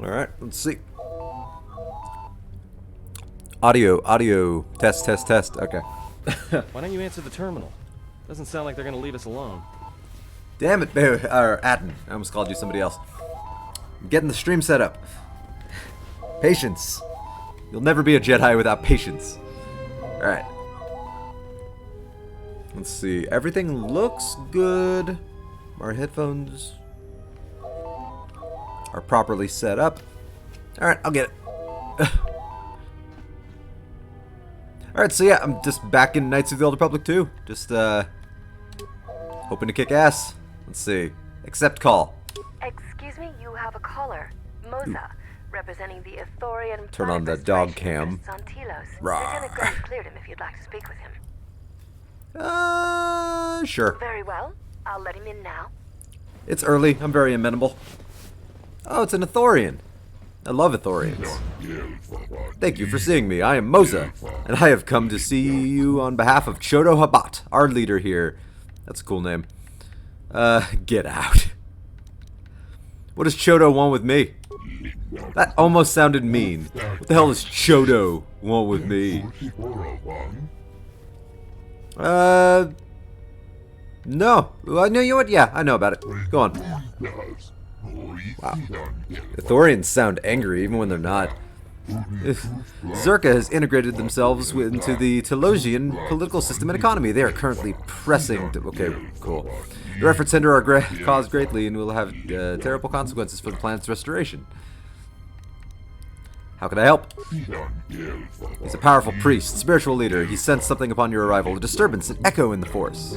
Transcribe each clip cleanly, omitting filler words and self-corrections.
Alright, let's see. Audio. Test. Okay. Why don't you answer the terminal? Doesn't sound like they're gonna leave us alone. Damn it, or Atten. I almost called you somebody else. I'm getting the stream set up. Patience. You'll never be a Jedi without patience. Alright. Let's see. Everything looks good. Our headphones are properly set up. Alright, I'll get it. Alright, so yeah, I'm just back in Knights of the Old Republic 2. Just, hoping to kick ass. Let's see. Accept call. Excuse me, you have a caller. Moza, representing the Ithorian. Turn on the dog cam. On Telos. Rawr. Lieutenant Gray cleared him if you'd like to speak with him. Sure. Very well. I'll let him in now. It's early. I'm very amenable. Oh, it's an Ithorian. I love Ithorians. Thank you for seeing me. I am Moza, and I have come to see you on behalf of Chodo Habat, our leader here. That's a cool name. Get out. What does Chodo want with me? That almost sounded mean. What the hell does Chodo want with me? No. You know what? Yeah, I know about it. Go on. Wow. Ithorians sound angry even when they're not. Zerka has integrated themselves into the Telosian political system and economy. They are currently pressing to... Okay, cool. Their efforts hinder our cause greatly and will have terrible consequences for the planet's restoration. How can I help? He's a powerful priest, spiritual leader. He sensed something upon your arrival, a disturbance, an echo in the force.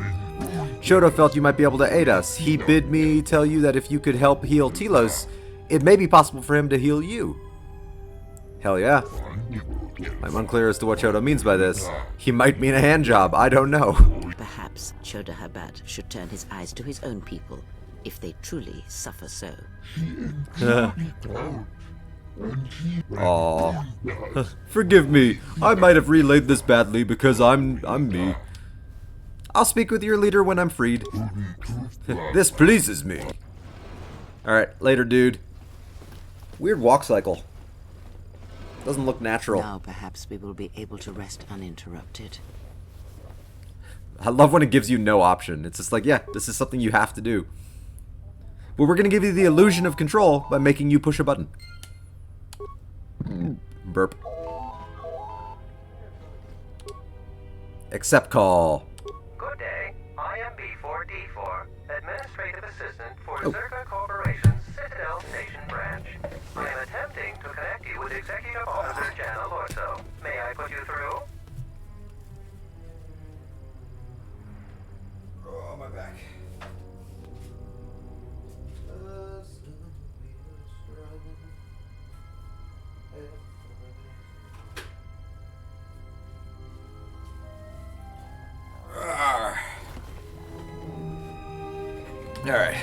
Shoto felt you might be able to aid us. He bid me tell you that if you could help heal Telos, it may be possible for him to heal you. Hell yeah. I'm unclear as to what Chodo means by this. He might mean a hand job, I don't know. Perhaps Chodo Habat should turn his eyes to his own people, if they truly suffer so. Aww. Forgive me, I might have relayed this badly because I'm me. I'll speak with your leader when I'm freed. This pleases me. Alright, later dude. Weird walk cycle. Doesn't look natural. Now perhaps we will be able to rest uninterrupted. I love when it gives you no option. It's just like, yeah, this is something you have to do. But we're going to give you the illusion of control by making you push a button. Burp. Accept call. Good day. I am B4D4, Administrative Assistant for Zerka Corporation's Citadel Station branch. I am attempting to connect you with Executive Officer Jana Lorso. May I put you through? Oh, my back. Alright.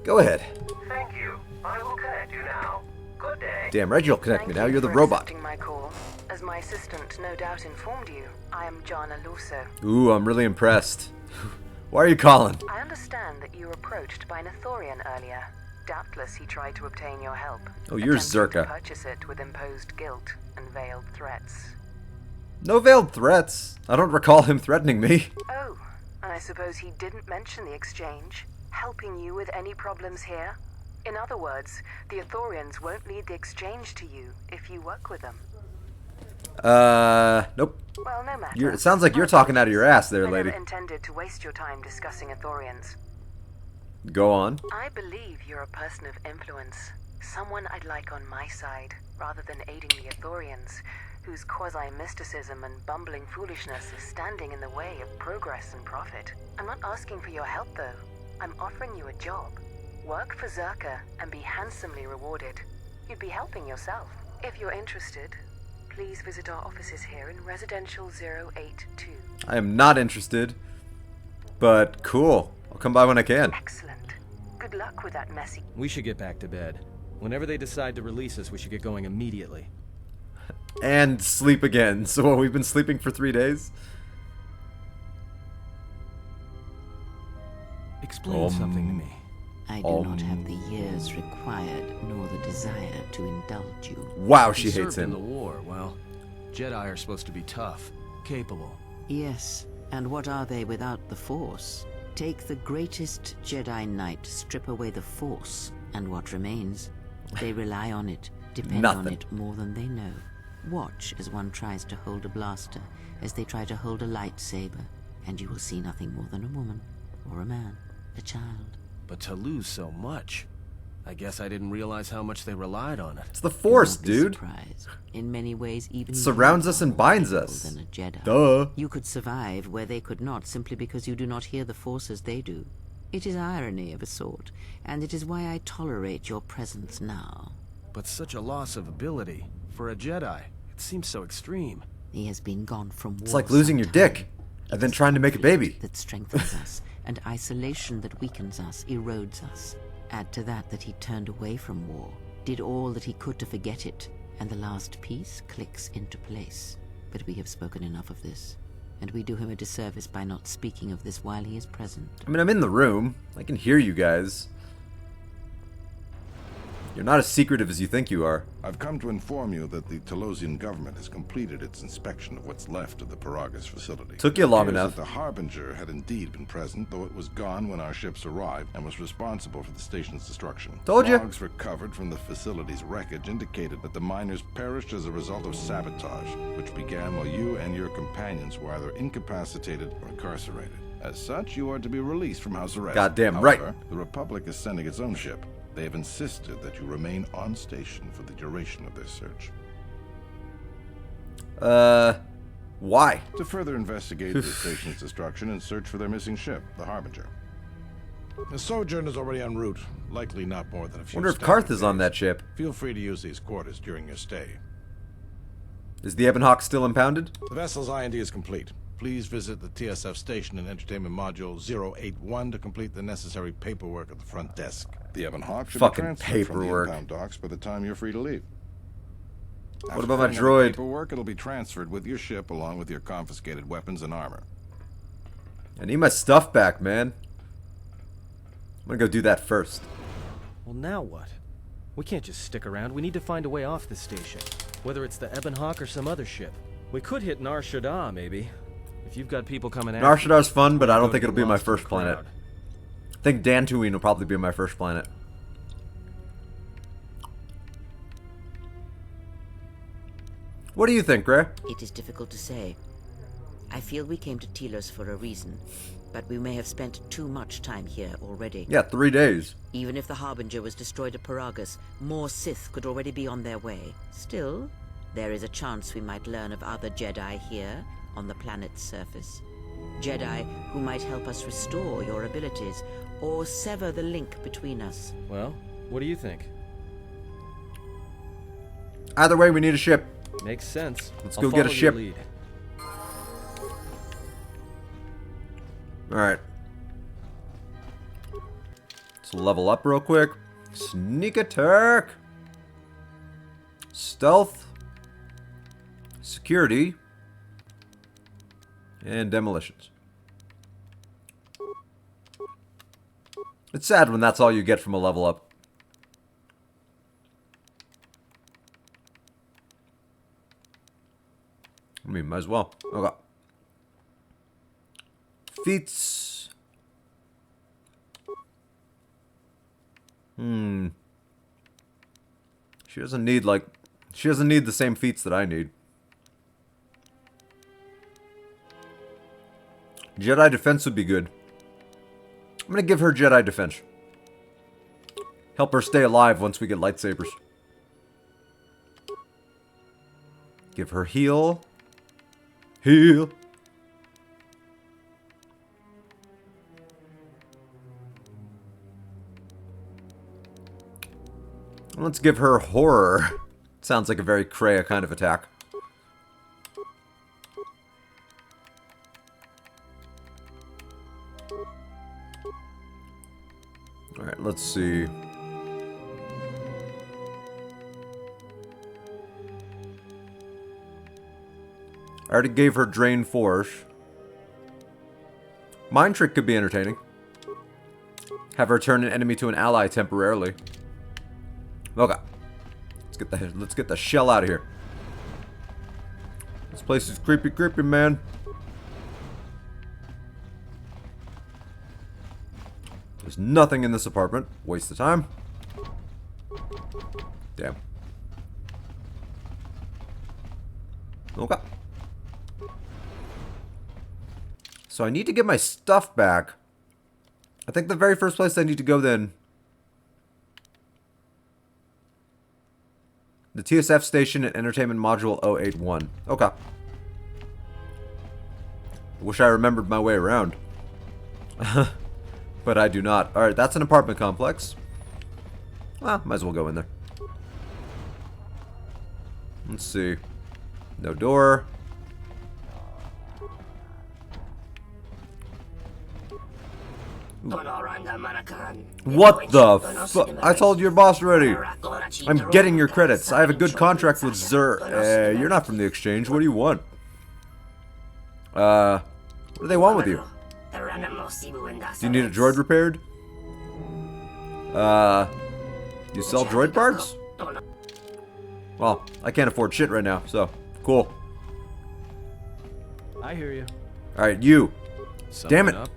Go ahead. Thank you. I will connect you now. Good day. Damn right you'll connect me now. You're the for robot. accepting my call. As my assistant no doubt informed you, I am Jana Lorso. Ooh, I'm really impressed. Why are you calling? I understand that you were approached by an Ithorian earlier. Doubtless he tried to obtain your help. Oh, you're attempting Zerka. to purchase it with imposed guilt and veiled threats. No veiled threats. I don't recall him threatening me. Oh, and I suppose he didn't mention the exchange, helping you with any problems here? In other words, the Ithorians won't need the exchange to you if you work with them. Nope. Well, no matter. It sounds like you're talking out of your ass there, I lady. never intended to waste your time discussing Ithorians. Go on. I believe you're a person of influence, someone I'd like on my side, rather than aiding the Ithorians, whose quasi-mysticism and bumbling foolishness is standing in the way of progress and profit. I'm not asking for your help, though. I'm offering you a job. Work for Zerka and be handsomely rewarded. You'd be helping yourself. If you're interested, please visit our offices here in Residential 082. I am not interested, but cool. I'll come by when I can. Excellent. Good luck with that messy... We should get back to bed. Whenever they decide to release us, we should get going immediately. And sleep again. So what, we've been sleeping for 3 days? Explain something to me. I do not have the years required, nor the desire to indulge you. Wow, He she hates served in the him. war. Well, Jedi are supposed to be tough, capable. Yes, and what are they without the Force? Take the greatest Jedi Knight, strip away the Force, and what remains? They rely on it, depend on Nothing. it more than they know. Watch as one tries to hold a blaster, as they try to hold a lightsaber, and you will see nothing more than a woman, or a man, a child. But to lose so much, I guess I didn't realize how much they relied on it. It's the Force, You won't be dude. surprised. In many ways, even It surrounds you us are and more binds capable us. than a Jedi. Duh. You could survive where they could not, simply because you do not hear the Force as they do. It is irony of a sort, and it is why I tolerate your presence now. But such a loss of ability for a Jedi, it seems so extreme. He has been gone from war. It's like losing your some dick time. and then trying to make a baby. That strengthens us, and isolation that weakens us, erodes us. Add to that he turned away from war, did all that he could to forget it, and the last piece clicks into place. But we have spoken enough of this, and we do him a disservice by not speaking of this while he is present. I mean, I'm in the room. I can hear you guys. You're not as secretive as you think you are. I've come to inform you that the Telosian government has completed its inspection of what's left of the Paragas facility. Took you long It appears enough. that the Harbinger had indeed been present, though it was gone when our ships arrived and was responsible for the station's destruction. Told ya. Logs recovered from the facility's wreckage indicated that the miners perished as a result of sabotage, which began while you and your companions were either incapacitated or incarcerated. As such, you are to be released from house arrest. Goddamn right. However, the Republic is sending its own ship. They have insisted that you remain on station for the duration of their search. Why? To further investigate the station's destruction and search for their missing ship, the Harbinger. The Sojourn is already en route, likely not more than a few Wonder if standard Karth is on days. that ship. Feel free to use these quarters during your stay. Is the Ebonhawk still impounded? The vessel's IND is complete. Please visit the TSF station and entertainment module 081 to complete the necessary paperwork at the front desk. The Ebonhawk should Fucking be transferred from the paperwork. impound docks by the time you're free to leave. What about my filling out the droid? Paperwork, it'll be transferred with your ship along with your confiscated weapons and armor. I need my stuff back, man. I'm gonna go do that first. Well, now what? We can't just stick around. We need to find a way off this station. Whether it's the Ebonhawk or some other ship. We could hit Nar Shaddaa, maybe. If you've got people coming after Nar Shaddaa's fun, but I don't go think to it'll get be my lost in the first planet. crowd. I think Dantooine will probably be my first planet. What do you think, Gray? It is difficult to say. I feel we came to Telos for a reason, but we may have spent too much time here already. Yeah, 3 days. Even if the Harbinger was destroyed at Paragas, more Sith could already be on their way. Still, there is a chance we might learn of other Jedi here, on the planet's surface. Jedi who might help us restore your abilities, or sever the link between us. Well, what do you think? Either way, we need a ship. Makes sense. Let's I'll go get a follow your ship. lead. Alright. Let's level up real quick. Sneak attack. Stealth. Security. And demolitions. It's sad when that's all you get from a level up. I mean, might as well. Okay. Feats. She doesn't need, like... She doesn't need the same feats that I need. Jedi Defense would be good. I'm gonna give her Jedi Defense. Help her stay alive once we get lightsabers. Give her heal. Heal. Let's give her horror. Sounds like a very Kreia kind of attack. Alright, let's see. I already gave her Drain Force. Mind Trick could be entertaining. Have her turn an enemy to an ally temporarily. Okay. Let's get the shell out of here. This place is creepy, creepy, man. There's nothing in this apartment. Waste of time. Damn. Okay. So I need to get my stuff back. I think the very first place I need to go then... the TSF station and entertainment module 081. Okay. Wish I remembered my way around. But I do not. Alright, that's an apartment complex. Well, might as well go in there. Let's see. No door. What the fuck? I told your boss already. I'm getting your credits. I have a good contract with Zer. You're not from the exchange. What do you want? What do they want with you? Do you need a droid repaired? You sell droid parts? Well, I can't afford shit right now, so cool. I hear you. Alright, you. Damn it. Up.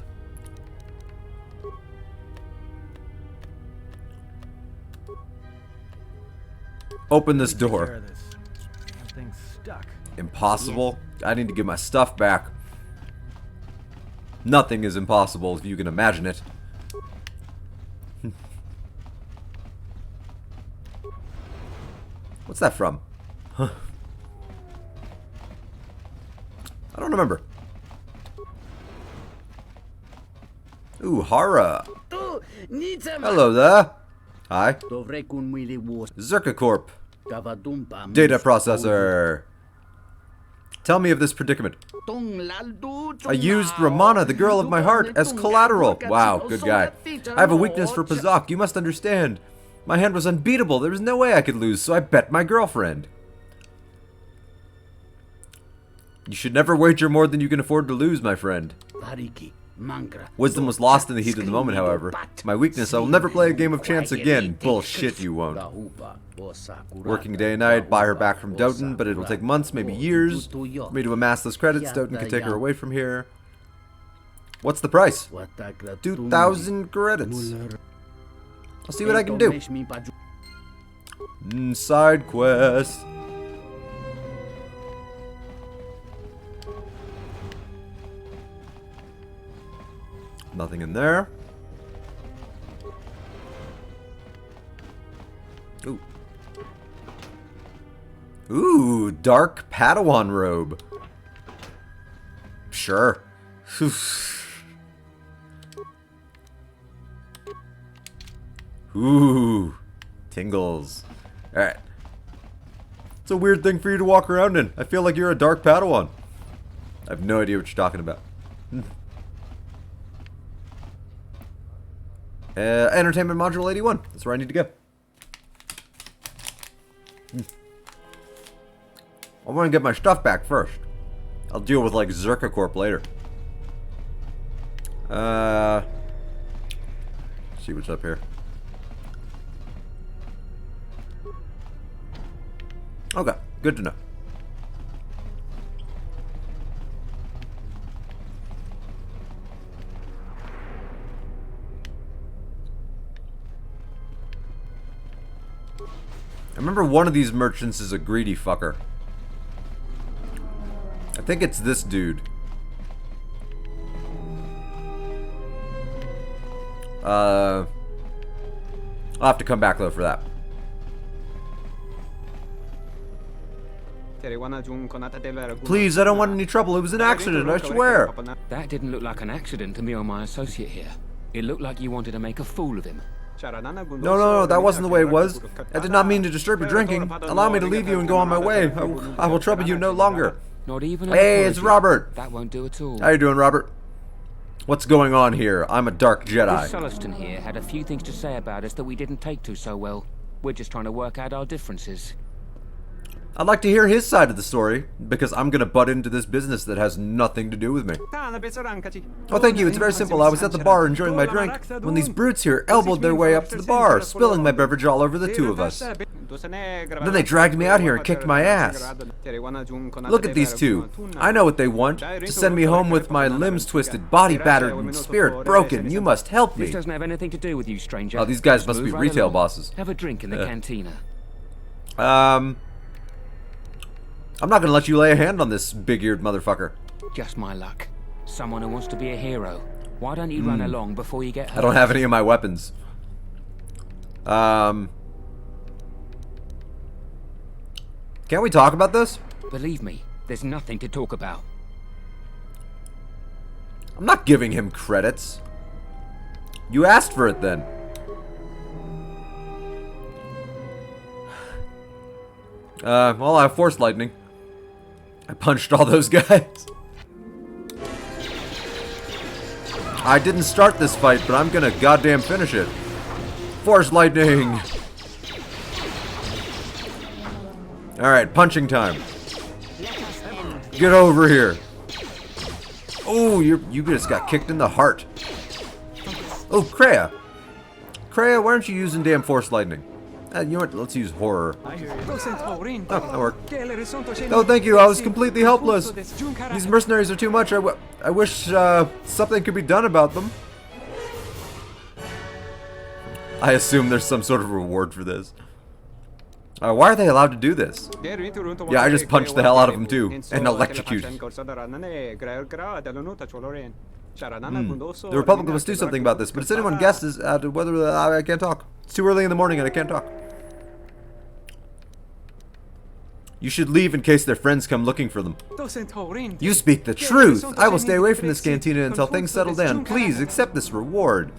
Open this door. Thing's stuck. Impossible? I need to get my stuff back. Nothing is impossible if you can imagine it. What's that from? Huh. I don't remember. Ooh, Hara. Hello there. Hi. Zerka Corp. Data processor. Tell me of this predicament. I used Ramana, the girl of my heart, as collateral. Wow, good guy. I have a weakness for Pazak, you must understand. My hand was unbeatable, there was no way I could lose, so I bet my girlfriend. You should never wager more than you can afford to lose, my friend. Wisdom was lost in the heat of the moment, however. My weakness, I will never play a game of chance again. Bullshit, you won't. Working day and night, buy her back from Doten, but it'll take months, maybe years, for me to amass those credits. Doten can take her away from here. What's the price? 2,000 credits. I'll see what I can do. Side quest. Nothing in there. Ooh. Ooh, dark Padawan robe. Sure. Ooh. Tingles. Alright. It's a weird thing for you to walk around in. I feel like you're a dark Padawan. I have no idea what you're talking about. Entertainment Module 81. That's where I need to go. I want to get my stuff back first. I'll deal with, like, Zerka Corp later. Let's see what's up here. Okay, good to know. I remember one of these merchants is a greedy fucker. I think it's this dude. I'll have to come back though for that. Please, I don't want any trouble. It was an accident, I swear. That didn't look like an accident to me or my associate here. It looked like you wanted to make a fool of him. No, that wasn't the way it was. I did not mean to disturb your drinking. Allow me to leave you and go on my way. I will trouble you no longer. Not even Hey, it's Robert. That won't do at all. How you doing, Robert? What's going on here? I'm a dark Jedi. Sulluston here had a few things to say about us that we didn't take to so well. We're just trying to work out our differences. I'd like to hear his side of the story, because I'm gonna butt into this business that has nothing to do with me. Oh, thank you. It's very simple. I was at the bar enjoying my drink when these brutes here elbowed their way up to the bar, spilling my beverage all over the two of us. Then they dragged me out here and kicked my ass. Look at these two. I know what they want. To send me home with my limbs twisted, body battered, and spirit broken. You must help me. This doesn't have anything to do with you, stranger. Oh, these guys must be Move right retail along. bosses. Have a drink in the cantina. I'm not gonna let you lay a hand on this big-eared motherfucker. Just my luck. Someone who wants to be a hero. Why don't you run along before you get hurt? I don't have any of my weapons. Can't we talk about this? Believe me, there's nothing to talk about. I'm not giving him credits. You asked for it then. Well, I have force lightning. I punched all those guys. I didn't start this fight, but I'm gonna goddamn finish it. Force lightning. Alright, punching time. Get over here. Oh, you just got kicked in the heart. Oh, Kreia. Kreia, why aren't you using damn force lightning? You know what? Let's use horror. Oh, that worked. Oh, thank you. I was completely helpless. These mercenaries are too much. I wish something could be done about them. I assume there's some sort of reward for this. Why are they allowed to do this? Yeah, I just punched the hell out of them too, and electrocuted. The Republic must do something about this, but does anyone guess as to whether I can't talk? It's too early in the morning and I can't talk. You should leave in case their friends come looking for them. You speak the truth! I will stay away from this cantina until things settle down. Please accept this reward.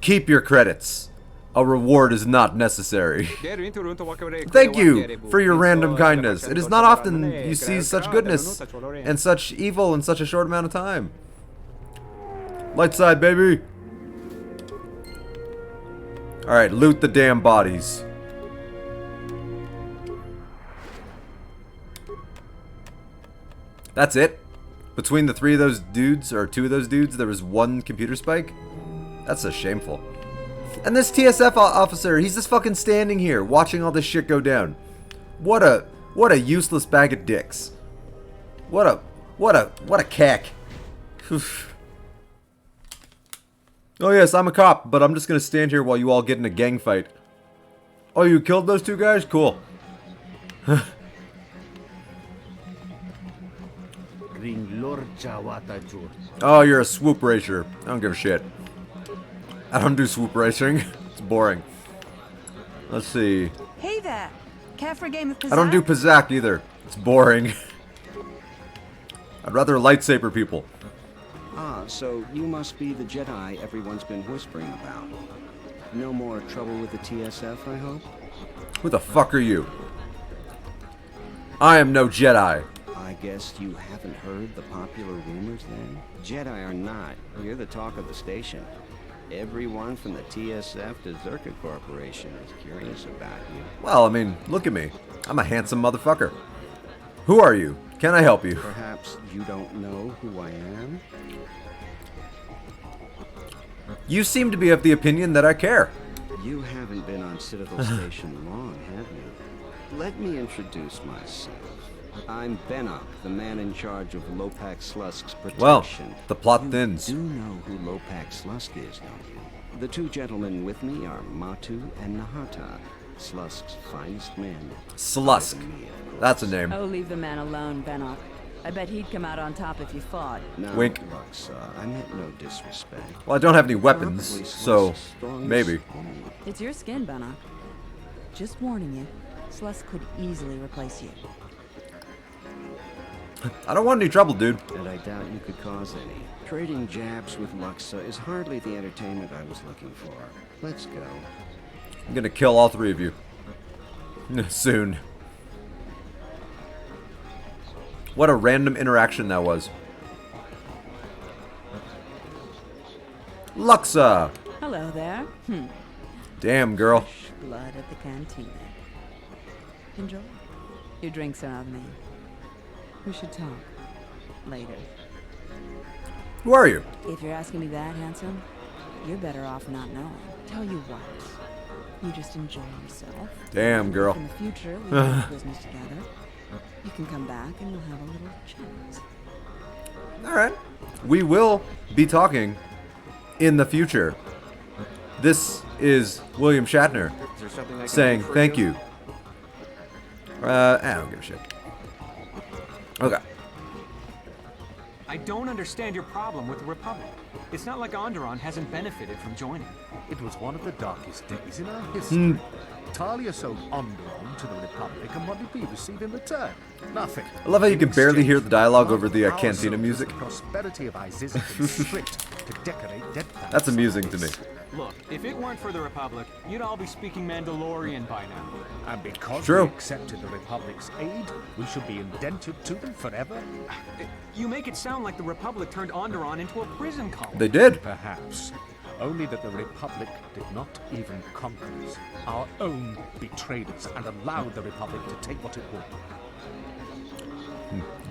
Keep your credits. A reward is not necessary. Thank you for your random kindness. It is not often you see such goodness and such evil in such a short amount of time. Light side, baby. Alright, loot the damn bodies. That's it? Between the three of those dudes, or two of those dudes, there was one computer spike? That's so shameful. And this TSF officer, he's just fucking standing here, watching all this shit go down. What a useless bag of dicks. What a cack. Oh yes, I'm a cop, but I'm just gonna stand here while you all get in a gang fight. Oh, you killed those two guys? Cool. Oh, you're a swoop racer. I don't give a shit. I don't do swoop racing. It's boring. Let's see. Hey there. Care for a game of Pizzazz? I don't do Pizzazz either. It's boring. I'd rather lightsaber people. Ah, so you must be the Jedi everyone's been whispering about. No more trouble with the TSF, I hope? Who the fuck are you? I am no Jedi. I guess you haven't heard the popular rumors then? Jedi or not, you're the talk of the station. Everyone from the TSF to Zerka Corporation is curious about you. Well, I mean, look at me. I'm a handsome motherfucker. Who are you? Can I help you? Perhaps you don't know who I am? You seem to be of the opinion that I care. You haven't been on Citadel Station long, have you? Let me introduce myself. I'm Benok, the man in charge of Lopak Slusk's protection. Well, the plot thins. You do know who Lopak Slusk is, don't you? The two gentlemen with me are Matu and Nahata, Slusk's finest men. Slusk. That's a name. Oh, leave the man alone, Benok. I bet he'd come out on top if you fought. No, Wink. Luxa, I meant no disrespect. Well, I don't have any weapons, Probably so Slusk's strongest maybe. enemy. It's your skin, Benok. Just warning you, Slusk could easily replace you. I don't want any trouble, dude. And I doubt you could cause any. Trading jabs with Luxa is hardly the entertainment I was looking for. Let's go. I'm gonna kill all three of you. Soon. What a random interaction that was. Luxa! Hello there. Damn, girl. Fresh blood at the cantina. Enjoy. Your drinks are on me. We should talk. Later. Who are you? If you're asking me that, handsome, you're better off not knowing. Tell you what. You just enjoy yourself. Damn, girl. In the future, we can have business together. You can come back and we'll have a little chat. Alright. We will be talking in the future. This is William Shatner saying thank you. I don't give a shit. Okay. I don't understand your problem with the Republic. It's not like Onderon hasn't benefited from joining. It was one of the darkest days in our history. Talia sold Onderon to the Republic, and what did we receive in return? Nothing. I love how you In can barely exchange, hear the dialogue over the our cantina soldiers, music. The prosperity of Iziz stripped to decorate dead planets. That's amusing to me. Look, if it weren't for the Republic, you'd all be speaking Mandalorian by now. And because True. we accepted the Republic's aid, we should be indentured to them forever? You make it sound like the Republic turned Onderon into a prison colony. They did. Perhaps. Only that the Republic did not even conquer us. Our own betrayed us and allowed the Republic to take what it would.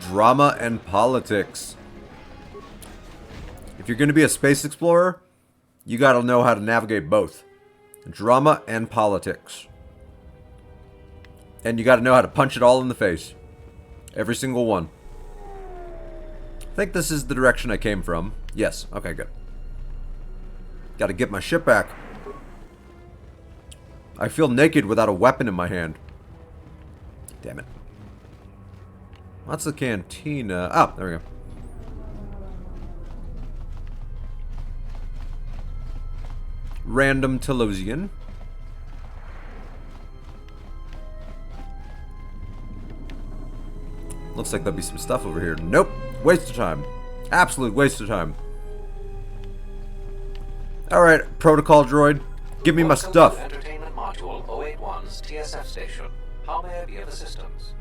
Drama and politics. If you're going to be a space explorer, you got to know how to navigate both. Drama and politics. And you got to know how to punch it all in the face. Every single one. I think this is the direction I came from. Yes. Okay, good. Got to get my ship back. I feel naked without a weapon in my hand. Damn it. That's the cantina. Oh, there we go. Random Telosian. Looks like there'll be some stuff over here. Nope. Waste of time. Absolute waste of time. Alright, protocol droid. Give me my stuff. Welcome to Entertainment Module 081's TSF station. How may I be of assistance?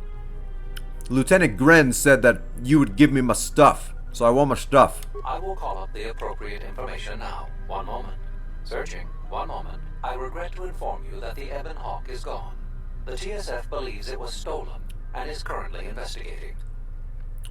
Lieutenant Gren said that you would give me my stuff. So I want my stuff. I will call up the appropriate information now. One moment. Searching. One moment. I regret to inform you that the Ebon Hawk is gone. The TSF believes it was stolen and is currently investigating.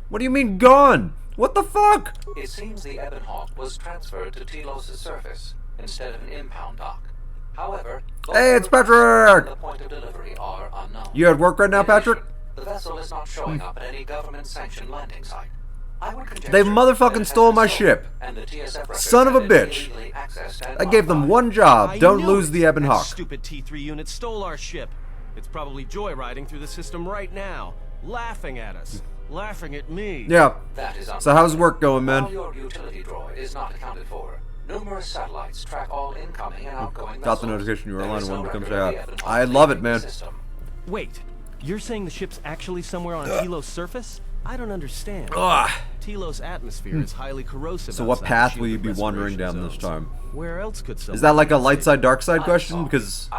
What do you mean gone? What the fuck? It seems the Ebon Hawk was transferred to Telos' surface instead of an impound dock. However, hey, it's Patrick! The point of delivery are unknown. You at work right now, Patrick? The vessel is not showing up at any government-sanctioned landing site. They motherfucking stole my ship. Son of a bitch. I gave them one job. Don't lose the Ebon Hawk. Stupid T3 unit stole our ship. It's probably joyriding through the system right now, laughing at us, laughing at me. Yeah. So how's work going, man? While your utility droid is not accounted for, numerous satellites track all incoming and outgoing Got the notification you were online and wanted to come say hi. I love it, man. Wait, you're saying the ship's actually somewhere on Telos' surface? I don't understand. Ugh. Telos' atmosphere is highly corrosive. So what path will you be wandering down this time? Where else could someone... Is that like a light side, dark side question? Because,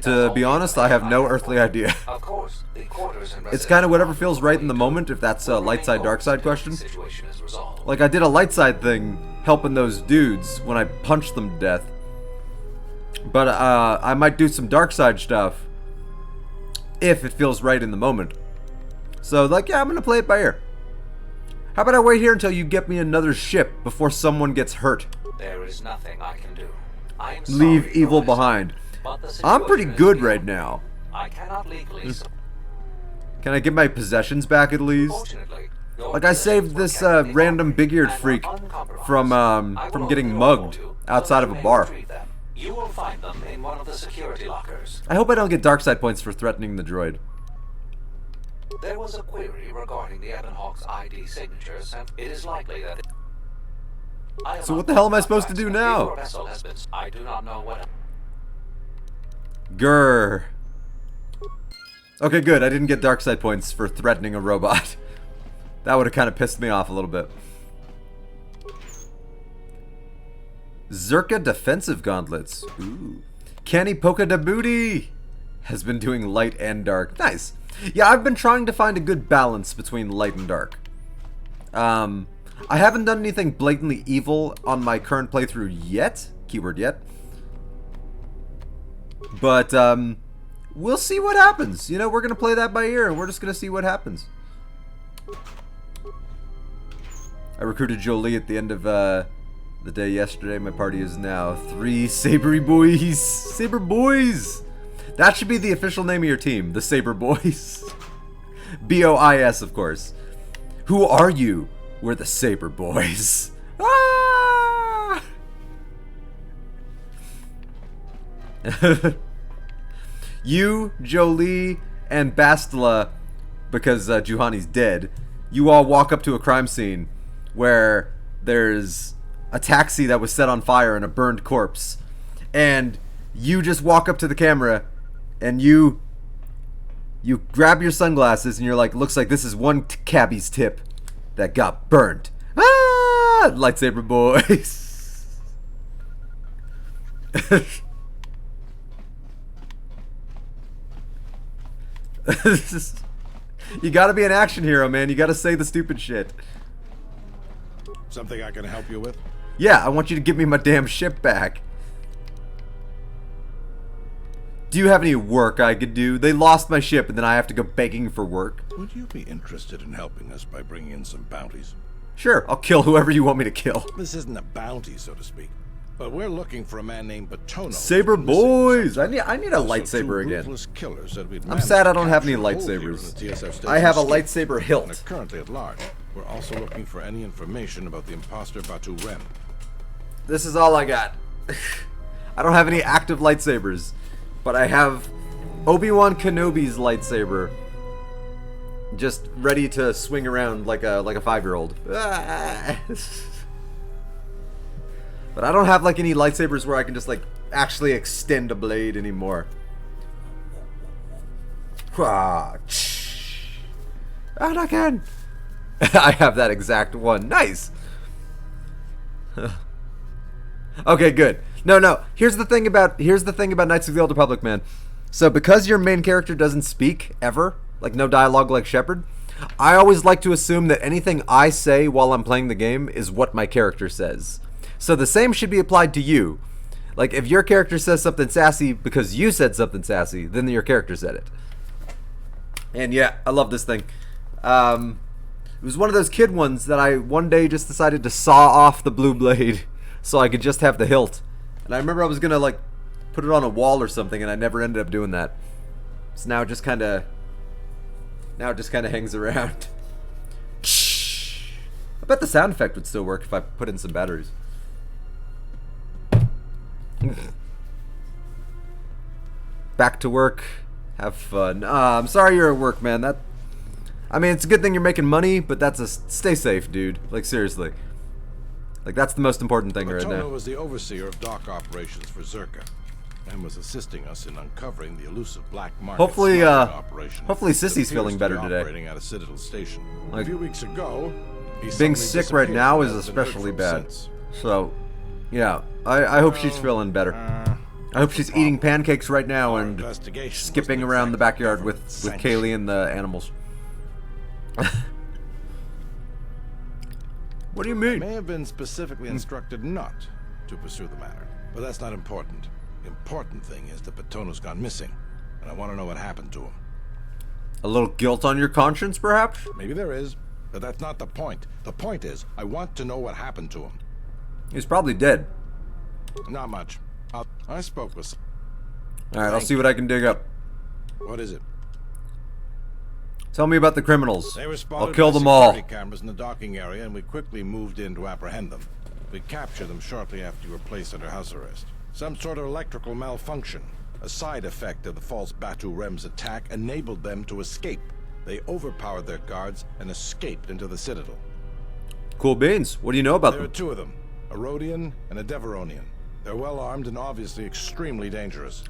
to be honest, I have no earthly idea. Of course, the quarters and It's kind of whatever feels right in the moment, if that's a light side, dark side question. Like, I did a light side thing, helping those dudes when I punched them to death. But, I might do some dark side stuff, if it feels right in the moment. So, like, yeah, I'm gonna play it by ear. How about I wait here until you get me another ship before someone gets hurt? There is nothing I can do. I am Leave sorry, evil Royce, behind. but the I'm pretty situation is good beyond right me. now. I cannot legally. Can I get my possessions back at least? Fortunately, your Like I saved this random big-eared freak from getting mugged outside of a bar. You will find them in one of the security lockers. I hope I don't get dark side points for threatening the droid. There was a query regarding the Ebon Hawk's ID signatures, and it is likely that. So what the hell am I supposed to do now? I do not know what. Grr. Okay, good. I didn't get dark side points for threatening a robot. That would have kind of pissed me off a little bit. Zerka defensive gauntlets. Ooh. Canny Polka da Booty has been doing light and dark. Nice. Yeah, I've been trying to find a good balance between light and dark. I haven't done anything blatantly evil on my current playthrough yet. Keyword yet. But, we'll see what happens. You know, we're gonna play that by ear, and we're just gonna see what happens. I recruited Jolie at the end of the day yesterday. My party is now 3 Sabery Boys. Saber Boys! That should be the official name of your team, the Saber Boys. B-O-I-S, of course. Who are you? We're the Saber Boys. Ah! You, Jolie, and Bastila, because Juhani's dead, you all walk up to a crime scene where there's a taxi that was set on fire and a burned corpse. And you just walk up to the camera and you grab your sunglasses and you're like, looks like this is one cabbie's tip that got burned. Ah! Lightsaber Boys. You gotta be an action hero, man. You gotta say the stupid shit. Something I can help you with? Yeah, I want you to give me my damn ship back. Do you have any work I could do? They lost my ship and then I have to go begging for work. Would you be interested in helping us by bringing in some bounties? Sure, I'll kill whoever you want me to kill. This isn't a bounty, so to speak. But we're looking for a man named Batono. Saber Boys! I need a lightsaber again. I'm sad I don't have any lightsabers. I have a lightsaber hilt. Currently at large. We're also looking for any information about the imposter Batu Rem. This is all I got. I don't have any active lightsabers, but I have Obi-Wan Kenobi's lightsaber, just ready to swing around like a 5-year-old. But I don't have like any lightsabers where I can just like actually extend a blade anymore. Anakin! I have that exact one. Nice. Okay, good. No. Here's the thing about Knights of the Old Republic, man. So because your main character doesn't speak ever, like no dialogue like Shepard, I always like to assume that anything I say while I'm playing the game is what my character says. So the same should be applied to you. Like if your character says something sassy because you said something sassy, then your character said it. And yeah, I love this thing. It was one of those kid ones that I one day just decided to saw off the blue blade so I could just have the hilt. And I remember I was gonna like put it on a wall or something, and I never ended up doing that. So now it just kind of hangs around. I bet the sound effect would still work if I put in some batteries. Back to work. Have fun. I'm sorry you're at work, man. I mean, it's a good thing you're making money, but stay safe, dude. Like, seriously. Like, that's the most important thing right now. Kotor was the overseer of dock operations for Zerka and was assisting us in uncovering the elusive black market hopefully operation Sissy's feeling better today. Operating at a Citadel station. Like, a few weeks ago, being sick right now is especially bad. So, yeah, I hope she's feeling better. I hope she's eating pancakes right now and skipping around the backyard with Kaylee and the animals. What do you mean? I may have been specifically instructed not to pursue the matter, but that's not important. The important thing is that Batono's gone missing, and I want to know what happened to him. A little guilt on your conscience, perhaps? Maybe there is, but that's not the point. The point is, I want to know what happened to him. He's probably dead. Not much. I spoke with... Alright, I'll see what I can dig up. What is it? Tell me about the criminals. They were spotted I'll kill by them all. security cameras in the docking area, and we quickly moved in to apprehend them. We captured them shortly after you were placed under house arrest. Some sort of electrical malfunction, a side effect of the false Batu Rem's attack, enabled them to escape. They overpowered their guards and escaped into the Citadel. Cool beans. What do you know about them? There are two of them, a Rhodian and a Deveronian. They're well armed and obviously extremely dangerous.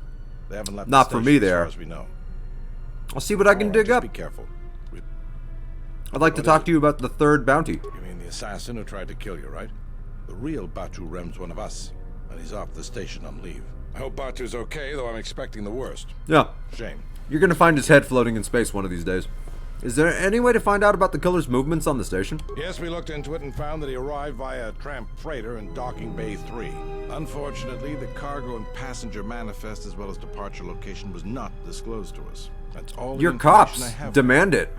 They haven't left Not the for station me there. as far as we know. I'll see what I can dig just up. Be careful. I'd like to talk to you about the third bounty. You mean the assassin who tried to kill you, right? The real Batu Rem's one of us, and he's off the station on leave. I hope Batu's okay, though I'm expecting the worst. Yeah. Shame. You're gonna find his head floating in space one of these days. Is there any way to find out about the killer's movements on the station? Yes, we looked into it and found that he arrived via a tramp freighter in docking bay 3. Unfortunately, the cargo and passenger manifest as well as departure location was not disclosed to us. That's all the Your information cops I have. demand it.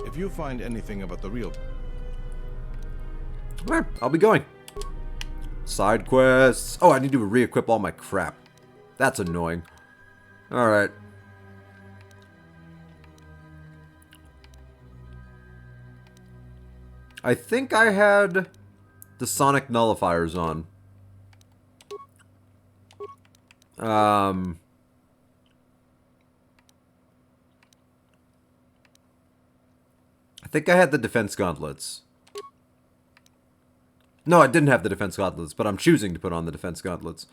If you find anything about the real... Alright, I'll be going. Side quests. Oh, I need to re-equip all my crap. That's annoying. Alright. I think I had the sonic nullifiers on. I think I had the defense gauntlets. No, I didn't have the defense gauntlets, but I'm choosing to put on the defense gauntlets.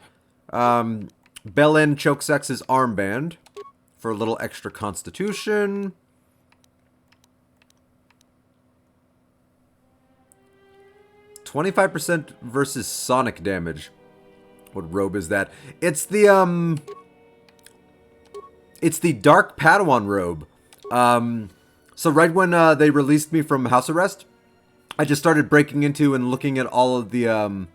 Bell-End Chokesex's armband for a little extra constitution. 25% versus sonic damage. What robe is that? It's the Dark Padawan robe. So right when they released me from house arrest, I just started breaking into and looking at all of the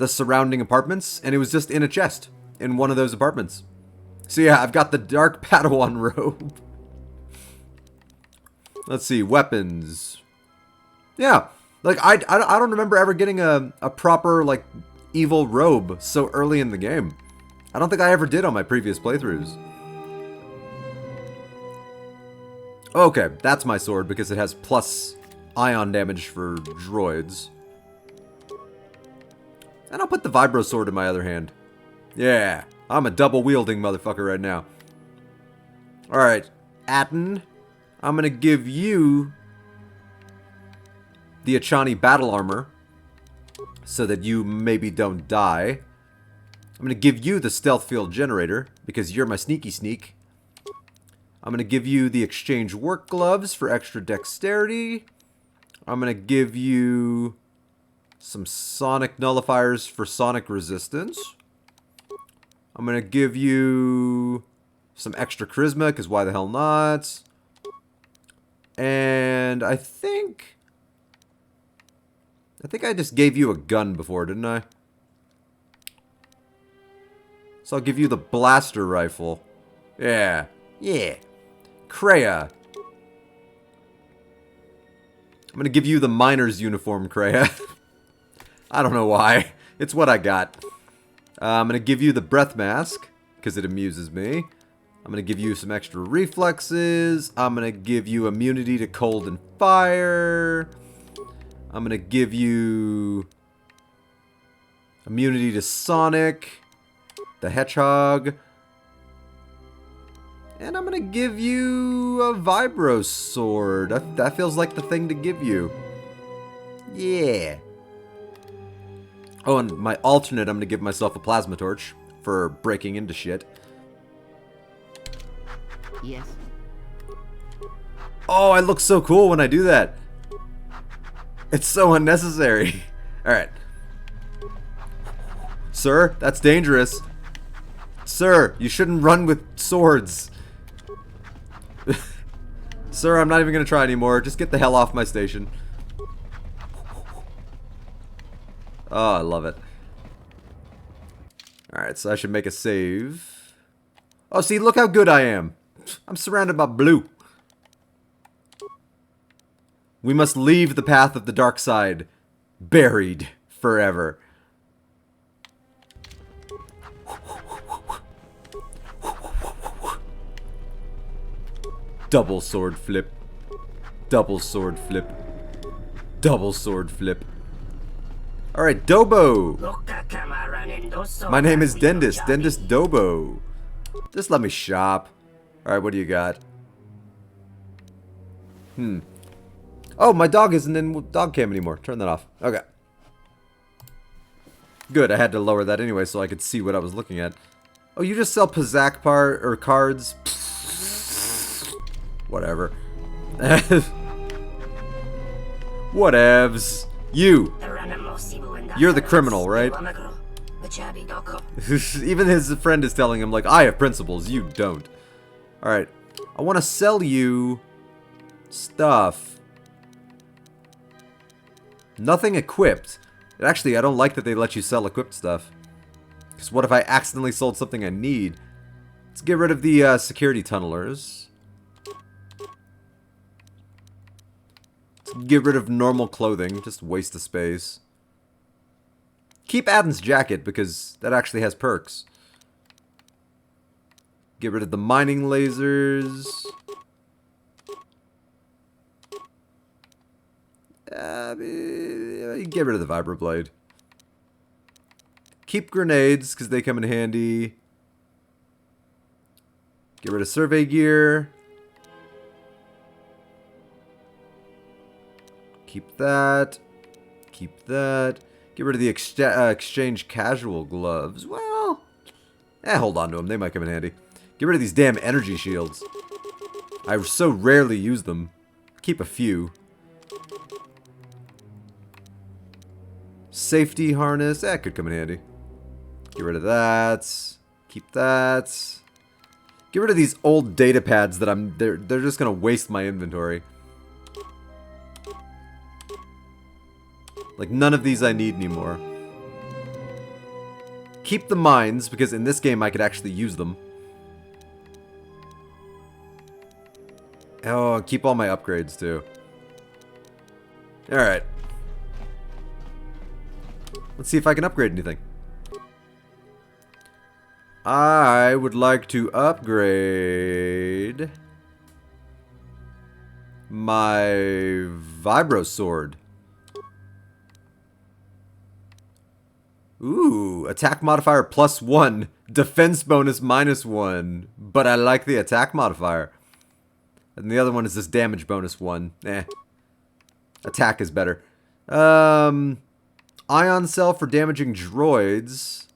surrounding apartments, and it was just in a chest in one of those apartments. So yeah, I've got the Dark Padawan robe. Let's see, weapons. Yeah, like I don't remember ever getting a proper like evil robe so early in the game. I don't think I ever did on my previous playthroughs. Okay, that's my sword because it has plus ion damage for droids. And I'll put the vibro sword in my other hand. Yeah, I'm a double wielding motherfucker right now. Alright, Atten, I'm gonna give you the Achani battle armor so that you maybe don't die. I'm gonna give you the stealth field generator because you're my sneaky sneak. I'm gonna give you the exchange work gloves for extra dexterity. I'm gonna give you some sonic nullifiers for sonic resistance. I'm gonna give you some extra charisma, because why the hell not? And I think I just gave you a gun before, didn't I? So I'll give you the blaster rifle. Yeah. Yeah. Kreia. I'm gonna give you the miner's uniform, Kreia. I don't know why. It's what I got. I'm gonna give you the breath mask, because it amuses me. I'm gonna give you some extra reflexes. I'm gonna give you immunity to cold and fire. I'm gonna give you immunity to Sonic the Hedgehog. And I'm gonna give you a vibro sword. That feels like the thing to give you. Yeah. Oh, and my alternate, I'm gonna give myself a plasma torch for breaking into shit. Yes. Oh, I look so cool when I do that. It's so unnecessary. Alright. Sir, that's dangerous. Sir, you shouldn't run with swords. Sir, I'm not even gonna try anymore. Just get the hell off my station. Oh, I love it. Alright, so I should make a save. Oh, see, look how good I am. I'm surrounded by blue. We must leave the path of the dark side, buried forever. Double sword flip. Double sword flip. Double sword flip. Alright, Dobo! My name is Dendis. Dendis Dobo. Just let me shop. Alright, what do you got? Oh, my dog isn't in dog cam anymore. Turn that off. Okay. Good, I had to lower that anyway so I could see what I was looking at. Oh, you just sell Pazak or cards? Whatever. Whatevs. You're the criminal, right? Even his friend is telling him, like, I have principles, you don't. Alright. I want to sell you Stuff. Nothing equipped. Actually, I don't like that they let you sell equipped stuff. Because what if I accidentally sold something I need? Let's get rid of the security tunnelers. Let's get rid of normal clothing. Just waste of space. Keep Adam's jacket because that actually has perks. Get rid of the mining lasers. Get rid of the vibroblade. Keep grenades because they come in handy. Get rid of survey gear. Keep that. Keep that. Get rid of the exchange casual gloves. Well, hold on to them. They might come in handy. Get rid of these damn energy shields. I so rarely use them. Keep a few. Safety harness. Could come in handy. Get rid of that. Keep that. Get rid of these old data pads that they're just gonna waste my inventory. Like, none of these I need anymore. Keep the mines, because in this game I could actually use them. Oh, keep all my upgrades, too. Alright. Let's see if I can upgrade anything. I would like to upgrade my Vibro Sword. Ooh, attack modifier +1, defense bonus -1, but I like the attack modifier. And the other one is this damage bonus 1. Attack is better. Ion cell for damaging droids.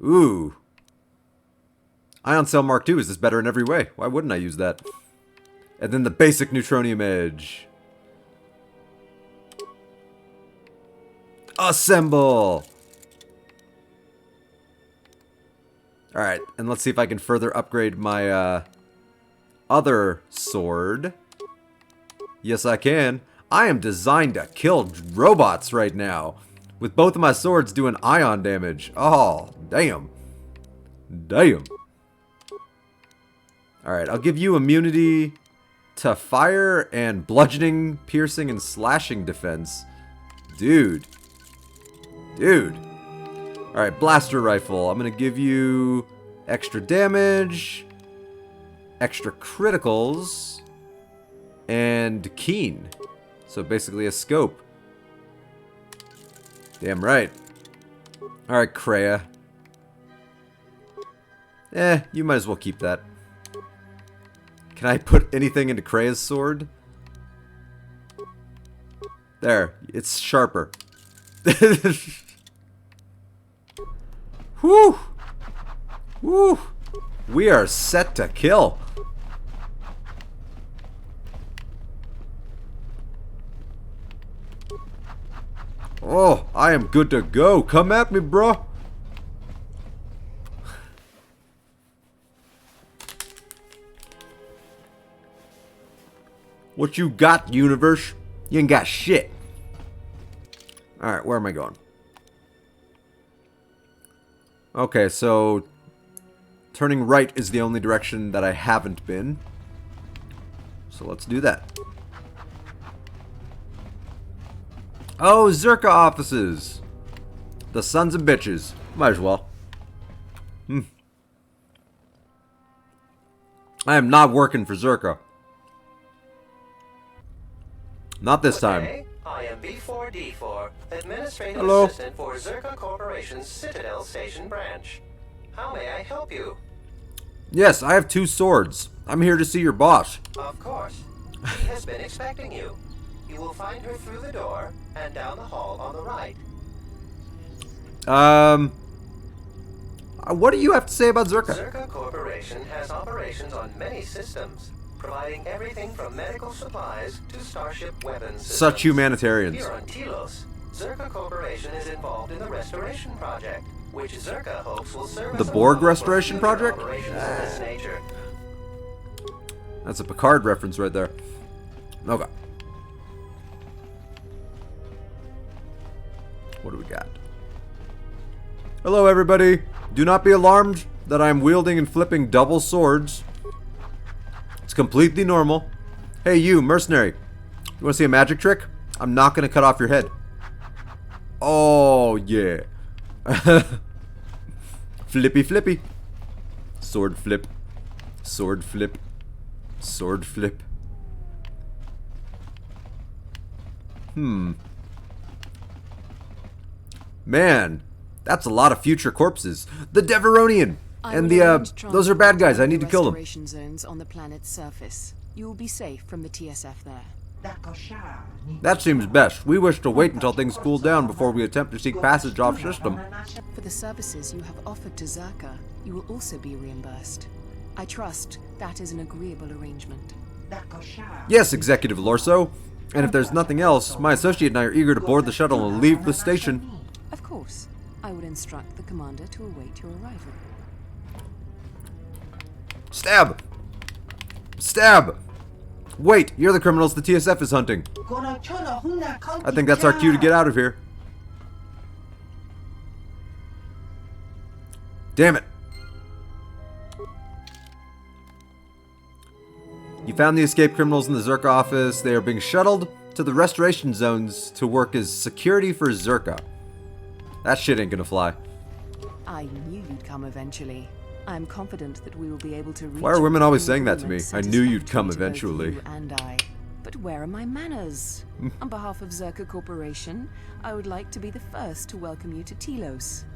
Ooh. Ion cell Mark II is just better in every way. Why wouldn't I use that? And then the basic neutronium edge. Assemble! Alright, and let's see if I can further upgrade my other sword. Yes, I can. I am designed to kill robots right now. With both of my swords doing ion damage. Oh, damn. Damn. Alright, I'll give you immunity to fire and bludgeoning, piercing, and slashing defense. Dude. Dude. Alright, blaster rifle. I'm gonna give you extra damage, extra criticals, and keen. So basically a scope. Damn right. Alright, Kreia. You might as well keep that. Can I put anything into Kreia's sword? There. It's sharper. Whew! Whew! We are set to kill. Oh, I am good to go. Come at me, bro. What you got, universe? You ain't got shit. Alright, where am I going? Okay, so turning right is the only direction that I haven't been. So let's do that. Oh, Zerka offices. The sons of bitches. Might as well. I am not working for Zerka. Not this time. I am B4D4, Administrative Hello. Assistant for Zerka Corporation's Citadel Station branch. How may I help you? Yes, I have 2 swords. I'm here to see your boss. Of course. She has been expecting you. You will find her through the door and down the hall on the right. What do you have to say about Zerka? Zerka Corporation has operations on many systems, providing everything from medical supplies to starship weapons systems. Such humanitarians. Here on Telos, Zerka Corporation is involved in the restoration project, which Zerka hopes will serve The as a Borg model for restoration future project? operations of this nature. That's a Picard reference right there. Okay. What do we got? Hello, everybody. Do not be alarmed that I am wielding and flipping double swords. It's completely normal. Hey, you, mercenary. You want to see a magic trick? I'm not going to cut off your head. Oh, yeah. Flippy, flippy. Sword flip. Sword flip. Sword flip. Man, that's a lot of future corpses. The Deveronian and the those are bad guys. I need to kill them. Restoration zones on the planet's surface. You will be safe from the TSF there. That seems best. We wish to wait until things cool down before we attempt to seek passage off system. For the services you have offered to Zerka, you will also be reimbursed. I trust that is an agreeable arrangement. Yes, Executive Lorso. And if there's nothing else, my associate and I are eager to board the shuttle and leave the station. Of course, I would instruct the commander to await your arrival. Stab! Stab! Wait, you're the criminals the TSF is hunting. I think that's our cue to get out of here. Damn it. You found the escaped criminals in the Zerka office. They are being shuttled to the restoration zones to work as security for Zerka. That shit ain't gonna fly. I knew you'd come eventually. I'm confident that we will be able to reach. Why are women always saying that to me? I knew you'd come satisfactory to both eventually. you and I. But where are my manners? On behalf of Zerka Corporation, I would like to be the first to welcome you to Telos.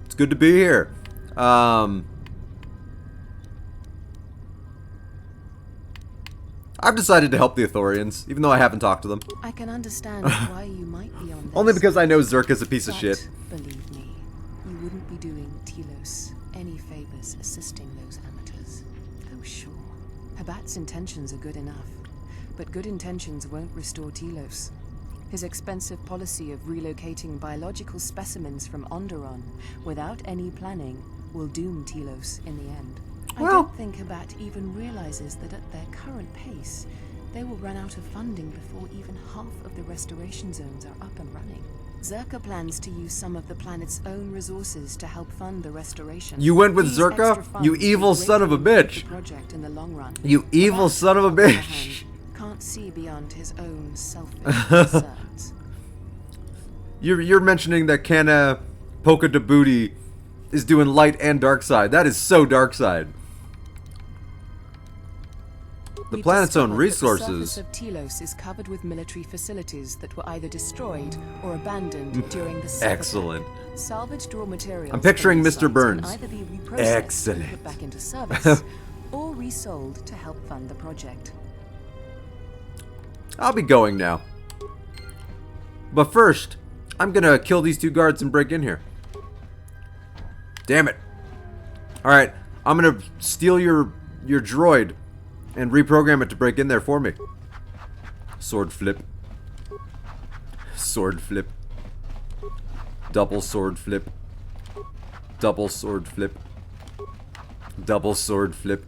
It's good to be here. I've decided to help the Ithorians, even though I haven't talked to them. I can understand why you might be on this. Only because I know Zerka's a piece of But, shit. believe me, you wouldn't be doing Telos any favors assisting those amateurs. Oh, sure. Habat's intentions are good enough, but good intentions won't restore Telos. His expensive policy of relocating biological specimens from Onderon without any planning will doom Telos in the end. I don't think Habat even realizes that at their current pace, they will run out of funding before even half of the restoration zones are up and running. Zerka plans to use some of the planet's own resources to help fund the restoration. You went with These Zerka? extra funds You will evil son of a greatly bitch. improve the project in the long run. You evil Habat, son of a on the other bitch. hand, can't see beyond his own selfish concerns. You're mentioning that Kana Polka de Booty is doing light and dark side. That is so dark side. The We've planet's own discovered that resources. The surface of Telos is covered with military facilities that were either destroyed or abandoned during the Sith Excellent. attack. Salvaged raw materials. I'm picturing from these Mr. sites Burns. can either be reprocessed Excellent. and put back into service, or resold to help fund the project. I'll be going now. But first, I'm gonna kill these two guards and break in here. Damn it. Alright, I'm gonna steal your droid and reprogram it to break in there for me. Sword flip. Sword flip. Double sword flip. Double sword flip. Double sword flip.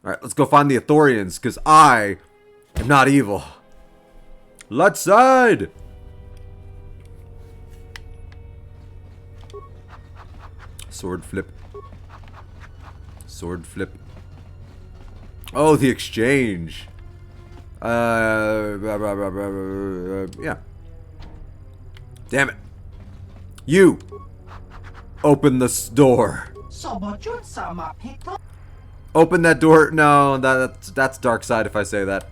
Alright, let's go find the Ithorians, because I am not evil. Let's side! Sword flip. Sword flip. Oh, the exchange. Yeah. Damn it. You! Open this door. Open that door. No, that's dark side if I say that.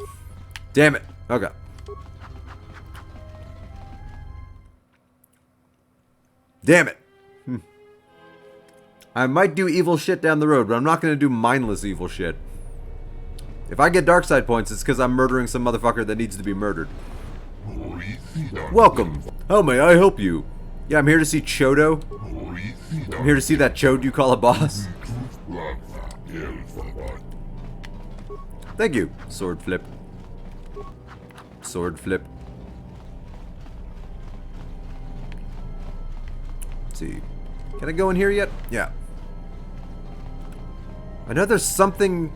Damn it. Okay. Damn it. I might do evil shit down the road, but I'm not going to do mindless evil shit. If I get dark side points, it's because I'm murdering some motherfucker that needs to be murdered. Welcome. How may I help you? Yeah, I'm here to see Chodo. I'm here to see that chode you call a boss. Thank you. Sword flip. Sword flip. see. Can I go in here yet? Yeah. I know there's something...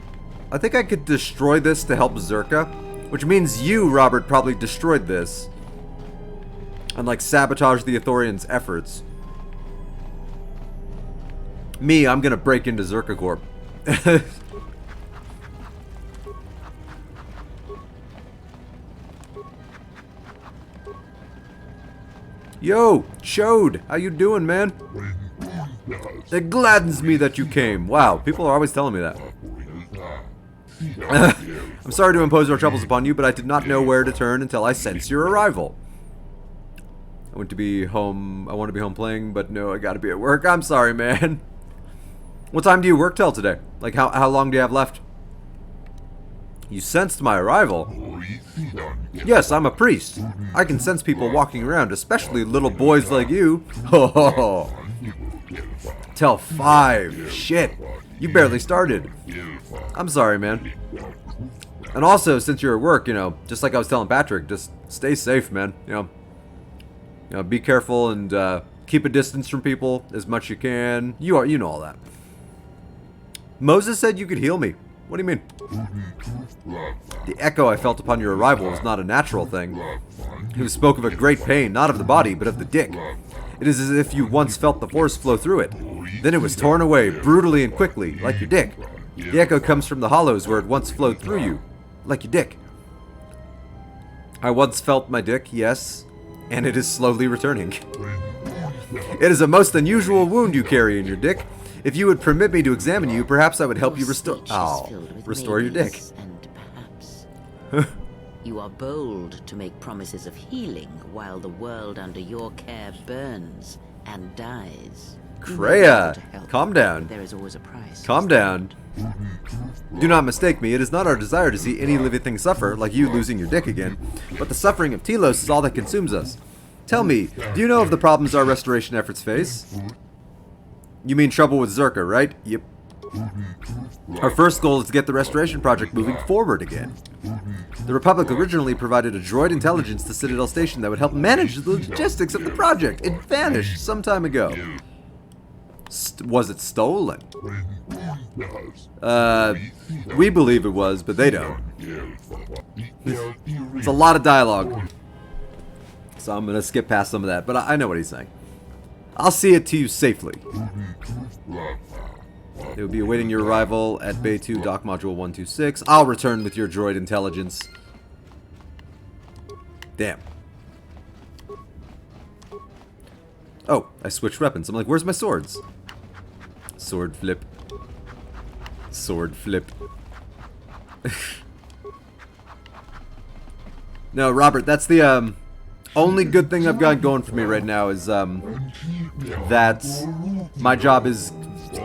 I think I could destroy this to help Zerka. Which means you, Robert, probably destroyed this. And, like, sabotage the Ithorians' efforts. Me, I'm gonna break into Zerka Corp. Yo, Chode, how you doing, man? It gladdens me that you came. Wow, people are always telling me that. I'm sorry to impose our troubles upon you, but I did not know where to turn until I sensed your arrival. I want to be home playing, but no, I gotta be at work. I'm sorry, man. What time do you work till today? Like, how long do you have left? You sensed my arrival? Yes, I'm a priest. I can sense people walking around, especially little boys like you. Ho ho ho. Till 5. Shit. You barely started. I'm sorry, man. And also, since you're at work, you know, just like I was telling Patrick, just stay safe, man. You know, be careful and keep a distance from people as much as you can. You know all that. Moses said you could heal me. What do you mean? The echo I felt upon your arrival was not a natural thing. You spoke of a great pain, not of the body, but of the dick. It is as if you once felt the force flow through it. Then it was torn away, brutally and quickly, like your dick. The echo comes from the hollows where it once flowed through you, like your dick. I once felt my dick, yes, and it is slowly returning. It is a most unusual wound you carry in your dick. If you would permit me to examine you, perhaps I would help you restore your dick. And perhaps you are bold to make promises of healing while the world under your care burns and dies. Kreia, calm down. There is always a price. Calm down. Do not mistake me, it is not our desire to see any living thing suffer, like you losing your dick again, but the suffering of Telos is all that consumes us. Tell me, do you know of the problems our restoration efforts face? You mean trouble with Zerka, right? Yep. Our first goal is to get the restoration project moving forward again. The Republic originally provided a droid intelligence to Citadel Station that would help manage the logistics of the project. It vanished some time ago. Was it stolen? We believe it was, but they don't. It's a lot of dialogue. So I'm gonna skip past some of that, but I know what he's saying. I'll see it to you safely. They will be awaiting your arrival at Bay 2, Dock Module 126. I'll return with your droid intelligence. Damn. Oh, I switched weapons. I'm like, where's my swords? Sword flip. Sword flip. No, Robert, that's the, only good thing I've got going for me right now is, that my job is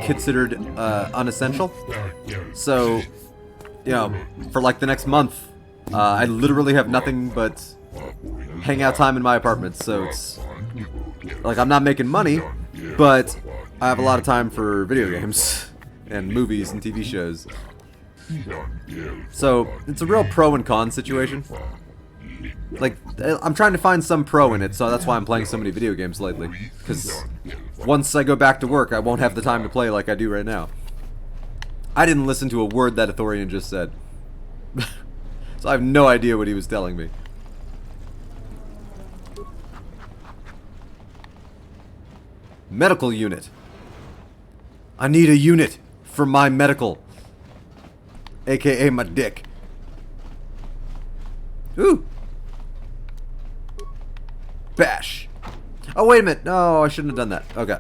considered, unessential. So, you know, for like the next month, I literally have nothing but hangout time in my apartment. So it's, like, I'm not making money, but I have a lot of time for video games and movies and TV shows. So, it's a real pro and con situation. Like, I'm trying to find some pro in it, so that's why I'm playing so many video games lately. Because once I go back to work, I won't have the time to play like I do right now. I didn't listen to a word that Ithorian just said. So I have no idea what he was telling me. Medical unit. I need a unit for my medical. AKA my dick. Ooh. Bash. Oh, wait a minute. No, I shouldn't have done that. Okay.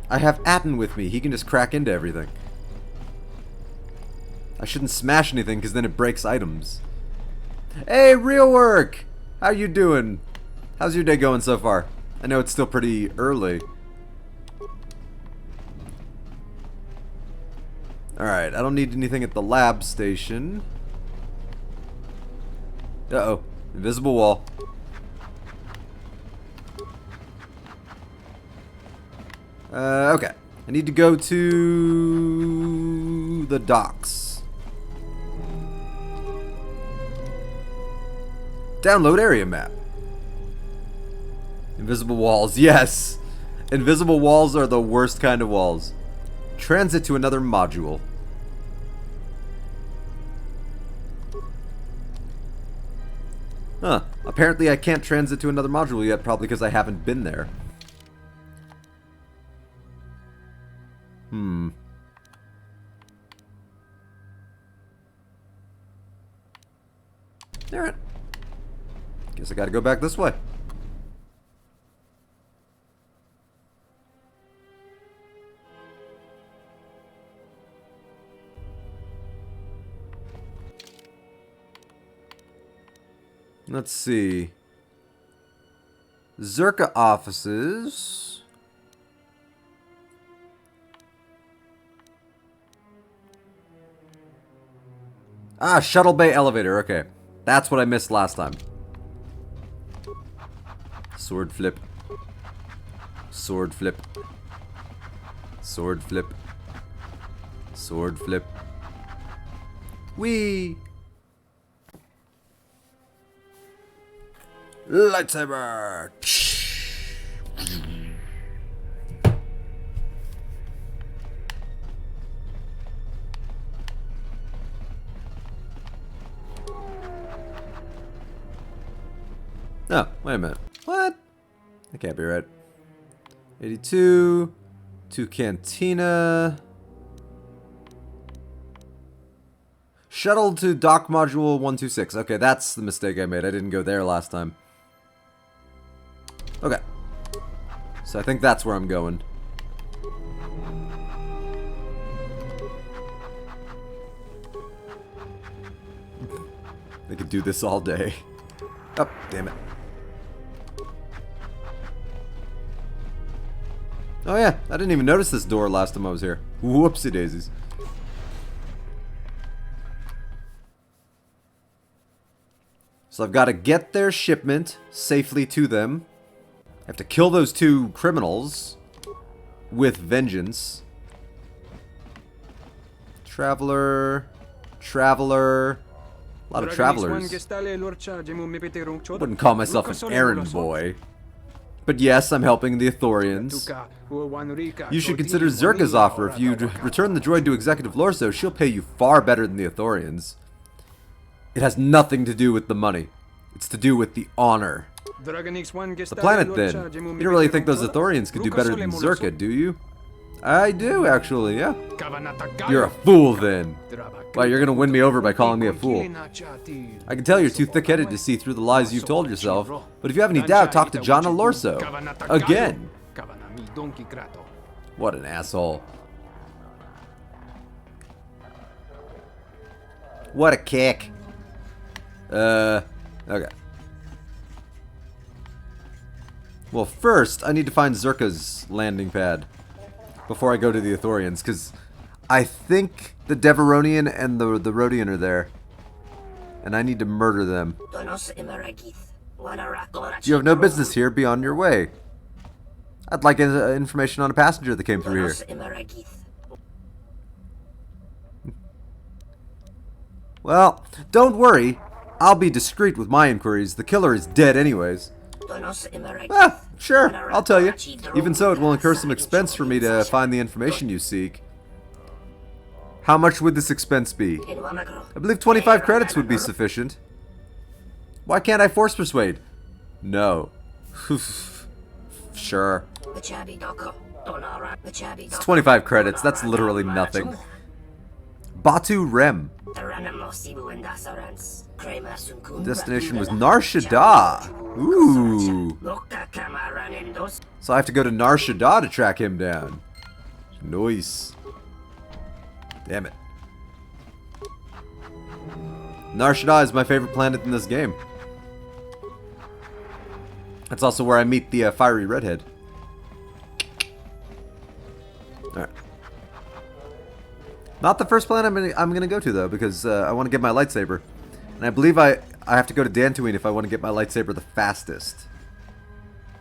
I have Atten with me. He can just crack into everything. I shouldn't smash anything because then it breaks items. Hey, real work! How you doing? How's your day going so far? I know it's still pretty early. Alright, I don't need anything at the lab station. Uh-oh. Invisible wall. Okay. I need to go to the docks. Download area map. Invisible walls, yes. Invisible walls are the worst kind of walls. Transit to another module. Huh. Apparently I can't transit to another module yet, probably because I haven't been there. Alright. Guess I gotta go back this way. Let's see. Zerka offices. Ah, shuttle bay elevator. Okay. That's what I missed last time. Sword flip. Sword flip. Sword flip. Sword flip. Whee! Lightsaber! Oh, wait a minute. What? That can't be right. 82. To Cantina. Shuttle to dock module 126. Okay, that's the mistake I made. I didn't go there last time. Okay. So I think that's where I'm going. They could do this all day. Oh, damn it. Oh yeah, I didn't even notice this door last time I was here. Whoopsie daisies. So I've got to get their shipment safely to them. I have to kill those two criminals with vengeance. Traveler. Traveler. A lot of travelers. Wouldn't call myself an errand boy. But yes, I'm helping the Ithorians. You should consider Zerka's offer. If you return the droid to Executive Lorso, she'll pay you far better than the Ithorians. It has nothing to do with the money. It's to do with the honor. The planet, then. You don't really think those Ithorians could do better than Zerka, do you? I do, actually, yeah. You're a fool, then. Well, you're gonna win me over by calling me a fool. I can tell you're too thick-headed to see through the lies you've told yourself, but if you have any doubt, talk to Jana Lorso. Again. What an asshole. What a kick. Okay. Well, first, I need to find Zerka's landing pad before I go to the Ithorians, because I think the Deveronian and the Rodian are there. And I need to murder them. You have no business here. Be on your way. I'd like information on a passenger that came through here. Well, don't worry. I'll be discreet with my inquiries. The killer is dead anyways. Ah, sure, I'll tell you. Even so, it will incur some expense for me to find the information you seek. How much would this expense be? I believe 25 credits would be sufficient. Why can't I force persuade? No. Sure. It's 25 credits, that's literally nothing. Batu Rem. Destination was Nar Shaddaa. Ooh. So I have to go to Nar Shaddaa to track him down. Nice. Damn it. Nar Shaddaa is my favorite planet in this game. That's also where I meet the fiery redhead. Alright. Not the first planet I'm gonna go to though, because I want to get my lightsaber. And I believe I have to go to Dantooine if I want to get my lightsaber the fastest.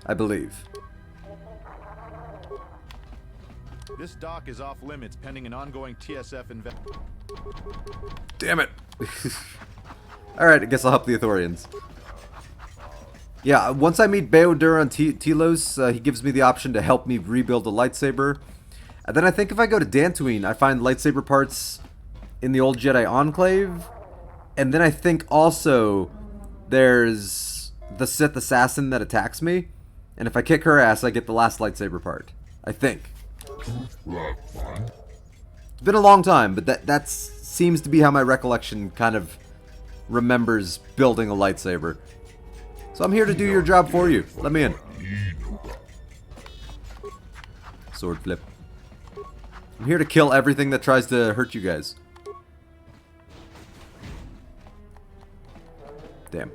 I believe. This dock is off limits pending an ongoing TSF investigation. Damn it. Alright, I guess I'll help the Ithorians. Yeah, once I meet Beodur on Telos, he gives me the option to help me rebuild a lightsaber. And then I think if I go to Dantooine, I find lightsaber parts in the old Jedi Enclave. And then I think also there's the Sith assassin that attacks me. And if I kick her ass, I get the last lightsaber part. I think. It's been a long time, but that seems to be how my recollection kind of remembers building a lightsaber. So I'm here to do your job for you. Let me in. Sword flip. I'm here to kill everything that tries to hurt you guys. Damn.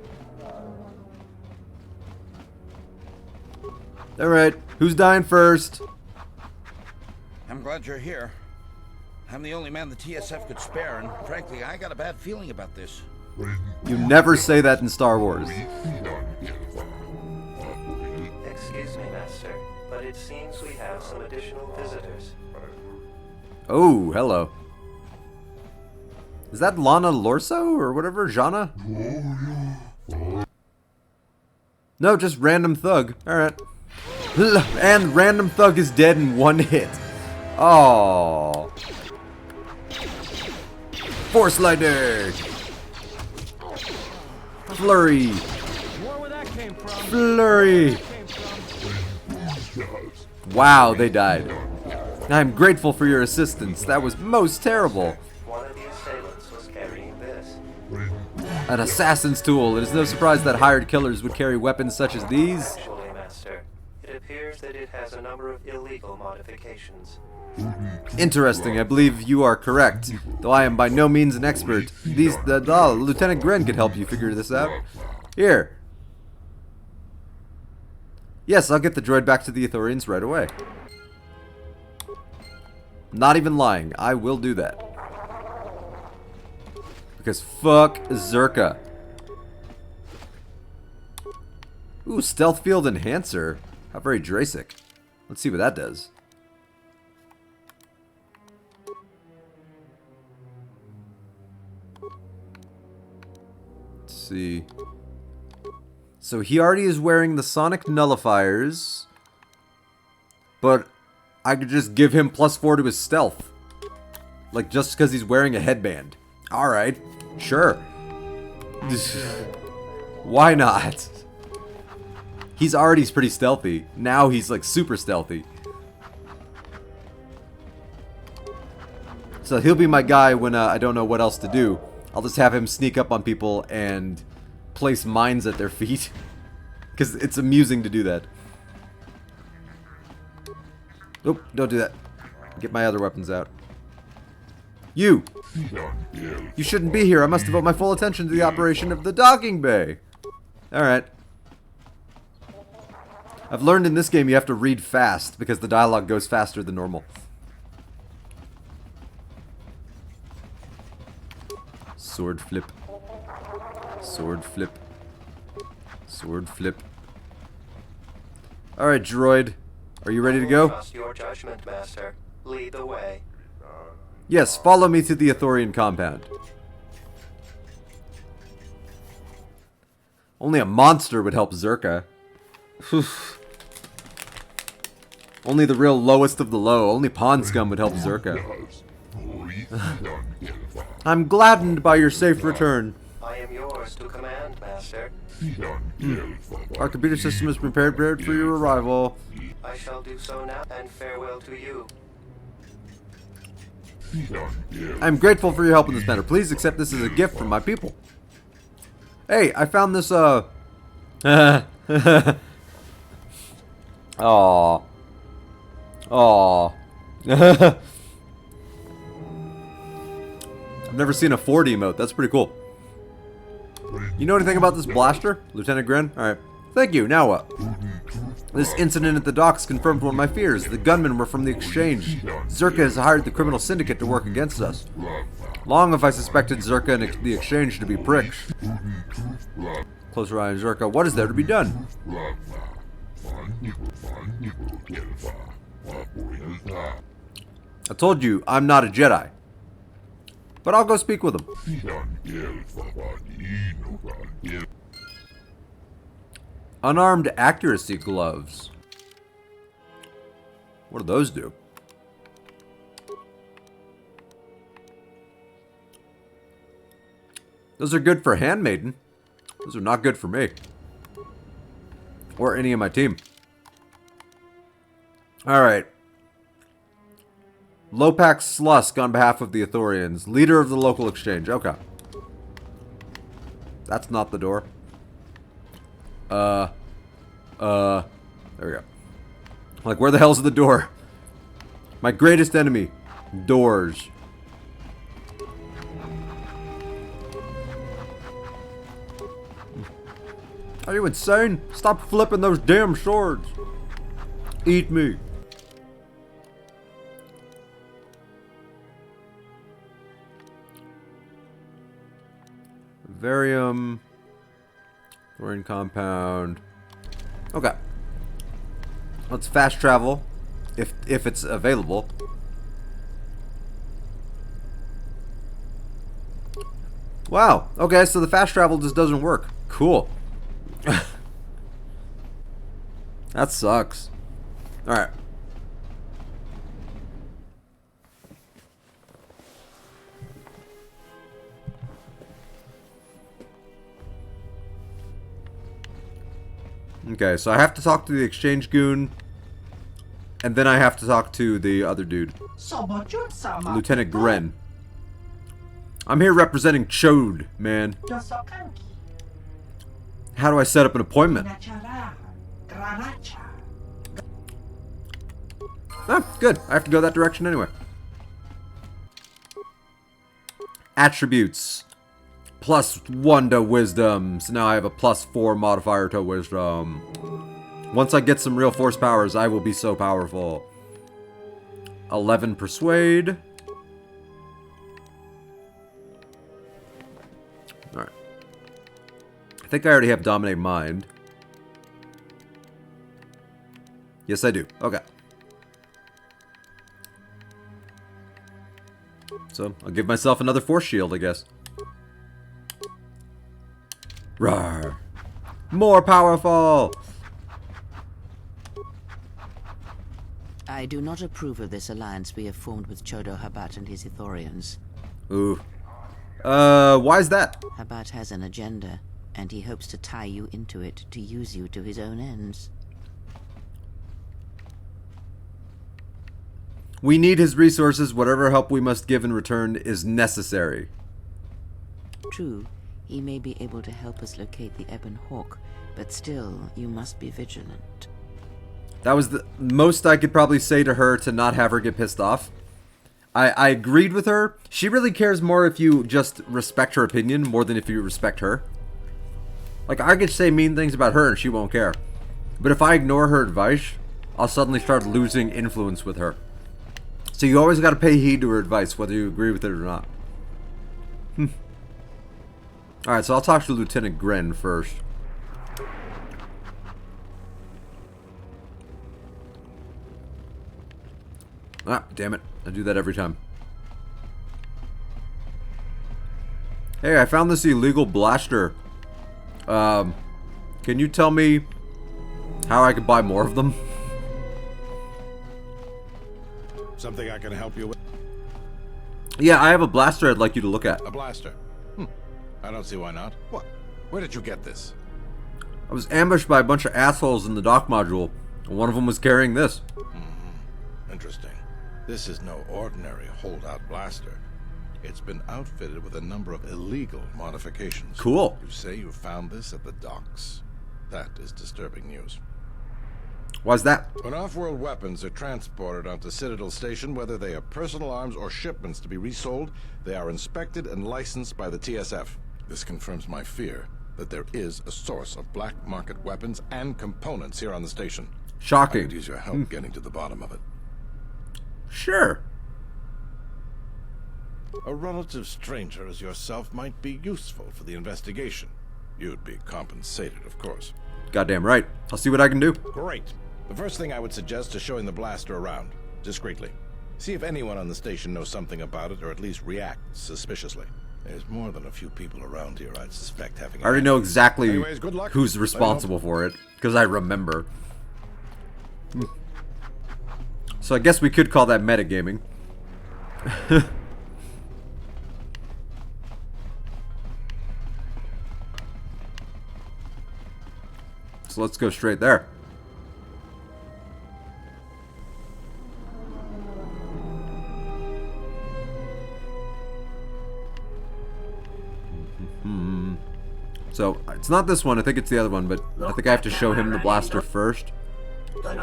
Alright, who's dying first? I'm glad you're here. I'm the only man the TSF could spare, and frankly, I got a bad feeling about this. You never say that in Star Wars. Excuse me, Master, but it seems we have some additional visitors. Oh, hello. Is that Lana Lorso or whatever? Jana? No, just random thug. Alright. And random thug is dead in one hit. Oh. Force lightning. Flurry. Flurry. Wow, they died. I'm grateful for your assistance. That was most terrible. One of the assailants was carrying this. An assassin's tool. It is no surprise that hired killers would carry weapons such as these. Actually, Master, it appears that it has a number of illegal modifications. Interesting. I believe you are correct, though I am by no means an expert. Lieutenant Gren could help you figure this out. Here. Yes, I'll get the droid back to the Ithorians right away. Not even lying. I will do that. Because fuck Zerka. Ooh, stealth field enhancer. How very Drasic. Let's see what that does. Let's see. So he already is wearing the sonic nullifiers. But I could just give him +4 to his stealth. Like, just because he's wearing a headband. Alright, sure. Why not? He's already pretty stealthy. Now he's, like, super stealthy. So he'll be my guy when I don't know what else to do. I'll just have him sneak up on people and place mines at their feet. Because it's amusing to do that. Nope, don't do that. Get my other weapons out. You! You shouldn't be here. I must devote my full attention to the operation of the docking bay. Alright. I've learned in this game you have to read fast because the dialogue goes faster than normal. Sword flip. Sword flip. Sword flip. Alright, droid. Are you ready to go? Trust your judgment, Master. Lead the way. Yes, follow me to the Ithorian compound. Only a monster would help Zerka. Only the real lowest of the low. Only Pawn Scum would help Zerka. I'm gladdened by your safe return. I am yours to command, Master. Our computer system is prepared for your arrival. I shall do so now, and farewell to you. I'm grateful for your help in this matter. Please accept this as a gift from my people. Hey, I found this, Aww. Aww. I've never seen a Ford emote. That's pretty cool. You know anything about this blaster, Lieutenant Gren? Alright. Thank you. Now what? This incident at the docks confirmed one of my fears. The gunmen were from the Exchange. Zerka has hired the criminal syndicate to work against us. Long have I suspected Zerka and the Exchange to be pricks. Closer eye on Zerka. What is there to be done? I told you, I'm not a Jedi. But I'll go speak with him. Unarmed accuracy gloves. What do those do? Those are good for Handmaiden. Those are not good for me. Or any of my team. Alright. Lopak Slusk on behalf of the Ithorians. Leader of the local exchange. Okay. That's not the door. There we go. Like, where the hell's the door? My greatest enemy. Doors. Are you insane? Stop flipping those damn swords. Eat me. Varium. Thorian compound. Okay. Let's fast travel. If it's available. Wow. Okay, so the fast travel just doesn't work. Cool. That sucks. Alright. Okay, so I have to talk to the exchange goon. And then I have to talk to the other dude. Lieutenant Gren. I'm here representing Chode, man. How do I set up an appointment? Ah, good. I have to go that direction anyway. Attributes. +1 to wisdom. So now I have a +4 modifier to wisdom. Once I get some real force powers, I will be so powerful. 11 persuade. Alright. I think I already have dominate mind. Yes, I do. Okay. So, I'll give myself another force shield, I guess. Rawr. More powerful! I do not approve of this alliance we have formed with Chodo Habat and his Ithorians. Ooh. Why is that? Habat has an agenda, and he hopes to tie you into it to use you to his own ends. We need his resources. Whatever help we must give in return is necessary. True, he may be able to help us locate the Ebon Hawk, but still, you must be vigilant. That was the most I could probably say to her to not have her get pissed off. I agreed with her. She really cares more if you just respect her opinion more than if you respect her. Like, I could say mean things about her and she won't care. But if I ignore her advice, I'll suddenly start losing influence with her. So you always gotta pay heed to her advice, whether you agree with it or not. Alright, so I'll talk to Lieutenant Gren first. Ah, damn it. I do that every time. Hey, I found this illegal blaster. Can you tell me how I could buy more of them? Something I can help you with? Yeah, I have a blaster I'd like you to look at. A blaster? I don't see why not. What? Where did you get this? I was ambushed by a bunch of assholes in the dock module, and one of them was carrying this. Interesting. This is no ordinary holdout blaster. It's been outfitted with a number of illegal modifications. Cool. You say you found this at the docks. That is disturbing news. Why's that? When off-world weapons are transported onto Citadel Station, whether they are personal arms or shipments to be resold, they are inspected and licensed by the TSF. This confirms my fear that there is a source of black market weapons and components here on the station. Shocking. I could use your help getting to the bottom of it. Sure. A relative stranger as yourself might be useful for the investigation. You'd be compensated, of course. Goddamn right. I'll see what I can do. Great. The first thing I would suggest is showing the blaster around, discreetly. See if anyone on the station knows something about it, or at least reacts suspiciously. There's more than a few people around here I'd suspect having. I already know exactly Anyways, good luck. who's responsible for it, because I remember. So I guess we could call that metagaming. So let's go straight there. So it's not this one, I think it's the other one, but I think I have to show him the blaster first. It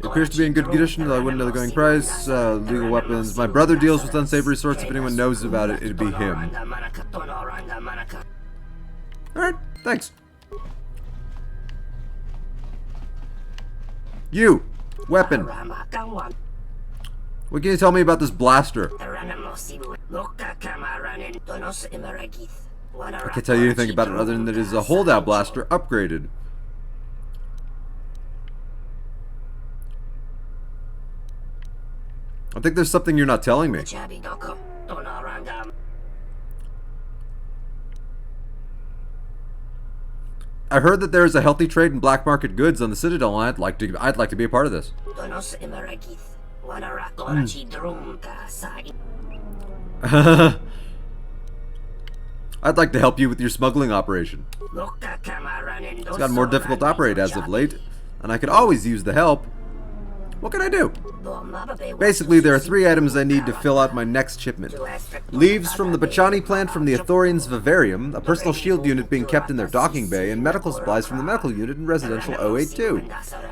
appears to be in good condition, though I wouldn't know the going price. Legal weapons. My brother deals with unsavory sorts. If anyone knows about it, it'd be him. Alright, thanks. You! Weapon! What can you tell me about this blaster? I can't tell you anything about it other than that it is a holdout blaster upgraded. I think there's something you're not telling me. I heard that there is a healthy trade in black market goods on the Citadel, and I'd like to be a part of this. I'd like to help you with your smuggling operation. It's gotten more difficult to operate as of late, and I could always use the help. What can I do? Basically, there are 3 items I need to fill out my next shipment. Leaves from the Bachani plant from the Ithorians' Vivarium, a personal shield unit being kept in their docking bay, and medical supplies from the medical unit in Residential 082.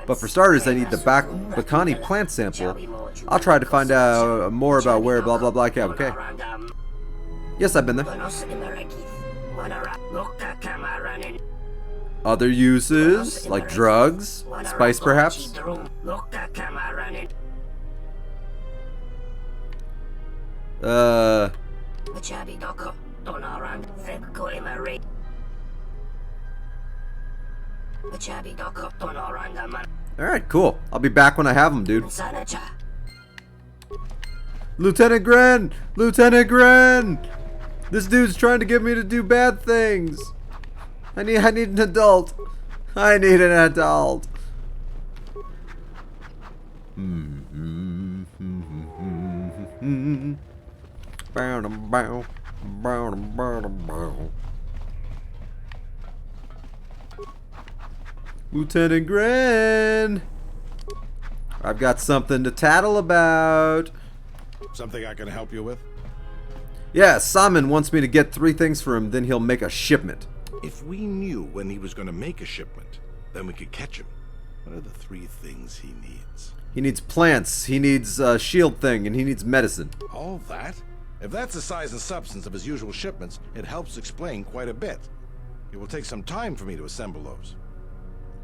But for starters, I need the Bachani plant sample. I'll try to find out more about where blah blah blah. Okay. Yes, I've been there. Other uses, like drugs, spice perhaps? Alright, cool. I'll be back when I have them, dude. Lieutenant Gren! Lieutenant Gren! This dude's trying to get me to do bad things. I need an adult. I need an adult. Lieutenant Gren, I've got something to tattle about. Something I can help you with? Yeah, Simon wants me to get 3 things for him, then he'll make a shipment. If we knew when he was going to make a shipment, then we could catch him. What are the 3 things he needs? He needs plants, he needs a shield thing, and he needs medicine. All that? If that's the size and substance of his usual shipments, it helps explain quite a bit. It will take some time for me to assemble those.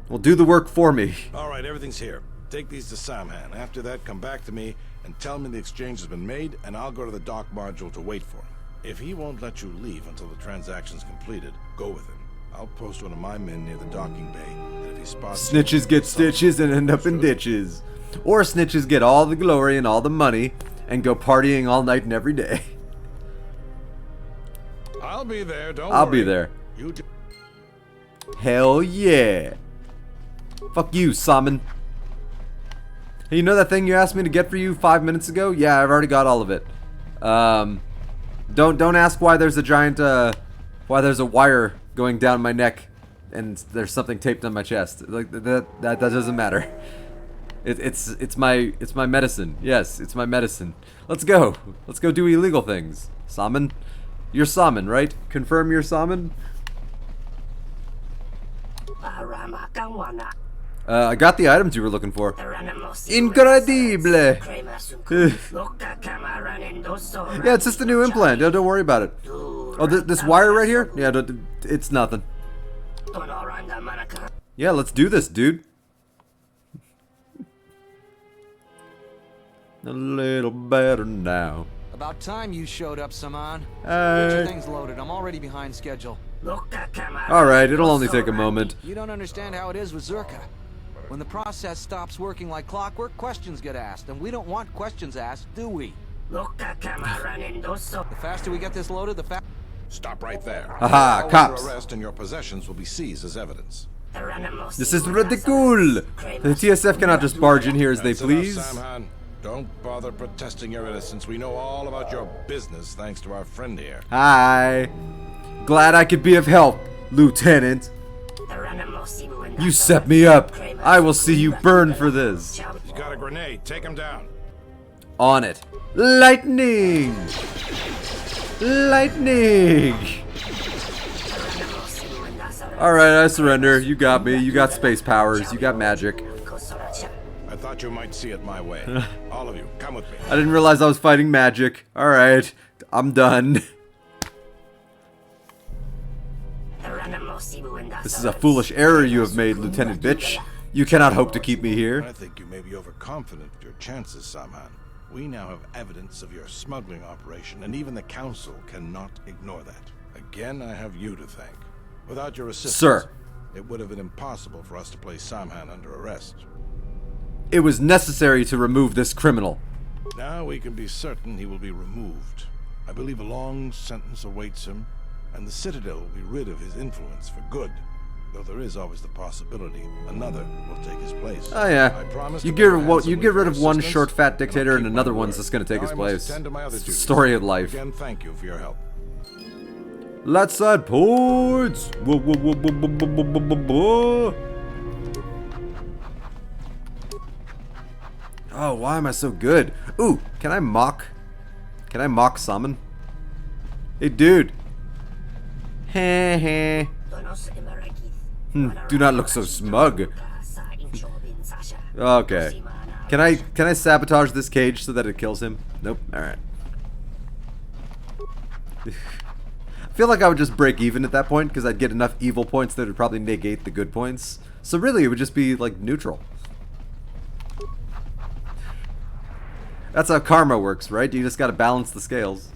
Well, do the work for me. Alright, everything's here. Take these to Samhan. After that, come back to me and tell me the exchange has been made, and I'll go to the dock module to wait for him. If he won't let you leave until the transaction's completed, go with him. I'll post one of my men near the docking bay, and if he spots... Snitches get stitches and end up in ditches. Or snitches get all the glory and all the money, and go partying all night and every day. I'll be there, don't worry. I'll be there. You do. Hell yeah. Fuck you, Simon. Hey, you know that thing you asked me to get for you 5 minutes ago? Yeah, I've already got all of it. Don't ask why there's a giant, why there's a wire going down my neck and there's something taped on my chest. Like that doesn't matter. It's my medicine. Yes, it's my medicine. Let's go. Let's go do illegal things. Salmon? You're Salmon, right? Confirm you're Salmon? I got the items you were looking for. Incredible! Yeah, it's just a new implant. Don't worry about it. Oh, this wire right here? Yeah, it's nothing. Yeah, let's do this, dude. A little better now. About time you showed up, Saman. Get your things loaded. I'm already behind schedule. Alright, it'll only take a moment. You don't understand how it is with Zerka. When the process stops working like clockwork, questions get asked, and we don't want questions asked, do we? The faster we get this loaded, the faster. Stop right there. Aha, You're cops. under arrest and your possessions will be seized as evidence. This is ridicule. The TSF cannot just barge in here as they That's enough, please. Samhan. Don't bother protesting your innocence. We know all about your business thanks to our friend here. Hi. Glad I could be of help, Lieutenant. You set me up. I will see you burn for this. He's got a grenade. Take him down. On it. Lightning! Lightning! Alright, I surrender. You got me. You got space powers. You got magic. I thought you might see it my way. All of you, come with me. I didn't realize I was fighting magic. Alright. I'm done. This is a foolish error you have made, Lieutenant Bitch. You cannot hope to keep me here. I think you may be overconfident of your chances, Samhan. We now have evidence of your smuggling operation, and even the Council cannot ignore that. Again, I have you to thank. Without your assistance, Sir, it would have been impossible for us to place Samhan under arrest. it was necessary to remove this criminal. Now we can be certain he will be removed. I believe a long sentence awaits him, and the Citadel will be rid of his influence for good. Though there is always the possibility another will take his place. Oh yeah. I promise You to get put handsomely you get rid for of one assistance, short fat and I'll dictator and keep another my one's word. just gonna take Now his I must place. attend to my other It's the duties. story of life. Again, thank you for your help. Light side points. Whoa, whoa, whoa, whoa, whoa, whoa, whoa, whoa, whoa. Oh, why am I so good? Ooh, can I mock summon? Hey, dude. Heh heh. Do not look so smug. Okay. Can I sabotage this cage so that it kills him? Nope. All right. I feel like I would just break even at that point because I'd get enough evil points that would probably negate the good points. So really, it would just be like neutral. That's how karma works, right? You just gotta balance the scales.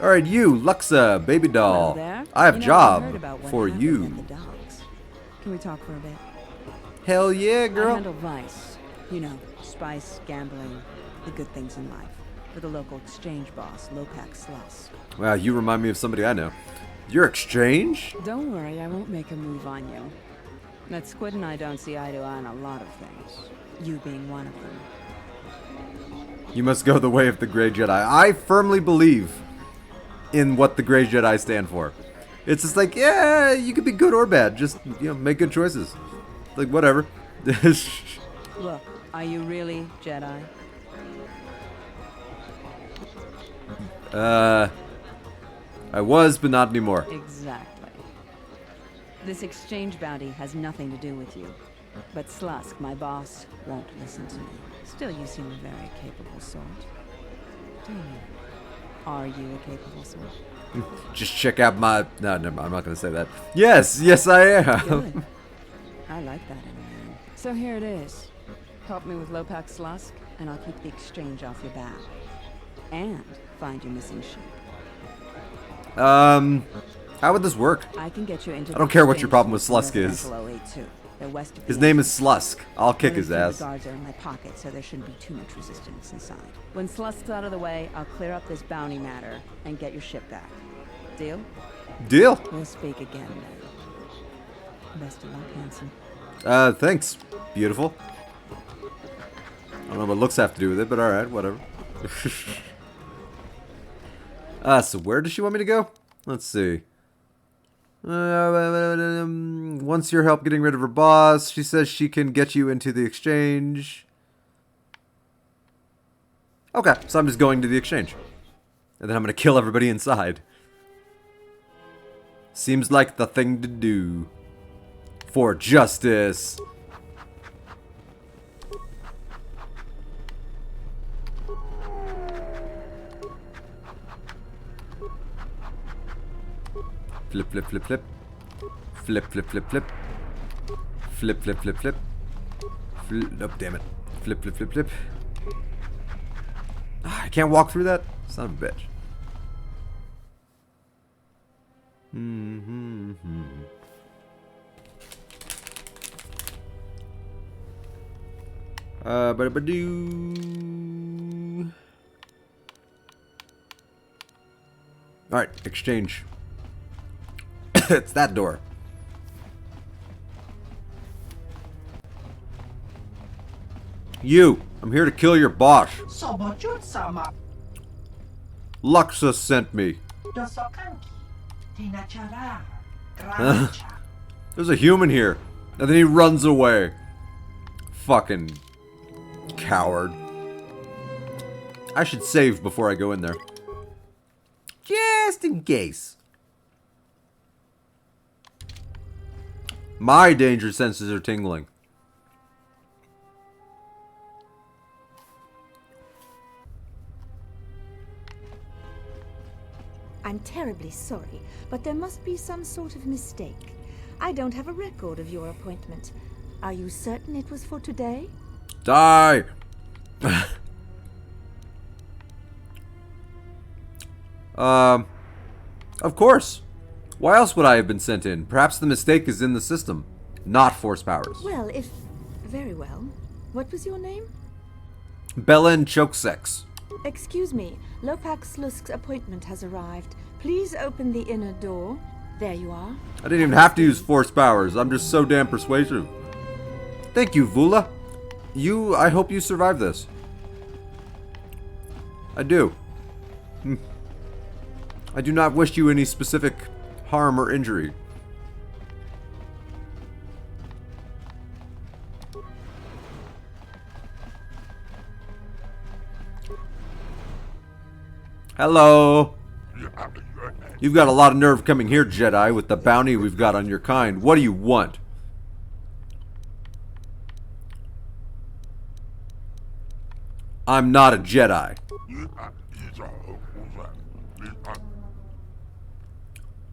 Alright, you, Luxa, baby doll. Hello there. I have You know, job I heard about what for happened you. at the docks. Can we talk for a bit? Hell yeah, I girl. handle vice. You know, spice, gambling, the good things in life. For the local exchange boss, Lopak Slusk. Wow, you remind me of somebody I know. Your exchange? Don't worry, I won't make a move on you. That Squid and I don't see eye to eye on a lot of things. You being one of them. You must go the way of the Grey Jedi. I firmly believe in what the Grey Jedi stand for. It's just like, yeah, you could be good or bad. Just, you know, make good choices. Like, whatever. Look, are you really Jedi? I was, but not anymore. Exactly. This exchange bounty has nothing to do with you. But Slusk, my boss, won't listen to me. Still, you seem a very capable sort. Do you? Are you a capable sort? Just check out my... No, never mind, I'm not going to say that. Yes, yes I am. Good. I like that in a man. So here it is. Help me with Lopak Slusk, and I'll keep the exchange off your back. And find your missing ship. How would this work? I can get you into I don't care what your problem with Slusk is. His name is Slusk. I'll kick his ass. The guards are in my pocket, so there shouldn't be too much resistance inside. When Slusk's out of the way, I'll clear up this bounty matter and get your ship back. Deal? Deal. We'll speak again then. Best of luck, handsome. Thanks. Beautiful. I don't know what looks have to do with it, but alright, whatever. So where does she want me to go? Let's see. Once your help getting rid of her boss, she says she can get you into the exchange. Okay, so I'm just going to the exchange. And then I'm going to kill everybody inside. Seems like the thing to do. For justice. Flip, flip, flip, flip. Flip, flip, flip, flip. Flip, flip, flip, flip. Oh, damn it. Flip, flip, flip, flip. I can't walk through that? Son of a bitch. Ba-da-ba-doo. Alright, exchange. It's that door. You! I'm here to kill your boss. Luxa sent me. There's a human here. And then he runs away. Fucking coward. I should save before I go in there. Just in case. My danger senses are tingling. I'm terribly sorry, but there must be some sort of mistake. I don't have a record of your appointment. Are you certain it was for today? Die! Of course. Why else would I have been sent in? Perhaps the mistake is in the system, not force powers. Well, if... Very well. What was your name? Belen Chokesex. Excuse me. Lopak Slusk's appointment has arrived. Please open the inner door. There you are. I didn't even have to use force powers. I'm just so damn persuasive. Thank you, Vula. I hope you survive this. I do. I do not wish you any specific harm or injury. Hello. You've got a lot of nerve coming here, Jedi, with the bounty we've got on your kind. What do you want? I'm not a Jedi.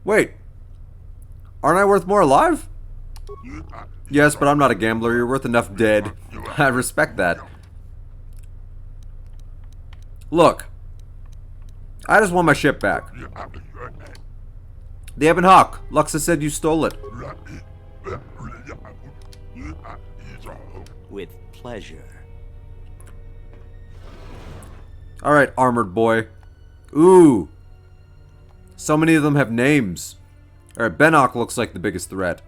Wait. Aren't I worth more alive? Yes, but I'm not a gambler. You're worth enough dead. I respect that. Look. I just want my ship back. The Ebon Hawk. Luxa said you stole it. With pleasure. Alright, armored boy. Ooh. So many of them have names. Alright, Benok looks like the biggest threat.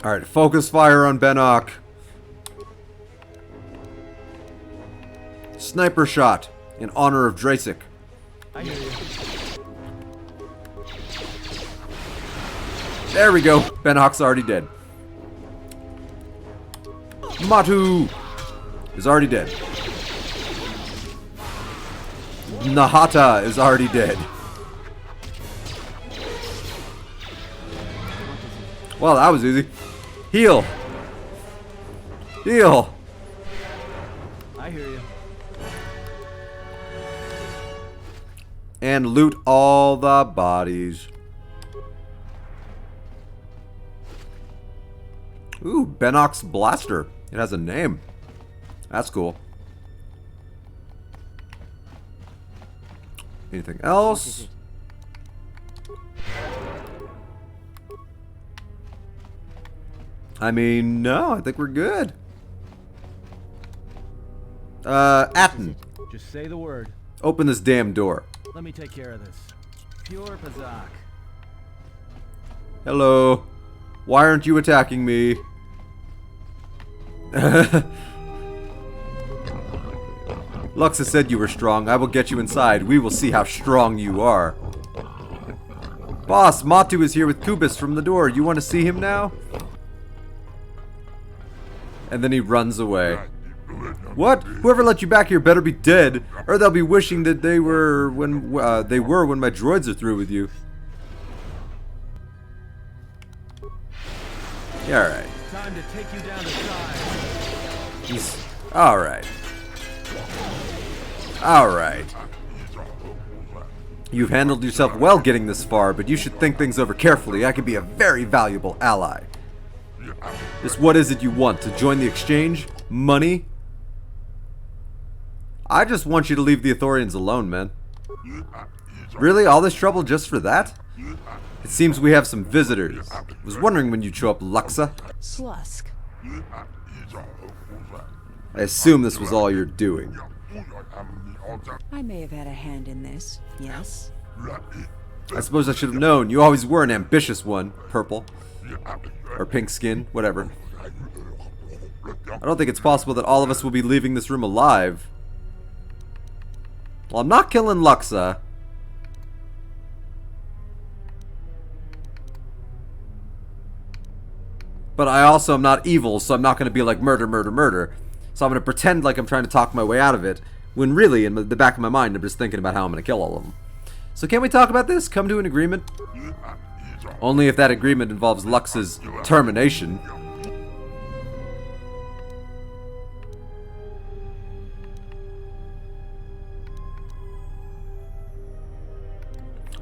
Alright, focus fire on Benok. Sniper shot in honor of Drasik. There we go. Benok's already dead. Matu is already dead. Nahata is already dead. Well, that was easy. Heal. Heal. I hear you. And loot all the bodies. Ooh, Benok's blaster. It has a name. That's cool. Anything else? I mean, no, I think we're good. Atten. Just say the word. Open this damn door. Let me take care of this. Pure Pazak. Hello. Why aren't you attacking me? Luxa said you were strong. I will get you inside. We will see how strong you are. Boss, Matu is here with Kubis from the door. You want to see him now? And then he runs away. What? Whoever let you back here better be dead, or they'll be wishing that they were when my droids are through with you. Yeah, all right. Time to take you down to size. All right. All right. You've handled yourself well getting this far, but you should think things over carefully. I could be a very valuable ally. Just what is it you want? To join the exchange? Money? I just want you to leave the Ithorians alone, man. Really? All this trouble just for that? It seems we have some visitors. I was wondering when you'd show up, Luxa. Slusk. I assume this was all you're doing. I may have had a hand in this, yes. I suppose I should have known. You always were an ambitious one, Purple. Or pink skin, whatever. I don't think it's possible that all of us will be leaving this room alive. Well, I'm not killing Luxa. But I also am not evil, so I'm not going to be like murder, murder, murder. So I'm going to pretend like I'm trying to talk my way out of it, when really, in the back of my mind, I'm just thinking about how I'm going to kill all of them. So can we talk about this? Come to an agreement? Only if that agreement involves Lux's termination.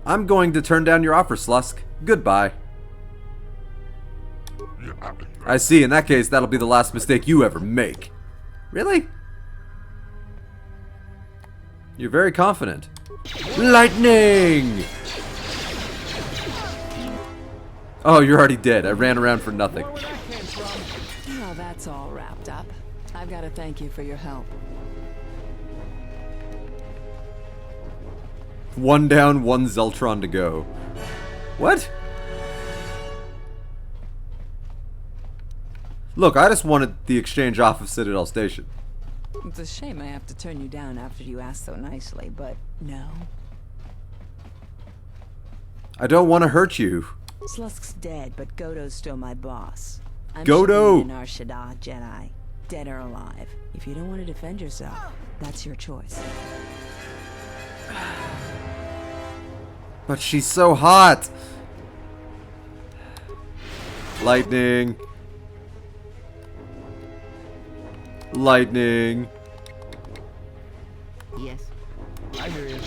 I'm going to turn down your offer, Slusk. Goodbye. I see. In that case, that'll be the last mistake you ever make. Really? You're very confident. Lightning! Oh, you're already dead. I ran around for nothing. Well, that's all wrapped up. I've got to thank you for your help. One down, one Zeltron to go. What? Look, I just wanted the exchange off of Citadel Station. It's a shame I have to turn you down after you asked so nicely, but no. I don't want to hurt you. Slusk's dead, but Godo's still my boss. I'm Godo! an Arshada Jedi, dead or alive. If you don't want to defend yourself, that's your choice. But she's so hot. Lightning. Lightning. Yes. I hear you.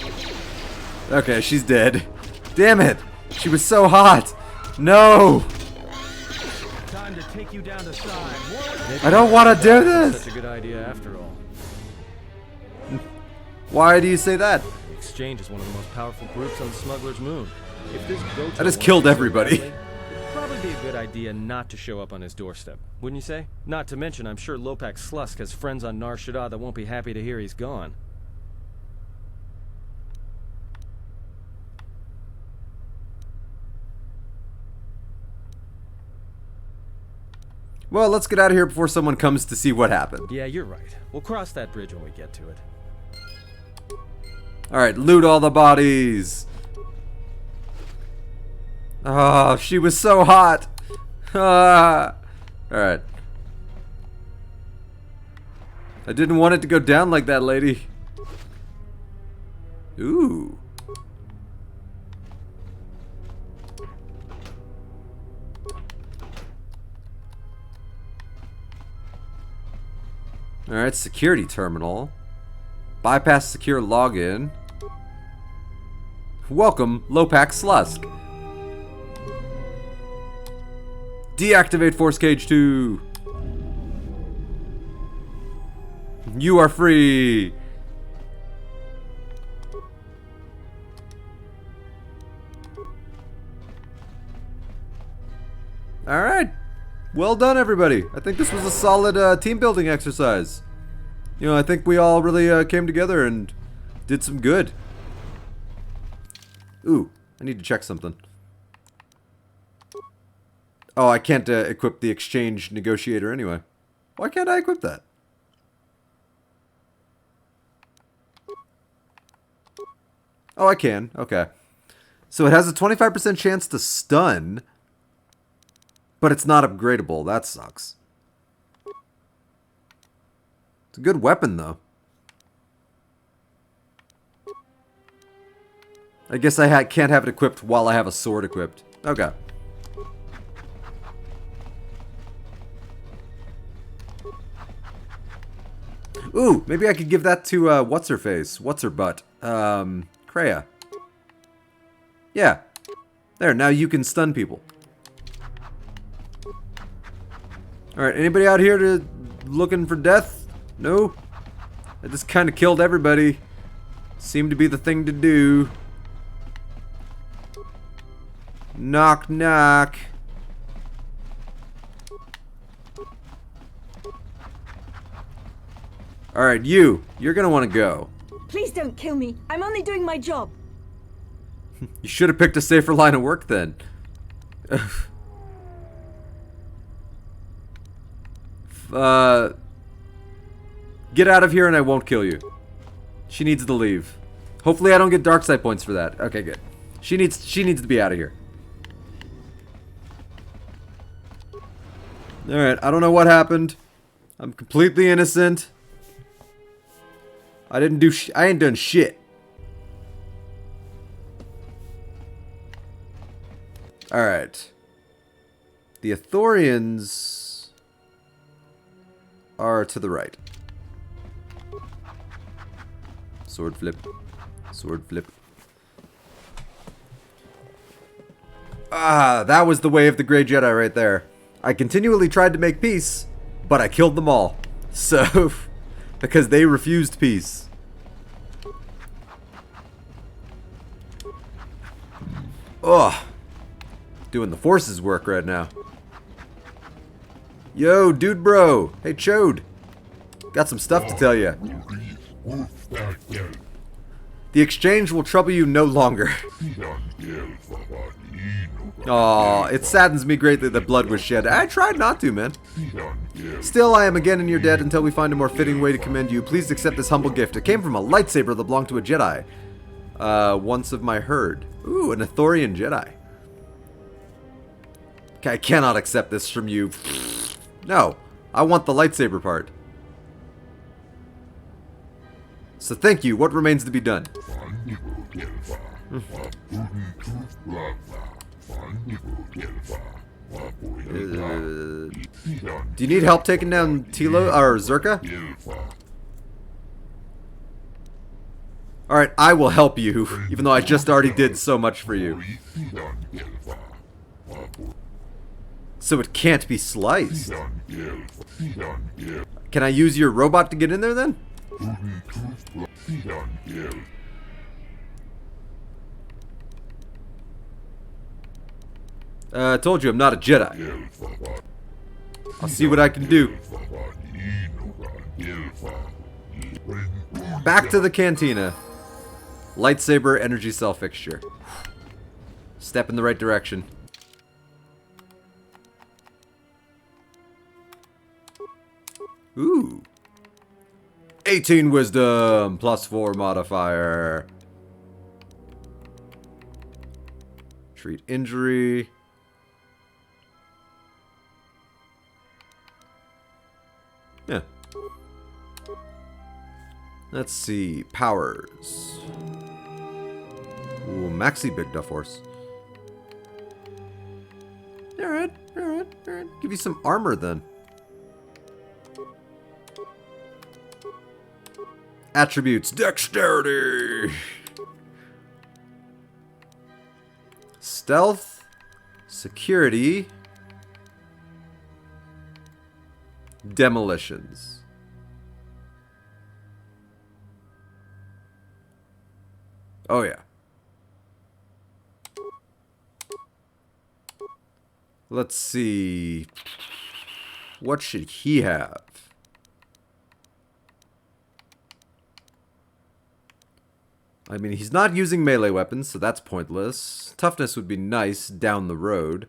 Okay, she's dead. Damn it! She was so hot. No. Time to take you down to side. I don't want to do this. Such a good idea after all. Why do you say that? The Exchange is one of the most powerful groups on the Smuggler's Moon. If this Kotor I just killed everybody. It'd probably be a good idea not to show up on his doorstep, wouldn't you say? Not to mention, I'm sure Lopak Slusk has friends on Nar Shaddaa that won't be happy to hear he's gone. Well, let's get out of here before someone comes to see what happened. Yeah, you're right. We'll cross that bridge when we get to it. Alright, loot all the bodies. Oh, she was so hot. Ah. Alright. I didn't want it to go down like that, lady. Ooh. Alright, security terminal. Bypass secure login. Welcome, Lopak Slusk. Deactivate Force Cage 2. You are free. Alright. Well done, everybody. I think this was a solid team building exercise. You know, I think we all really came together and did some good. Ooh, I need to check something. Oh, I can't equip the exchange negotiator anyway. Why can't I equip that? Oh, I can. Okay. So it has a 25% chance to stun, but it's not upgradable. That sucks. It's a good weapon, though. I guess I can't have it equipped while I have a sword equipped. Okay. Ooh, maybe I could give that to, what's-her-face? What's-her-butt? Kreia. Yeah. There, now you can stun people. Alright, anybody out here looking for death? No? I just kind of killed everybody. Seemed to be the thing to do. Knock, knock. Alright, you're gonna want to go. Please don't kill me. I'm only doing my job. You should have picked a safer line of work then. Get out of here and I won't kill you. She needs to leave. Hopefully I don't get dark side points for that. Okay, good. She needs to be out of here. Alright, I don't know what happened. I'm completely innocent. I ain't done shit. Alright. The Ithorians are to the right. Sword flip. Sword flip. Ah, that was the way of the Grey Jedi right there. I continually tried to make peace, but I killed them all. So, because they refused peace. Ugh. Doing the Force's work right now. Yo, dude bro. Hey, Chode. Got some stuff to tell you. The exchange will trouble you no longer. Aw, it saddens me greatly that blood was shed. I tried not to, man. Still, I am again in your debt until we find a more fitting way to commend you. Please accept this humble gift. It came from a lightsaber that belonged to a Jedi. Once of my herd. Ooh, an Ithorian Jedi. I cannot accept this from you. No, I want the lightsaber part. So thank you. What remains to be done? Do you need help taking down Tilo or Zerka? Alright, I will help you, even though I just already did so much for you. So it can't be sliced. Can I use your robot to get in there then? I told you I'm not a Jedi. I'll see what I can do. Back to the cantina. Lightsaber energy cell fixture. Step in the right direction. Ooh. 18 wisdom plus 4 modifier. Treat injury. Yeah. Let's see. Powers. Ooh, maxi big duff horse. Alright, alright, alright. Give you some armor then. Attributes. Dexterity. Stealth. Security. Demolitions. Oh yeah. Let's see. What should he have? I mean, he's not using melee weapons, so that's pointless. Toughness would be nice down the road.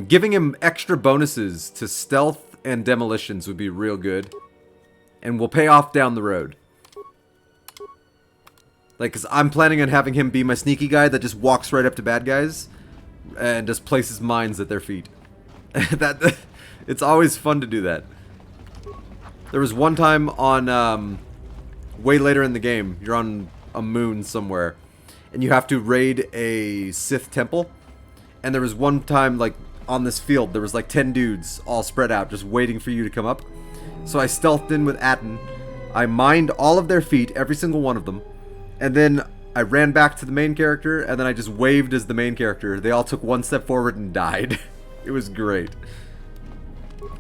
Giving him extra bonuses to stealth and demolitions would be real good. And will pay off down the road. Like, because I'm planning on having him be my sneaky guy that just walks right up to bad guys and just places mines at their feet. It's always fun to do that. There was one time on, way later in the game, you're on a moon somewhere, and you have to raid a Sith temple. And there was one time, like, on this field, there was like 10 dudes all spread out, just waiting for you to come up. So I stealthed in with Atten. I mined all of their feet, every single one of them. And then I ran back to the main character, and then I just waved as the main character. They all took one step forward and died. It was great.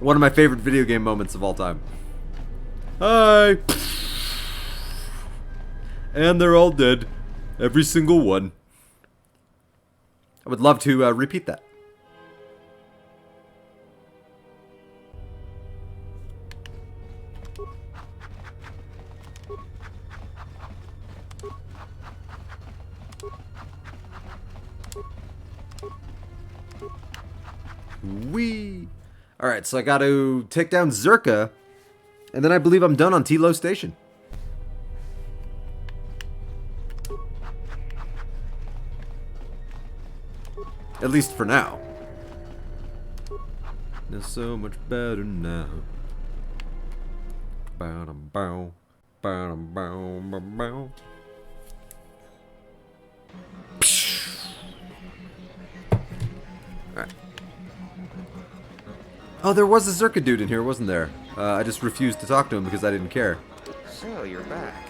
One of my favorite video game moments of all time. Hi! And they're all dead. Every single one. I would love to repeat that. Wee. Alright, so I got to take down Zerka, and then I believe I'm done on Tilo Station. At least for now. It's so much better now. Ba-dum-bow, ba-dum-bow, ba-bow. Alright. Oh, there was a Zerka dude in here, wasn't there? I just refused to talk to him because I didn't care. So, you're back.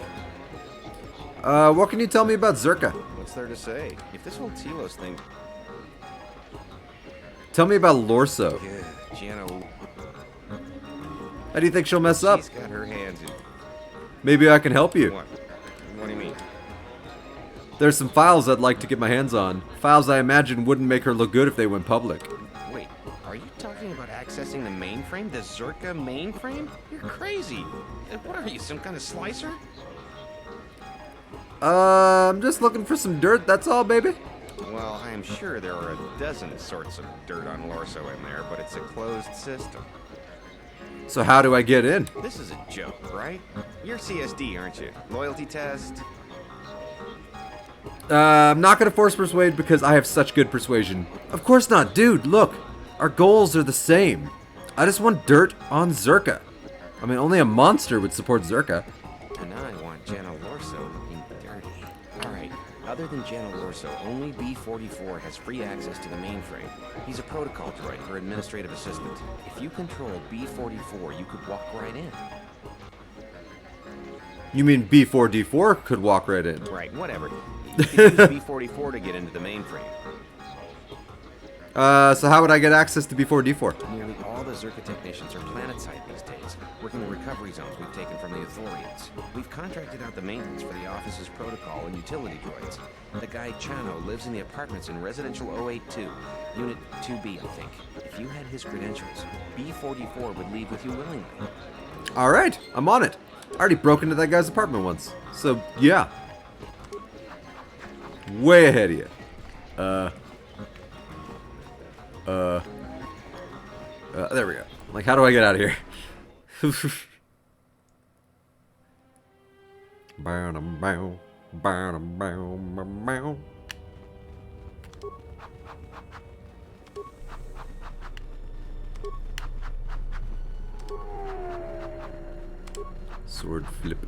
What can you tell me about Zerka? What's there to say? If this whole Telos thing... Tell me about Lorso. Yeah, Gianna... How do you think she'll mess up? She's got her hands in... Maybe I can help you. What? What do you mean? There's some files I'd like to get my hands on. Files I imagine wouldn't make her look good if they went public. Wait, are you talking about accessing the mainframe? The Zerka mainframe? You're crazy. What are you, some kind of slicer? I'm just looking for some dirt, that's all, baby. Well, I am sure there are a dozen sorts of dirt on Lorso in there, but it's a closed system. So how do I get in? This is a joke, right? You're CSD, aren't you? Loyalty test? I'm not gonna force persuade because I have such good persuasion. Of course not, dude, look. Our goals are the same. I just want dirt on Zerka. I mean, only a monster would support Zerka. And I want Janna Lorso looking dirty. Alright, other than Janna Lorso, only B-44 has free access to the mainframe. He's a protocol droid, her administrative assistant. If you control B-44, you could walk right in. You mean B4D4 could walk right in? Right, whatever. You could use B-44 to get into the mainframe. So how would I get access to B4D4? Nearly all the Zerka technicians are planetside these days, working the recovery zones we've taken from the Ithorians. We've contracted out the maintenance for the office's protocol and utility droids. The guy Chano lives in the apartments in Residential 082, Unit 2B, I think. If you had his credentials, B-44 would leave with you willingly. Alright, I'm on it. I already broke into that guy's apartment once. So, yeah. Way ahead of you. There we go. Like, how do I get out of here? Sword flip.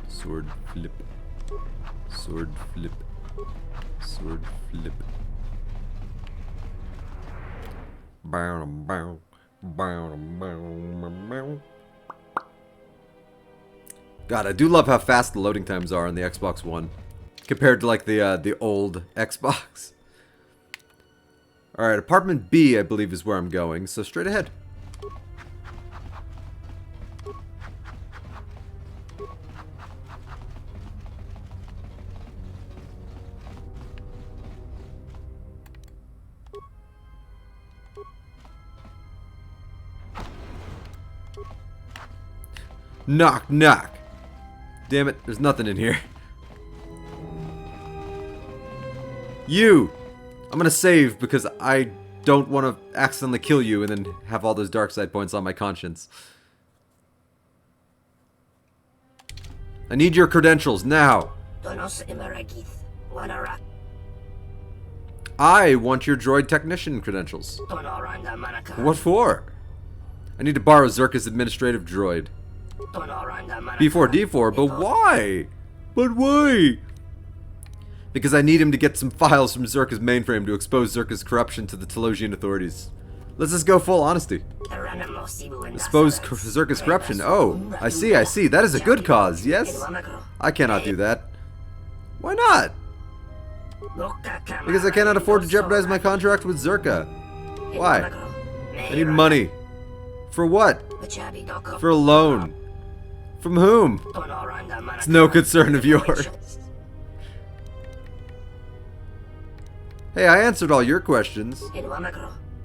Sword flip. Sword flip. Sword flip. God, I do love how fast the loading times are on the Xbox One compared to like the old Xbox. All right, apartment B, I believe, is where I'm going. So straight ahead. Knock, knock. Damn it, there's nothing in here. You! I'm gonna save because I don't want to accidentally kill you and then have all those dark side points on my conscience. I need your credentials now. I want your droid technician credentials. What for? I need to borrow Zerka's administrative droid. B4D4, but why? But why? Because I need him to get some files from Zerka's mainframe to expose Zerka's corruption to the Telosian authorities. Let's just go full honesty. Expose Zerka's corruption. Oh, I see, I see. That is a good cause, yes? I cannot do that. Why not? Because I cannot afford to jeopardize my contract with Zerka. Why? I need money. For what? For a loan. From whom? It's no concern of yours. Hey, I answered all your questions.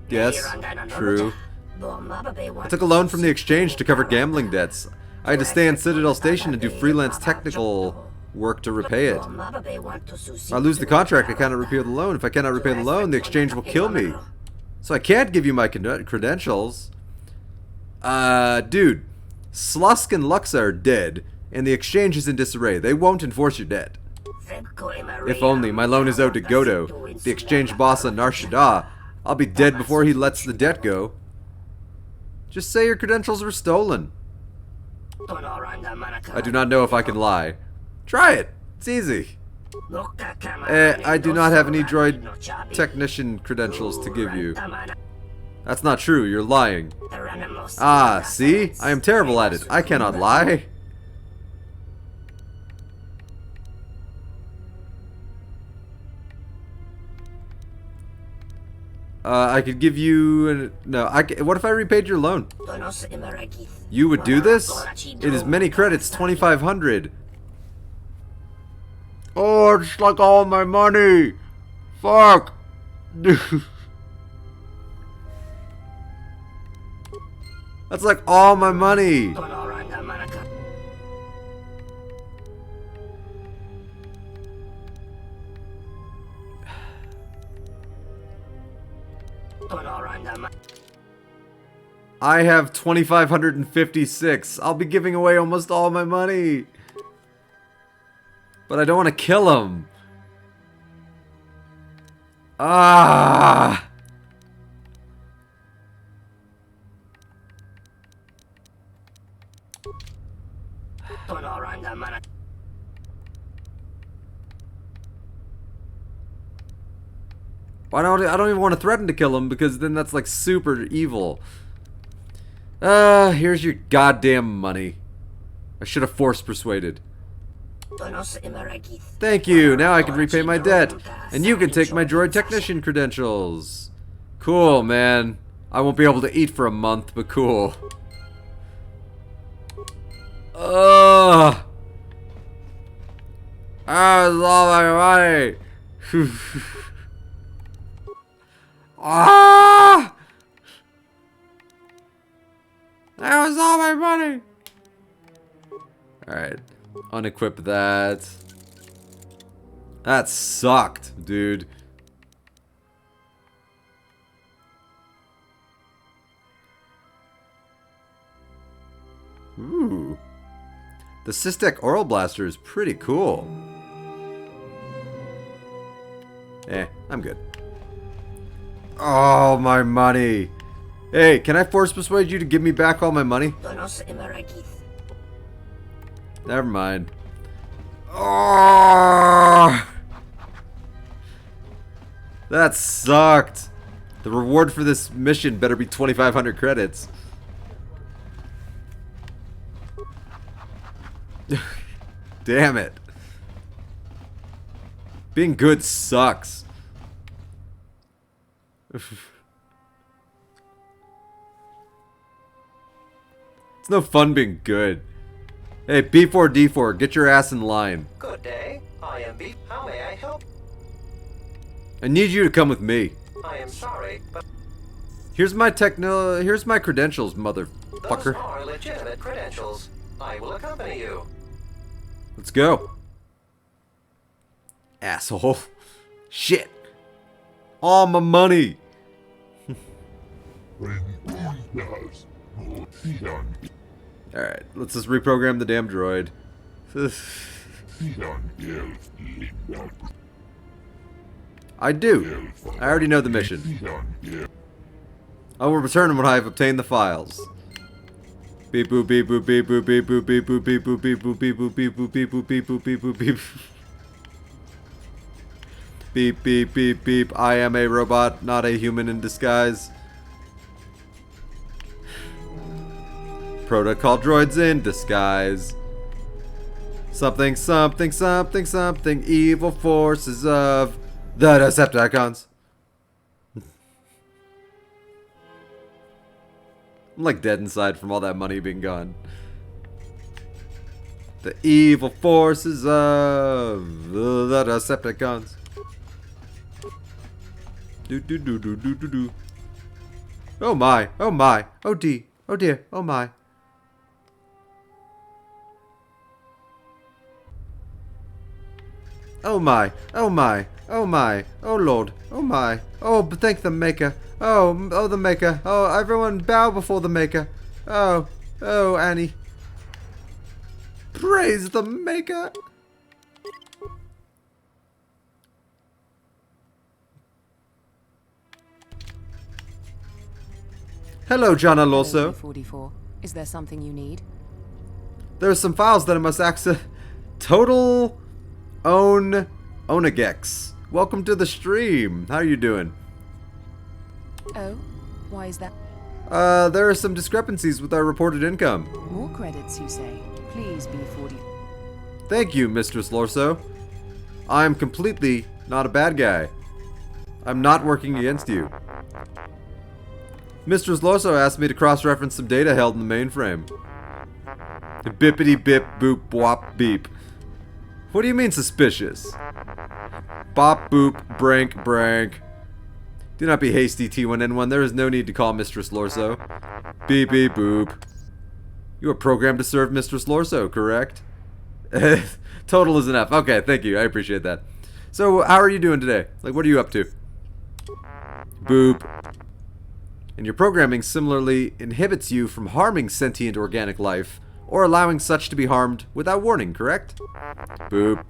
Yes, true. I took a loan from the exchange to cover gambling debts. I had to stay in Citadel Station and do freelance technical work to repay it. If I lose the contract, I cannot repay the loan. If I cannot repay the loan, the exchange will kill me. So I can't give you my credentials. Dude, Slusk and Luxa are dead, and the exchange is in disarray. They won't enforce your debt. If only. My loan is owed to Godo, the exchange boss on Nar Shaddaa. I'll be dead before he lets the debt go. Just say your credentials were stolen. I do not know if I can lie. Try it. It's easy. I do not have any droid technician credentials to give you. That's not true. You're lying. Ah, see? I am terrible at it. I cannot lie. I could give you no. What if I repaid your loan? You would do this? It is many credits, 2,500. Oh, it's like all my money. Fuck. That's like all my money. I have 2,556. I'll be giving away almost all my money. But I don't want to kill him. Ah. I don't even want to threaten to kill him because then that's like super evil. Here's your goddamn money. I should have force persuaded. Thank you. Now I can repay my debt. And you can take my droid technician credentials. Cool, man. I won't be able to eat for a month, but cool. Ugh. That was all my money. Ah! That was all my money. Alright. Unequip that. That sucked, dude. Ooh. The Systech Oral Blaster is pretty cool. I'm good. Oh, my money. Hey, can I force persuade you to give me back all my money? Never mind. Oh, that sucked. The reward for this mission better be 2,500 credits. Damn it. Being good sucks. It's no fun being good. Hey, B4D4, get your ass in line. Good day. I am B. How may I help? I need you to come with me. I am sorry, but here's my credentials, motherfucker. those are legitimate credentials. I will accompany you. Let's go. Asshole. Shit. All my money. Alright, let's just reprogram the damn droid. I do. I already know the mission. I will return when I have obtained the files. Beep boop beep boop beep boop beep boop beep boop beep boop beep boop beep boop beep boop beep boop beep boop beep boop beep. Beep beep beep beep. I am a robot, not a human in disguise. Protocol droids in disguise. Something, something, something, something. Evil forces of the Decepticons. I'm like dead inside from all that money being gone. The evil forces of the Decepticons. Do do do do do do do. Oh my, oh my, oh dear, oh my. Oh my, oh my, oh my, oh lord, oh my, oh but thank the maker, oh the maker, oh everyone bow before the maker, oh Annie. Praise the maker. Hello, John Alonso. 44. Is there something you need? There are some files that I must access. Total Onagex. Welcome to the stream. How are you doing? Oh, why is that? There are some discrepancies with our reported income. More credits, you say? Please be 40. Thank you, Mistress Lorso. I'm completely not a bad guy. I'm not working against you. Mistress Lorso asked me to cross-reference some data held in the mainframe. Bippity bip boop bwop beep. What do you mean suspicious? Bop boop brank brank. Do not be hasty, T1N1. There is no need to call Mistress Lorso. Beep beep boop. You are programmed to serve Mistress Lorso, correct? Total is enough. Okay, thank you. I appreciate that. So, how are you doing today? Like, what are you up to? Boop. And your programming similarly inhibits you from harming sentient organic life or allowing such to be harmed without warning, correct? Boop.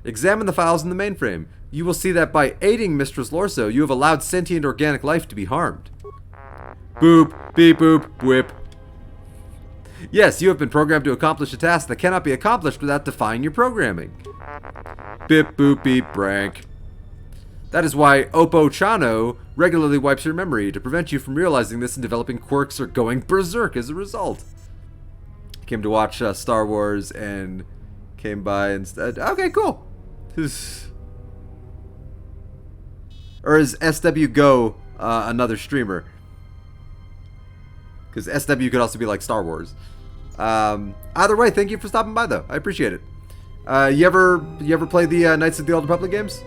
Examine the files in the mainframe. You will see that by aiding Mistress Lorso, you have allowed sentient organic life to be harmed. Boop, beep boop, whip. Yes, you have been programmed to accomplish a task that cannot be accomplished without defying your programming. Bip boop beep brank. That is why Oppo Chano regularly wipes your memory to prevent you from realizing this and developing quirks or going berserk as a result. Came to watch Star Wars and came by instead. Okay, cool. Or is SW Go another streamer? Because SW could also be like Star Wars. Either way, thank you for stopping by, though. I appreciate it. You ever play the Knights of the Old Republic games?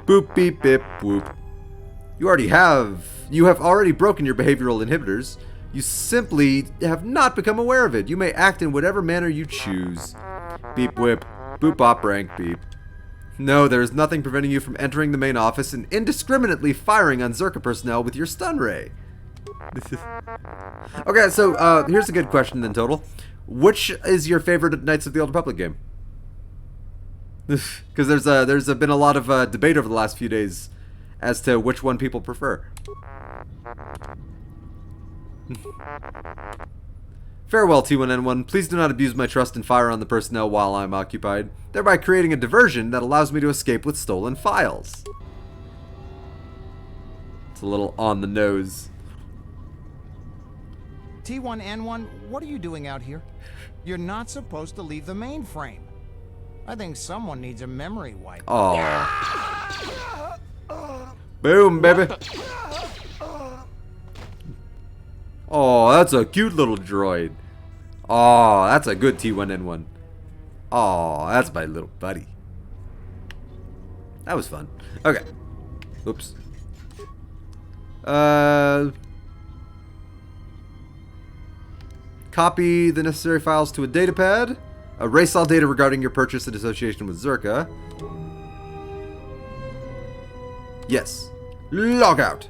Boop beep bip whoop. You have already broken your behavioral inhibitors. You simply have not become aware of it. You may act in whatever manner you choose. Beep whip, boop bop rank beep. No, there is nothing preventing you from entering the main office and indiscriminately firing on Zerka personnel with your stun ray. Okay, so here's a good question then, Total. Which is your favorite Knights of the Old Republic game? Because there's been a lot of debate over the last few days as to which one people prefer. Farewell, T1N1. Please do not abuse my trust and fire on the personnel while I'm occupied, thereby creating a diversion that allows me to escape with stolen files. It's a little on the nose. T1N1, what are you doing out here? You're not supposed to leave the mainframe. I think someone needs a memory wipe. Oh. Boom, baby. Oh, that's a cute little droid. Oh, that's a good T1N1. Oh, that's my little buddy. That was fun. Okay. Oops. Copy the necessary files to a datapad. Erase all data regarding your purchase in association with Zerka. Yes. Log out.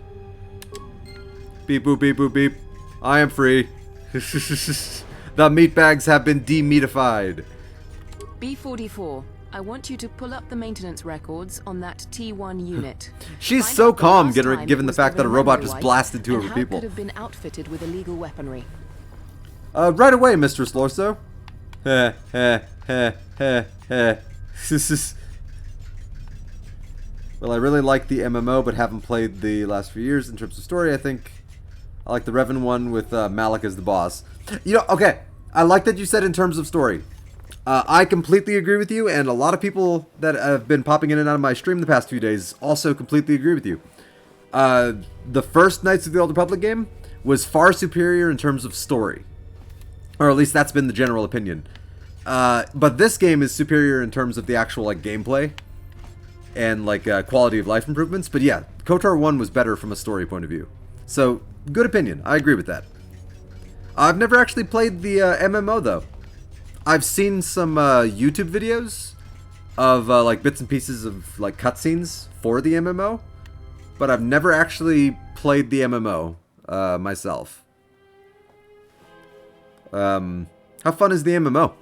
Beep boop beep boop beep. I am free. The meat bags have been demeatified. B44, I want you to pull up the maintenance records on that T1 unit. She's so calm given the fact that a robot just blasted two of her people. Could have been outfitted with illegal weaponry. Right away, Mistress Lorso. Heh heh heh heh heh. Well, I really like the MMO, but haven't played the last few years in terms of story. I think I like the Revan one with Malik as the boss. You know, okay, I like that you said in terms of story. I completely agree with you, and a lot of people that have been popping in and out of my stream the past few days also completely agree with you. The first Knights of the Old Republic game was far superior in terms of story. Or at least that's been the general opinion. But this game is superior in terms of the actual like gameplay and like quality of life improvements. But yeah, KOTOR 1 was better from a story point of view. So, good opinion. I agree with that. I've never actually played the MMO though. I've seen some YouTube videos of like bits and pieces of like cutscenes for the MMO, but I've never actually played the MMO myself. How fun is the MMO?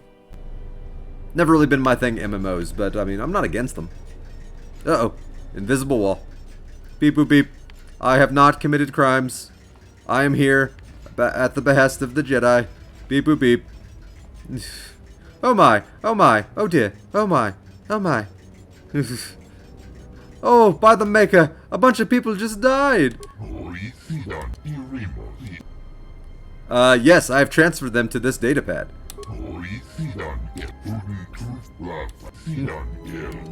Never really been my thing, MMOs, but I mean, I'm not against them. Uh-oh. Invisible wall. Beep boop beep. I have not committed crimes. I am here at the behest of the Jedi. Beep boop beep. Oh my. Oh my. Oh dear. Oh my. Oh my. Oh, by the maker. A bunch of people just died. Yes, I have transferred them to this datapad.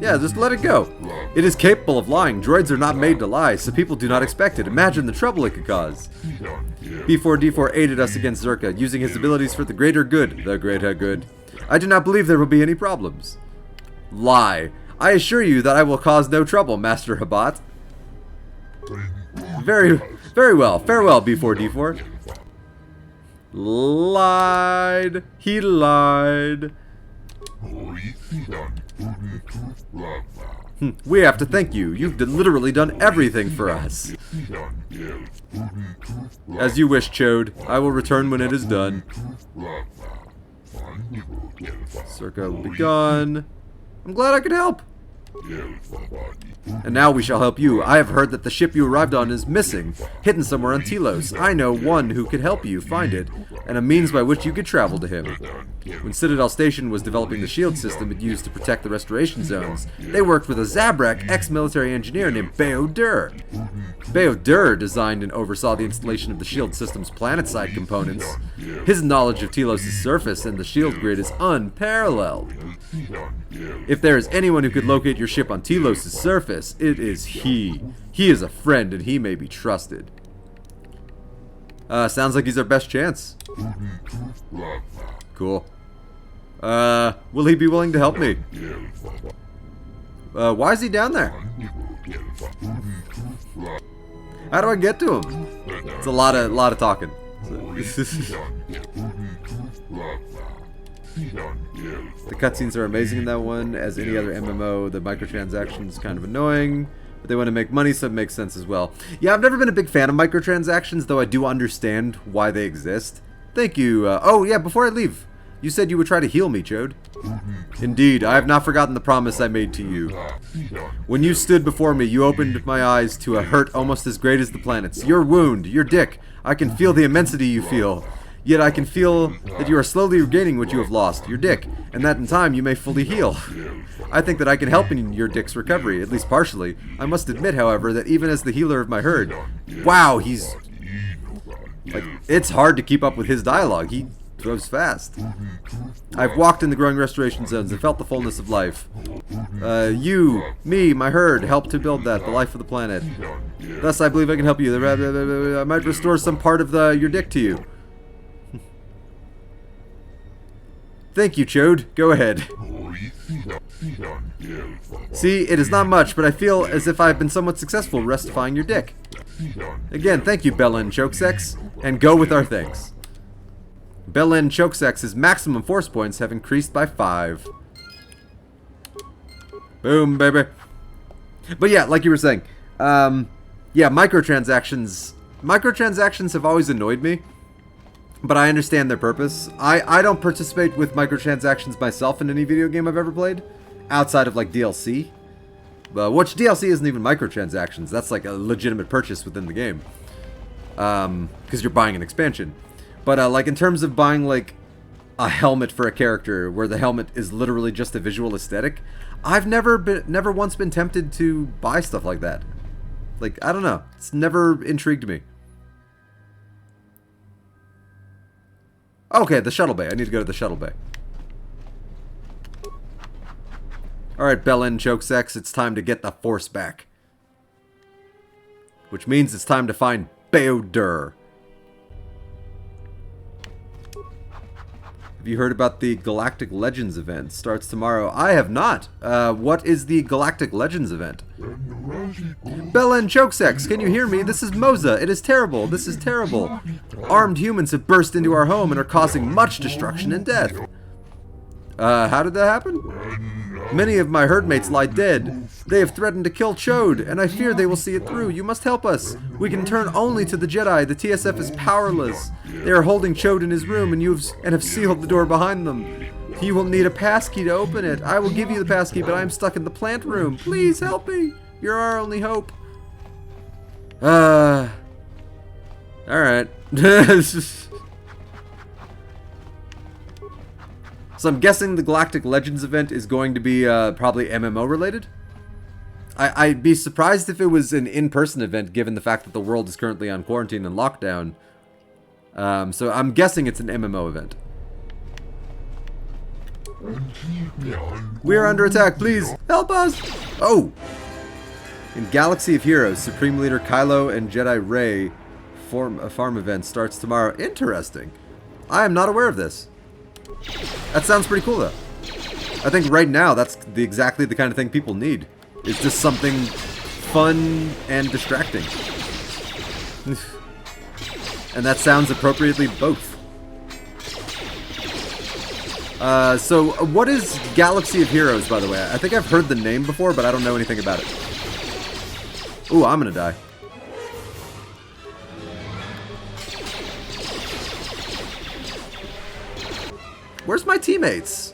Yeah, just let it go. It is capable of lying. Droids are not made to lie, so people do not expect it. Imagine the trouble it could cause. B4D4 aided us against Zerka, using his abilities for the greater good. The greater good. I do not believe there will be any problems. Lie. I assure you that I will cause no trouble, Master Habat. Very well. Farewell, B4D4. Lied. He lied. We have to thank you. You've literally done everything for us. As you wish, Chode. I will return when it is done. Circa will be gone. I'm glad I could help. And now we shall help you. I have heard that the ship you arrived on is missing, hidden somewhere on Telos. I know one who could help you find it, and a means by which you could travel to him. When Citadel Station was developing the shield system it used to protect the restoration zones, they worked with a Zabrak ex-military engineer named Bao-Dur. Bao-Dur designed and oversaw the installation of the shield system's planet-side components. His knowledge of Telos' surface and the shield grid is unparalleled. If there is anyone who could locate your ship on Telos' surface, it is he. He is a friend and he may be trusted. Sounds like he's our best chance. Cool. Will he be willing to help me? Why is he down there? How do I get to him? It's a lot of talking. The cutscenes are amazing in that one. As any other MMO, the microtransactions kind of annoying, but they want to make money, so it makes sense as well. Yeah, I've never been a big fan of microtransactions, though I do understand why they exist. Thank you. Oh, yeah, before I leave, you said you would try to heal me, Chode. Indeed, I have not forgotten the promise I made to you. When you stood before me, you opened my eyes to a hurt almost as great as the planet's. Your wound, your dick. I can feel the immensity you feel. Yet I can feel that you are slowly regaining what you have lost, your dick, and that in time you may fully heal. I think that I can help in your dick's recovery, at least partially. I must admit, however, that even as the healer of my herd, wow, he's... like, it's hard to keep up with his dialogue. He goes fast. I've walked in the growing restoration zones and felt the fullness of life. You, me, my herd, helped to build that, the life of the planet. Thus, I believe I can help you. I might restore some part of your dick to you. Thank you, Chode. Go ahead. See, it is not much, but I feel as if I have been somewhat successful restifying your dick. Again, thank you, Belen Chokesex, and go with our thanks. Belen Chokesex's maximum force points have increased by 5. Boom, baby. But yeah, like you were saying, yeah, microtransactions have always annoyed me. But I understand their purpose. I don't participate with microtransactions myself in any video game I've ever played, outside of like DLC. Which DLC isn't even microtransactions. That's like a legitimate purchase within the game. Because you're buying an expansion. But like in terms of buying like a helmet for a character, where the helmet is literally just a visual aesthetic, I've never once been tempted to buy stuff like that. Like, I don't know. It's never intrigued me. Okay, the shuttle bay. I need to go to the shuttle bay. Alright, Belen Chokesex, it's time to get the Force back. Which means it's time to find Beodur. Have you heard about the Galactic Legends event? Starts tomorrow. I have not. What is the Galactic Legends event? Belen Chokesex, can you hear me? This is Moza. It is terrible. This is terrible. Armed humans have burst into our home and are causing much destruction and death. How did that happen? Many of my herdmates lie dead. They have threatened to kill Chode, and I fear they will see it through. You must help us. We can turn only to the Jedi. The TSF is powerless. They are holding Chode in his room, and have sealed the door behind them. You will need a passkey to open it. I will give you the passkey, but I am stuck in the plant room. Please help me. You're our only hope. Alright. So I'm guessing the Galactic Legends event is going to be probably MMO related. I'd be surprised if it was an in-person event, given the fact that the world is currently on quarantine and lockdown. So I'm guessing it's an MMO event. We are under attack, please help us! Oh! In Galaxy of Heroes, Supreme Leader Kylo and Jedi Rey farm event starts tomorrow. Interesting. I am not aware of this. That sounds pretty cool, though. I think right now that's exactly the kind of thing people need. It's just something fun and distracting. And that sounds appropriately both. So what is Galaxy of Heroes, by the way? I think I've heard the name before, but I don't know anything about it. Ooh, I'm gonna die. Where's my teammates?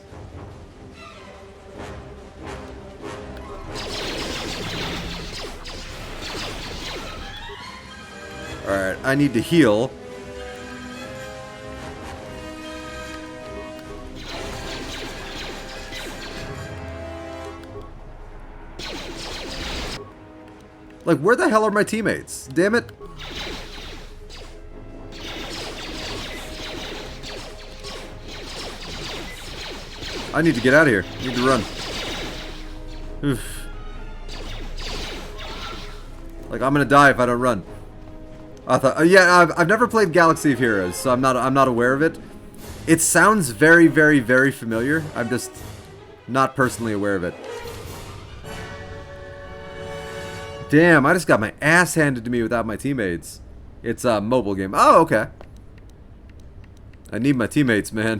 Alright, I need to heal. Like, where the hell are my teammates? Damn it. I need to get out of here. I need to run. Oof. Like, I'm gonna die if I don't run. I thought, yeah, I've never played Galaxy of Heroes, so I'm not aware of it. It sounds very, very, very familiar. I'm just not personally aware of it. Damn, I just got my ass handed to me without my teammates. It's a mobile game. Oh, okay. I need my teammates, man.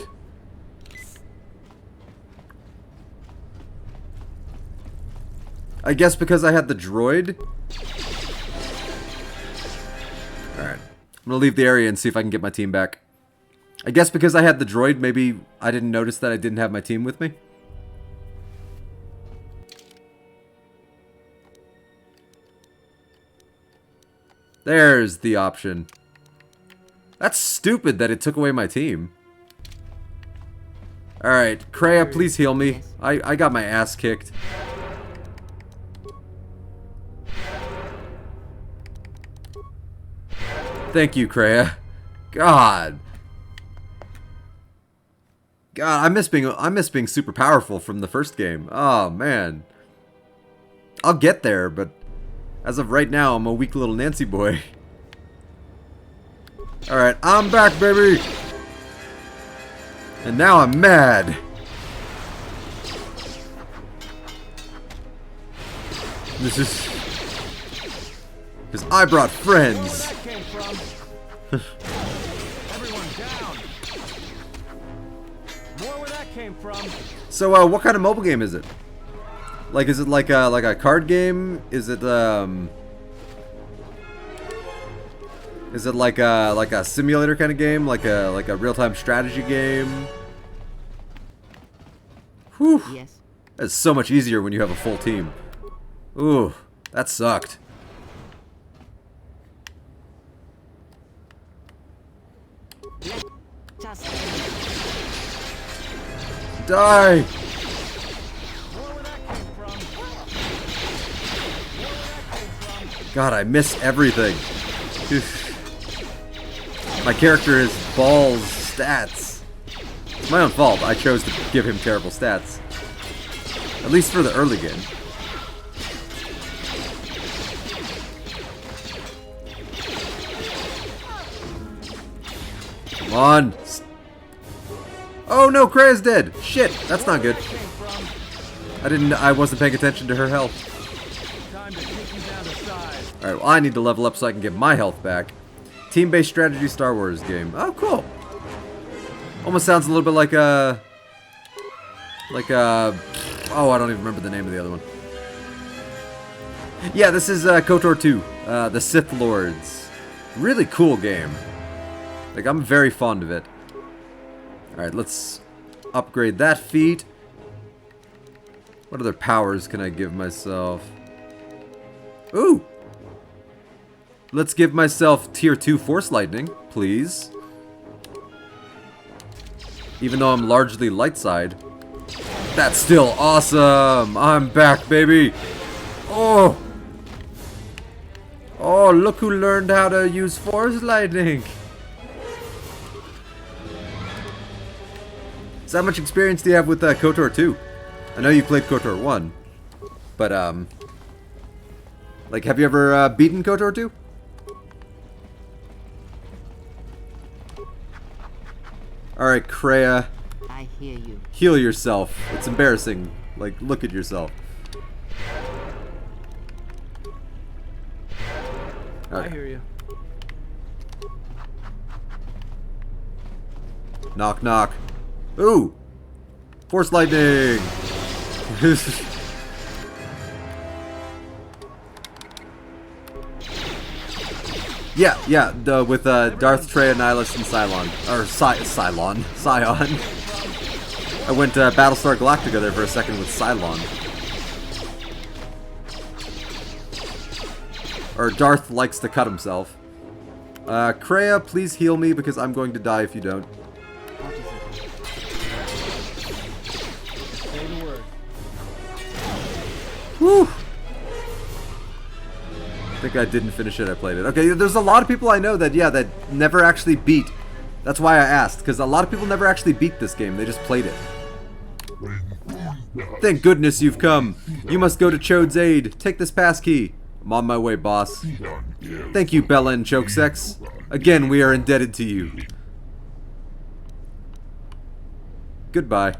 I guess because I had the droid. Alright. I'm gonna leave the area and see if I can get my team back. I guess because I had the droid, maybe I didn't notice that I didn't have my team with me. There's the option. That's stupid that it took away my team. Alright, Kreia, please heal me. I got my ass kicked. Thank you, Kreia. God. God, I miss being super powerful from the first game. Oh man. I'll get there, but as of right now, I'm a weak little Nancy boy. Alright, I'm back, baby! And now I'm mad. This is... because I brought friends. Everyone down. More where that came from. So, what kind of mobile game is it? Like, is it like a card game? Is it like a simulator kind of game? Like a real-time strategy game? Whew. Yes. That's so much easier when you have a full team. Ooh, that sucked. Die! God, I miss everything. My character is balls stats. It's my own fault. I chose to give him terrible stats. At least for the early game. Come on. Oh no, Krea's dead. Shit, that's not good. I wasn't paying attention to her health. Alright, well, I need to level up so I can get my health back. Team-based strategy Star Wars game. Oh, cool. Almost sounds a little bit like a... oh, I don't even remember the name of the other one. Yeah, this is KOTOR 2. The Sith Lords. Really cool game. Like, I'm very fond of it. Alright, let's upgrade that feat. What other powers can I give myself? Ooh! Let's give myself Tier 2 Force Lightning, please. Even though I'm largely light side. That's still awesome! I'm back, baby! Oh! Oh, look who learned how to use Force Lightning! So how much experience do you have with KOTOR 2? I know you played KOTOR 1, but like, have you ever beaten KOTOR 2? Alright, Krea. I hear you. Heal yourself. It's embarrassing. Like, look at yourself. I hear you. Knock, knock. Ooh! Force Lightning! yeah, with Darth, Trey, Nihilus, and Cylon. Or Cylon. Scion. I went Battlestar Galactica there for a second with Cylon. Or Darth likes to cut himself. Krea, please heal me because I'm going to die if you don't. Whew. I think I didn't finish it, I played it. Okay, there's a lot of people I know that, yeah, that never actually beat. That's why I asked, because a lot of people never actually beat this game, they just played it. Thank goodness you've come. You must go to Chode's aid. Take this pass key. I'm on my way, boss. Thank you, Bella and Chokesex. Again, we are indebted to you. Goodbye.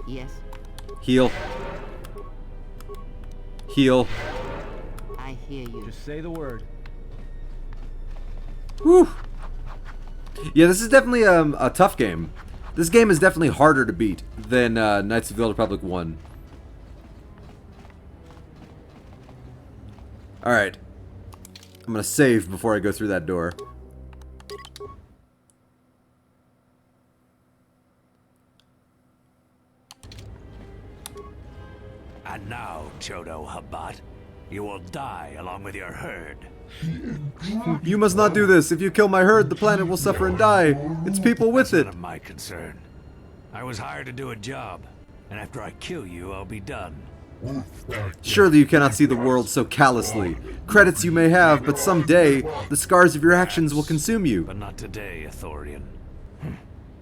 Yes. Heal. Heal. I hear you. Just say the word. Whew. Yeah, this is definitely a tough game. This game is definitely harder to beat than Knights of the Old Republic 1. Alright. I'm gonna save before I go through that door. And now, Chodo Habat, you will die along with your herd. You must not do this. If you kill my herd, the planet will suffer and die. It's people with it. That's none of my concern. I was hired to do a job, and after I kill you, I'll be done. Surely you cannot see the world so callously. Credits you may have, but someday, the scars of your actions will consume you. But not today, Ithorian.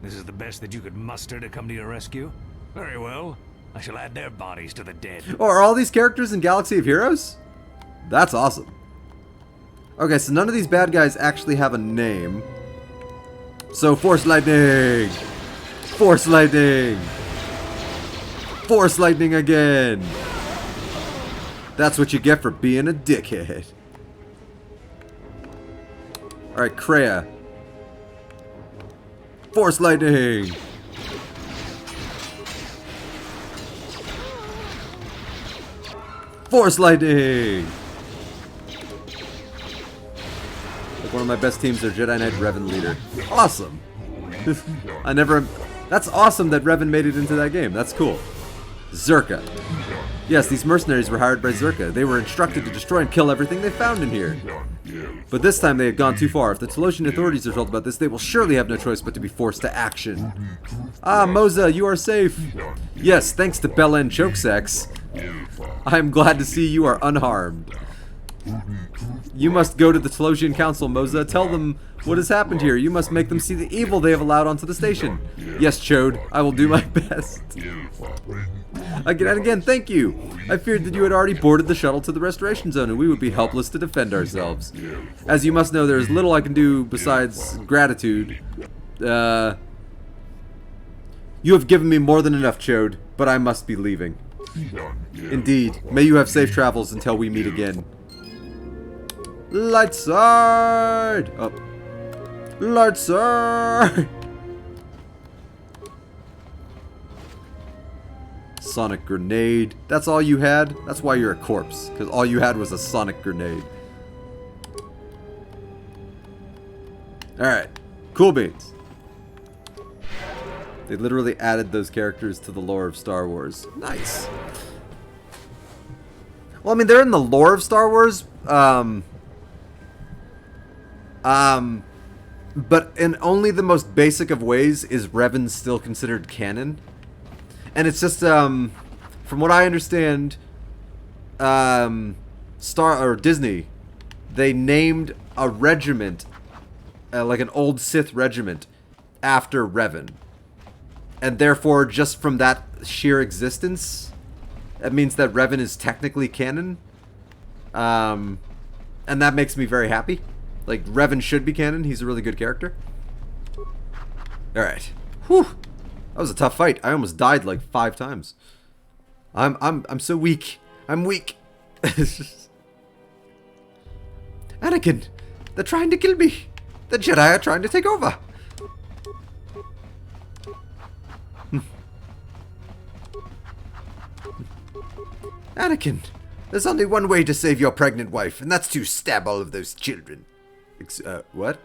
This is the best that you could muster to come to your rescue? Very well. I shall add their bodies to the dead. Oh, are all these characters in Galaxy of Heroes? That's awesome. Okay, so none of these bad guys actually have a name. So, Force Lightning! Force Lightning! Force Lightning again! That's what you get for being a dickhead. Alright, Krea. Force Lightning! Force Lightning! Like one of my best teams are Jedi Knight Revan Leader. Awesome! That's awesome that Revan made it into that game. That's cool. Zerka. Yes, these mercenaries were hired by Zerka. They were instructed to destroy and kill everything they found in here. But this time they had gone too far. If the Telosian authorities are told about this, they will surely have no choice but to be forced to action. Ah, Moza, you are safe. Yes, thanks to Bella and Chokesex. I am glad to see you are unharmed. You must go to the Telosian Council, Moza. Tell them what has happened here. You must make them see the evil they have allowed onto the station. Yes, Chode. I will do my best. Again and again, thank you. I feared that you had already boarded the shuttle to the restoration zone and we would be helpless to defend ourselves. As you must know, there is little I can do besides gratitude. You have given me more than enough, Chode, but I must be leaving. Indeed. May you have safe travels until we meet again. Light side! Up. Light side! Sonic grenade. That's all you had? That's why you're a corpse. Because all you had was a sonic grenade. Alright. Cool beans. They literally added those characters to the lore of Star Wars. Nice. Well, I mean, they're in the lore of Star Wars. But in only the most basic of ways is Revan still considered canon. And it's just, from what I understand, Disney, they named a regiment, like an old Sith regiment, after Revan. And therefore, just from that sheer existence, that means that Revan is technically canon. And that makes me very happy. Like, Revan should be canon. He's a really good character. Alright. Whew. That was a tough fight. I almost died like 5 times. I'm so weak. I'm weak. Anakin, they're trying to kill me. The Jedi are trying to take over. Anakin, there's only one way to save your pregnant wife, and that's to stab all of those children. What?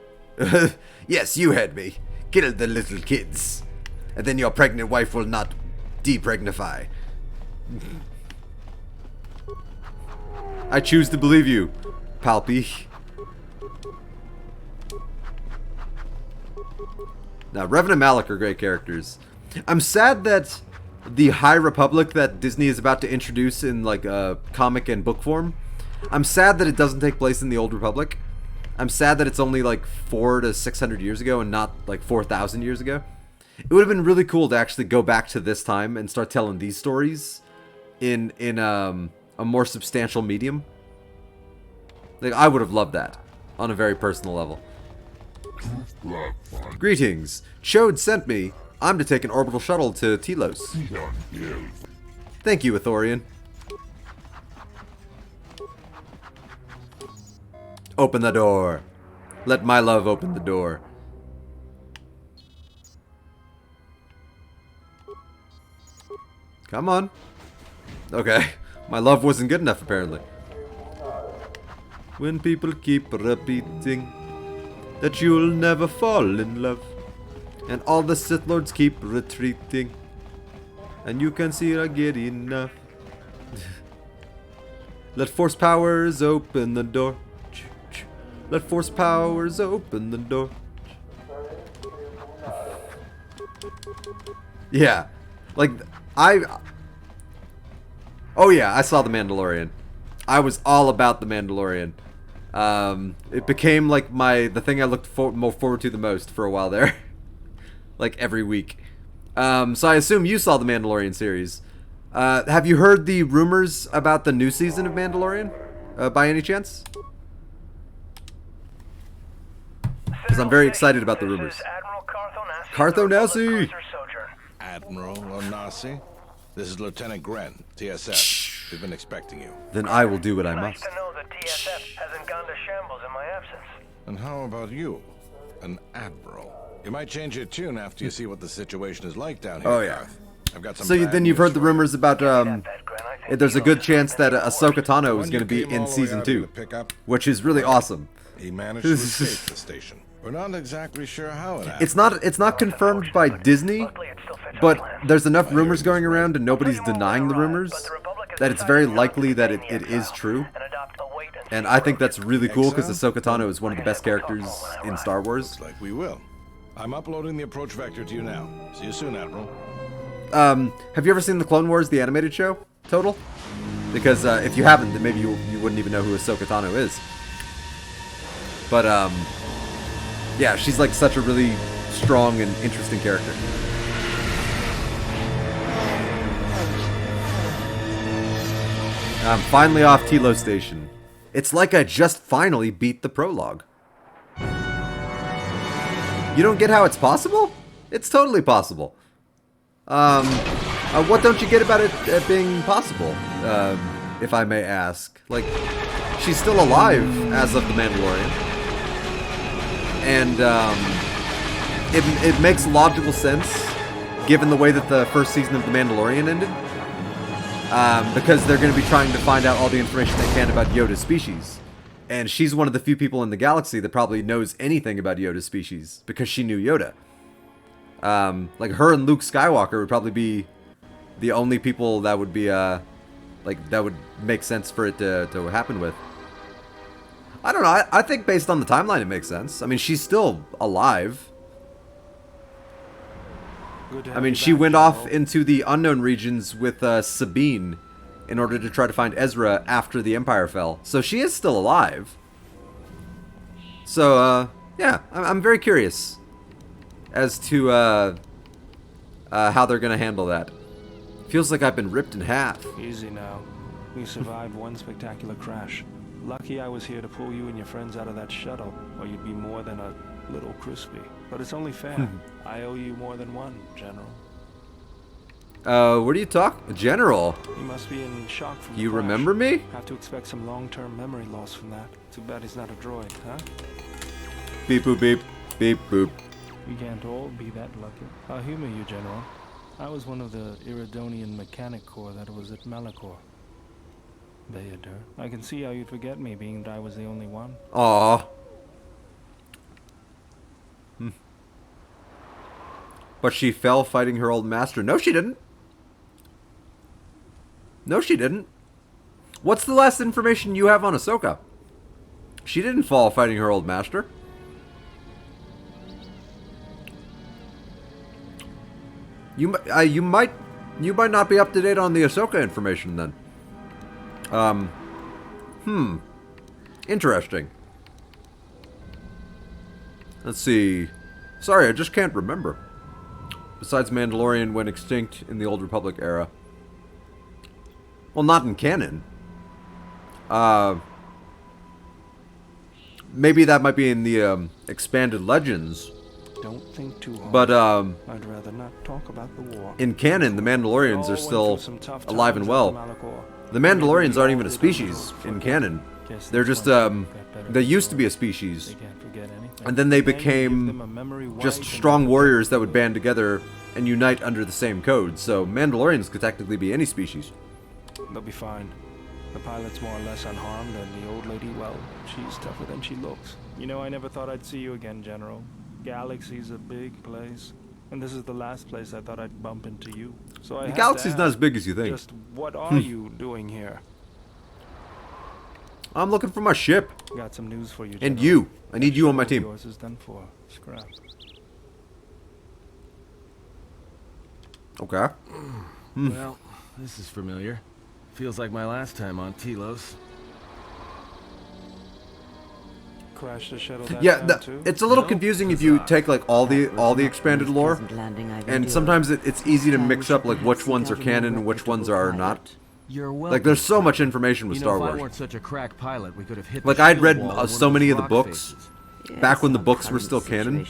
Yes, you heard me. Kill the little kids. And then your pregnant wife will not depregnify. I choose to believe you, Palpy. Now, Revan and Malak are great characters. I'm sad that the High Republic that Disney is about to introduce in like comic and book form, I'm sad that it doesn't take place in the Old Republic. I'm sad that it's only like 400 to 600 years ago and not like 4,000 years ago. It would have been really cool to actually go back to this time and start telling these stories in a more substantial medium. Like, I would have loved that on a very personal level. Greetings. Chode sent me. I'm to take an orbital shuttle to Telos. Thank you, Ithorian. Open the door. Let my love open the door. Come on. Okay. My love wasn't good enough, apparently. When people keep repeating that you'll never fall in love, and all the Sith Lords keep retreating, and you can see I get enough. Let Force powers open the door. Let Force powers open the door. Yeah. Like, oh yeah, I saw The Mandalorian. I was all about The Mandalorian. It became like the thing I looked more forward to the most for a while there. Like every week. So I assume you saw the Mandalorian series. Have you heard the rumors about the new season of Mandalorian? By any chance? Because I'm very excited about the rumors. Cartho Nassi! Admiral Onasi, this is Lieutenant Gren, TSF. We've been expecting you. Then I will do what I must. Nice to know the TSF hasn't gone to shambles in my absence. And how about you? An admiral. You might change your tune after you see what the situation is like down here. Oh yeah. I've got some so then you've heard the rumors about there's a good chance that Ahsoka Tano is going to be in season 2, which is really awesome. He managed to escape the station. We're not exactly sure how it happened. It's not confirmed by Disney, but there's enough rumors going around and nobody's denying the rumors that it's very likely that it is true. And I think that's really cool because Ahsoka Tano is one of the best characters in Star Wars. Looks like we will. I'm uploading the approach vector to you now. See you soon, Admiral. Have you ever seen the Clone Wars, the animated show? Total? Because if you haven't, then maybe you wouldn't even know who Ahsoka Tano is. But yeah, she's like such a really strong and interesting character. I'm finally off Tilo Station. It's like I just finally beat the prologue. You don't get how it's possible? It's totally possible. What don't you get about it being possible, if I may ask? Like, she's still alive as of The Mandalorian. And, it makes logical sense, given the way that the first season of The Mandalorian ended. Because they're going to be trying to find out all the information they can about Yoda's species. And she's one of the few people in the galaxy that probably knows anything about Yoda's species, because she knew Yoda. Like, her and Luke Skywalker would probably be the only people that would be, like, that would make sense for it to happen with. I don't know, I think based on the timeline it makes sense. I mean, she's still alive. I mean, she went off into the unknown regions with Sabine in order to try to find Ezra after the Empire fell. So she is still alive. So, yeah, I'm very curious as to how they're going to handle that. Feels like I've been ripped in half. Easy now. We survived one spectacular crash. Lucky I was here to pull you and your friends out of that shuttle, or you'd be more than a little crispy. But it's only fair. I owe you more than one, General. What are you talking? General? He must be in shock from You the crash. remember me? Have to expect some long-term memory loss from that. Too bad he's not a droid, huh? Beep boop beep. Beep boop. We can't all be that lucky. I'll humor you, General. I was one of the Iridonian Mechanic Corps that was at Malachor. Bayadur. I can see how you'd forget me, being that I was the only one. Aww. But she fell fighting her old master. No, she didn't. No, she didn't. What's the last information you have on Ahsoka? She didn't fall fighting her old master. You might not be up to date on the Ahsoka information then. Interesting. Let's see. Sorry, I just can't remember. Besides, Mandalorian went extinct in the Old Republic era. Well, not in canon. Maybe that might be in the expanded legends. Don't think too hard. But I'd rather not talk about the war. In canon, the Mandalorians are still alive and well. The Mandalorians aren't even a species in canon. They're just they used to be a species, and then they became just strong warriors that would band together and unite under the same code. So Mandalorians could technically be any species. They'll be fine. The pilot's more or less unharmed, and the old lady, well, she's tougher than she looks. You know, I never thought I'd see you again, General. Galaxy's a big place, and this is the last place I thought I'd bump into you. So I the galaxy's not as big as you think. Just what are you doing here? I'm looking for my ship. Got some news for you, and General. you. I need you on my team. Yours is done for. Scrap. Okay. Well, this is familiar. Feels like my last time on Telos. Crash the shuttle Yeah, it's a little confusing if you take like all the expanded lore, and sometimes it's easy to mix up like which ones are canon and which ones are not. Like there's so much information with Star If I Wars. weren't such a crack pilot, we could have hit Like the I'd shield read wall in so one many of the the rock books phases. back when the books were still canon.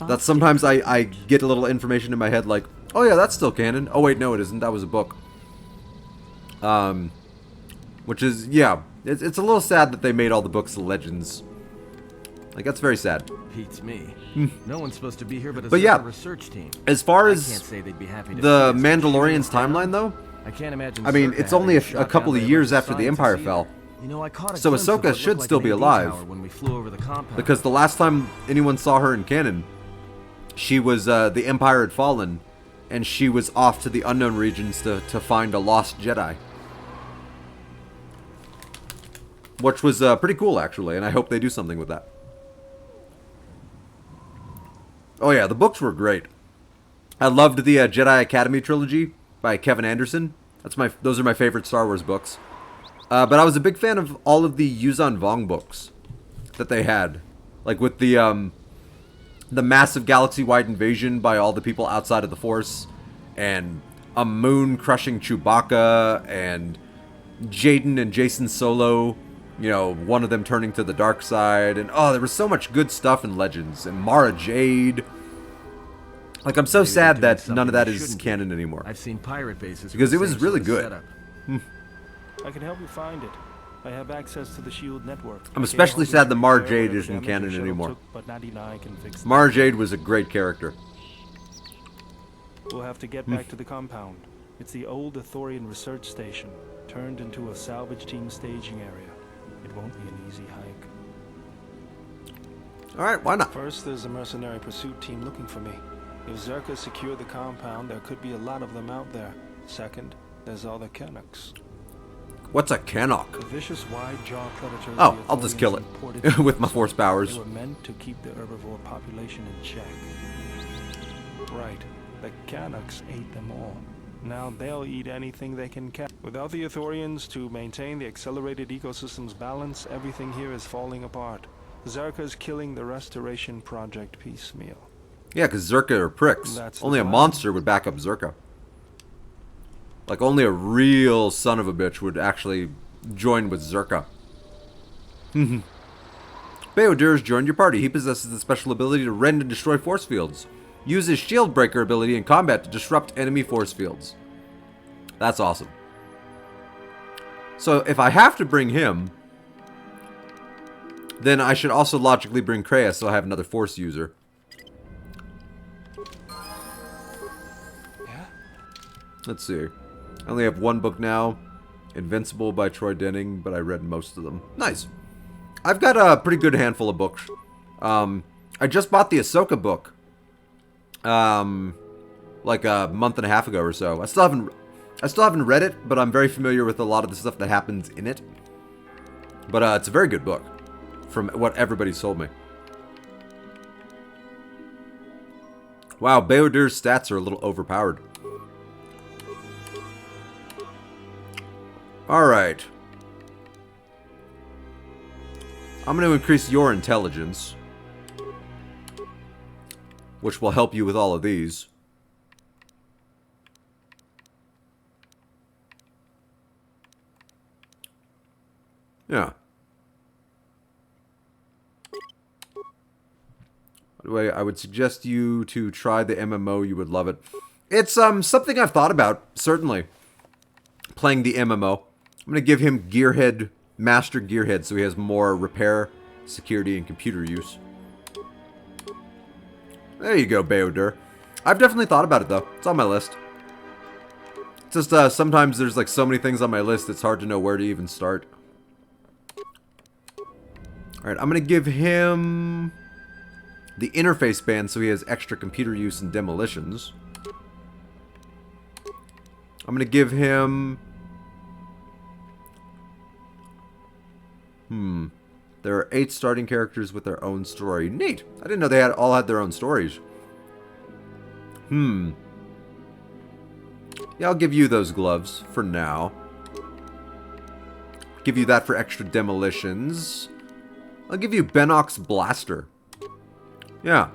That sometimes I get a little information in my head like, oh yeah, that's still canon. Oh wait, no, it isn't. That was a book. Which is it's a little sad that they made all the books legends. Like that's very sad. Beats me. No one's supposed to be here but a But research team. As far I as can't say they'd be happy to the see us. Mandalorian's timeline though, I can't imagine. I mean, Circa it's only having a shot couple down of their years local after the Empire scientists fell. either. You know, I caught a So glimpse of Ahsoka what should looked still like be an AD alive. tower when we flew over the compound. Because the last time anyone saw her in canon, she was the Empire had fallen, and she was off to the unknown regions to find a lost Jedi. Which was pretty cool, actually, and I hope they do something with that. Oh yeah, the books were great. I loved the Jedi Academy trilogy by Kevin Anderson. Those are my favorite Star Wars books. But I was a big fan of all of the Yuzan Vong books that they had. Like with the massive galaxy-wide invasion by all the people outside of the Force, and a moon crushing Chewbacca, and Jaden and Jason Solo, you know, one of them turning to the dark side, and oh, there was so much good stuff in Legends, and Mara Jade. Like, I'm so sad that none of that is canon anymore. I've seen pirate bases because it was really good. I can help you find it. I have access to the SHIELD network. I'm especially sad that Mara Jade isn't canon anymore. Mara Jade was a great character. We'll have to get back to the compound. It's the old Ithorian research station, turned into a salvage team staging area. It won't be an easy hike. Alright, why not? First, there's a mercenary pursuit team looking for me. If Zerka secured the compound, there could be a lot of them out there. Second, there's all the Canucks. What's a Canuck? The vicious wide-jaw predators. Oh, I'll just kill it with my force powers. They were meant to keep the herbivore population in check. Right, the Canucks ate them all. Now they'll eat anything they can catch. Without the Ithorians to maintain the accelerated ecosystem's balance, everything here is falling apart. Zerka's killing the Restoration Project piecemeal. Yeah, because Zerka are pricks. Only a monster would back up Zerka. Like, only a real son of a bitch would actually join with Zerka. Beodir's joined your party. He possesses the special ability to rend and destroy force fields. Use his shield breaker ability in combat to disrupt enemy force fields. That's awesome. So, if I have to bring him, then I should also logically bring Kreia so I have another force user. Yeah? Let's see. I only have one book now. Invincible by Troy Denning, but I read most of them. Nice. I've got a pretty good handful of books. I just bought the Ahsoka book. Like a month and a half ago or so. I still haven't read it, but I'm very familiar with a lot of the stuff that happens in it. But it's a very good book, from what everybody's told me. Wow, Beodir's stats are a little overpowered. Alright. I'm going to increase your intelligence, which will help you with all of these. Yeah. By the way, I would suggest you to try the MMO. You would love it. It's something I've thought about, certainly. Playing the MMO. I'm going to give him Gearhead, Master Gearhead, so he has more repair, security, and computer use. There you go, Beodir. I've definitely thought about it, though. It's on my list. It's just, sometimes there's, like, so many things on my list, it's hard to know where to even start. Alright, I'm going to give him the interface band, so he has extra computer use and demolitions. I'm going to give him... There are 8 starting characters with their own story. Neat. I didn't know they all had their own stories. Yeah, I'll give you those gloves for now. Give you that for extra demolitions. I'll give you Bennock's Blaster. Yeah.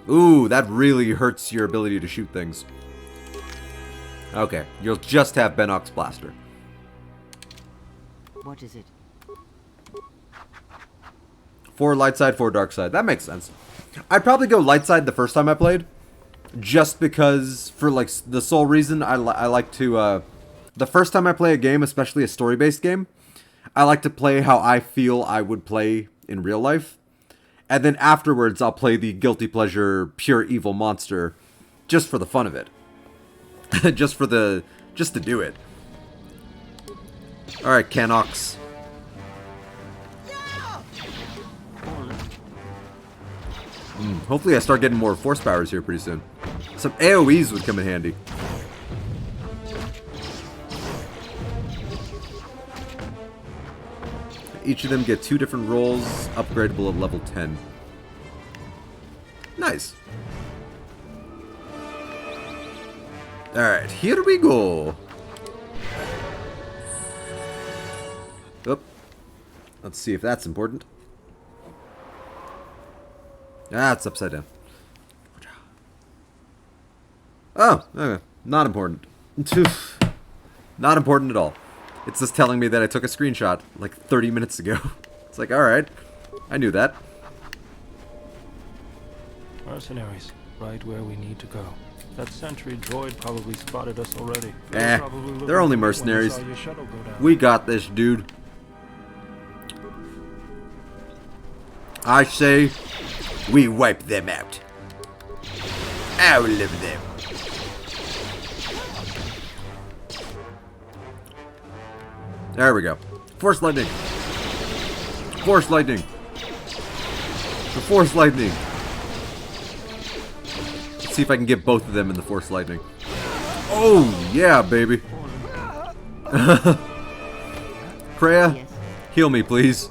Ooh, that really hurts your ability to shoot things. Okay, you'll just have Bennock's Blaster. What is it? 4 light side, 4 dark side. That makes sense. I'd probably go light side the first time I played, just because, for like the sole reason I like to. The first time I play a game, especially a story-based game, I like to play how I feel I would play in real life, and then afterwards I'll play the guilty pleasure pure evil monster, just for the fun of it, just to do it. All right, Canox. Hopefully I start getting more force powers here pretty soon. Some AoEs would come in handy. Each of them get 2 different rolls, upgradable at level 10. Nice. Alright, here we go. Oop. Let's see if that's important. Ah, it's upside down. Oh, okay. Not important. Not important at all. It's just telling me that I took a screenshot like 30 minutes ago. It's like, alright. I knew that. Mercenaries, right where we need to go. That sentry droid probably spotted us already. They're only mercenaries. We got this, dude. I say, we wipe them out. All of them. There we go. Force lightning. Force lightning. The force lightning. Let's see if I can get both of them in the force lightning. Oh, yeah, baby. Kreia, yes. Heal me, please.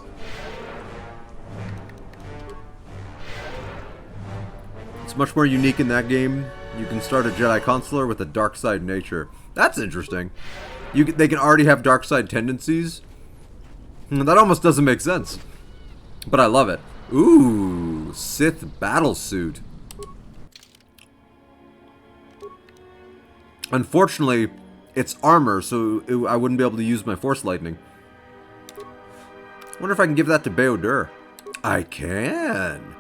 It's much more unique in that game. You can start a Jedi Consular with a dark side nature. That's interesting. They can already have dark side tendencies. That almost doesn't make sense. But I love it. Ooh, Sith battlesuit. Unfortunately, it's armor, so I wouldn't be able to use my Force Lightning. Wonder if I can give that to Bao-Dur. I can.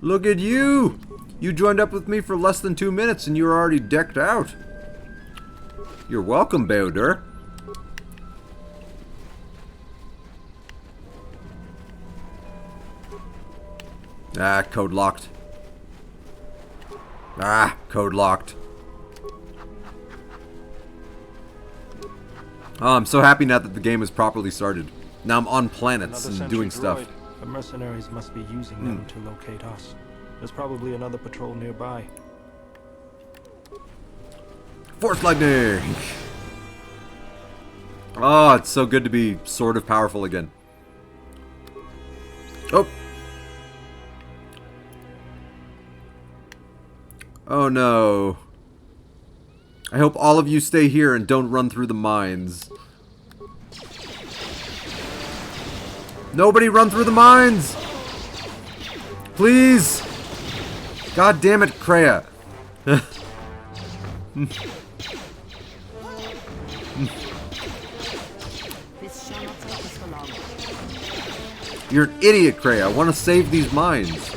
Look at you! You joined up with me for less than 2 minutes and you're already decked out. You're welcome, Bao-Dur. Ah, code locked. Ah, code locked. Oh, I'm so happy now that the game is properly started. Now I'm on planets and doing stuff. The mercenaries must be using them to locate us. There's probably another patrol nearby. Force lightning! Oh, it's so good to be sort of powerful again. Oh! Oh no. I hope all of you stay here and don't run through the mines. Nobody run through the mines! Please! God damn it, Kreia. You're an idiot, Kreia. I want to save these mines.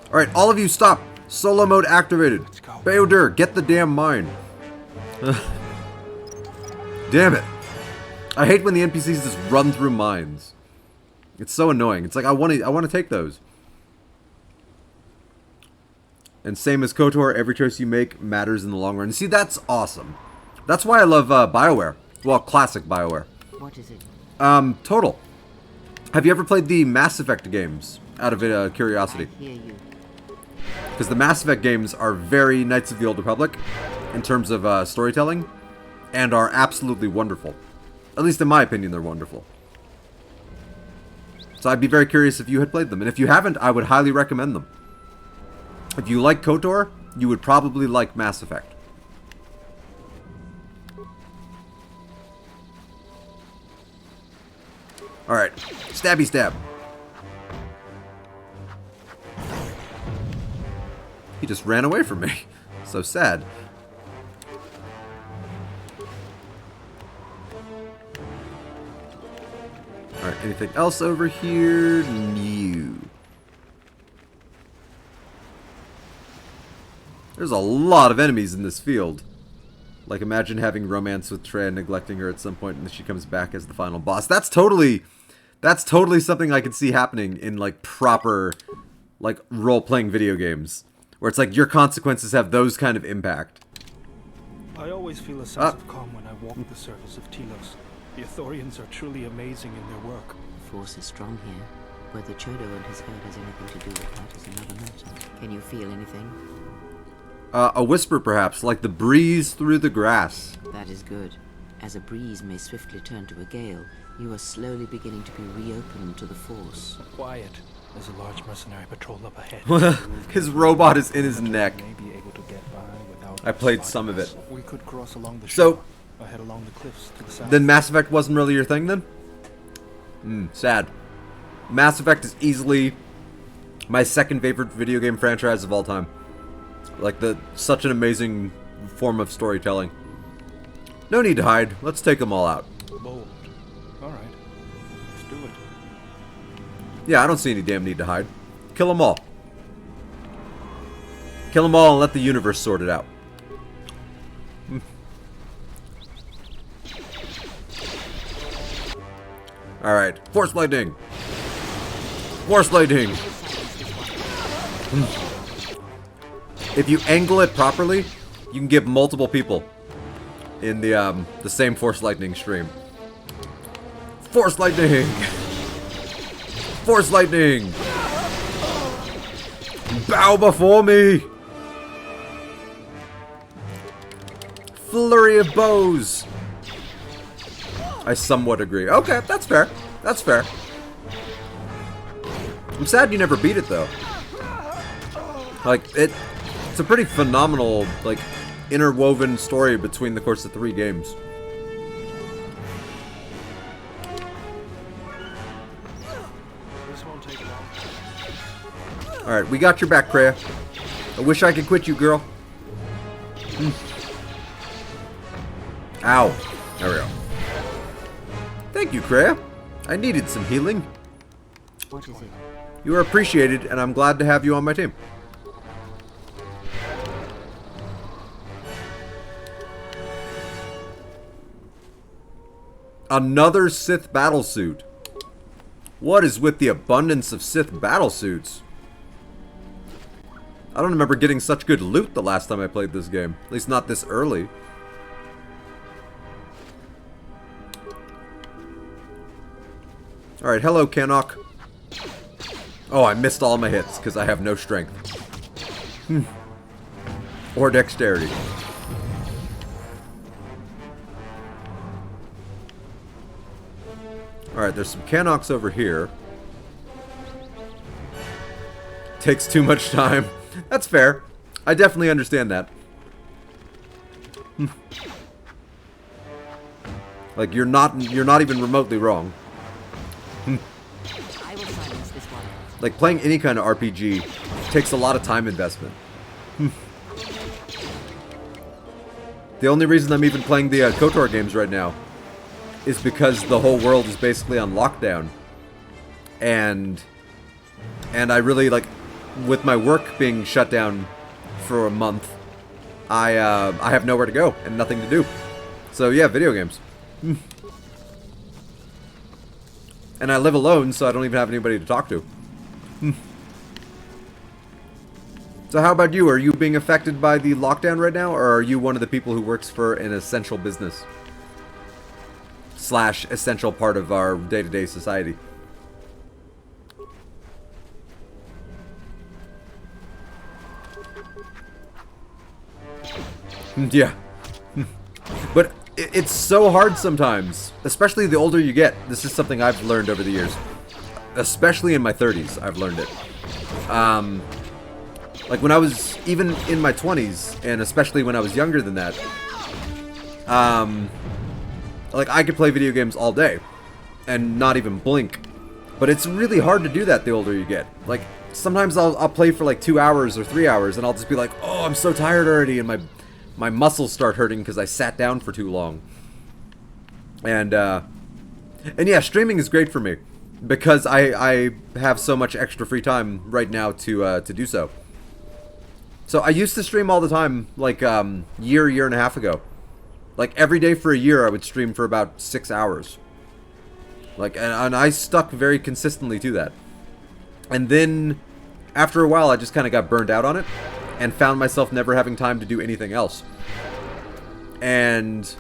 Alright, all of you stop. Solo mode activated. Bao-Dur, get the damn mine. Damn it. I hate when the NPCs just run through mines. It's so annoying. It's like I want to take those. And same as KOTOR, every choice you make matters in the long run. See, that's awesome. That's why I love BioWare. Well, classic BioWare. What is it? Total. Have you ever played the Mass Effect games? Out of curiosity. I hear you. Because the Mass Effect games are very Knights of the Old Republic in terms of storytelling, and are absolutely wonderful. At least in my opinion, they're wonderful. So I'd be very curious if you had played them. And if you haven't, I would highly recommend them. If you like KOTOR, you would probably like Mass Effect. Alright, stabby stab. He just ran away from me. So sad. Alright, anything else over here? No. There's a lot of enemies in this field. Like, imagine having romance with Trey and neglecting her at some point and then she comes back as the final boss. That's totally something I could see happening in, like, proper, like, role-playing video games. Where it's like your consequences have those kind of impact. I always feel a sense of calm when I walk the surface of Telos. The Ithorians are truly amazing in their work. The force is strong here. Whether Chodo and his herd has anything to do with that is another matter. Can you feel anything? A whisper, perhaps, like the breeze through the grass. That is good. As a breeze may swiftly turn to a gale, You are slowly beginning to be reopened to the Force. Quiet. There's a large mercenary patrol up ahead. His robot is in his neck. May be able to get by without I played some of it. We could cross along the So, shore, or head along the cliffs to the south. then Mass Effect wasn't really your thing then? Sad. Mass Effect is easily my second favorite video game franchise of all time. Like, such an amazing form of storytelling. No need to hide. Let's take them all out. Bold. Alright. Let's do it. Yeah, I don't see any damn need to hide. Kill them all. Kill them all and let the universe sort it out. Alright. Force lightning. Force lightning. If you angle it properly, you can give multiple people in the same Force lightning stream. Force lightning. Force lightning. Bow before me. Flurry of bows. I somewhat agree. Okay, that's fair. That's fair. I'm sad you never beat it though. Like it's a pretty phenomenal, like, interwoven story between the course of 3 games. This won't take long. Alright, we got your back, Kreia. I wish I could quit you, girl. Ow. There we go. Thank you, Kreia. I needed some healing. What is it? You are appreciated, and I'm glad to have you on my team. Another Sith battlesuit. What is with the abundance of Sith battlesuits? I don't remember getting such good loot the last time I played this game. At least not this early. Alright, hello, Canuck. Oh, I missed all my hits because I have no strength. Or dexterity. Alright, there's some Canucks over here. Takes too much time. That's fair. I definitely understand that. Like, you're not even remotely wrong. I will silence this one. Like, playing any kind of RPG takes a lot of time investment. The only reason I'm even playing the Kotor games right now is because the whole world is basically on lockdown. And I really, like, with my work being shut down for a month, I have nowhere to go and nothing to do. So yeah, video games. And I live alone, so I don't even have anybody to talk to. So how about you? Are you being affected by the lockdown right now, or are you one of the people who works for an essential business? / essential part of our day-to-day society? Yeah. But it's so hard sometimes, especially the older you get. This is something I've learned over the years. Especially in my 30s, I've learned it. Like when I was even in my 20s, and especially when I was younger than that, like I could play video games all day and not even blink. But it's really hard to do that the older you get. Like sometimes I'll play for like 2 hours or 3 hours and I'll just be like, oh, I'm so tired already, and my muscles start hurting because I sat down for too long. And yeah, streaming is great for me because I have so much extra free time right now to do so. So I used to stream all the time, like year and a half ago. Like every day for a year, I would stream for about 6 hours. Like, and I stuck very consistently to that. And then after a while, I just kind of got burned out on it and found myself never having time to do anything else. And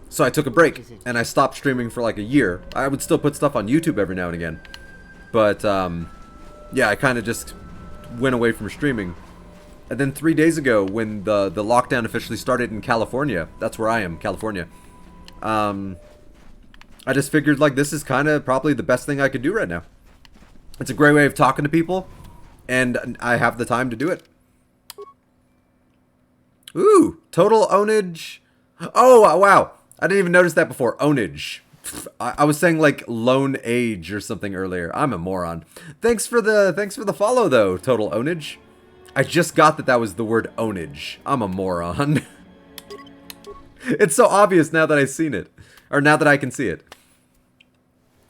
so I took a break and I stopped streaming for like a year. I would still put stuff on YouTube every now and again. But yeah, I kind of just went away from streaming. And then 3 days ago, when the lockdown officially started in California, that's where I am, California. I just figured, like, this is kind of probably the best thing I could do right now. It's a great way of talking to people, and I have the time to do it. Ooh, total ownage. Oh, wow. I didn't even notice that before. Ownage. I was saying, like, loan age or something earlier. I'm a moron. Thanks for the follow, though, total ownage. I just got that was the word ownage. I'm a moron. It's so obvious now that I've seen it. Or now that I can see it.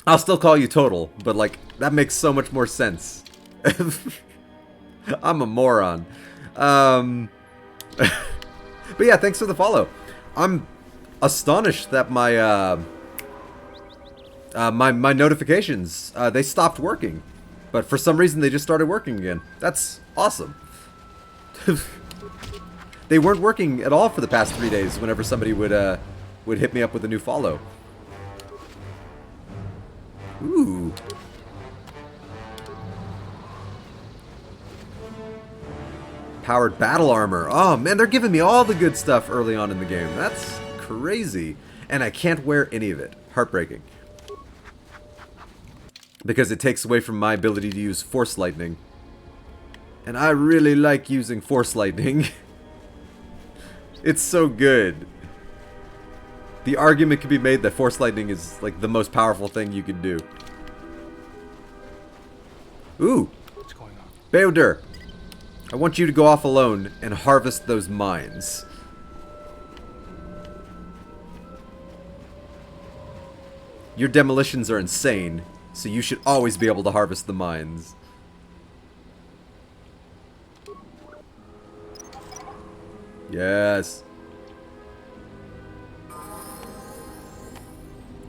I'll still call you total, but, like, that makes so much more sense. I'm a moron. But yeah, thanks for the follow. I'm astonished that my my notifications, they stopped working. But for some reason, they just started working again. That's awesome. They weren't working at all for the past 3 days whenever somebody would hit me up with a new follow. Ooh. Powered battle armor. Oh man, they're giving me all the good stuff early on in the game. That's crazy. And I can't wear any of it. Heartbreaking. Because it takes away from my ability to use Force Lightning. And I really like using Force Lightning. It's so good. The argument can be made that Force Lightning is like the most powerful thing you can do. Ooh. What's going on? Beodur, I want you to go off alone and harvest those mines. Your demolitions are insane, so you should always be able to harvest the mines. Yes.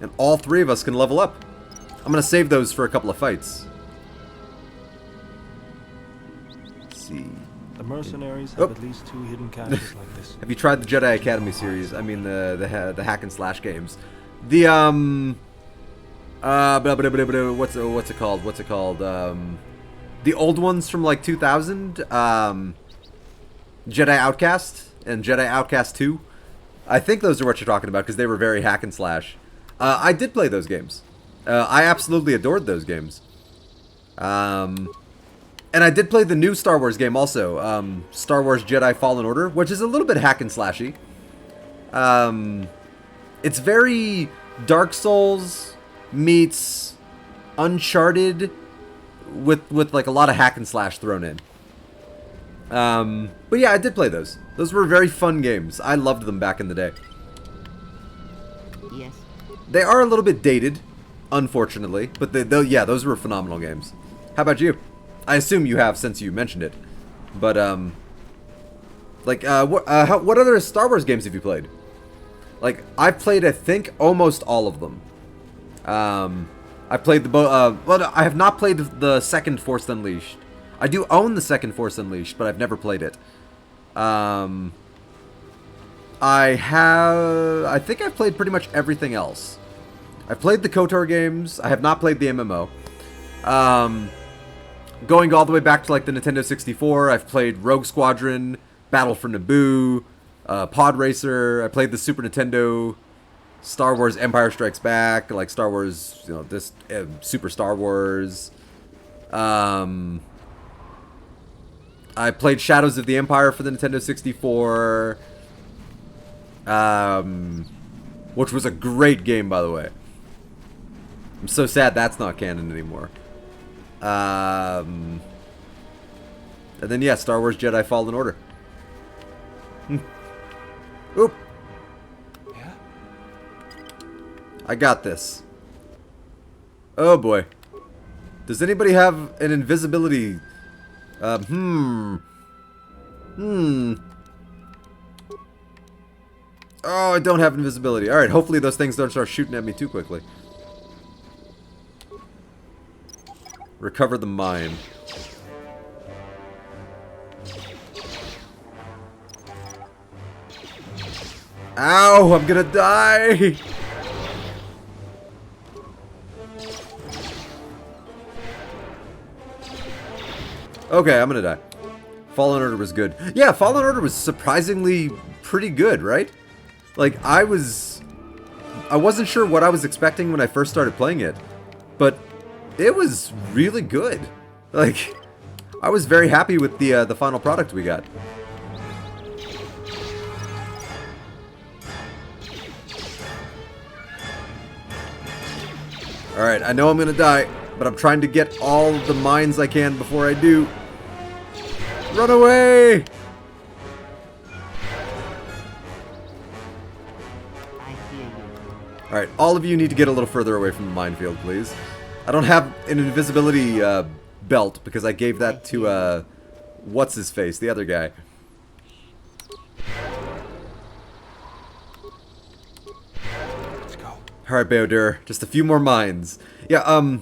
And all three of us can level up. I'm gonna save those for a couple of fights. Let's see. The mercenaries have at least 2 hidden caches like this. Have you tried the Jedi Academy series? I mean the hack and slash games. The what's it called? What's it called? The old ones from like 2000. Jedi Outcast and Jedi Outcast 2. I think those are what you're talking about because they were very hack and slash. I did play those games. I absolutely adored those games. And I did play the new Star Wars game also, Star Wars Jedi Fallen Order, which is a little bit hack and slashy. It's very Dark Souls meets Uncharted with like a lot of hack and slash thrown in. But yeah, I did play those. Those were very fun games. I loved them back in the day. Yes. They are a little bit dated, unfortunately, but yeah, those were phenomenal games. How about you? I assume you have since you mentioned it. But what other Star Wars games have you played? Like I've played, I think, almost all of them. I played well, I have not played the second Force Unleashed. I do own the second Force Unleashed, but I've never played it. I think I've played pretty much everything else. I've played the KOTOR games. I have not played the MMO. Going all the way back to like the Nintendo 64, I've played Rogue Squadron, Battle for Naboo, Pod Racer. I played the Super Nintendo, Star Wars Empire Strikes Back, like Star Wars, you know, this Super Star Wars. I played Shadows of the Empire for the Nintendo 64. Which was a great game, by the way. I'm so sad that's not canon anymore. And then, yeah, Star Wars Jedi Fallen Order. Oop. Yeah? I got this. Oh, boy. Does anybody have an invisibility... Oh, I don't have invisibility. Alright, hopefully those things don't start shooting at me too quickly. Recover the mine. Ow, I'm gonna die! Okay, I'm gonna die. Fallen Order was good. Yeah, Fallen Order was surprisingly pretty good, right? Like, I was I wasn't sure what I was expecting when I first started playing it, but it was really good. Like, I was very happy with the final product we got. Alright, I know I'm gonna die, but I'm trying to get all the mines I can before I do. Run away! Alright, all of you need to get a little further away from the minefield, please. I don't have an invisibility belt because I gave that to, what's-his-face, the other guy. Let's go. Alright, Beodur, just a few more mines. Yeah,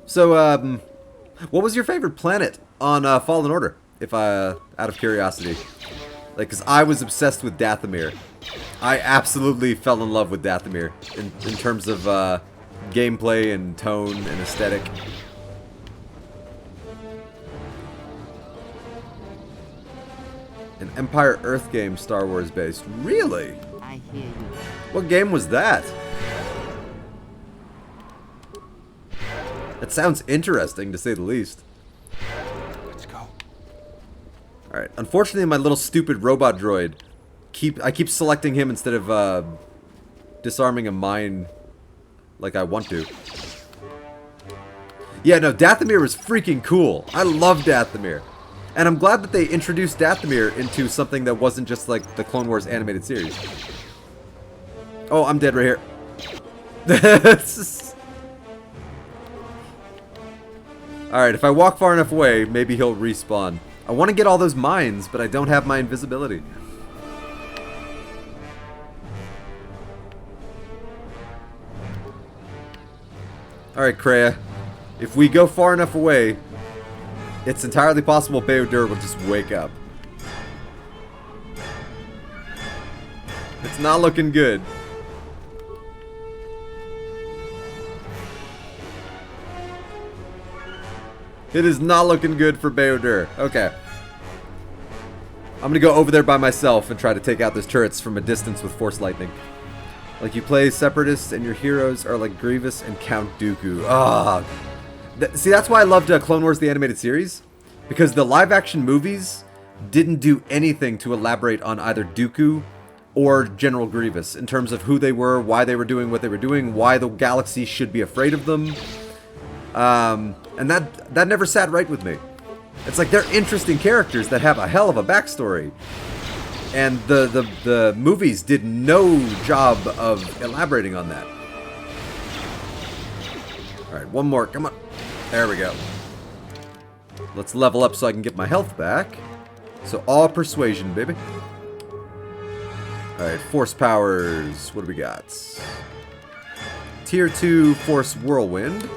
so, what was your favorite planet on Fallen Order, if out of curiosity? Like, because I was obsessed with Dathomir. I absolutely fell in love with Dathomir in terms of gameplay and tone and aesthetic. An Empire Earth game, Star Wars based. Really? I hear you. What game was that? That sounds interesting, to say the least. Let's go. Alright, unfortunately my little stupid robot droid, I keep selecting him instead of disarming a mine like I want to. Yeah, no, Dathomir was freaking cool. I love Dathomir. And I'm glad that they introduced Dathomir into something that wasn't just like the Clone Wars animated series. Oh, I'm dead right here. Alright, if I walk far enough away, maybe he'll respawn. I want to get all those mines, but I don't have my invisibility. Alright, Kreia. If we go far enough away, it's entirely possible Beodur will just wake up. It's not looking good. It is not looking good for Beodur. Okay. I'm gonna go over there by myself and try to take out those turrets from a distance with Force Lightning. Like, you play Separatists and your heroes are like Grievous and Count Dooku. Ah. See, that's why I loved Clone Wars the Animated Series. Because the live-action movies didn't do anything to elaborate on either Dooku or General Grievous in terms of who they were, why they were doing what they were doing, why the galaxy should be afraid of them. And that never sat right with me. It's like they're interesting characters that have a hell of a backstory. And the movies did no job of elaborating on that. Alright, one more. Come on. There we go. Let's level up so I can get my health back. So all persuasion, baby. Alright, force powers. What do we got? Tier 2 Force Whirlwind.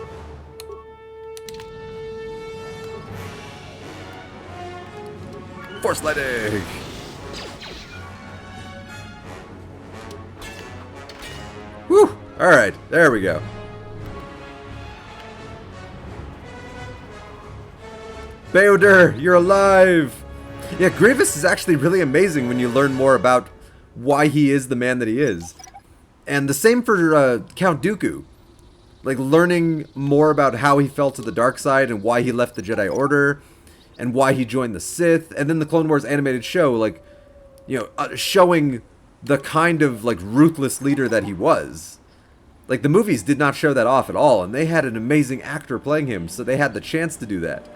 Force Lightning! Whew! Alright, there we go. Beodur, you're alive! Yeah, Grievous is actually really amazing when you learn more about why he is the man that he is. And the same for Count Dooku. Like, learning more about how he fell to the dark side and why he left the Jedi Order and why he joined the Sith. And then the Clone Wars animated show, like, you know, showing the kind of, like, ruthless leader that he was. Like, the movies did not show that off at all, and they had an amazing actor playing him, so they had the chance to do that.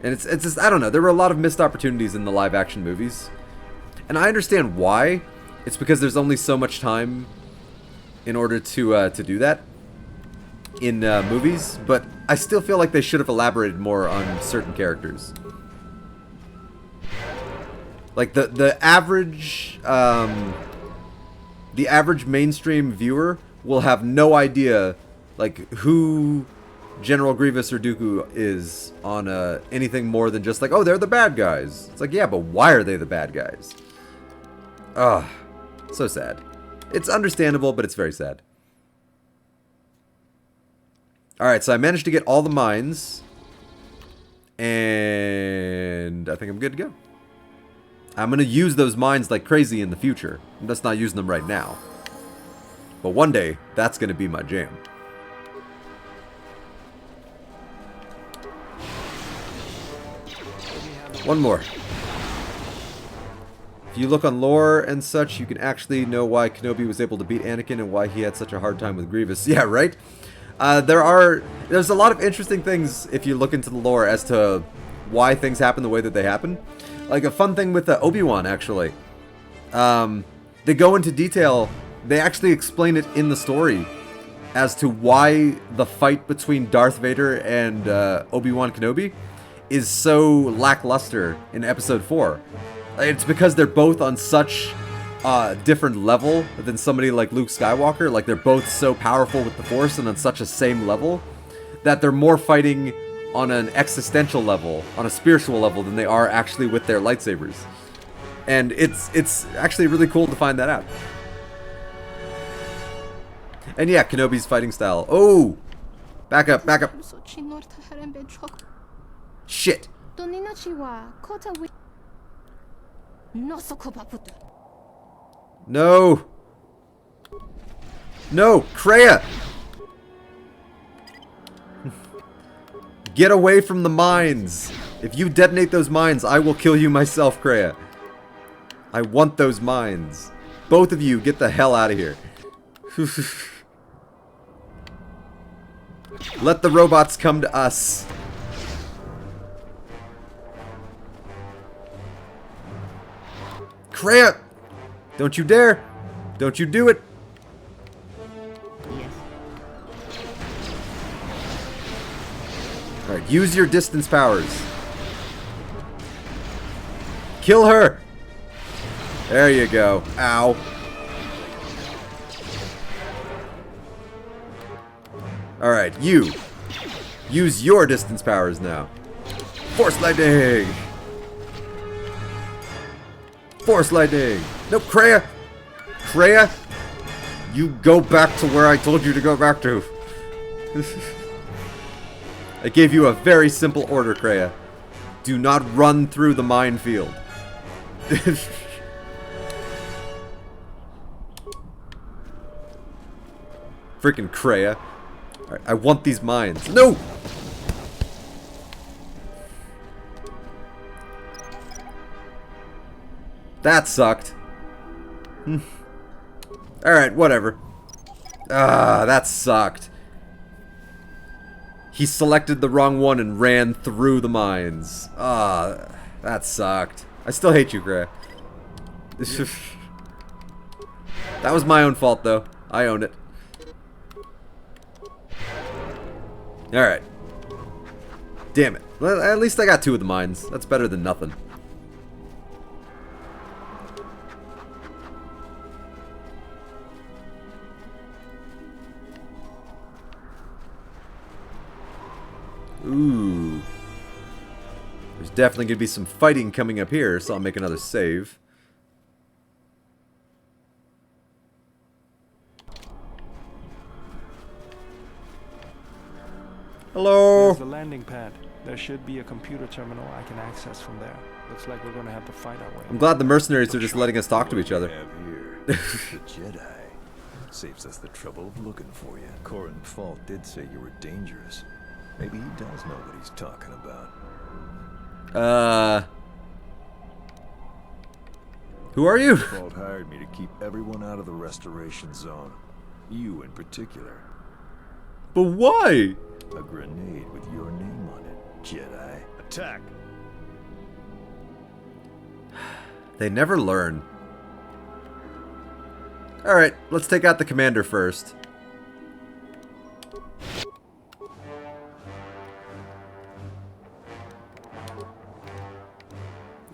And it's just, I don't know, there were a lot of missed opportunities in the live-action movies. And I understand why. It's because there's only so much time in order to do that in movies, but I still feel like they should have elaborated more on certain characters. Like, the average mainstream viewer will have no idea, like, who General Grievous or Dooku is on anything more than just like, oh, they're the bad guys. It's like, yeah, but why are they the bad guys? Ugh, so sad. It's understandable, but it's very sad. Alright, so I managed to get all the mines. And I think I'm good to go. I'm going to use those mines like crazy in the future. I'm just not using them right now. But one day, that's going to be my jam. One more. If you look on lore and such, you can actually know why Kenobi was able to beat Anakin and why he had such a hard time with Grievous. Yeah, right? There's a lot of interesting things if you look into the lore as to why things happen the way that they happen. Like a fun thing with Obi-Wan, actually. They go into detail. They actually explain it in the story as to why the fight between Darth Vader and Obi-Wan Kenobi is so lackluster in Episode 4. It's because they're both on such different level than somebody like Luke Skywalker. Like, they're both so powerful with the Force and on such a same level that they're more fighting on an existential level, on a spiritual level, than they are actually with their lightsabers. And it's actually really cool to find that out. And yeah, Kenobi's fighting style. Oh! Back up, back up. Shit. No. No, Kreia! Get away from the mines. If you detonate those mines, I will kill you myself, Kreia. I want those mines. Both of you, get the hell out of here. Let the robots come to us. Kreia! Don't you dare! Don't you do it! Yes. Alright, use your distance powers. Kill her! There you go. Ow. Alright, you. Use your distance powers now. Force lightning! Force lightning! No, Kreia! Kreia! You go back to where I told you to go back to. I gave you a very simple order, Kreia. Do not run through the minefield. Freaking Kreia. Alright, I want these mines. No! That sucked. Alright, whatever. Ah, that sucked. He selected the wrong one and ran through the mines. Ah, that sucked. I still hate you, Gray. That was my own fault, though. I own it. Alright. Damn it. Well, at least I got 2 of the mines. That's better than nothing. Ooh. There's definitely going to be some fighting coming up here, so I'll make another save. Hello? There's the landing pad. There should be a computer terminal I can access from there. Looks like we're going to have to fight our way. I'm glad the mercenaries are just letting us talk to each other. The Jedi. Saves us the trouble of looking for you. Corin Fault did say you were dangerous. Maybe he does know what he's talking about. Who are you? Fault hired me to keep everyone out of the restoration zone. You in particular. But why? A grenade with your name on it, Jedi. Attack! They never learn. Alright, let's take out the commander first.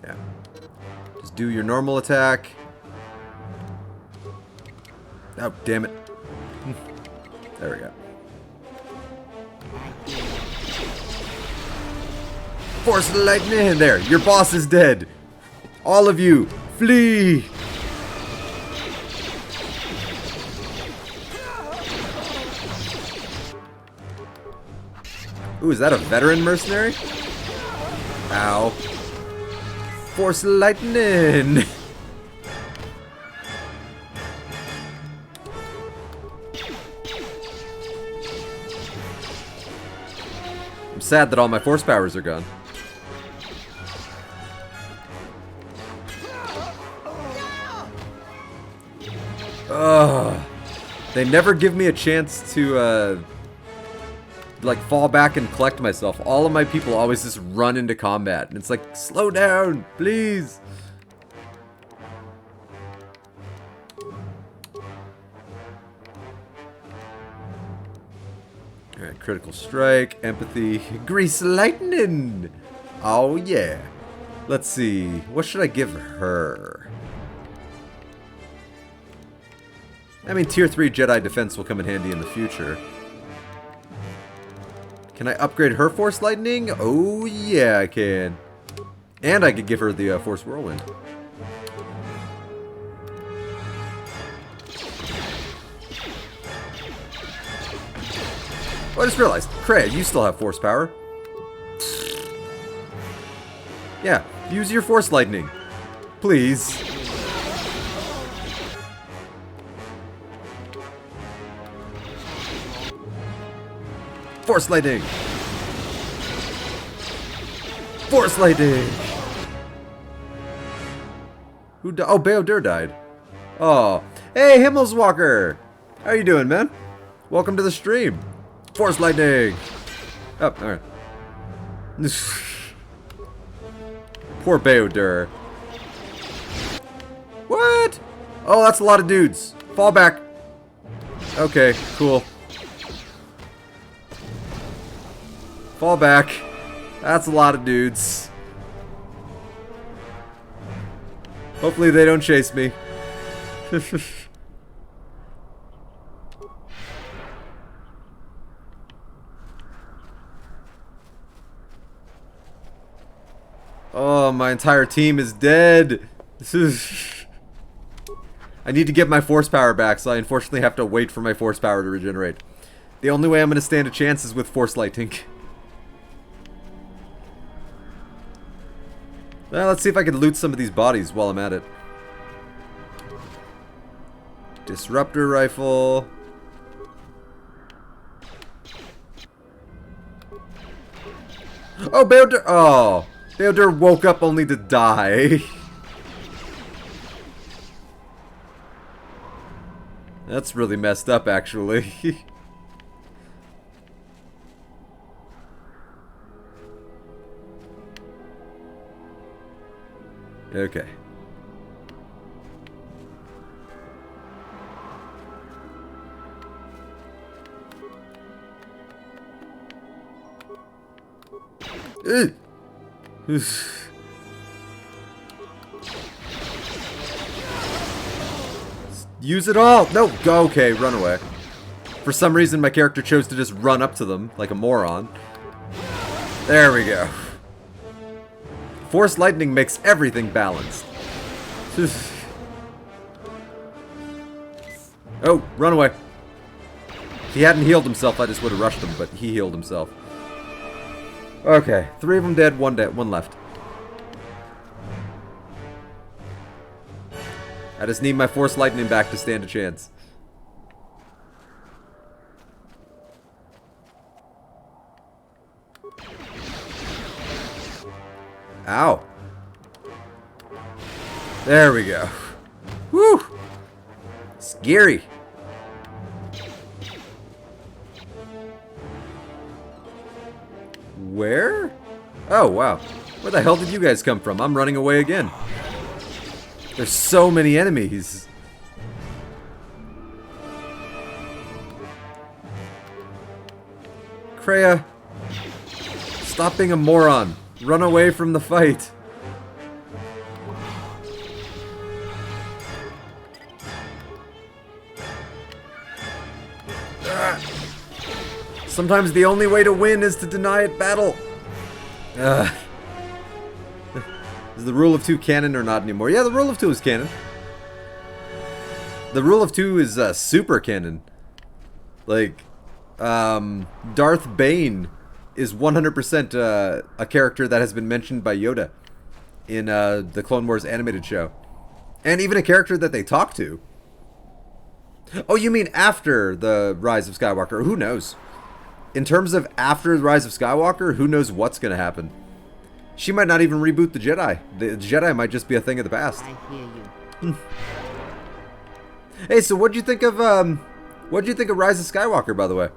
Yeah. Just do your normal attack. Oh, damn it. There we go. Force the lightning! There, your boss is dead. All of you, flee! Ooh, is that a veteran mercenary? Ow. Force lightning! sad that all my force powers are gone. Ugh. They never give me a chance to, like, fall back and collect myself. All of my people always just run into combat. And it's like, slow down, please. Alright, critical strike, empathy, grease lightning. Oh, yeah. Let's see. What should I give her? I mean, tier 3 Jedi defense will come in handy in the future. Can I upgrade her Force Lightning? Oh, yeah, I can. And I could give her the Force Whirlwind. Oh, I just realized, Kreia, you still have Force power. Yeah, use your Force Lightning. Please. Force Lightning! Force Lightning! Who died? Oh, Baodur died. Oh. Hey, Himmelswalker! How you doing, man? Welcome to the stream. Force Lightning! Oh, alright. Poor Baodur. What? Oh, that's a lot of dudes. Fall back. Okay, cool. Fall back. That's a lot of dudes. Hopefully they don't chase me. Oh, my entire team is dead. I need to get my force power back, so I unfortunately have to wait for my force power to regenerate. The only way I'm going to stand a chance is with Force Lightning. Well, let's see if I can loot some of these bodies while I'm at it. Disruptor rifle. Oh, Baodur! Oh, Baodur woke up only to die. That's really messed up, actually. Okay. Use it all! No! Go! Okay, run away. For some reason, my character chose to just run up to them like a moron. There we go. Force Lightning makes everything balanced. Oh, run away. If he hadn't healed himself, I just would have rushed him, but he healed himself. Okay, 3 of them dead, one left. I just need my Force Lightning back to stand a chance. Ow. There we go. Woo! Scary. Where? Oh, wow. Where the hell did you guys come from? I'm running away again. There's so many enemies. Kreia, stop being a moron. Run away from the fight. Sometimes the only way to win is to deny it battle. Is the rule of 2 canon or not anymore? Yeah, the rule of 2 is canon. The rule of 2 is super canon. Like, Darth Bane is 100% a character that has been mentioned by Yoda in the Clone Wars animated show. And even a character that they talk to. Oh, you mean after the Rise of Skywalker? Who knows? in terms of after the Rise of Skywalker, who knows what's going to happen. She might not even reboot the Jedi. The Jedi might just be a thing of the past. I hear you. Hey, so what'd you think of Rise of Skywalker, by the way?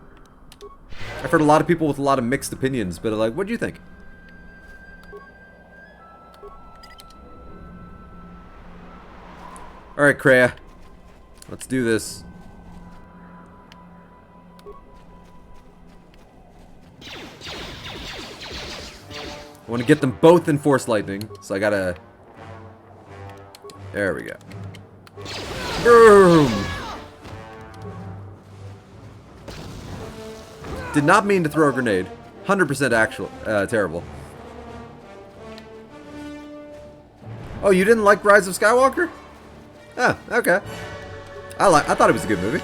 I've heard a lot of people with a lot of mixed opinions, but like, what'd you think? Alright, Kreia. Let's do this. I want to get them both in Force Lightning, so I gotta... There we go. Boom! Did not mean to throw a grenade. 100% actual, terrible. Oh, you didn't like Rise of Skywalker? Ah, okay. I thought it was a good movie.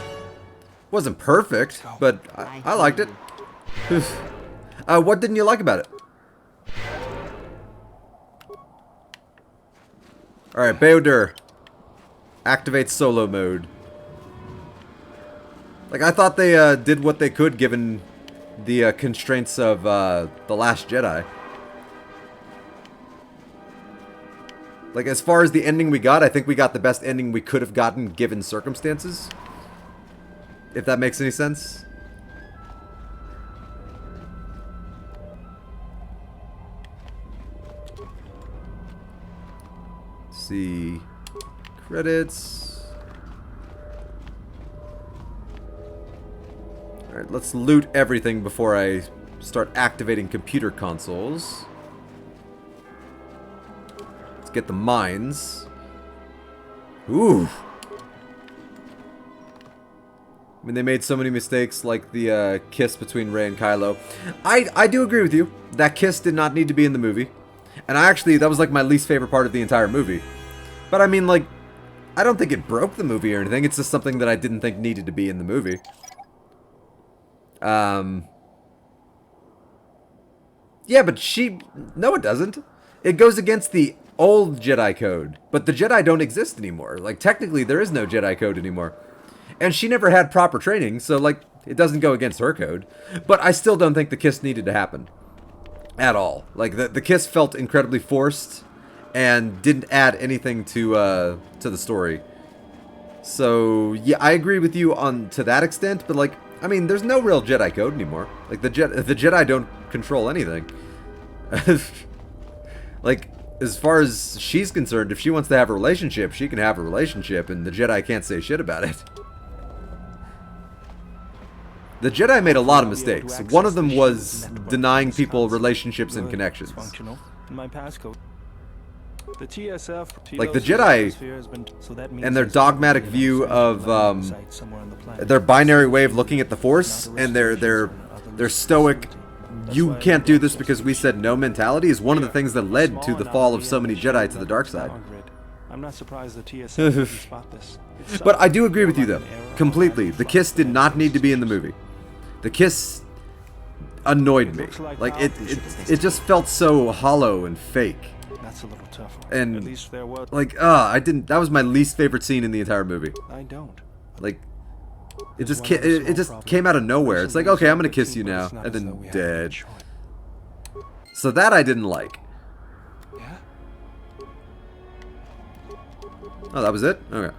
Wasn't perfect, but I liked it. What didn't you like about it? Alright, Baodur. Activate solo mode. Like, I thought they did what they could given the constraints of The Last Jedi. Like, as far as the ending we got, I think we got the best ending we could have gotten given circumstances. If that makes any sense. Let's see. Credits. Alright, let's loot everything before I start activating computer consoles. Get the mines. Ooh. I mean, they made so many mistakes, like the kiss between Rey and Kylo. I do agree with you. That kiss did not need to be in the movie. And that was like my least favorite part of the entire movie. But I mean, like, I don't think it broke the movie or anything. It's just something that I didn't think needed to be in the movie. Yeah, but no, it doesn't. It goes against the old Jedi code, but the Jedi don't exist anymore. Like, technically, there is no Jedi code anymore. And she never had proper training, so, like, it doesn't go against her code. But I still don't think the kiss needed to happen. At all. Like, the kiss felt incredibly forced and didn't add anything to the story. So, yeah, I agree with you to that extent, but, like, I mean, there's no real Jedi code anymore. Like, the Jedi don't control anything. Like, as far as she's concerned, if she wants to have a relationship, she can have a relationship, and the Jedi can't say shit about it. The Jedi made a lot of mistakes. One of them was denying people relationships and connections. My passcode. The TSF, like the Jedi and their dogmatic view of their binary way of looking at the Force and their stoic, you can't do this because we said no mentality is one of the things that led to the fall of so many Jedi to the dark side. I'm not surprised the TSF didn't spot this. But I do agree with you though, completely. The kiss did not need to be in the movie. The kiss annoyed me. Like it just felt so hollow and fake. That's a little tough. And at least there was that was my least favorite scene in the entire movie. I don't. Like it just came out of nowhere. It's like, okay, I'm gonna kiss you now, and then dead. So that I didn't like. Yeah. Oh, that was it? Okay.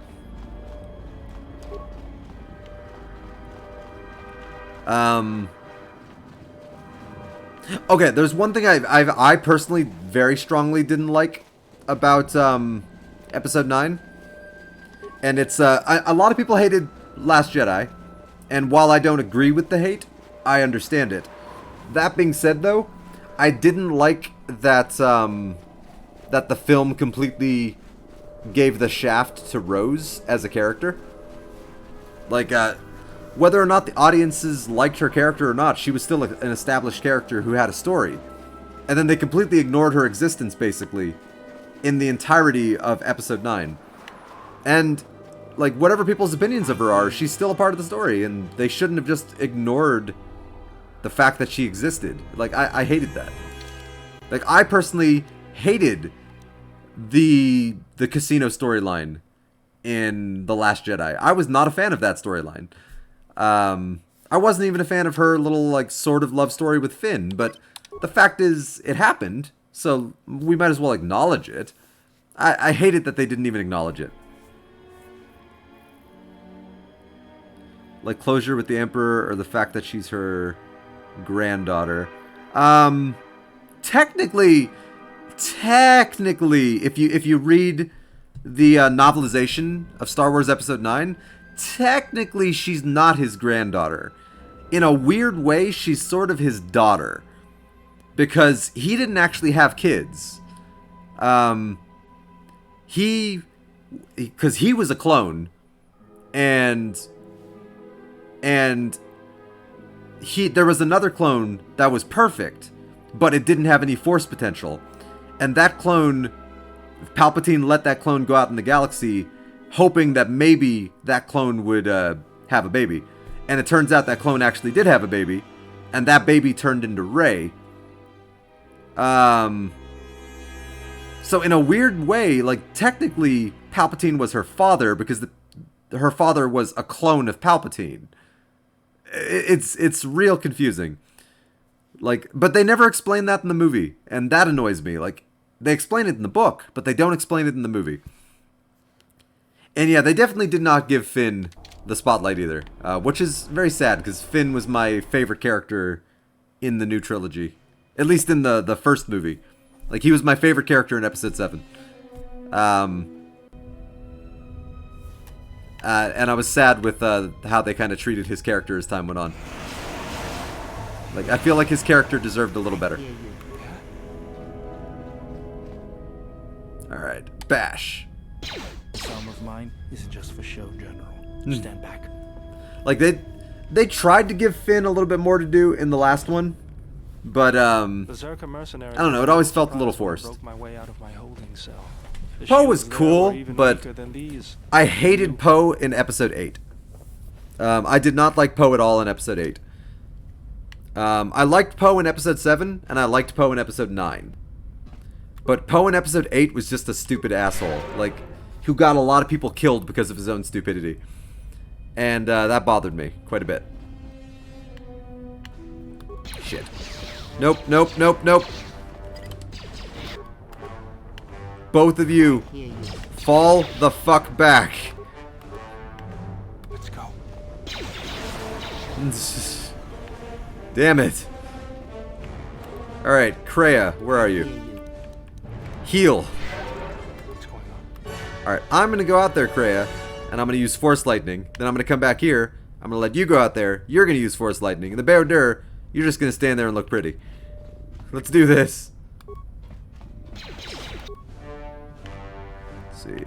Okay, there's one thing I personally very strongly didn't like about Episode 9, and it's a lot of people hated Last Jedi, and while I don't agree with the hate, I understand it. That being said, though, I didn't like that that the film completely gave the shaft to Rose as a character. Like, whether or not the audiences liked her character or not, she was still an established character who had a story. And then they completely ignored her existence, basically, in the entirety of Episode 9. And, like, whatever people's opinions of her are, she's still a part of the story, and they shouldn't have just ignored the fact that she existed. Like, I hated that. Like, I personally hated the casino storyline in The Last Jedi. I was not a fan of that storyline. I wasn't even a fan of her little, like, sort of love story with Finn, but the fact is, it happened, so we might as well acknowledge it. I hate it that they didn't even acknowledge it. Like, closure with the Emperor, or the fact that she's her granddaughter. Technically, if you read the novelization of Star Wars Episode 9, technically she's not his granddaughter. In a weird way, she's sort of his daughter. Because he didn't actually have kids. Because he was a clone. And there was another clone that was perfect, but it didn't have any force potential. And that clone, Palpatine let that clone go out in the galaxy, hoping that maybe that clone would have a baby. And it turns out that clone actually did have a baby, and that baby turned into Rey. So in a weird way, like, technically Palpatine was her father because her father was a clone of Palpatine. It's real confusing. Like, but they never explain that in the movie, and that annoys me. Like, they explain it in the book, but they don't explain it in the movie. And yeah, they definitely did not give Finn the spotlight either, which is very sad, because Finn was my favorite character in the new trilogy. At least in the first movie. Like, he was my favorite character in Episode 7. And I was sad with how they kind of treated his character as time went on. Like, I feel like his character deserved a little better. Alright, bash. Some of mine isn't just for show, General. Stand back. Like, they tried to give Finn a little bit more to do in the last one, but I don't know, it always felt a little forced. Poe was cool, but I hated Poe in Episode 8. I did not like Poe at all in Episode 8. I liked Poe in Episode 7, and I liked Poe in Episode 9. But Poe in Episode 8 was just a stupid asshole, like, who got a lot of people killed because of his own stupidity. And that bothered me quite a bit. Shit. Nope, nope, nope, nope. Both of you, fall the fuck back. Let's go. Damn it. Alright, Kreia, where are you? Heal. Alright, I'm gonna go out there, Kreia, and I'm gonna use Force Lightning. Then I'm gonna come back here. I'm gonna let you go out there. You're gonna use Force Lightning. And the Bear-Dur, you're just gonna stand there and look pretty. Let's do this. Let's see.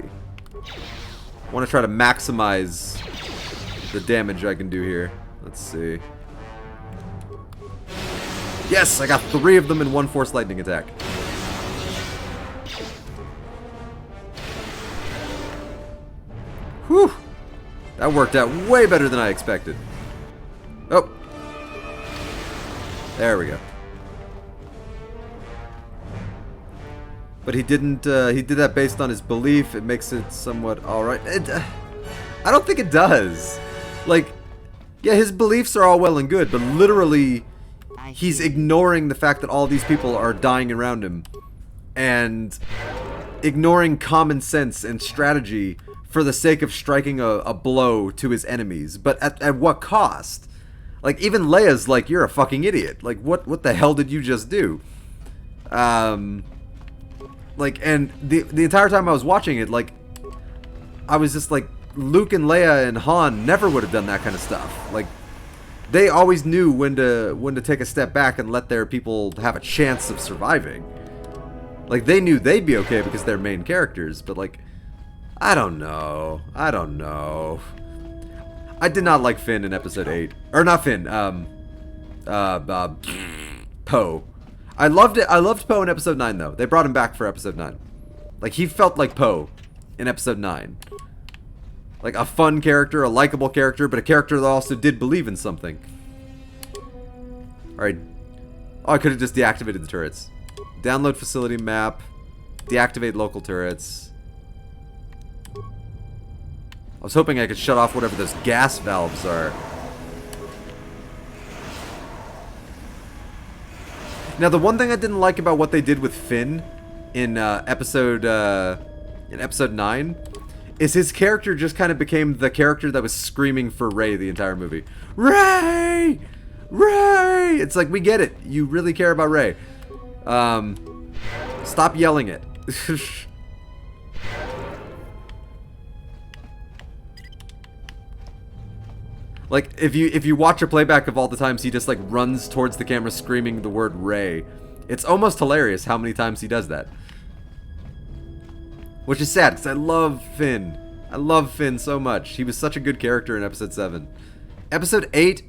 I want to try to maximize the damage I can do here. Let's see. Yes, I got 3 of them in one Force Lightning attack. Whew. That worked out way better than I expected. Oh. There we go. But he didn't, he did that based on his belief. It makes it somewhat alright. I don't think it does. Like, yeah, his beliefs are all well and good, but literally, he's ignoring the fact that all these people are dying around him. And ignoring common sense and strategy for the sake of striking a blow to his enemies. But at what cost? Like, even Leia's like, you're a fucking idiot. Like, what the hell did you just do? Like, and the entire time I was watching it, like, I was just like, Luke and Leia and Han never would have done that kind of stuff. Like, they always knew when to take a step back and let their people have a chance of surviving. Like, they knew they'd be okay because they're main characters, but like, I don't know. I don't know. I did not like Finn in Episode 8. Or not Finn, Poe. I loved it. I loved Poe in Episode 9, though. They brought him back for Episode 9. Like, he felt like Poe in Episode 9. Like, a fun character, a likable character, but a character that also did believe in something. Alright. Oh, I could have just deactivated the turrets. Download facility map. Deactivate local turrets. I was hoping I could shut off whatever those gas valves are. Now, the one thing I didn't like about what they did with Finn in episode 9 is his character just kind of became the character that was screaming for Rey the entire movie. Rey! Rey! It's like, we get it. You really care about Rey. Stop yelling it. Like, if you watch a playback of all the times he just, like, runs towards the camera screaming the word Rey, it's almost hilarious how many times he does that. Which is sad, because I love Finn. I love Finn so much. He was such a good character in Episode 7. Episode 8,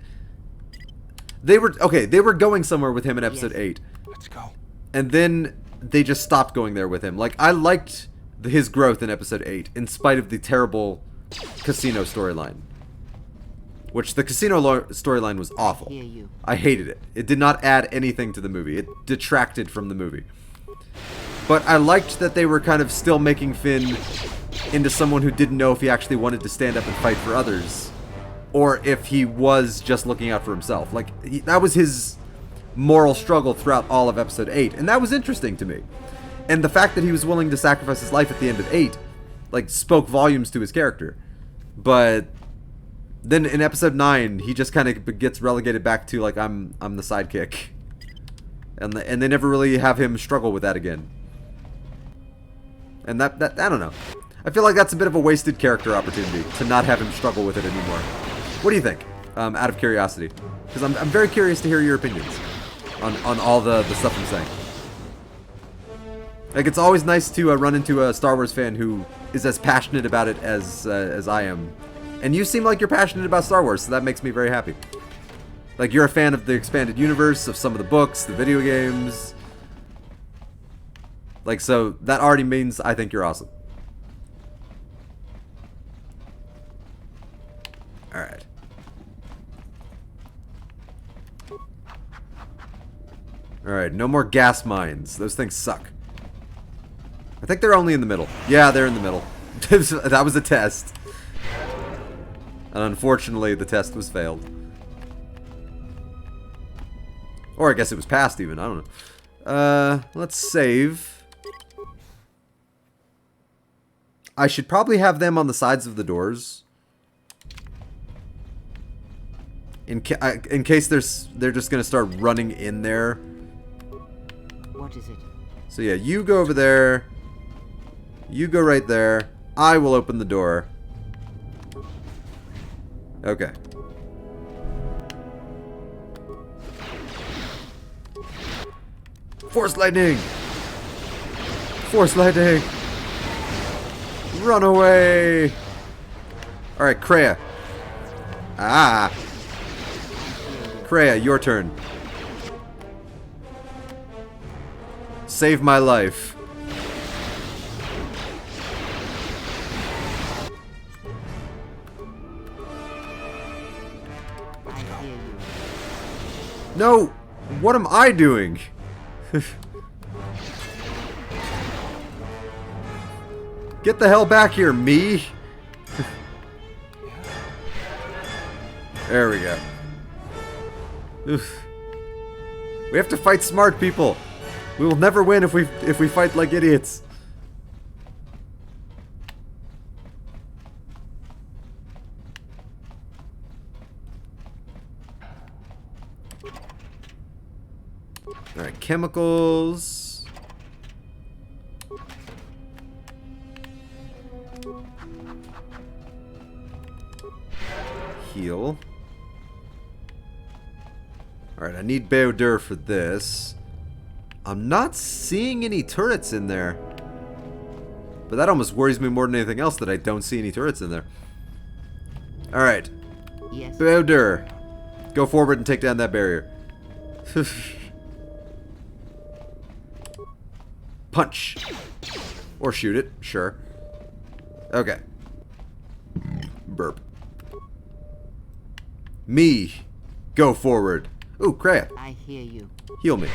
they were going somewhere with him in Episode 8. Let's go. And then they just stopped going there with him. Like, I liked his growth in Episode 8, in spite of the terrible casino storyline. Which, the casino storyline was awful. I hated it. It did not add anything to the movie. It detracted from the movie. But I liked that they were kind of still making Finn into someone who didn't know if he actually wanted to stand up and fight for others. Or if he was just looking out for himself. Like, that was his moral struggle throughout all of Episode 8. And that was interesting to me. And the fact that he was willing to sacrifice his life at the end of 8, like, spoke volumes to his character. But then in Episode 9, he just kind of gets relegated back to, like, I'm the sidekick. And they never really have him struggle with that again. And that I don't know. I feel like that's a bit of a wasted character opportunity to not have him struggle with it anymore. What do you think? Out of curiosity. Because I'm very curious to hear your opinions on all the stuff I'm saying. Like, it's always nice to run into a Star Wars fan who is as passionate about it as I am. And you seem like you're passionate about Star Wars, so that makes me very happy. Like, you're a fan of the expanded universe, of some of the books, the video games. Like, so that already means I think you're awesome. Alright. Alright, no more gas mines. Those things suck. I think they're only in the middle. Yeah, they're in the middle. That was a test. And unfortunately, the test was failed. Or I guess it was passed even, I don't know. Let's save. I should probably have them on the sides of the doors. In case they're just gonna start running in there. What is it? So yeah, you go over there. You go right there. I will open the door. Okay. Force lightning! Force lightning! Run away! Alright, Kreia. Ah! Kreia, your turn. Save my life. No! What am I doing? Get the hell back here, me! There we go. Oof. We have to fight smart, people. We will never win if we fight like idiots. Alright, chemicals. Heal. Alright, I need Kotor for this. I'm not seeing any turrets in there. But that almost worries me more than anything else that I don't see any turrets in there. Alright. Yes. Kotor. Go forward and take down that barrier. Punch. Or shoot it, sure. Okay. Burp. Me. Go forward. Ooh, Kreia. I hear you. Heal me.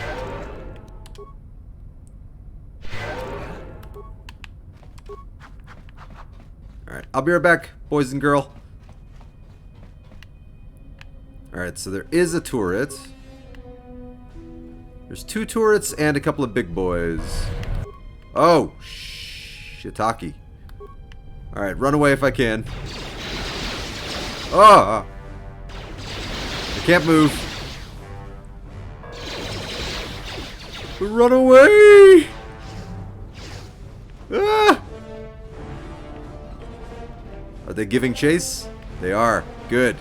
Alright, I'll be right back, boys and girl. Alright, so there is a turret. There's 2 turrets and a couple of big boys. Oh, shiitake. Alright, run away if I can. Oh! I can't move. Run away! Ah! Are they giving chase? They are. Good.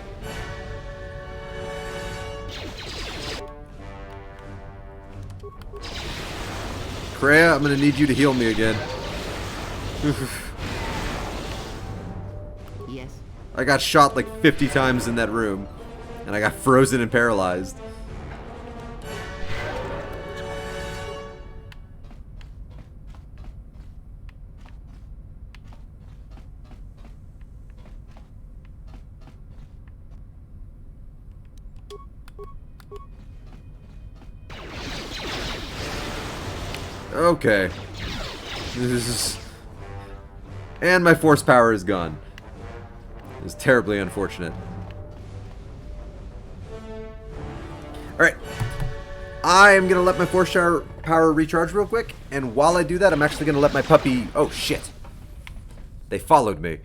Kreia, I'm gonna need you to heal me again. Yes. I got shot like 50 times in that room, and I got frozen and paralyzed. Okay. This is... And my force power is gone. It's terribly unfortunate. Alright. I am going to let my force power recharge real quick. And while I do that, I'm actually going to let my puppy... Oh, shit. They followed me.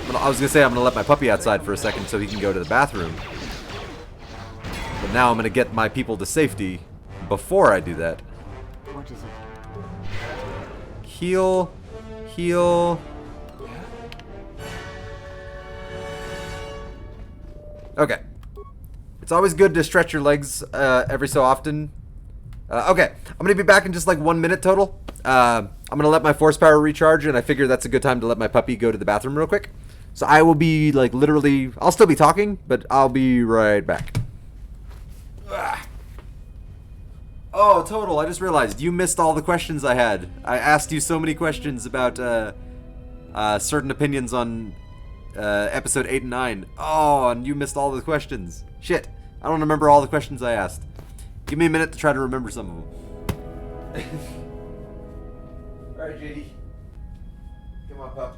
I was going to say I'm going to let my puppy outside for a second so he can go to the bathroom. But now I'm going to get my people to safety before I do that. What is it? Heal. Heal. Okay. It's always good to stretch your legs every so often. Okay. I'm going to be back in just like 1 minute total. I'm going to let my force power recharge, and I figure that's a good time to let my puppy go to the bathroom real quick. So I will be like literally... I'll still be talking, but I'll be right back. Ugh. Oh, Total, I just realized you missed all the questions I had. I asked you so many questions about certain opinions on episode 8 and 9. Oh, and you missed all the questions. Shit, I don't remember all the questions I asked. Give me a minute to try to remember some of them. Alright, JD. Come on, pup.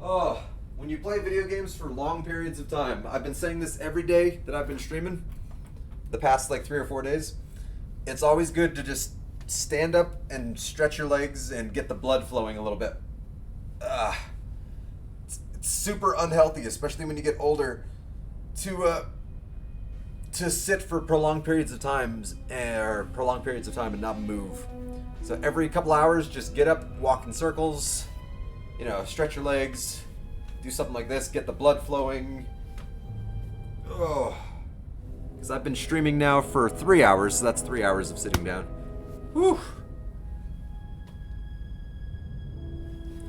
Oh, when you play video games for long periods of time, I've been saying this every day that I've been streaming, the past like 3 or 4 days, it's always good to just stand up and stretch your legs and get the blood flowing a little bit. It's super unhealthy, especially when you get older, to sit for prolonged periods of time and not move. So every couple hours, just get up, walk in circles. You know, stretch your legs, do something like this, get the blood flowing. Oh. Because I've been streaming now for 3 hours, so that's 3 hours of sitting down. Whew.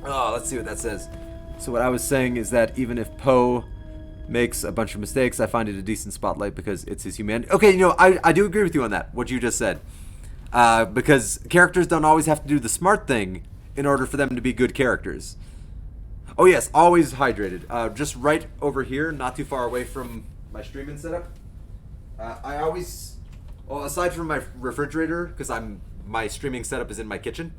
Oh, let's see what that says. So what I was saying is that even if Poe makes a bunch of mistakes, I find it a decent spotlight because it's his humanity. Okay, you know, I do agree with you on that, what you just said. Because characters don't always have to do the smart thing in order for them to be good characters. Oh yes, always hydrated. Just right over here, not too far away from my streaming setup. I always, well, aside from my refrigerator, because my streaming setup is in my kitchen,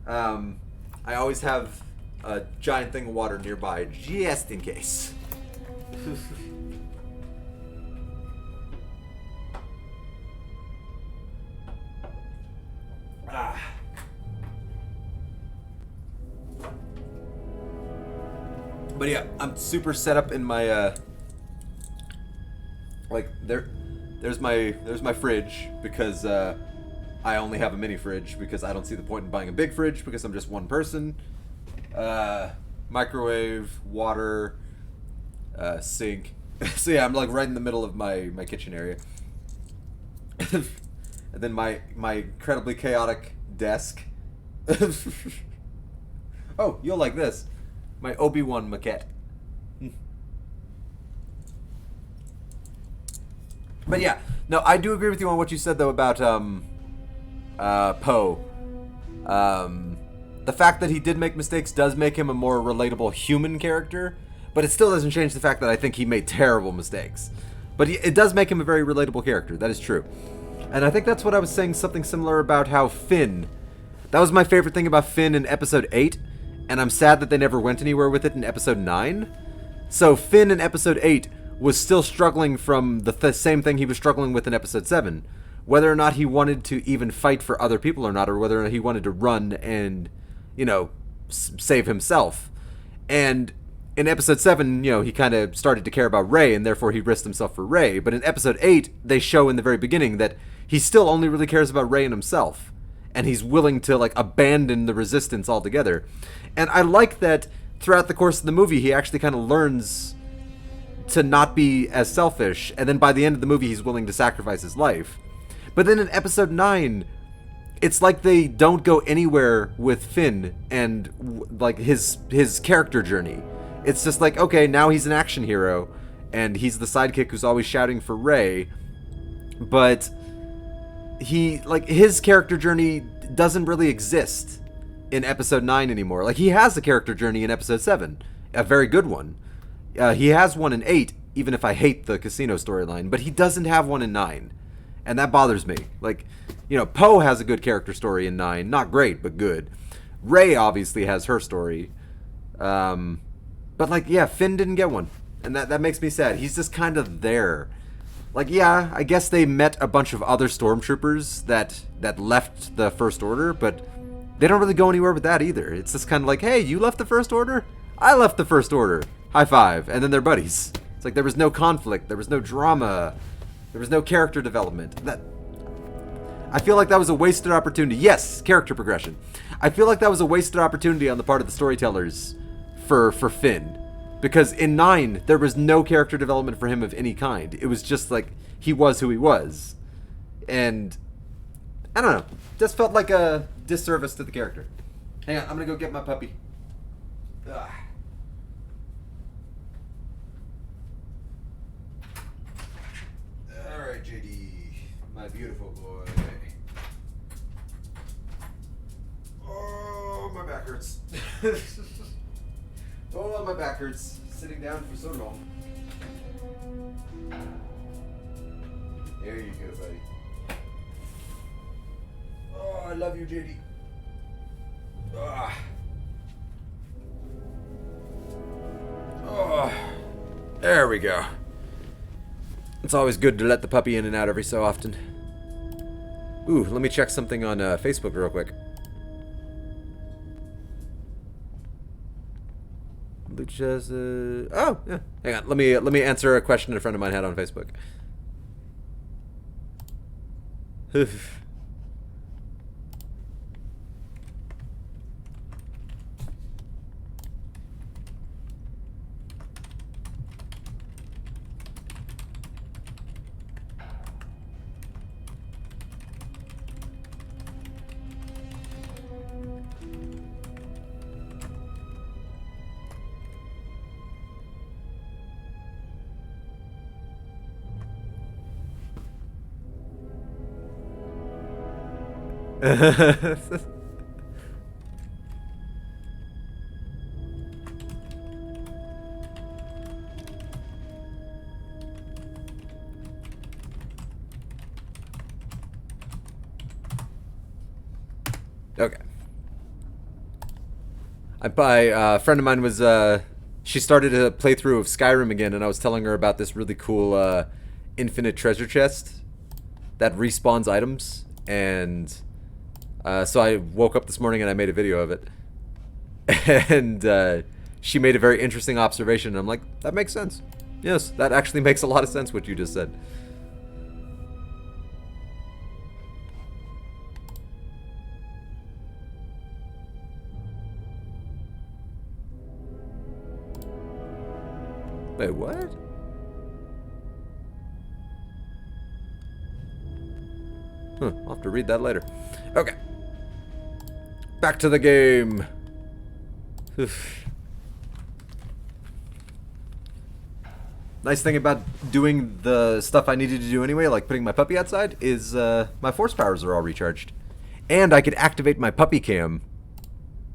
I always have a giant thing of water nearby, just in case. But yeah, I'm super set up in my like there's my fridge because I only have a mini fridge because I don't see the point in buying a big fridge because I'm just one person. Microwave, water, sink. So yeah, I'm like right in the middle of my kitchen area. And then my incredibly chaotic desk. Oh, you'll like this. My Obi-Wan maquette. But yeah, no, I do agree with you on what you said though about Poe. The fact that he did make mistakes does make him a more relatable human character, but it still doesn't change the fact that I think he made terrible mistakes. But it does make him a very relatable character, that is true. And I think that's what I was saying, something similar about how Finn, that was my favorite thing about Finn in episode 8, and I'm sad that they never went anywhere with it in episode 9. So Finn in episode 8 was still struggling from the same thing he was struggling with in episode 7. Whether or not he wanted to even fight for other people or not, or whether or not he wanted to run and, you know, save himself. And in episode 7, you know, he kind of started to care about Rey, and therefore he risked himself for Rey. But in episode 8, they show in the very beginning that he still only really cares about Rey and himself. And he's willing to, like, abandon the Resistance altogether. And I like that throughout the course of the movie, he actually kind of learns to not be as selfish. And then by the end of the movie, he's willing to sacrifice his life. But then in episode 9, it's like they don't go anywhere with Finn and, like, his character journey. It's just like, okay, now he's an action hero, and he's the sidekick who's always shouting for Rey, but he, like, his character journey doesn't really exist in episode 9 anymore. Like, he has a character journey in episode 7, a very good one. He has one in 8, even if I hate the casino storyline, but he doesn't have one in 9, and that bothers me. Like, you know, Poe has a good character story in 9, not great, but good. Rey obviously has her story, but, like, yeah, Finn didn't get one. And that makes me sad. He's just kind of there. Like, yeah, I guess they met a bunch of other stormtroopers that left the First Order, but they don't really go anywhere with that either. It's just kind of like, hey, you left the First Order? I left the First Order. High five. And then they're buddies. It's like there was no conflict. There was no drama. There was no character development. I feel like that was a wasted opportunity. Yes, character progression. I feel like that was a wasted opportunity on the part of the storytellers for Finn, because in 9 there was no character development for him of any kind. It was just like he was who he was, and I don't know, just felt like a disservice to the character. Hang on, I'm gonna go get my puppy. Ugh. All right, JD, my beautiful boy. Oh, my back hurts. Oh, my back hurts. Sitting down for so long. There you go, buddy. Oh, I love you, JD. Oh, there we go. It's always good to let the puppy in and out every so often. Ooh, let me check something on Facebook real quick. Lucha's, oh, yeah. Hang on. Let me answer a question a friend of mine had on Facebook. Okay. A friend of mine was, she started a playthrough of Skyrim again, and I was telling her about this really cool, infinite treasure chest that respawns items, and, so I woke up this morning and I made a video of it. And, she made a very interesting observation, and I'm like, that makes sense. Yes, that actually makes a lot of sense, what you just said. Wait, what? Huh, I'll have to read that later. Okay. Back to the game. Oof. Nice thing about doing the stuff I needed to do anyway, like putting my puppy outside, is my force powers are all recharged. And I could activate my puppy cam,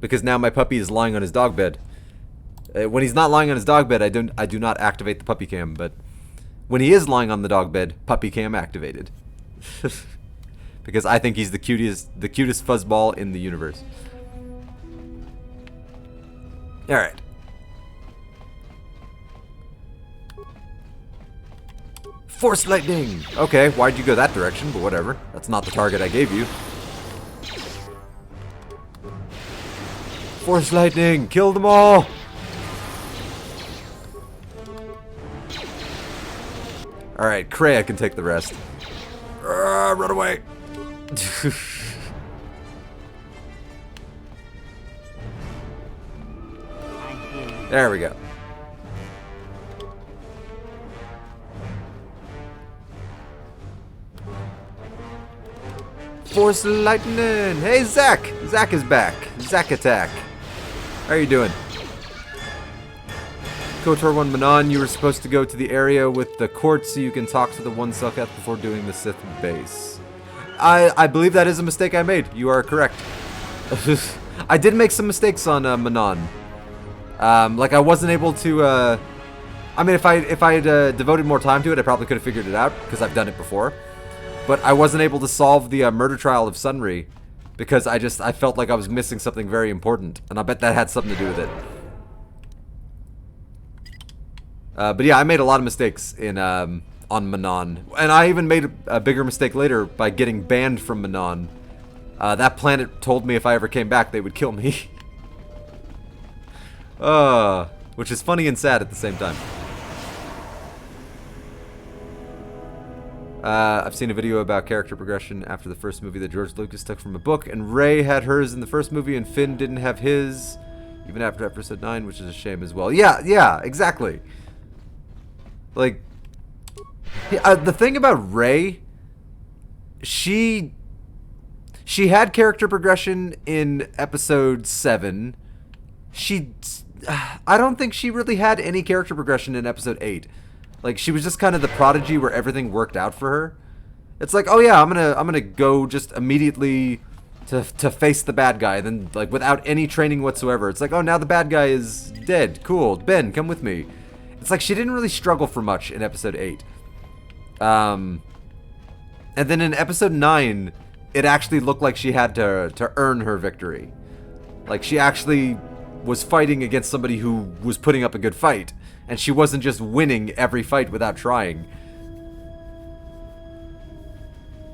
because now my puppy is lying on his dog bed. When he's not lying on his dog bed, I do not activate the puppy cam, but when he is lying on the dog bed, puppy cam activated. Because I think he's the cutest fuzzball in the universe. Alright. Force lightning! Okay, why'd you go that direction? But whatever. That's not the target I gave you. Force lightning! Kill them all! Alright, Kreia can take the rest. Run away! There we go. Force lightning! Hey, Zack! Zack is back. Zack attack. How are you doing? Kotor 1 Manon, you were supposed to go to the area with the court so you can talk to the one Selkath before doing the Sith base. I believe that is a mistake I made. You are correct. I did make some mistakes on Manon. Like I wasn't able to. I mean, if I had devoted more time to it, I probably could have figured it out because I've done it before. But I wasn't able to solve the murder trial of Sunry because I felt like I was missing something very important, and I bet that had something to do with it. But yeah, I made a lot of mistakes in on Manon, and I even made a bigger mistake later by getting banned from Manon. That planet told me if I ever came back, they would kill me. Which is funny and sad at the same time. I've seen a video about character progression after the first movie that George Lucas took from a book, and Rey had hers in the first movie, and Finn didn't have his, even after Episode 9, which is a shame as well. Yeah, exactly. Like, the thing about Rey, she had character progression in Episode 7. I don't think she really had any character progression in Episode 8. Like, she was just kind of the prodigy where everything worked out for her. It's like, oh yeah, I'm gonna go just immediately to face the bad guy, then like without any training whatsoever. It's like, oh, now the bad guy is dead. Cool, Ben, come with me. It's like she didn't really struggle for much in Episode 8. And then in Episode 9, it actually looked like she had to earn her victory. Like, she actually was fighting against somebody who was putting up a good fight. And she wasn't just winning every fight without trying.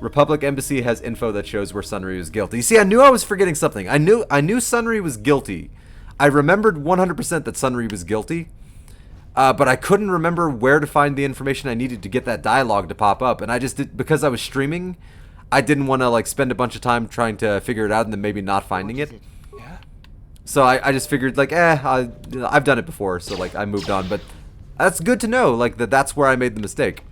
Republic Embassy has info that shows where Sunry was guilty. See, I knew I was forgetting something. I knew Sunry was guilty. I remembered 100% that Sunry was guilty. But I couldn't remember where to find the information I needed to get that dialogue to pop up. And I just did, because I was streaming, I didn't want to like spend a bunch of time trying to figure it out and then maybe not finding it. So I just figured, like, I've done it before, so, like, I moved on. But that's good to know, like, that's where I made the mistake.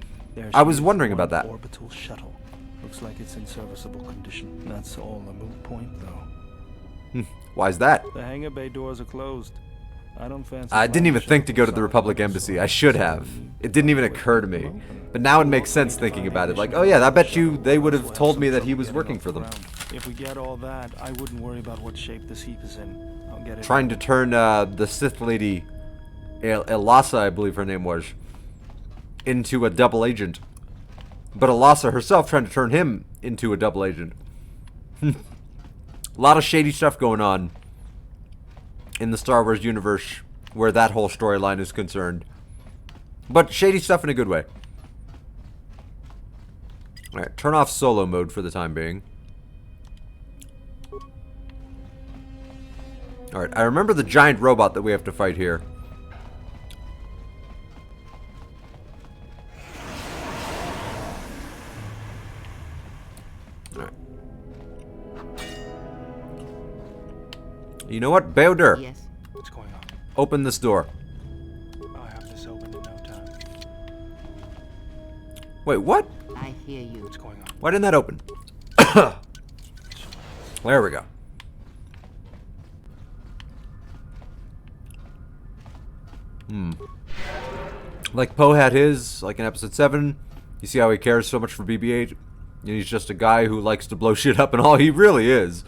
I was wondering about that. Orbital shuttle. Looks like it's in serviceable condition. That's all a moot point, though. Why's that? The hangar bay doors are closed. I don't fancy. I didn't even think to go to the Republic Embassy. I should have. It didn't even occur to me. But now it makes sense thinking about it. Like, oh yeah, I bet you they would have told me that he was working for them. If we get all that, I wouldn't worry about what shape this heap is in. I'll get it. Trying to turn the Sith lady, Elassa, I believe her name was, into a double agent. But Elassa herself trying to turn him into a double agent. A lot of shady stuff going on in the Star Wars universe where that whole storyline is concerned. But shady stuff in a good way. Alright, turn off solo mode for the time being. Alright, I remember the giant robot that we have to fight here. Alright. You know what? Beodur. Yes. What's going on? Open this door. I'll have this open in no time. Wait, what? I hear you. What's going on? Why didn't that open? There we go. Like Poe had his, like in episode 7. You see how he cares so much for BB-8? And he's just a guy who likes to blow shit up and all he really is.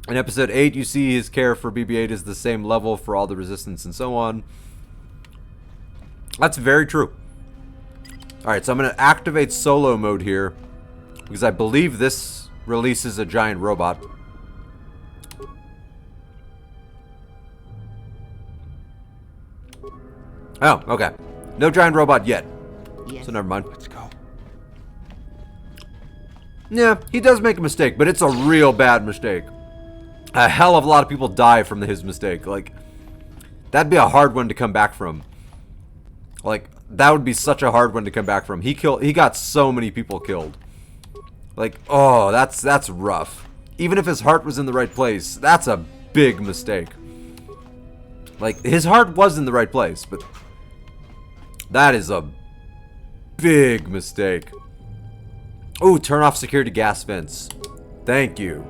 In episode 8, you see his care for BB-8 is the same level for all the resistance and so on. That's very true. Alright, so I'm going to activate solo mode here, because I believe this releases a giant robot. Oh, okay. No giant robot yet. Yes. So never mind. Let's go. Yeah, he does make a mistake, but it's a real bad mistake. A hell of a lot of people die from his mistake. Like, that'd be a hard one to come back from. Like, that would be such a hard one to come back from. He got so many people killed. Like, oh, that's rough. Even if his heart was in the right place, that's a big mistake. Like, his heart was in the right place, but that is a big mistake. Ooh, turn off security gas vents. Thank you.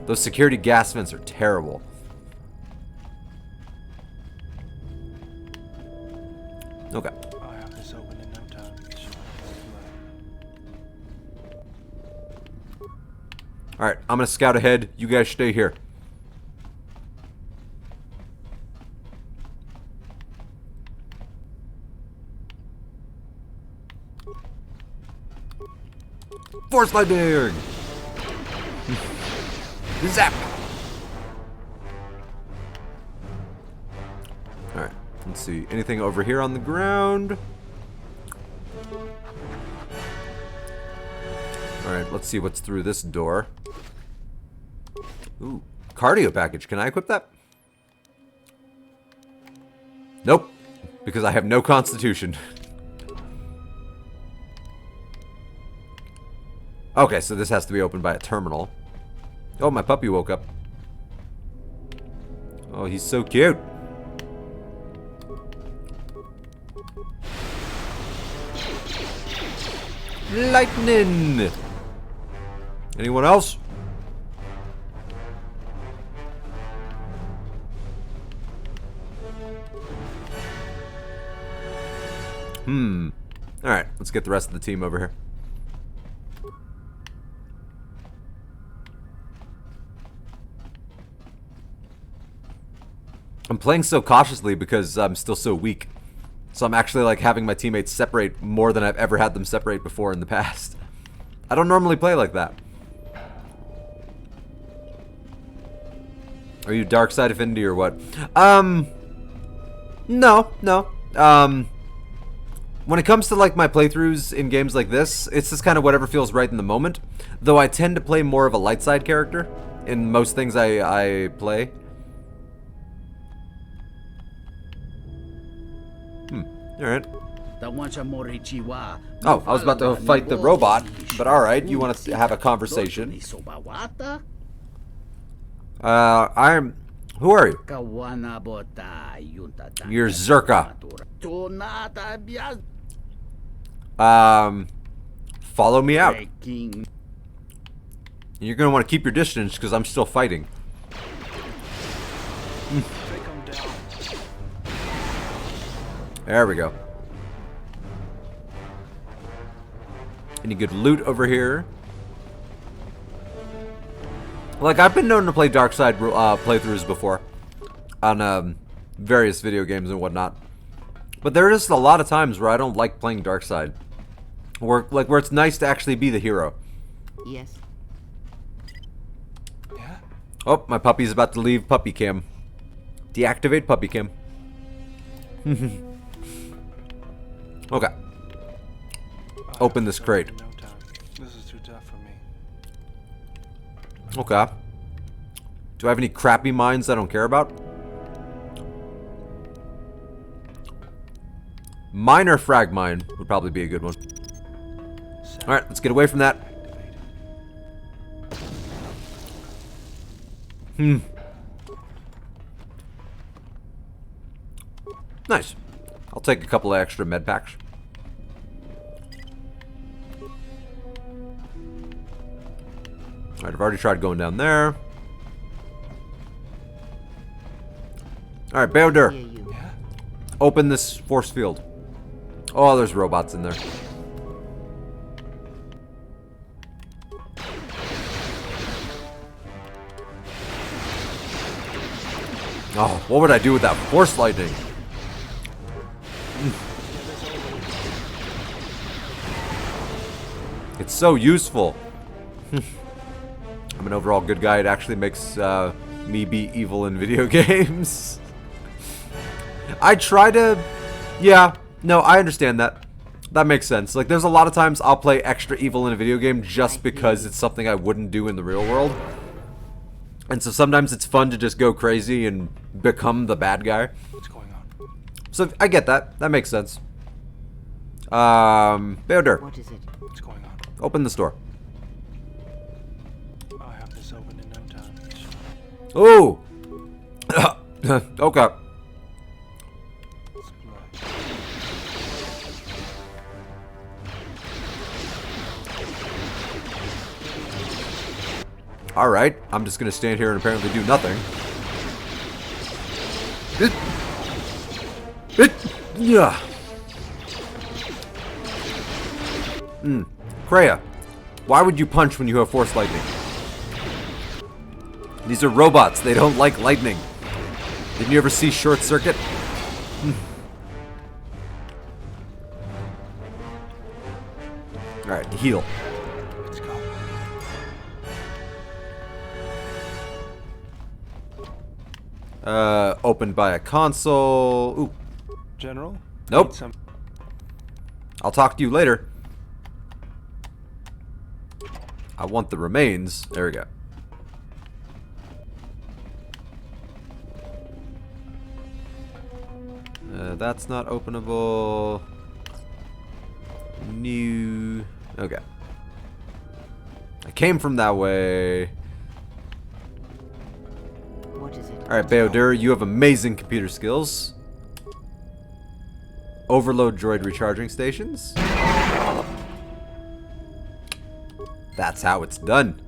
Those security gas vents are terrible. Okay. I have this open in no time. Alright, I'm gonna scout ahead. You guys stay here. Force lightning! Zap! Alright, let's see. Anything over here on the ground? Alright, let's see what's through this door. Ooh, cardio package. Can I equip that? Nope, because I have no constitution. Okay, so this has to be opened by a terminal. Oh, my puppy woke up. Oh, he's so cute. Lightning! Anyone else? Alright, let's get the rest of the team over here. I'm playing so cautiously because I'm still so weak. So I'm actually like having my teammates separate more than I've ever had them separate before in the past. I don't normally play like that. Are you Dark Side Affinity or what? No. When it comes to like my playthroughs in games like this, it's just kind of whatever feels right in the moment. Though I tend to play more of a light side character in most things I play. Alright. Oh, I was about to fight the robot, but alright, you want to have a conversation. Who are you? You're Zerka. Follow me out. You're gonna want to keep your distance because I'm still fighting. There we go. Any good loot over here? Like, I've been known to play Dark Side playthroughs before. On various video games and whatnot. But there are just a lot of times where I don't like playing Dark Side. Where it's nice to actually be the hero. Yes. Yeah? Oh, my puppy's about to leave puppy cam. Deactivate puppy cam. Okay. Open this crate. This is too tough for me. Okay. Do I have any crappy mines I don't care about? Minor frag mine would probably be a good one. Alright, let's get away from that. Nice. I'll take a couple of extra med packs. Alright, I've already tried going down there. Alright, Beodur. Open this force field. Oh, there's robots in there. Oh, what would I do with that force lightning? It's so useful. I'm an overall good guy. It actually makes me be evil in video games. I try to Yeah, no, I understand that. That makes sense. Like, there's a lot of times I'll play extra evil in a video game just because it's something I wouldn't do in the real world. And so sometimes it's fun to just go crazy and become the bad guy. What's going on? So I get that. That makes sense. Beodur. What is it? What's going on? Open the store. I'll have this open in no time. Ooh! Okay. Alright, I'm just gonna stand here and apparently do nothing. Yeah. Kreia, why would you punch when you have force lightning? These are robots, they don't like lightning. Didn't you ever see Short Circuit? Alright, heal. Let's go. Opened by a console. Ooh. General? Nope. I'll talk to you later. I want the remains. There we go. That's not openable. New. Okay. I came from that way. What is it? Alright, Beodur, you have amazing computer skills. Overload droid recharging stations. That's how it's done.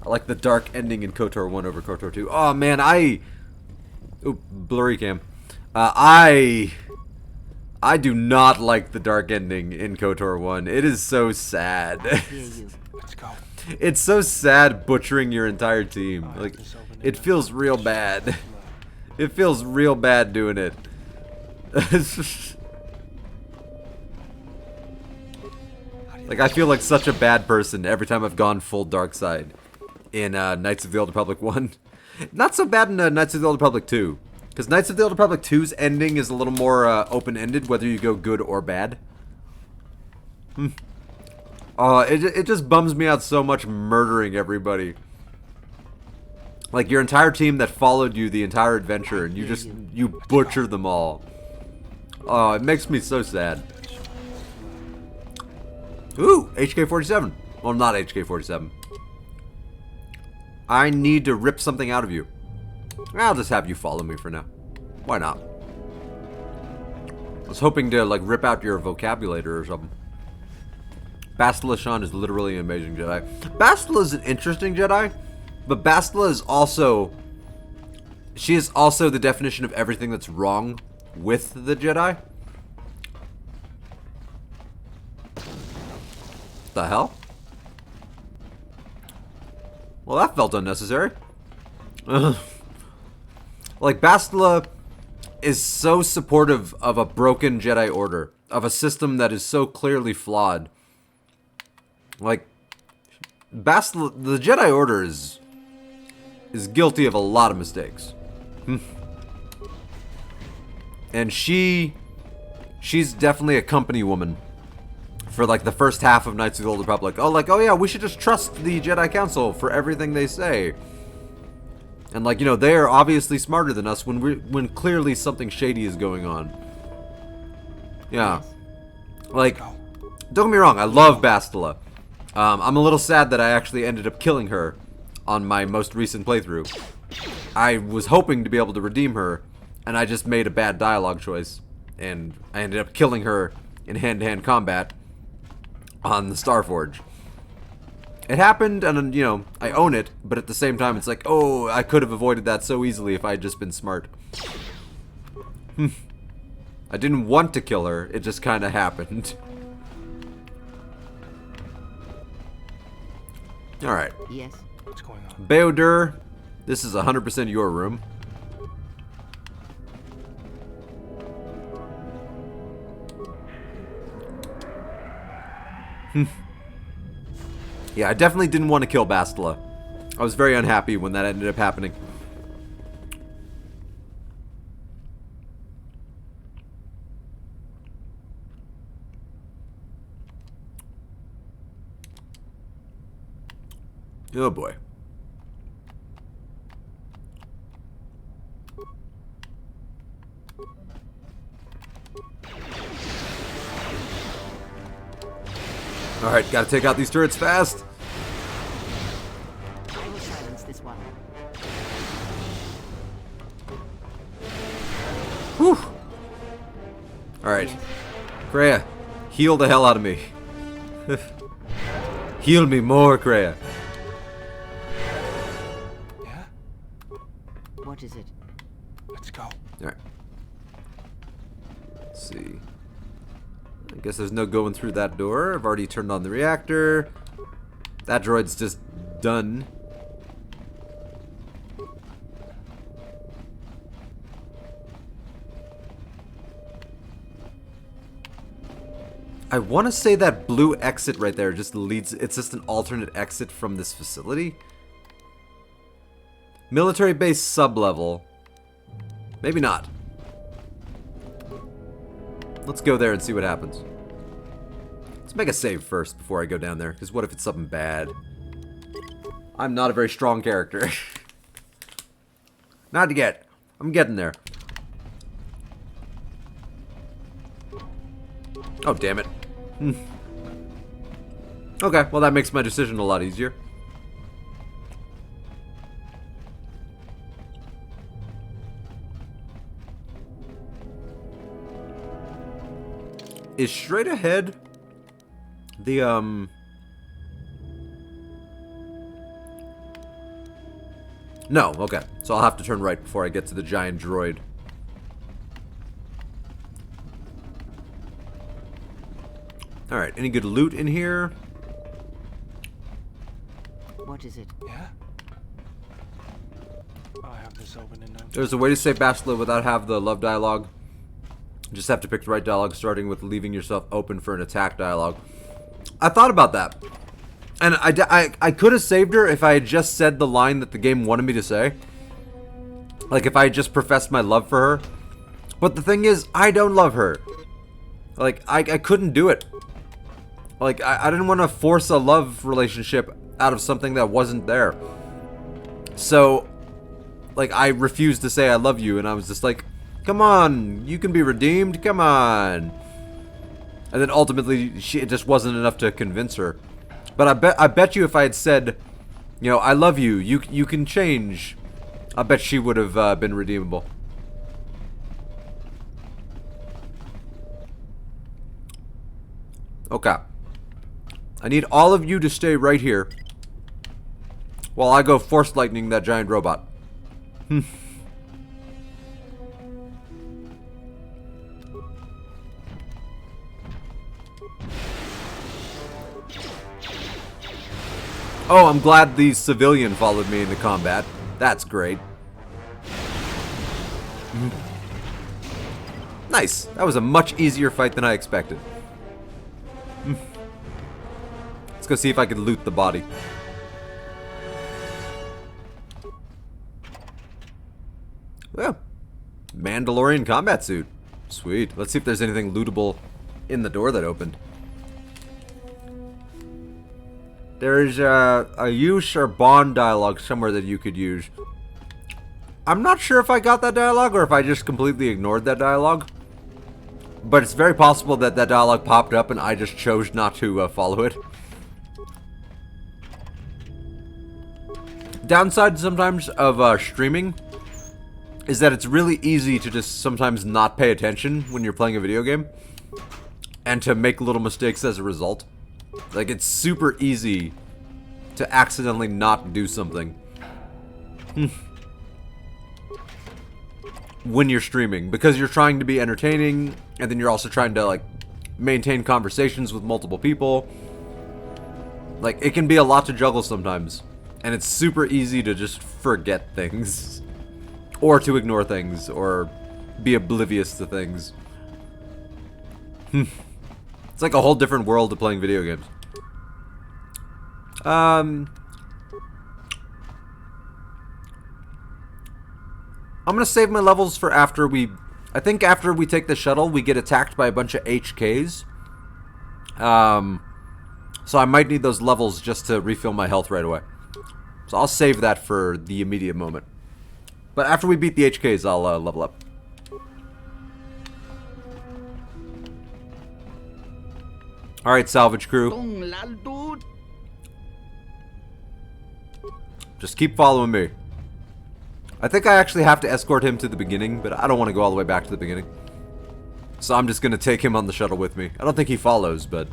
I like the dark ending in KOTOR 1 over KOTOR 2. Oh man, Ooh, blurry cam. I do not like the dark ending in KOTOR 1. It is so sad. Let's go. It's so sad butchering your entire team. Like, it feels real bad. It feels real bad doing it. Like, I feel like such a bad person every time I've gone full dark side in Knights of the Old Republic 1. Not so bad in Knights of the Old Republic 2. Because Knights of the Old Republic 2's ending is a little more open-ended, whether you go good or bad. It just bums me out so much murdering everybody. Like, your entire team that followed you the entire adventure, and you butcher them all. Oh, it makes me so sad. Ooh, HK-47. Well, not HK-47. I need to rip something out of you. I'll just have you follow me for now. Why not? I was hoping to, like, rip out your vocabulator or something. Bastila Shan is literally an amazing Jedi. Bastila is an interesting Jedi, but Bastila is also... She is also the definition of everything that's wrong with the Jedi. The hell? Well, that felt unnecessary. Like, Bastila is so supportive of a broken Jedi Order, of a system that is so clearly flawed. Like, Bastila, the Jedi Order is guilty of a lot of mistakes. And she's definitely a company woman for, like, the first half of Knights of the Old Republic. Oh yeah, we should just trust the Jedi Council for everything they say. And, like, you know, they're obviously smarter than us when clearly something shady is going on. Yeah. Like, don't get me wrong, I love Bastila. I'm a little sad that I actually ended up killing her on my most recent playthrough. I was hoping to be able to redeem her, and I just made a bad dialogue choice. And I ended up killing her in hand-to-hand combat on the Starforge. It happened, and, you know, I own it, but at the same time, it's like, oh, I could have avoided that so easily if I had just been smart. I didn't want to kill her, it just kind of happened. Alright. Yes. What's going on? Beodur, this is 100% your room. Yeah, I definitely didn't want to kill Bastila. I was very unhappy when that ended up happening. Oh boy. Alright, gotta take out these turrets fast. I will silence this one. Whew. Alright. Kreia, heal the hell out of me. Heal me more, Kreia. Yeah? What is it? Let's go. Alright. Let's see. I guess there's no going through that door. I've already turned on the reactor. That droid's just done. I want to say that blue exit right there just leads... It's just an alternate exit from this facility. Military base sub-level. Maybe not. Let's go there and see what happens. Let's make a save first before I go down there, because what if it's something bad? I'm not a very strong character. Not yet. I'm getting there. Oh, damn it. Okay, well that makes my decision a lot easier. Is straight ahead the, No, okay. So I'll have to turn right before I get to the giant droid. Alright, any good loot in here? What is it? Yeah? I have this open in no time. There's a way to say Bachelor without have the love dialogue. You just have to pick the right dialogue, starting with leaving yourself open for an attack dialogue. I thought about that. And I could have saved her if I had just said the line that the game wanted me to say. Like, if I had just professed my love for her. But the thing is, I don't love her. Like, I couldn't do it. Like, I didn't want to force a love relationship out of something that wasn't there. So, like, I refused to say I love you, and I was just like, come on, you can be redeemed, come on. And then ultimately, it just wasn't enough to convince her. But I bet you if I had said, you know, I love you, you can change, I bet she would have been redeemable. Okay. I need all of you to stay right here while I go force lightning that giant robot. Oh, I'm glad the civilian followed me into combat. That's great. Nice. That was a much easier fight than I expected. Let's go see if I can loot the body. Well, Mandalorian combat suit. Sweet. Let's see if there's anything lootable in the door that opened. There's a use or bond dialogue somewhere that you could use. I'm not sure if I got that dialogue or if I just completely ignored that dialogue. But it's very possible that that dialogue popped up and I just chose not to follow it. Downside sometimes of streaming is that it's really easy to just sometimes not pay attention when you're playing a video game. And to make little mistakes as a result. Like, it's super easy to accidentally not do something. When you're streaming. Because you're trying to be entertaining, and then you're also trying to, like, maintain conversations with multiple people. Like, it can be a lot to juggle sometimes. And it's super easy to just forget things. Or to ignore things, or be oblivious to things. It's like a whole different world to playing video games. I'm gonna save my levels for after we... I think after we take the shuttle, we get attacked by a bunch of HKs. So I might need those levels just to refill my health right away. So I'll save that for the immediate moment. But after we beat the HKs, I'll level up. Alright, salvage crew. Just keep following me. I think I actually have to escort him to the beginning, but I don't want to go all the way back to the beginning. So I'm just going to take him on the shuttle with me. I don't think he follows, but...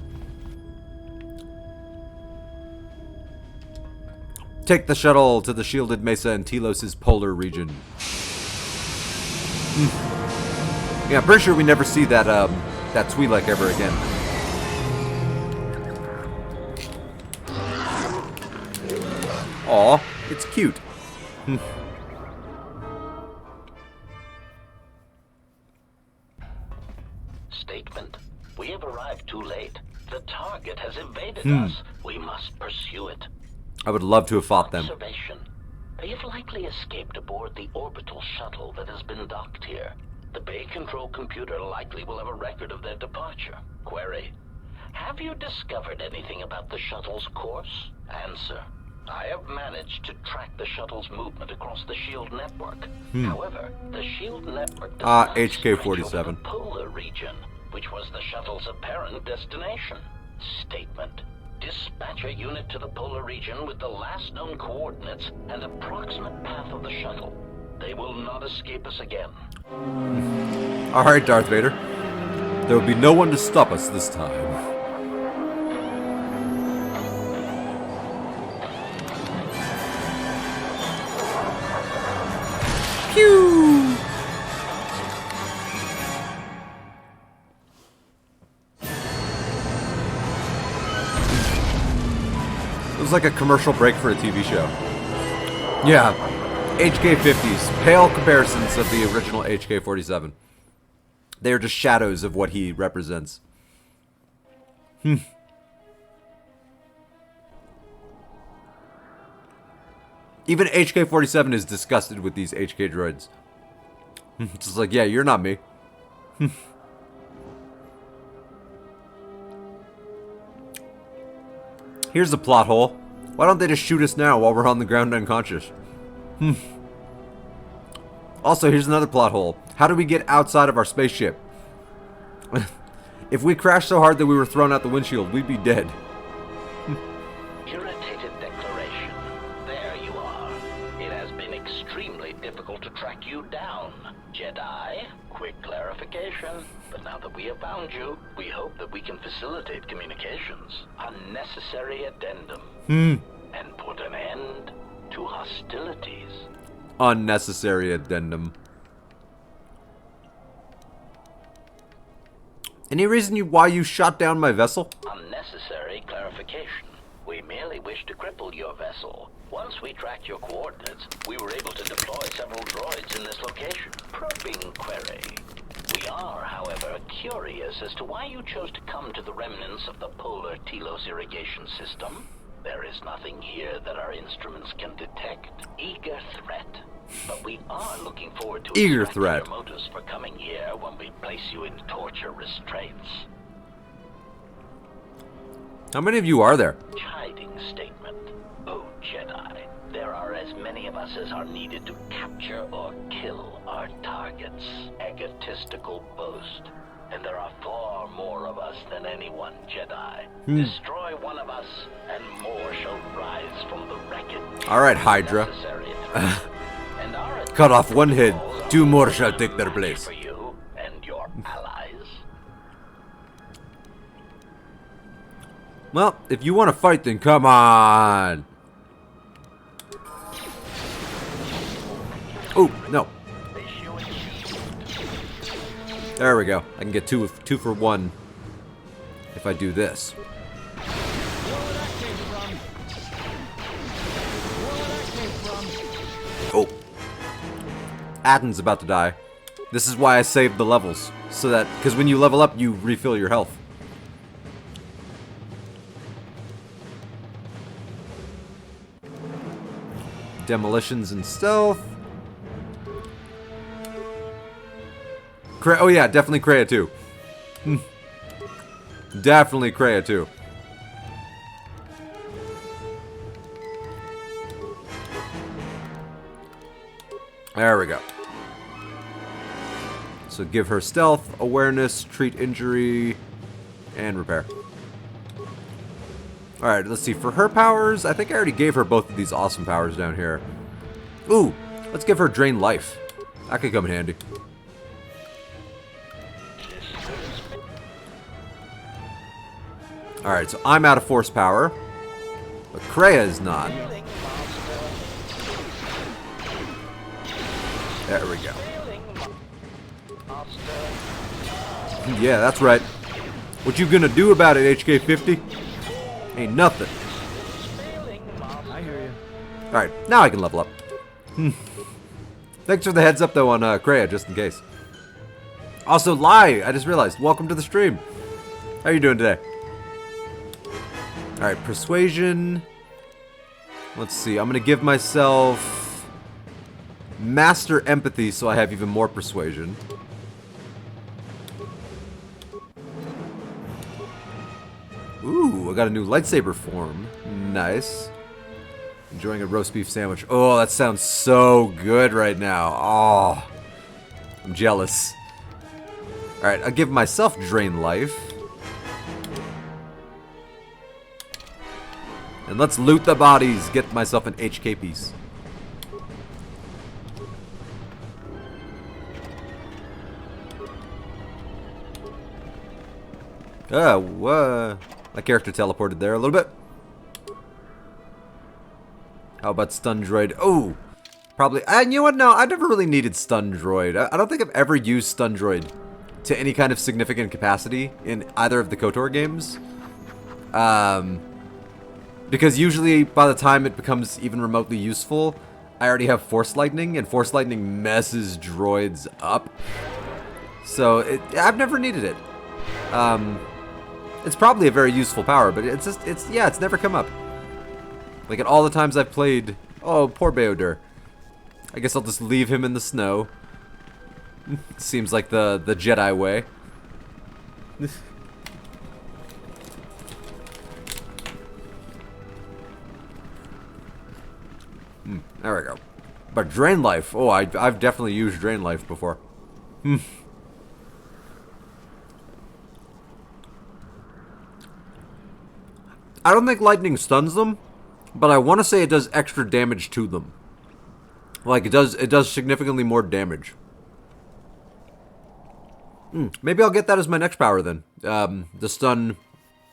Take the shuttle to the shielded mesa in Telos' polar region. Yeah, I'm pretty sure we never see that, that Twi'lek ever again. Aw, it's cute. Statement. We have arrived too late. The target has evaded us. We must pursue it. I would love to have fought them. Observation. You've likely escaped aboard the orbital shuttle that has been docked here. The bay control computer likely will have a record of their departure. Query. Have you discovered anything about the shuttle's course? Answer. I have managed to track the shuttle's movement across the SHIELD network. However, the SHIELD network does not HK-47. stretch over the polar region, which was the shuttle's apparent destination. Statement. Dispatch a unit to the polar region with the last known coordinates and approximate path of the shuttle. They will not escape us again. Alright, Darth Vader. There will be no one to stop us this time. Pew! It was like a commercial break for a TV show. Yeah, HK-50s, pale comparisons of the original HK-47. They are just shadows of what he represents. Even HK-47 is disgusted with these HK droids. It's just like, yeah, you're not me. Here's a plot hole. Why don't they just shoot us now while we're on the ground unconscious? Also, here's another plot hole. How do we get outside of our spaceship? If we crashed so hard that we were thrown out the windshield, we'd be dead. Irritated declaration. There you are. It has been extremely difficult to track you down, Jedi. Quick clarification. But now that we have found you, we hope that we can facilitate communications. Unnecessary addendum. And put an end to hostilities. Unnecessary addendum. Any reason why you shot down my vessel? Unnecessary clarification. We merely wish to cripple your vessel. Once we tracked your coordinates, we were able to deploy several droids in this location. Probing query. We are, however, curious as to why you chose to come to the remnants of the polar Telos irrigation system. There is nothing here that our instruments can detect. Eager threat. But we are looking forward to Eager extracting threat. your motives for coming here when we place you in torture restraints. How many of you are there? Chiding statement. Oh, Jedi. There are as many of us as are needed to capture or kill our targets. Egotistical boast. And there are far more of us than any one Jedi. Destroy one of us, and more shall rise from the wreckage. Alright, Hydra. Cut off one head, two more shall take their place. For you and your allies. Well, if you want to fight, then come on. Oh, no. There we go. I can get two for one if I do this. Oh. Adden's about to die. This is why I saved the levels. So that, because when you level up, you refill your health. Demolitions and stealth. Oh yeah, definitely Kreia too. Definitely Kreia too. There we go. So give her stealth, awareness, treat injury, and repair. Alright, let's see. For her powers, I think I already gave her both of these awesome powers down here. Ooh, let's give her drain life. That could come in handy. Alright, so I'm out of force power. But Kreia is not. There we go. Yeah, that's right. What you gonna do about it, HK50? Ain't nothing. I hear you. Alright, now I can level up. Thanks for the heads up, though, on Kreia, just in case. Also, Lai, I just realized. Welcome to the stream. How are you doing today? Alright, persuasion. Let's see, I'm gonna give myself master empathy so I have even more persuasion. Ooh, I got a new lightsaber form. Nice. Enjoying a roast beef sandwich. Oh, that sounds so good right now. Oh, I'm jealous. Alright, I'll give myself drain life. And let's loot the bodies. Get myself an HK piece. My character teleported there a little bit. How about stun droid? Oh, probably. You know what? No, I never really needed stun droid. I don't think I've ever used stun droid to any kind of significant capacity in either of the KOTOR games. Because usually by the time it becomes even remotely useful, I already have Force Lightning, and Force Lightning messes droids up. So I've never needed it. It's probably a very useful power, but it's never come up. Like at all the times I've played, oh, poor Beodur. I guess I'll just leave him in the snow. Seems like the Jedi way. There we go. But drain life. Oh, I've definitely used drain life before. I don't think lightning stuns them, but I want to say it does extra damage to them. Like it does significantly more damage. Maybe I'll get that as my next power then. The stun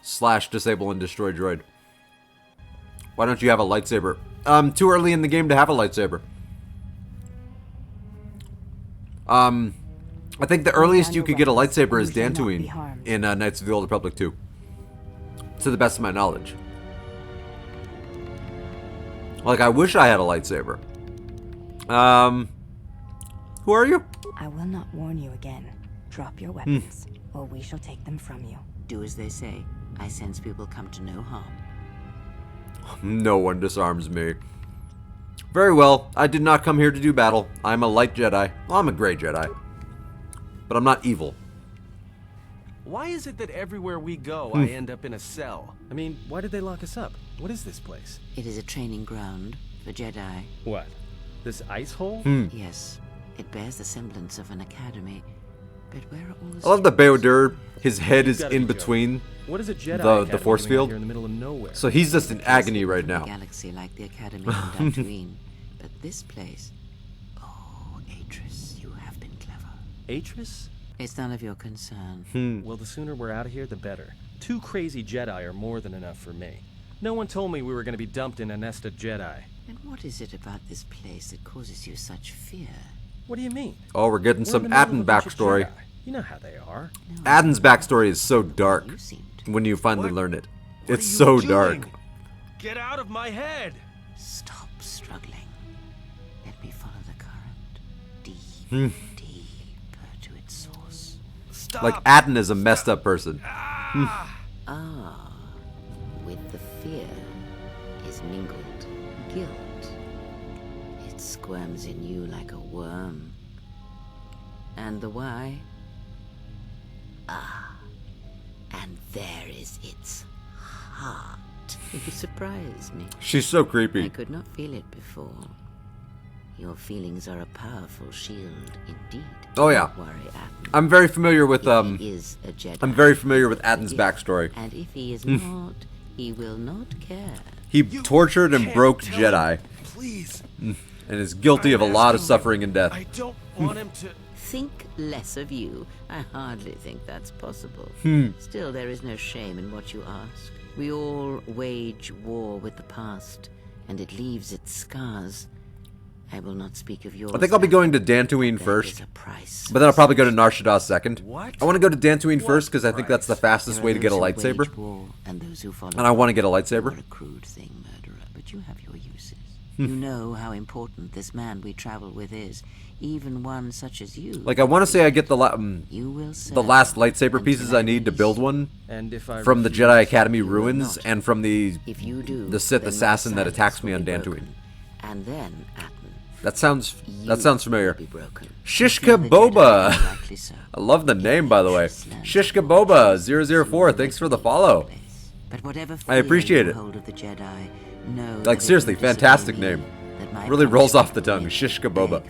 / disable and destroy droid. Why don't you have a lightsaber? Too early in the game to have a lightsaber. I think the earliest you could get a lightsaber is Dantooine in Knights of the Old Republic 2. To the best of my knowledge. Like, I wish I had a lightsaber. Who are you? I will not warn you again. Drop your weapons, or we shall take them from you. Do as they say. I sense we will come to no harm. No one disarms me. Very well. I did not come here to do battle. I'm a light Jedi. Well, I'm a gray Jedi. But I'm not evil. Why is it that everywhere we go, I end up in a cell? I mean, why did they lock us up? What is this place? It is a training ground for Jedi. What? This ice hole? Yes. It bears the semblance of an academy. But where are all the I love the Beodur. His head is in between what is a Jedi the force field. Here in the middle of nowhere? So he's just in agony right now. A galaxy like the academy in Dantooine. But this place... Oh, Atris, you have been clever. Atris? It's none of your concern. Well, the sooner we're out of here, the better. 2 crazy Jedi are more than enough for me. No one told me we were going to be dumped in a nest of Jedi. And what is it about this place that causes you such fear? What do you mean? Oh, we're getting some Aden backstory. You know how they are. Aden's backstory is so dark when you finally learn it. It's so dark. Get out of my head! Stop struggling. Let me follow the current. Deeper to its source. Stop! Like Aden is a messed up person. With the fear is mingled guilt. It squirms in you like a worm. And the why? And there is its heart. You surprise me. She's so creepy. I could not feel it before. Your feelings are a powerful shield indeed. Oh yeah. Don't worry, Atten. I'm very familiar with If he is a Jedi, I'm very familiar with Atten's backstory. And if he is not, he will not care. He tortured and broke Jedi. Please. And is guilty of a lot of suffering and death. I don't want him to... Think less of you. I hardly think that's possible. Still, there is no shame in what you ask. We all wage war with the past, and it leaves its scars. I will not speak of yours. I think I'll be going to Dantooine first, but then I'll probably go to Nar Shaddaa second. What? I want to go to Dantooine first because I think that's the fastest way to get a lightsaber. And I want to get a lightsaber. A crude thing, murderer, but you have your uses. You know how important this man we travel with is, even one such as you. Like, I want to say I get the last lightsaber pieces I need to build one from the Jedi Academy ruins and from the Sith assassin that attacks me on Dantooine. And then, that sounds familiar. Shishka Boba. I love the name, by the way. Shishka Boba 004. Thanks for the follow. I appreciate it. Like, seriously, fantastic name. Really rolls off the tongue. Shishka Boba.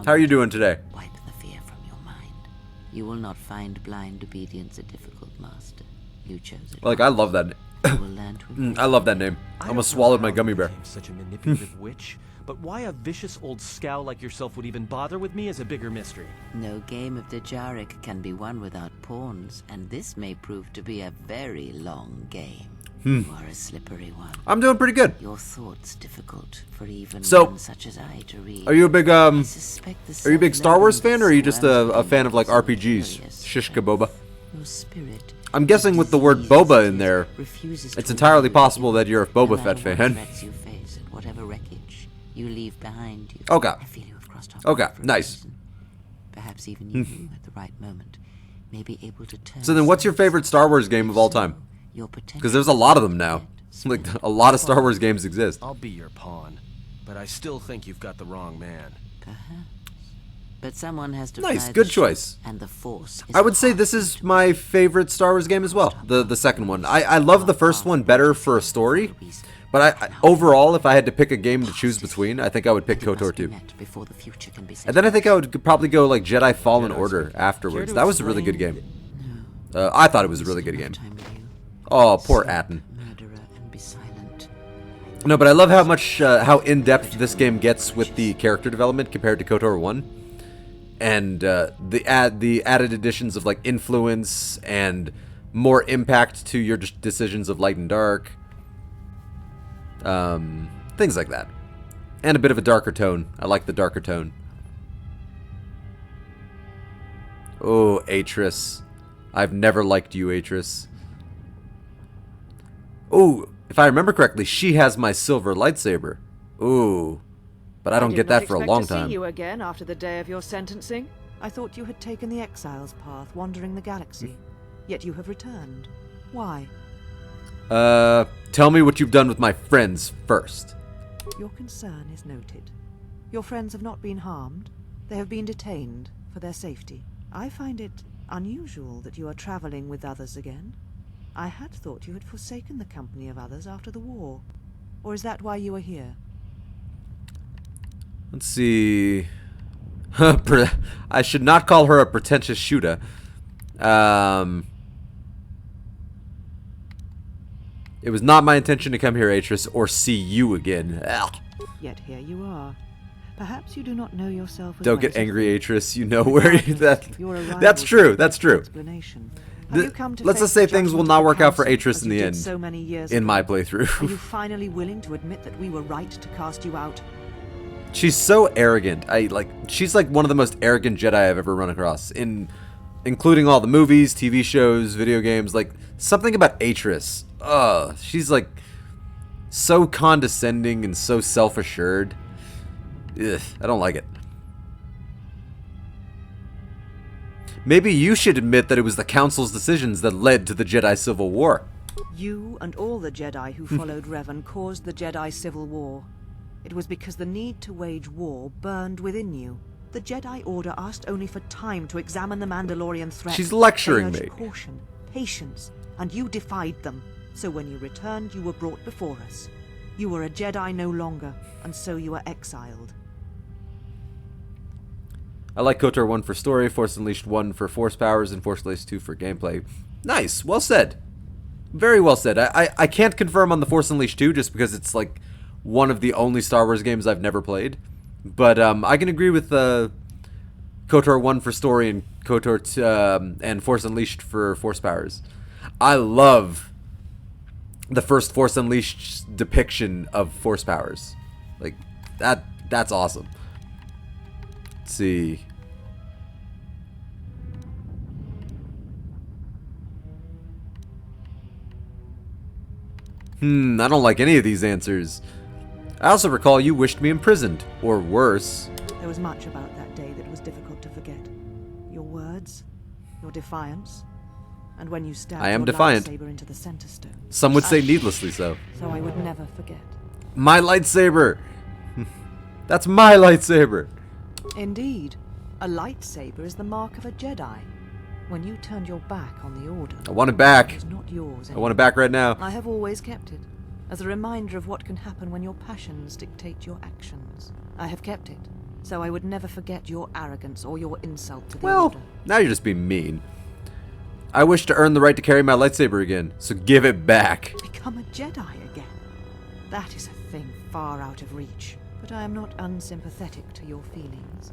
How are you doing today? Wipe the fear from your mind. You will not find blind obedience a difficult master. You chose it. Like, I love that name. I love that name. I almost swallowed my gummy bear. Such a manipulative witch, but why a vicious old scowl like yourself would even bother with me is a bigger mystery. No game of Dejaric can be won without pawns, and this may prove to be a very long game. You are a slippery one. I'm doing pretty good. Your thoughts difficult for even one such as I to read. Are you a big Star Wars fan, or are you just a fan of like RPGs? Shishka Boba. Your spirit. I'm guessing with the word Boba in there, it's entirely possible that you're a Boba Fett fan. You face and whatever wreckage you leave behind you. Okay. I feel you have crossed over Okay, for a nice. reason. Perhaps even you, at the right moment, may be able to turn. So then, what's your favorite Star Wars game of all time? Because there's a lot of them now. Like, a lot of Star Wars games exist. I'll be your pawn, but I still think you've got the wrong man. Perhaps. But someone has to Nice, good choice. And the Force I would say this is my favorite Star Wars game as well. The second one. I love the first one better for a story, but overall, if I had to pick a game to choose between, I think I would pick KOTOR 2. And then I think I would probably go like Jedi Fallen Order afterwards. That was a really good game. I thought it was a really good game. Oh, poor Atten. No, but I love how much, how in-depth this game gets with the character development compared to KOTOR 1. And the added additions of like influence and more impact to your decisions of light and dark. Things like that. And a bit of a darker tone. I like the darker tone. Oh, Atris. I've never liked you, Atris. Ooh, if I remember correctly, she has my silver lightsaber. Ooh, but I don't get that for a long time. I did not expect to see you again after the day of your sentencing. I thought you had taken the exile's path, wandering the galaxy. Yet you have returned. Why? Tell me what you've done with my friends first. Your concern is noted. Your friends have not been harmed. They have been detained for their safety. I find it unusual that you are traveling with others again. I had thought you had forsaken the company of others after the war. Or is that why you are here? Let's see. I should not call her a pretentious shooter. It was not my intention to come here, Atris, or see you again. Ugh. Yet here you are. Perhaps you do not know yourself as Don't get angry, Atris. You know where that's true. That's true. Let's just say things will not work out for Atris in the end. In my playthrough. Are you finally willing to admit that we were right to cast you out? She's so arrogant. She's like one of the most arrogant Jedi I've ever run across. Including all the movies, TV shows, video games. Like, something about Atris. She's like so condescending and so self-assured. Ugh, I don't like it. Maybe you should admit that it was the Council's decisions that led to the Jedi Civil War. You and all the Jedi who followed Revan caused the Jedi Civil War. It was because the need to wage war burned within you. The Jedi Order asked only for time to examine the Mandalorian threat. She's lecturing they me. urged caution, patience, and you defied them. So when you returned, you were brought before us. You were a Jedi no longer, and so you are exiled. I like KOTOR 1 for story, Force Unleashed 1 for force powers, and Force Unleashed 2 for gameplay. Nice. Well said. Very well said. I can't confirm on the Force Unleashed 2 just because it's like one of the only Star Wars games I've never played. But I can agree with KOTOR 1 for story and KOTOR and Force Unleashed for force powers. I love the first Force Unleashed depiction of force powers. Like that's awesome. Let's see. I don't like any of these answers. I also recall you wished me imprisoned, or worse. There was much about that day that was difficult to forget. Your words, your defiance, and when you stabbed your lightsaber into the center stone. Some would say needlessly so. So I would never forget. My lightsaber! That's my lightsaber! Indeed. A lightsaber is the mark of a Jedi. When you turned your back on the Order, I want it back. It was not yours I want it back right now. I have always kept it, as a reminder of what can happen when your passions dictate your actions. I have kept it, so I would never forget your arrogance or your insult to the Order. Now you're just being mean. I wish to earn the right to carry my lightsaber again, so give it back. Become a Jedi again. That is a thing far out of reach. But I am not unsympathetic to your feelings.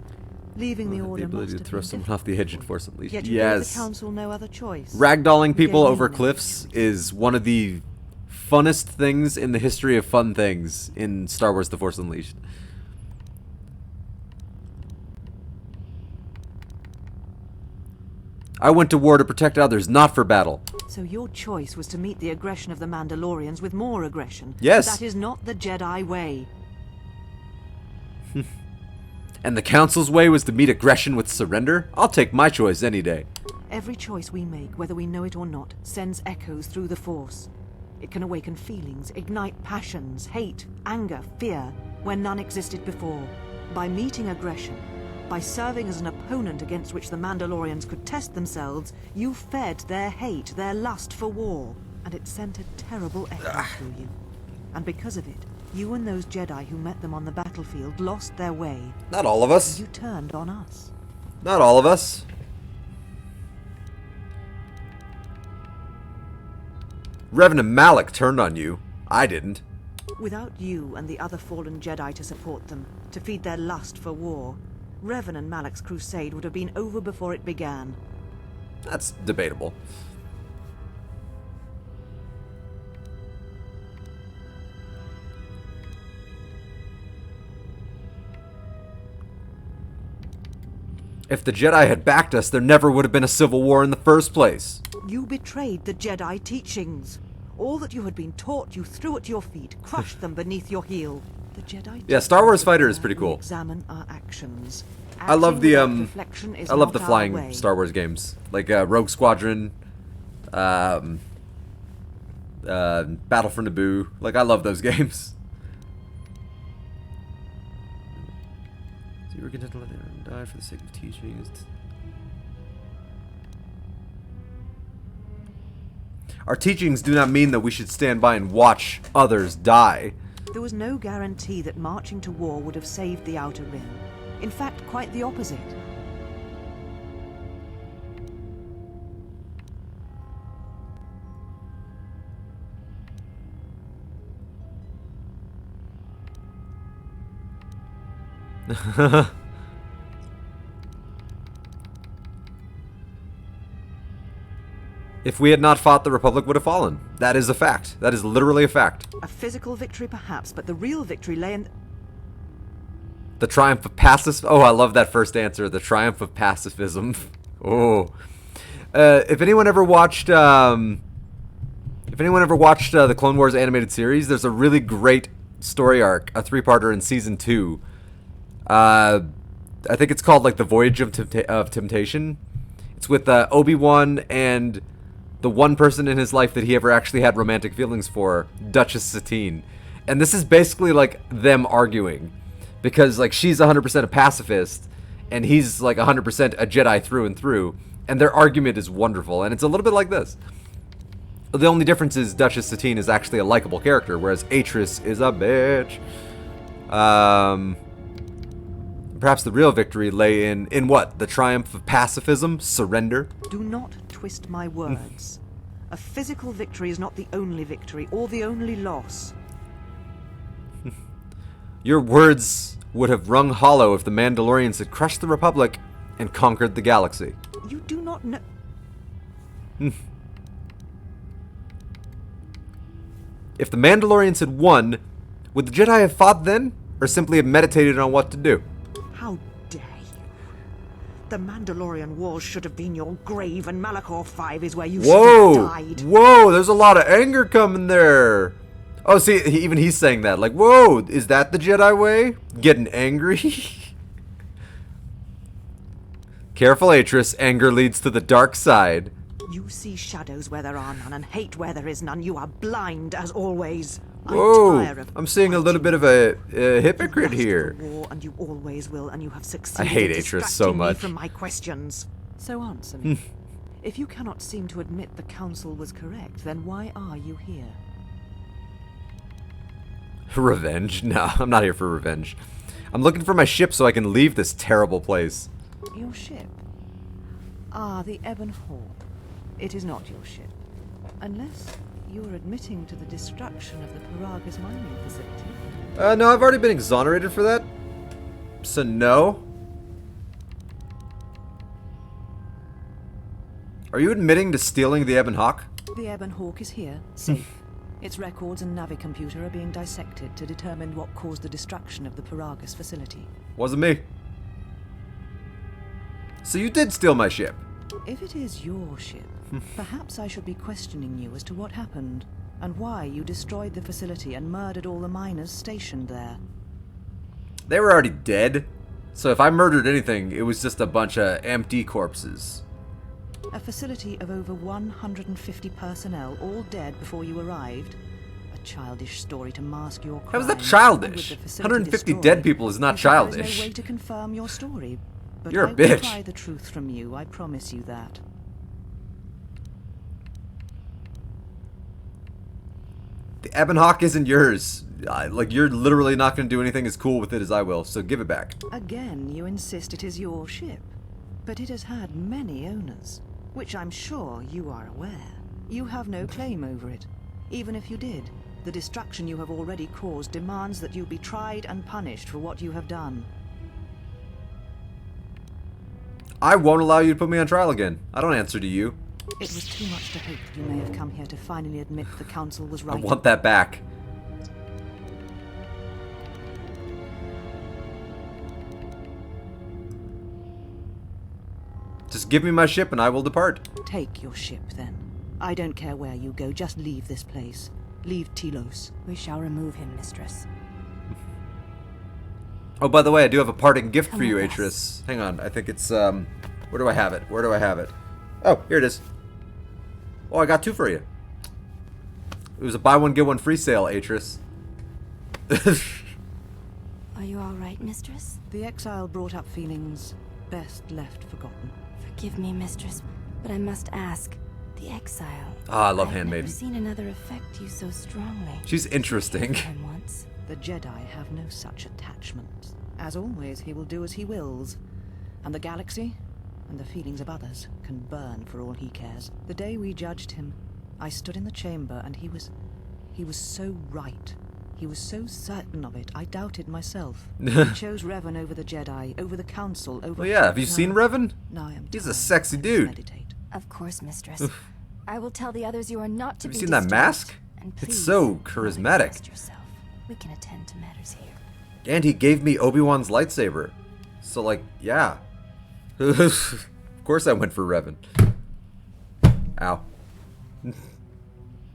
Leaving the Order the ability to throw someone off the edge in Force Unleashed. Yet you gave the Council no other choice. Ragdolling people over cliffs is one of the funnest things in the history of fun things in Star Wars The Force Unleashed. I went to war to protect others, not for battle. So your choice was to meet the aggression of the Mandalorians with more aggression. Yes. But that is not the Jedi way. And the Council's way was to meet aggression with surrender? I'll take my choice any day. Every choice we make, whether we know it or not, sends echoes through the Force. It can awaken feelings, ignite passions, hate, anger, fear, where none existed before. By meeting aggression, by serving as an opponent against which the Mandalorians could test themselves, you fed their hate, their lust for war, and it sent a terrible echo through you. And because of it, you and those Jedi who met them on the battlefield lost their way. Not all of us. You turned on us. Not all of us. Revan and Malak turned on you. I didn't. Without you and the other fallen Jedi to support them, to feed their lust for war, Revan and Malak's crusade would have been over before it began. That's debatable. If the Jedi had backed us, there never would have been a civil war in the first place. You betrayed the Jedi teachings. All that you had been taught, you threw at your feet, crushed them beneath your heel. The Jedi. Yeah, Star Wars Fighter is pretty cool. Examine our actions. I love the I love the flying Star Wars games, like Rogue Squadron, Battle for Naboo. Like I love those games. So you were content to let them die for the sake of teaching. Our teachings do not mean that we should stand by and watch others die. There was no guarantee that marching to war would have saved the Outer Rim. In fact, quite the opposite. If we had not fought, the Republic would have fallen. That is a fact. That is literally a fact. A physical victory, perhaps, but the real victory lay in... The triumph of pacifism. Oh, I love that first answer. The triumph of pacifism. Oh. If anyone ever watched... the Clone Wars animated series, there's a really great story arc, a 3-parter in Season 2. I think it's called, like, The Voyage of Temptation. It's with Obi-Wan and the one person in his life that he ever actually had romantic feelings for, Duchess Satine. And this is basically, like, them arguing. Because, like, she's 100% a pacifist, and he's, like, 100% a Jedi through and through. And their argument is wonderful, and it's a little bit like this. The only difference is Duchess Satine is actually a likable character, whereas Atris is a bitch. Perhaps the real victory lay in what? The triumph of pacifism? Surrender? Do not twist my words. A physical victory is not the only victory, or the only loss. Your words would have rung hollow if the Mandalorians had crushed the Republic and conquered the galaxy. You do not know... If the Mandalorians had won, would the Jedi have fought then? Or simply have meditated on what to do? How dare you? The Mandalorian Wars should have been your grave, and Malachor 5 is where you should have died. Whoa, there's a lot of anger coming there. Oh, see, even he's saying that. Like, whoa, is that the Jedi way? Getting angry? Careful, Atris. Anger leads to the dark side. You see shadows where there are none, and hate where there is none. You are blind, as always. Whoa, I'm seeing a little bit of a hypocrite here. War, and you always will, and you have succeeded. I hate in Atris so much. Me from my questions. So answer me. If you cannot seem to admit the Council was correct, then why are you here? Revenge? No, I'm not here for revenge. I'm looking for my ship so I can leave this terrible place. Your ship? Ah, the Ebon Hawk. It is not your ship. Unless you are admitting to the destruction of the Paragas mining facility. No, I've already been exonerated for that. So no. Are you admitting to stealing the Ebon Hawk? The Ebon Hawk is here, safe. Its records and navicomputer are being dissected to determine what caused the destruction of the Paragas facility. Wasn't me. So you did steal my ship. If it is your ship, perhaps I should be questioning you as to what happened, and why you destroyed the facility and murdered all the miners stationed there. They were already dead, so if I murdered anything, it was just a bunch of empty corpses. A facility of over 150 personnel, all dead before you arrived. A childish story to mask your crime. How is that childish? 150 dead people is not childish. There is no way to confirm your story, but You're a I bitch. will try the truth from you, I promise you that. The Ebon Hawk isn't yours. Like, you're literally not going to do anything as cool with it as I will, so give it back. Again, you insist it is your ship, but it has had many owners, which I'm sure you are aware. You have no claim over it. Even if you did, the destruction you have already caused demands that you be tried and punished for what you have done. I won't allow you to put me on trial again. I don't answer to you. It was too much to hope that you may have come here to finally admit the Council was right. I want that back. Just give me my ship and I will depart. Take your ship, then. I don't care where you go, just leave this place. Leave Telos. We shall remove him, mistress. Oh, by the way, I do have a parting gift Come for you, with us. Atris. Hang on, I think it's, where do I have it? Where do I have it? Oh, here it is. Oh, I got two for you. It was a buy one, get one free sale, Atris. Are you all right, mistress? The exile brought up feelings best left forgotten. Forgive me, mistress, but I must ask. The exile. Ah, I love I've Handmaiden. never seen another affect you so strongly. She's interesting. Once. The Jedi have no such attachment. As always, he will do as he wills. And the galaxy, and the feelings of others, can burn for all he cares. The day we judged him, I stood in the chamber and he was so right. He was so certain of it, I doubted myself. He chose Revan over the Jedi, over the Council, over... Well, yeah, have you seen Revan? No, I am He's a sexy dude. Of course, mistress. I will tell the others you are not to Have be you seen that disturbed. mask? And It's please, so don't charismatic. exhaust yourself. We can attend to matters here. And he gave me Obi-Wan's lightsaber. So, like, yeah. Of course I went for Revan. Ow.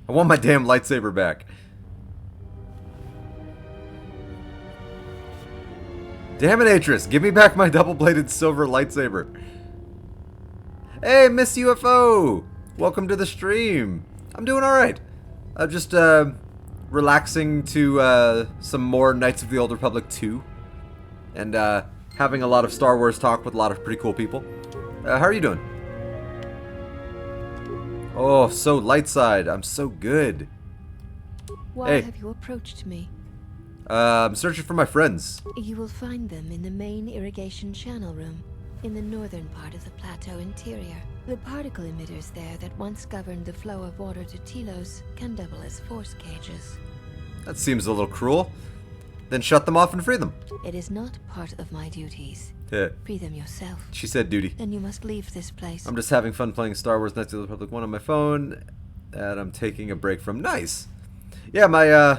I want my damn lightsaber back. Damn it, Atris. Give me back my double-bladed silver lightsaber. Hey, Miss UFO. Welcome to the stream. I'm doing alright. I'm just, relaxing to, some more Knights of the Old Republic 2. And, having a lot of Star Wars talk with a lot of pretty cool people. How are you doing? Oh, so light side. I'm so good. Why Hey. have you approached me? I'm searching for my friends. You will find them in the main irrigation channel room, in the northern part of the plateau interior. The particle emitters there that once governed the flow of water to Telos can double as force cages. That seems a little cruel. Then shut them off and free them. It is not part of my duties. Yeah. Free them yourself. She said duty. Then you must leave this place. I'm just having fun playing Star Wars Knights of the Republic 1 on my phone. And I'm taking a break from... Nice! Yeah, my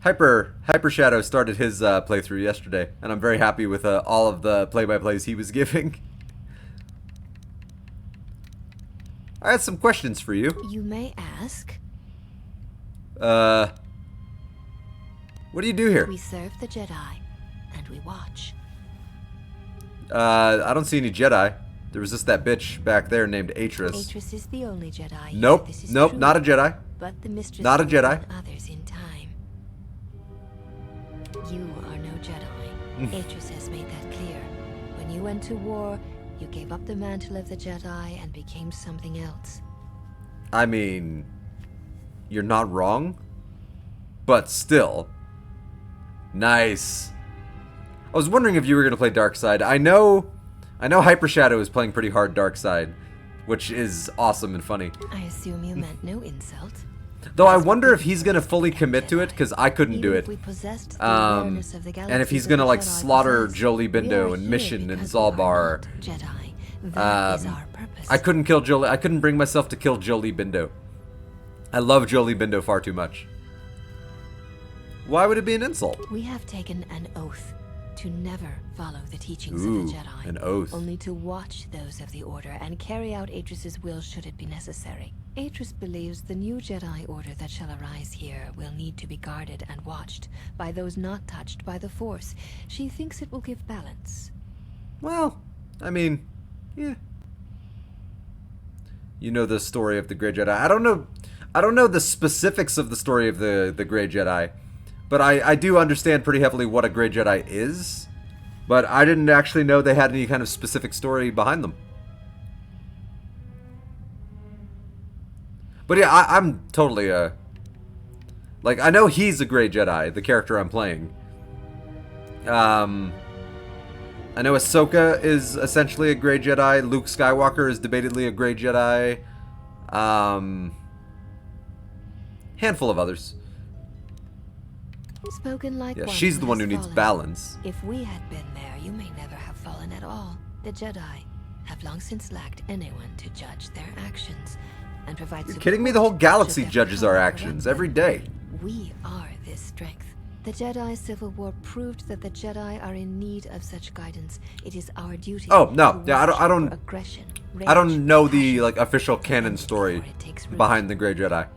Hyper Shadow started his playthrough yesterday. And I'm very happy with all of the play-by-plays he was giving. I had some questions for you. You may ask. What do you do here? We serve the Jedi, and we watch. I don't see any Jedi. There was just that bitch back there named Atris. Atris is the only Jedi. Nope, This is nope, true. not a Jedi. But the mistress Not a will Jedi. warn others in time. You are no Jedi. Atris has made that clear. When you went to war, you gave up the mantle of the Jedi and became something else. I mean, you're not wrong, but still. Nice. I was wondering if you were going to play Dark Side. I know Hyper Shadow is playing pretty hard Dark Side, which is awesome and funny. I assume you meant no insult. Though I wonder if he's going to fully commit to it, because I couldn't do Even it. if we possessed the awareness of the And if he's galaxies going to that like Jedi slaughter possess, Jolie we are Bindo and here Mission and because we are Zalbar. not Jedi. That is our purpose. I couldn't kill Jolie. I couldn't bring myself to kill Jolie Bindo. I love Jolie Bindo far too much. Why would it be an insult? We have taken an oath to never follow the teachings Ooh, of the Jedi. an oath. Only to watch those of the Order and carry out Atris's will should it be necessary. Atris believes the new Jedi Order that shall arise here will need to be guarded and watched by those not touched by the Force. She thinks it will give balance. Well, I mean, yeah. You know the story of the Grey Jedi. I don't know the specifics of the story of the Grey Jedi, but I do understand pretty heavily what a Grey Jedi is. But I didn't actually know they had any kind of specific story behind them. But yeah, I'm totally like, I know he's a Grey Jedi, the character I'm playing. I know Ahsoka is essentially a Grey Jedi. Luke Skywalker is debatedly a Grey Jedi. Handful of others. Spoken like Yeah, one she's the one has who needs fallen. balance. If we had been there, you may never have fallen at all. The Jedi have long since lacked anyone to judge their actions and provide. You're kidding me? The whole galaxy judges our actions every day. We are this strength. The Jedi Civil War proved that the Jedi are in need of such guidance. It is our duty. Oh no, to yeah, watch I don't for aggression, I don't rage, know the like official canon story takes root. behind the Grey Jedi.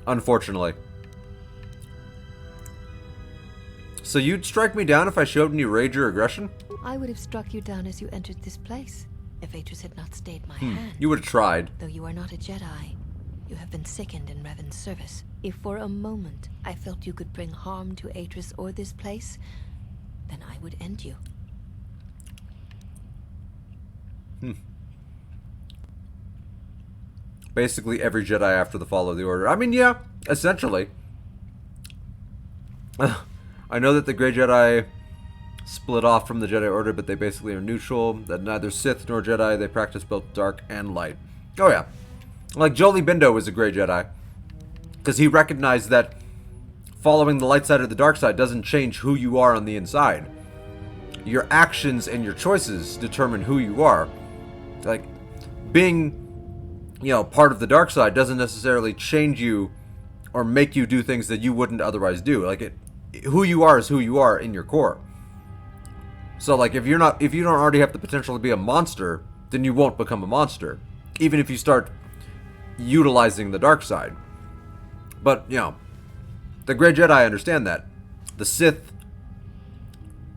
Unfortunately. So you'd strike me down if I showed any rage or aggression? I would have struck you down as you entered this place, if Atris had not stayed my hand. You would have tried. Though you are not a Jedi, you have been sickened in Revan's service. If for a moment I felt you could bring harm to Atris or this place, then I would end you. Basically every Jedi after the fall of the Order. I mean, yeah, essentially. I know that the Grey Jedi split off from the Jedi Order, but they basically are neutral. That neither Sith nor Jedi, they practice both dark and light. Oh yeah. Like Jolie Bindo was a Grey Jedi. Because he recognized that following the light side or the dark side doesn't change who you are on the inside. Your actions and your choices determine who you are. Like, being, you know, part of the dark side doesn't necessarily change you or make you do things that you wouldn't otherwise do. Like, who you are is who you are in your core. So, like, if you don't already have the potential to be a monster, then you won't become a monster. Even if you start utilizing the dark side. But, you know, the Grey Jedi understand that. The Sith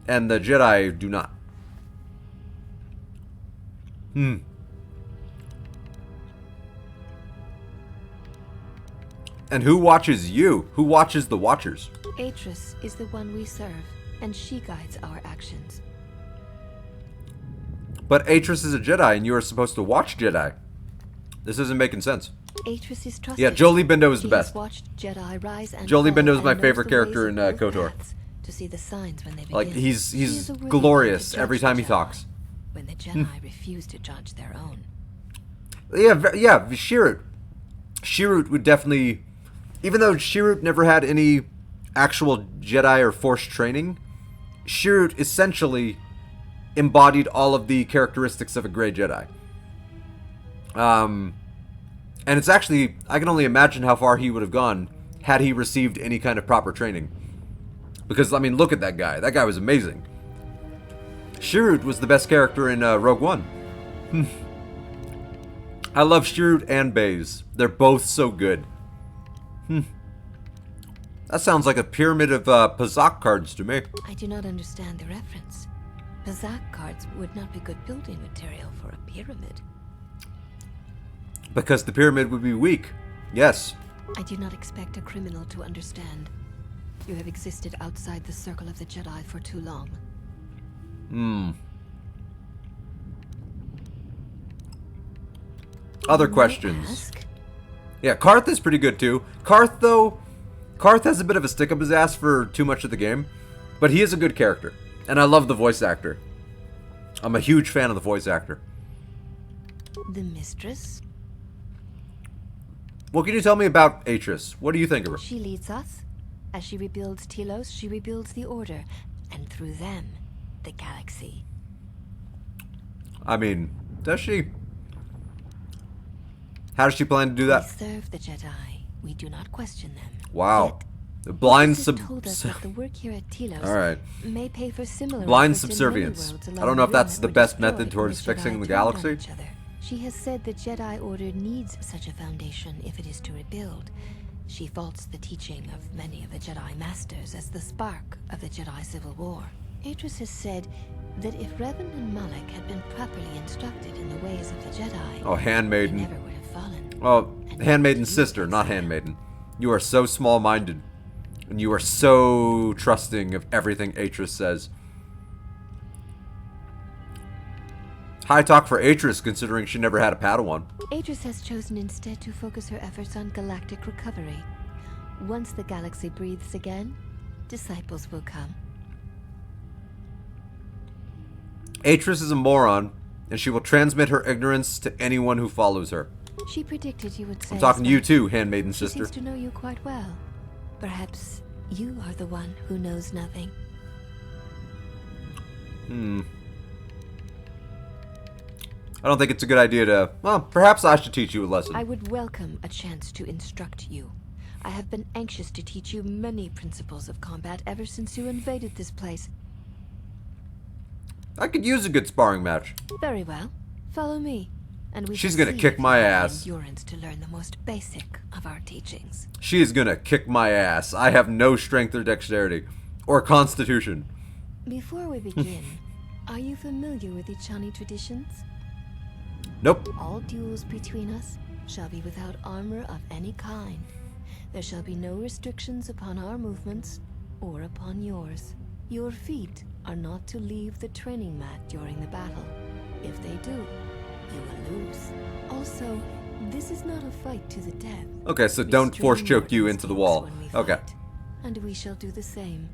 and the Jedi do not. And who watches you? Who watches the Watchers? Atris is the one we serve, and she guides our actions. But Atris is a Jedi, and you are supposed to watch Jedi. This isn't making sense. Atris is trusted. Yeah, Jolie Bindo is the He has best. watched Jedi rise and Jolie fall Bindo is and my knows favorite the character ways in of both KOTOR. paths to see the signs when they begin. Like, She is he's a worthy glorious one to every judge time the he talks. When the Jedi refuse to judge their own. Yeah, Shirut. Shirut would definitely... Even though Shirut never had any actual Jedi or Force training, Shirut essentially embodied all of the characteristics of a Grey Jedi. And it's actually... I can only imagine how far he would have gone had he received any kind of proper training. Because, I mean, look at that guy. That guy was amazing. Shirut was the best character in Rogue One. I love Shirut and Baze. They're both so good. That sounds like a pyramid of Pazak cards to me. I do not understand the reference. Pazak cards would not be good building material for a pyramid. Because the pyramid would be weak. Yes. I do not expect a criminal to understand. You have existed outside the circle of the Jedi for too long. Other questions? Yeah, Karth is pretty good too. Karth, though, Karth has a bit of a stick up his ass for too much of the game. But he is a good character. And I love the voice actor. I'm a huge fan of the voice actor. The mistress? What can you tell me about Atris? What do you think of her? She leads us. As she rebuilds Telos, she rebuilds the Order. And through them, the galaxy. I mean, does she? How does she plan to do that? We serve the Jedi. We do not question them. Wow. The blind told us that the work here at Telos may pay for similar blind efforts in subservience. many worlds I along don't know if the that's rim the that were best destroyed method when towards the fixing Jedi the turned on galaxy. each other. She has said the Jedi Order needs such a foundation if it is to rebuild. She faults the teaching of many of the Jedi Masters as the spark of the Jedi Civil War. Atris has said that if Revan and Malak had been properly instructed in the ways of the Jedi, Oh, Handmaiden. they never would have fallen. Oh, Handmaiden's sister, not Handmaiden. You are so small-minded. And you are so trusting of everything Atris says. High talk for Atris, considering she never had a Padawan. Atris has chosen instead to focus her efforts on galactic recovery. Once the galaxy breathes again, disciples will come. Atris is a moron, and she will transmit her ignorance to anyone who follows her. She predicted you would say I'm talking to you so. too, Handmaiden She sister. seems to know you quite well. Perhaps you are the one who knows nothing. I don't think it's a good idea to... Well, perhaps I should teach you a lesson. I would welcome a chance to instruct you. I have been anxious to teach you many principles of combat ever since you invaded this place. I could use a good sparring match. Very well. Follow me, and we She's shall gonna see kick if you my have the ass. endurance to learn the most basic of our teachings. She is gonna kick my ass. I have no strength or dexterity. Or constitution. Before we begin, are you familiar with the Chani traditions? Nope. All duels between us shall be without armor of any kind. There shall be no restrictions upon our movements or upon yours. Your feet are not to leave the training mat during the battle. If they do, you will lose. Also, this is not a fight to the death. Okay, so don't force choke you into the wall. Okay. And we shall do the same.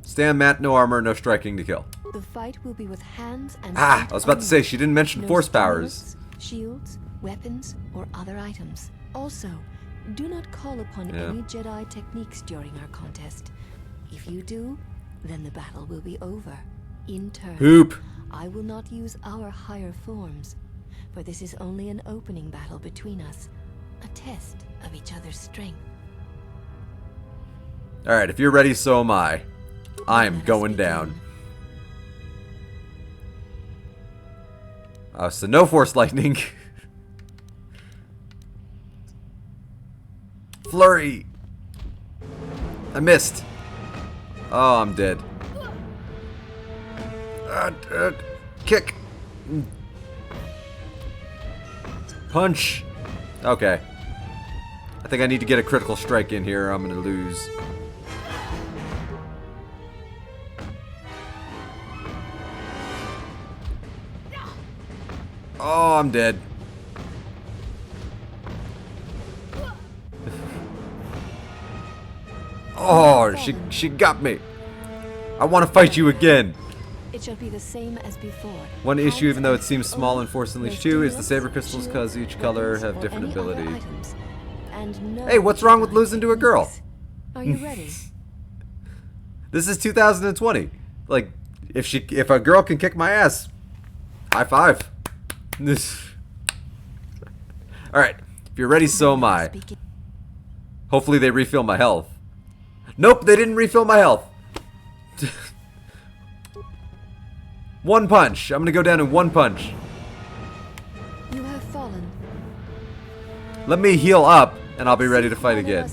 Stand mat, no armor, no striking to kill. The fight will be with hands and Ah, feet I was about to say, only. she didn't mention No force powers. stimulants, shields, weapons, or other items. Also, do not call upon any Jedi techniques during our contest. If you do, then the battle will be over. In turn, Poop. I will not use our higher forms, for this is only an opening battle between us, a test of each other's strength. Alright, if you're ready, so am I. I am going down. So no force lightning. Flurry. I missed. Oh, I'm dead. Kick. Punch. Okay. I think I need to get a critical strike in here or I'm gonna lose. Oh, I'm dead. Oh, she got me. I want to fight you again. It shall be the same as before. One issue, even though it seems small in Force Unleashed 2, is the saber crystals cause each color have different ability. Hey, what's wrong with losing to a girl? Are you ready? This is 2020. Like, if a girl can kick my ass, high five. Alright, if you're ready, so am I. Hopefully they refill my health. Nope, they didn't refill my health. One punch. I'm gonna go down in one punch. You have fallen. Let me heal up, and I'll be ready to fight again.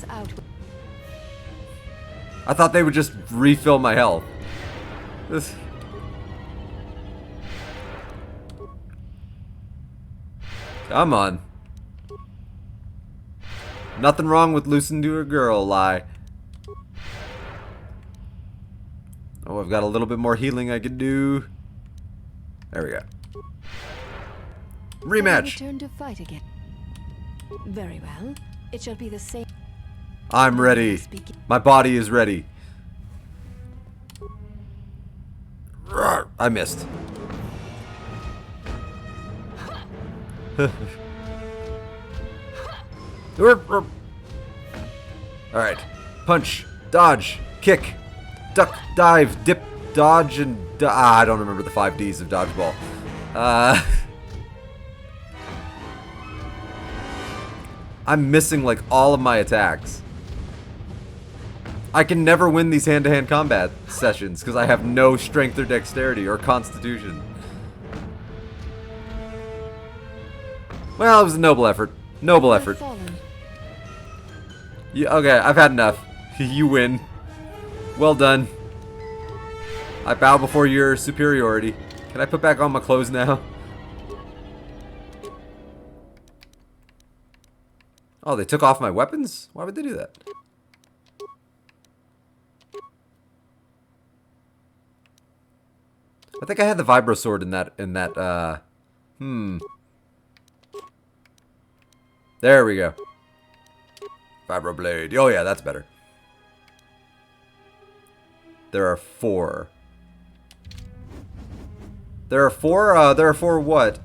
I thought they would just refill my health. Come on. Nothing wrong with losing to a girl, lie. Oh, I've got a little bit more healing I could do. There we go. Rematch. Return to fight again. Very well. It shall be the same. I'm ready. My body is ready. I missed. Alright. Punch, dodge, kick, duck, dive, dip, dodge, and... I don't remember the 5 Ds of dodgeball. I'm missing, like, all of my attacks. I can never win these hand-to-hand combat sessions because I have no strength or dexterity or constitution. Well, it was a noble effort. Noble effort. Yeah, okay, I've had enough. You win. Well done. I bow before your superiority. Can I put back on my clothes now? Oh, they took off my weapons? Why would they do that? I think I had the vibro sword in that, There we go. Vibro blade. Oh yeah, that's better. There are 4. There are 4, there are 4 what?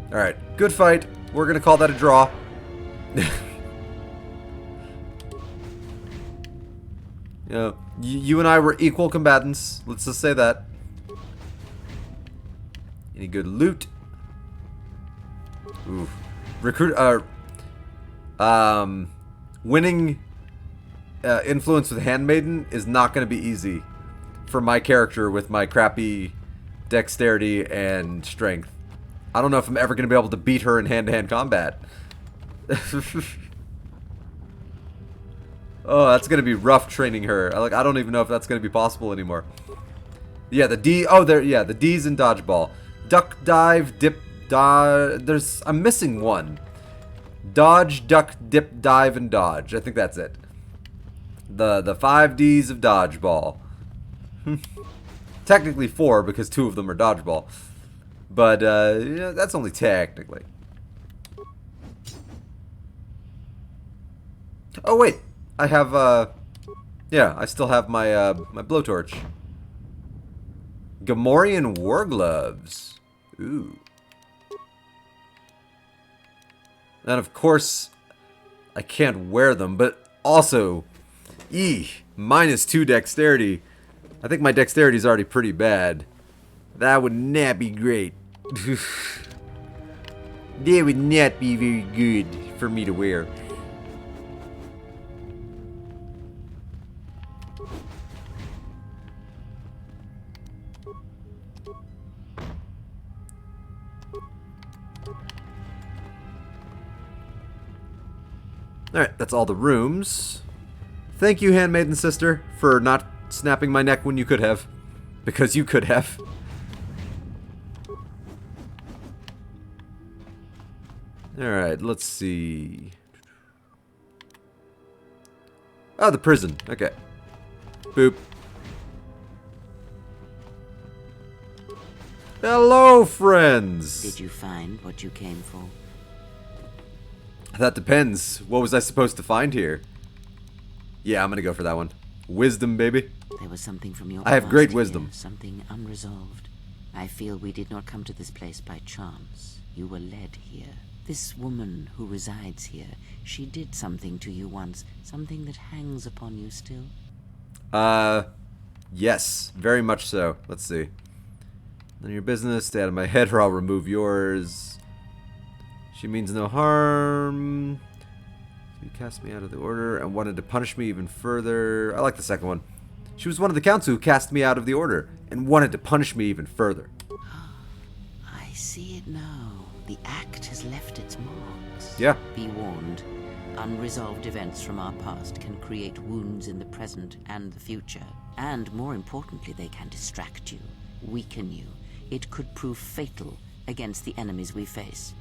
Alright, good fight. We're gonna call that a draw. You know, you and I were equal combatants. Let's just say that. Any good loot? Oof. Winning influence with Handmaiden is not going to be easy for my character with my crappy dexterity and strength. I don't know if I'm ever going to be able to beat her in hand-to-hand combat. Oh, that's going to be rough training her. I don't even know if that's going to be possible anymore. Yeah, the D. Oh, there. Yeah, the D's in dodgeball. Duck, dive, dip, dodge. I'm missing one. Dodge, duck, dip, dive, and dodge. I think that's it. The 5 D's of dodgeball. Technically 4 because 2 of them are dodgeball. But yeah, that's only technically. Oh wait, I have yeah, I still have my my blowtorch. Gamorrean war gloves. Ooh. And of course, I can't wear them, but also, -2 dexterity. I think my dexterity is already pretty bad. That would not be great. That would not be very good for me to wear. Alright, that's all the rooms. Thank you, handmaiden sister, for not snapping my neck when you could have. Because you could have. Alright, let's see. Oh, the prison. Okay. Boop. Hello, friends! Did you find what you came for? That depends. What was I supposed to find here? Yeah, I'm gonna go for that one. Wisdom, baby. There was something from your I have past great here, wisdom. something unresolved. I feel we did not come to this place by chance. You were led here. This woman who resides here, she did something to you once, something that hangs upon you still. Yes, very much so. Let's see. None of your business. Stay out of my head or I'll remove yours. She means no harm. You cast me out of the order and wanted to punish me even further. I like the second one. She was one of the counts who cast me out of the order and wanted to punish me even further. I see it now. The act has left its marks. Yeah. Be warned. Unresolved events from our past can create wounds in the present and the future. And more importantly, they can distract you, weaken you. It could prove fatal against the enemies we face.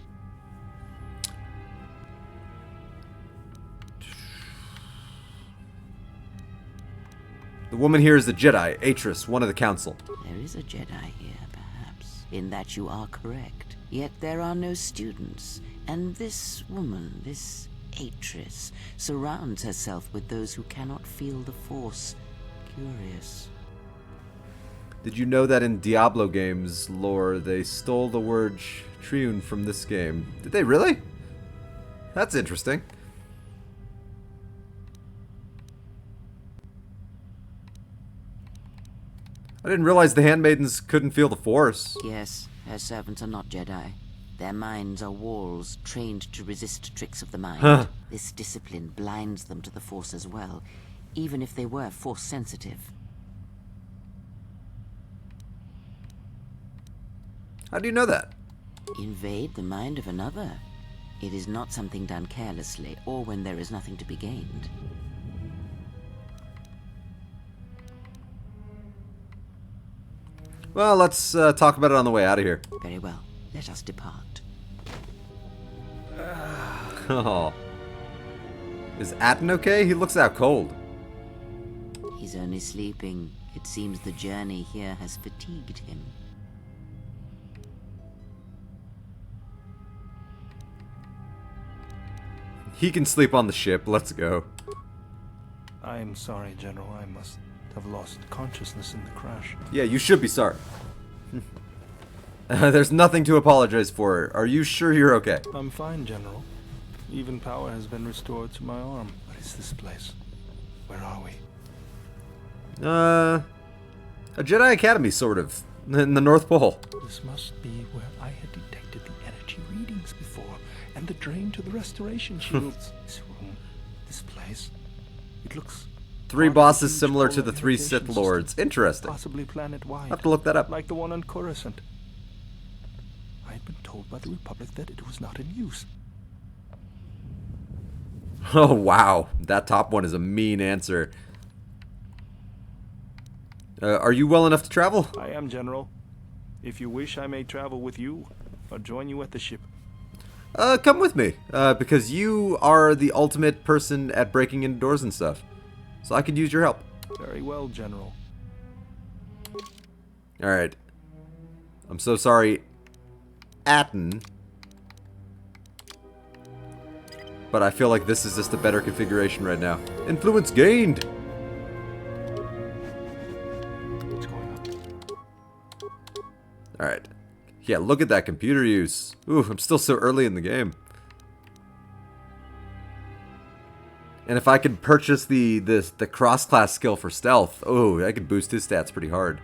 The woman here is the Jedi, Atris, one of the council. There is a Jedi here, perhaps, in that you are correct. Yet there are no students, and this woman, this Atris, surrounds herself with those who cannot feel the Force. Curious. Did you know that in Diablo games lore, they stole the word Triune from this game? Did they really? That's interesting. I didn't realize the handmaidens couldn't feel the Force. Yes, her servants are not Jedi. Their minds are walls trained to resist tricks of the mind. Huh. This discipline blinds them to the Force as well, even if they were Force sensitive. How do you know that? Invade the mind of another. It is not something done carelessly, or when there is nothing to be gained. Well, let's talk about it on the way out of here. Very well. Let us depart. Oh. Is Atten okay? He looks out cold. He's only sleeping. It seems the journey here has fatigued him. He can sleep on the ship. Let's go. I am sorry, General. I must have lost consciousness in the crash. Yeah, you should be sorry. There's nothing to apologize for. Are you sure you're okay? I'm fine, General. Even power has been restored to my arm. What is this place? Where are we? A Jedi Academy, sort of. In the North Pole. This must be where I had detected the energy readings before, and the drain to the restoration shields. This room, this place, it looks... 3 bosses similar to the 3 Sith Lords. Interesting. Possibly planet-wide. I'll have to look that up. Like the one on Coruscant. I had been told by the Republic that it was not in use. Oh, wow. That top one is a mean answer. Are you well enough to travel? I am, General. If you wish, I may travel with you, or join you at the ship. Come with me, because you are the ultimate person at breaking into doors and stuff. So I could use your help. Very well, General. Alright. I'm so sorry, Atten. But I feel like this is just a better configuration right now. Influence gained! What's going on? Alright. Yeah, look at that computer use. Ooh, I'm still so early in the game. And if I could purchase the cross-class skill for stealth, oh, I could boost his stats pretty hard.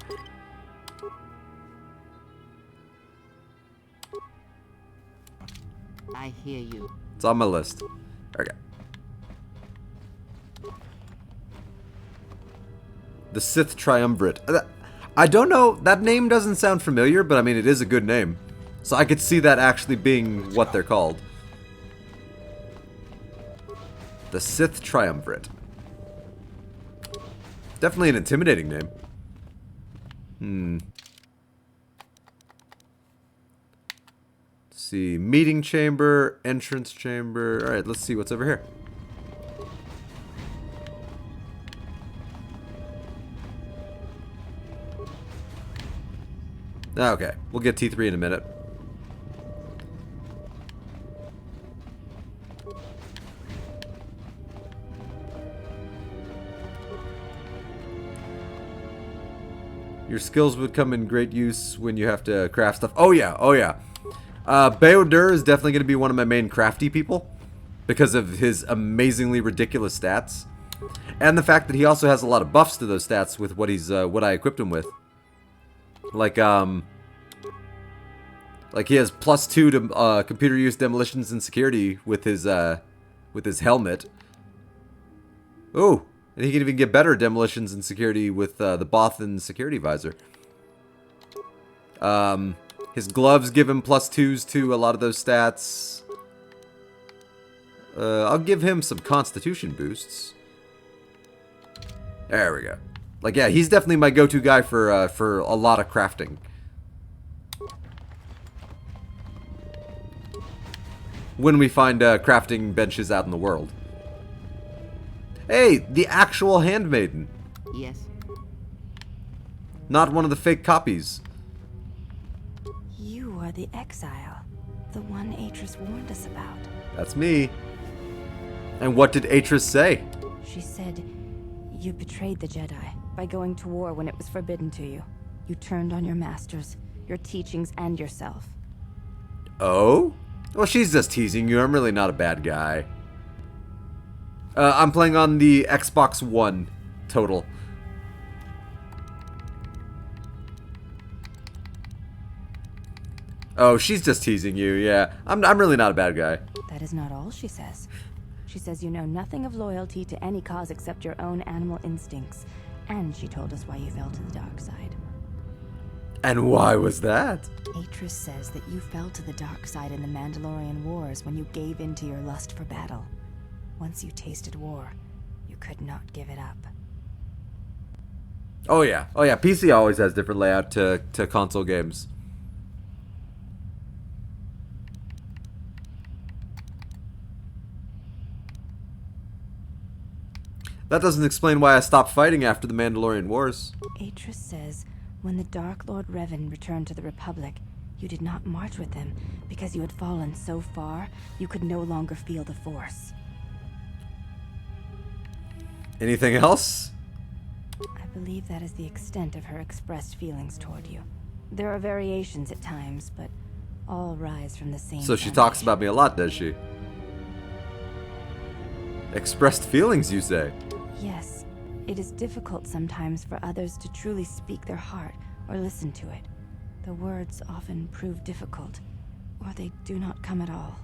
I hear you. It's on my list. Okay. The Sith Triumvirate. I don't know, that name doesn't sound familiar, but I mean, it is a good name. So I could see that actually being what they're called. The Sith Triumvirate. Definitely an intimidating name. Let's see. Meeting chamber, entrance chamber. Alright, let's see what's over here. Okay, we'll get T3 in a minute. Your skills would come in great use when you have to craft stuff. Oh yeah, oh yeah. Beodur is definitely going to be one of my main crafty people because of his amazingly ridiculous stats. And the fact that he also has a lot of buffs to those stats with what what I equipped him with. Like he has +2 to computer use, demolitions, and security with his helmet. Oh, and he can even get better demolitions and security with the Bothan security visor. His gloves give him +2s to a lot of those stats. I'll give him some constitution boosts. There we go. Like, yeah, he's definitely my go-to guy for a lot of crafting. When we find crafting benches out in the world. Hey, the actual handmaiden. Yes. Not one of the fake copies. You are the exile. The one Atris warned us about. That's me. And what did Atris say? She said, you betrayed the Jedi by going to war when it was forbidden to you. You turned on your masters, your teachings, and yourself. Oh? Well, she's just teasing you. I'm really not a bad guy. I'm playing on the Xbox One total. Oh, she's just teasing you. Yeah, I'm really not a bad guy. That is not all she says. She says you know nothing of loyalty to any cause except your own animal instincts. And she told us why you fell to the dark side. And why was that? Atris says that you fell to the dark side in the Mandalorian Wars when you gave in to your lust for battle. Once you tasted war, you could not give it up. Oh yeah. Oh yeah, PC always has different layout to console games. That doesn't explain why I stopped fighting after the Mandalorian Wars. Atris says when the Dark Lord Revan returned to the Republic, you did not march with him because you had fallen so far you could no longer feel the Force. Anything else? I believe that is the extent of her expressed feelings toward you. There are variations at times, but all rise from the same So she talks about me a lot, does she? Expressed feelings, you say? Yes. It is difficult sometimes for others to truly speak their heart or listen to it. The words often prove difficult, or they do not come at all.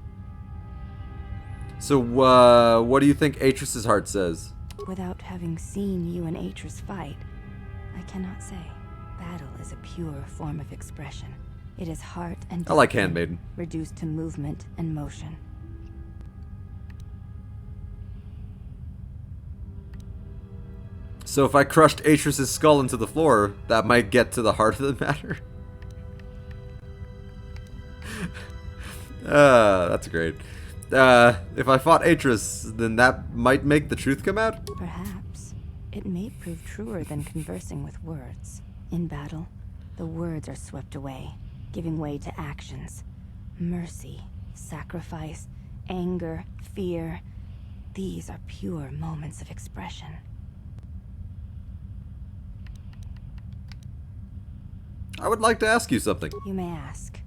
So, what do you think Atris's heart says? Without having seen you and Atris fight, I cannot say. Battle is a pure form of expression. It is heart and I like Handmaiden. reduced to movement and motion. So if I crushed Atris's skull into the floor, that might get to the heart of the matter. That's great. If I fought Atris, then that might make the truth come out? Perhaps. It may prove truer than conversing with words. In battle, the words are swept away, giving way to actions. Mercy, sacrifice, anger, fear. These are pure moments of expression. I would like to ask you something. You may ask.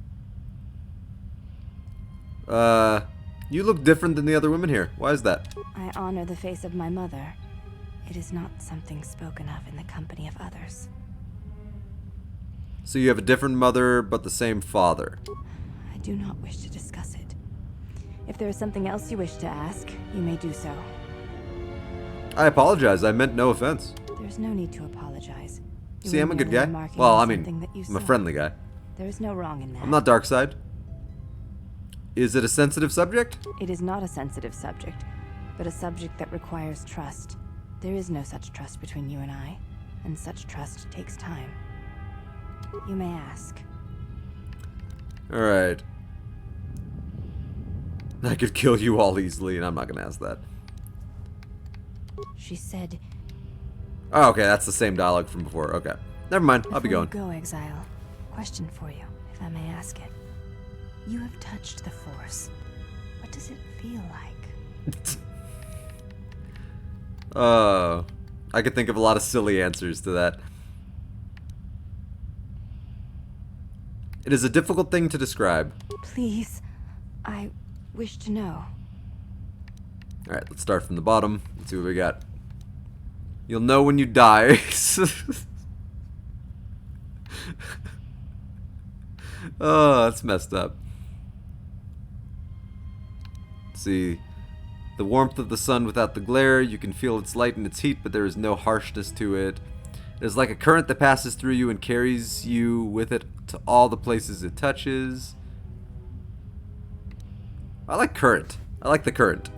You look different than the other women here. Why is that? I honor the face of my mother. It is not something spoken of in the company of others. So you have a different mother, but the same father. I do not wish to discuss it. If there is something else you wish to ask, you may do so. I apologize. I meant no offense. There's no need to apologize. You See, were I'm a good merely guy. remarking Well, on I mean, something that you I'm a saw. friendly guy. There is no wrong in that. I'm not dark side. Is it a sensitive subject? It is not a sensitive subject, but a subject that requires trust. There is no such trust between you and I, and such trust takes time. You may ask. Alright. I could kill you all easily, and I'm not gonna ask that. She said, Oh, okay, that's the same dialogue from before. Okay. Never mind, I'll be "Before going. you go, exile. Question for you, if I may ask it. You have touched the Force. What does it feel like? I could think of a lot of silly answers to that. It is a difficult thing to describe. Please, I wish to know. Alright, let's start from the bottom. Let's see what we got. You'll know when you die. Oh, that's messed up. Let's see. The warmth of the sun without the glare. You can feel its light and its heat, but there is no harshness to it. It is like a current that passes through you and carries you with it to all the places it touches. I like current. I like the current.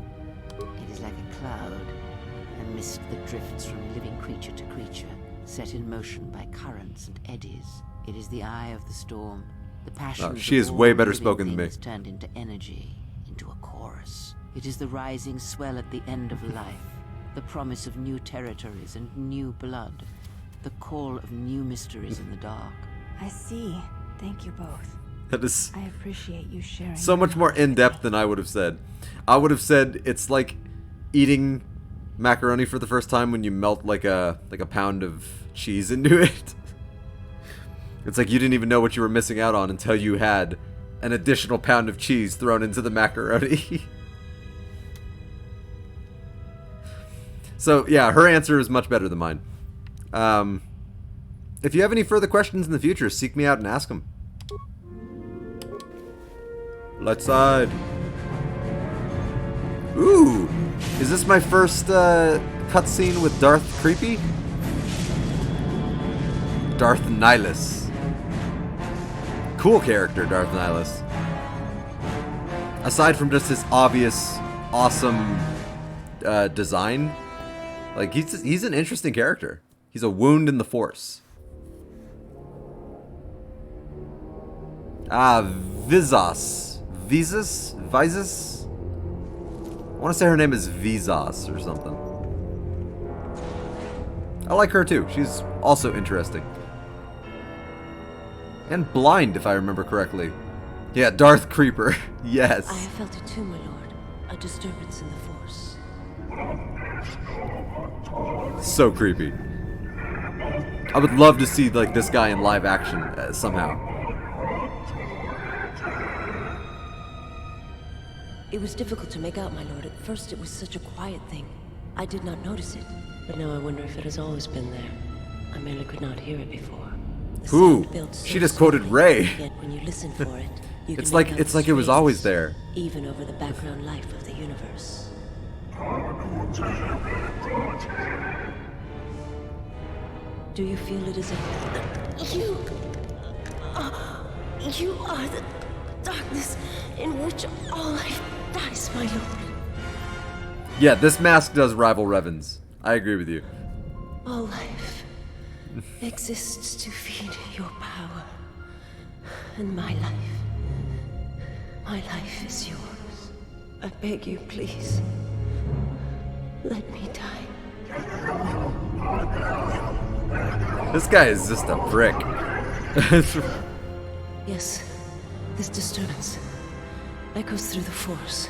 It is like a cloud, a mist that drifts from living creature to creature, set in motion by currents and eddies. It is the eye of the storm, the passion. She is way better spoken than me. Turned into energy, into a chorus. It is the rising swell at the end of life, the promise of new territories and new blood, the call of new mysteries in the dark. I see. Thank you both. That is I appreciate you sharing. so much more in-depth than I would have said. I would have said it's like eating macaroni for the first time when you melt like a pound of cheese into it. It's like you didn't even know what you were missing out on until you had an additional pound of cheese thrown into the macaroni. So yeah, her answer is much better than mine. If you have any further questions in the future, seek me out and ask them. Light side. Ooh, is this my first cutscene with Darth Creepy? Darth Nihilus. Cool character, Darth Nihilus. Aside from just his obvious, awesome design, like he's an interesting character. He's a wound in the Force. Vizas. Vizas? I want to say her name is Vizas or something. I like her too. She's also interesting. And blind, if I remember correctly. Yeah, Darth Creeper. Yes. I have felt it too, my lord. A disturbance in the Force. So creepy. I would love to see like this guy in live action somehow. It was difficult to make out, my lord. At first it was such a quiet thing. I did not notice it. But now I wonder if it has always been there. I merely could not hear it before. Ooh, she just quoted Ray. Yet when you listen for it, you It's can like make out it's its like it was traces, always there. even over the background life of the universe. Do you feel it is a... You are the darkness in which all life dies, my lord. Yeah, this mask does rival Revan's. I agree with you. All life exists to feed your power. And my life is yours. I beg you, please. Let me die. This guy is just a prick. Yes, this disturbance echoes through the Force.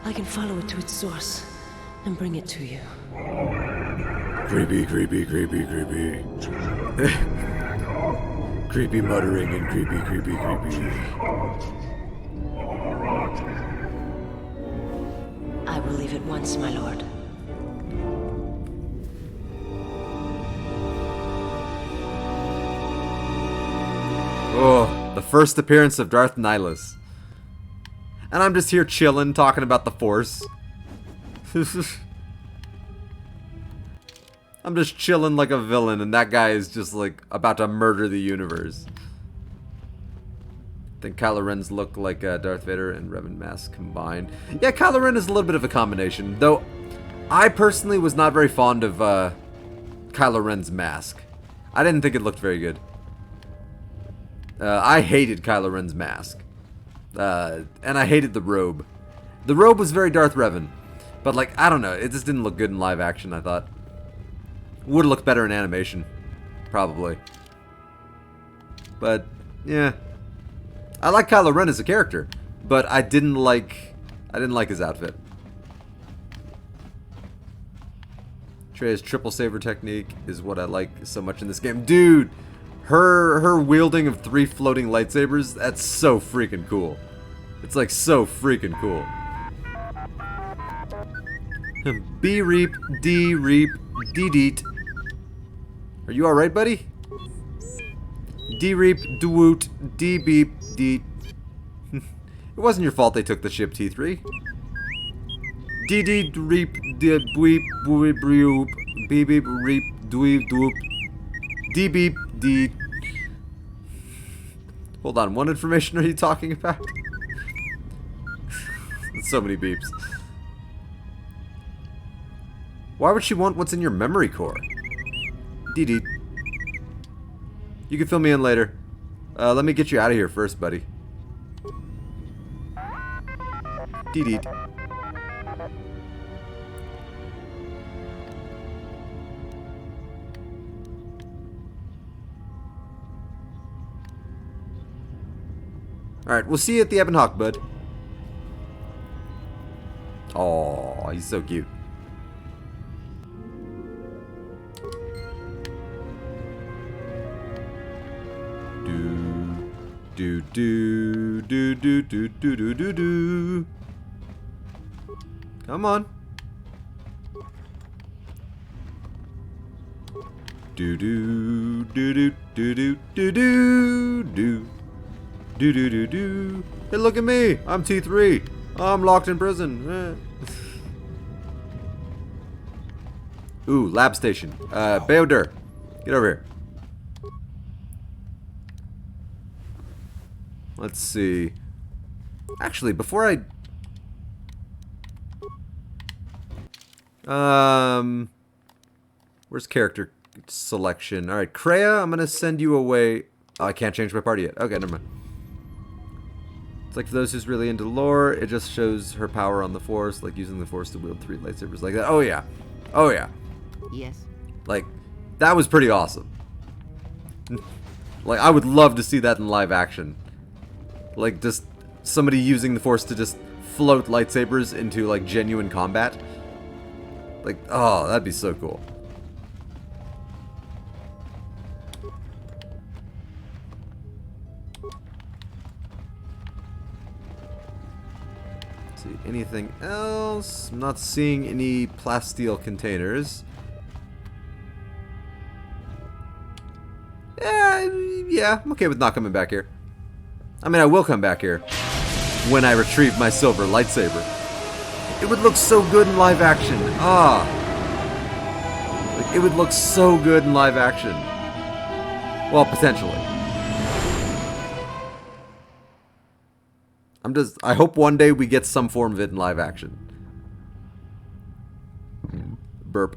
I can follow it to its source and bring it to you. Creepy, creepy, creepy, creepy. Creepy muttering and creepy, creepy, creepy. I will leave at once, my lord. Oh, the first appearance of Darth Nihilus. And I'm just here chilling, talking about the Force. I'm just chilling like a villain, and that guy is just like about to murder the universe. I think Kylo Ren's look like Darth Vader and Revan mask combined. Yeah, Kylo Ren is a little bit of a combination, though I personally was not very fond of Kylo Ren's mask. I didn't think it looked very good. I hated Kylo Ren's mask. And I hated the robe. The robe was very Darth Revan. But, like, I don't know. It just didn't look good in live action, I thought. Would have looked better in animation. Probably. But, yeah. I like Kylo Ren as a character. But I didn't like his outfit. Trey's triple saber technique is what I like so much in this game. Dude! Her wielding of 3 floating lightsabers, that's so freaking cool. It's like so freaking cool. B reap, D reap, D deet. Are you alright, buddy? D reap, doot, D beep, deet. It wasn't your fault they took the ship, T3. D D reap, D beep, beep, beep, beep, beep, reap, dweep, doop. D beep, D. Hold on, what information are you talking about? So many beeps. Why would she want what's in your memory core? Dee. You can fill me in later. Let me get you out of here first, buddy. Dee. Alright, we'll see you at the Ebon Hawk, bud. Oh, he's so cute. Do do do do do do do do do. Come on. Do do do do do do do do do do do do do. Hey, look at me! I'm T3. I'm locked in prison. Ooh, lab station. Beodur, get over here. Let's see. Actually, before I... Where's character selection? Alright, Kreia, I'm gonna send you away. Oh, I can't change my party yet. Okay, never mind. It's like for those who's really into lore, it just shows her power on the Force, like using the Force to wield 3 lightsabers like that. Oh, yeah. Oh, yeah. Yes. Like, that was pretty awesome. Like, I would love to see that in live action. Like, just somebody using the Force to just float lightsabers into, like, genuine combat. Like, oh, that'd be so cool. Let's see, anything else? I'm not seeing any plasteel containers. Yeah, I'm okay with not coming back here. I mean, I will come back here when I retrieve my silver lightsaber. It would look so good in live action. Ah. Like, it would look so good in live action. Well, potentially. I hope one day we get some form of it in live action. Burp.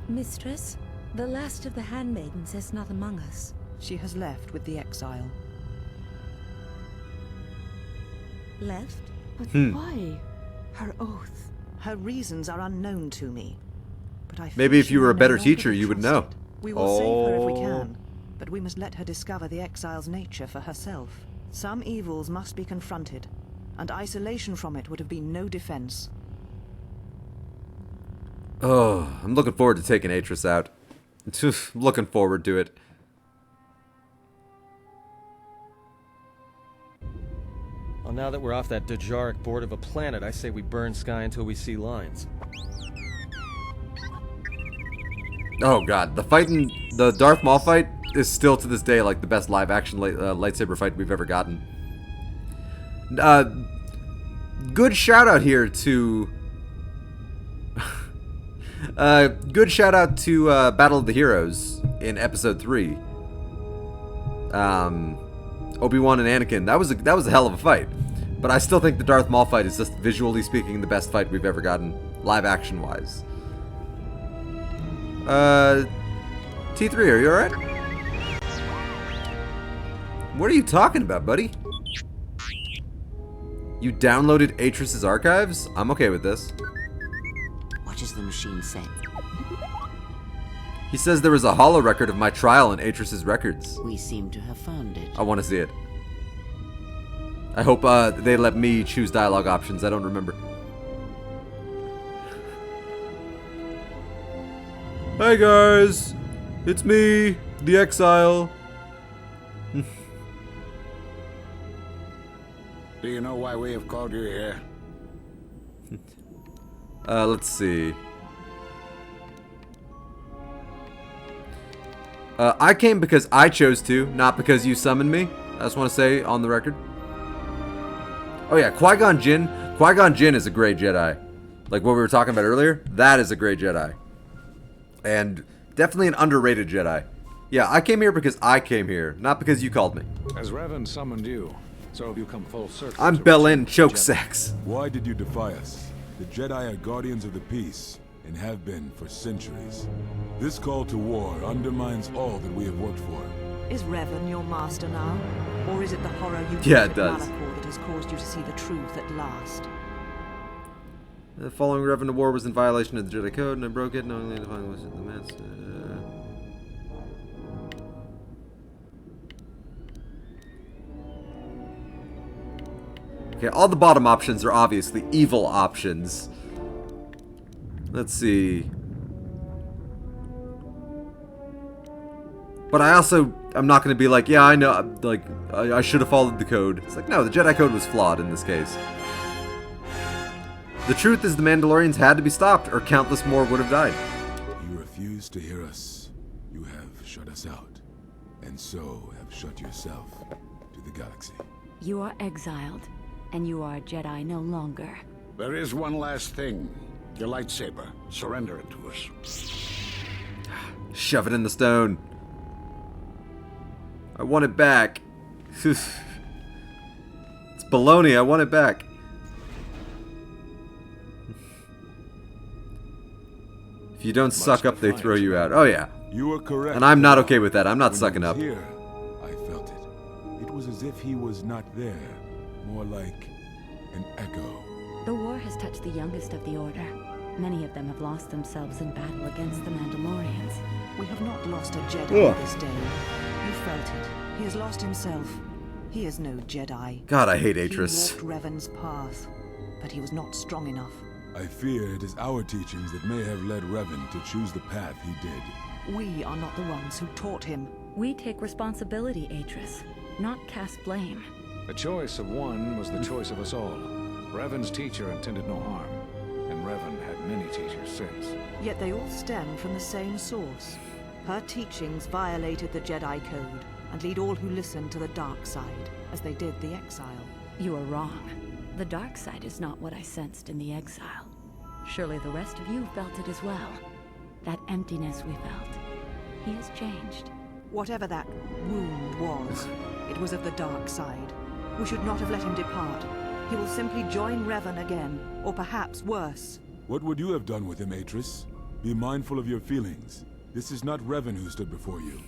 Mistress, the last of the handmaidens is not among us. She has left with the exile. Left? But why? Her oath. Her reasons are unknown to me. But I maybe if you were a better teacher, you would know. We will save her if we can, but we must let her discover the exile's nature for herself. Some evils must be confronted, and isolation from it would have been no defense. Oh, I'm looking forward to taking Atris out. Looking forward to it. Well, now that we're off that Dejaric board of a planet, I say we burn sky until we see lines. Oh god, the Darth Maul fight is still to this day like the best live action lightsaber fight we've ever gotten. Good shout out here to good shout out to Battle of the Heroes in episode 3. Obi-Wan and Anakin. That was a hell of a fight. But I still think the Darth Maul fight is just visually speaking the best fight we've ever gotten, live action wise. T3, are you alright? What are you talking about, buddy? You downloaded Atris's archives? I'm okay with this. What does the machine say? He says there was a holo record of my trial in Atris's records. We seem to have found it. I want to see it. I hope they let me choose dialogue options. I don't remember. Hey guys! It's me, the exile. Do you know why we have called you here? Let's see. I came because I chose to, not because you summoned me. I just want to say on the record. Oh yeah, Qui-Gon Jinn. Qui-Gon Jinn is a great Jedi. Like what we were talking about earlier. That is a great Jedi. And definitely an underrated Jedi. Yeah, I came here because I came here, not because you called me. As Revan summoned you, so have you come full circle. I'm Belen Chokesex. Why did you defy us? The Jedi are guardians of the peace, and have been for centuries. This call to war undermines all that we have worked for. Is Revan your master now? Or is it the horror you Yeah, felt it does. at Malachor that has caused you to see the truth at last? Following Revan to war was in violation of the Jedi Code, and I broke it, knowingly defying the master. Okay, all the bottom options are obviously evil options. Let's see. But I'm not going to be like, yeah, I know, like, I should have followed the code. It's like, no, the Jedi Code was flawed in this case. The truth is the Mandalorians had to be stopped, or countless more would have died. You refuse to hear us. You have shut us out, and so have shut yourself to the galaxy. You are exiled, and you are a Jedi no longer. There is one last thing. Your lightsaber. Surrender it to us. Shove it in the stone. I want it back. It's baloney, I want it back. If you don't suck up, they throw you out. Oh yeah. You are correct. And I'm not okay with that. I'm not When sucking he was up. Here, I felt it. It was as if he was not there. More like an echo. The war has touched the youngest of the Order. Many of them have lost themselves in battle against the Mandalorians. We have not lost a Jedi this day. You felt it. He has lost himself. He is no Jedi. God, I hate Atris. He walked Revan's path, but he was not strong enough. I fear it is our teachings that may have led Revan to choose the path he did. We are not the ones who taught him. We take responsibility, Atris, not cast blame. The choice of one was the choice of us all. Revan's teacher intended no harm, and Revan had many teachers since. Yet they all stem from the same source. Her teachings violated the Jedi Code and lead all who listen to the dark side, as they did the exile. You are wrong. The dark side is not what I sensed in the exile. Surely the rest of you felt it as well. That emptiness we felt. He has changed. Whatever that wound was, it was of the dark side. We should not have let him depart. He will simply join Revan again, or perhaps worse. What would you have done with him, Atris? Be mindful of your feelings. This is not Revan who stood before you.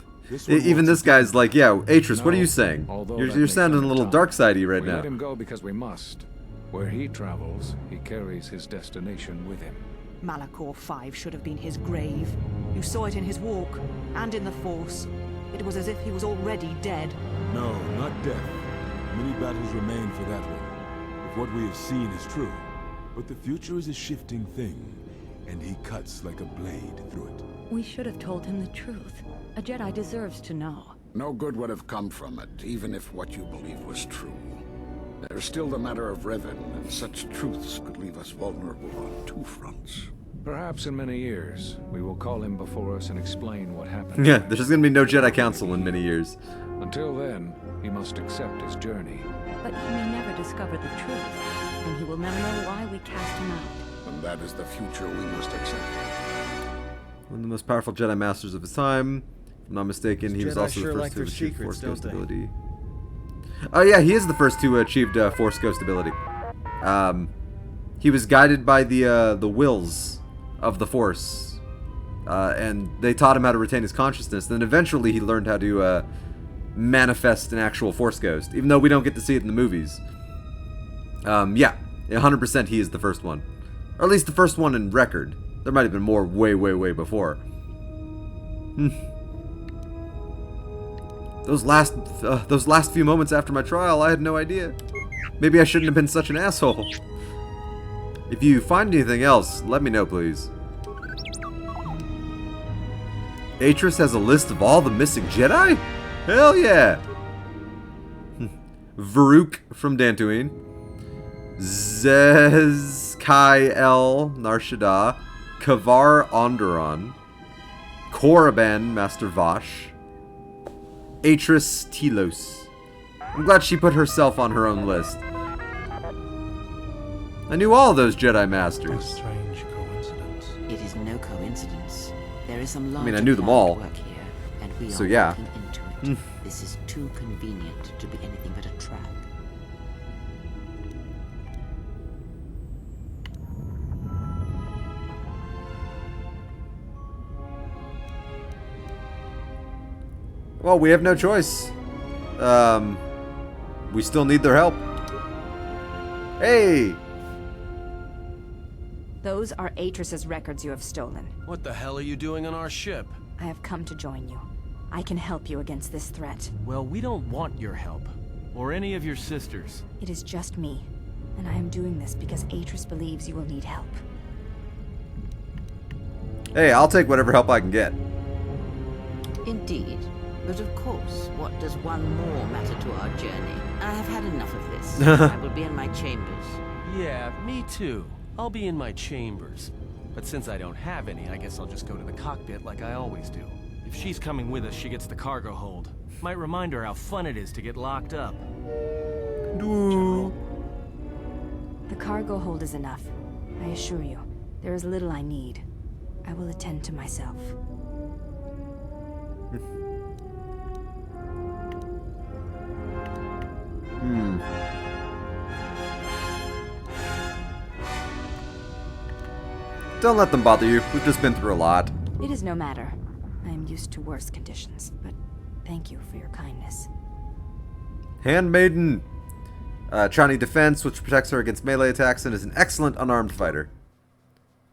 Even this guy's like, yeah, Atris, what are you saying? Although You're sounding a little dark-sidey right we now. let him go because we must. Where he travels, he carries his destination with him. Malachor 5 should have been his grave. You saw it in his walk, and in the Force. It was as if he was already dead. No, not death. Many battles remain for that one. If what we have seen is true. But the future is a shifting thing, and he cuts like a blade through it. We should have told him the truth. A Jedi deserves to know. No good would have come from it, even if what you believe was true. There's still the matter of Revan, and such truths could leave us vulnerable on two fronts. Perhaps in many years, we will call him before us and explain what happened. Yeah, there's gonna be no Jedi Council in many years. Until then, he must accept his journey. But he may never discover the truth, and he will never know why we cast him out. And that is the future we must accept. One of the most powerful Jedi Masters of his time. If I'm not mistaken, he was Jedi also sure the like first to their achieve secrets, Force don't Ghost they? ability. Oh yeah, he is the first to achieve Force Ghost ability. He was guided by the wills of the Force, and they taught him how to retain his consciousness. Then eventually he learned how to manifest an actual Force Ghost, even though we don't get to see it in the movies. Yeah, 100% he is the first one, or at least the first one in record. There might have been more way before. Those last few moments after my trial, I had no idea. Maybe I shouldn't have been such an asshole. If you find anything else, let me know, please. Atris has a list of all the missing Jedi? Hell yeah! Varuk from Dantooine. Zezkai Nar Shaddaa. Kavar Onderon. Korriban Master Vash. Atris Telos. I'm glad she put herself on her own list. I knew all those Jedi Masters. Strange coincidence. It is no coincidence. There is some I mean, I knew them all. work here, and we So are yeah. working into it. This is too convenient to be anything but a trap. Well, we have no choice. We still need their help. Hey! Those are Atris's records you have stolen. What the hell are you doing on our ship? I have come to join you. I can help you against this threat. Well, we don't want your help. Or any of your sisters. It is just me. And I am doing this because Atris believes you will need help. Hey, I'll take whatever help I can get. Indeed. But of course, what does one more matter to our journey? I have had enough of this. I will be in my chambers. Yeah, me too. I'll be in my chambers. But since I don't have any, I guess I'll just go to the cockpit like I always do. If she's coming with us, she gets the cargo hold. Might remind her how fun it is to get locked up. The cargo hold is enough. I assure you, there is little I need. I will attend to myself. Don't let them bother you. We've just been through a lot. It is no matter. I am used to worse conditions, but thank you for your kindness. Handmaiden. Chani defense, which protects her against melee attacks and is an excellent unarmed fighter.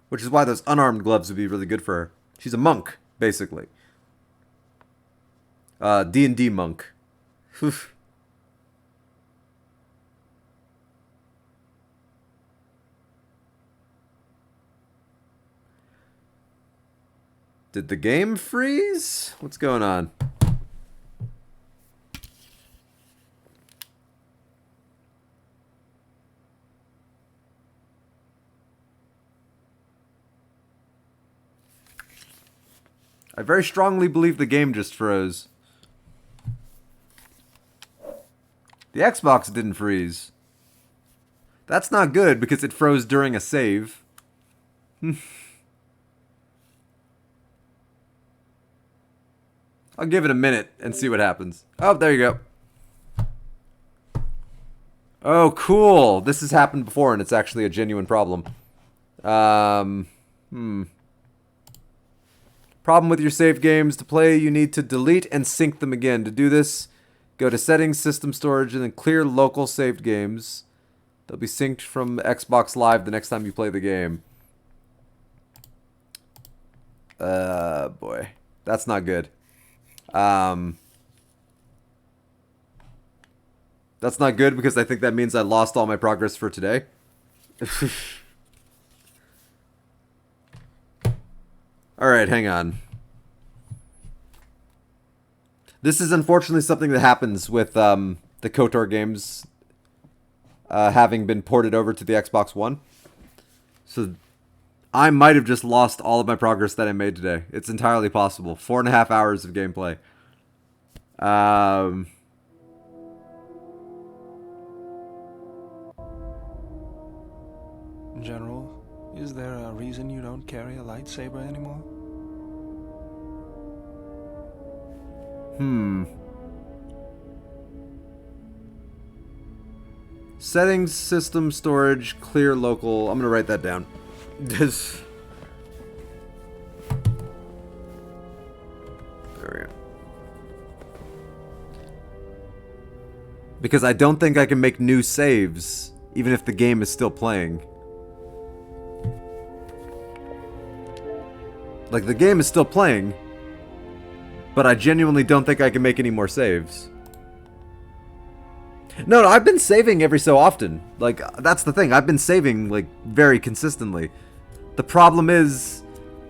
Which is why those unarmed gloves would be really good for her. She's a monk, basically. D&D monk. Oof. Did the game freeze? What's going on? I very strongly believe the game just froze. The Xbox didn't freeze. That's not good because it froze during a save. I'll give it a minute and see what happens. Oh, there you go. Oh, cool. This has happened before and it's actually a genuine problem. Problem with your save games. To play, you need to delete and sync them again. To do this, go to Settings, System Storage, and then clear local saved games. They'll be synced from Xbox Live the next time you play the game. Boy. That's not good. That's not good because I think that means I lost all my progress for today. Alright, hang on. This is unfortunately something that happens with the KOTOR games having been ported over to the Xbox One. So I might have just lost all of my progress that I made today. It's entirely possible. 4.5 hours of gameplay. General, is there a reason you don't carry a lightsaber anymore? Settings, system, storage, clear local. I'm gonna write that down. This. There we go. Because I don't think I can make new saves, even if the game is still playing. Like, the game is still playing, but I genuinely don't think I can make any more saves. No, I've been saving every so often. Like, that's the thing. I've been saving, like, very consistently. The problem is,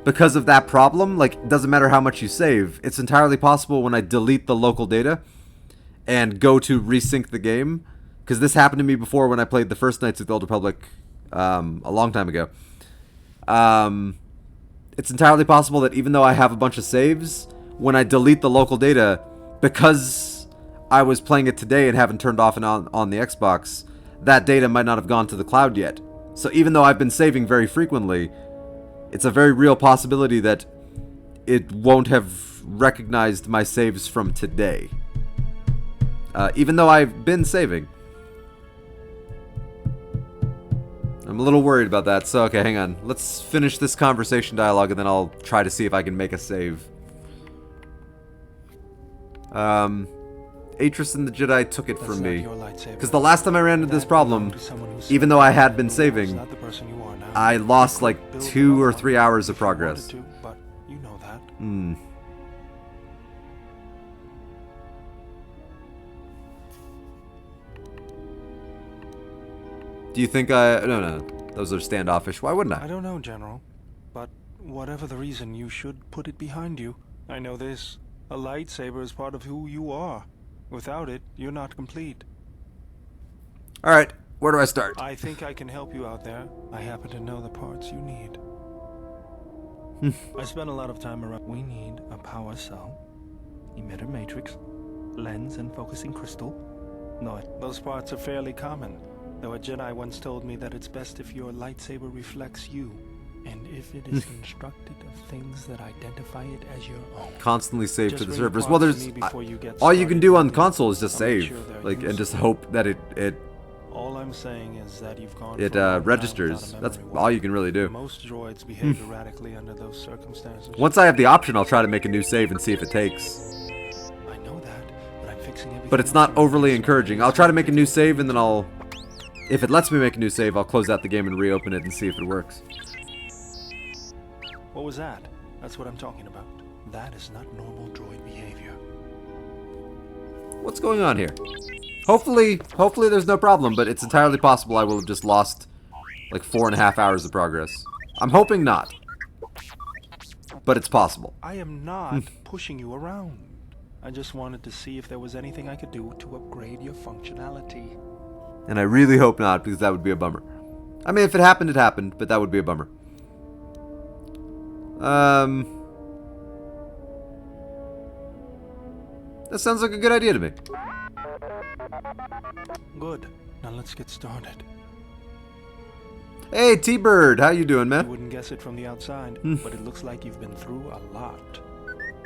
because of that problem, like, it doesn't matter how much you save. It's entirely possible when I delete the local data and go to resync the game, because this happened to me before when I played the first Knights of the Old Republic a long time ago. It's entirely possible that even though I have a bunch of saves, when I delete the local data, because I was playing it today and haven't turned off and on the Xbox, that data might not have gone to the cloud yet. So even though I've been saving very frequently, it's a very real possibility that it won't have recognized my saves from today. Even though I've been saving. I'm a little worried about that, so okay, hang on. Let's finish this conversation dialogue and then I'll try to see if I can make a save. Atris and the Jedi took it from me. Because the last time I ran into this problem, even though I had been saving, I lost like 2 or 3 hours of progress. Do you think No, those are standoffish. Why wouldn't I? I don't know, General. But whatever the reason, you should put it behind you. I know this. A lightsaber is part of who you are. Without it, you're not complete. Alright, where do I start? I think I can help you out there. I happen to know the parts you need. I spent a lot of time around. We need a power cell, emitter matrix, lens and focusing crystal. No, those parts are fairly common. Though a Jedi once told me that it's best if your lightsaber reflects you, and if it is constructed of things that identify it as your own. Constantly save to the servers. Well, there's all you can do on console is just save, like, and just hope that it all I'm saying is that you've gone registers. That's all you can really do. Most droids behave erratically under those circumstances. Once I have the option, I'll try to make a new save and see if it takes. I know that, but I'm fixing everything. But it's not overly encouraging. I'll try to make a new save and then I'll, if it lets me make a new save, I'll close out the game and reopen it and see if it works. What was that? That's what I'm talking about. That is not normal droid behavior. What's going on here? Hopefully there's no problem, but it's entirely possible I will have just lost like 4.5 hours of progress. I'm hoping not. But it's possible. I am not pushing you around. I just wanted to see if there was anything I could do to upgrade your functionality. And I really hope not, because that would be a bummer. I mean, if it happened, it happened, but that would be a bummer. That sounds like a good idea to me. Good. Now let's get started. Hey, T-Bird, how you doing, man? You wouldn't guess it from the outside, but it looks like you've been through a lot.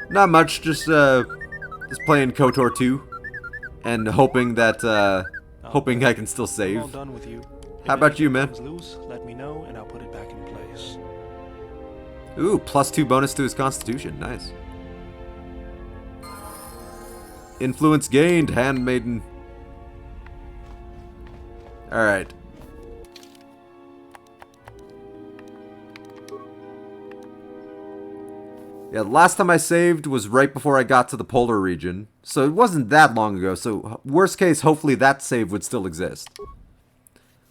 Not much, just playing Kotor 2 and hoping that hoping I can still save. I'm all done with you. How about you, man? Loose, let me know and I'll put it back in place. Ooh, +2 bonus to his constitution. Nice. Influence gained, handmaiden. Alright. Yeah, the last time I saved was right before I got to the polar region. So it wasn't that long ago, so worst case, hopefully that save would still exist.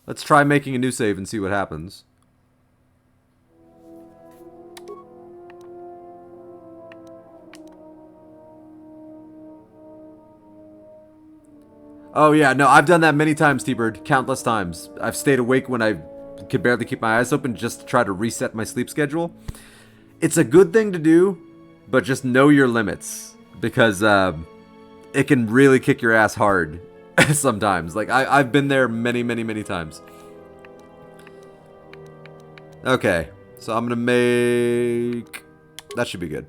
Let's try making a new save and see what happens. Oh yeah, no, I've done that many times, T-Bird. Countless times. I've stayed awake when I could barely keep my eyes open just to try to reset my sleep schedule. It's a good thing to do, but just know your limits. Because it can really kick your ass hard sometimes. Like, I've been there many, many, many times. Okay, so I'm gonna make... That should be good.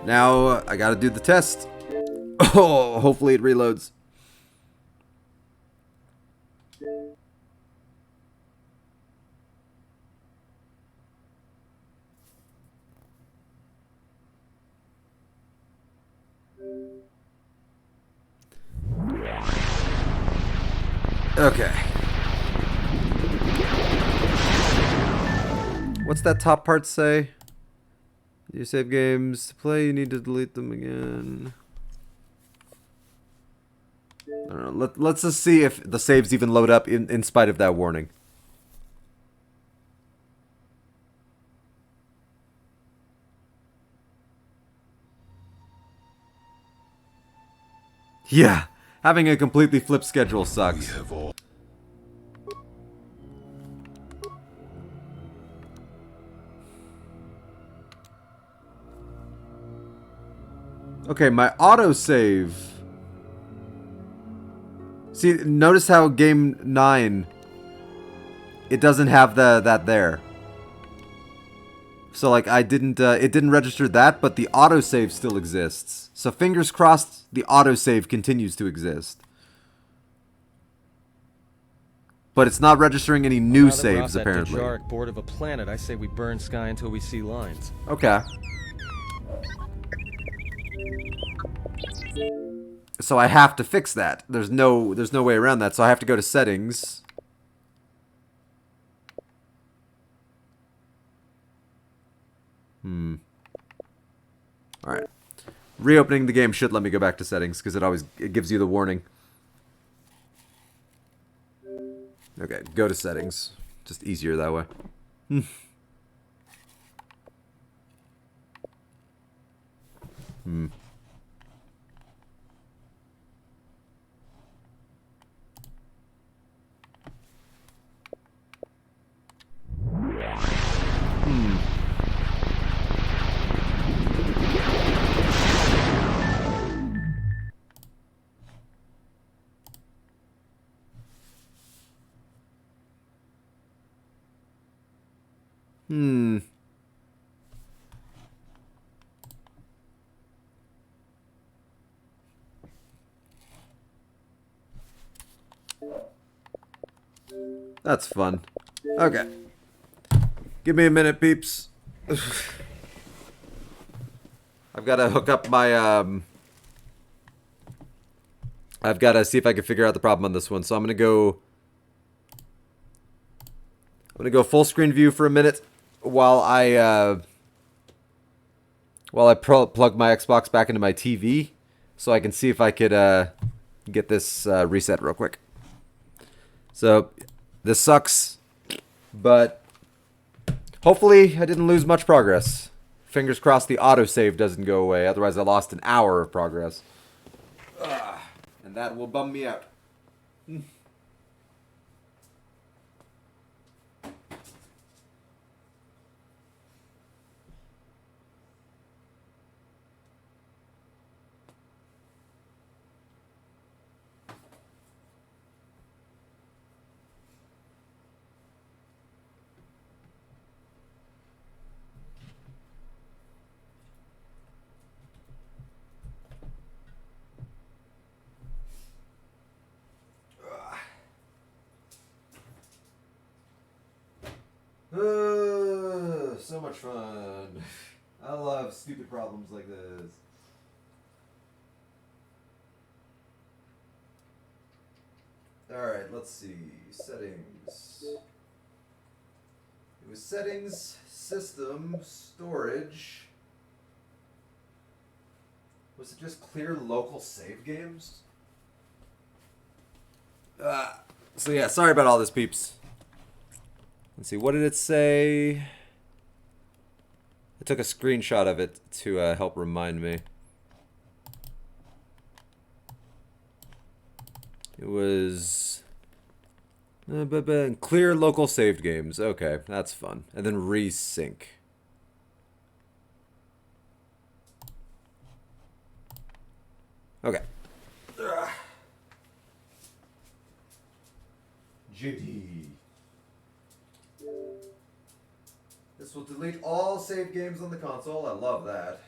Now, I gotta do the test. Oh, hopefully it reloads. Okay. What's that top part say? You save games to play, you need to delete them again. I don't know. Let's just see if the saves even load up in spite of that warning. Yeah, having a completely flipped schedule sucks. Okay, my autosave. See, notice how game 9, it doesn't have that there. So like it didn't register that, but the autosave still exists. So fingers crossed the autosave continues to exist. But it's not registering any new saves apparently. Now that we're off that Dejarik board of a planet, I say we burn sky until we see lines. Okay. So I have to fix that. There's no way around that. So I have to go to settings. Alright. Reopening the game should let me go back to settings because it gives you the warning. Okay, go to settings. Just easier that way. That's fun. Okay. Give me a minute, peeps. I've got to hook up my, I've got to see if I can figure out the problem on this one. So I'm going to go full screen view for a minute while I plug my Xbox back into my TV so I can see if I could get this reset real quick. So this sucks, but hopefully I didn't lose much progress. Fingers crossed the autosave doesn't go away, otherwise I lost an hour of progress. And that will bum me out. So much fun. I love stupid problems like this. Alright, let's see. Settings. It was settings, system, storage. Was it just clear local save games? So yeah, sorry about all this, peeps. Let's see, what did it say? I took a screenshot of it to help remind me. It was clear local saved games. Okay, that's fun. And then resync. Okay. JD. This will delete all save games on the console. I love that.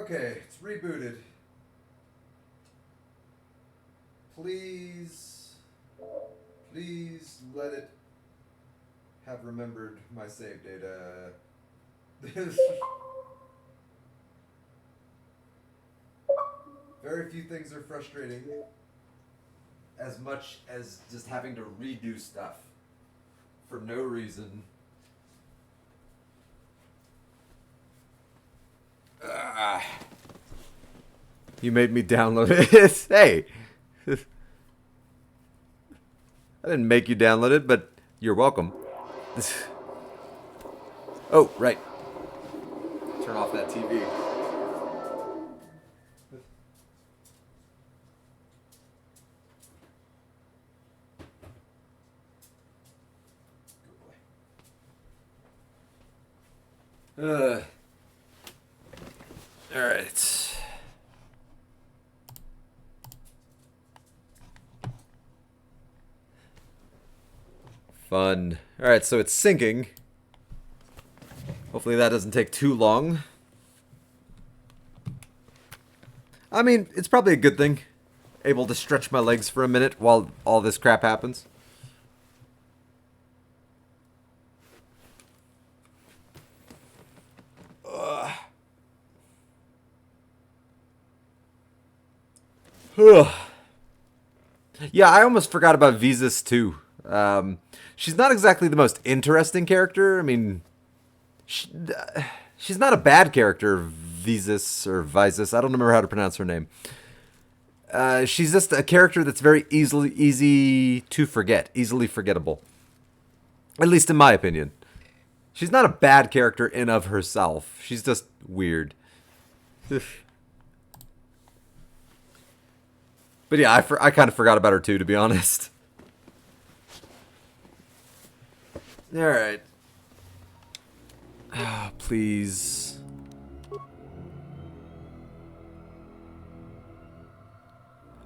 Okay, it's rebooted. Please let it have remembered my save data. Very few things are frustrating as much as just having to redo stuff for no reason. You made me download it. Hey! I didn't make you download it, but you're welcome. Oh, right. Turn off that TV. Alright. Fun. Alright, so it's syncing. Hopefully that doesn't take too long. I mean, it's probably a good thing. Able to stretch my legs for a minute while all this crap happens. Yeah, I almost forgot about Visas too. She's not exactly the most interesting character. I mean, she's not a bad character, Visas or Visas. I don't remember how to pronounce her name. She's just a character that's very easy to forget, easily forgettable. At least in my opinion. She's not a bad character in of herself. She's just weird. But yeah, I kind of forgot about her too, to be honest. Alright. Oh, please.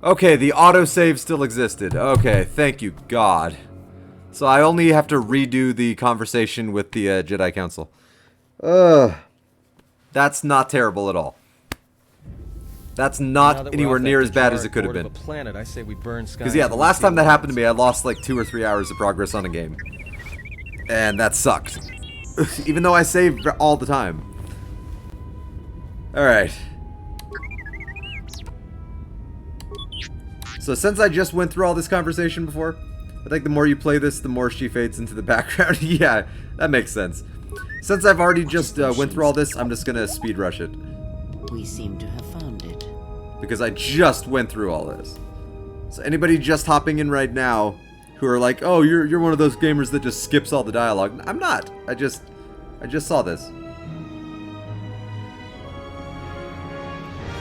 Okay, the autosave still existed. Okay, thank you, God. So I only have to redo the conversation with the Jedi Council. That's not terrible at all. That's not anywhere near as bad as it could have been. Because yeah, the last time that happened to me, I lost like 2 or 3 hours of progress on a game. And that sucked. Even though I saved all the time. Alright. So since I just went through all this conversation before, I think the more you play this, the more she fades into the background. Yeah, that makes sense. Since I've already just went through all this, I'm just gonna speed rush it. We seem to have found it. Because I just went through all this. So anybody just hopping in right now who are like, oh, you're one of those gamers that just skips all the dialogue. I'm not. I just saw this.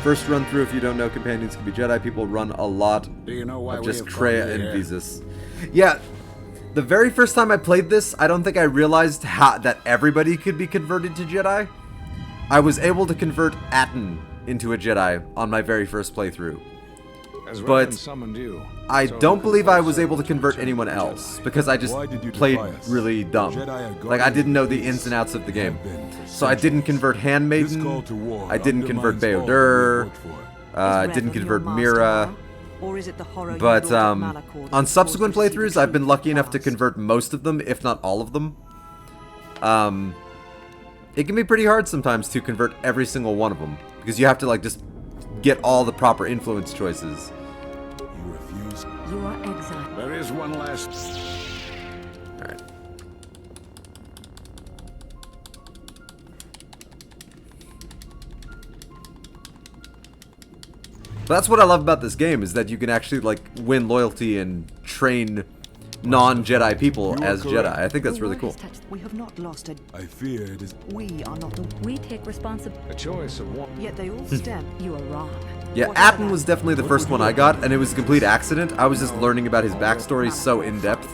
First run through, if you don't know, companions can be Jedi. People run a lot Do you know why of we just have Kreia come and here? Visas. Yeah, the very first time I played this, I don't think I realized that everybody could be converted to Jedi. I was able to convert Atten into a Jedi on my very first playthrough. But I don't believe I was able to convert anyone else, because I just played really dumb. Like, I didn't know the ins and outs of the game. So I didn't convert Handmaiden, I didn't convert Baodur, I didn't convert Mira. But on subsequent playthroughs, I've been lucky enough to convert most of them, if not all of them. It can be pretty hard sometimes to convert every single one of them, because you have to like just get all the proper influence choices. You are exiled. There is one last... Alright. That's what I love about this game, is that you can actually like win loyalty and train non-Jedi people as Jedi. I think that's really cool. We have not lost a... I fear it is... We are not the... We take responsibility. A choice of one. Yet they all stem. You are wrong. Yeah, Atten was definitely the first one I got, and it was a complete accident. I was just learning about his backstory so in-depth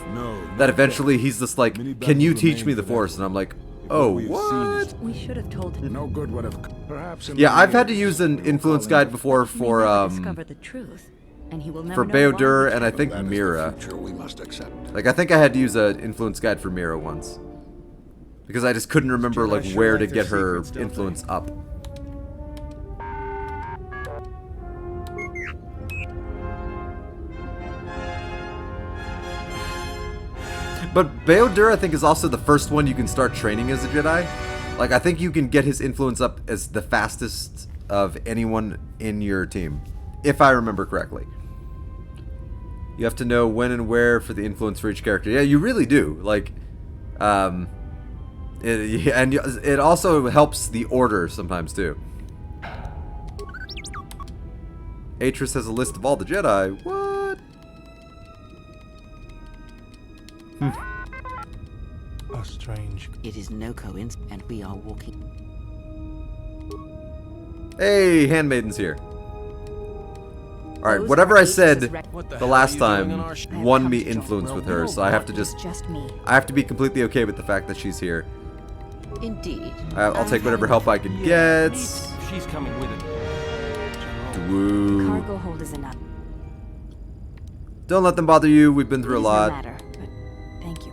that eventually he's just like, can you teach me the Force? And I'm like, oh, what? We should have told him. No good would have... Perhaps in Yeah, I've had to use an influence guide before for, Discover the truth, and he will for never know Baodur why. and I think Mira. we must accept. Like, I think I had to use an influence guide for Mira once. Because I just couldn't remember, like, where to get her influence up. But Baodur, I think, is also the first one you can start training as a Jedi. Like, I think you can get his influence up as the fastest of anyone in your team, if I remember correctly. You have to know when and where for the influence for each character. Yeah, you really do. Like, and it also helps the order sometimes too. Atris has a list of all the Jedi. What? Oh, strange. It is no coincidence, and we are walking. Hey, Handmaiden's here. Alright, whatever I said the last time won me influence with her, so I have to I have to be completely okay with the fact that she's here. Indeed. I'll take whatever help I can get. She's coming with it. Woo. Cargo hold is enough. Don't let them bother you. We've been through a Please, lot. no matter, but thank you.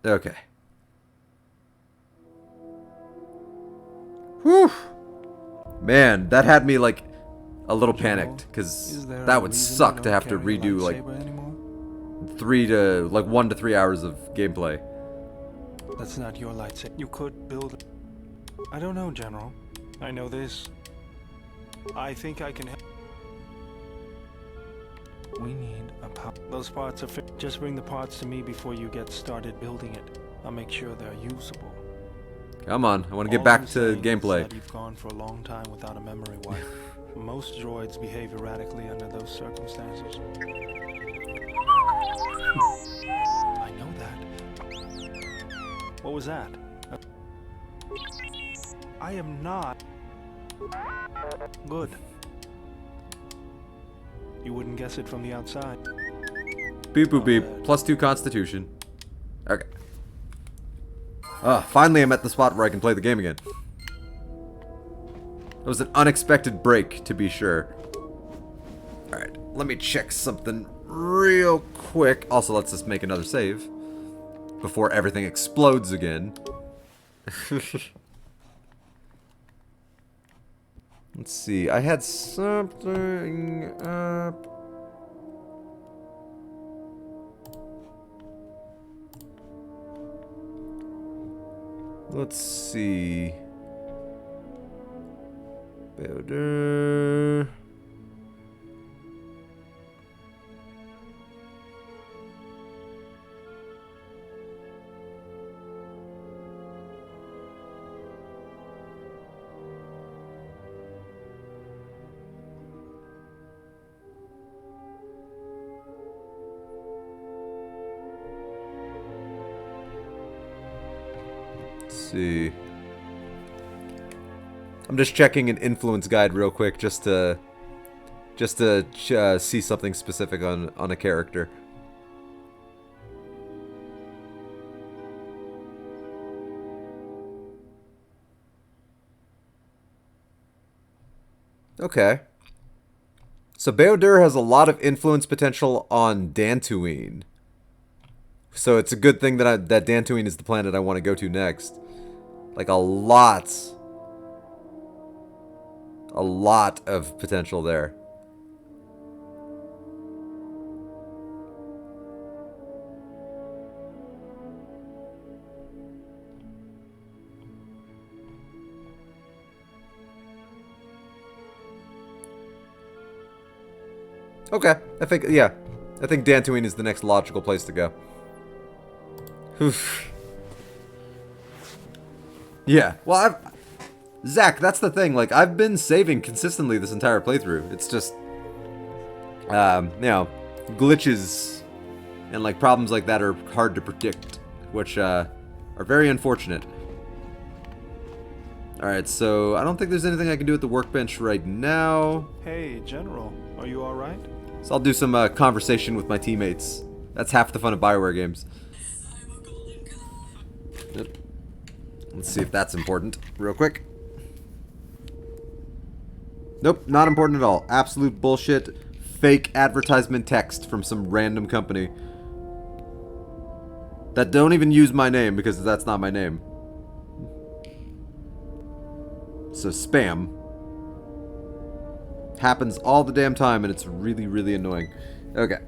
Okay. Whew. Man, that had me like a little panicked, because that would suck to have to redo like 1 to 3 hours of gameplay. That's not your lightsaber. You could build it. I don't know, General. I know this. I think I can help. We need a those parts are just bring the parts to me before you get started building it. I'll make sure they're usable. Come on, I want to get back to gameplay. That you've gone for a long time without a memory wipe. Most droids behave erratically under those circumstances. I know that. What was that? I am not good. You wouldn't guess it from the outside. Beep boop beep. +2 Constitution. Okay. Finally I'm at the spot where I can play the game again. It was an unexpected break, to be sure. Alright, let me check something real quick. Also, let's just make another save before everything explodes again. Let's see, I had something up. Let's see. Builder. See. I'm just checking an influence guide real quick just to see something specific on a character. Okay. So Baodur has a lot of influence potential on Dantooine. So it's a good thing that that Dantooine is the planet I want to go to next. Like a lot of potential there. Okay, I think Dantooine is the next logical place to go. Yeah, well, Zach, that's the thing. Like, I've been saving consistently this entire playthrough. It's just, you know, glitches and like problems like that are hard to predict, which are very unfortunate. All right, so I don't think there's anything I can do at the workbench right now. Hey, General, are you all right? So I'll do some conversation with my teammates. That's half the fun of BioWare games. Yep. Let's see if that's important real quick. Nope, not important at all. Absolute bullshit. Fake advertisement text from some random company that don't even use my name because that's not my name. So spam happens all the damn time and it's really, really annoying. Okay.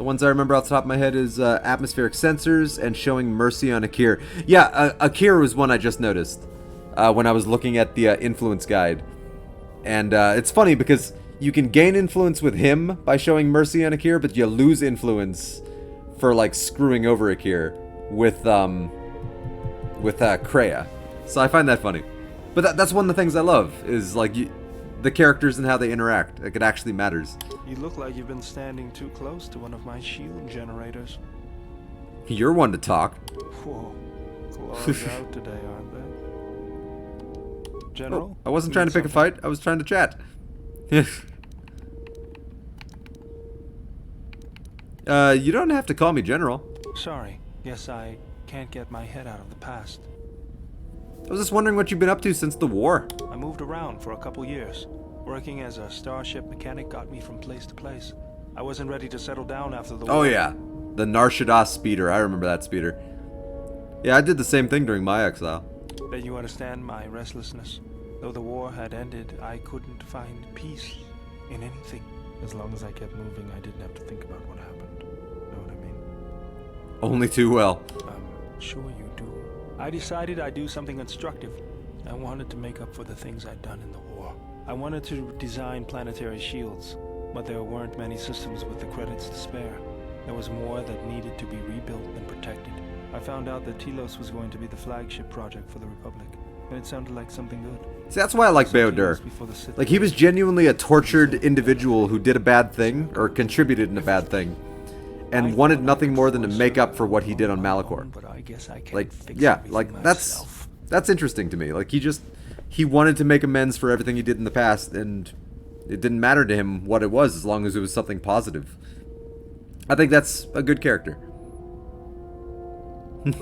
The ones I remember off the top of my head is atmospheric sensors and showing mercy on Akir. Yeah, Akir was one I just noticed when I was looking at the influence guide. And it's funny because you can gain influence with him by showing mercy on Akir, but you lose influence for like screwing over Akir with Kreia. So I find that funny. But that's one of the things I love is like the characters and how they interact. Like it actually matters. You look like you've been standing too close to one of my shield generators. You're one to talk. Whoa, claws out today, aren't they? General? I wasn't trying to pick a fight. I was trying to chat. You don't have to call me General. Sorry. Guess I can't get my head out of the past. I was just wondering what you've been up to since the war. I moved around for a couple years. Working as a starship mechanic got me from place to place. I wasn't ready to settle down after the war. Oh yeah, the Nar Shaddaa speeder. I remember that speeder. Yeah, I did the same thing during my exile. Then you understand my restlessness. Though the war had ended, I couldn't find peace in anything. As long as I kept moving, I didn't have to think about what happened. Know what I mean? Only too well. I'm sure you do. I decided I'd do something constructive. I wanted to make up for the things I'd done in the war. I wanted to design planetary shields, but there weren't many systems with the credits to spare. There was more that needed to be rebuilt and protected. I found out that Telos was going to be the flagship project for the Republic, and it sounded like something good. See, that's why I like Baodur. Like, he was genuinely a tortured individual who did a bad thing, or contributed in a bad thing, and wanted nothing more than to make up for what he did on Malachor. Like, yeah, like, that's interesting to me. Like, he wanted to make amends for everything he did in the past, and it didn't matter to him what it was, as long as it was something positive. I think that's a good character.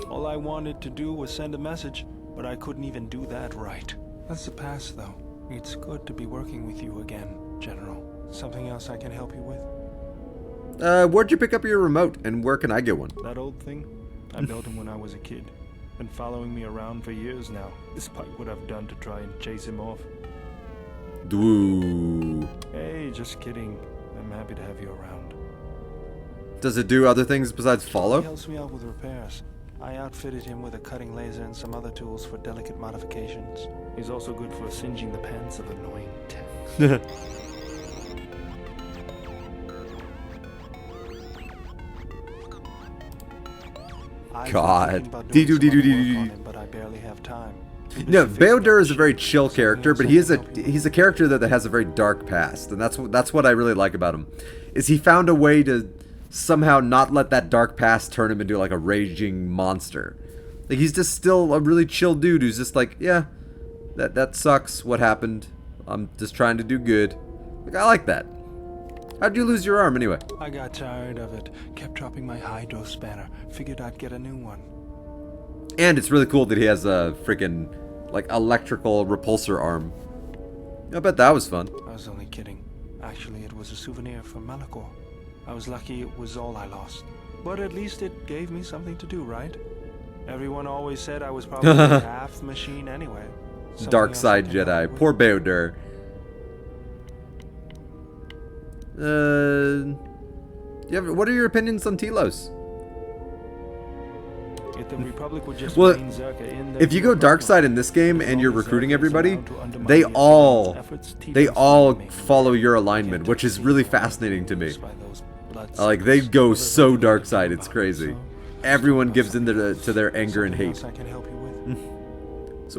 All I wanted to do was send a message, but I couldn't even do that right. That's the past, though. It's good to be working with you again, General. Something else I can help you with? Where'd you pick up your remote, and where can I get one? That old thing? I built him when I was a kid. Been following me around for years now, despite what I've done to try and chase him off. Doo. Hey, just kidding. I'm happy to have you around. Does it do other things besides follow? He helps me out with repairs. I outfitted him with a cutting laser and some other tools for delicate modifications. He's also good for singeing the pants of annoying tech. God. But I barely have time. No, Baodur is a very chill character, but he's a character that has a very dark past, and that's what I really like about him. Is he found a way to somehow not let that dark past turn him into like a raging monster. Like, he's just still a really chill dude who's just like, yeah, that sucks what happened. I'm just trying to do good. Like, I like that. How'd you lose your arm anyway? I got tired of it. Kept dropping my hydro spanner. Figured I'd get a new one. And it's really cool that he has a freaking like electrical repulsor arm. I bet that was fun. I was only kidding. Actually, it was a souvenir from Malachor. I was lucky it was all I lost. But at least it gave me something to do, right? Everyone always said I was probably half the machine anyway. Dark side Jedi. Poor Baodur. What are your opinions on Telos? If the Republic would just well, bring Zerka in there, if you go dark side in this game and you're recruiting everybody, they all follow your alignment, which is really fascinating to me. Like, they go so dark side, it's crazy. Everyone gives in to their anger and hate. So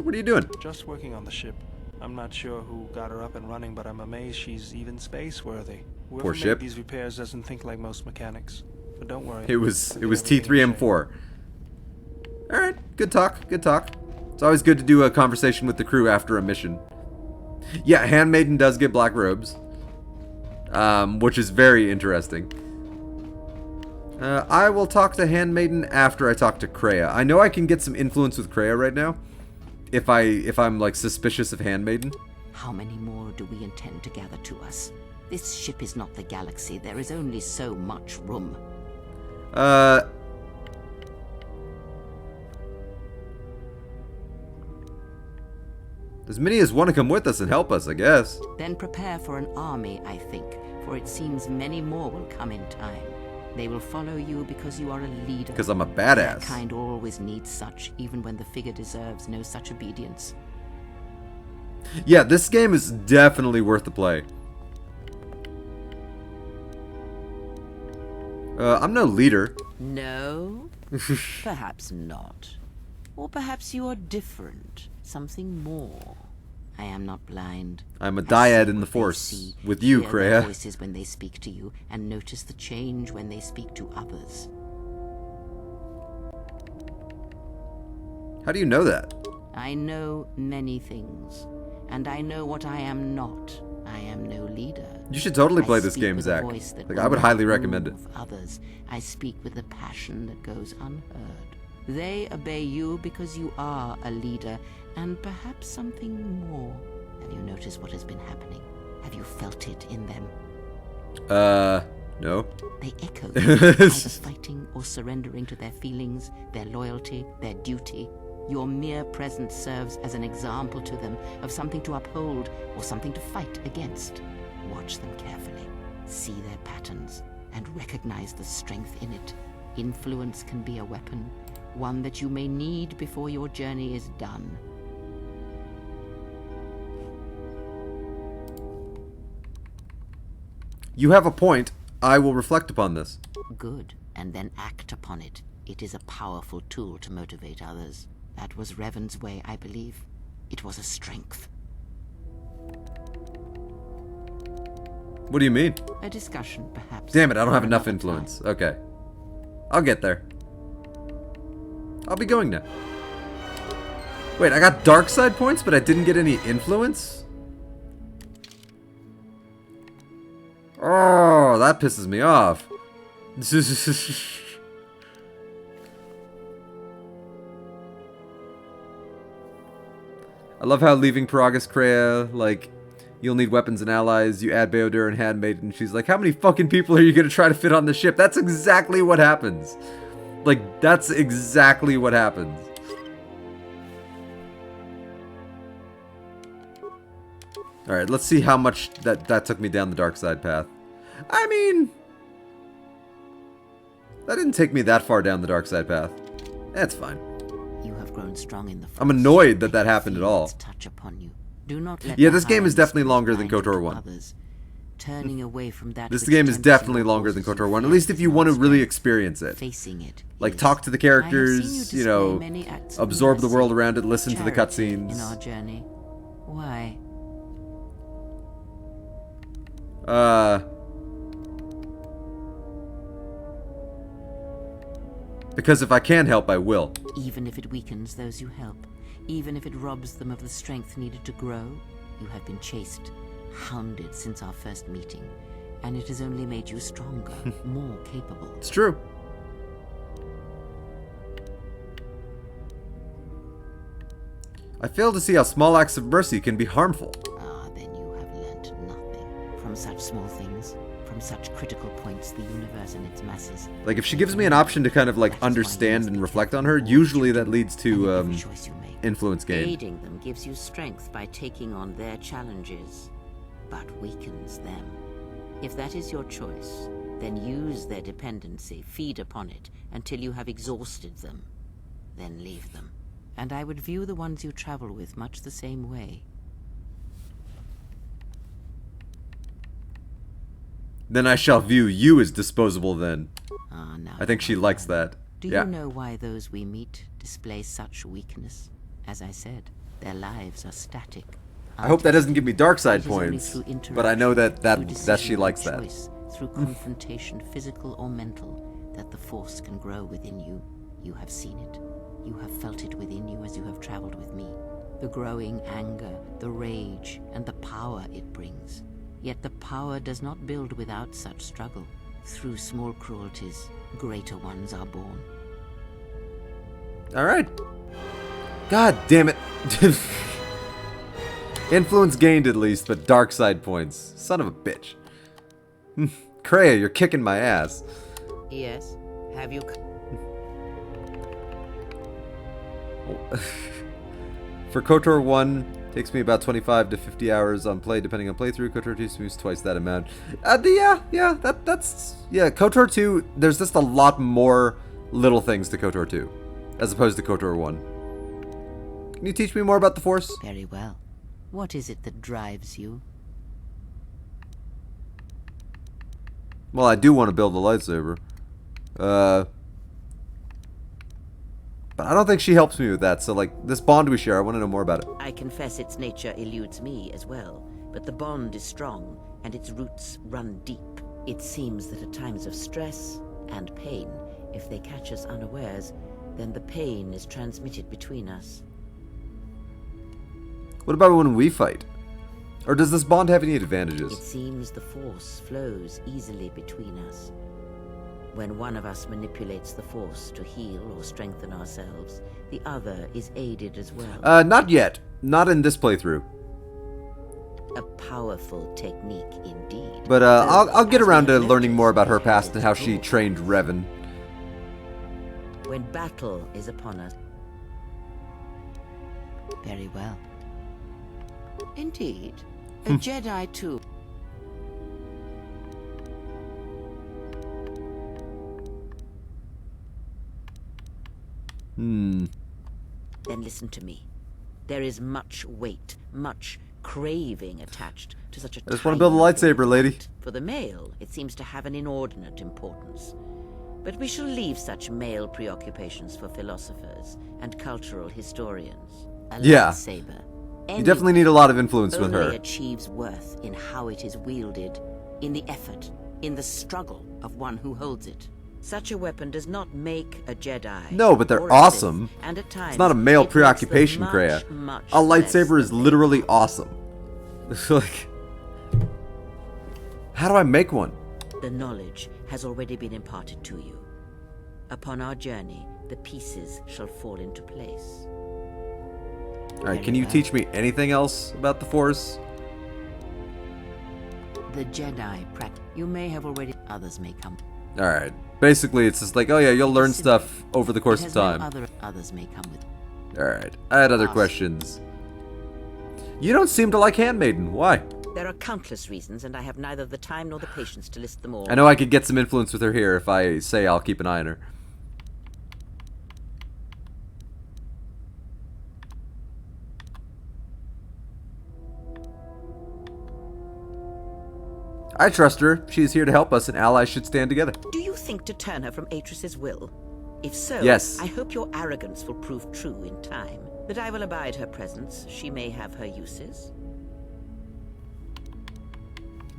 what are you doing? Just working on the ship. I'm not sure who got her up and running, but I'm amazed she's even space-worthy. Poor ship. These repairs doesn't think like most mechanics. But don't worry. It was T3M4. Alright, good talk, good talk. It's always good to do a conversation with the crew after a mission. Yeah, Handmaiden does get black robes. Which is very interesting. I will talk to Handmaiden after I talk to Kreia. I know I can get some influence with Kreia right now. If I'm like suspicious of Handmaiden. How many more do we intend to gather to us? This ship is not the galaxy. There is only so much room. As many as want to come with us and help us, I guess. Then prepare for an army, I think, for it seems many more will come in time. They will follow you because you are a leader. Because I'm a Their badass. kind always needs such, even when the figure deserves no such obedience. Yeah, this game is definitely worth the play. I'm no leader. No? Perhaps not. Or perhaps you are different. Something more. I am not blind. I'm a I dyad see in the what they Force. see, With you, hear their Kreia. voices when they speak to you, and notice the change when they speak to others. How do you know that? I know many things, and I know what I am not. I am no leader. You should totally play I this speak game, with a Zach. voice that Like, will I would not highly recommend it. move others. I speak with a passion that goes unheard. They obey you because you are a leader, and perhaps something more. Have you noticed what has been happening? Have you felt it in them? No. They echo, either fighting or surrendering to their feelings, their loyalty, their duty. Your mere presence serves as an example to them of something to uphold or something to fight against. Watch them carefully, see their patterns, and recognize the strength in it. Influence can be a weapon, one that you may need before your journey is done. You have a point. I will reflect upon this. Good, and then act upon it. It is a powerful tool to motivate others. That was Revan's way, I believe. It was a strength. What do you mean? A discussion, perhaps. Damn it, I don't have for enough another influence. Okay. I'll get there. I'll be going now. Wait, I got dark side points, but I didn't get any influence? Oh, that pisses me off. I love how leaving Paragus Kreia, like, you'll need weapons and allies, you add Beodur and Handmaiden, she's like, how many fucking people are you gonna try to fit on the ship? That's exactly what happens. Like, that's exactly what happens. Alright, let's see how much that took me down the dark side path. I mean, that didn't take me that far down the dark side path. That's fine. You have grown strong in the I'm annoyed that that happened at all. touch upon you. Do not let Yeah, the this game is harms definitely longer than bind you KOTOR to 1. others, turning away from that This which game is tempts you definitely or longer than causes KOTOR you 1, at fear least if you is want to not really strength. experience it. Facing it Like, is. talk to the I have seen characters, you know, display many acts of absorb the mercy, world around it, listen to the charity in cutscenes. our journey. Why? Because if I can help, I will. Even if it weakens those you help, even if it robs them of the strength needed to grow, you have been chased, hounded since our first meeting, and it has only made you stronger, more capable. It's true. I fail to see how small acts of mercy can be harmful. Ah, then you have learnt nothing from such small things, from such critical points, the universe and its masses. Like, if she gives me an option to kind of, like, understand and reflect on her, usually that leads to, influence gain. Aiding them gives you strength by taking on their challenges, but weakens them. If that is your choice, then use their dependency, feed upon it, until you have exhausted them. Then leave them. And I would view the ones you travel with much the same way. Then I shall view you as disposable then. Ah, now I think she likes that. Do Yeah. you know why those we meet display such weakness? As I said, their lives are static. I hope that doesn't give me dark side It is only points, through but I know that interaction, that through she decision likes and that. choice, through confrontation, physical or mental, that the force can grow within you. You have seen it. You have felt it within you as you have traveled with me. The growing anger, the rage, and the power it brings. Yet the power does not build without such struggle. Through small cruelties, greater ones are born. Alright. God damn it. Influence gained at least, but dark side points. Son of a bitch. Kreia, you're kicking my ass. Yes. Have you... For KOTOR 1, Takes me about 25 to 50 hours on play, depending on playthrough. KOTOR 2 seems twice that amount. Yeah, KOTOR 2, there's just a lot more little things to KOTOR 2, as opposed to KOTOR 1. Can you teach me more about the Force? Very well. What is it that drives you? Well, I do want to build a lightsaber. But I don't think she helps me with that, so like, this bond we share, I want to know more about it. I confess its nature eludes me as well, but the bond is strong, and its roots run deep. It seems that at times of stress and pain, if they catch us unawares, then the pain is transmitted between us. What about when we fight? Or does this bond have any advantages? It seems the Force flows easily between us. When one of us manipulates the Force to heal or strengthen ourselves, the other is aided as well. Not yet. Not in this playthrough. A powerful technique indeed. But I'll get around to learning more about her past and how she trained Revan. When battle is upon us. Very well. Indeed. A Jedi too. Then listen to me. There is much weight, much craving attached to such a I just want to build a lightsaber, lady. For the male, it seems to have an inordinate importance. But we shall leave such male preoccupations for philosophers and cultural historians. A lightsaber. You definitely need a lot of influence with her. Only achieves worth in how it is wielded, in the effort, in the struggle of one who holds it. Such a weapon does not make a Jedi. No, but they're awesome. And at times, it's not a male preoccupation, Kreia. A lightsaber is literally awesome. It's like, how do I make one? The knowledge has already been imparted to you. Upon our journey, the pieces shall fall into place. Alright, can you teach me anything else about the Force? The Jedi practice. You may have already. Others may come. Alright. Basically, it's just like, oh yeah, you'll learn stuff over the course of time. Others may come with. Alright. I had other questions. You don't seem to like Handmaiden. Why? There are countless reasons, and I have neither the time nor the patience to list them all. I know I could get some influence with her here if I say I'll keep an eye on her. I trust her. She is here to help us, and allies should stand together. Do you think to turn her from Atris's will? If so, yes. I hope your arrogance will prove true in time. But I will abide her presence. She may have her uses.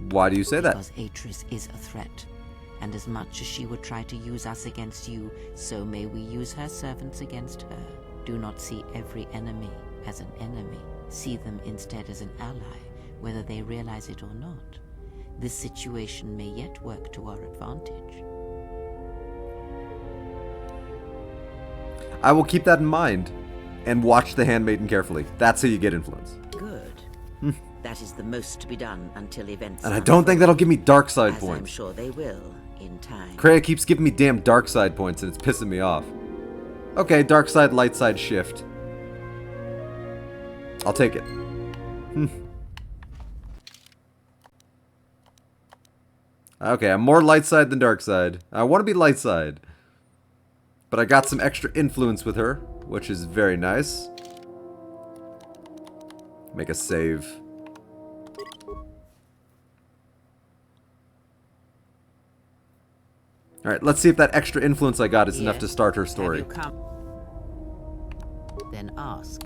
Why do you say that? Because Atris is a threat. And as much as she would try to use us against you, so may we use her servants against her. Do not see every enemy as an enemy. See them instead as an ally, whether they realize it or not. This situation may yet work to our advantage. I will keep that in mind and watch The Handmaiden carefully. That's how you get influence. Good. That is the most to be done until events. And I don't think that'll give me dark side as points. I'm sure they will in time. Kreia keeps giving me damn dark side points and it's pissing me off. Okay, dark side, light side shift. I'll take it. Okay, I'm more light side than dark side. I want to be light side. But I got some extra influence with her, which is very nice. Make a save. Alright, let's see if that extra influence I got is enough to start her story. Then ask.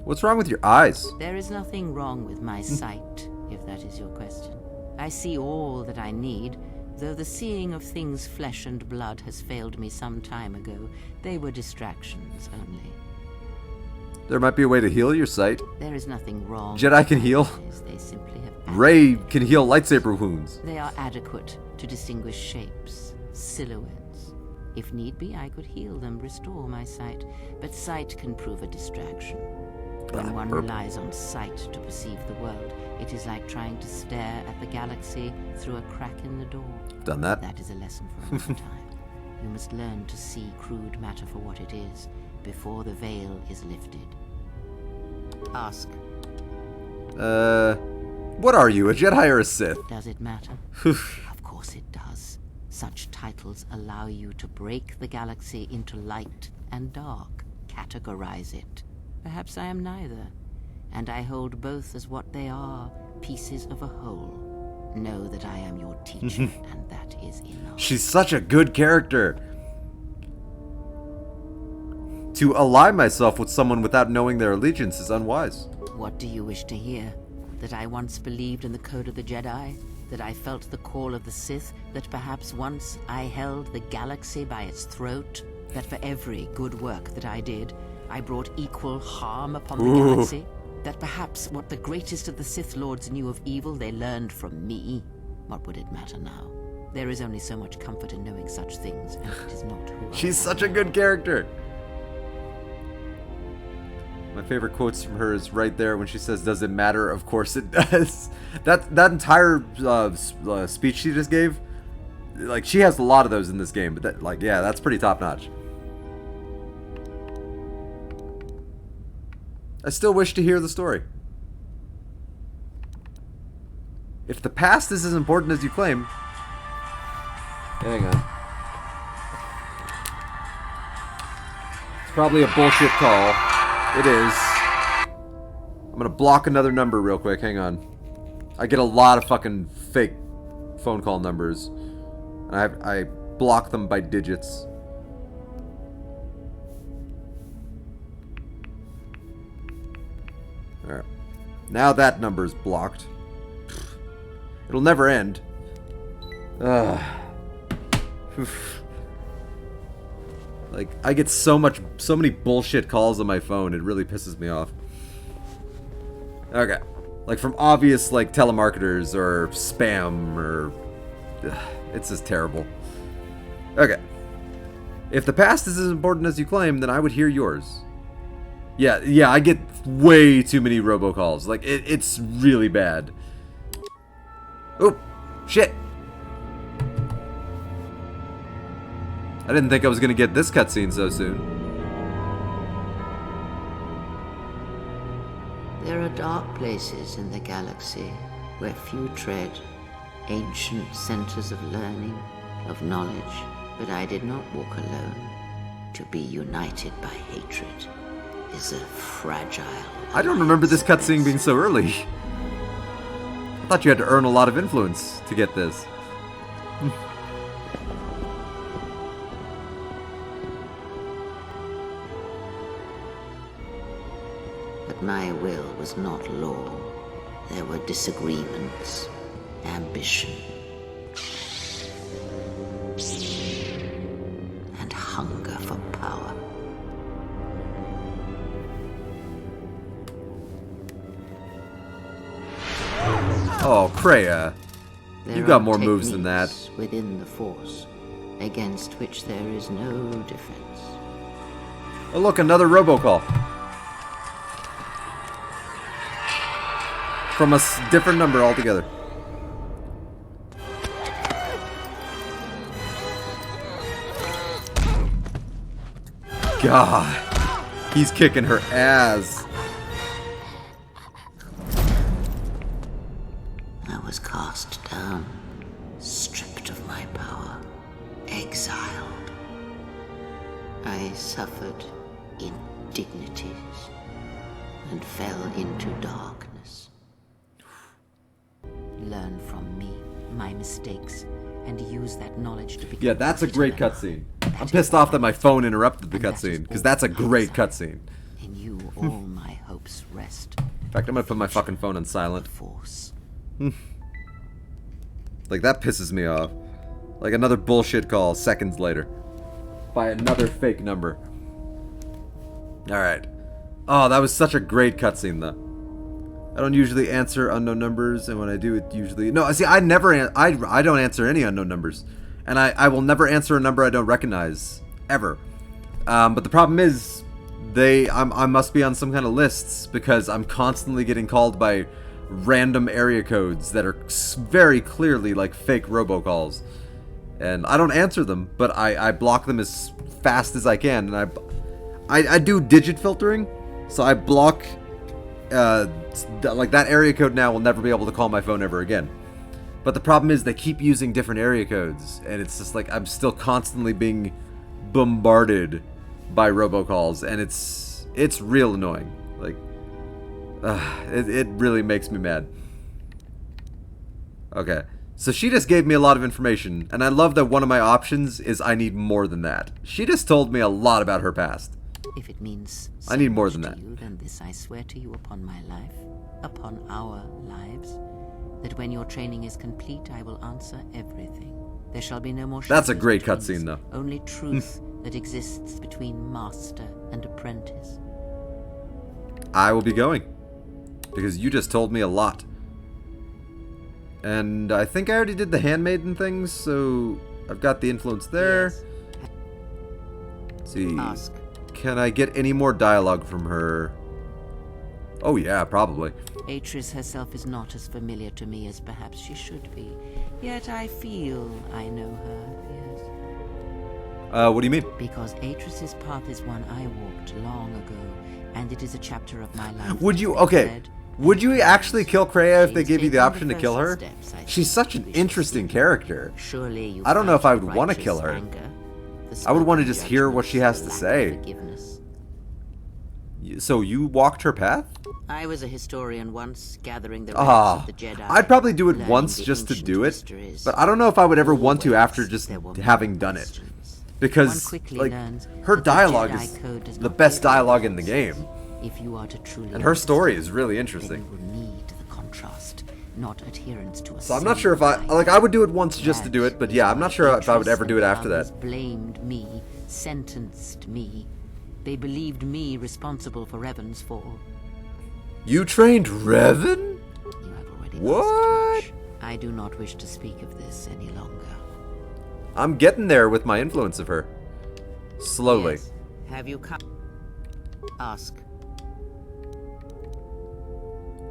What's wrong with your eyes? There is nothing wrong with my sight, if that is your question. I see all that I need, though the seeing of things flesh and blood has failed me some time ago. They were distractions only. There might be a way to heal your sight. There is nothing wrong. Jedi can heal. They simply have Rey can heal lightsaber wounds. They are adequate to distinguish shapes, silhouettes. If need be, I could heal them, restore my sight. But sight can prove a distraction. When one relies on sight to perceive the world, it is like trying to stare at the galaxy through a crack in the door. Done that. That is a lesson for another time. You must learn to see crude matter for what it is, before the veil is lifted. Ask. What are you, a Jedi or a Sith? Does it matter? Of course it does. Such titles allow you to break the galaxy into light and dark, categorize it. Perhaps I am neither, and I hold both as what they are, pieces of a whole. Know that I am your teacher, and that is enough. She's such a good character. To ally myself with someone without knowing their allegiance is unwise. What do you wish to hear? That I once believed in the code of the Jedi? That I felt the call of the Sith? That perhaps once I held the galaxy by its throat? That for every good work that I did, I brought equal harm upon the galaxy? That perhaps what the greatest of the Sith Lords knew of evil they learned from me? What would it matter now? There is only so much comfort in knowing such things, and it is not who She's such a good character. My favorite quotes from her is right there when she says, "Does it matter? Of course it does." That entire speech she just gave, like, she has a lot of those in this game, but that, like, yeah, that's pretty top notch. I still wish to hear the story. If the past is as important as you claim, hang on. It's probably a bullshit call. It is. I'm gonna block another number real quick. Hang on. I get a lot of fucking fake phone call numbers, and I block them by digits. All right. Now that number's blocked. It'll never end. Ugh. Oof. Like, I get so many bullshit calls on my phone, it really pisses me off. Okay. Like, from obvious, like, telemarketers or spam or... Ugh, it's just terrible. Okay. If the past is as important as you claim, then I would hear yours. Yeah, I get way too many robocalls. Like, it's really bad. Oh, shit. I didn't think I was gonna get this cutscene so soon. There are dark places in the galaxy where few tread, ancient centers of learning, of knowledge, but I did not walk alone. To be united by hatred is a fragile... I don't remember this cutscene being so early. I thought you had to earn a lot of influence to get this. But my will was not law. There were disagreements, ambition, and hunger for power. Oh, Kreia. You There got are more moves than that. techniques within the Force, against which there is no defense. Oh, look, another robocall. From a different number altogether. God. He's kicking her ass. I was cast down, stripped of my power, exiled. I suffered indignities and fell into darkness. Learn from me, my mistakes, and use that knowledge to become... Yeah, that's a great cutscene. I'm pissed off that my phone interrupted the cutscene, because that's a great cutscene. In you all my hopes rest. In fact, I'm gonna put my fucking phone on silent. Force. Like, that pisses me off. Like another bullshit call seconds later. By another fake number. Alright. Oh, that was such a great cutscene, though. I don't usually answer unknown numbers, and when I do, it usually... No, see, I never... I don't answer any unknown numbers. And I will never answer a number I don't recognize. Ever. But the problem is, I must be on some kind of lists, because I'm constantly getting called by random area codes that are very clearly like fake robocalls. And I don't answer them, but I block them as fast as I can. And I do digit filtering, so I block like that area code now will never be able to call my phone ever again. But the problem is they keep using different area codes, and it's just like I'm still constantly being bombarded by robocalls, and it's real annoying. Like, it really makes me mad. Okay, so she just gave me a lot of information, and I love that one of my options is I need more than that. She just told me a lot about her past. If it means I need more than that. you, then this I swear to you upon my life, upon our lives, that when your training is complete, I will answer everything. There shall be no more. That's a great between cutscene, us, though. Only truth that exists between master and apprentice. I will be going, because you just told me a lot. And I think I already did the handmaiden things, so I've got the influence there. Yes. Let's see. Ask. Can I get any more dialogue from her? Oh yeah, probably. Atris herself is not as familiar to me as perhaps she should be. Yet I feel I know her, yes. What do you mean? Because Atris's path is one I walked long ago, and it is a chapter of my life. Would you, okay, would you actually kill Kreia if they gave you the option to kill her? She's such an interesting character. Surely you I don't know if I would fight want to righteous kill her. anger, the I would want to spoken just hear what she has to judgments, say. the lack of forgiveness. So you walked her path? I was a historian once, gathering the relics of the Jedi. I'd probably do it learning once the just to ancient do it, mysteries. but I don't know if I would ever want to after Always just there were having more done it. questions. One Because, quickly like, learns her that the dialogue Jedi is code does the not best give dialogue in the game. If you are to truly And her story understand, is really then interesting. you will need the contrast, not adherence to a So I'm not single sure if I would do it once just to do it, but yeah, I'm not sure if I would Atris ever do it and after others that. Blamed me, sentenced me. They believed me responsible for Revan's fall. You trained Revan? What? I do not wish to speak of this any longer. I'm getting there with my influence of her. Slowly. Yes. Have you come? Ask.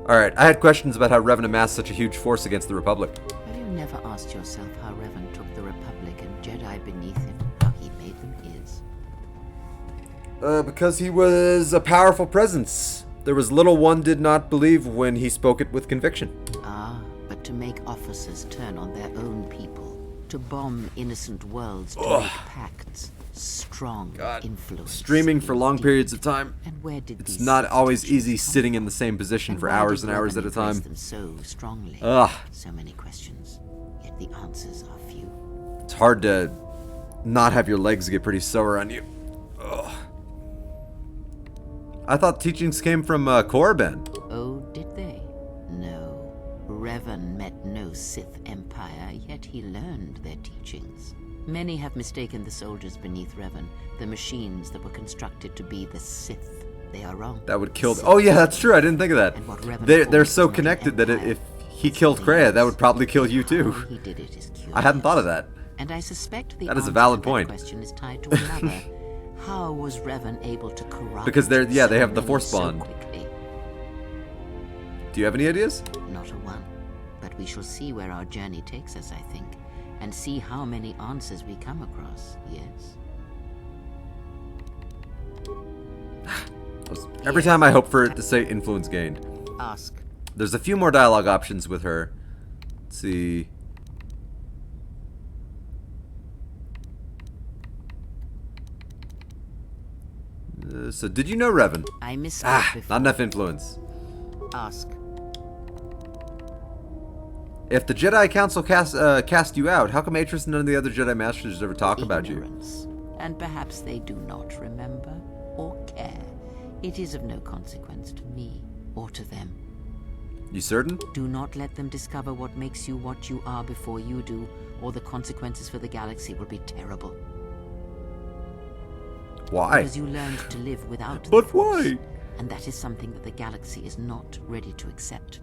Alright, I had questions about how Revan amassed such a huge force against the Republic. Have you never asked yourself how Revan took the Republic and Jedi beneath him, how he made them his? Because he was a powerful presence. There was little one did not believe when he spoke it with conviction. Ah, but to make officers turn on their own people, to bomb innocent worlds, to make pacts, strong influence. Streaming for long periods of time. And where did It's these not always easy sitting in the same position for why hours did and hours Revan at a embrace time. them so strongly? Ugh. So many questions, yet the answers are few. It's hard to not have your legs get pretty sore on you. Ugh. I thought teachings came from Korriban. Oh, did they? No. Revan met no Sith Empire, yet he learned their teachings. Many have mistaken the soldiers beneath Revan, the machines that were constructed to be the Sith. They are wrong. That would kill. Oh yeah, that's true. I didn't think of that. They're so connected that if he killed Kreia, that would probably kill you too. How he did it is curious. I hadn't thought of that. And I suspect the That is a answer valid to point. That question is tied to another. How was Revan able to corrupt? Because they so have the many Force so bond. quickly? Do you have any ideas? Not a one. But we shall see where our journey takes us, I think, and see how many answers we come across. Yes. Every time I hope for it to say influence gained. Ask. There's a few more dialogue options with her. Let's see. So did you know Revan? I missed Not enough influence. Ask. If the Jedi Council cast you out, how come Atris and none of the other Jedi Masters ever talk about you? And perhaps they do not remember or care. It is of no consequence to me or to them. You certain? Do not let them discover what makes you what you are before you do, or the consequences for the galaxy will be terrible. Why? Because you learned to live without But the Force, why? and that is something that the galaxy is not ready to accept.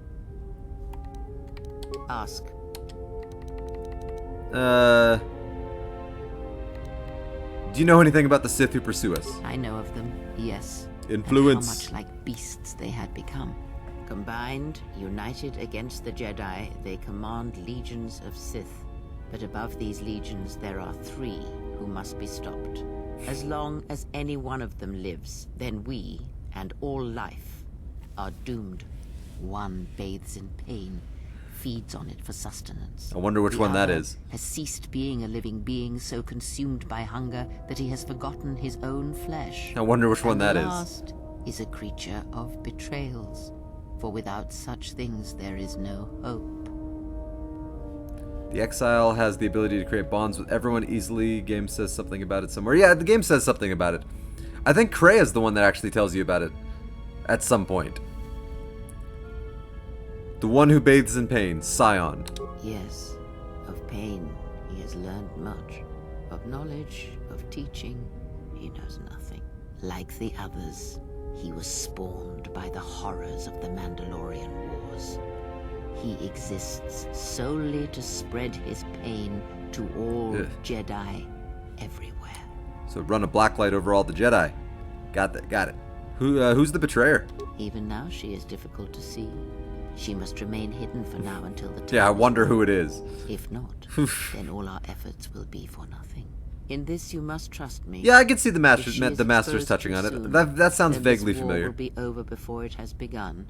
Ask. Do you know anything about the Sith who pursue us? I know of them, yes. Influence. And how much like beasts they had become. Combined, united against the Jedi, they command legions of Sith. But above these legions, there are 3 who must be stopped. As long as any one of them lives, then we, and all life, are doomed. One bathes in pain, feeds on it for sustenance. I wonder which one that other is. has ceased being a living being, so consumed by hunger that he has forgotten his own flesh. I wonder which one And that the is. last is a creature of betrayals, for without such things there is no hope. The exile has the ability to create bonds with everyone easily. Game says something about it somewhere. Yeah, the game says something about it. I think Kreia is the one that actually tells you about it at some point. The one who bathes in pain, Scion. Yes, of pain he has learned much. Of knowledge, of teaching, he knows nothing. Like the others, he was spawned by the horrors of the Mandalorian Wars. He exists solely to spread his pain to all Jedi everywhere. So run a blacklight over all the Jedi. Got it. Who's the betrayer? Even now she is difficult to see. She must remain hidden for now until the time. Yeah, I wonder who it is. If not, then all our efforts will be for nothing. In this you must trust me. Yeah, I can see the If she is master's exposed touching too on it. soon, That sounds then vaguely this war familiar. will be over before it has begun.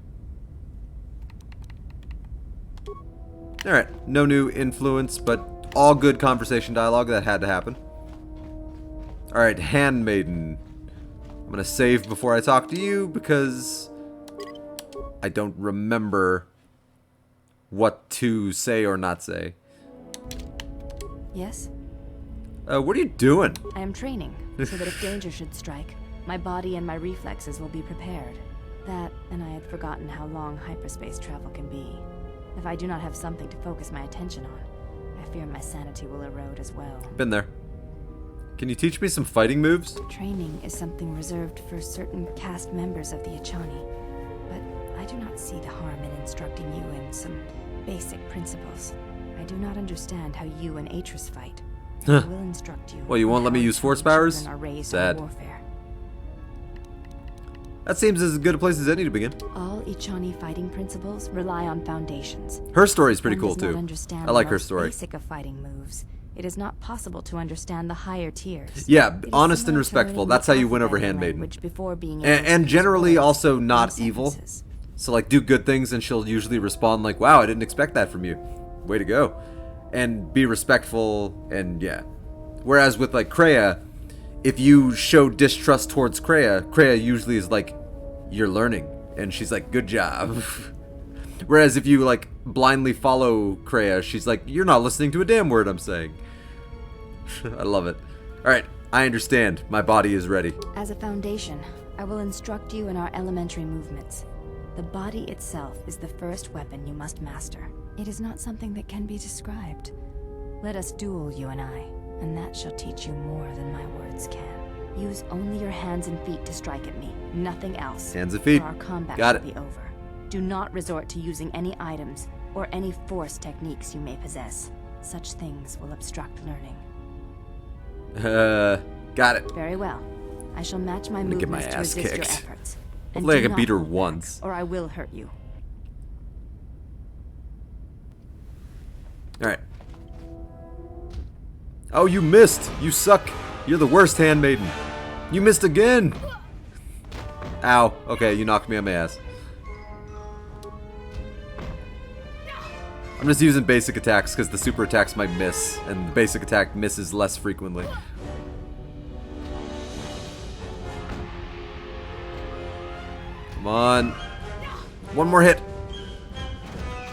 Alright, no new influence, but all good conversation dialogue that had to happen. Alright, Handmaiden. I'm gonna save before I talk to you because I don't remember what to say or not say. Yes? What are you doing? I am training, so that if danger should strike, my body and my reflexes will be prepared. That, and I had forgotten how long hyperspace travel can be. If I do not have something to focus my attention on, I fear my sanity will erode as well. Been there. Can you teach me some fighting moves? Training is something reserved for certain cast members of the Echani, but I do not see the harm in instructing you in some basic principles. I do not understand how you and Atris fight. I will instruct you. Well, you won't let me use force powers? Children are raised Sad. on warfare. That seems as good a place as any to begin. All Echani fighting principles rely on foundations. Her story's pretty One cool does not too. understand I like the her most story. Basic of fighting moves. It is not possible to understand the higher tiers. Yeah, It is honest and similar to respectful. learning That's the how you win over alphabet Handmaiden. language before being able And, to and use generally words also in not evil. sentences. So like do good things and she'll usually respond like, wow, I didn't expect that from you. Way to go. And be respectful and yeah. Whereas with like Kreia, if you show distrust towards Kreia usually is like, you're learning. And she's like, good job. Whereas if you like blindly follow Kreia, she's like, you're not listening to a damn word I'm saying. I love it. Alright, I understand. My body is ready. As a foundation, I will instruct you in our elementary movements. The body itself is the first weapon you must master. It is not something that can be described. Let us duel, you and I, and that shall teach you more than my words can. Use only your hands and feet to strike at me, nothing else. Hands and feet. Or our combat Got will it. be over. Do not resort to using any items or any force techniques you may possess. Such things will obstruct learning. Got it. Very well. I shall match my I'm gonna get my movements to ass resist your kicked. efforts. And Hopefully I do can not beat her hold back, once. or I will hurt you. Alright. Oh, you missed! You suck! You're the worst Handmaiden! You missed again! Ow. Okay, you knocked me on my ass. I'm just using basic attacks because the super attacks might miss, and the basic attack misses less frequently. Come on. One more hit.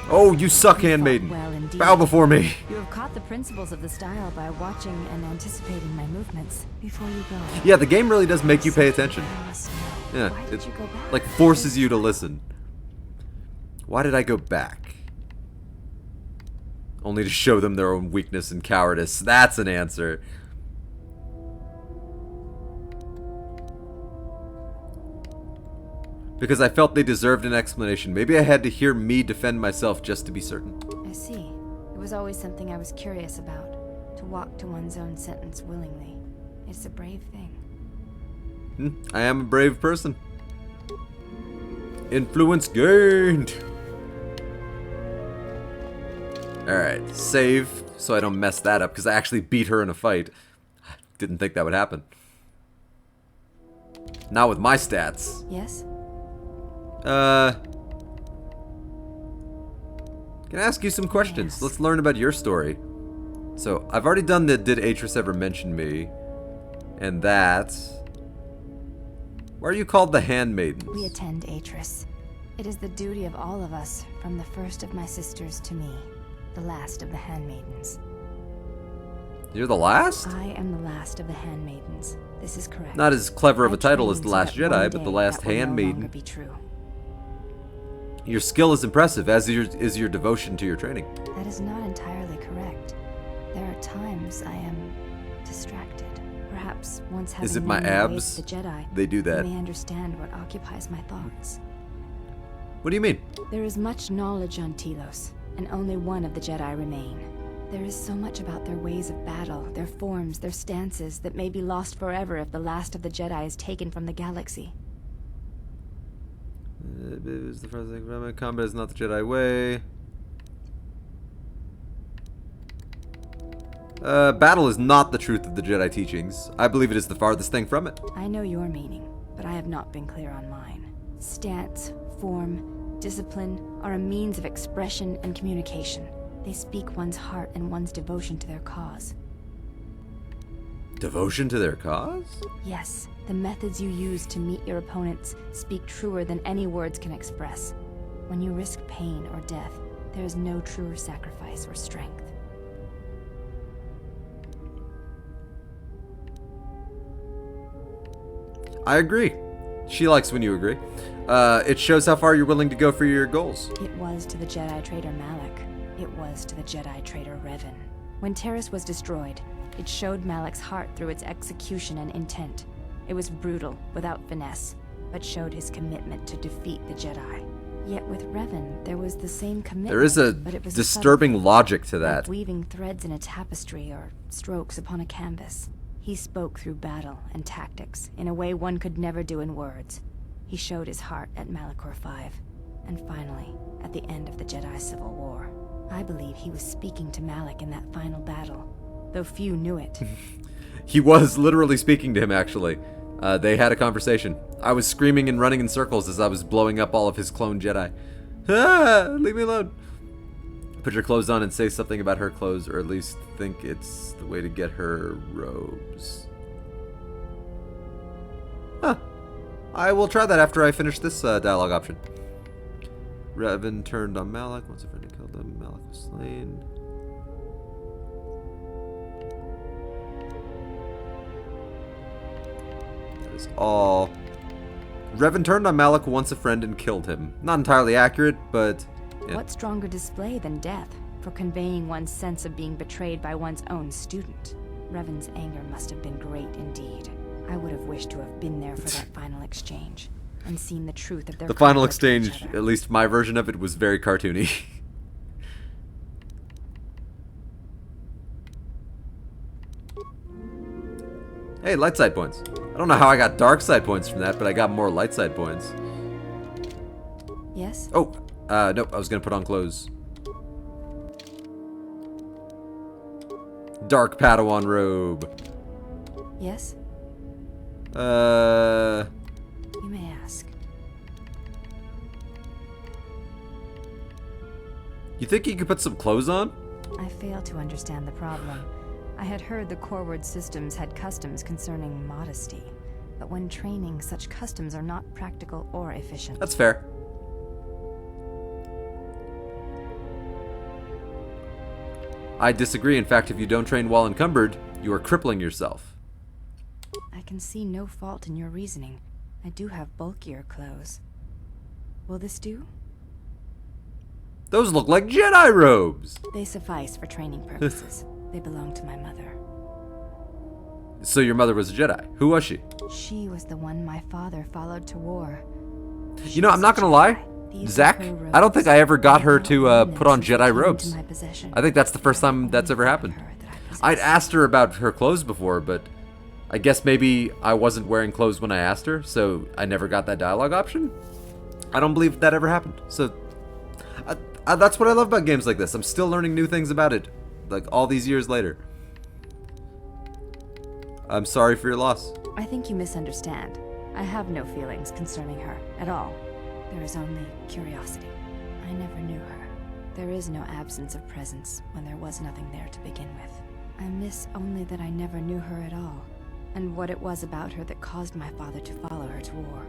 Oh, you suck, Handmaiden. Well, indeed. Bow before me. You have caught the principles of the style by watching and anticipating my movements before you go. Yeah, the game really does make you pay attention. I must know. Yeah, Why it did you go back? like forces you to listen. Why did I go back? Only to show them their own weakness and cowardice. That's an answer. Because I felt they deserved an explanation. Maybe I had to hear me defend myself just to be certain. I see. It was always something I was curious about. To walk to one's own sentence willingly. It's a brave thing. I am a brave person. Influence gained. Alright, save so I don't mess that up because I actually beat her in a fight. Didn't think that would happen. Not with my stats. Yes? Can I ask you some questions? Yes. Let's learn about your story. So, I've already done the did Atris ever mention me? And that... Why are you called the Handmaidens? We attend Atris. It is the duty of all of us, from the first of my sisters to me, the last of the Handmaidens. You're the last? I am the last of the Handmaidens. This is correct. Not as clever of a title as The Last Jedi, but the last Handmaiden. No be true. Your skill is impressive, as is your devotion to your training. That is not entirely correct. There are times I am distracted. Perhaps once having is it my abs? The Jedi, they do that. I may understand what occupies my thoughts. What do you mean? There is much knowledge on Telos, and only one of the Jedi remain. There is so much about their ways of battle, their forms, their stances, that may be lost forever if the last of the Jedi is taken from the galaxy. Is the first thing from it. Combat is not the Jedi way. Battle is not the truth of the Jedi teachings. I believe it is the farthest thing from it. I know your meaning, but I have not been clear on mine. Stance, form, discipline are a means of expression and communication. They speak one's heart and one's devotion to their cause. Devotion to their cause? Yes, the methods you use to meet your opponents speak truer than any words can express. When you risk pain or death, there is no truer sacrifice or strength. I agree. She likes when you agree. It shows how far you're willing to go for your goals. It was to the Jedi traitor Malak. It was to the Jedi traitor Revan. When Terrace was destroyed, it showed Malak's heart through its execution and intent. It was brutal, without finesse, but showed his commitment to defeat the Jedi. Yet with Revan, there was the same commitment. There is a disturbing logic to that. Like weaving threads in a tapestry or strokes upon a canvas. He spoke through battle and tactics in a way one could never do in words. He showed his heart at Malachor V, and finally, at the end of the Jedi Civil War. I believe he was speaking to Malak in that final battle, though few knew it. He was literally speaking to him, actually. They had a conversation. I was screaming and running in circles as I was blowing up all of his clone Jedi. Ah, leave me alone. Put your clothes on and say something about her clothes, or at least think it's the way to get her robes. Huh. I will try that after I finish this dialogue option. Revan turned on Malak. Once a friend killed him, Malak was slain. That is all. Revan turned on Malak once a friend and killed him. Not entirely accurate, but... yeah. What stronger display than death for conveying one's sense of being betrayed by one's own student? Revan's anger must have been great indeed. I would have wished to have been there for that final exchange and seen the truth of their. The final exchange, at least my version of it, was very cartoony. Hey, light side points. I don't know how I got dark side points from that, but I got more light side points. Yes? Oh, nope, I was gonna put on clothes. Dark Padawan robe. Yes? You may ask. You think you could put some clothes on? I fail to understand the problem. I had heard the Corward systems had customs concerning modesty, but when training, such customs are not practical or efficient. That's fair. I disagree. In fact, if you don't train while encumbered, you are crippling yourself. I can see no fault in your reasoning. I do have bulkier clothes. Will this do? Those look like Jedi robes! They suffice for training purposes. They belong to my mother. So your mother was a Jedi. Who was she? She was the one my father followed to war. You know, I'm not gonna lie. Zach, I don't think I ever got her to put on Jedi robes. I think that's the first time that's ever happened. I'd asked her about her clothes before, but I guess maybe I wasn't wearing clothes when I asked her, so I never got that dialogue option. I don't believe that ever happened. So that's what I love about games like this. I'm still learning new things about it, like all these years later. I'm sorry for your loss. I think you misunderstand. I have no feelings concerning her at all. There is only curiosity. I never knew her. There is no absence of presence when there was nothing there to begin with. I miss only that I never knew her at all, and what it was about her that caused my father to follow her to war.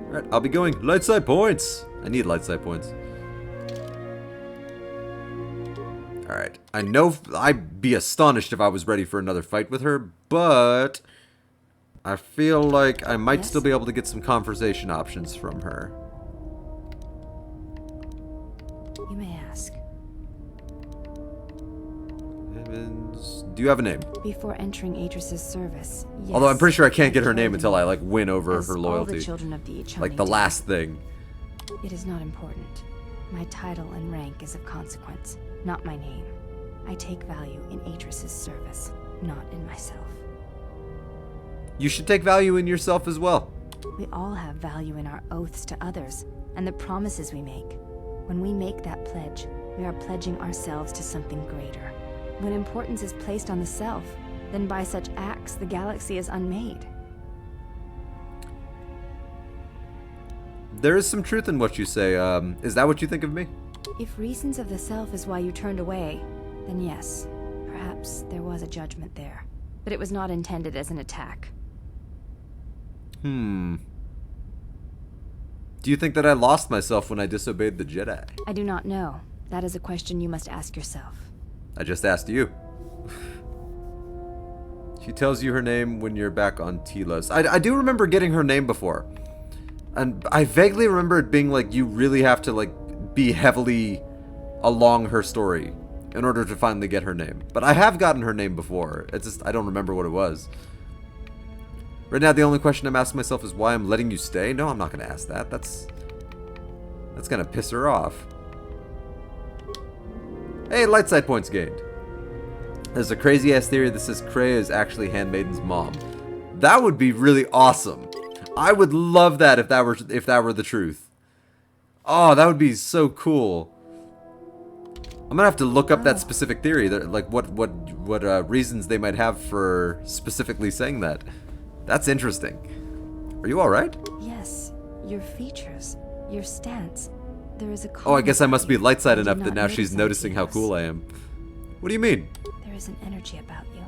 Alright, I'll be going. Light side points! I need light side points. Alright, I know I'd be astonished if I was ready for another fight with her, but I feel like I might still be able to get some conversation options from her. You may ask. Do you have a name? Before entering Atris's service, yes. Although I'm pretty sure I can't get her name until I like win over her loyalty. All the children of the Tonally like the last thing. It is not important. My title and rank is of consequence, not my name. I take value in Atris's service, not in myself. You should take value in yourself as well. We all have value in our oaths to others, and the promises we make. When we make that pledge, we are pledging ourselves to something greater. When importance is placed on the self, then by such acts the galaxy is unmade. There is some truth in what you say. Is that what you think of me? If reasons of the self is why you turned away, then yes, perhaps there was a judgment there. But it was not intended as an attack. Do you think that I lost myself when I disobeyed the Jedi? I do not know. That is a question you must ask yourself. I just asked you. She tells you her name when you're back on Telos. I do remember getting her name before. And I vaguely remember it being like you really have to like be heavily along her story in order to finally get her name. But I have gotten her name before. It's just I don't remember what it was. Right now the only question I'm asking myself is why I'm letting you stay. No, I'm not going to ask that. That's going to piss her off. Hey, light side points gained. There's a crazy ass theory that says Kreia is actually Handmaiden's mom. That would be really awesome. I would love that if that were the truth. Oh, that would be so cool. I'm gonna have to look up that specific theory. Like what reasons they might have for specifically saying that. That's interesting. Are you all right? Yes, your features, your stance. There is a Oh, I guess I must be light side enough that now she's noticing how cool I am. What do you mean? There is an energy about you,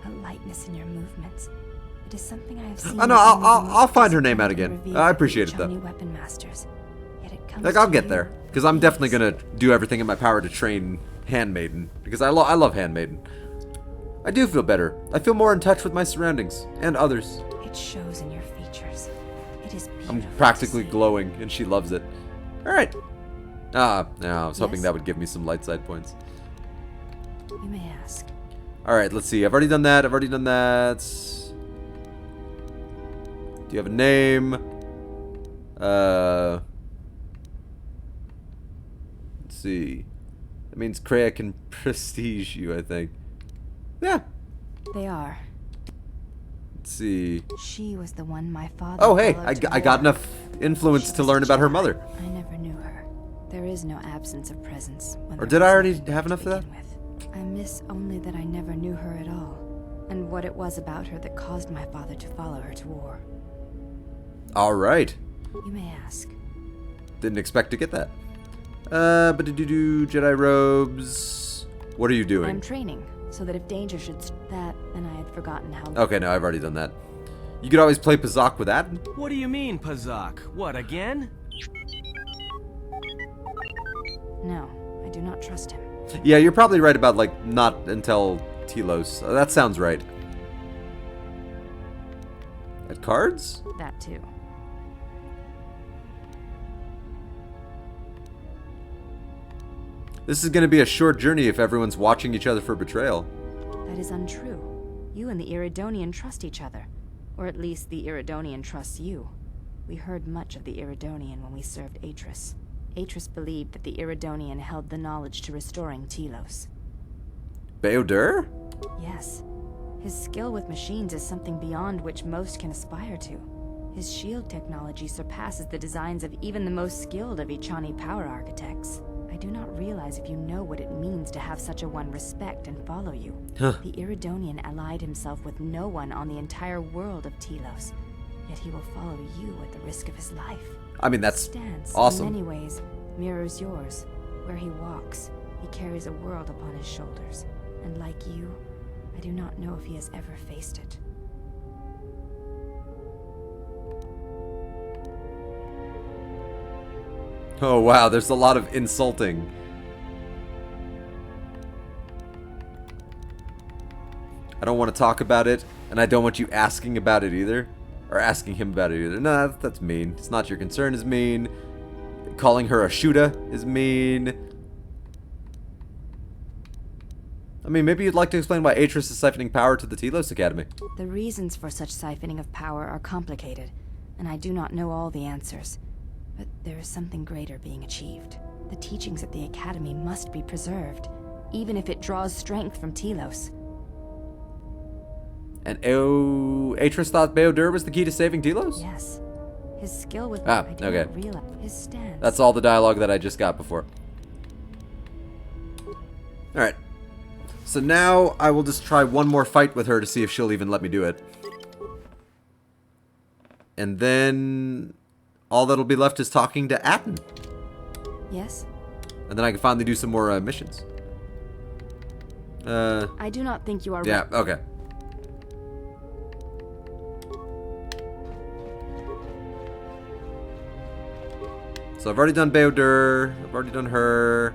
a lightness in your movements. It is something I have seen. Oh no, I'll find her name out again. I appreciate it though. Weapon masters. Yet it comes like I'll get there, because I'm definitely gonna do everything in my power to train Handmaiden, because I love Handmaiden. I do feel better. I feel more in touch with my surroundings and others. It shows in your features. It is beautiful. I'm practically glowing, and she loves it. All right. No, I was hoping that would give me some light side points. You may ask. All right, let's see. I've already done that. Do you have a name? Let's see. That means Kreia can prestige you, I think. Yeah. They are. Let's see. She was the one my father. Oh, hey, I got enough influence to learn about her mother. I never knew her. There is no absence of presence. Or did I already have enough of that? I miss only that I never knew her at all, and what it was about her that caused my father to follow her to war. All right. You may ask. Didn't expect to get that. Jedi robes. What are you doing? I'm training, so that if danger should that, and I had forgotten how. Okay, no, I've already done that. You could always play Pazak with that. What do you mean, Pazak? What, again? No, I do not trust him. Yeah, you're probably right about, like, not until Telos. That sounds right. At cards? That too. This is going to be a short journey if everyone's watching each other for betrayal. That is untrue. You and the Iridonian trust each other. Or at least the Iridonian trusts you. We heard much of the Iridonian when we served Atris. Atris believed that the Iridonian held the knowledge to restoring Telos. Beodur? Yes. His skill with machines is something beyond which most can aspire to. His shield technology surpasses the designs of even the most skilled of Ichani power architects. I do not realize if you know what it means to have such a one respect and follow you. Huh. The Iridonian allied himself with no one on the entire world of Telos. yet he will follow you at the risk of his life. I mean, that's His stance, awesome. in many ways, mirrors yours. Where he walks, he carries a world upon his shoulders. And like you, I do not know if he has ever faced it. Oh wow, there's a lot of insulting. I don't want to talk about it, and I don't want you asking about it either. Or asking him about it either. No, that's mean. It's not your concern is mean. Calling her a shooter is mean. I mean, maybe you'd like to explain why Atris is siphoning power to the Telos Academy. The reasons for such siphoning of power are complicated, and I do not know all the answers. But there is something greater being achieved. The teachings at the Academy must be preserved, even if it draws strength from Telos. And Atris thought Beodur was the key to saving Telos? Yes. His skill with Ah, I do okay. not realize his stance. That's all the dialogue that I just got before. Alright. So now I will just try one more fight with her to see if she'll even let me do it. And then all that'll be left is talking to Atten. Yes? And then I can finally do some more missions. I do not think you are Yeah, okay. So I've already done Beodur. I've already done her.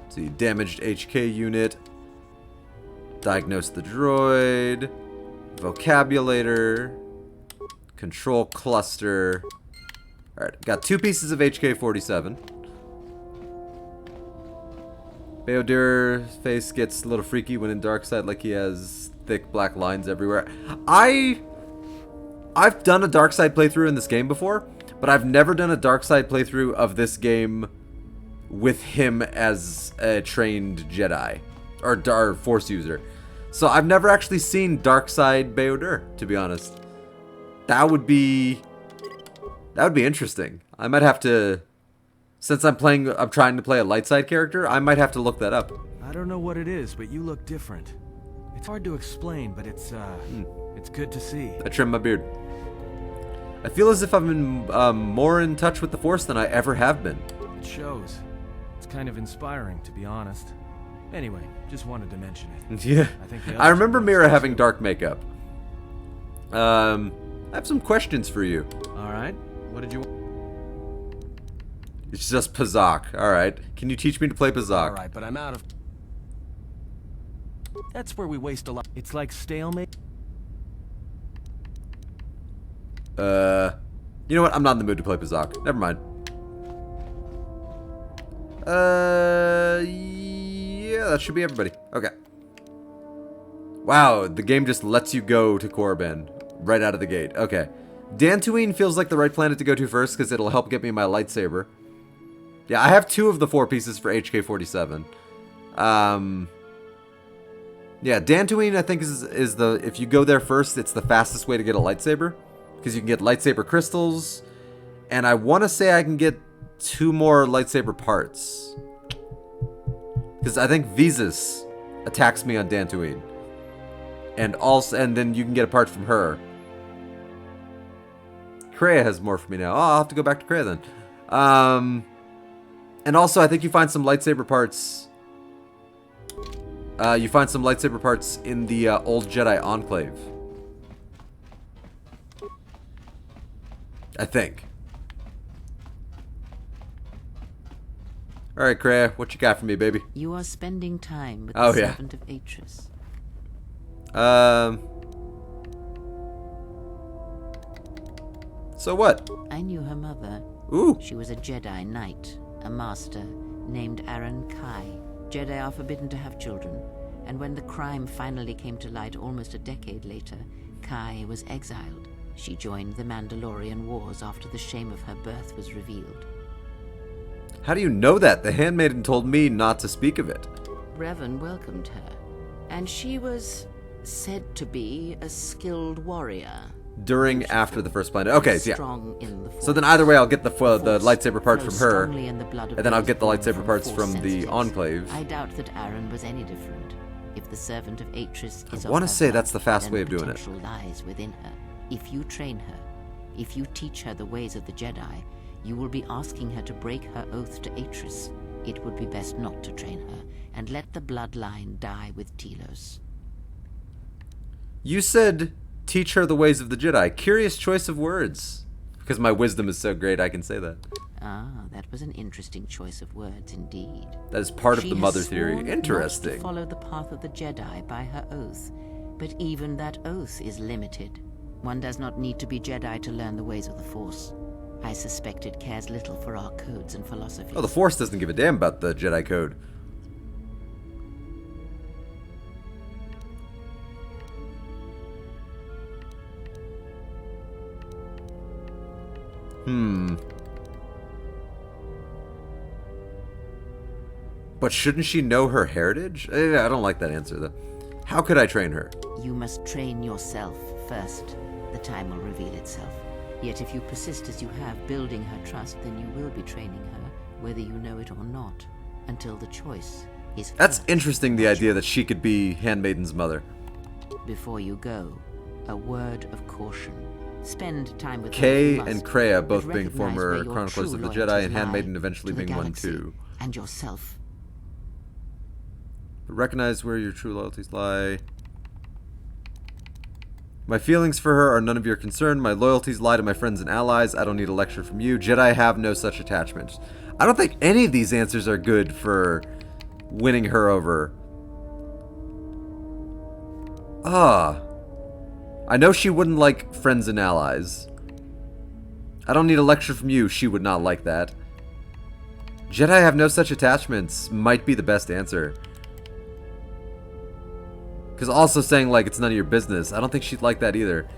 Let's see, damaged HK unit. Diagnose the droid. Vocabulator. Control cluster. Alright, got 2 pieces of HK-47. Beodur's face gets a little freaky when in dark side, like he has thick black lines everywhere. I've done a dark side playthrough in this game before, but I've never done a dark side playthrough of this game with him as a trained Jedi or Force user. So I've never actually seen dark side Beodur, to be honest. That would be interesting. I might have to, since I'm trying to play a light side character, I might have to look that up. I don't know what it is, but you look different. It's hard to explain, but it's good to see. I trimmed my beard. I feel as if I've been more in touch with the Force than I ever have been. It shows. It's kind of inspiring, to be honest. Anyway, just wanted to mention it. Yeah. I remember Mira having dark makeup. I have some questions for you. Alright. What did you want? It's just Pazak. Alright. Can you teach me to play Pazak? Alright, but I'm out of... That's where we waste a lot. It's like stalemate. You know what? I'm not in the mood to play Pazak. Never mind. Yeah, that should be everybody. Okay. Wow, the game just lets you go to Korriban right out of the gate. Okay. Dantooine feels like the right planet to go to first because it'll help get me my lightsaber. Yeah, I have 2 of the 4 pieces for HK-47. Yeah, Dantooine I think is the, if you go there first, it's the fastest way to get a lightsaber. Because you can get lightsaber crystals. And I want to say I can get 2 more lightsaber parts. Because I think Visas attacks me on Dantooine. And then you can get a part from her. Kreia has more for me now. Oh, I'll have to go back to Kreia then. And also I think you find some lightsaber parts. You find some lightsaber parts in the old Jedi Enclave. I think. Alright, Kreia, what you got for me, baby? You are spending time with Oh, the yeah. servant of Atris. So what? I knew her mother. Ooh. She was a Jedi Knight, a master named Aaron Kai. Jedi are forbidden to have children, and when the crime finally came to light almost a decade later, Kai was exiled. She joined the Mandalorian Wars after the shame of her birth was revealed. How do you know that? The handmaiden told me not to speak of it. Revan welcomed her, and she was said to be a skilled warrior. After the first planet. Okay, so yeah. Strong in the So then either way, I'll get the lightsaber part from her, strongly in the blood of and then I'll those get the born lightsaber from parts Force from the sensitives. Enclave. I doubt that Aaron was any different. If the servant of Atris is I want to say that's the fast way of doing it. Potential lies within her. If you train her, if you teach her the ways of the Jedi, you will be asking her to break her oath to Atris. It would be best not to train her, and let the bloodline die with Telos. You said, teach her the ways of the Jedi. Curious choice of words. Because my wisdom is so great, I can say that. Ah, that was an interesting choice of words indeed. That is part of the mother She has theory. sworn not Interesting. to follow the path of the Jedi by her oath, but even that oath is limited. One does not need to be Jedi to learn the ways of the Force. I suspect it cares little for our codes and philosophies. Oh, the Force doesn't give a damn about the Jedi Code. But shouldn't she know her heritage? I don't like that answer, though. How could I train her? You must train yourself first. The time will reveal itself. Yet if you persist as you have, building her trust, then you will be training her, whether you know it or not, until the choice is That's hers. interesting, the idea that she could be Handmaiden's mother. Before you go, a word of caution. Spend time with Kay her if you and must, Kreia but both being recognize former where your chroniclers true of the loyalties Jedi, and lie Handmaiden eventually to the being one galaxy too. and yourself. Recognize where your true loyalties lie. My feelings for her are none of your concern. My loyalties lie to my friends and allies. I don't need a lecture from you. Jedi have no such attachments. I don't think any of these answers are good for winning her over. I know she wouldn't like friends and allies. I don't need a lecture from you. She would not like that. Jedi have no such attachments might be the best answer. Because also saying, like, it's none of your business, I don't think she'd like that either.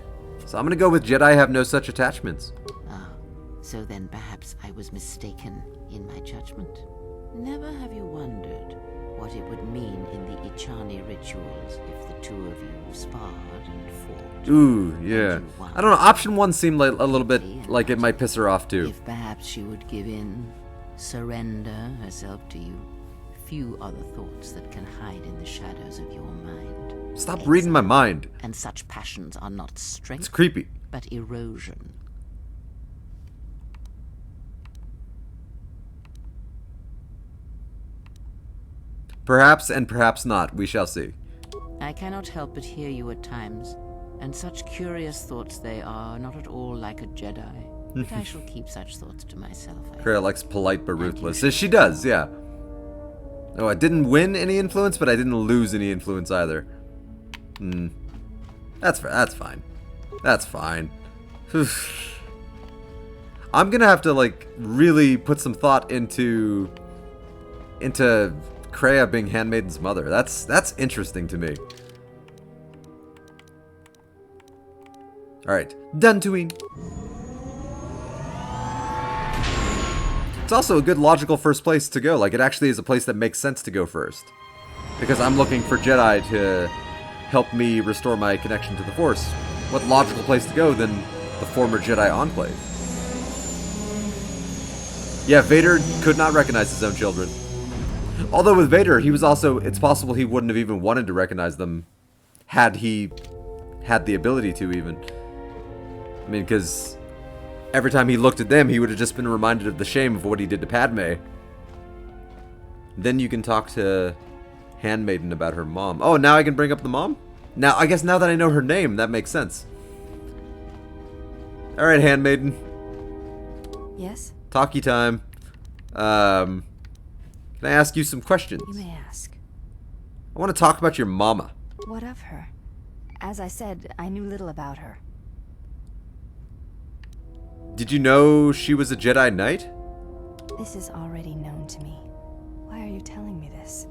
So I'm going to go with Jedi have no such attachments. Ah, so then perhaps I was mistaken in my judgment. Never have you wondered what it would mean in the Ichani rituals if the two of you sparred and fought? Ooh, yeah. I don't know, option one seemed like a little bit like it might piss her off too. If perhaps she would give in, surrender herself to you. Few are the thoughts that can hide in the shadows of your mind. Stop reading my mind. And such passions are not strength. It's creepy. But erosion. Perhaps and perhaps not. We shall see. I cannot help but hear you at times, and such curious thoughts they are, not at all like a Jedi. But I shall keep such thoughts to myself. Kreia likes polite but ruthless. She does, yeah. Oh, I didn't win any influence, but I didn't lose any influence either. That's fine. That's fine. I'm gonna have to, like, really put some thought into Kreia being Handmaiden's mother. That's interesting to me. Alright, Dantooine. It's also a good logical first place to go. Like, it actually is a place that makes sense to go first. Because I'm looking for Jedi to help me restore my connection to the Force. What logical place to go than the former Jedi Enclave? Yeah, Vader could not recognize his own children. Although with Vader, he was also, it's possible he wouldn't have even wanted to recognize them had he had the ability to even. I mean, because every time he looked at them, he would have just been reminded of the shame of what he did to Padme. Then you can talk to Handmaiden about her mom. Oh, now I can bring up the mom? Now, I guess now that I know her name, that makes sense. Alright, Handmaiden. Yes? Talkie time. Can I ask you some questions? You may ask. I want to talk about your mama. What of her? As I said, I knew little about her. Did you know she was a Jedi Knight? This is already known to me. Why are you telling me this?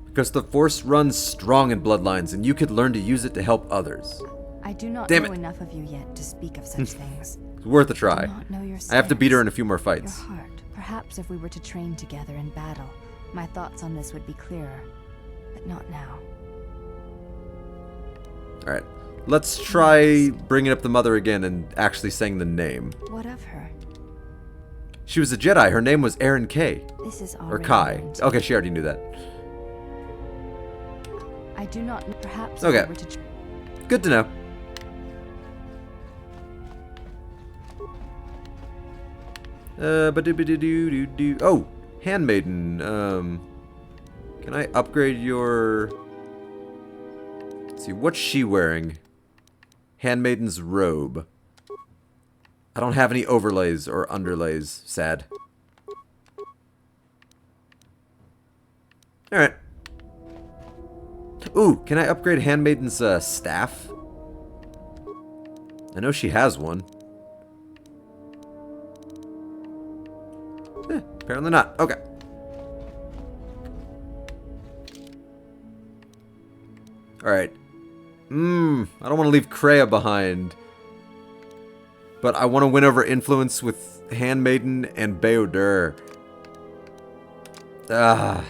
Because the Force runs strong in bloodlines, and you could learn to use it to help others. I do not Damn know it. enough of you yet to speak of such things. It's worth a try. I do not know your I have to beat her stance, in a few more fights. Your heart. Perhaps if we were to train together in battle, my thoughts on this would be clearer. But not now. Alright. Let's try bringing up the mother again and actually saying the name. What of her? She was a Jedi. Her name was Erin Kay. This is Or already Kai. known to Okay, she already knew that. I do not. Perhaps. Okay. I were to Good to know. Oh, handmaiden. Can I upgrade your? Let's see, what's she wearing? Handmaiden's robe. I don't have any overlays or underlays. Sad. All right. Ooh, can I upgrade handmaiden's staff? I know she has one. Apparently not. Okay. Alright. I don't want to leave Kreia behind. But I want to win over influence with Handmaiden and Beodur. I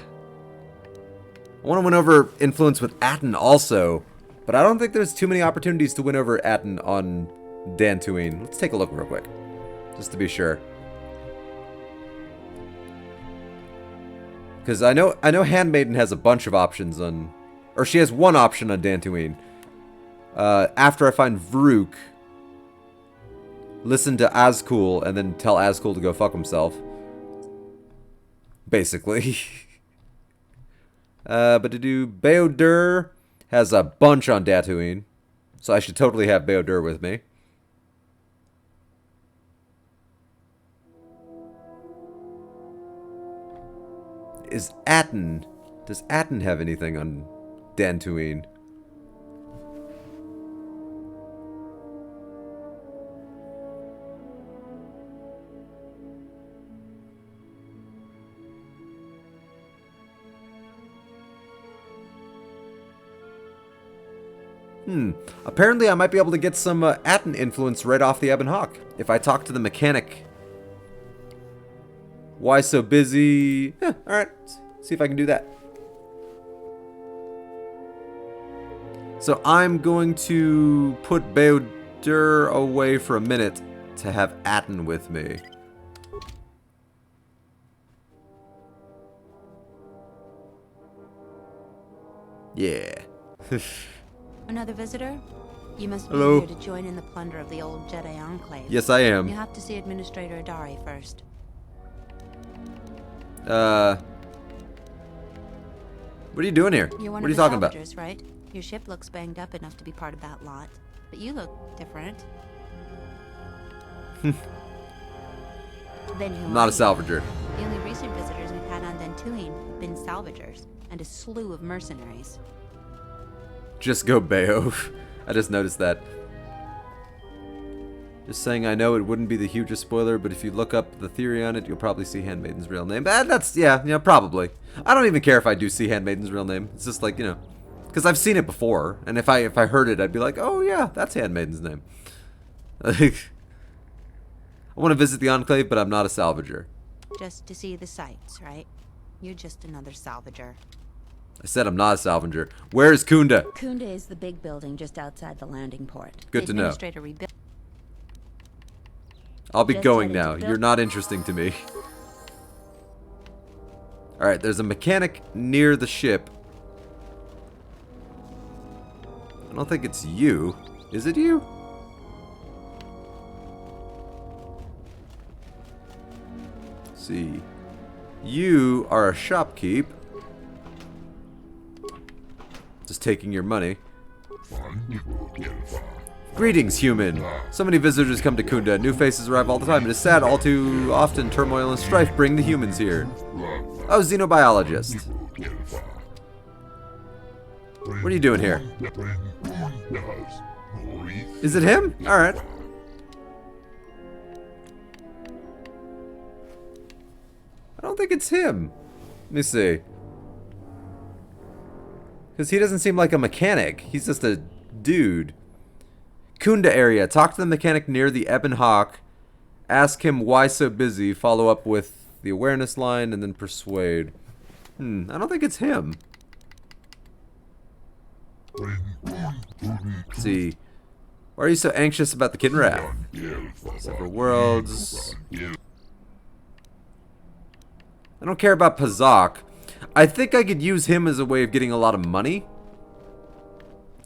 want to win over influence with Atten also. But I don't think there's too many opportunities to win over Atten on Dantooine. Let's take a look real quick. Just to be sure. Because I know Handmaiden has a bunch of options on... Or she has one option on Dantooine. After I find Vrook, listen to Azkul and then tell Azkul to go fuck himself. Basically. But to do... Beodur has a bunch on Dantooine. So I should totally have Beodur with me. Is Atten... Does Atten have anything on Dantooine? Apparently I might be able to get some Atten influence right off the Ebon Hawk. If I talk to the mechanic. Why so busy? Alright. See if I can do that. So I'm going to put Beodur away for a minute to have Atten with me. Yeah. Another visitor? You must be Hello. here to join in the plunder of the old Jedi Enclave. Yes, I am. You have to see Administrator Adari first. What are you doing here? You're one What are you of the talking about? salvagers, right? Your ship looks banged up enough to be part of that lot, but you look different. Then who I'm not are a you? salvager. The only recent visitors we've had on Dantooine have been salvagers and a slew of mercenaries. Just go Beo. I just noticed that. Just saying, I know it wouldn't be the hugest spoiler, but if you look up the theory on it, you'll probably see Handmaiden's real name. That's, yeah, probably. I don't even care if I do see Handmaiden's real name. It's just like, you know, because I've seen it before, and if I heard it, I'd be like, oh yeah, that's Handmaiden's name. I want to visit the Enclave, but I'm not a salvager. Just to see the sights, right? You're just another salvager. I said I'm not a salvager. Where is Kunda? Kunda is the big building just outside the landing port. Good The to know. Administrator rebuilt. I'll be Just going headed now. to You're build- not interesting to me. Alright, there's a mechanic near the ship. I don't think it's you. Is it you? Let's see. You are a shopkeep. Just taking your money. Greetings, human. So many visitors come to Kunda. New faces arrive all the time. It is sad all too often turmoil and strife bring the humans here. Oh, xenobiologist. What are you doing here? Is it him? Alright. I don't think it's him. Let me see. Because he doesn't seem like a mechanic. He's just a dude. Kunda area. Talk to the mechanic near the Ebon Hawk. Ask him why so busy. Follow up with the awareness line and then persuade. I don't think it's him. Let's see. Why are you so anxious about the Kinrath? Several worlds. I don't care about Pazak. I think I could use him as a way of getting a lot of money.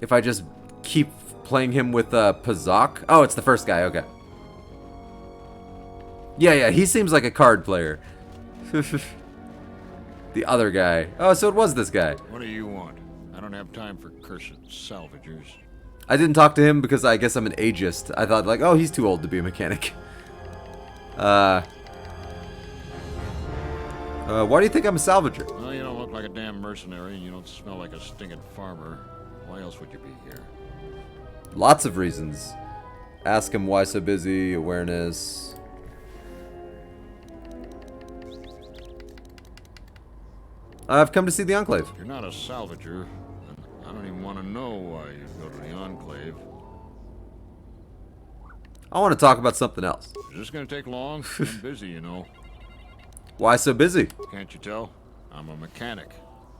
if I just keep playing him with Pazak. Oh, it's the first guy. Okay. Yeah, he seems like a card player. The other guy. Oh, so it was this guy. What do you want? I don't have time for cursed salvagers. I didn't talk to him because I guess I'm an ageist. I thought like, oh, he's too old to be a mechanic. Why do you think I'm a salvager? Well, you don't look like a damn mercenary, and you don't smell like a stinking farmer. Why else would you be here? Lots of reasons. Ask him why so busy, awareness. I've come to see the Enclave. If you're not a salvager, then I don't even want to know why you go to the Enclave. I want to talk about something else. Is this going to take long? I'm busy, you know. Why so busy? Can't you tell? I'm a mechanic.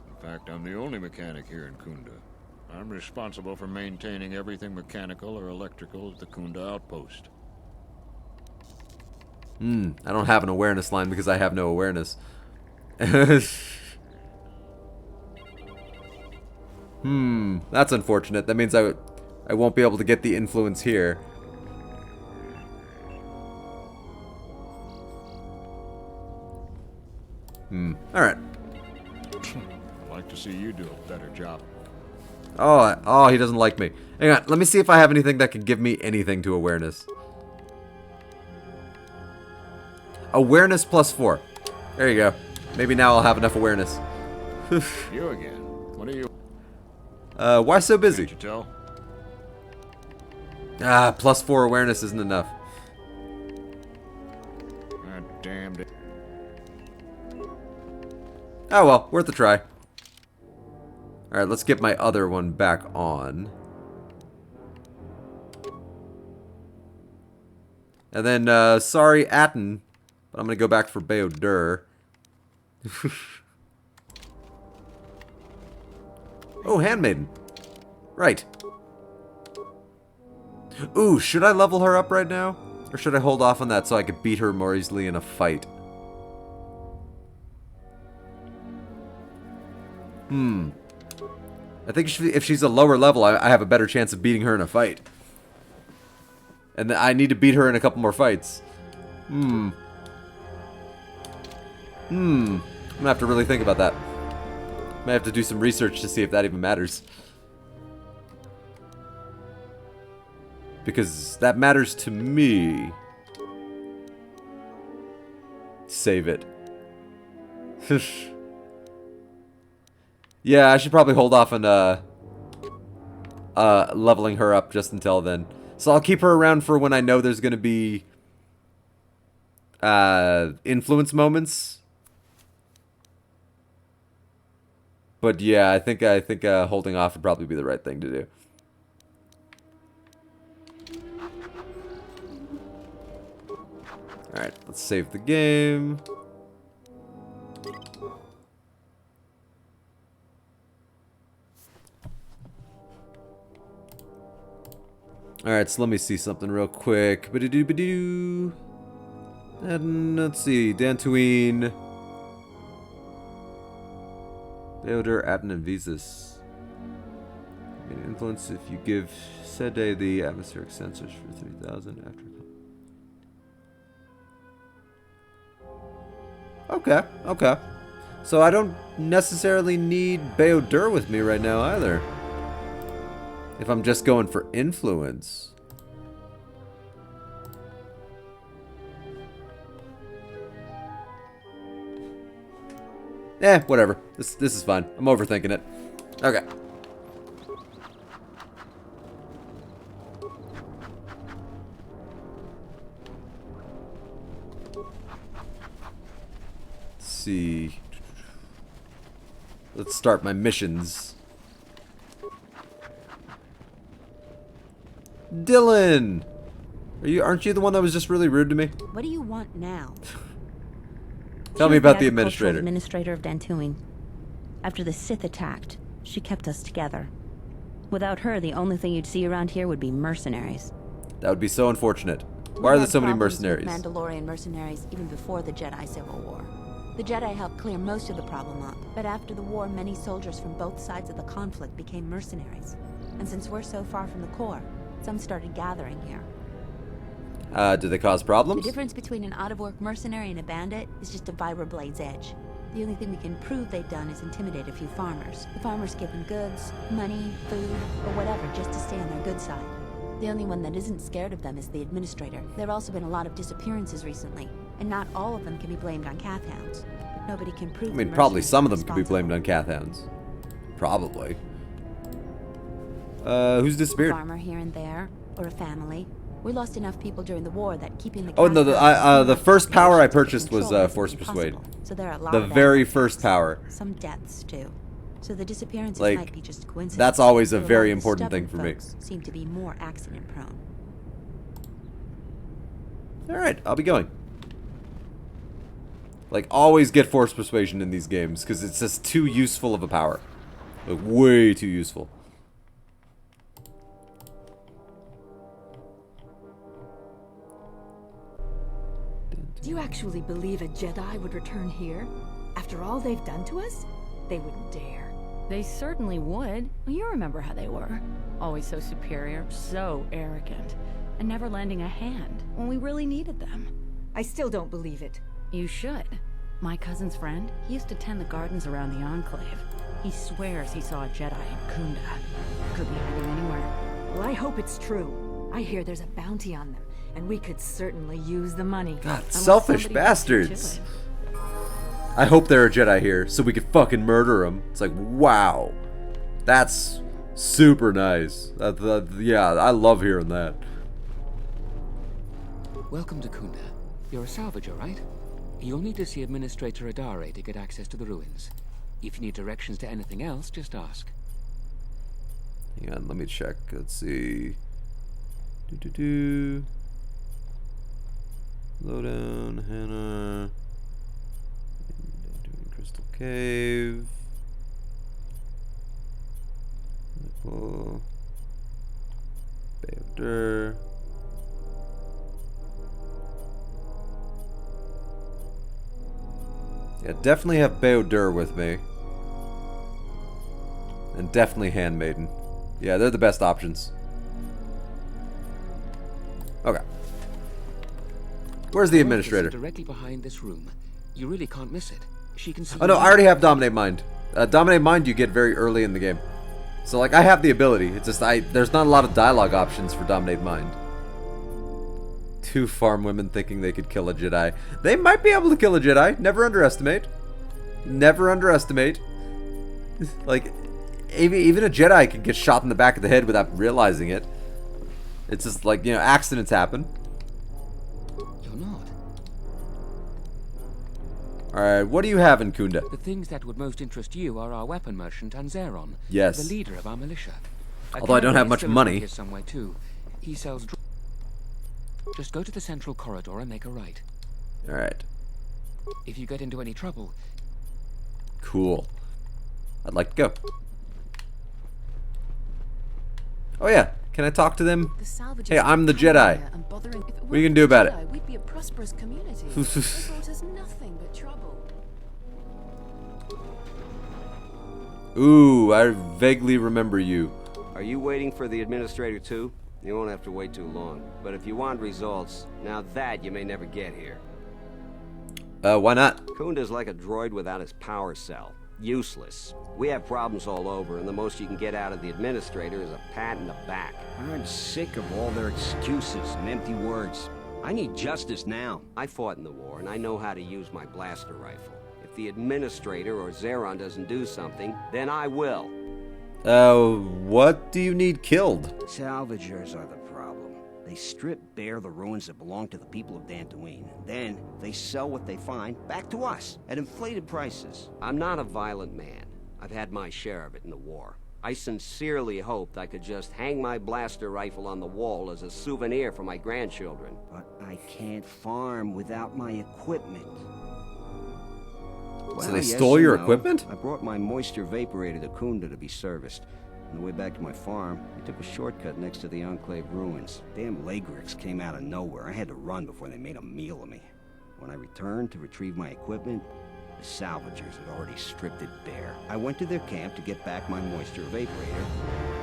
In fact, I'm the only mechanic here in Kunda. I'm responsible for maintaining everything mechanical or electrical at the Kunda outpost. I don't have an awareness line because I have no awareness. That's unfortunate. That means I won't be able to get the influence here. Alright. I'd like to see you do a better job. Oh, he doesn't like me. Hang on, let me see if I have anything that can give me anything to awareness. Awareness +4. There you go. Maybe now I'll have enough awareness. You again. What are you? Why so busy? Can't you tell? +4 awareness isn't enough. God damn it. Oh well, worth a try. Alright, let's get my other one back on. And then, sorry, Atten, but I'm gonna go back for Baodur. Oh, Handmaiden. Right. Ooh, should I level her up right now? Or should I hold off on that so I could beat her more easily in a fight? I think if she's a lower level, I have a better chance of beating her in a fight. And I need to beat her in a couple more fights. I'm gonna have to really think about that. Might have to do some research to see if that even matters. Because that matters to me. Save it. Yeah, I should probably hold off on leveling her up just until then. So I'll keep her around for when I know there's gonna be influence moments. But yeah, I think holding off would probably be the right thing to do. Alright, let's save the game. Alright, so let me see something real quick. Ba-do-do-ba-do. And let's see, Dantooine, Baodur, Atten, and Visas. Gain influence if you give Sede the atmospheric sensors for 3,000 after. Okay. So I don't necessarily need Baodur with me right now either. If I'm just going for influence. Whatever. This is fine. I'm overthinking it. Okay. Let's see. Let's start my missions. Dylan! Aren't you the one that was just really rude to me? What do you want now? Tell me about the administrator. Administrator of Dantooine. After the Sith attacked, she kept us together. Without her, the only thing you'd see around here would be mercenaries. That would be so unfortunate. Why are there so many mercenaries? Mandalorian mercenaries even before the Jedi Civil War. The Jedi helped clear most of the problem up, but after the war, many soldiers from both sides of the conflict became mercenaries. And since we're so far from the core, some started gathering here. Do they cause The problems? difference between an out-of-work mercenary and a bandit is just a vibroblade's edge. The only thing we can prove they've done is intimidate a few farmers. The farmers give them goods, money, food, or whatever just to stay on their good side. The only one that isn't scared of them is the administrator. There have also been a lot of disappearances recently, and not all of them can be blamed on Cath hounds. But nobody can prove I mean, the probably mercenaries some of are them could be responsible. blamed on Cath hounds. Probably. Who's A disappeared? farmer here and there, or a family. We lost enough people during the war that keeping the Oh no, the first power I control purchased was isn't Force impossible. Persuade. So there are a lot The of very animal first power. some deaths too. So the disappearances Like, might be just coincidence. that's always a but very lot of the important thing stubborn for me. folks seem to be more accident prone. Alright, I'll be going. Like, always get Force Persuasion in these games, because it's just too useful of a power. Like, way too useful. Do you actually believe a Jedi would return here? After all they've done to us? They wouldn't dare. They certainly would. Well, you remember how they were. Always so superior, so arrogant, and never lending a hand when we really needed them. I still don't believe it. You should. My cousin's friend, he used to tend the gardens around the Enclave. He swears he saw a Jedi in Kunda. Could be hiding anywhere. Well, I hope it's true. I hear there's a bounty on them, and we could certainly use the money. God, selfish bastards. I hope there are Jedi here, so we could fucking murder them. It's like, wow. That's super nice. Yeah, I love hearing that. Welcome to Kunda. You're a salvager, right? You'll need to see Administrator Adare to get access to the ruins. If you need directions to anything else, just ask. Hang on, let me check. Let's see. Lowdown, Hannah. Doing Crystal Cave. Nickel. Bay of Dur. Yeah, definitely have Bay-o-Dur with me. And definitely Handmaiden. Yeah, they're the best options. Okay. Where's the administrator? Directly behind this room. You really can't miss it. She can see. Oh no, I already have Dominate Mind. Dominate Mind you get very early in the game. So like, I have the ability. It's just there's not a lot of dialogue options for Dominate Mind. Two farm women thinking they could kill a Jedi. They might be able to kill a Jedi. Never underestimate. Never underestimate. Like, even a Jedi can get shot in the back of the head without realizing it. It's just like, you know, accidents happen. You're not. Alright, what do you have in Kunda? The things that would most interest you are our weapon merchant Anzeron. Yes. The leader of our militia. Although I don't have much money. Here somewhere too. He sells. Just go to the central corridor and make a right. Alright. If you get into any trouble. Cool. I'd like to go. Oh yeah, can I talk to them? Hey, I'm the Jedi. What are you gonna do about it? We'd be a prosperous community. They brought us nothing but trouble. Ooh, I vaguely remember you. Are you waiting for the administrator too? You won't have to wait too long. But if you want results, now that you may never get here. Why not? Kunda's like a droid without his power cell. Useless. We have problems all over, and the most you can get out of the administrator is a pat in the back. I'm sick of all their excuses and empty words. I need justice now. I fought in the war, and I know how to use my blaster rifle. If the administrator or Zeron doesn't do something, then I will. What do you need killed? Salvagers are the problem. They strip bare the ruins that belong to the people of Dantooine. Then, they sell what they find back to us at inflated prices. I'm not a violent man. I've had my share of it in the war. I sincerely hoped I could just hang my blaster rifle on the wall as a souvenir for my grandchildren. But I can't farm without my equipment. So they stole your equipment? I brought my moisture vaporator to Kunda to be serviced. On the way back to my farm, I took a shortcut next to the Enclave ruins. Damn Lagrix came out of nowhere. I had to run before they made a meal of me. When I returned to retrieve my equipment, the The salvagers had already stripped it bare. I went to their camp to get back my moisture evaporator.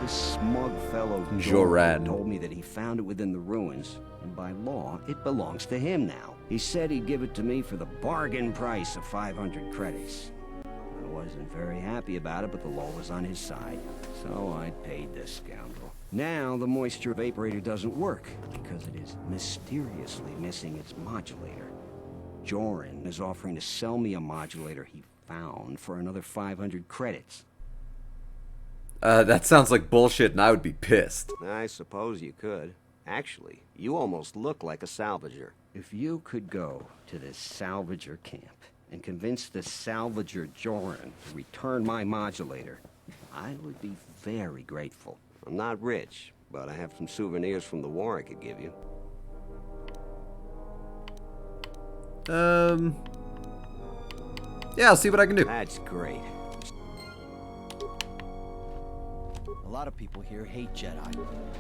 This smug fellow Joran told me that he found it within the ruins, and by law, it belongs to him now. He said he'd give it to me for the bargain price of 500 credits. I wasn't very happy about it, but the law was on his side, so I paid this scoundrel. Now the moisture evaporator doesn't work, because it is mysteriously missing its modulator. Joran is offering to sell me a modulator he found for another 500 credits. That sounds like bullshit, and I would be pissed. I suppose you could. Actually, you almost look like a salvager. If you could go to this salvager camp and convince the salvager Joran to return my modulator, I would be very grateful. I'm not rich, but I have some souvenirs from the war I could give you. Yeah, I'll see what I can do. That's great. A lot of people here hate Jedi.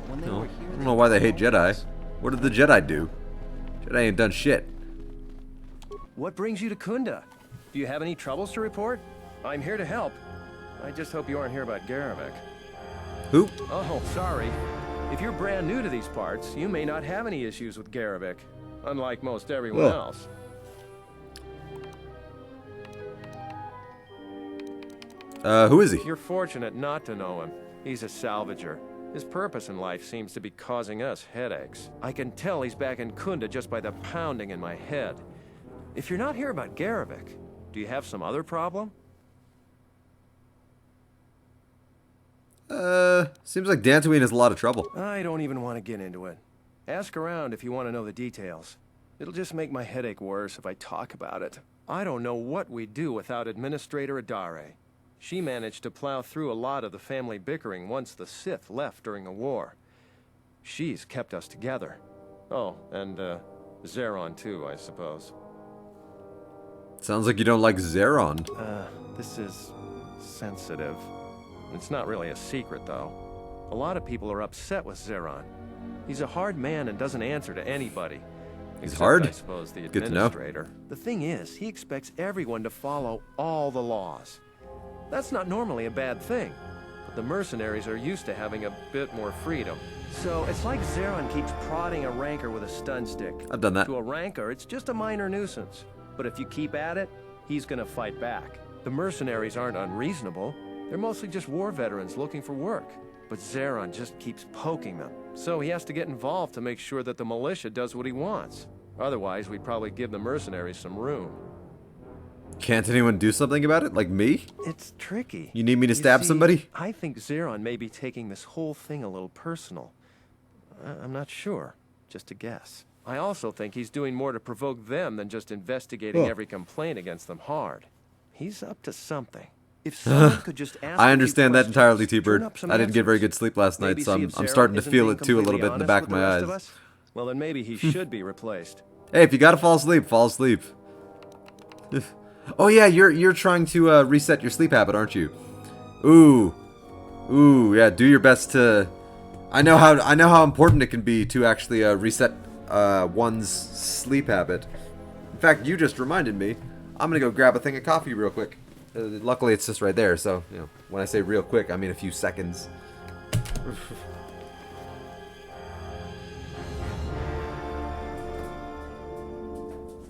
When they No, were here, I don't know why they hate Jedi. What did the Jedi do? Jedi ain't done shit. What brings you to Kunda? Do you have any troubles to report? I'm here to help. I just hope you aren't here about Garevik. Who? Oh, sorry. If you're brand new to these parts, you may not have any issues with Garevik, unlike most everyone else. Who is he? You're fortunate not to know him. He's a salvager. His purpose in life seems to be causing us headaches. I can tell he's back in Kunda just by the pounding in my head. If you're not here about Garevik, do you have some other problem? Seems like Dantooine has a lot of trouble. I don't even want to get into it. Ask around if you want to know the details. It'll just make my headache worse if I talk about it. I don't know what we'd do without Administrator Adare. She managed to plow through a lot of the family bickering once the Sith left during the war. She's kept us together. Oh, and, Zeron too, I suppose. Sounds like you don't like Zeron. This is sensitive. It's not really a secret, though. A lot of people are upset with Zeron. He's a hard man and doesn't answer to anybody. He's Except, hard? I suppose, the Good to know. administrator. The thing is, he expects everyone to follow all the laws. That's not normally a bad thing, but the mercenaries are used to having a bit more freedom. So it's like Zeron keeps prodding a rancor with a stun stick. I've done that. To a rancor, it's just a minor nuisance. But if you keep at it, he's gonna fight back. The mercenaries aren't unreasonable. They're mostly just war veterans looking for work. But Zeron just keeps poking them. So he has to get involved to make sure that the militia does what he wants. Otherwise, we'd probably give the mercenaries some room. Can't anyone do something about it? Like me? It's tricky. You need me to You stab see, somebody? I think Zeron may be taking this whole thing a little personal. I'm not sure. Just a guess. I also think he's doing more to provoke them than just investigating every complaint against them hard. He's up to something. If someone could just ask I understand that entirely, turn T-Bird. up some I didn't get very answers. good sleep last night, Maybe so see I'm if Zeron starting to isn't feel being it too a little completely bit in the honest back with of the my rest eyes. of us. Well, then maybe he should be replaced. Hey, if you gotta fall asleep, fall asleep. Oh yeah, you're trying to reset your sleep habit, aren't you? Ooh, yeah. Do your best to. I know how important it can be to actually reset one's sleep habit. In fact, you just reminded me. I'm gonna go grab a thing of coffee real quick. Luckily, it's just right there. So you know, when I say real quick, I mean a few seconds.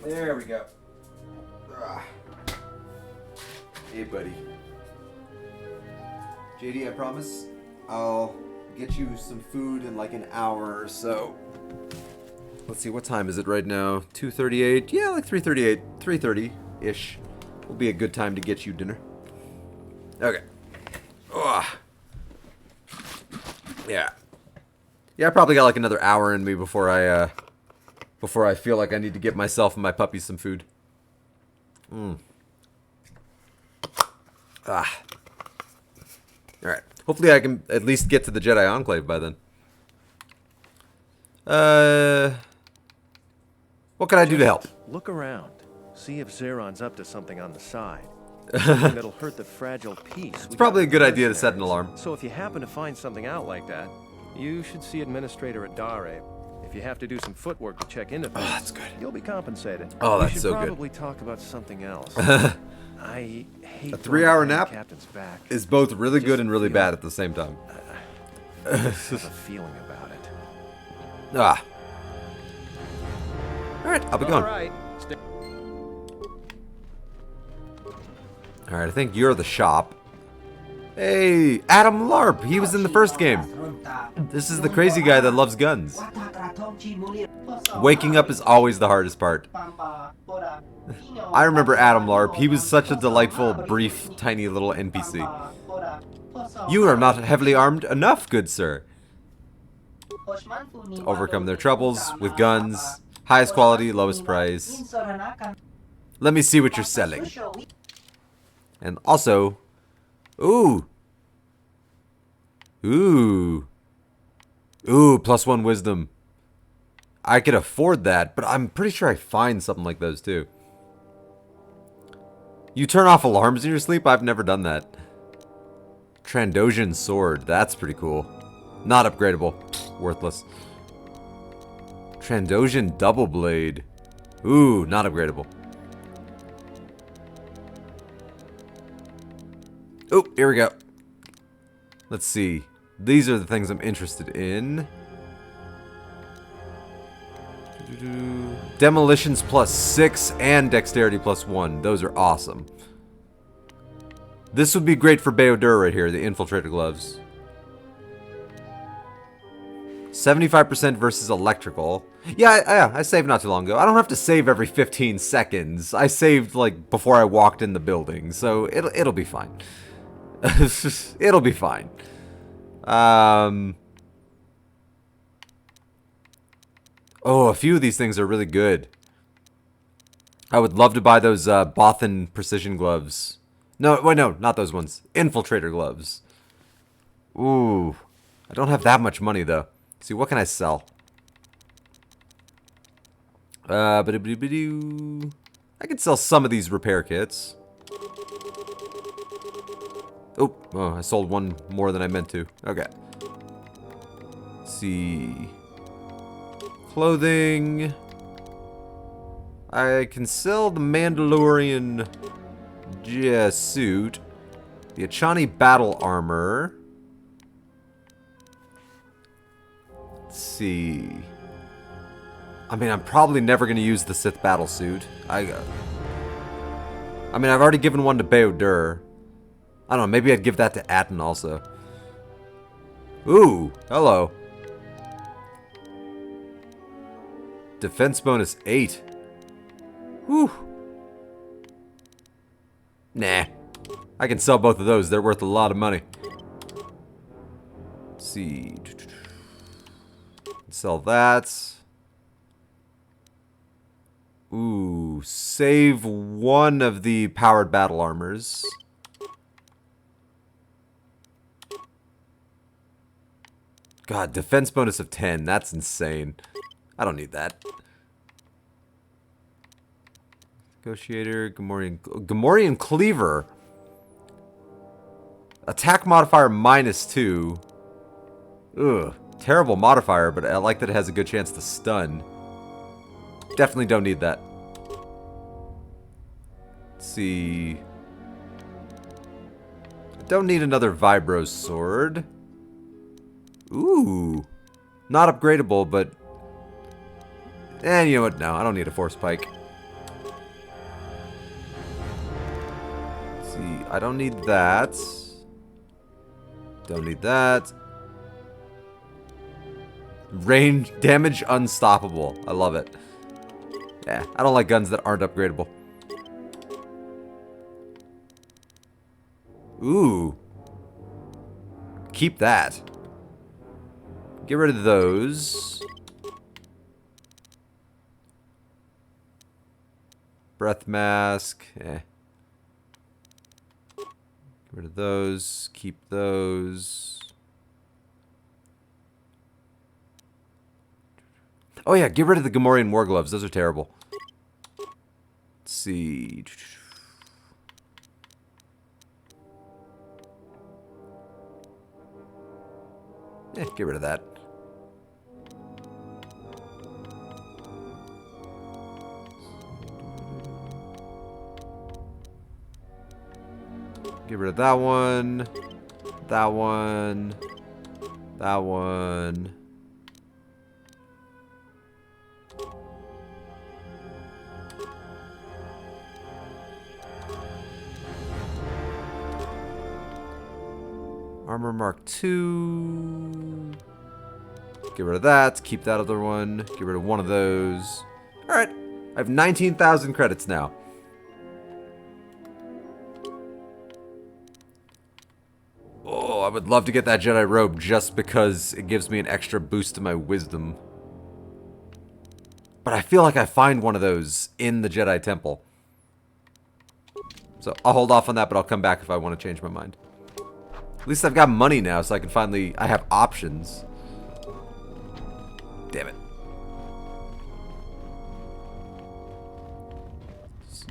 There we go. Hey, buddy. JD, I promise I'll get you some food in like an hour or so. Let's see, what time is it right now? 2:38? Yeah, like 3:38. 3:30-ish will be a good time to get you dinner. Okay. Ugh. Yeah. Yeah, I probably got like another hour in me before I feel like I need to get myself and my puppy some food. Alright. Hopefully I can at least get to the Jedi Enclave by then. What can I do to help? Look around. See if Zeron's up to something on the side. Something that'll hurt the fragile peace. It's probably a good idea to set an alarm. So if you happen to find something out like that, you should see Administrator Adare. If you have to do some footwork to check into things, that's good. You'll be compensated. Oh, We that's should so good. probably talk about something else. I hate A 3-hour nap Captain's back. is both really good Just and really feel- bad at the same time. I just have a feeling about it. Ah. Alright, I'll be going. Alright. Alright, I think you're the shop. Hey, Adam Larp. He was in the first game. This is the crazy guy that loves guns. Waking up is always the hardest part. I remember Adam Larp. He was such a delightful, brief, tiny little NPC. You are not heavily armed enough, good sir. To overcome their troubles with guns. Highest quality, lowest price. Let me see what you're selling. And also... Ooh. Ooh. Ooh, +1 wisdom. I could afford that, but I'm pretty sure I find something like those too. You turn off alarms in your sleep? I've never done that. Trandoshan sword. That's pretty cool. Not upgradable. Worthless. Trandoshan double blade. Ooh, not upgradable. Oh, here we go. Let's see. These are the things I'm interested in. Demolitions +6 and dexterity +1. Those are awesome. This would be great for Beodur right here, the infiltrator gloves. 75% versus electrical. Yeah, I saved not too long ago. I don't have to save every 15 seconds. I saved like before I walked in the building, so it'll be fine. It'll be fine. Oh, a few of these things are really good. I would love to buy those Bothan precision gloves. No, wait, no, not those ones. Infiltrator gloves. Ooh, I don't have that much money though. Let's see, what can I sell? I can sell some of these repair kits. Oh, I sold one more than I meant to. Okay. Let's see. Clothing. I can sell the Mandalorian suit. The Achani battle armor. Let's see. I mean, I'm probably never going to use the Sith battle suit. I mean, I've already given one to Beodur. I don't know, maybe I'd give that to Atten also. Ooh, hello. Defense bonus 8. Whew. Nah. I can sell both of those. They're worth a lot of money. Let's see. Sell that. Ooh, save one of the powered battle armors. God, defense bonus of 10. That's insane. I don't need that. Negotiator, Gamorrean Cleaver. Attack modifier -2. Ugh. Terrible modifier, but I like that it has a good chance to stun. Definitely don't need that. Let's see. I don't need another Vibro sword. Ooh. Not upgradable, but... you know what? No, I don't need a force pike. Let's see. I don't need that. Don't need that. Range damage unstoppable. I love it. Yeah, I don't like guns that aren't upgradable. Ooh. Keep that. Get rid of those. Breath mask. Get rid of those. Keep those. Oh yeah, get rid of the Gamorrean war gloves. Those are terrible. Let's see. Yeah, get rid of that. Get rid of that one. That one. That one. Armor Mark II. Get rid of that. Keep that other one. Get rid of one of those. Alright. I have 19,000 credits now. Oh, I would love to get that Jedi robe just because it gives me an extra boost to my wisdom. But I feel like I find one of those in the Jedi Temple. So I'll hold off on that, but I'll come back if I want to change my mind. At least I've got money now, so I can finally... I have options. Damn it. Let's see.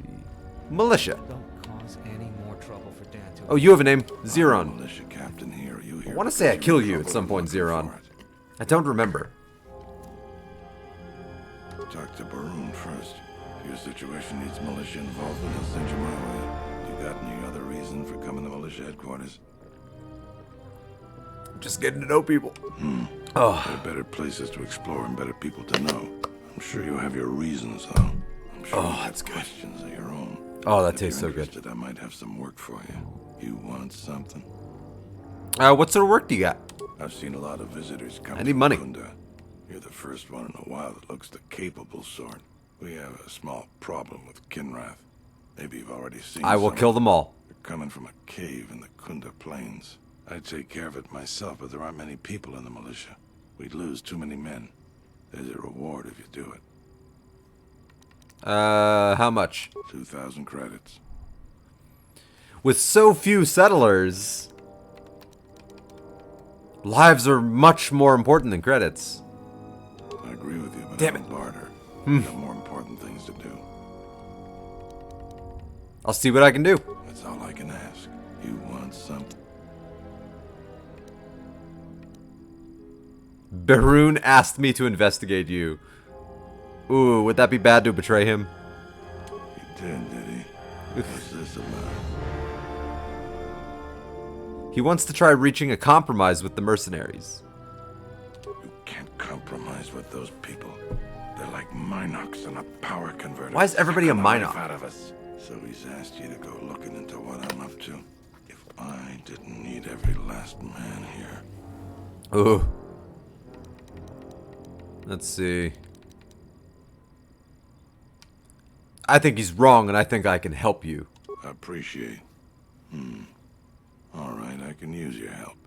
Militia. Don't cause any more trouble for Dad to... Oh, you have a name. Zeron. Militia captain here. You I want to say I kill you at some point, Zeron. I don't remember. Talk to Baroon first. If your situation needs militia involvement, I'll send you my way. You got any other reason for coming to militia headquarters? Just getting to know people. Oh. There are better places to explore and better people to know. I'm sure you have your reasons, though. I'm sure you have questions of your own. Oh, that tastes so good. I might have some work for you. You want something? What sort of work do you got? I've seen a lot of visitors come. I need money. Kunda. You're the first one in a while that looks the capable sort. We have a small problem with Kinrath. Maybe you've already seen. I will kill them all. They're coming from a cave in the Kunda Plains. I'd take care of it myself, but there aren't many people in the militia. We'd lose too many men. There's a reward if you do it. How much? 2,000 credits. With so few settlers, lives are much more important than credits. I agree with you, but Damn I'm it. a barter. I've got more important things to do. I'll see what I can do. That's all I can ask. You want something? Baroon asked me to investigate you. Ooh, would that be bad to betray him? He did he? What's this about? He wants to try reaching a compromise with the mercenaries. You can't compromise with those people. They're like Minox and a power converter. Why is everybody a Minox? Out of us. So he's asked you to go looking into what I'm up to. If I didn't need every last man here. Ooh. Let's see. I think he's wrong, and I think I can help you. I appreciate. Alright, I can use your help.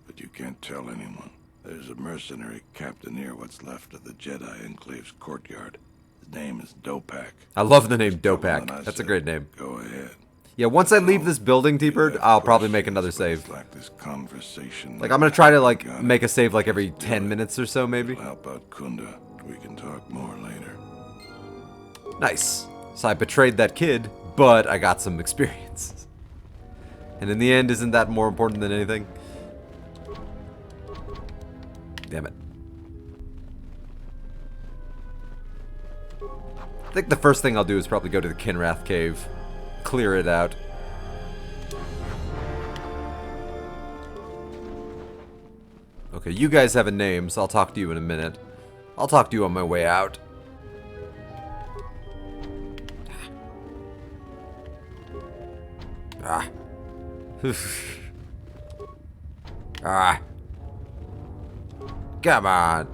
But you can't tell anyone. There's a mercenary captain here, what's left of the Jedi Enclave's courtyard. His name is Dopak. I love the name Dopak. That's a great name. Go ahead. Yeah, once I leave this building, T-Bird, I'll probably make another save. Like this conversation. Like, I'm gonna try to, like, make a save, like, every 10 minutes or so, maybe. It'll help out Kunda. We can talk more later. Nice. So I betrayed that kid, but I got some experience. And in the end, isn't that more important than anything? Damn it. I think the first thing I'll do is probably go to the Kinrath cave. Clear it out. Okay, you guys have a name, so I'll talk to you in a minute. I'll talk to you on my way out. Ah. Ah. Come on.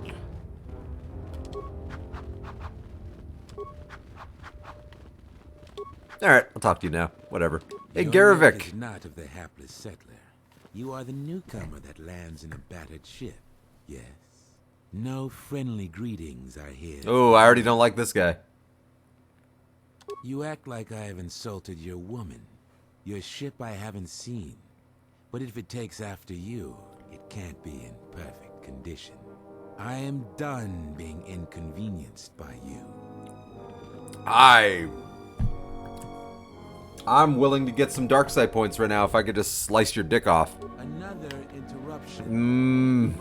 Alright, I'll talk to you now. Whatever. Hey, Your work Garavik. is not of the hapless settler. You are the newcomer that lands in a battered ship. Yes. No friendly greetings, I hear. Oh, I already don't like this guy. You act like I have insulted your woman. Your ship I haven't seen. But if it takes after you, it can't be in perfect condition. I am done being inconvenienced by you. I'm willing to get some dark side points right now if I could just slice your dick off. Another interruption.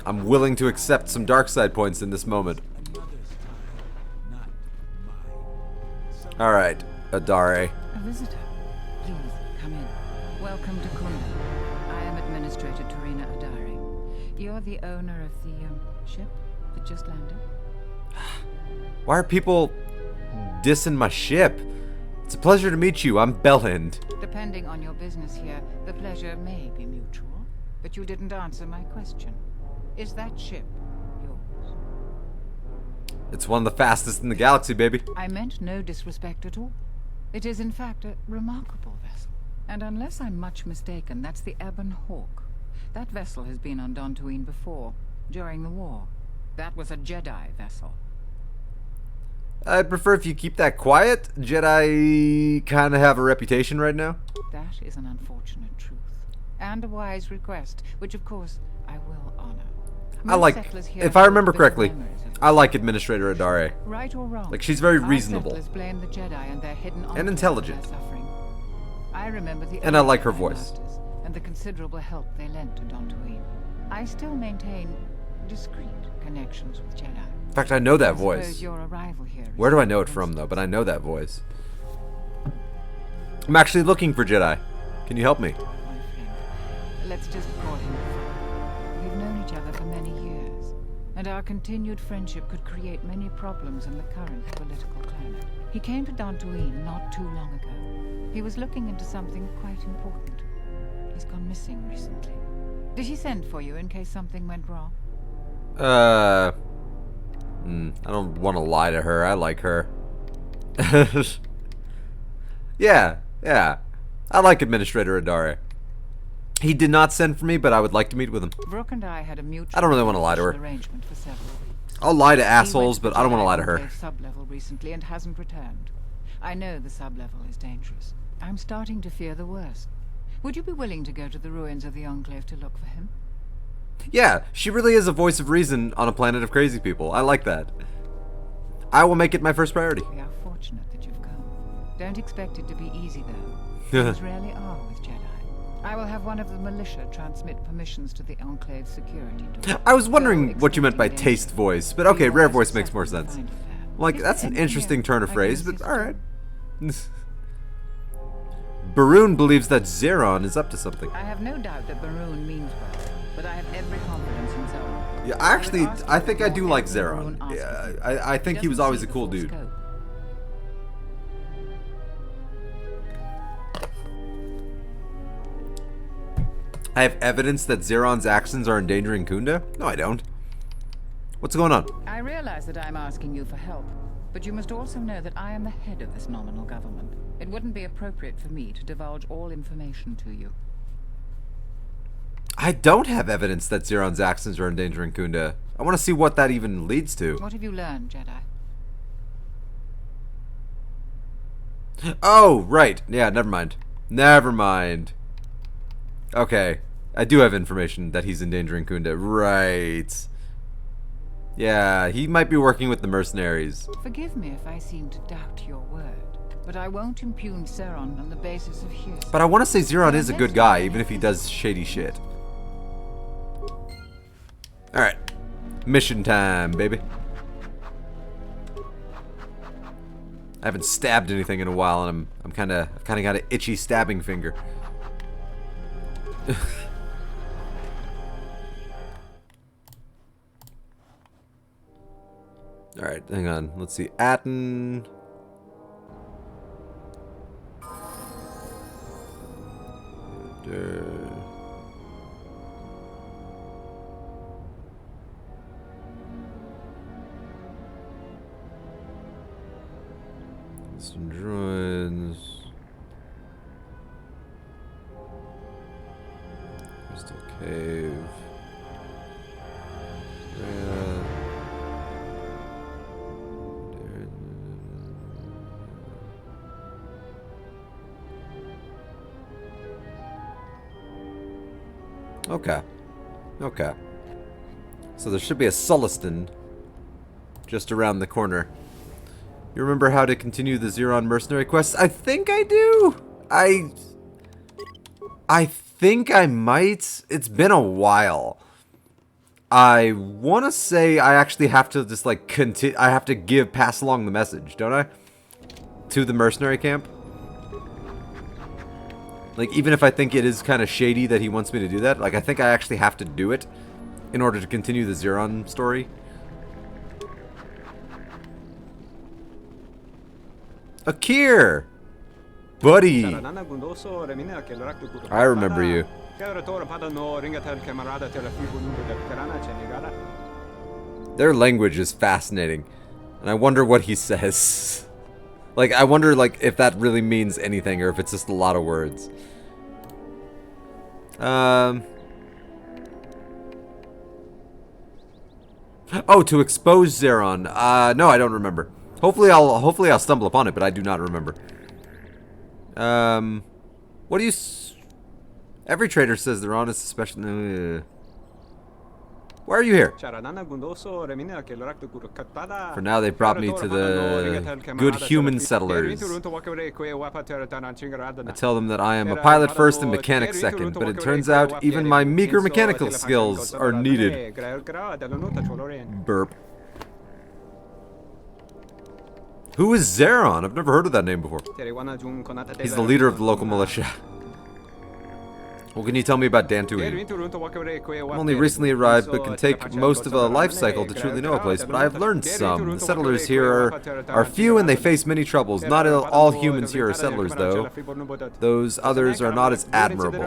I'm willing to accept some dark side points in this moment. Alright, Adare. A visitor. Please come in. Welcome to Kunda. I am Administrator Torina Adari. You're the owner of the, ship that just landed? Why are people dissing my ship? It's a pleasure to meet you. I'm Bellend. Depending on your business here, the pleasure may be mutual, but you didn't answer my question. Is that ship yours? It's one of the fastest in the galaxy, baby. I meant no disrespect at all. It is in fact a remarkable vessel. And unless I'm much mistaken, that's the Ebon Hawk. That vessel has been on Dantooine before, during the war. That was a Jedi vessel. I'd prefer if you keep that quiet. Jedi kind of have a reputation right now. That is an unfortunate truth. And a wise request, which of course I will honor. I like, if I remember correctly, I like Administrator Adare. Right or wrong, like, she's very reasonable. Blame the Jedi and their hidden and intelligent. I remember the and I like her voice. And the considerable help they lent to Dantooine. I still maintain discreet connections with Jedi. In fact, I know that voice. Your arrival here Where do I know it from, though? But I know that voice. I'm actually looking for Jedi. Can you help me? My friend, let's just call him. We've known each other for many years, and our continued friendship could create many problems in the current political climate. He came to Dantooine not too long ago. He was looking into something quite important. He's gone missing recently. Did he send for you in case something went wrong? I don't want to lie to her. I like her. Yeah. I like Administrator Adare. He did not send for me, but I would like to meet with him. Brooke and I had a mutual I don't really want to lie to her. Arrangement for several weeks. I'll lie to assholes, but I don't want to lie to her. Sub-level recently and hasn't returned. I know the sub-level is dangerous. I'm starting to fear the worst. Would you be willing to go to the ruins of the Enclave to look for him? Yeah, she really is a voice of reason on a planet of crazy people. I like that. I will make it my first priority. We are fortunate that you've come. Don't expect it to be easy, though. Things rarely are with Jedi. I will have one of the militia transmit permissions to the Enclave security door. I was wondering what you meant by taste voice, but okay, rare voice makes more sense. Like, that's an interesting turn of phrase, but alright. Baroon believes that Zeron is up to something. I have no doubt that Baroon means well, but I have every confidence in Zeron. Yeah, actually, I think I do like Zeron. Yeah, I think he was always a cool dude. I have evidence that Zeron's actions are endangering Kunda? No, I don't. What's going on? I realize that I'm asking you for help, but you must also know that I am the head of this nominal government. It wouldn't be appropriate for me to divulge all information to you. I don't have evidence that Zeron's actions are endangering Kunda. I want to see what that even leads to. What have you learned, Jedi? Oh, right. Yeah, never mind. Never mind. Okay. I do have information that he's endangering Kunda. Right. Yeah, he might be working with the mercenaries. Forgive me if I seem to doubt your word, but I won't impugn Zeron on the basis of hearsay. But I want to say Zeron is a good guy, even if he does shady shit. Alright. Mission time, baby. I haven't stabbed anything in a while, and I've kind of got an itchy stabbing finger. Alright, hang on. Let's see. Atten. Some droids. Crystal Cave. Okay. So there should be a Sullustan just around the corner. You remember how to continue the Zeron mercenary quests? I think I do. I think I might. It's been a while. I want to say I actually have to just like continue. I have to pass along the message, don't I? To the mercenary camp. Like, even if I think it is kind of shady that he wants me to do that, like, I think I actually have to do it in order to continue the Zeron story. Akir! Buddy! I remember you. Their language is fascinating. And I wonder what he says. Like, I wonder, like, if that really means anything or if it's just a lot of words. Oh, to expose Zeron. No, I don't remember. Hopefully I'll stumble upon it, but I do not remember. What do you... Every trader says they're honest, especially... Why are you here? For now, they brought me to the good human settlers. I tell them that I am a pilot first and mechanic second, but it turns out even my meager mechanical skills are needed. Burp. Who is Zeron? I've never heard of that name before. He's the leader of the local militia. What can you tell me about Dantooine? I'm only recently arrived, but can take most of a life cycle to truly know a place, but I have learned some. The settlers here are few and they face many troubles. Not all humans here are settlers, though. Those others are not as admirable.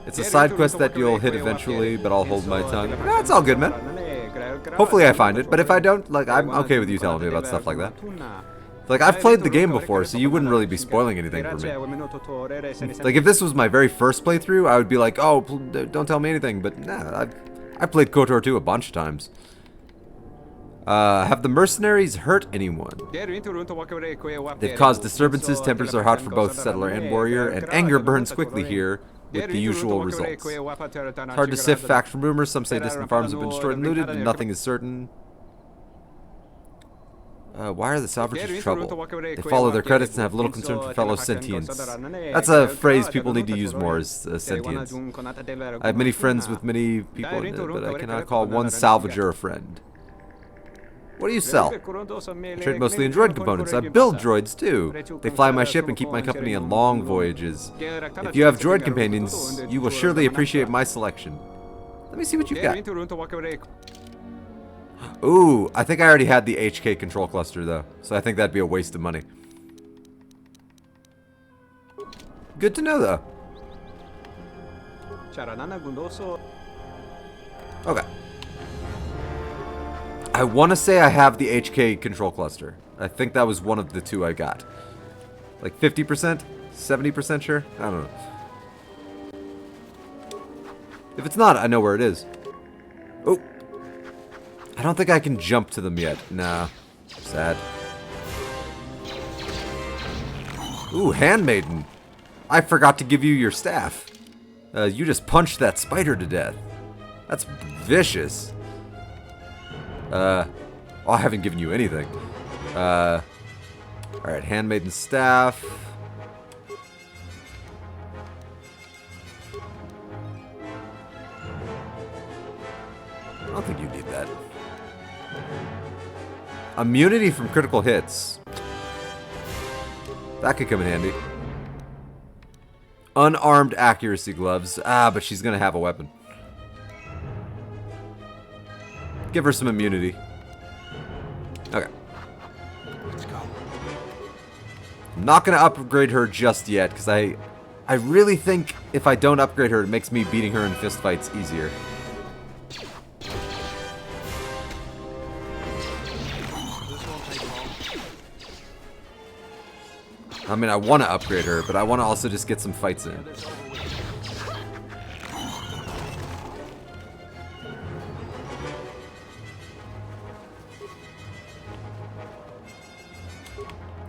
It's a side quest that you'll hit eventually, but I'll hold my tongue. That's all good, man. Hopefully I find it, but if I don't, like, I'm okay with you telling me about stuff like that. Like, I've played the game before, so you wouldn't really be spoiling anything for me. Like, if this was my very first playthrough, I would be like, oh, don't tell me anything. But, nah, I've played Kotor 2 a bunch of times. Have the mercenaries hurt anyone? They've caused disturbances, tempers are hot for both settler and warrior, and anger burns quickly here, with the usual results. It's hard to sift fact from rumors. Some say distant farms have been destroyed and looted, and nothing is certain. Why are the Salvagers in trouble? They follow their credits and have little concern for fellow sentients. That's a phrase people need to use more, is sentients. I have many friends with many people, but I cannot call one Salvager a friend. What do you sell? I trade mostly in droid components. I build droids too. They fly my ship and keep my company on long voyages. If you have droid companions, you will surely appreciate my selection. Let me see what you've got. Ooh, I think I already had the HK control cluster though, so I think that'd be a waste of money. Good to know though. Okay. I want to say I have the HK control cluster. I think that was one of the two I got. Like 50%? 70% sure? I don't know. If it's not, I know where it is. Oh. I don't think I can jump to them yet. Nah. Sad. Ooh, Handmaiden. I forgot to give you your staff. You just punched that spider to death. That's vicious. Oh, I haven't given you anything. Alright, Handmaiden staff. I don't think you need that. Immunity from critical hits. That could come in handy. Unarmed accuracy gloves. Ah, but she's gonna have a weapon. Give her some immunity. Okay. Let's go. I'm not gonna upgrade her just yet, because I really think if I don't upgrade her, it makes me beating her in fistfights easier. I mean, I want to upgrade her, but I want to also just get some fights in.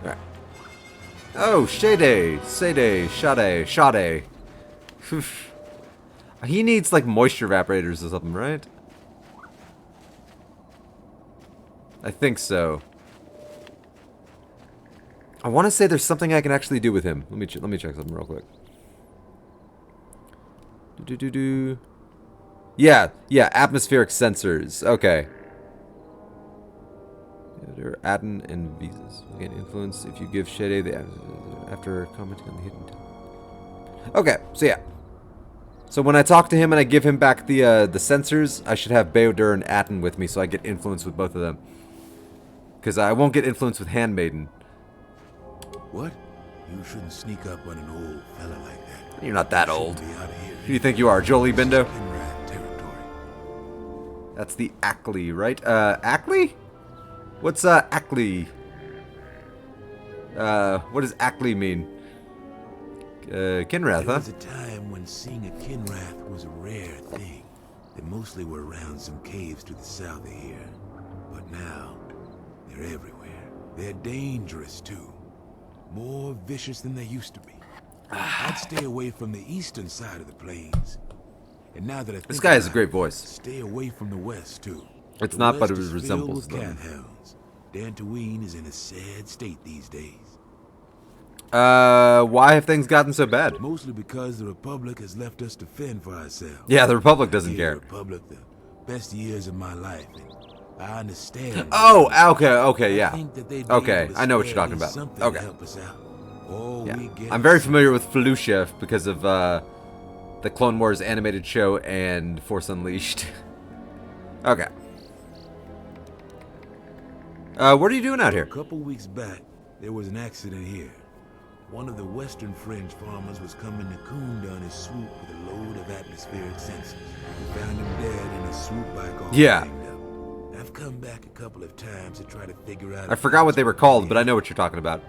Alright. Oh, Shade, Sade, Shade. He needs, like, moisture evaporators or something, right? I think so. I want to say there's something I can actually do with him. Let me check something real quick. Yeah, atmospheric sensors. Okay. They're Aden and visas. Gain influence if you give Shade the after commenting on the hidden talent. Okay, so yeah. So when I talk to him and I give him back the sensors, I should have Beodur and Atten with me so I get influence with both of them. Because I won't get influence with Handmaiden. What? You shouldn't sneak up on an old fella like that. You're not that old. Who do you think you are, Jolie Bindo? That's the Ackley, right? Ackley? What's Ackley? What does Ackley mean? Kinrath, huh? There was a time when seeing a Kinrath was a rare thing. They mostly were around some caves to the south of here. But now, they're everywhere. They're dangerous, too. More vicious than they used to be. I'd stay away from the eastern side of the plains. And now that I think this guy has a great voice. Stay away from the west, too. It's The not, but it west is resembles filled them. with Cathounds. Dantooine is in a sad state these days. Why have things gotten so bad? Mostly because the Republic has left us to fend for ourselves. Yeah, the Republic doesn't care. The Republic, the best years of my life, and I understand. Oh, okay, yeah. think that they'd be Okay, able to I know what spare you're talking at least about. something Okay. to help us out. All Yeah. we get I'm is very familiar with Felucia because of the Clone Wars animated show and Force Unleashed. Okay. What are you doing out here? A couple weeks back, there was an accident here. One of the western fringe farmers was coming to Kunda on his swoop with a load of atmospheric sensors. We found him dead in a swoop bike all Yeah. banged up. I've come back a couple of times to try to figure out. I forgot what they were called, but I know what you're talking about.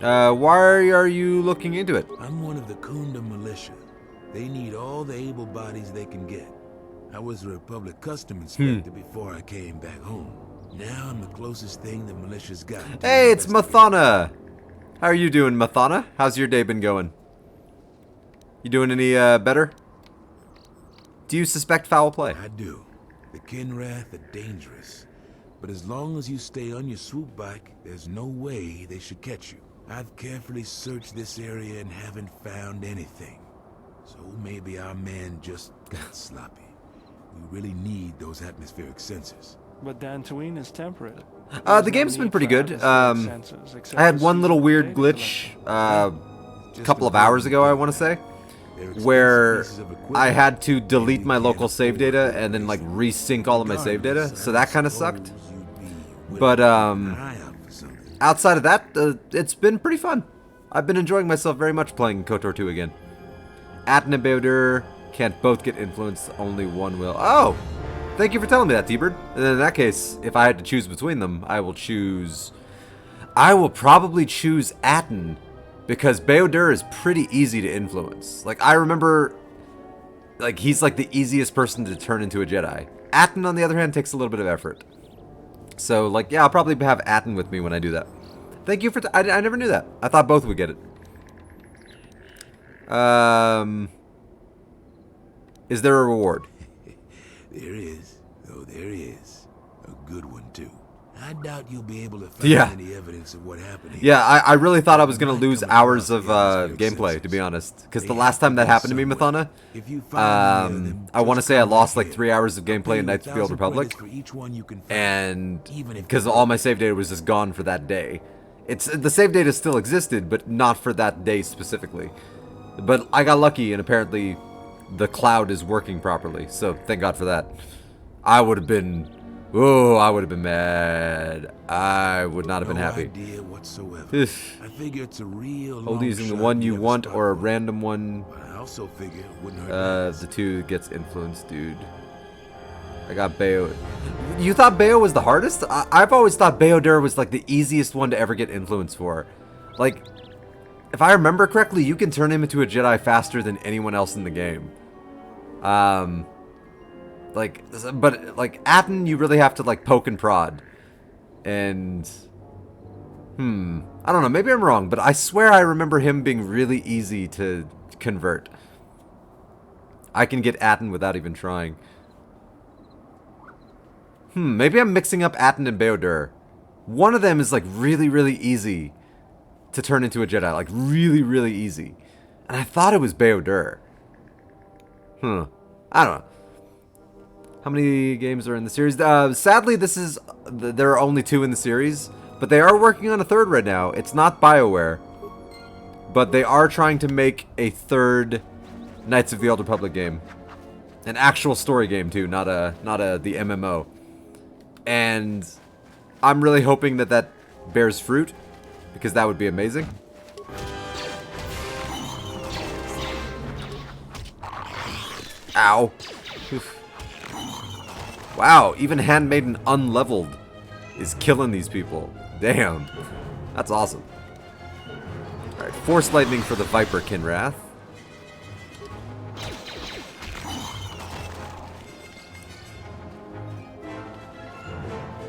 Why are you looking into it? I'm one of the Kunda militia. They need all the able bodies they can get. I was a Republic custom inspector before I came back home. Now I'm the closest thing the militia's got. Hey, it's Mathana. How are you doing, Mathana? How's your day been going? You doing any better? Do you suspect foul play? I do. The Kinrath are dangerous. But as long as you stay on your swoop bike, there's no way they should catch you. I've carefully searched this area and haven't found anything. So maybe our man just got sloppy. We really need those atmospheric sensors. But Dantooine is temperate. The game's been pretty good. I had one little weird glitch a couple of hours ago, I want to say, where I had to delete my local save data and then like resync all of my save data, so that kind of sucked. But outside of that, it's been pretty fun. I've been enjoying myself very much playing KOTOR 2 again. Atten and Beodur can't both get influenced, only one will. Oh! Thank you for telling me that, T-Bird. And in that case, if I had to choose between them, I will probably choose Atten, because Beodur is pretty easy to influence. Like, I remember, like, he's like the easiest person to turn into a Jedi. Atten, on the other hand, takes a little bit of effort. So, like, yeah, I'll probably have Atten with me when I do that. Thank you for... I never knew that. I thought both would get it. Is there a reward? There is. Oh, there is. A good one, too. I doubt you'll be able to find any evidence of what happened here. Yeah, I really thought I was going to lose hours of gameplay, to be honest. Because the last time that happened to me, Mathana, I want to say I lost like 3 hours of gameplay in Knights of the Old Republic. And because all my save data was just gone for that day. The save data still existed, but not for that day specifically. But I got lucky, and apparently the cloud is working properly, so thank God for that. I would have been... Oh, I would have been mad. I would not have been happy. Idea whatsoever. I figure it's a real Only using the one you want or a random one. I also figure it wouldn't hurt. The two gets influenced, dude. I got Bayo. You thought Bayo was the hardest? I've always thought Beodur was like the easiest one to ever get influence for. Like, if I remember correctly, you can turn him into a Jedi faster than anyone else in the game. But like Atten, you really have to like poke and prod. And I don't know, maybe I'm wrong, but I swear I remember him being really easy to convert. I can get Atten without even trying. Maybe I'm mixing up Atten and Beodur. One of them is like really, really easy to turn into a Jedi, like really, really easy. And I thought it was Beodur. I don't know. How many games are in the series? Sadly, there are only 2 in the series, but they are working on a 3rd right now. It's not BioWare. but they are trying to make a third Knights of the Old Republic game. An actual story game too, not the MMO. And I'm really hoping that that bears fruit, because that would be amazing. Ow. Oof. Wow, even handmaiden unleveled is killing these people. Damn. That's awesome. Alright, Force Lightning for the Viper Kinrath.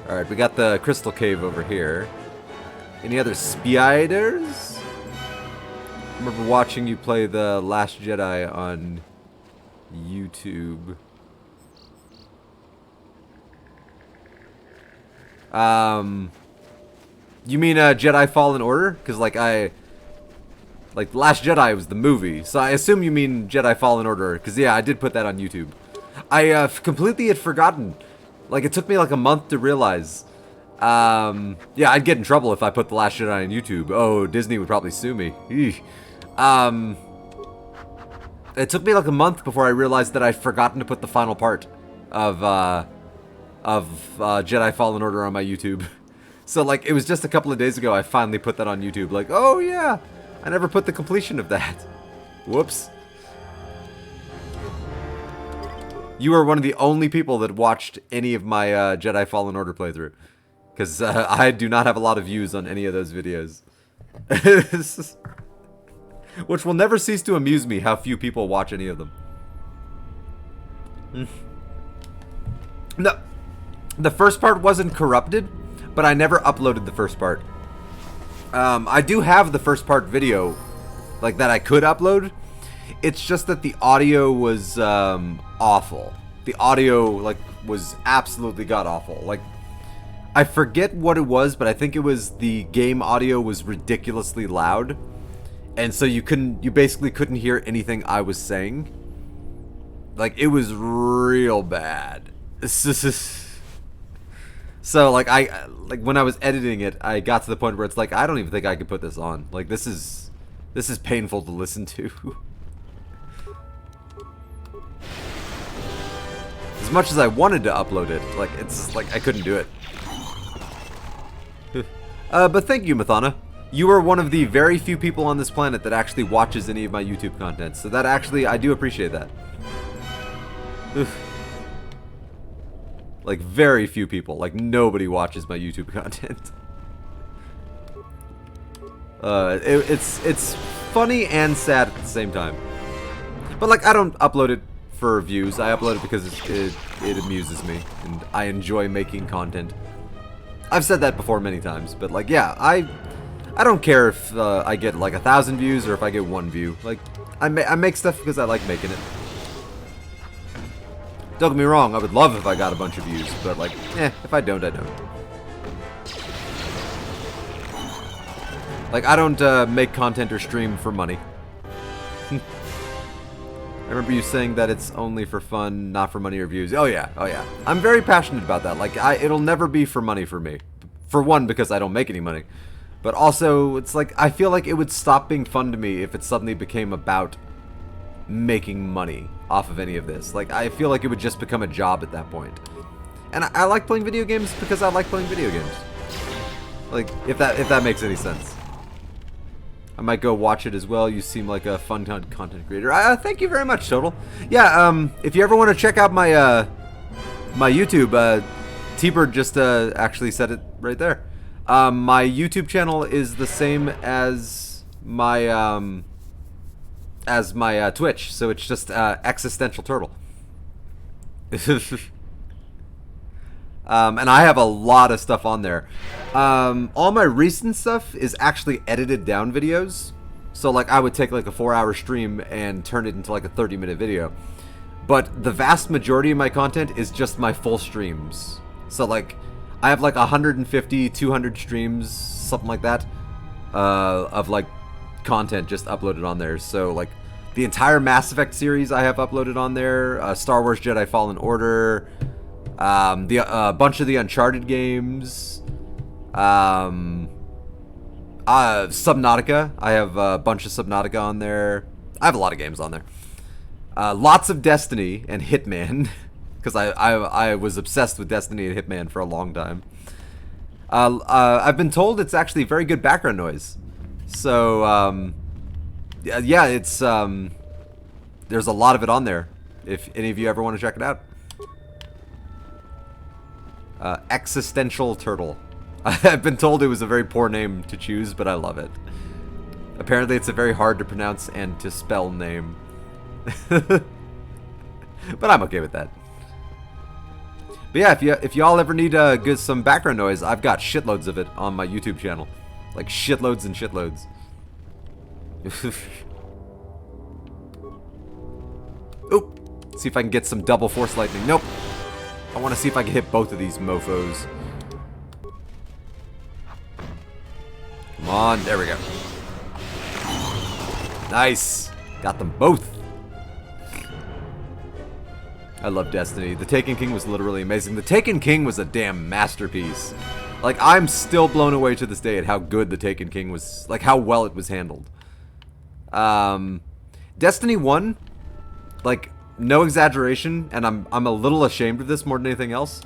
Alright, we got the Crystal Cave over here. Any other spiders? I remember watching you play The Last Jedi on YouTube. You mean Jedi Fallen Order? Because like Last Jedi was the movie, so I assume you mean Jedi Fallen Order. Because yeah, I did put that on YouTube. I completely had forgotten. Like it took me like a month to realize. Yeah, I'd get in trouble if I put The Last Jedi on YouTube. Oh, Disney would probably sue me. Eesh. It took me like a month before I realized that I'd forgotten to put the final part of Jedi Fallen Order on my YouTube. So like it was just a couple of days ago I finally put that on YouTube. Like, oh yeah, I never put the completion of that. Whoops. You are one of the only people that watched any of my Jedi Fallen Order playthrough. Because I do not have a lot of views on any of those videos. Which will never cease to amuse me how few people watch any of them. No, the first part wasn't corrupted, but I never uploaded the first part. I do have the first part video, like that I could upload. It's just that the audio was awful. The audio like was absolutely god awful. Like I forget what it was, but I think it was the game audio was ridiculously loud. And so you basically couldn't hear anything I was saying. Like it was real bad. So like when I was editing it, I got to the point where it's like I don't even think I could put this on. Like this is painful to listen to. As much as I wanted to upload it, like it's like I couldn't do it. But thank you, Mathana. You are one of the very few people on this planet that actually watches any of my YouTube content. So that actually, I do appreciate that. Like, very few people. Like, nobody watches my YouTube content. It's funny and sad at the same time. But, like, I don't upload it for views. I upload it because it amuses me. And I enjoy making content. I've said that before many times. But, like, yeah, I don't care if I get like 1,000 views or if I get 1 view. Like, I make stuff because I like making it. Don't get me wrong, I would love if I got a bunch of views, but like, if I don't, I don't. Like, I don't make content or stream for money. I remember you saying that it's only for fun, not for money or views. Oh yeah, oh yeah. I'm very passionate about that. Like, it'll never be for money for me. For one, because I don't make any money. But also, it's like, I feel like it would stop being fun to me if it suddenly became about making money off of any of this. Like, I feel like it would just become a job at that point. And I like playing video games because I like playing video games. Like, if that makes any sense. I might go watch it as well. You seem like a fun content creator. Thank you very much, Total. Yeah, if you ever want to check out my my YouTube, T-Bird just actually said it right there. My YouTube channel is the same as my Twitch, so it's just Existential Turtle. And I have a lot of stuff on there. All my recent stuff is actually edited down videos. So like I would take like a 4-hour stream and turn it into like a 30-minute video. But the vast majority of my content is just my full streams. So like I have like 150, 200 streams, something like that, of like content just uploaded on there. So like the entire Mass Effect series I have uploaded on there, Star Wars Jedi Fallen Order, bunch of the Uncharted games, Subnautica. I have a bunch of Subnautica on there. I have a lot of games on there. Lots of Destiny and Hitman, because I was obsessed with Destiny and Hitman for a long time. I've been told it's actually very good background noise. So, yeah, it's, there's a lot of it on there, if any of you ever want to check it out. Existential Turtle. I've been told it was a very poor name to choose, but I love it. Apparently it's a very hard to pronounce and to spell name. But I'm okay with that. But yeah, if y'all ever need some background noise, I've got shitloads of it on my YouTube channel. Like shitloads and shitloads. Oop. See if I can get some double force lightning. Nope. I want to see if I can hit both of these mofos. Come on, there we go. Nice. Got them both. I love Destiny. The Taken King was literally amazing. The Taken King was a damn masterpiece. Like, I'm still blown away to this day at how good the Taken King was. Like, how well it was handled. Destiny 1, like, no exaggeration, and I'm a little ashamed of this more than anything else.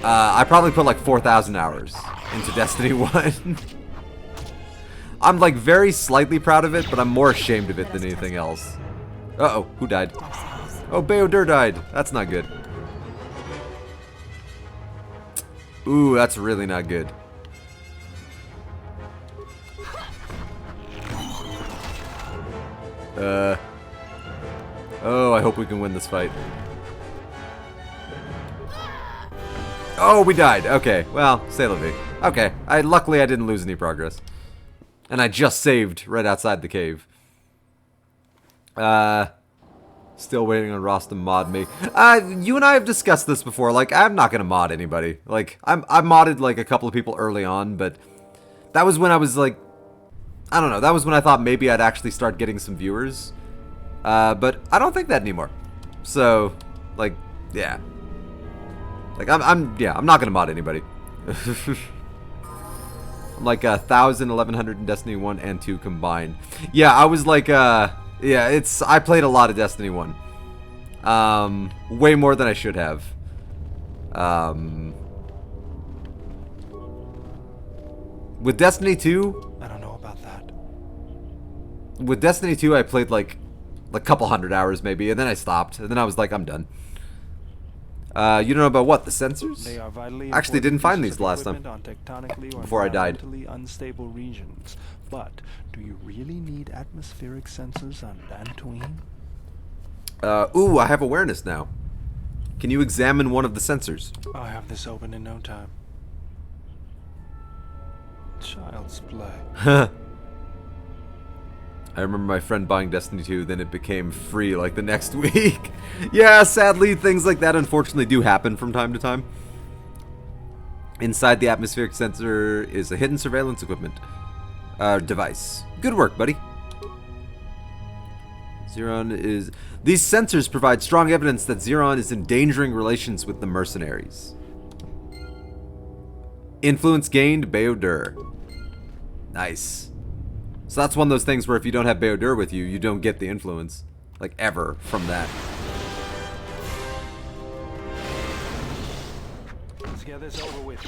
I probably put like 4,000 hours into Destiny 1. I'm like very slightly proud of it, but I'm more ashamed of it than anything else. Uh-oh, who died? Oh, Beodur died. That's not good. Ooh, that's really not good. Oh, I hope we can win this fight. Oh, we died. Okay, well, c'est la vie. Okay, luckily I didn't lose any progress. And I just saved right outside the cave. Still waiting on Ross to mod me. You and I have discussed this before. Like, I'm not gonna mod anybody. Like, I modded like a couple of people early on, but that was when I was like, I don't know. That was when I thought maybe I'd actually start getting some viewers. But I don't think that anymore. So, like, yeah. Like, I'm not gonna mod anybody. I'm like 1,000, 1,100 in Destiny 1 and 2 combined. Yeah, I was like, yeah, I played a lot of Destiny 1. Way more than I should have. With Destiny 2... I don't know about that. With Destiny 2, I played like a couple hundred hours maybe, and then I stopped. And then I was like, I'm done. You don't know about what? The sensors? They are vitally actually didn't find these last time. On tectonically or before I died. Unstable regions. But do you really need atmospheric sensors on Dantooine? Ooh, I have awareness now. Can you examine one of the sensors? I'll have this open in no time. Child's play. I remember my friend buying Destiny 2, then it became free like the next week. Yeah, sadly, things like that unfortunately do happen from time to time. Inside the atmospheric sensor is a hidden surveillance equipment device. Good work, buddy. Xeron is... These sensors provide strong evidence that Xeron is endangering relations with the mercenaries. Influence gained, Beodur. Nice. So that's one of those things where if you don't have Beodur with you, you don't get the influence. Like, ever, from that. Let's get this over with.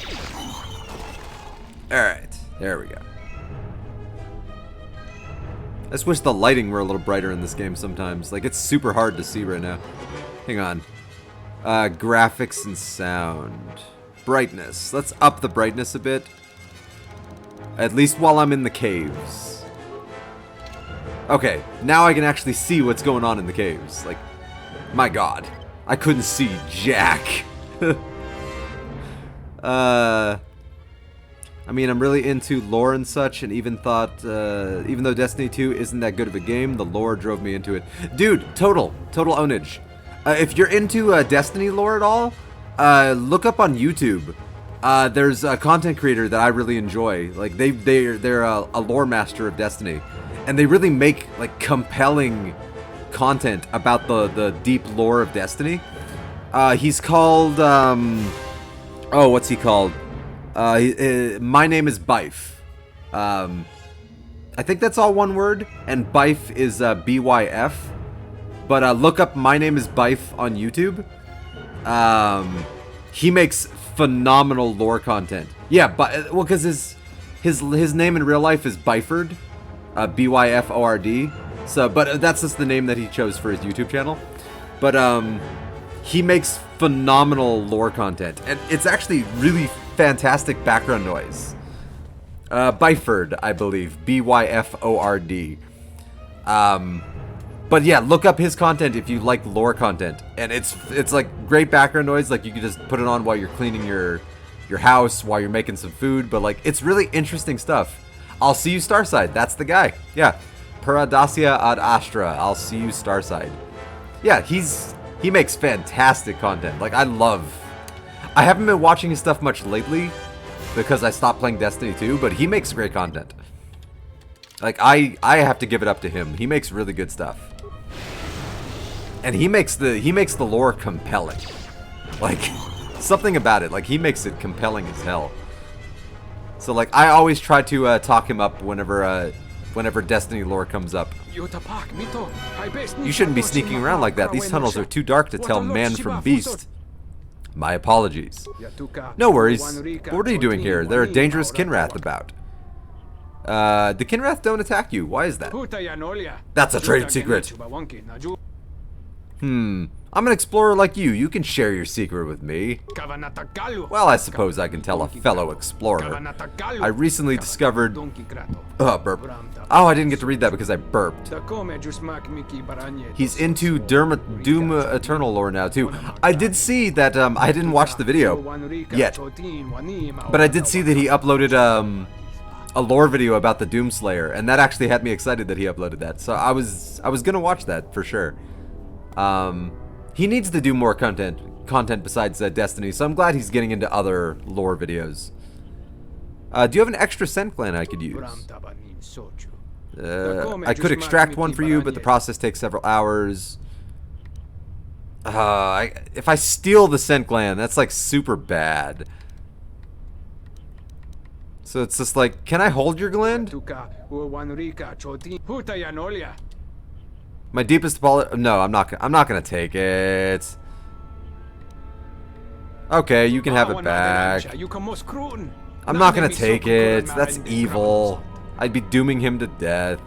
Alright, there we go. I just wish the lighting were a little brighter in this game sometimes. Like, it's super hard to see right now. Hang on. Graphics and sound. Brightness. Let's up the brightness a bit. At least while I'm in the caves. Okay, now I can actually see what's going on in the caves. Like, my god. I couldn't see jack. I mean, I'm really into lore and such, and even thought, even though Destiny 2 isn't that good of a game, the lore drove me into it. Dude, total ownage. If you're into Destiny lore at all, look up on YouTube. There's a content creator that I really enjoy. Like, they're a lore master of Destiny. And they really make, like, compelling content about the deep lore of Destiny. He's called, oh, what's he called? My name is Bife. I think that's all one word, and Bife is B-Y-F. But look up My Name is Bife on YouTube. He makes phenomenal lore content. Yeah, but well, because his name in real life is Byford, B-Y-F-O-R-D. So, but that's just the name that he chose for his YouTube channel. But he makes phenomenal lore content, and it's actually really fantastic background noise. Byford, I believe, B-Y-F-O-R-D. But yeah, look up his content if you like lore content, and it's like great background noise. Like you can just put it on while you're cleaning your house, while you're making some food. But like it's really interesting stuff. I'll see you Starside. That's the guy. Yeah, Paradacia ad Astra. I'll see you Starside. Yeah, he makes fantastic content. Like I haven't been watching his stuff much lately because I stopped playing Destiny 2, but he makes great content. Like I have to give it up to him. He makes really good stuff. And he makes the lore compelling. Like something about it. Like he makes it compelling as hell. So like I always try to talk him up whenever Destiny lore comes up. You shouldn't be sneaking around like that. These tunnels are too dark to tell man from beast. My apologies. No worries. But what are you doing here? There are dangerous Kinrath about. The Kinrath don't attack you. Why is that? That's a trade secret. I'm an explorer like you. You can share your secret with me. Well, I suppose I can tell a fellow explorer. I recently discovered... burp. Oh, I didn't get to read that because I burped. He's into Doom Eternal lore now, too. I did see that, I didn't watch the video yet. But I did see that he uploaded, a lore video about the Doomslayer, and that actually had me excited that he uploaded that. So I was gonna watch that for sure. He needs to do more content besides Destiny, so I'm glad he's getting into other lore videos. Do you have an extra scent gland I could use? I could extract one for you, but the process takes several hours. If I steal the scent gland, that's like super bad. So it's just like, can I hold your gland? My deepest apology. No, I'm not gonna take it. Okay, you can have it back. I'm not gonna take it. That's evil. I'd be dooming him to death.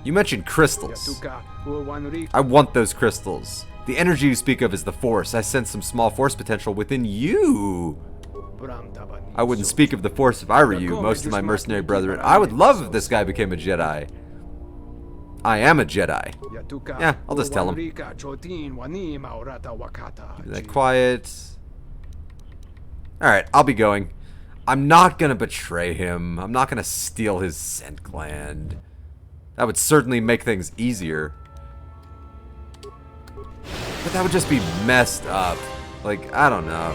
You mentioned crystals. I want those crystals. The energy you speak of is the Force. I sense some small Force potential within you. I wouldn't speak of the Force if I were you, most of my mercenary brethren. I would love if this guy became a Jedi. I am a Jedi. Yeah, I'll just tell him. Keep that quiet. Alright, I'll be going. I'm not gonna betray him. I'm not gonna steal his scent gland. That would certainly make things easier. But that would just be messed up. Like, I don't know.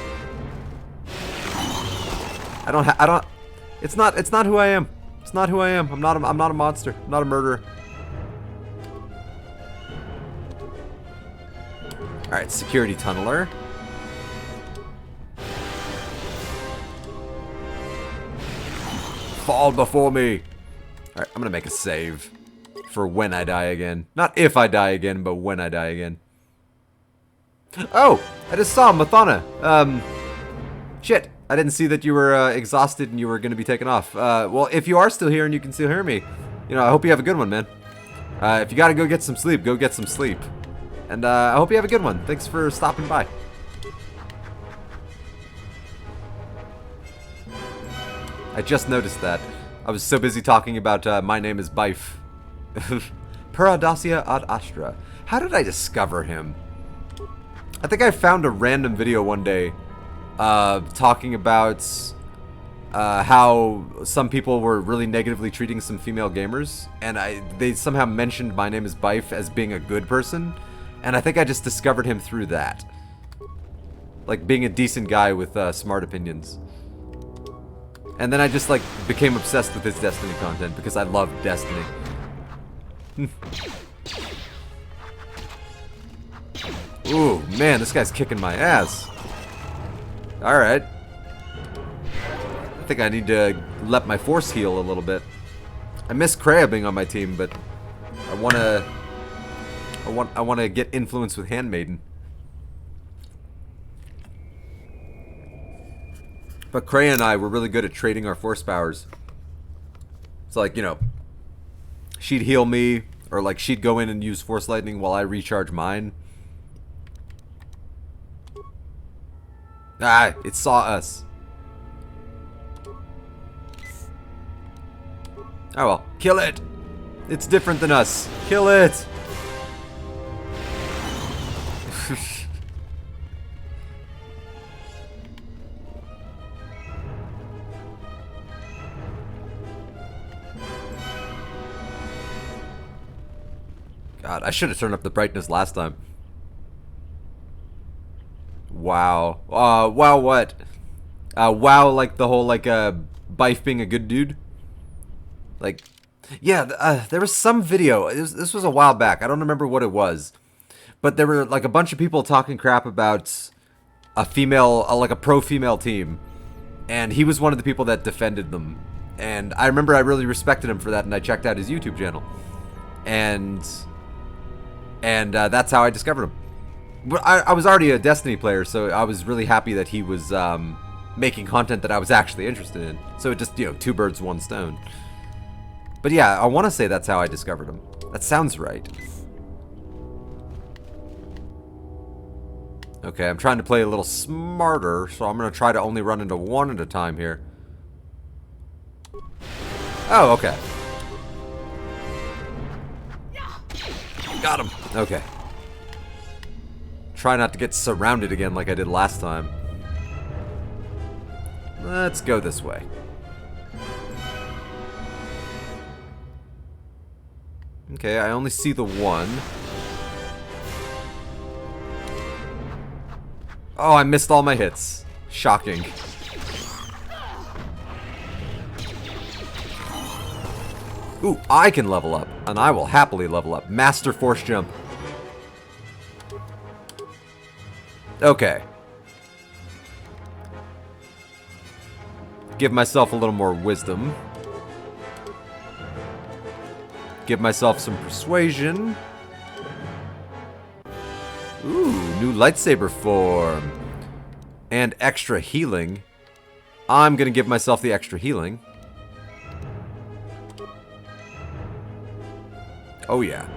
It's not who I am. It's not who I am. I'm not a monster. I'm not a murderer. Alright, security tunneler. Fall before me. Alright, I'm gonna make a save. For when I die again. Not if I die again, but when I die again. Oh! I just saw Mathana. Shit. I didn't see that you were exhausted and you were going to be taken off. Well, if you are still here and you can still hear me, you know, I hope you have a good one, man. If you got to go get some sleep, go get some sleep. And I hope you have a good one. Thanks for stopping by. I just noticed that. I was so busy talking about My Name is Bife. Paradacia ad Astra. How did I discover him? I think I found a random video one day talking about how some people were really negatively treating some female gamers, and they somehow mentioned My Name is Bife as being a good person, and I think I just discovered him through that. Like being a decent guy with smart opinions. And then I just like became obsessed with his Destiny content because I love Destiny. Ooh, man, this guy's kicking my ass. Alright. I think I need to let my force heal a little bit. I miss Kreia being on my team, but I wanna get influence with Handmaiden. But Kreia and I were really good at trading our force powers. It's like, you know, she'd heal me, or like she'd go in and use Force Lightning while I recharge mine. Ah, it saw us. Oh well, kill it! It's different than us. Kill it! God, I should have turned up the brightness last time. Wow. Wow what? Wow, like the whole, like, Bife being a good dude? Like, yeah, there was some video. This was a while back. I don't remember what it was. But there were, like, a bunch of people talking crap about a female, like, a pro-female team. And he was one of the people that defended them. And I remember I really respected him for that, and I checked out his YouTube channel. And that's how I discovered him. But I was already a Destiny player, so I was really happy that he was making content that I was actually interested in. So it just, you know, two birds, one stone. But yeah, I want to say that's how I discovered him. That sounds right. Okay, I'm trying to play a little smarter, so I'm going to try to only run into one at a time here. Oh, okay. Got him. Okay. Try not to get surrounded again like I did last time. Let's go this way. Okay, I only see the one. Oh, I missed all my hits. Shocking. Ooh, I can level up, and I will happily level up. Master Force Jump. Okay. Give myself a little more wisdom. Give myself some persuasion. Ooh, new lightsaber form. And extra healing. I'm gonna give myself the extra healing. Oh yeah,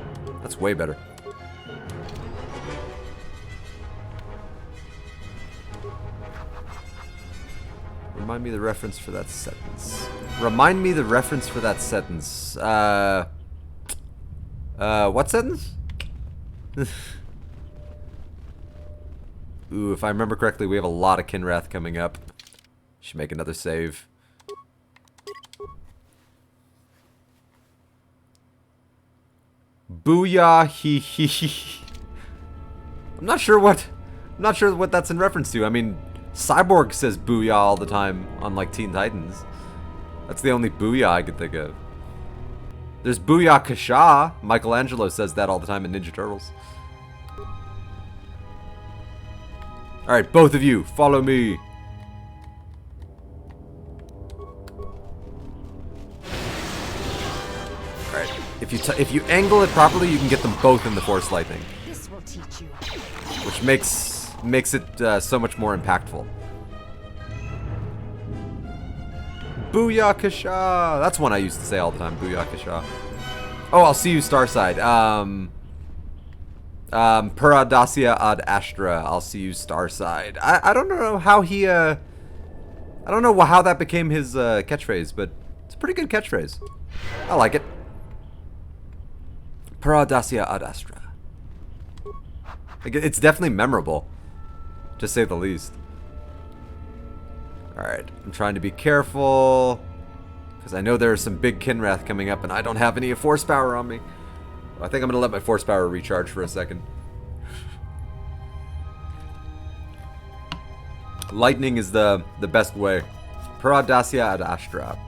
that's way better. Remind me the reference for that sentence. Remind me the reference for that sentence. What sentence? Ooh, if I remember correctly, we have a lot of Kinrath coming up. Should make another save. Booyah hee hee hee. I'm not sure what that's in reference to. I mean, Cyborg says booyah all the time on like Teen Titans. That's the only booyah I could think of. There's Booyah Kasha. Michelangelo says that all the time in Ninja Turtles. Alright, both of you, follow me. Alright, if you angle it properly, you can get them both in the Force Lightning. This will teach you. Which makes it so much more impactful. Booyah Kasha! That's one I used to say all the time, Booyah Kasha. Oh, I'll see you Starside. Paradacia ad Astra, I'll see you Starside. I don't know how he, I don't know how that became his catchphrase, but it's a pretty good catchphrase. I like it. Paradacia ad Astra. It's definitely memorable, to say the least. Alright, I'm trying to be careful, because I know there are some big Kinrath coming up, and I don't have any force power on me. I think I'm going to let my force power recharge for a second. Lightning is the best way. Paradacia ad Astra.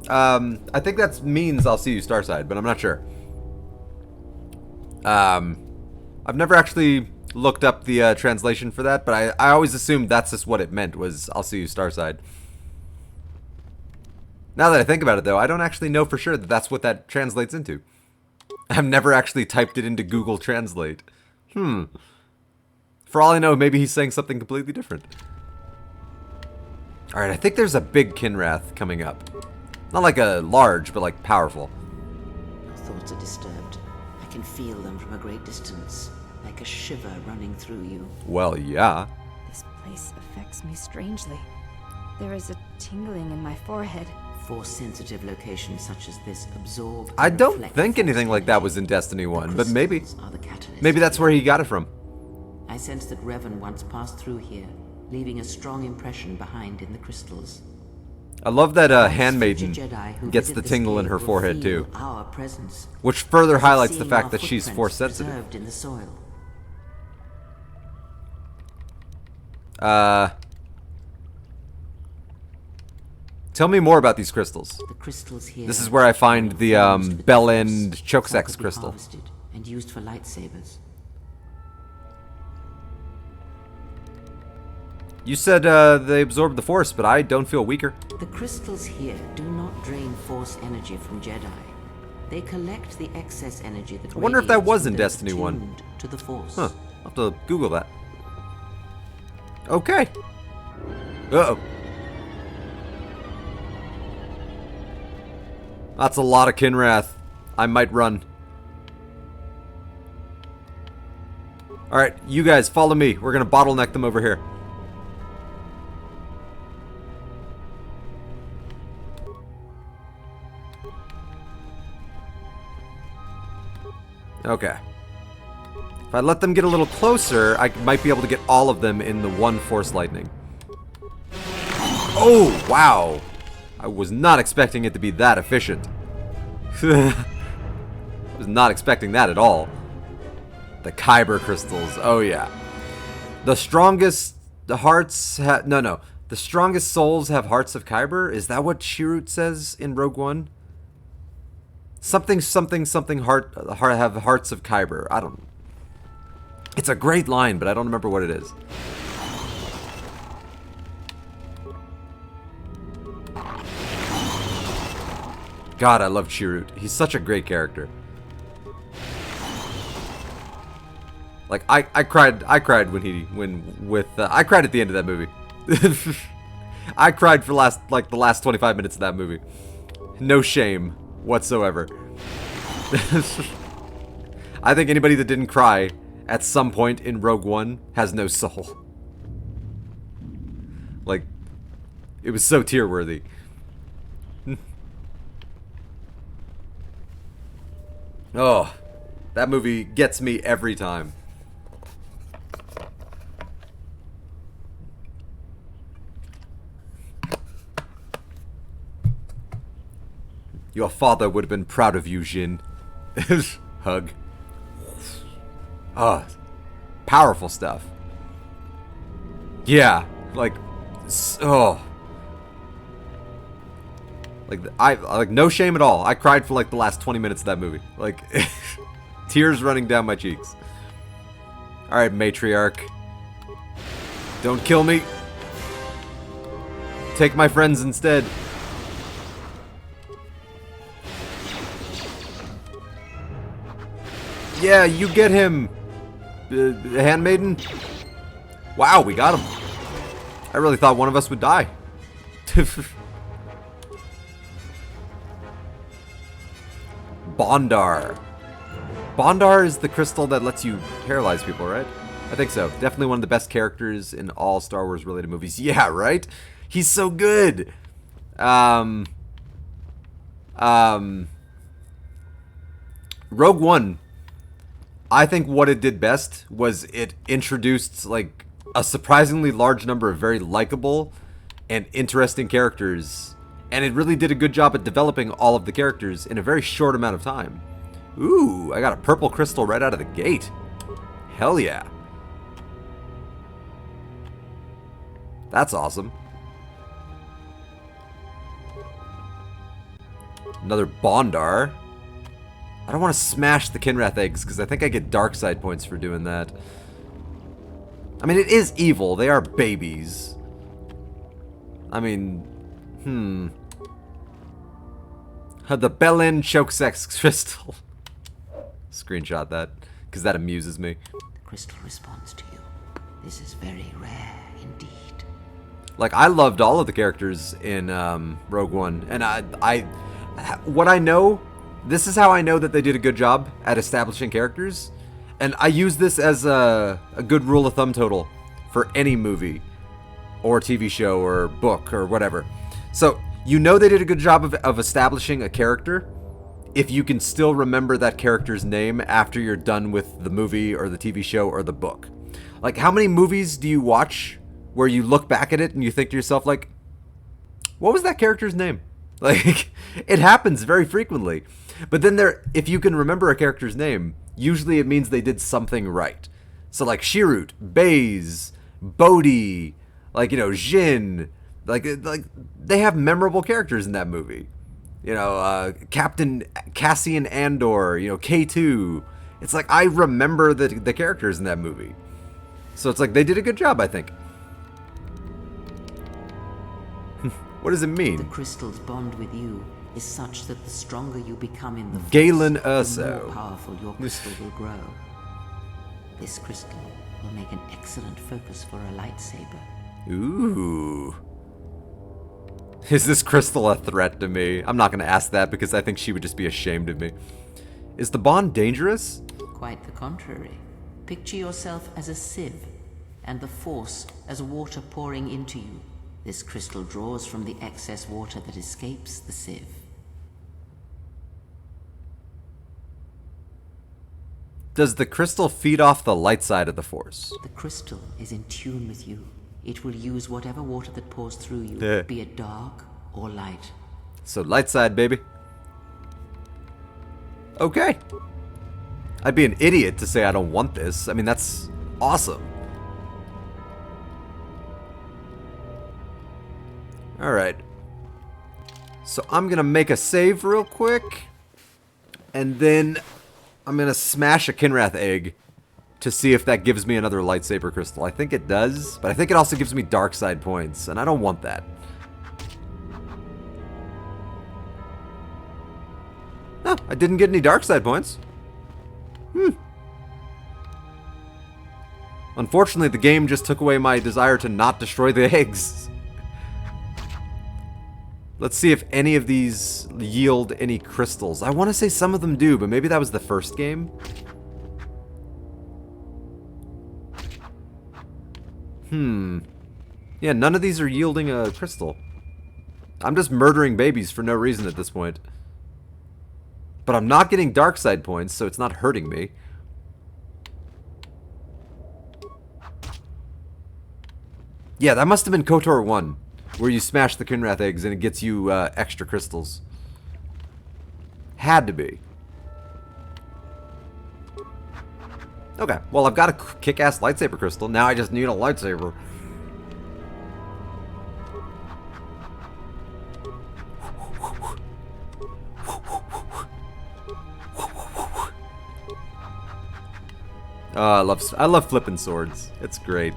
I think that means I'll see you Starside, but I'm not sure. I've never actually looked up the translation for that, but I always assumed that's just what it meant, was I'll see you Starside. Now that I think about it, though, I don't actually know for sure that that's what that translates into. I've never actually typed it into Google Translate. For all I know, maybe he's saying something completely different. Alright, I think there's a big Kinrath coming up. Not like a large, but like powerful. Our thoughts are disturbed. I can feel them from a great distance, like a shiver running through you. Well, yeah. This place affects me strangely. There is a tingling in my forehead. Force-sensitive locations such as this absorb. I don't think anything like that was in Destiny 1, but maybe. Maybe that's where he got it from. I sense that Revan once passed through here, leaving a strong impression behind in the crystals. I love that Handmaiden gets the tingle in her forehead too, which further highlights the fact that she's force sensitive. In the soil. Tell me more about these crystals. The crystals here. This is where I find the Bell End Chokesex crystal. And used for lightsabers. You said they absorb the Force, but I don't feel weaker. The crystals here do not drain Force energy from Jedi. They collect the excess energy that I wonder if that was in radiates Destiny 1. to the Force. Huh. I'll have to Google that. Okay. Uh-oh. That's a lot of Kinrath. I might run. Alright, you guys, follow me. We're gonna bottleneck them over here. Okay. If I let them get a little closer, I might be able to get all of them in the one Force Lightning. Oh, wow. I was not expecting it to be that efficient. I was not expecting that at all. The Kyber crystals. Oh, yeah. The strongest hearts have... No. The strongest souls have hearts of Kyber? Is that what Chirrut says in Rogue One? Something heart have hearts of Kyber. I don't... It's a great line, but I don't remember what it is. God, I love Chirrut. He's such a great character. Like I cried I cried at the end of that movie. I cried for the last 25 minutes of that movie. No shame whatsoever. I think anybody that didn't cry at some point in Rogue One has no soul. Like, it was so tear-worthy. Oh, that movie gets me every time. Your father would have been proud of you, Jin. Hug. Ah, powerful stuff. Yeah, like, oh. Like no shame at all. I cried for like the last 20 minutes of that movie. Like, tears running down my cheeks. Alright, matriarch. Don't kill me. Take my friends instead. Yeah, you get him, Handmaiden. Wow, we got him. I really thought one of us would die. Bondar. Bondar is the crystal that lets you paralyze people, right? I think so. Definitely one of the best characters in all Star Wars related movies. Yeah, right? He's so good. Rogue One, I think what it did best was it introduced like a surprisingly large number of very likable and interesting characters, and it really did a good job at developing all of the characters in a very short amount of time. Ooh, I got a purple crystal right out of the gate. Hell yeah. That's awesome. Another Bondar. I don't want to smash the Kinrath eggs, because I think I get dark side points for doing that. I mean, it is evil. They are babies. I mean, The Belen Chokesex Crystal. Screenshot that, because that amuses me. The crystal responds to you. This is very rare indeed. Like, I loved all of the characters in Rogue One, and what I know, this is how I know that they did a good job at establishing characters, and I use this as a good rule of thumb total for any movie, or TV show, or book, or whatever. So, you know they did a good job of establishing a character if you can still remember that character's name after you're done with the movie, or the TV show, or the book. Like, how many movies do you watch where you look back at it and you think to yourself, like, what was that character's name? Like, it happens very frequently. But then if you can remember a character's name, usually it means they did something right. So, like, Shirut, Baze, Bodhi, like, you know, Jin, like they have memorable characters in that movie. You know, Captain Cassian Andor, you know, K2. It's like, I remember the characters in that movie. So it's like, they did a good job, I think. What does it mean? The crystal's bond with you is such that the stronger you become in the Force, Galen the Erso. more powerful your crystal will grow. This crystal will make an excellent focus for a lightsaber. Ooh. Is this crystal a threat to me? I'm not going to ask that, because I think she would just be ashamed of me. Is the bond dangerous? Quite the contrary. Picture yourself as a sieve, and the Force as water pouring into you. This crystal draws from the excess water that escapes the sieve. Does the crystal feed off the light side of the Force? The crystal is in tune with you. It will use whatever water that pours through you, be it dark or light. So light side, baby. Okay. I'd be an idiot to say I don't want this. I mean, that's awesome. Alright. So I'm going to make a save real quick. And then I'm going to smash a Kinrath egg to see if that gives me another lightsaber crystal. I think it does, but I think it also gives me dark side points, and I don't want that. Oh, I didn't get any dark side points. Unfortunately, the game just took away my desire to not destroy the eggs. Let's see if any of these yield any crystals. I want to say some of them do, but maybe that was the first game. Yeah, none of these are yielding a crystal. I'm just murdering babies for no reason at this point. But I'm not getting dark side points, so it's not hurting me. Yeah, that must have been KOTOR 1, where you smash the Kinrath eggs and it gets you extra crystals. Had to be. Okay, well, I've got a kick-ass lightsaber crystal. Now I just need a lightsaber. Oh, I love flipping swords. It's great.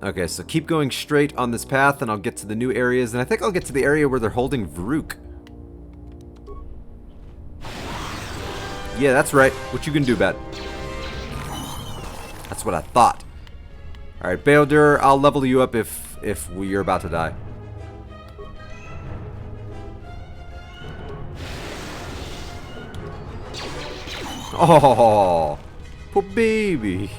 Okay, so keep going straight on this path, and I'll get to the new areas, and I think I'll get to the area where they're holding Varuk. Yeah, that's right. What you gonna do about it? That's what I thought. Alright, Baeldur, I'll level you up if you're about to die. Oh, poor baby.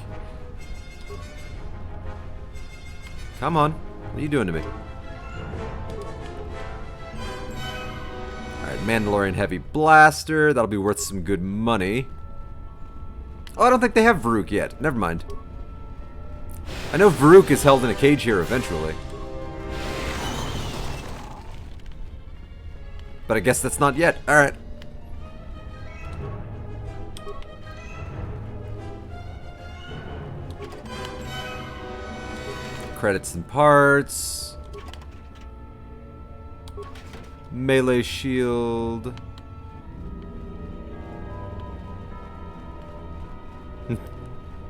Come on. What are you doing to me? Alright, Mandalorian Heavy Blaster. That'll be worth some good money. Oh, I don't think they have Varuk yet. Never mind. I know Varuk is held in a cage here eventually. But I guess that's not yet. Alright. Credits and parts. Melee shield.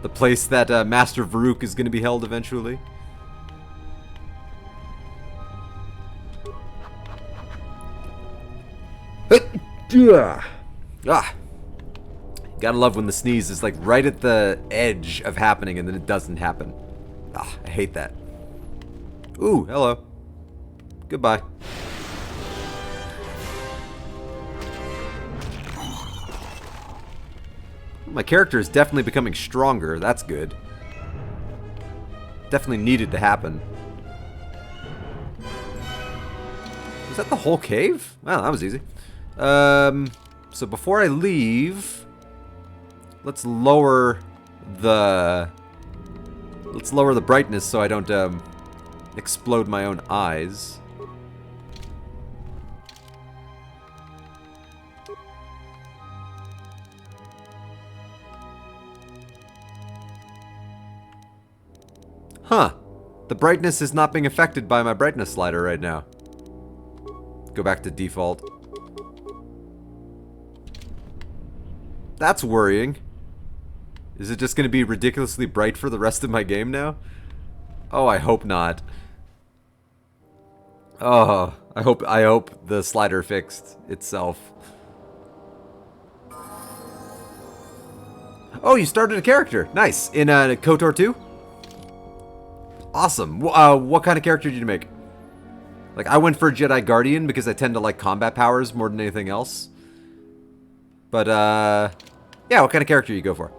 The place that Master Varuk is going to be held eventually. Ah. Gotta love when the sneeze is like right at the edge of happening and then it doesn't happen. Ah, I hate that. Ooh, hello. Goodbye. My character is definitely becoming stronger. That's good. Definitely needed to happen. Is that the whole cave? Wow, that was easy. So before I leave, let's lower the brightness so I don't explode my own eyes. Huh. The brightness is not being affected by my brightness slider right now. Go back to default. That's worrying. Is it just going to be ridiculously bright for the rest of my game now? Oh, I hope not. Oh, I hope the slider fixed itself. Oh, you started a character. Nice. In Kotor 2? Awesome. What kind of character did you make? Like, I went for a Jedi Guardian because I tend to like combat powers more than anything else. But, yeah, what kind of character you go for?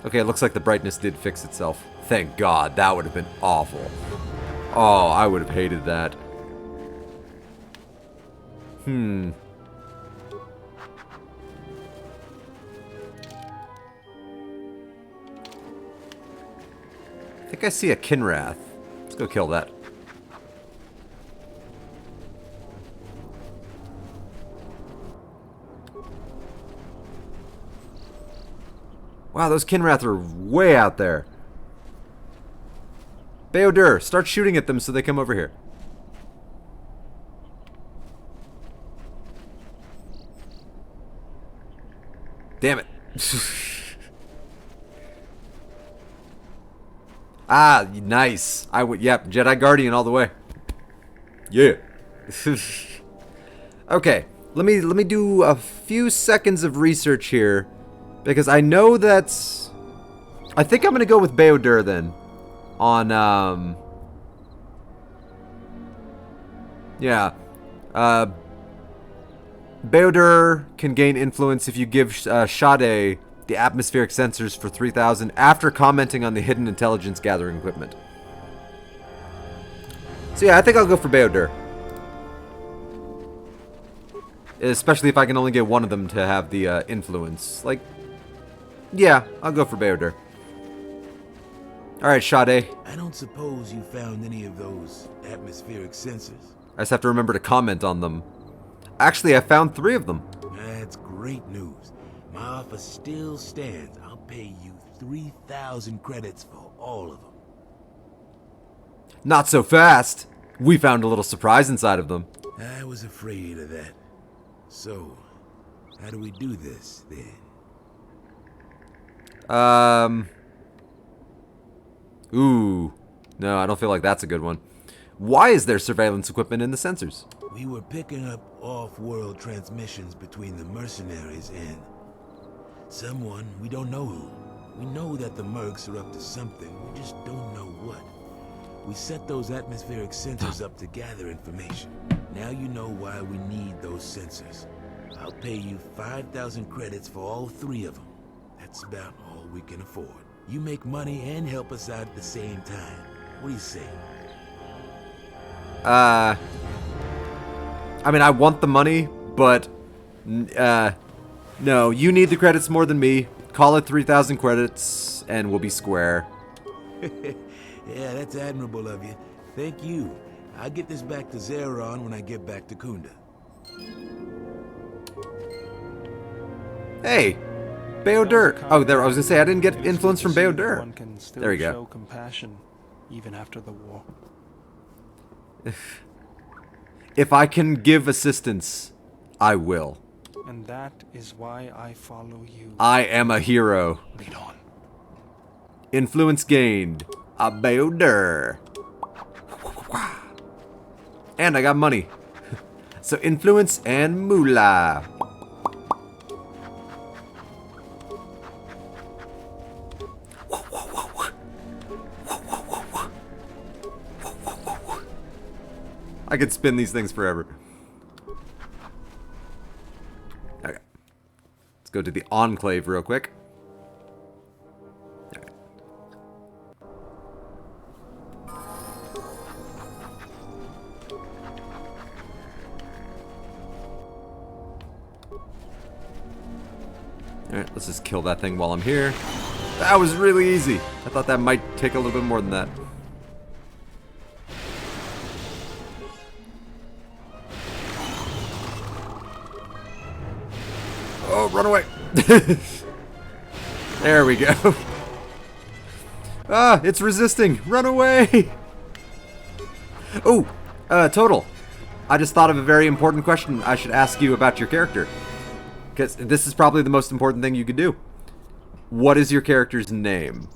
Okay, it looks like the brightness did fix itself. Thank God, that would have been awful. Oh, I would have hated that. I think I see a Kinrath. Let's go kill that. Wow, those Kinrath are way out there. Beodur, start shooting at them so they come over here. Damn it. Ah, nice. Yep, Jedi Guardian all the way. Yeah. Okay, let me do a few seconds of research here, because I know that's. I think I'm gonna go with Beodur then. On yeah. Beodur can gain influence if you give Sade the atmospheric sensors for 3,000 after commenting on the hidden intelligence gathering equipment. So yeah, I think I'll go for Beodur. Especially if I can only get one of them to have the influence. Like, yeah, I'll go for Beodur. Alright, Sade. I don't suppose you found any of those atmospheric sensors. I just have to remember to comment on them. Actually, I found 3 of them. That's great news. My offer still stands. I'll pay you 3,000 credits for all of them. Not so fast. We found a little surprise inside of them. I was afraid of that. So, how do we do this, then? Ooh. No, I don't feel like that's a good one. Why is there surveillance equipment in the sensors? We were picking up off-world transmissions between the mercenaries and someone, we don't know who. We know that the mercs are up to something, we just don't know what. We set those atmospheric sensors up to gather information. Now you know why we need those sensors. I'll pay you 5,000 credits for all 3 of them. That's about all we can afford. You make money and help us out at the same time. What do you say? I mean, I want the money, but no, you need the credits more than me. Call it 3,000 credits, and we'll be square. Yeah, that's admirable of you. Thank you. I'll get this back to Zeron when I get back to Kunda. Hey, Beodur. Oh, there. I was gonna say I didn't get influence from Beodur. One can still There you go. show compassion, even after the war. If I can give assistance, I will. And that is why I follow you. I am a hero. Lead on. Influence gained. A builder. And I got money. So influence and moolah. I could spin these things forever. Okay. Let's go to the Enclave real quick. Okay. Alright, let's just kill that thing while I'm here. That was really easy. I thought that might take a little bit more than that. Oh, run away. There we go. Ah, it's resisting. Run away. Oh, Total. I just thought of a very important question I should ask you about your character. Because this is probably the most important thing you could do. What is your character's name?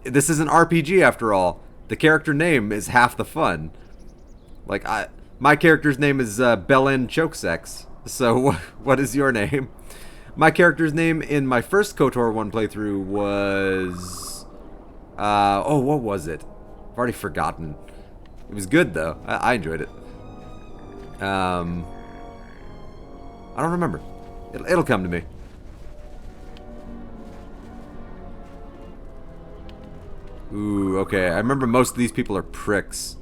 This is an RPG after all. The character name is half the fun. Like, my character's name is Belen Chokesex. So, what is your name? My character's name in my first KOTOR 1 playthrough was... oh, what was it? I've already forgotten. It was good, though. I enjoyed it. I don't remember. It'll come to me. Ooh, okay. I remember most of these people are pricks.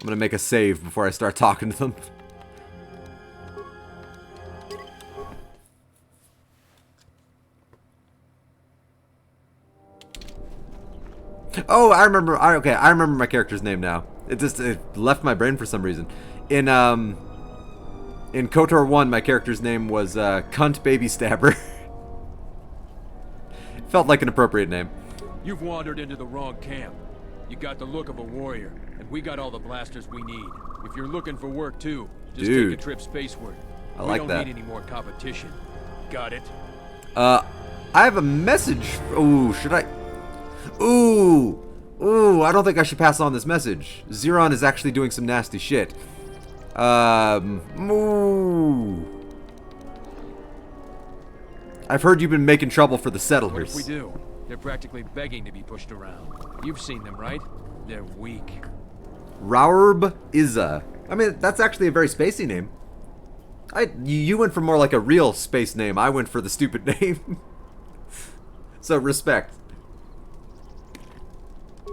I'm gonna make a save before I start talking to them. Oh, I remember. Okay, I remember my character's name now. It left my brain for some reason. In KOTOR 1, my character's name was Cunt Baby Stabber. Felt like an appropriate name. You've wandered into the wrong camp. You got the look of a warrior, and we got all the blasters we need. If you're looking for work too, just take a trip spaceward. I like that. We don't need any more competition. Got it? I have a message. Ooh, should I? Ooh, I don't think I should pass on this message. Zeron is actually doing some nasty shit. Ooh. I've heard you've been making trouble for the settlers. What if we do? They're practically begging to be pushed around. You've seen them, right? They're weak. Raurb Izza. I mean, that's actually a very spacey name. You went for more like a real space name. I went for the stupid name. So, respect.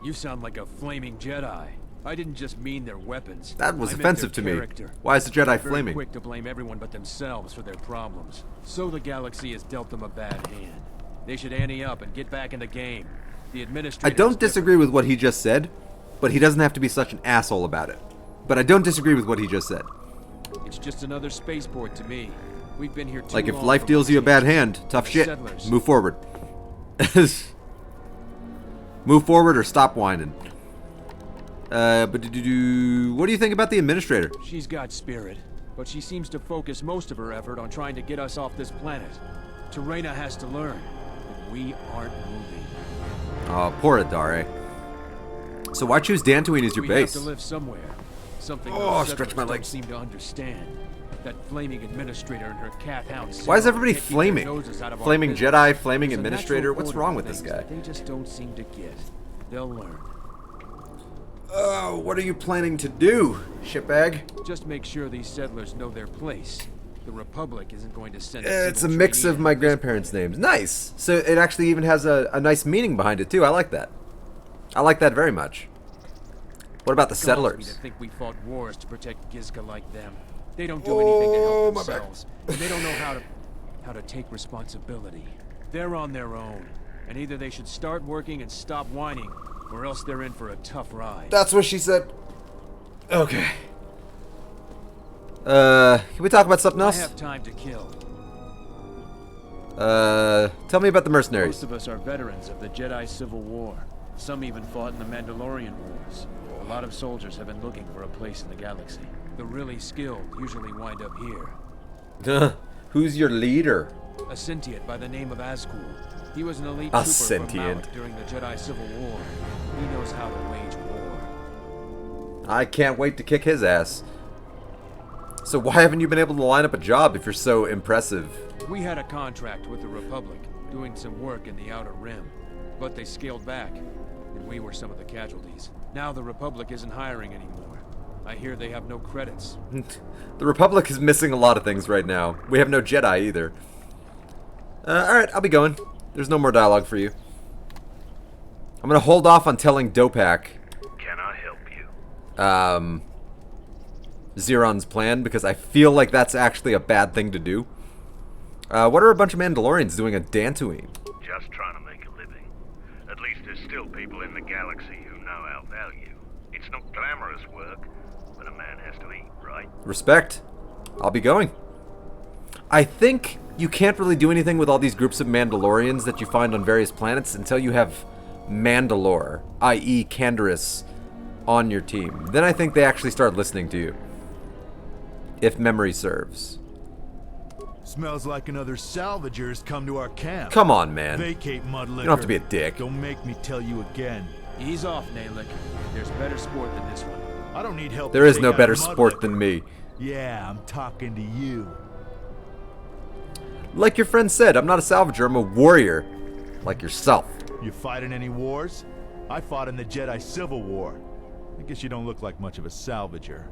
You sound like a flaming Jedi. I didn't just mean their weapons. That was offensive to me. Why is the Jedi flaming? They're quick to blame everyone but themselves for their problems. So the galaxy has dealt them a bad hand. They should ante up and get back in the game. The administrator. I don't disagree with what he just said, but he doesn't have to be such an asshole about it. But I don't disagree with what he just said. It's just another spaceport to me. We've been here too like if long life deals you a bad hand, tough shit. Settlers. Move forward. Move forward or stop whining. But what do you think about the administrator? She's got spirit, but she seems to focus most of her effort on trying to get us off this planet. Terena has to learn that we aren't moving. Oh, poor Adare. So why choose Dantooine as your base? We have to live somewhere. Something stretch my legs. Don't seem to understand. That flaming administrator and her cat hound. Why is everybody flaming? Flaming Jedi, flaming administrator. What's wrong with this guy? They just don't seem to get. They'll learn. Oh, what are you planning to do, shitbag? Just make sure these settlers know their place. The Republic isn't going to send. It's a mix of my grandparents' names. Nice. So it actually even has a nice meaning behind it too. I like that. I like that very much. What about the settlers? To think we fought wars to protect Gizka like them. They don't do anything to help themselves. And they don't know how to take responsibility. They're on their own, and either they should start working and stop whining, or else they're in for a tough ride. That's what she said. Okay. Can we talk about something else? I have time to kill. Tell me about the mercenaries. Most of us are veterans of the Jedi Civil War. Some even fought in the Mandalorian Wars. A lot of soldiers have been looking for a place in the galaxy. The really skilled usually wind up here. Who's your leader? A sentient by the name of Azkul. He was an elite A trooper sentient. from Malik during the Jedi Civil War. He knows how to wage war. I can't wait to kick his ass. So why haven't you been able to line up a job if you're so impressive? We had a contract with the Republic, doing some work in the Outer Rim. But they scaled back, and we were some of the casualties. Now the Republic isn't hiring anymore. I hear they have no credits. The Republic is missing a lot of things right now. We have no Jedi either. Alright, I'll be going. There's no more dialogue for you. I'm gonna hold off on telling Dopak. Can I help you? Zeron's plan, because I feel like that's actually a bad thing to do. What are a bunch of Mandalorians doing on Dantooine? Just trying to make a living. At least there's still people in the galaxy who know our value. It's not glamorous work, but a man has to eat, right? Respect. I'll be going. I think you can't really do anything with all these groups of Mandalorians that you find on various planets until you have Mandalore, i.e. Canderous, on your team. Then I think they actually start listening to you. If memory serves. Smells like another salvager's come to our camp. Come on, man. Vacate, mud liquor. You don't have to be a dick. Don't make me tell you again. Ease off, Nalik. There's better sport than this one. I don't need help. There is no better sport than me. Yeah, I'm talking to you. Like your friend said, I'm not a salvager, I'm a warrior. Like yourself. You fighting any wars? I fought in the Jedi Civil War. I guess you don't look like much of a salvager.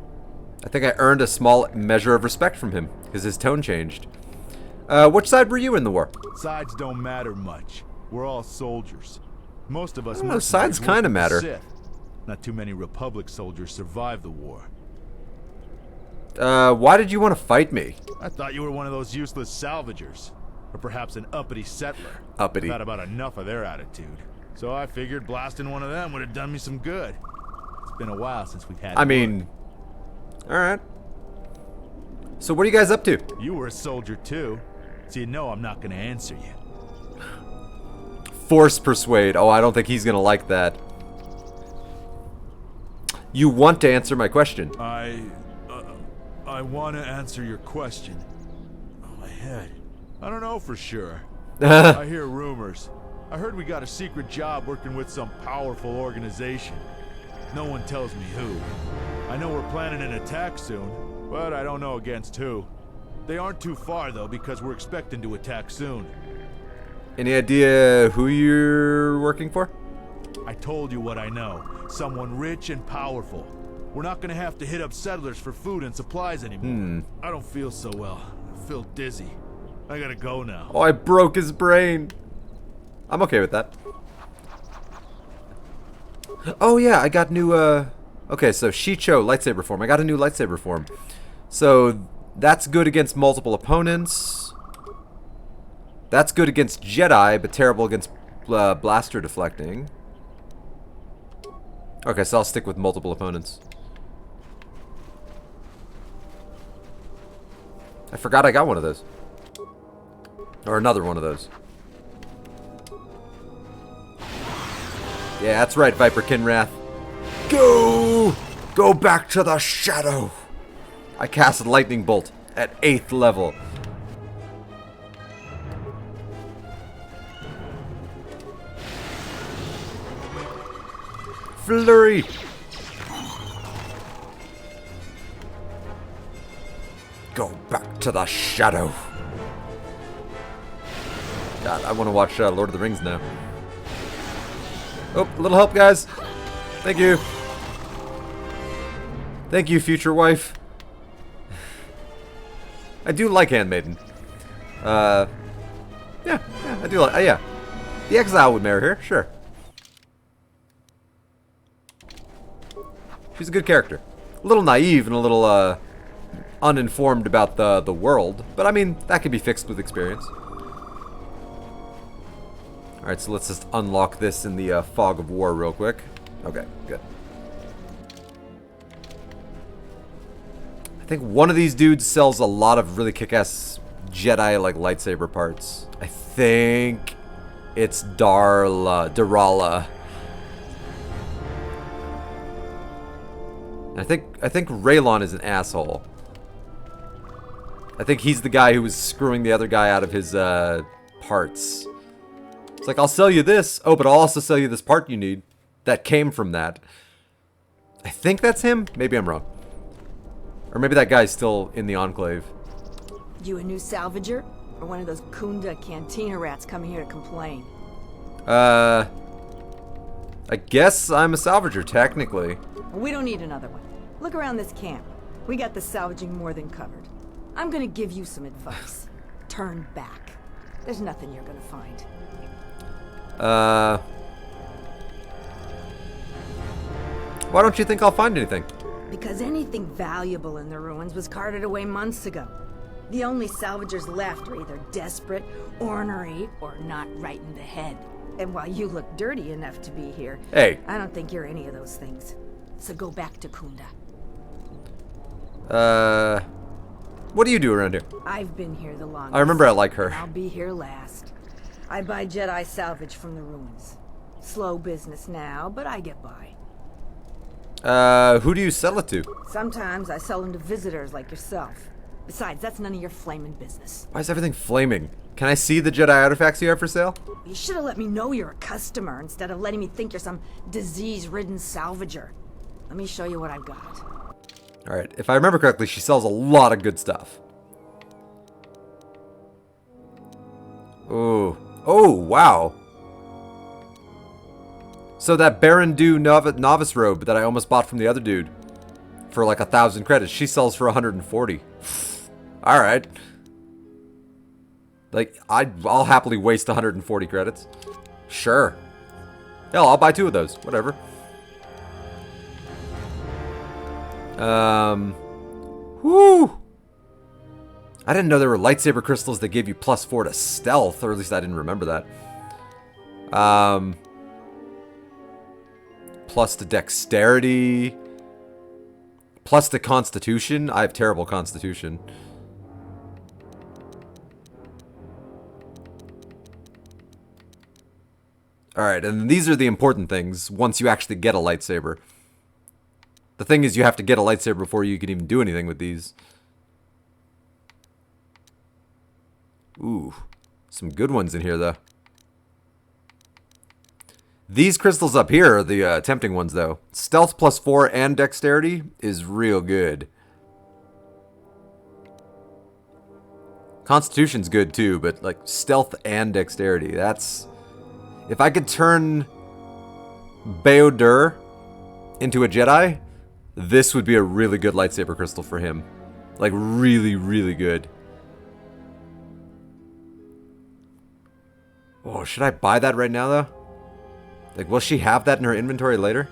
I think I earned a small measure of respect from him, because his tone changed. Which side were you in the war? Sides don't matter much. We're all soldiers. Most of us. I don't know, sides kind of matter. Sith. Not too many Republic soldiers survived the war. Why did you want to fight me? I thought you were one of those useless salvagers. Or perhaps an uppity settler. Uppity. I've had about enough of their attitude. So I figured blasting one of them would have done me some good. It's been a while since we've had. I mean, alright. So what are you guys up to? You were a soldier too. So you know I'm not gonna answer you. Force persuade. Oh, I don't think he's gonna like that. You want to answer my question. I want to answer your question. Oh, my head. I don't know for sure. I hear rumors. I heard we got a secret job working with some powerful organization. No one tells me who. I know we're planning an attack soon, but I don't know against who. They aren't too far, though, because we're expecting to attack soon. Any idea who you're working for? I told you what I know. Someone rich and powerful. We're not gonna have to hit up settlers for food and supplies anymore. I don't feel so well. I feel dizzy. I gotta go now. Oh, I broke his brain. I'm okay with that. Oh yeah, I got new, okay, so Shicho lightsaber form. I got a new lightsaber form. So, that's good against multiple opponents. That's good against Jedi, but terrible against blaster deflecting. Okay, so I'll stick with multiple opponents. I forgot I got one of those. Or another one of those. Yeah, that's right, Viper Kinrath. Go! Go back to the shadow! I cast Lightning Bolt at 8th level. Flurry! Go back to the shadow. God, I want to watch Lord of the Rings now. Oh, a little help, guys. Thank you. Thank you, future wife. I do like Handmaiden. Yeah, I do like. Yeah, the Exile would marry her, sure. She's a good character. A little naive and a little uninformed about the world, but I mean that could be fixed with experience. All right, so let's just unlock this in the fog of war real quick. Okay, good. I think one of these dudes sells a lot of really kick-ass Jedi-like lightsaber parts. I think it's Darala. I think Raylon is an asshole. I think he's the guy who was screwing the other guy out of his parts. It's like, I'll sell you this. Oh, but I'll also sell you this part you need. That came from that. I think that's him. Maybe I'm wrong. Or maybe that guy's still in the Enclave. You a new salvager? Or one of those Kunda cantina rats coming here to complain? I guess I'm a salvager, technically. We don't need another one. Look around this camp. We got the salvaging more than covered. I'm gonna give you some advice. Turn back. There's nothing you're gonna find. Why don't you think I'll find anything? Because anything valuable in the ruins was carted away months ago. The only salvagers left are either desperate, ornery, or not right in the head. And while you look dirty enough to be here, hey, I don't think you're any of those things. So go back to Kunda. What do you do around here? I've been here the longest. I remember I like her. I'll be here last. I buy Jedi salvage from the ruins. Slow business now, but I get by. Who do you sell it to? Sometimes I sell them to visitors like yourself. Besides, that's none of your flaming business. Why is everything flaming? Can I see the Jedi artifacts you have for sale? You should have let me know you're a customer instead of letting me think you're some disease-ridden salvager. Let me show you what I've got. Alright, if I remember correctly, she sells a lot of good stuff. Oh. Oh, wow. So that Baron Du novice robe that I almost bought from the other dude for like 1,000 credits, she sells for 140. Alright. Like, I'll happily waste 140 credits. Sure. Hell, I'll buy 2 of those. Whatever. Whoo! I didn't know there were lightsaber crystals that gave you +4 to stealth, or at least I didn't remember that. Plus to dexterity. Plus to constitution. I have terrible constitution. Alright, and these are the important things once you actually get a lightsaber. The thing is, you have to get a lightsaber before you can even do anything with these. Ooh, some good ones in here, though. These crystals up here are the tempting ones, though. Stealth +4 and dexterity is real good. Constitution's good, too, but, like, stealth and dexterity, that's... If I could turn Baodur into a Jedi, this would be a really good lightsaber crystal for him. Like, really, really good. Oh, should I buy that right now, though? Like, will she have that in her inventory later?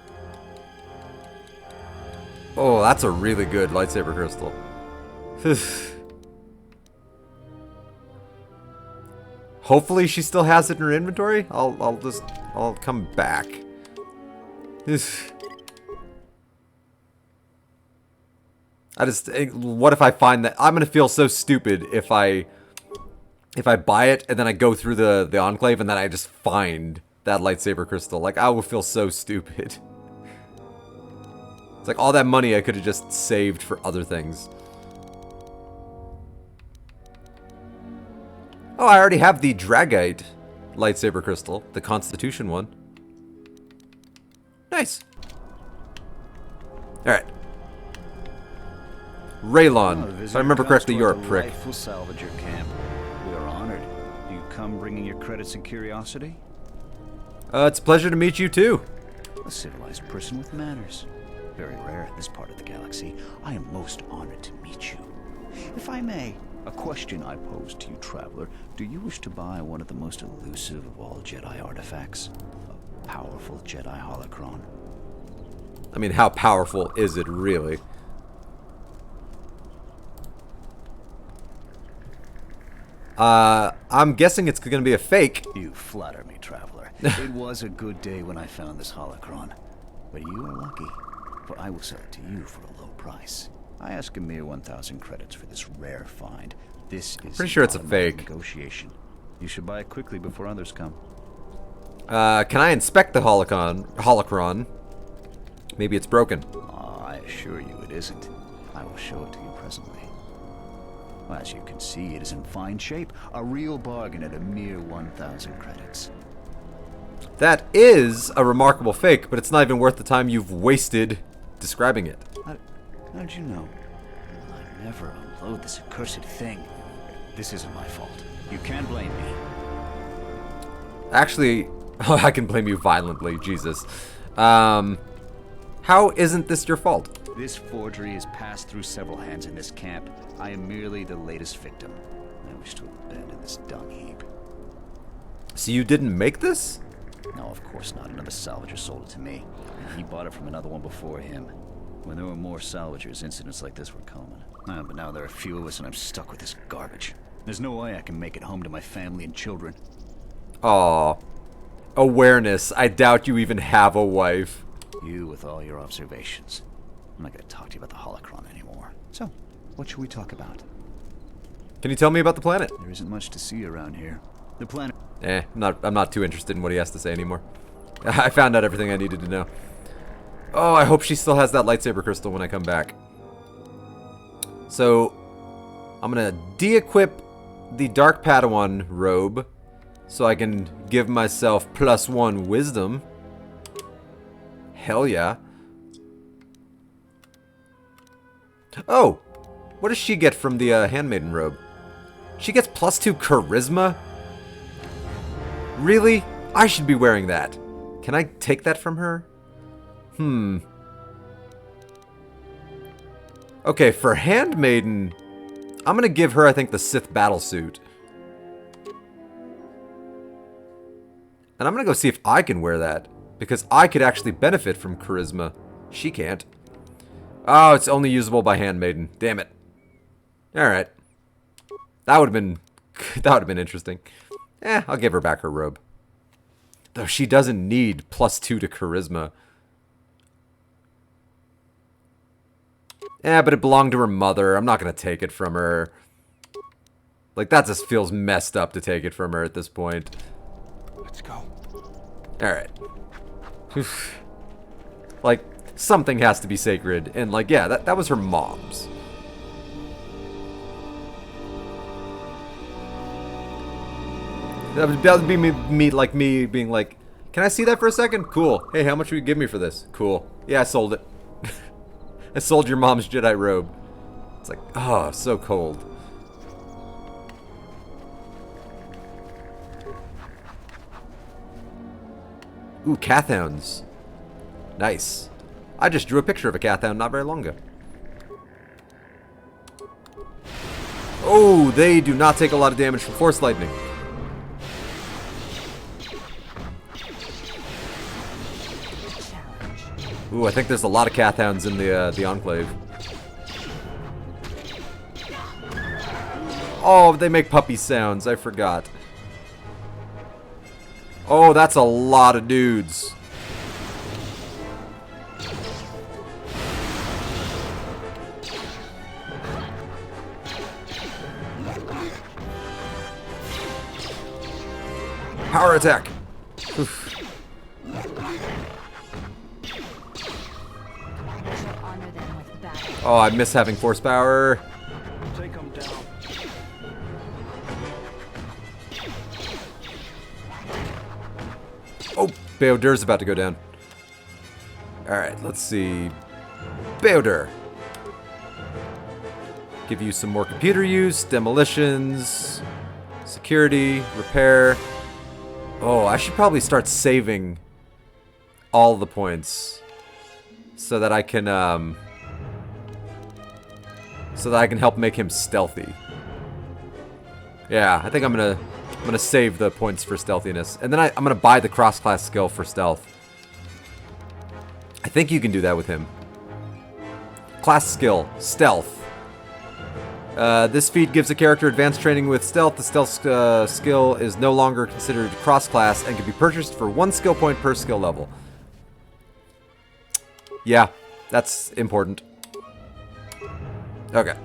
Oh, that's a really good lightsaber crystal. Hopefully she still has it in her inventory. I'll come back. What if I find that I'm gonna feel so stupid if I buy it and then I go through the Enclave and then I just find that lightsaber crystal. Like, I will feel so stupid. It's like all that money I could have just saved for other things. Oh, I already have the Dragite lightsaber crystal, the Constitution one. Nice. Alright. Raylon, if I remember correctly, you're a prick. Salvager camp. We are honored. Do you come bringing your credits and curiosity? It's a pleasure to meet you, too. A civilized person with manners. Very rare in this part of the galaxy. I am most honored to meet you. If I may, a question I pose to you, traveler. Do you wish to buy one of the most elusive of all Jedi artifacts? A powerful Jedi holocron? I mean, how powerful is it, really? I'm guessing it's gonna be a fake. You flatter me, traveler. It was a good day when I found this holocron. But you are lucky, for I will sell it to you for a low price. I ask a mere 1,000 credits for this rare find. This is pretty sure it's a fake negotiation. You should buy it quickly before others come. Can I inspect the holocron? Maybe it's broken. I assure you it isn't. I will show it to you presently. As you can see, it is in fine shape. A real bargain at a mere 1,000 credits. That is a remarkable fake, but it's not even worth the time you've wasted describing it. How did you know? I never unload this accursed thing. This isn't my fault. You can't blame me. Actually, I can blame you violently, Jesus. How isn't this your fault? This forgery has passed through several hands in this camp. I am merely the latest victim. I wish to abandon this dung heap. So you didn't make this? No, of course not. Another salvager sold it to me. And he bought it from another one before him. When there were more salvagers, incidents like this were common. But now there are few of us and I'm stuck with this garbage. There's no way I can make it home to my family and children. Aw. Awareness. I doubt you even have a wife. You with all your observations. I'm not going to talk to you about the holocron anymore. So, what should we talk about? Can you tell me about the planet? There isn't much to see around here. The planet... I'm not too interested in what he has to say anymore. I found out everything I needed to know. Oh, I hope she still has that lightsaber crystal when I come back. So, I'm gonna de-equip the Dark Padawan robe so I can give myself +1 wisdom. Hell yeah. Oh! What does she get from the Handmaiden robe? She gets +2 charisma? Really? I should be wearing that. Can I take that from her? Okay, for Handmaiden, I'm gonna give her, I think, the Sith battlesuit. And I'm gonna go see if I can wear that. Because I could actually benefit from charisma. She can't. Oh, it's only usable by Handmaiden. Damn it. Alright. That would have been interesting. I'll give her back her robe. Though she doesn't need +2 to charisma. But it belonged to her mother. I'm not going to take it from her. Like, that just feels messed up to take it from her at this point. Let's go. Alright. Like, something has to be sacred. And, like, yeah, that was her mom's. That would be me being like, can I see that for a second? Cool. Hey, how much would you give me for this? Cool. Yeah, I sold it. I sold your mom's Jedi robe. It's like, oh, so cold. Ooh, Cathounds. Nice. I just drew a picture of a Cathound not very long ago. Oh, they do not take a lot of damage from Force Lightning. Ooh, I think there's a lot of Cathounds in the Enclave. Oh, they make puppy sounds. I forgot. Oh, that's a lot of dudes. Power attack. Oof. Oh, I miss having force power. Take him down. Oh, Beodur's about to go down. Alright, let's see. Beodur. Give you some more computer use, demolitions, security, repair. Oh, I should probably start saving all the points so that I can help make him stealthy. Yeah, I think I'm gonna save the points for stealthiness, and then I'm gonna buy the cross-class skill for stealth. I think you can do that with him. Class skill, stealth. This feat gives a character advanced training with stealth. The stealth skill is no longer considered cross-class and can be purchased for 1 skill point per skill level. Yeah, that's important. Okay.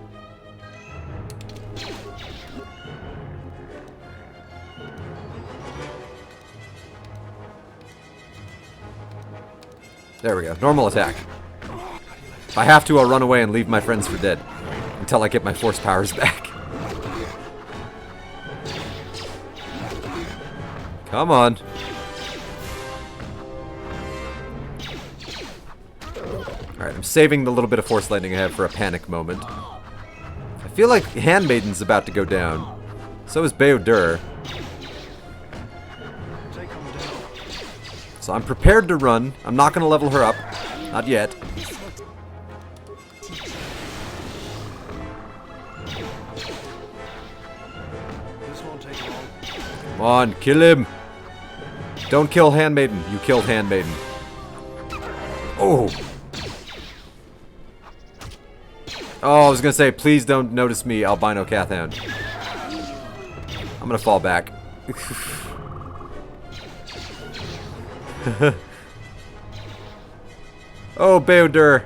There we go. Normal attack. If I have to, I'll run away and leave my friends for dead. Until I get my force powers back. Come on. Alright, I'm saving the little bit of force lightning I have for a panic moment. I feel like Handmaiden's about to go down. So is Baodur. So I'm prepared to run. I'm not going to level her up. Not yet. Come on, kill him. Don't kill Handmaiden. You killed Handmaiden. Oh. Oh, I was going to say, please don't notice me, Albino Cathound. I'm going to fall back. Oh, Baodur,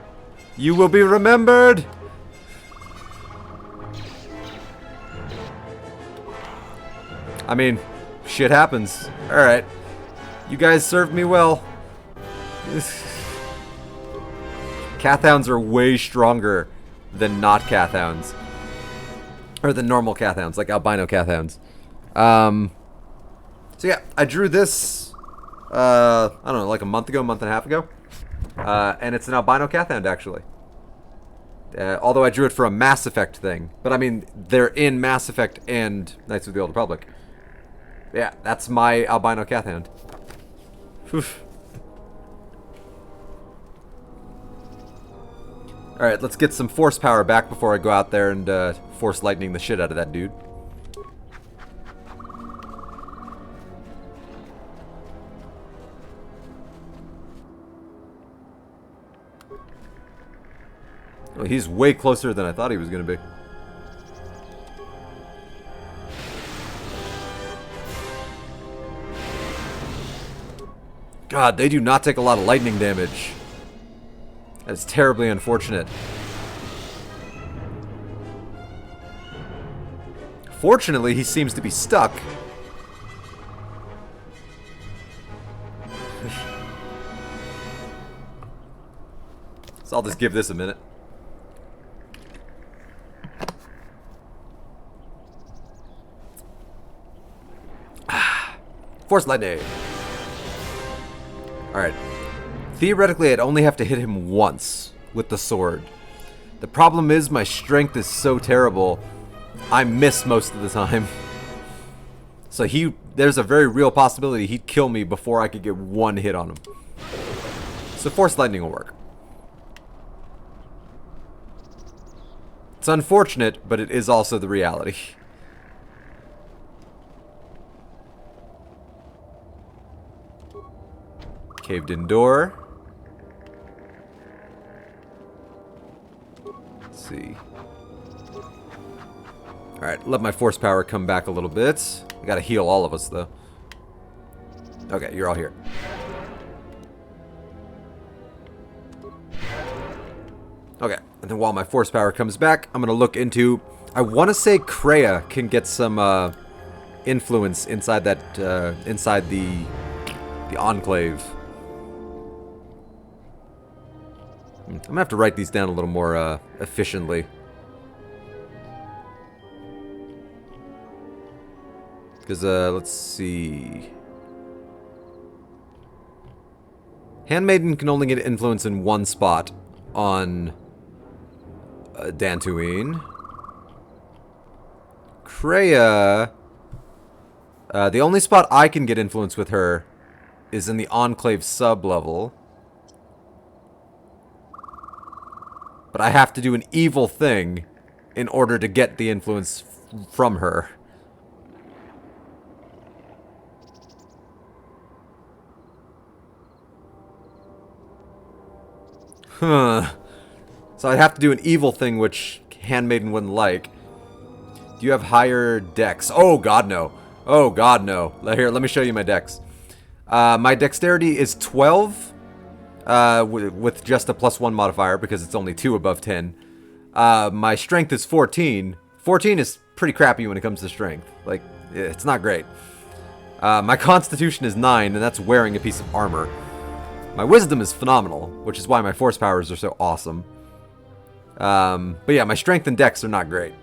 you will be remembered. I mean, shit happens. Alright. You guys served me well. Cathounds are way stronger than not Cathounds. Or than normal Cathounds, like albino Cathounds. So yeah, I drew this, I don't know, like a month and a half ago. And it's an albino Cathound, actually. Although I drew it for a Mass Effect thing. But I mean, they're in Mass Effect and Knights of the Old Republic. Yeah, that's my albino Cathound. Alright, let's get some force power back before I go out there and force lightning the shit out of that dude. Oh, he's way closer than I thought he was going to be. God, they do not take a lot of lightning damage. That is terribly unfortunate. Fortunately, he seems to be stuck. So I'll just give this a minute. Force lightning. Alright. Theoretically, I'd only have to hit him once with the sword. The problem is my strength is so terrible, I miss most of the time. So there's a very real possibility he'd kill me before I could get one hit on him. So force lightning will work. It's unfortunate, but it is also the reality. Caved in door. Let's see. Alright, let my force power come back a little bit. I gotta heal all of us, though. Okay, you're all here. Okay, and then while my force power comes back, I'm gonna look into... I want to say Kreia can get some influence inside that, inside the Enclave. I'm gonna have to write these down a little more efficiently. Because, let's see. Handmaiden can only get influence in one spot on Dantooine. Kreia, the only spot I can get influence with her is in the Enclave sub-level. But I have to do an evil thing in order to get the influence from her. Huh. So I'd have to do an evil thing, which Handmaiden wouldn't like. Do you have higher dex? Oh, God, no. Oh, God, no. Here, let me show you my dex. My dexterity is 12. With just a +1 modifier, because it's only 2 above 10. My strength is 14. 14 is pretty crappy when it comes to strength. Like, it's not great. My constitution is 9, and that's wearing a piece of armor. My wisdom is phenomenal, which is why my force powers are so awesome. But yeah, my strength and dex are not great.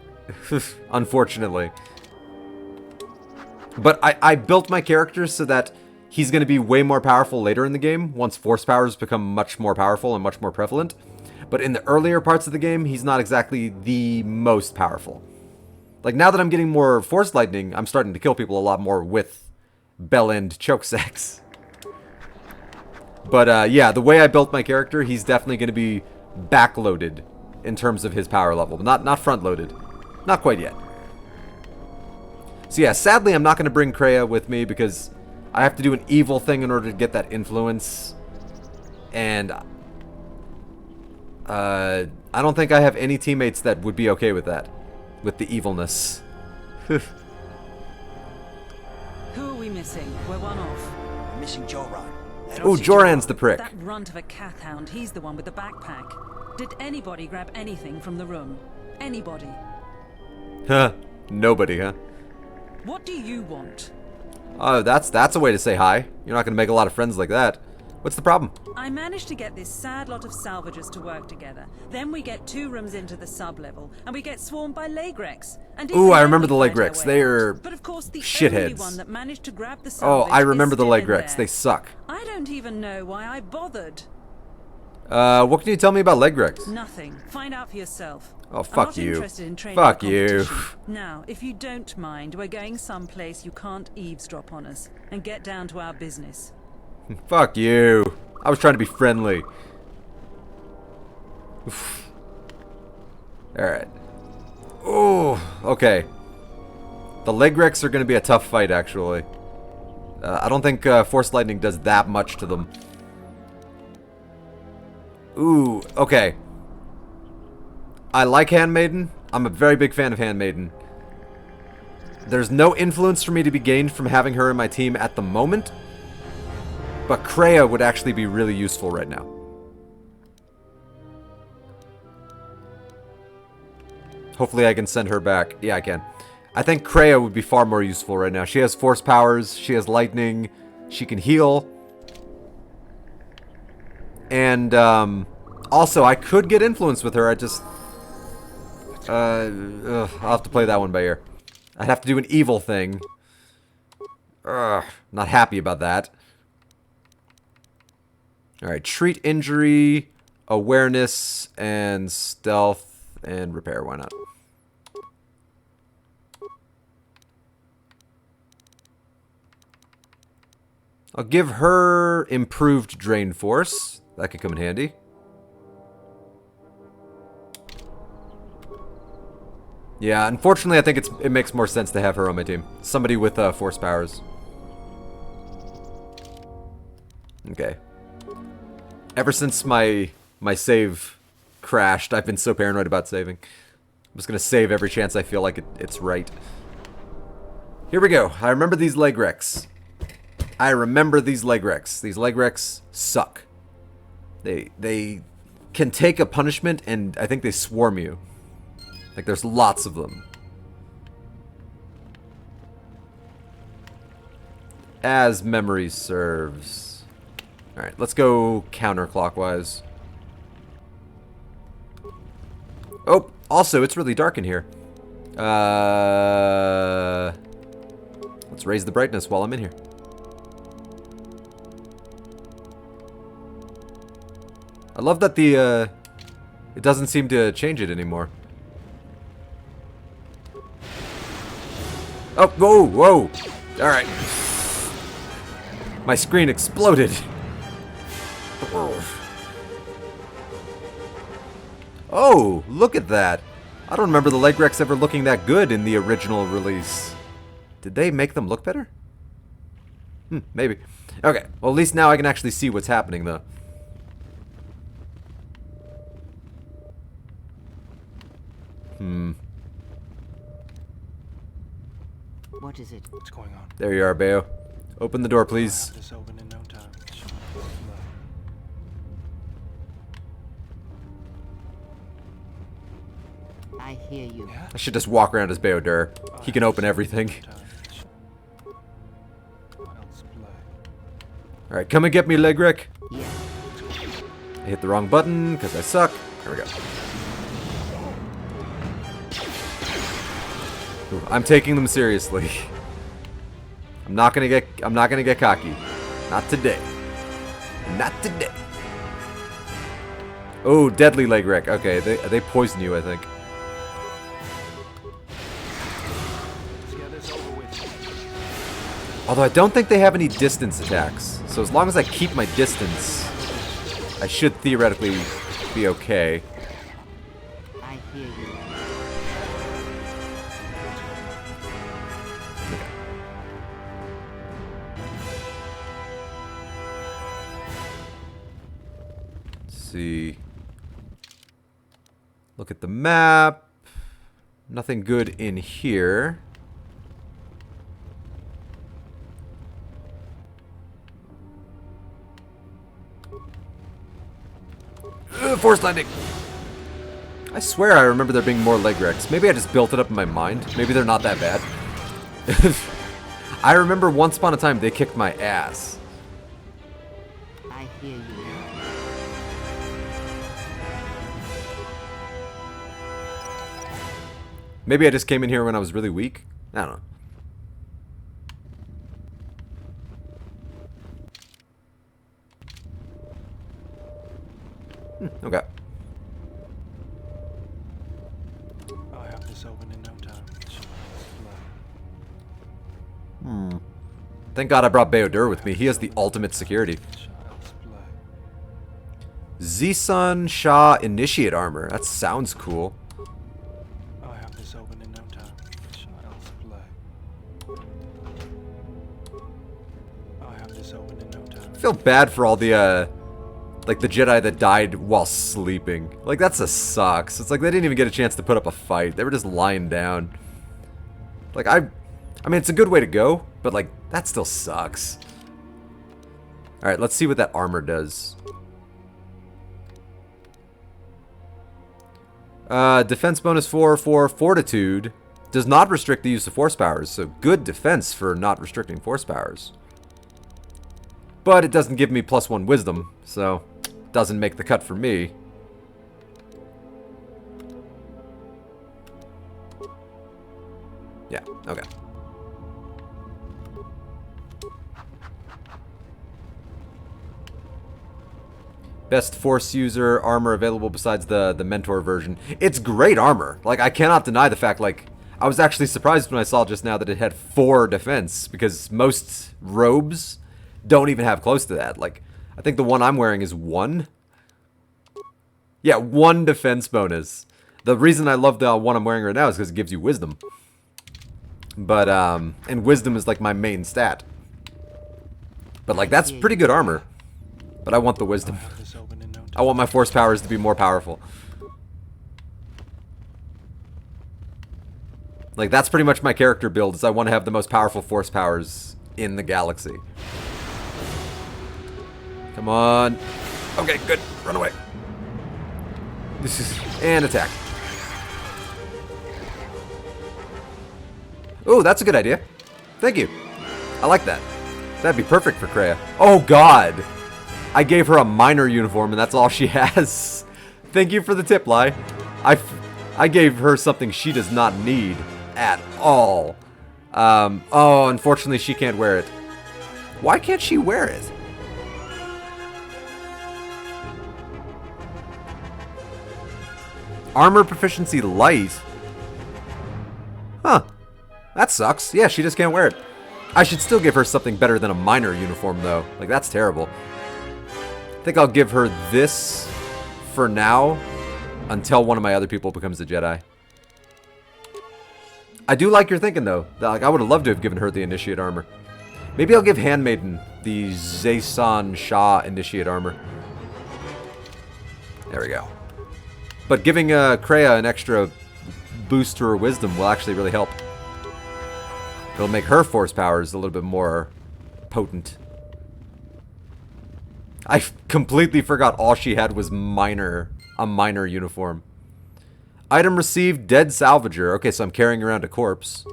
Unfortunately. But I built my character so that he's going to be way more powerful later in the game, once force powers become much more powerful and much more prevalent. But in the earlier parts of the game, he's not exactly the most powerful. Like, now that I'm getting more force lightning, I'm starting to kill people a lot more with bell end choke sacks. But yeah, the way I built my character, he's definitely going to be backloaded in terms of his power level. Not front-loaded. Not quite yet. So yeah, sadly I'm not going to bring Kreia with me because I have to do an evil thing in order to get that influence. And I don't think I have any teammates that would be okay with that. With the evilness. Who are we missing? We're one off. We're missing Joran. Oh, Joran's the prick. That runt of a cath hound, he's the one with the backpack. Did anybody grab anything from the room? Anybody? Huh. Nobody, huh? What do you want? Oh, that's a way to say hi. You're not going to make a lot of friends like that. What's the problem? I managed to get this sad lot of salvagers to work together. Then we get 2 rooms into the sub-level, and we get swarmed by Legrex. Ooh, I remember the Legrex. They are but of course, the shitheads. only one that managed to grab the Oh, salvage I remember is the still in Legrex. there. They suck. I don't even know why I bothered. What can you tell me about Legrex? Nothing. Find out for yourself. Oh, I'm fuck not you. interested in training Fuck for you. competition. Now, if you don't mind, we're going someplace you can't eavesdrop on us, and get down to our business. Fuck you. I was trying to be friendly. Alright. Oh, okay. The Legrex are going to be a tough fight, actually. I don't think Force Lightning does that much to them. Ooh, okay. I like Handmaiden. I'm a very big fan of Handmaiden. There's no influence for me to be gained from having her in my team at the moment. But Kreia would actually be really useful right now. Hopefully I can send her back. Yeah, I can. I think Kreia would be far more useful right now. She has force powers. She has lightning. She can heal. And also, I could get influence with her. I just... I'll have to play that one by ear. I'd have to do an evil thing. Not happy about that. Alright, treat injury, awareness, and stealth, and repair. Why not? I'll give her improved drain force. That could come in handy. Yeah, unfortunately, I think it makes more sense to have her on my team. Somebody with force powers. Okay. Ever since my save crashed, I've been so paranoid about saving. I'm just gonna save every chance I feel like it's right. Here we go. I remember these Legrex. I remember these Legrex. These Legrex suck. They can take a punishment, and I think they swarm you. Like, there's lots of them. As memory serves. Alright, let's go counterclockwise. Oh, also, it's really dark in here. Let's raise the brightness while I'm in here. I love that the, it doesn't seem to change it anymore. Oh, whoa, whoa. Alright. My screen exploded. Oh, look at that. I don't remember the Legrex ever looking that good in the original release. Did they make them look better? Maybe. Okay, well, at least now I can actually see what's happening, though. What is it? What's going on? There you are, Bayo. Open the door, please. This open in no time. I hear you. I should just walk around as Bayo-Dur. He can open everything. Alright, come and get me, Legrek. Yeah. I hit the wrong button because I suck. There we go. Ooh, I'm taking them seriously. I'm not gonna get cocky. Not today. Not today. Oh, deadly leg wreck. Okay, they poison you, I think. Although I don't think they have any distance attacks. So as long as I keep my distance, I should theoretically be okay. I hear you. See. Look at the map. Nothing good in here. Forced landing. I swear I remember there being more leg wrecks. Maybe I just built it up in my mind. Maybe they're not that bad. I remember once upon a time they kicked my ass. I hear you. Maybe I just came in here when I was really weak. I don't know. Okay. I'll have this open in no time. Thank God I brought Beodur with me. He has the ultimate security. Zisun Shah Initiate Armor. That sounds cool. I'll have this open in no time. Child's play. I'll have this open in no time. I feel bad for all the like the Jedi that died while sleeping. Like that's a sucks. It's like they didn't even get a chance to put up a fight. They were just lying down. Like I mean it's a good way to go, but like that still sucks. All right, let's see what that armor does. Defense bonus 4 for fortitude. Does not restrict the use of force powers, so good defense for not restricting force powers. But it doesn't give me +1 wisdom, so doesn't make the cut for me. Yeah, okay. Best Force user armor available besides the Mentor version. It's great armor. Like, I cannot deny the fact, like, I was actually surprised when I saw just now that it had 4 defense, because most robes don't even have close to that. Like, I think the one I'm wearing is 1. Yeah, 1 defense bonus. The reason I love the one I'm wearing right now is because it gives you wisdom. But, and wisdom is, like, my main stat. But, like, that's pretty good armor. But I want the wisdom. I want my force powers to be more powerful. Like, that's pretty much my character build, is I want to have the most powerful force powers in the galaxy. Come on. Okay, good. Run away. This is... and attack. Ooh, that's a good idea. Thank you. I like that. That'd be perfect for Kreia. Oh, God. I gave her a minor uniform, and that's all she has. Thank you for the tip, Lai. I gave her something she does not need at all. Oh, unfortunately, she can't wear it. Why can't she wear it? Armor proficiency light? Huh. That sucks. Yeah, she just can't wear it. I should still give her something better than a minor uniform, though. Like, that's terrible. I think I'll give her this for now until one of my other people becomes a Jedi. I do like your thinking, though. Like, I would have loved to have given her the Initiate armor. Maybe I'll give Handmaiden the Zisun Shah Initiate armor. There we go. But giving Kreia an extra boost to her wisdom will actually really help. It'll make her force powers a little bit more potent. I completely forgot all she had was a minor uniform. Item received, dead salvager. Okay, so I'm carrying around a corpse.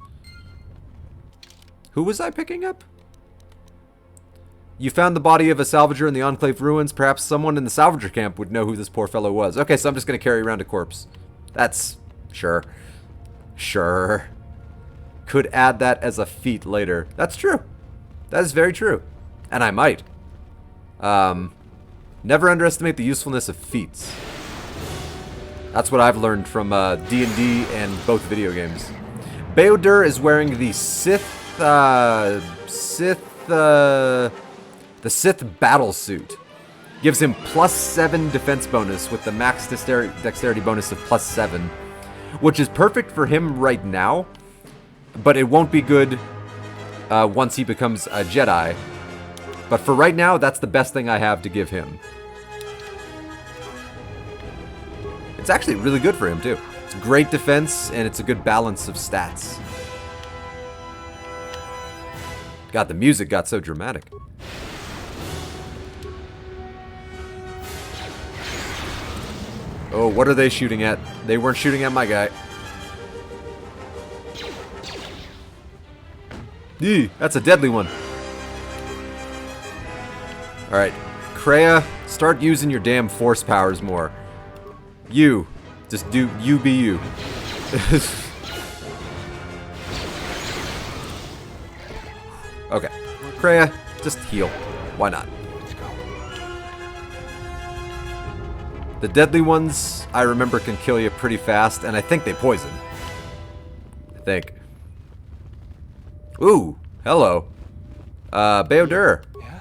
Who was I picking up? You found the body of a salvager in the Enclave ruins. Perhaps someone in the salvager camp would know who this poor fellow was. Okay, so I'm just going to carry around a corpse. That's... sure. Sure. could add that as a feat later. That's true. That is very true. And I might. Never underestimate the usefulness of feats. That's what I've learned from D&D and both video games. Beodur is wearing the Sith battle suit. Gives him +7 defense bonus with the max dexterity bonus of +7, which is perfect for him right now, but it won't be good once he becomes a Jedi. But for right now, that's the best thing I have to give him. It's actually really good for him, too. It's great defense, and it's a good balance of stats. God, the music got so dramatic. Oh, what are they shooting at? They weren't shooting at my guy. Eee, that's a deadly one. Alright, Kreia, start using your damn force powers more. You, just do, you be you. Okay, Kreia, just heal. Why not? The deadly ones, I remember, can kill you pretty fast, and I think they poison. I think. Ooh, hello. Beodur. Yeah?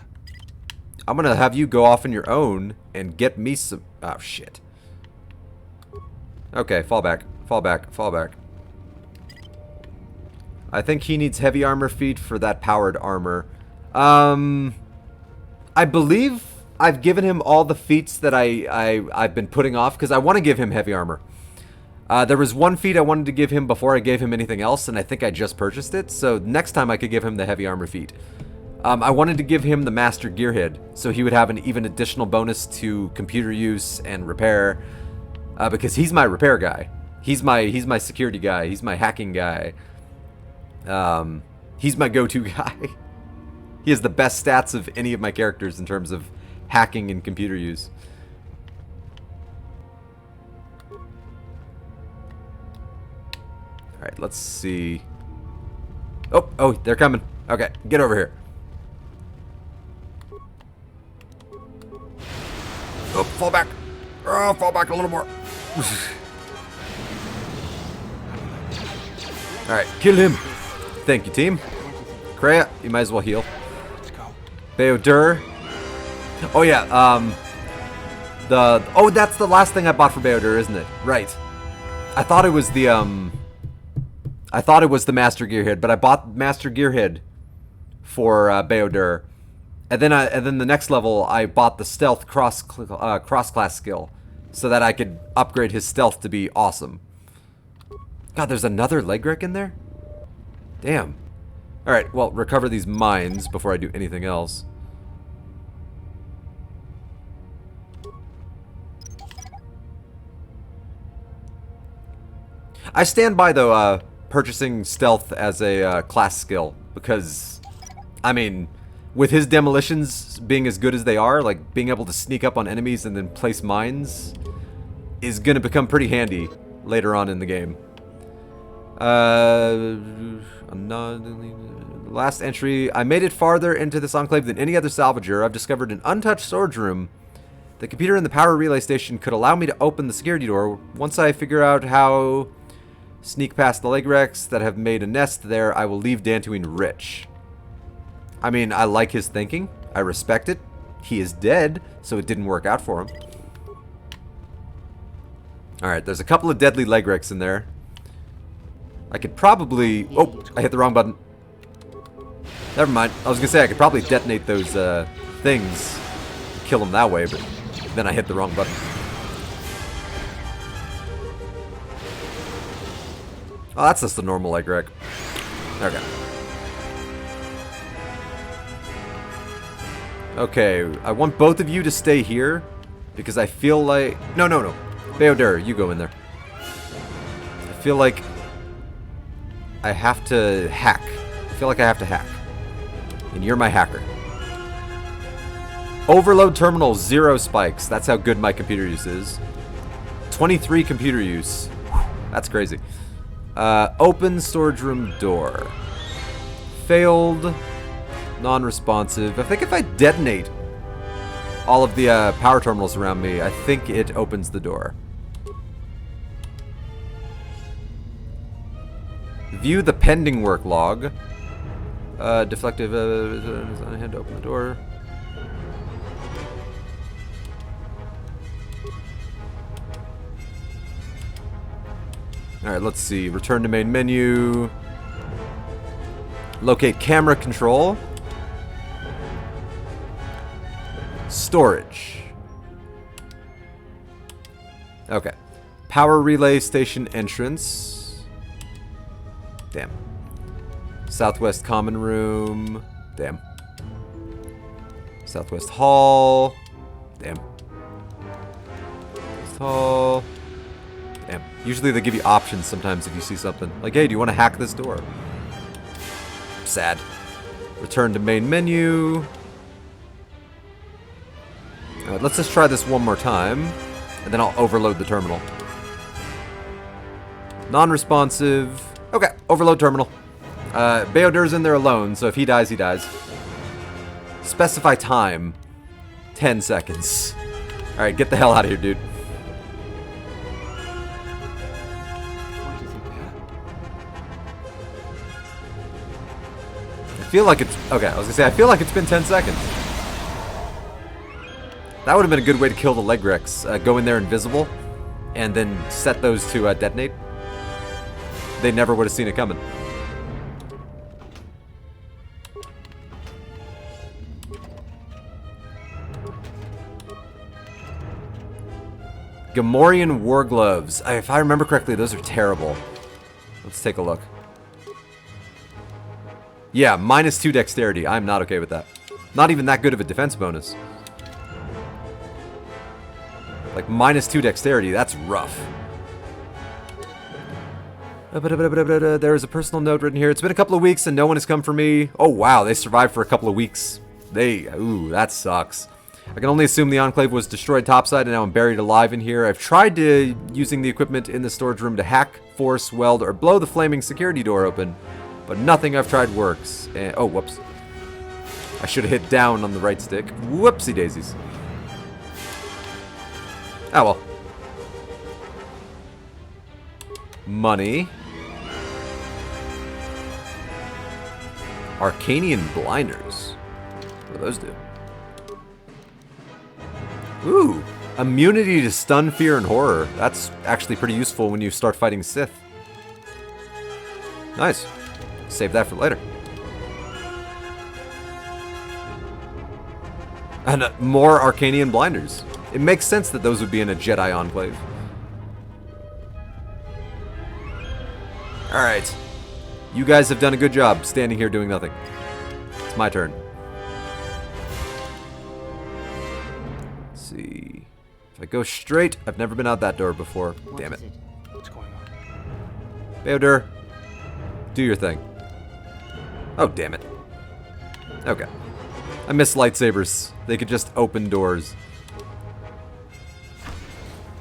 I'm gonna have you go off on your own and get me some... Oh, shit. Okay, fall back. Fall back. Fall back. I think he needs heavy armor feat for that powered armor. I believe I've given him all the feats that I've been putting off, because I want to give him heavy armor. There was one feat I wanted to give him before I gave him anything else, and I think I just purchased it, so next time I could give him the heavy armor feat. I wanted to give him the Master Gearhead, so he would have an even additional bonus to computer use and repair, because he's my repair guy. He's my security guy. He's my hacking guy. He's my go-to guy. He has the best stats of any of my characters in terms of hacking and computer use. Alright, let's see. Oh, they're coming. Okay, get over here. Oh, fall back. Oh, fall back a little more. Alright, kill him. Thank you, team. Kreia, you might as well heal. Let's go. Beodur. Oh yeah, oh, that's the last thing I bought for Beodur, isn't it? Right. I thought it was the Master Gearhead, but I bought Master Gearhead for Beodur, and then the next level I bought the Stealth cross class skill, so that I could upgrade his stealth to be awesome. God, there's another Legrek in there? Damn. All right, well, recover these mines before I do anything else. I stand by, though, purchasing stealth as a class skill, because, I mean, with his demolitions being as good as they are, like, being able to sneak up on enemies and then place mines is going to become pretty handy later on in the game. Last entry. I made it farther into this enclave than any other salvager. I've discovered an untouched storage room. The computer in the power relay station could allow me to open the security door. Once I figure out how sneak past the Legreks that have made a nest there, I will leave Dantooine rich. I mean, I like his thinking. I respect it. He is dead, so it didn't work out for him. Alright, there's a couple of deadly Legreks in there. I could probably... Oh, I hit the wrong button. Never mind. I was going to say I could probably detonate those things. Kill them that way, but then I hit the wrong button. Oh, that's just the normal Legrek. Okay. Okay, I want both of you to stay here, because I feel like... No. Beodur, you go in there. I feel like I have to hack. I feel like I have to hack. And you're my hacker. Overload terminal, 0 spikes. That's how good my computer use is. 23 computer use. That's crazy. Open storage room door. Failed. Non-responsive. I think if I detonate all of the power terminals around me, I think it opens the door. View the pending work log. Deflective. I had to open the door. Alright, let's see. Return to main menu. Locate camera control. Storage. Okay. Power relay station entrance. Damn. Southwest common room. Damn. Southwest hall. Damn. Southwest hall. Damn. Usually they give you options sometimes if you see something. Like, hey, do you want to hack this door? Sad. Return to main menu. Alright, let's just try this one more time. And then I'll overload the terminal. Non-responsive. Okay, overload terminal. Beodur's in there alone, so if he dies, he dies. Specify time. 10 seconds. Alright, get the hell out of here, dude. I feel like it's... Okay, I was gonna say, I feel like it's been 10 seconds. That would have been a good way to kill the leg wrecks. Go in there invisible, and then set those to detonate. They never would have seen it coming. Gamorrean war gloves. If I remember correctly, those are terrible. Let's take a look. Yeah, -2 dexterity. I'm not okay with that. Not even that good of a defense bonus. Like, -2 dexterity, that's rough. There is a personal note written here. It's been a couple of weeks and no one has come for me. Oh, wow, they survived for a couple of weeks. Ooh, that sucks. I can only assume the Enclave was destroyed topside and now I'm buried alive in here. I've tried using the equipment in the storage room to hack, force, weld, or blow the flaming security door open. But nothing I've tried works. And, oh, whoops. I should have hit down on the right stick. Whoopsie daisies. Oh well. Money. Arcanian blinders. What do those do? Ooh. Immunity to stun, fear, and horror. That's actually pretty useful when you start fighting Sith. Nice. Save that for later. And more Arcanian blinders. It makes sense that those would be in a Jedi Enclave. Alright. You guys have done a good job standing here doing nothing. It's my turn. Let's see. If I go straight, I've never been out that door before. Damn it. What's going on? Beodur, do your thing. Oh, damn it. Okay. I miss lightsabers. They could just open doors.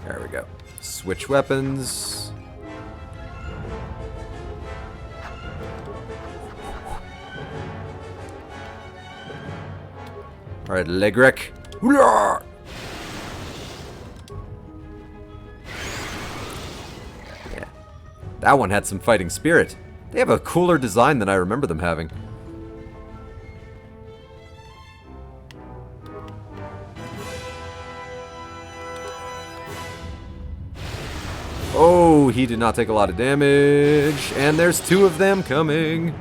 There we go. Switch weapons. Alright, Legrek. Yeah, that one had some fighting spirit. They have a cooler design than I remember them having. Oh, he did not take a lot of damage. And there's 2 of them coming.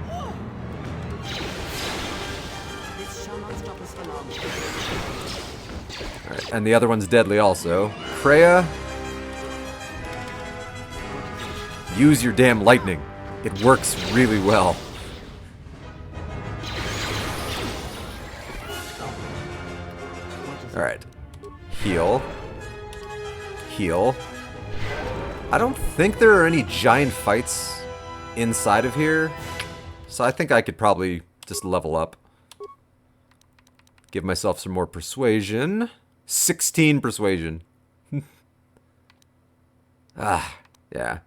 Alright, and the other one's deadly also. Kreia, use your damn lightning. It works really well. Alright. Heal. Heal. I don't think there are any giant fights inside of here, so I think I could probably just level up. Give myself some more persuasion. 16 persuasion. Ah, yeah.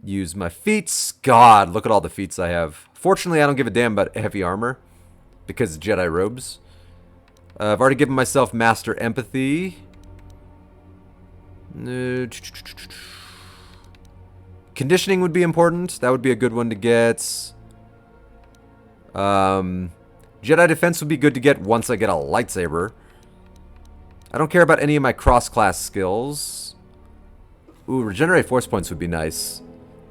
use my feats. God, look at all the feats I have. Fortunately, I don't give a damn about heavy armor because Jedi robes. I've already given myself Master Empathy. Conditioning would be important. That would be a good one to get. Jedi Defense would be good to get once I get a lightsaber. I don't care about any of my cross-class skills. Ooh, Regenerate Force Points would be nice.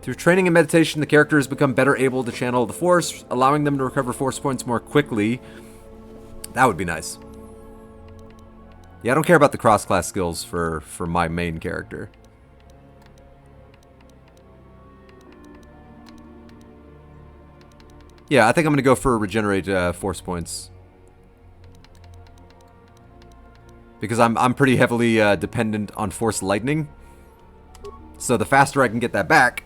Through training and meditation, the character has become better able to channel the Force, allowing them to recover Force Points more quickly. That would be nice. Yeah, I don't care about the cross-class skills for my main character. Yeah, I think I'm going to go for Regenerate Force Points. Because I'm pretty heavily dependent on Force Lightning. So the faster I can get that back,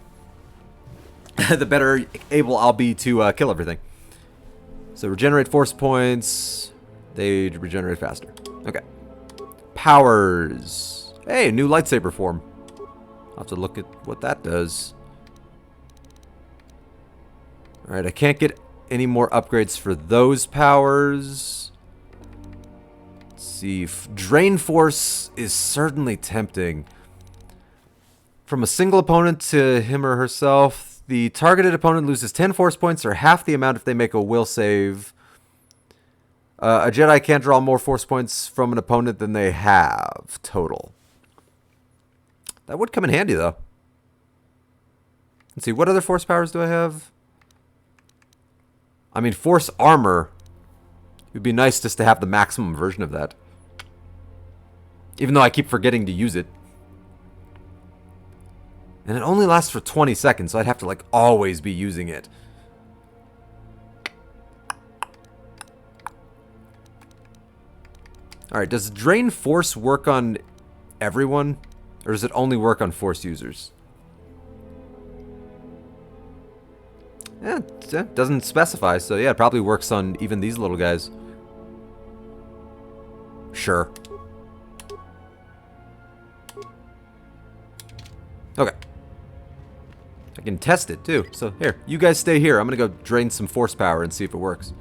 the better able I'll be to kill everything. So Regenerate Force Points. They regenerate faster. Okay. Powers. Hey, new lightsaber form. I'll have to look at what that does. Alright, I can't get any more upgrades for those powers. Let's see. Drain Force is certainly tempting. From a single opponent to him or herself, the targeted opponent loses 10 force points or half the amount if they make a will save. A Jedi can't draw more force points from an opponent than they have total. That would come in handy, though. Let's see, what other force powers do I have? I mean, force armor. It would be nice just to have the maximum version of that. Even though I keep forgetting to use it. And it only lasts for 20 seconds, so I'd have to, like, always be using it. Alright, does Drain Force work on everyone? Or does it only work on Force users? Yeah, it doesn't specify, so yeah, it probably works on even these little guys. Sure. Okay. I can test it, too. So, here, you guys stay here. I'm gonna go drain some force power and see if it works.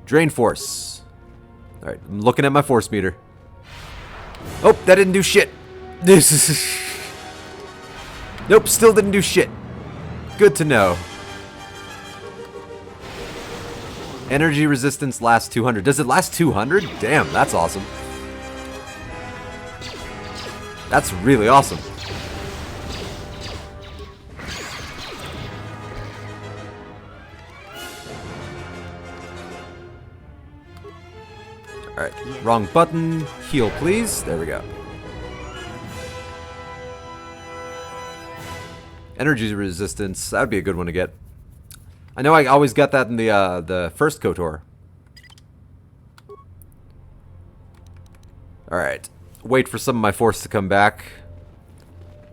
Drain Force. Alright, I'm looking at my force meter. Oh, that didn't do shit. Nope, still didn't do shit. Good to know. Energy resistance lasts 200. Does it last 200? Damn, that's awesome. That's really awesome. Alright, wrong button. Heal, please. There we go. Energy resistance. That would be a good one to get. I know I always got that in the first KOTOR. Alright. Wait for some of my force to come back.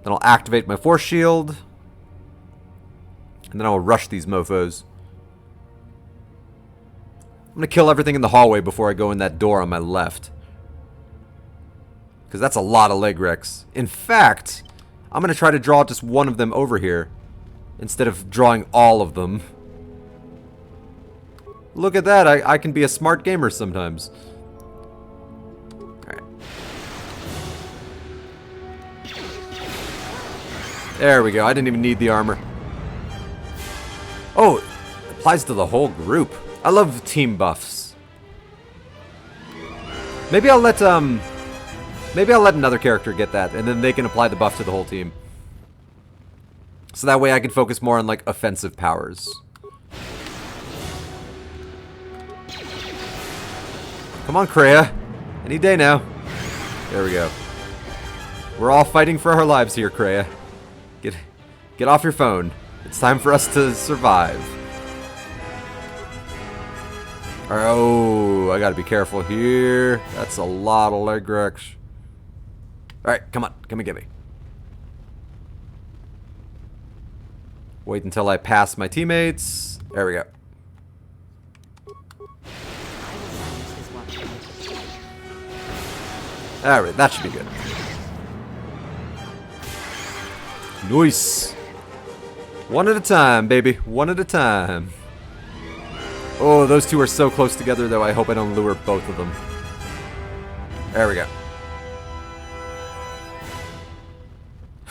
Then I'll activate my force shield. And then I'll rush these mofos. I'm gonna kill everything in the hallway before I go in that door on my left. Because that's a lot of leg wrecks. In fact, I'm gonna try to draw just one of them over here. Instead of drawing all of them. Look at that, I can be a smart gamer sometimes. Alright. There we go, I didn't even need the armor. Oh, it applies to the whole group. I love team buffs. Maybe I'll let another character get that, and then they can apply the buff to the whole team. So that way I can focus more on, like, offensive powers. Come on, Kreia. Any day now. There we go. We're all fighting for our lives here, Kreia. Get off your phone. It's time for us to survive. Oh, I gotta be careful here. That's a lot of leg wrecks. Alright, come on. Come and get me. Wait until I pass my teammates. There we go. Alright, that should be good. Nice. One at a time, baby. One at a time. Oh, those two are so close together, though. I hope I don't lure both of them. There we go.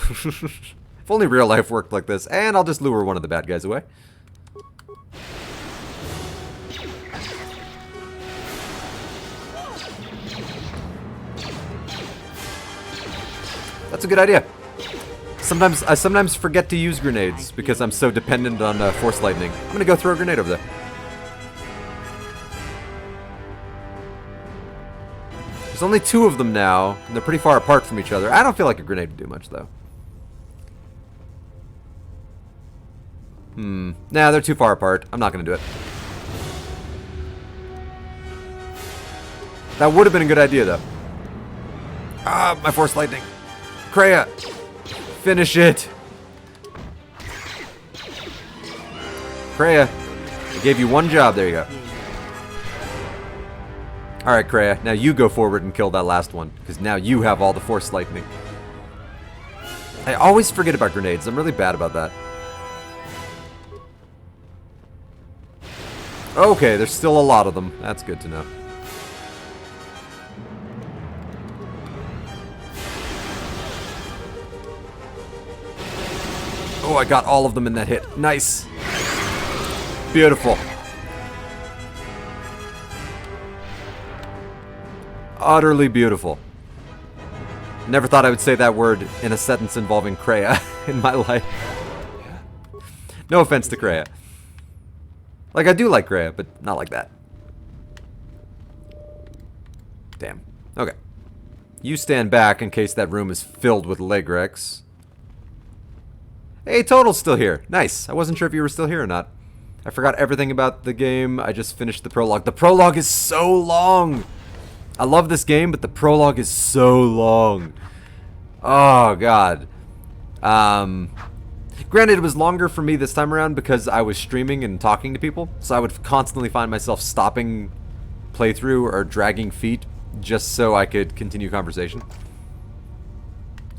If only real life worked like this. And I'll just lure one of the bad guys away. That's a good idea. I sometimes forget to use grenades because I'm so dependent on force lightning. I'm gonna go throw a grenade over there. There's only two of them now, and they're pretty far apart from each other. I don't feel like a grenade would do much, though. Nah, they're too far apart. I'm not gonna do it. That would have been a good idea, though. Ah, my force lightning. Kreia! Finish it! Kreia, I gave you one job. There you go. Alright, Kreia, now you go forward and kill that last one, because now you have all the force lightning. I always forget about grenades. I'm really bad about that. Okay, there's still a lot of them. That's good to know. Oh, I got all of them in that hit. Nice. Beautiful. Utterly beautiful. Never thought I would say that word in a sentence involving Kreia in my life. No offense to Kreia. Like, I do like Kreia, but not like that. Damn. Okay. You stand back in case that room is filled with Legrex. Hey, Total's still here. Nice. I wasn't sure if you were still here or not. I forgot everything about the game. I just finished the prologue. The prologue is so long! I love this game, but the prologue is so long. Oh, God. Granted, it was longer for me this time around because I was streaming and talking to people, so I would constantly find myself stopping playthrough or dragging feet just so I could continue conversation.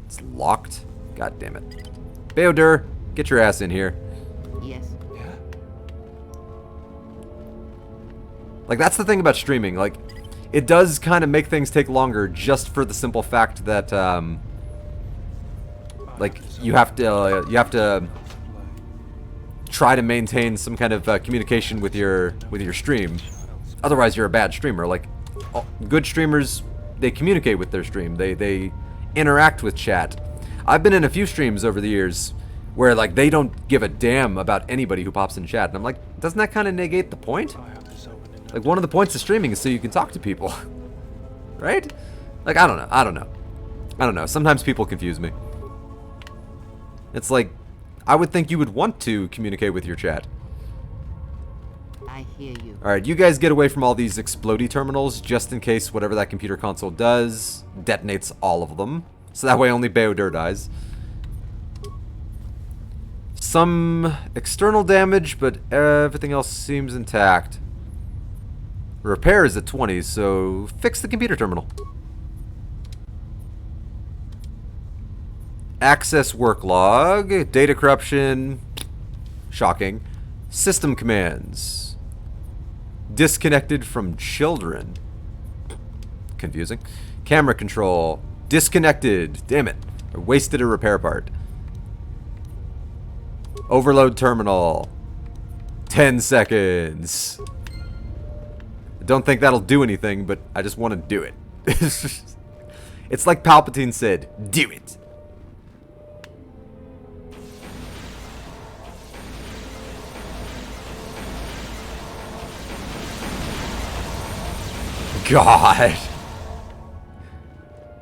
It's locked? God damn it. Beodur, get your ass in here. Yes. Yeah. Like, that's the thing about streaming. Like, it does kind of make things take longer just for the simple fact that, like, you have to try to maintain some kind of communication with your stream. Otherwise, you're a bad streamer. Like, good streamers, they communicate with their stream. They interact with chat. I've been in a few streams over the years where, like, they don't give a damn about anybody who pops in chat. And I'm like, doesn't that kind of negate the point? Like, one of the points of streaming is so you can talk to people. Right? Like, I don't know. Sometimes people confuse me. It's like, I would think you would want to communicate with your chat. I hear you. Alright, you guys get away from all these explodey terminals just in case whatever that computer console does detonates all of them. So that way only Beodur dies. Some external damage, but everything else seems intact. Repair is at 20, so fix the computer terminal. Access work log, data corruption, shocking. System commands. Disconnected from children. Confusing. Camera control. Disconnected. Damn it. I wasted a repair part. Overload terminal. 10 seconds. I don't think that'll do anything, but I just want to do it. It's like Palpatine said, do it. God.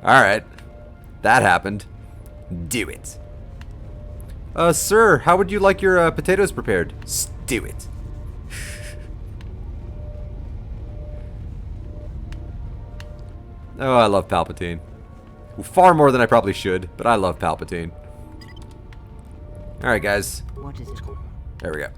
Alright. That happened. Do it. Sir, how would you like your potatoes prepared? Stew it. Oh, I love Palpatine. Far more than I probably should, but I love Palpatine. Alright, guys. What is it? There we go.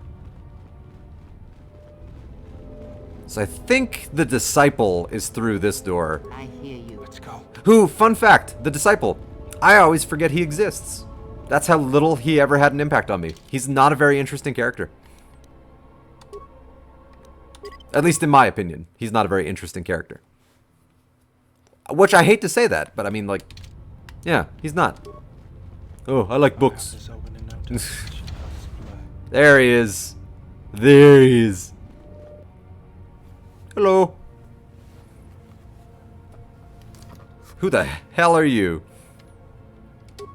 So I think the Disciple is through this door. I hear you. Let's go. Who, fun fact, the Disciple. I always forget he exists. That's how little he ever had an impact on me. He's not a very interesting character. At least in my opinion, he's not a very interesting character. Which I hate to say that, but I mean, like, yeah, he's not. Oh, I like books. There he is. There he is. Hello. Who the hell are you?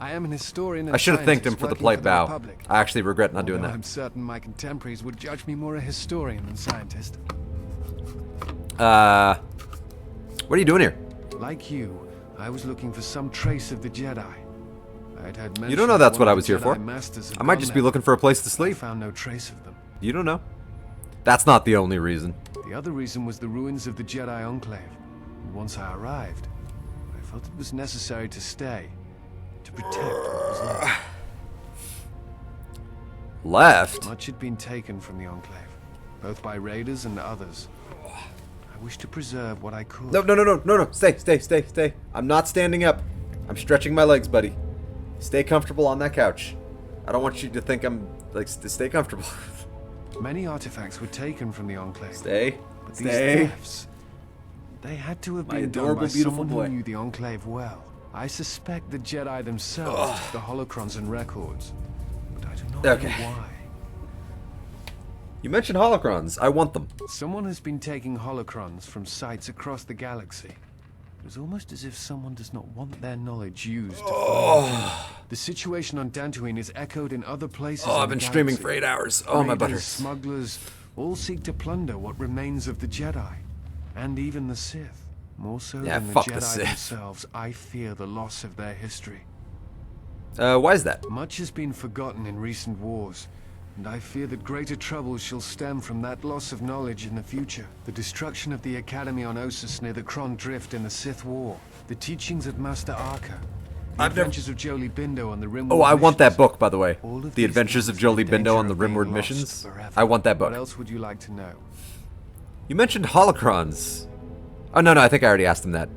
I am an historian. I should have thanked him for the polite bow. I actually regret not doing that. I'm certain my contemporaries would judge me more a historian than scientist. What are you doing here? Like you, I was looking for some trace of the Jedi. I'd had You don't know that's what I was here for. Masters I might just be looking for a place to sleep. I found no trace of them. You don't know. That's not the only reason. The other reason was the ruins of the Jedi Enclave. And once I arrived, I felt it was necessary to stay, to protect what was left. Left? Much had been taken from the Enclave, both by raiders and others. I wish to preserve what I could. No. Stay. I'm not standing up. I'm stretching my legs, buddy. Stay comfortable on that couch. I don't want you to think I'm, like, stay comfortable. Many artifacts were taken from the Enclave. Stay. But these thefts, they had to have been done by someone who knew the Enclave well. I suspect the Jedi themselves took the holocrons and records, but I do not know why. You mentioned holocrons. I want them. Someone has been taking holocrons from sites across the galaxy. It was almost as if someone does not want their knowledge used to find The situation on Dantooine is echoed in other places. I've been streaming for 8 hours. Oh, my butters. Smugglers all seek to plunder what remains of the Jedi, and even the Sith. More so than the Jedi themselves, I fear the loss of their history. Why is that? Much has been forgotten in recent wars, and I fear that greater troubles shall stem from that loss of knowledge in the future. The destruction of the Academy on Ossus near the Kron Drift in the Sith War, the teachings of Master Arca, the Adventures of Jolie Bindo on the Rimward I want that missions. book, by the way. The Adventures of Jolie Bindo on the Rimward missions. I want that book. What else would you like to know? You mentioned holocrons. Oh, no, I think I already asked him that.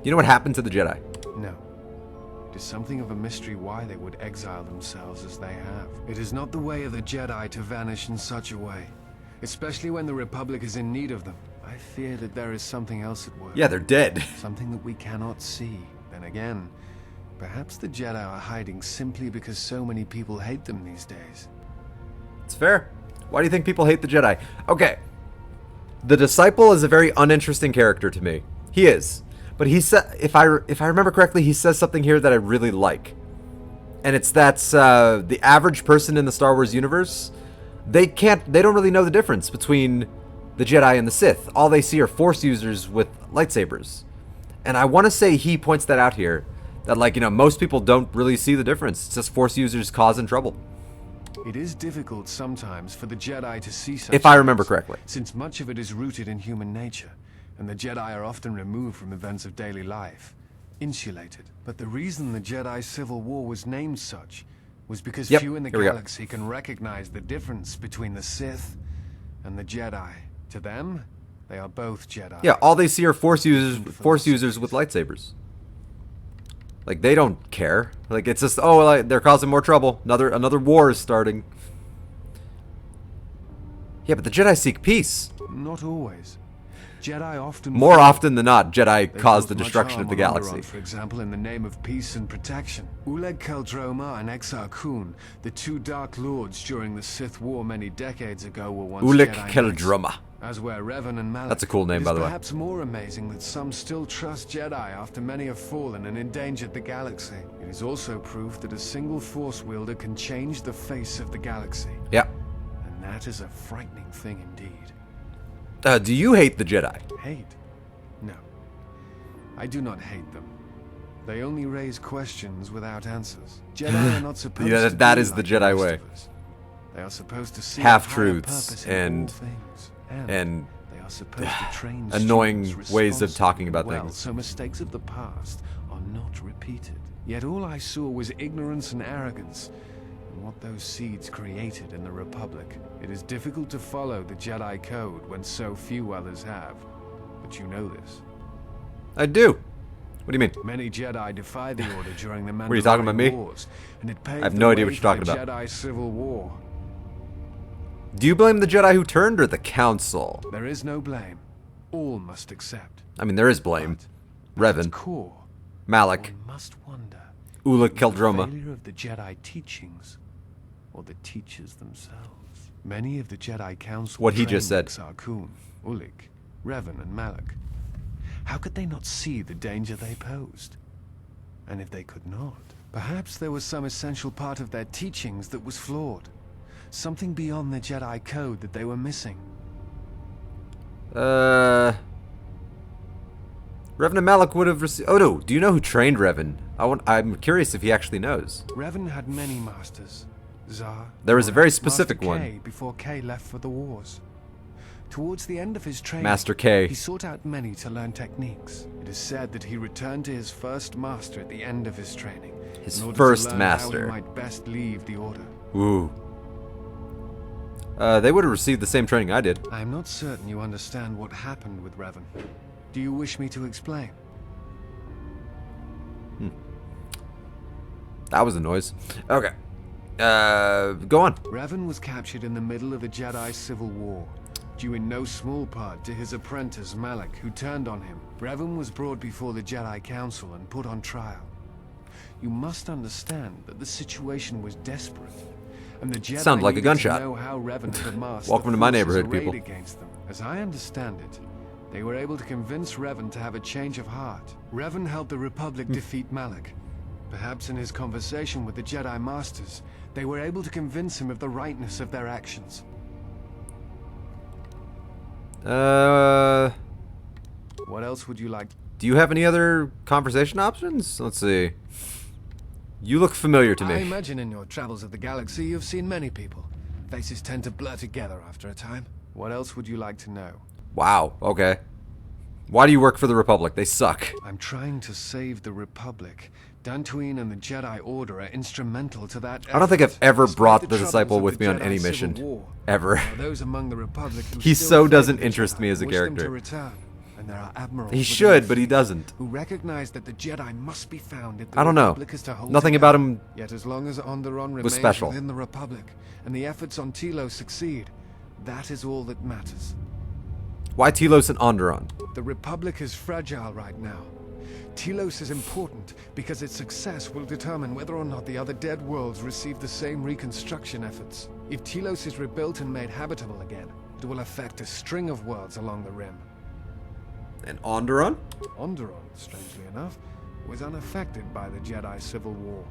You know what happened to the Jedi? No. It is something of a mystery why they would exile themselves as they have. It is not the way of the Jedi to vanish in such a way, especially when the Republic is in need of them. I fear that there is something else at work. Yeah, they're dead. Something that we cannot see. Then again, perhaps the Jedi are hiding simply because so many people hate them these days. It's fair. Why do you think people hate the Jedi? Okay. The Disciple is a very uninteresting character to me. He is. But he said, if I remember correctly, he says something here that I really like. And it's that the average person in the Star Wars universe, they don't really know the difference between the Jedi and the Sith. All they see are Force users with lightsabers. And I want to say he points that out here. That, like, most people don't really see the difference. It's just Force users causing trouble. It is difficult sometimes for the Jedi to see such if I remember correctly. Since much of it is rooted in human nature, and the Jedi are often removed from events of daily life, insulated. But the reason the Jedi Civil War was named such was because few in the galaxy can recognize the difference between the Sith and the Jedi. To them, they are both Jedi. Yeah, all they see are Force users with lightsabers. Like, they don't care. Like, it's just, they're causing more trouble. Another war is starting. Yeah, but the Jedi seek peace. Not always. Jedi often... More often than not, Jedi cause the destruction of the galaxy. For example, in the name of peace and protection. Uleg Keldroma and Exar Kun, the two Dark Lords during the Sith War many decades ago, were once Uleg Jedi Keldroma. Knights, as were Revan and Malak. That's a cool name, by the way. Perhaps more amazing that some still trust Jedi after many have fallen and endangered the galaxy. It is also proof that a single Force wielder can change the face of the galaxy. Yeah. And that is a frightening thing indeed. Do you hate the Jedi? Hate? No. I do not hate them. They only raise questions without answers. Jedi are not supposed to that be is the like Jedi most way. of us. They are supposed to see Half-truths and they are supposed to train annoying ways of talking about well, things. So mistakes of the past are not repeated. Yet all I saw was ignorance and arrogance, and what those seeds created in the Republic. It is difficult to follow the Jedi Code when so few others have. But you know this. I do. What do you mean? Many Jedi defied the Order during the What are you talking about, me? Wars, and it paved I have the no idea way what you're talking for the about. Jedi Civil War. Do you blame the Jedi who turned or the Council? There is no blame. All must accept. I mean, there is blame. Revan, Core, Malak, one must wonder. Ula The Keldroma. failure of the Jedi teachings, or the teachers themselves. Many of the Jedi Council What he just said. Exar Kun, Ulik, Revan, and Malak. How could they not see the danger they posed? And if they could not, perhaps there was some essential part of their teachings that was flawed. Something beyond the Jedi code that they were missing. Revan and Malak would have received... Oh no, do you know who trained Revan? I'm curious if he actually knows. Revan had many masters. Zar. There was a Torah, very specific Master one. K before K left for the wars. Towards the end of his training, Master K. he sought out many to learn techniques. It is said that he returned to his first master at the end of his training. His in order first to learn master. How he might best leave the Order. Ooh. They would have received the same training I did. I am not certain you understand what happened with Revan. Do you wish me to explain? That was a noise. Okay. Go on. Revan was captured in the middle of the Jedi Civil War, due in no small part to his apprentice Malak, who turned on him. Revan was brought before the Jedi Council and put on trial. You must understand that the situation was desperate, and the Jedi Sounded like a needed gunshot. to know how Revan had amassed Welcome the to my forces neighborhood, arrayed people. against them. As I understand it, they were able to convince Revan to have a change of heart. Revan helped the Republic defeat Malak. Perhaps in his conversation with the Jedi Masters, they were able to convince him of the rightness of their actions. What else would you like? Do you have any other conversation options? Let's see. You look familiar to I me. imagine in your travels of the galaxy, you've seen many people. Faces tend to blur together after a time. What else would you like to know? Wow, okay. Why do you work for the Republic? They suck. I'm trying to save the Republic. Dantooine and the Jedi Order are instrumental to that effort. I don't think I've ever Despite brought the troubles disciple of with the me on Jedi any Civil mission. War, Ever. there are those among the Republic who He still so favor doesn't the interest Jedi me as a and wish them character. to return. And there are admirals He within should, the but he fleet doesn't. Who recognize that the Jedi must be found if the I don't know. Republic is to hold Nothing together. about him Yet as long as Onderon was remains special. within the Republic, and the efforts on Telos succeed, that is all that matters. Why Telos and Onderon? The Republic is fragile right now. Telos is important because its success will determine whether or not the other dead worlds receive the same reconstruction efforts. If Telos is rebuilt and made habitable again, it will affect a string of worlds along the rim. And Onderon? Onderon, strangely enough, was unaffected by the Jedi Civil War.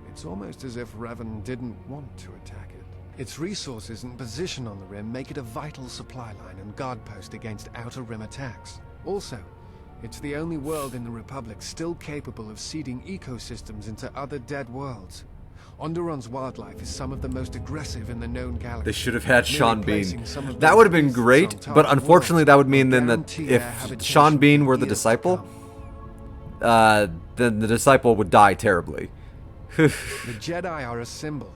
It's almost as if Revan didn't want to attack it. Its resources and position on the rim make it a vital supply line and guard post against outer rim attacks. Also, it's the only world in the Republic still capable of seeding ecosystems into other dead worlds. Onderon's wildlife is some of the most aggressive in the known galaxy. They should have had Sean Merely Bean. placing some of That those would have been beasts great, on top but of unfortunately worlds that would mean will then that guarantee their if habitation Sean Bean for were the years to disciple, come. then the disciple would die terribly. The Jedi are a symbol.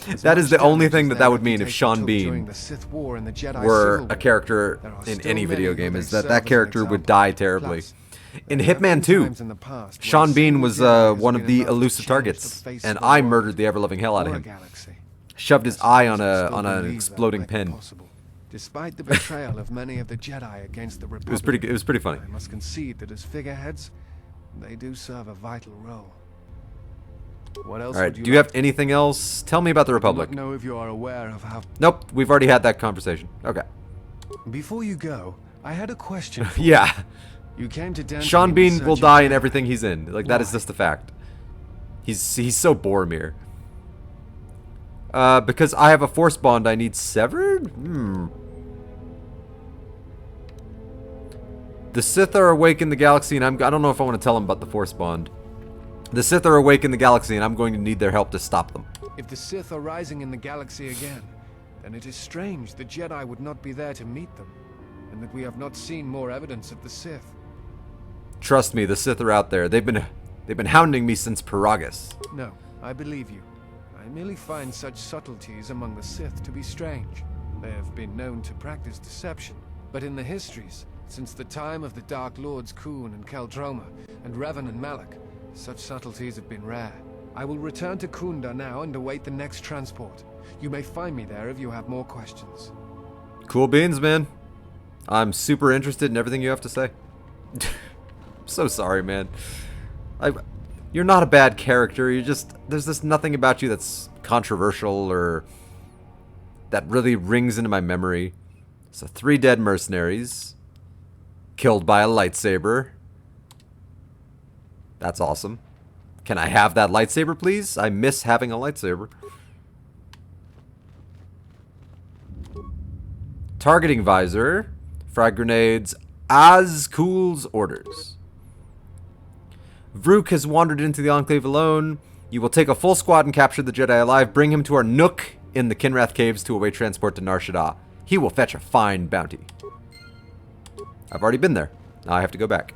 As That is much the only damage thing as that their would mean if reputation Sean took Bean during the Sith War and the Jedi were Civil a War, character there are in still any many video who game, they is that serve that as an character would example. die terribly. Plus, In there have Hitman been 2, times in the past where Sean a Bean single was Jedi has one been of the enough to elusive change targets, the face and of the I world murdered the ever-loving hell out of or a him. galaxy. Shoved his Yes, eye on I still an believe that exploding might be pin. possible. Despite the betrayal of many of the Jedi against the Republic, It was pretty funny. I must concede that as figureheads, they do serve a vital role. What else All right, would you do you like have anything else? Tell me about the I do Republic. not know if you are aware of how... Nope, we've already had that conversation. Okay. Before you go, I had a question for Yeah. you. Came to Dantooine Sean in Bean search will of die in Jedi. everything he's in. Like, that is just a fact. He's so Boromir. Because I have a force bond I need severed? The Sith are awake in the galaxy, and I don't know if I want to tell them about the force bond. The Sith are awake in the galaxy, and I'm going to need their help to stop them. If the Sith are rising in the galaxy again, then it is strange the Jedi would not be there to meet them, and that we have not seen more evidence of the Sith. Trust me, the Sith are out there. They've been hounding me since Paragus. No, I believe you. I merely find such subtleties among the Sith to be strange. They have been known to practice deception, but in the histories, Since the time of the Dark Lords Kuhn and Keldroma, and Revan and Malak, such subtleties have been rare. I will return to Kunda now and await the next transport. You may find me there if you have more questions. Cool beans, man. I'm super interested in everything you have to say. So sorry, man. You're not a bad character. There's just nothing about you that's controversial or that really rings into my memory. So 3 dead mercenaries. Killed by a lightsaber. That's awesome. Can I have that lightsaber, please? I miss having a lightsaber. Targeting visor. Frag grenades. Azkul's orders. Vrook has wandered into the Enclave alone. You will take a full squad and capture the Jedi alive. Bring him to our nook in the Kinrath Caves to await transport to Nar Shaddaa. He will fetch a fine bounty. I've already been there. Now I have to go back.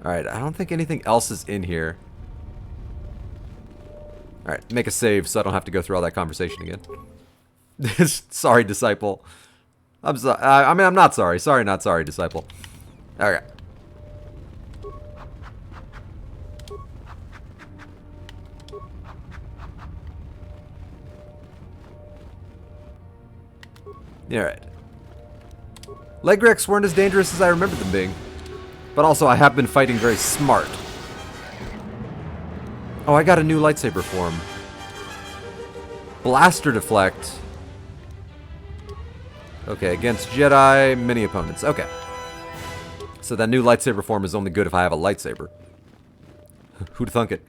Alright, I don't think anything else is in here. Alright, make a save so I don't have to go through all that conversation again. Sorry, disciple. I'm sorry. I mean, I'm not sorry. Sorry, not sorry, disciple. Okay. Alright. Leg wrecks weren't as dangerous as I remembered them being. But also, I have been fighting very smart. Oh, I got a new lightsaber form. Blaster deflect. Okay, against Jedi, many opponents. Okay. So that new lightsaber form is only good if I have a lightsaber. Who'd thunk it?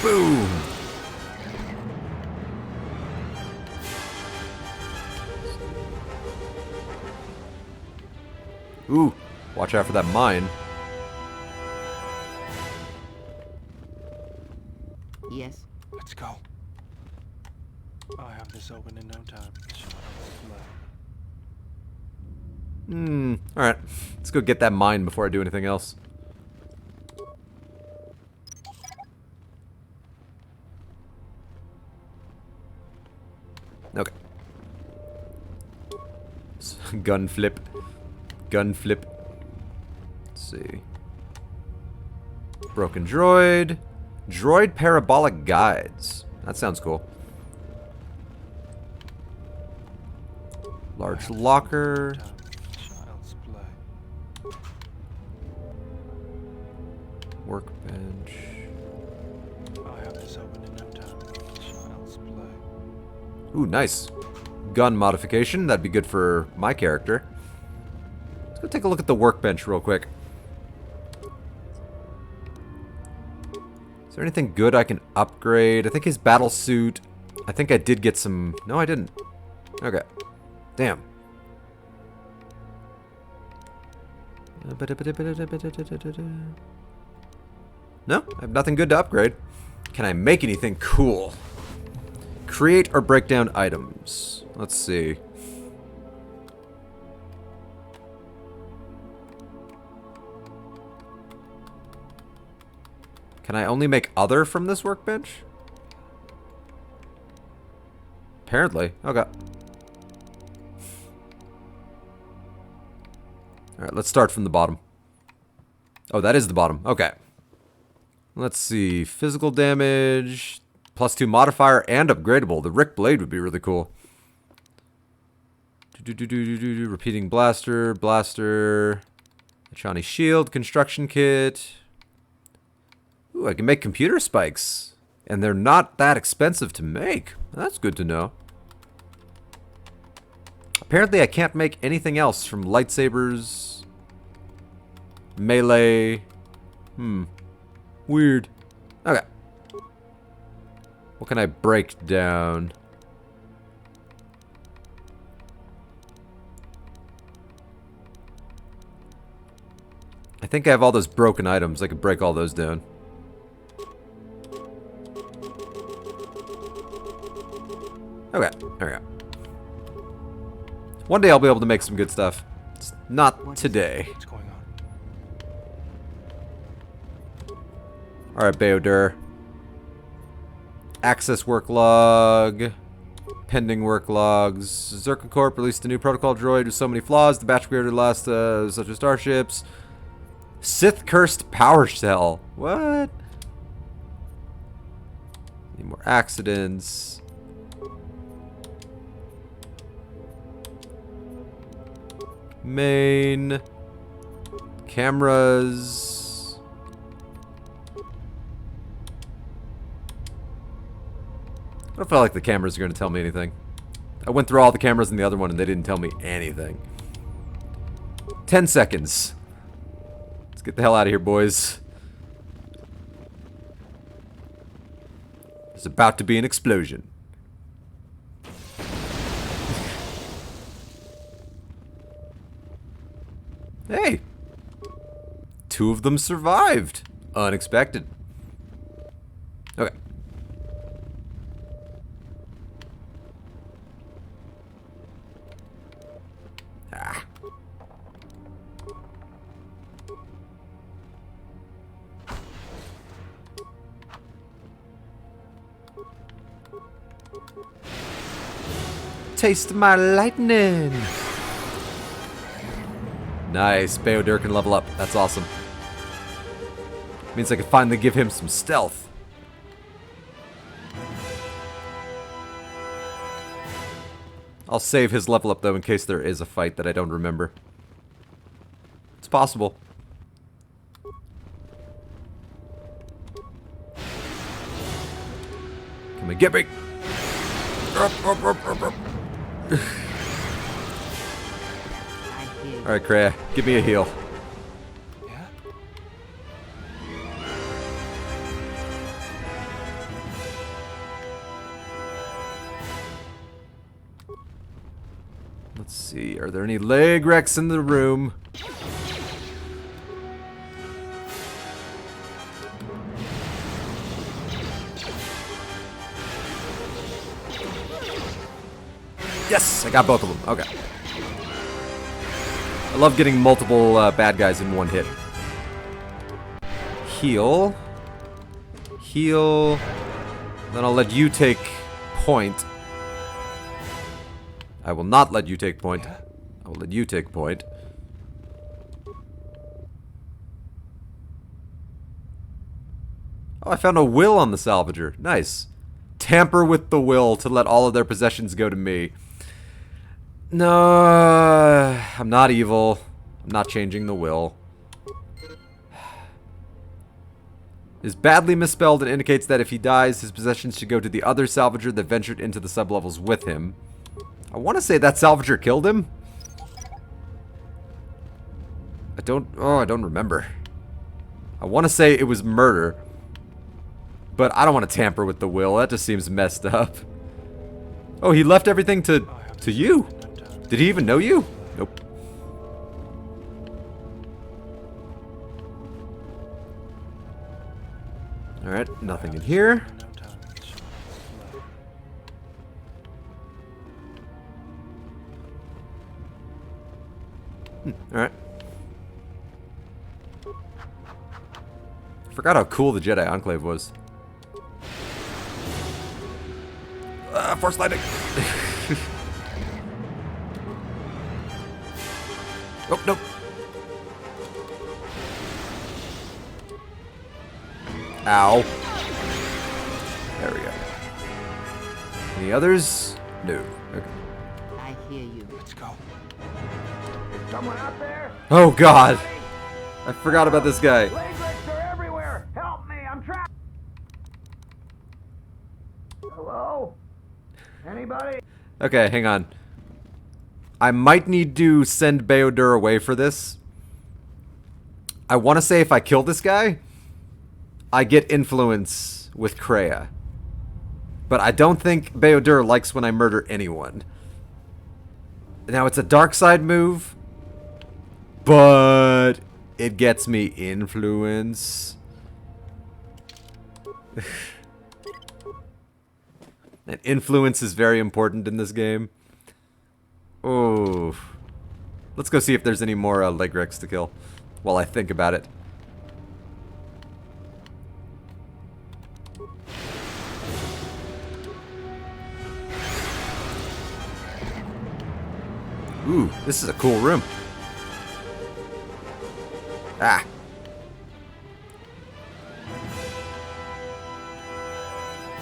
Boom! Ooh, watch out for that mine. Yes. Let's go. I'll have this open in no time. Alright. Let's go get that mine before I do anything else. Okay. Gun flip. Gun flip. Let's see. Broken droid. Droid parabolic guides. That sounds cool. Large locker. Workbench. Ooh, nice. Gun modification. That'd be good for my character. Let's go take a look at the workbench real quick. Is there anything good I can upgrade? I think his battle suit. I think I did get some... No, I didn't. Okay. Damn. No, I have nothing good to upgrade. Can I make anything cool? Create or break down items. Let's see. Can I only make other from this workbench? Apparently. Okay. Alright, let's start from the bottom. Oh, that is the bottom. Okay. Let's see. Physical damage. +2 modifier and upgradable. The Rick Blade would be really cool. Repeating blaster. Blaster. Achani shield. Construction kit. Ooh, I can make computer spikes. And they're not that expensive to make. That's good to know. Apparently I can't make anything else from lightsabers. Melee. Weird. Okay. What can I break down? I think I have all those broken items. I could break all those down. Okay, there we go. One day I'll be able to make some good stuff. It's not today. Alright, Beodur. Access work log. Pending work logs. Zircon Corp released a new protocol droid with so many flaws. The batch created last such as starships. Sith cursed power cell. What? Need more accidents. Main. Cameras. I don't feel like the cameras are going to tell me anything. I went through all the cameras in the other one and they didn't tell me anything. 10 seconds. Let's get the hell out of here, boys. There's about to be an explosion. Hey! 2 of them survived. Unexpected. Okay. Ah. Taste my lightning. Nice. Beodur can level up. That's awesome. Means I can finally give him some stealth. I'll save his level up though in case there is a fight that I don't remember. It's possible. Come and get me. Alright, Kreia, give me a heal. Let's see, are there any leg wrecks in the room? Yes, I got both of them. Okay. I love getting multiple bad guys in one hit. Heal. Heal. Then I'll let you take point. I will not let you take point. I will let you take point. Oh, I found a will on the salvager. Nice. Tamper with the will to let all of their possessions go to me. No, I'm not evil. I'm not changing the will. Is badly misspelled and indicates that if he dies, his possessions should go to the other salvager that ventured into the sublevels with him. I want to say that salvager killed him. I don't remember. I want to say it was murder. But I don't want to tamper with the will. That just seems messed up. Oh, he left everything to you. Did he even know you? Nope. Alright, nothing in here. Alright. Forgot how cool the Jedi Enclave was. Force lightning! Oh, nope. Ow. There we go. Any others? No. Okay. I hear you. Let's go. Is someone out there? Oh, God. I forgot about this guy. They're everywhere. Help me. I'm trapped. Hello? Anybody? Okay, hang on. I might need to send Beodur away for this. I want to say if I kill this guy, I get influence with Kreia. But I don't think Beodur likes when I murder anyone. Now, it's a dark side move, but it gets me influence. And influence is very important in this game. Oh. Let's go see if there's any more Legrex to kill while I think about it. Ooh, this is a cool room. Ah.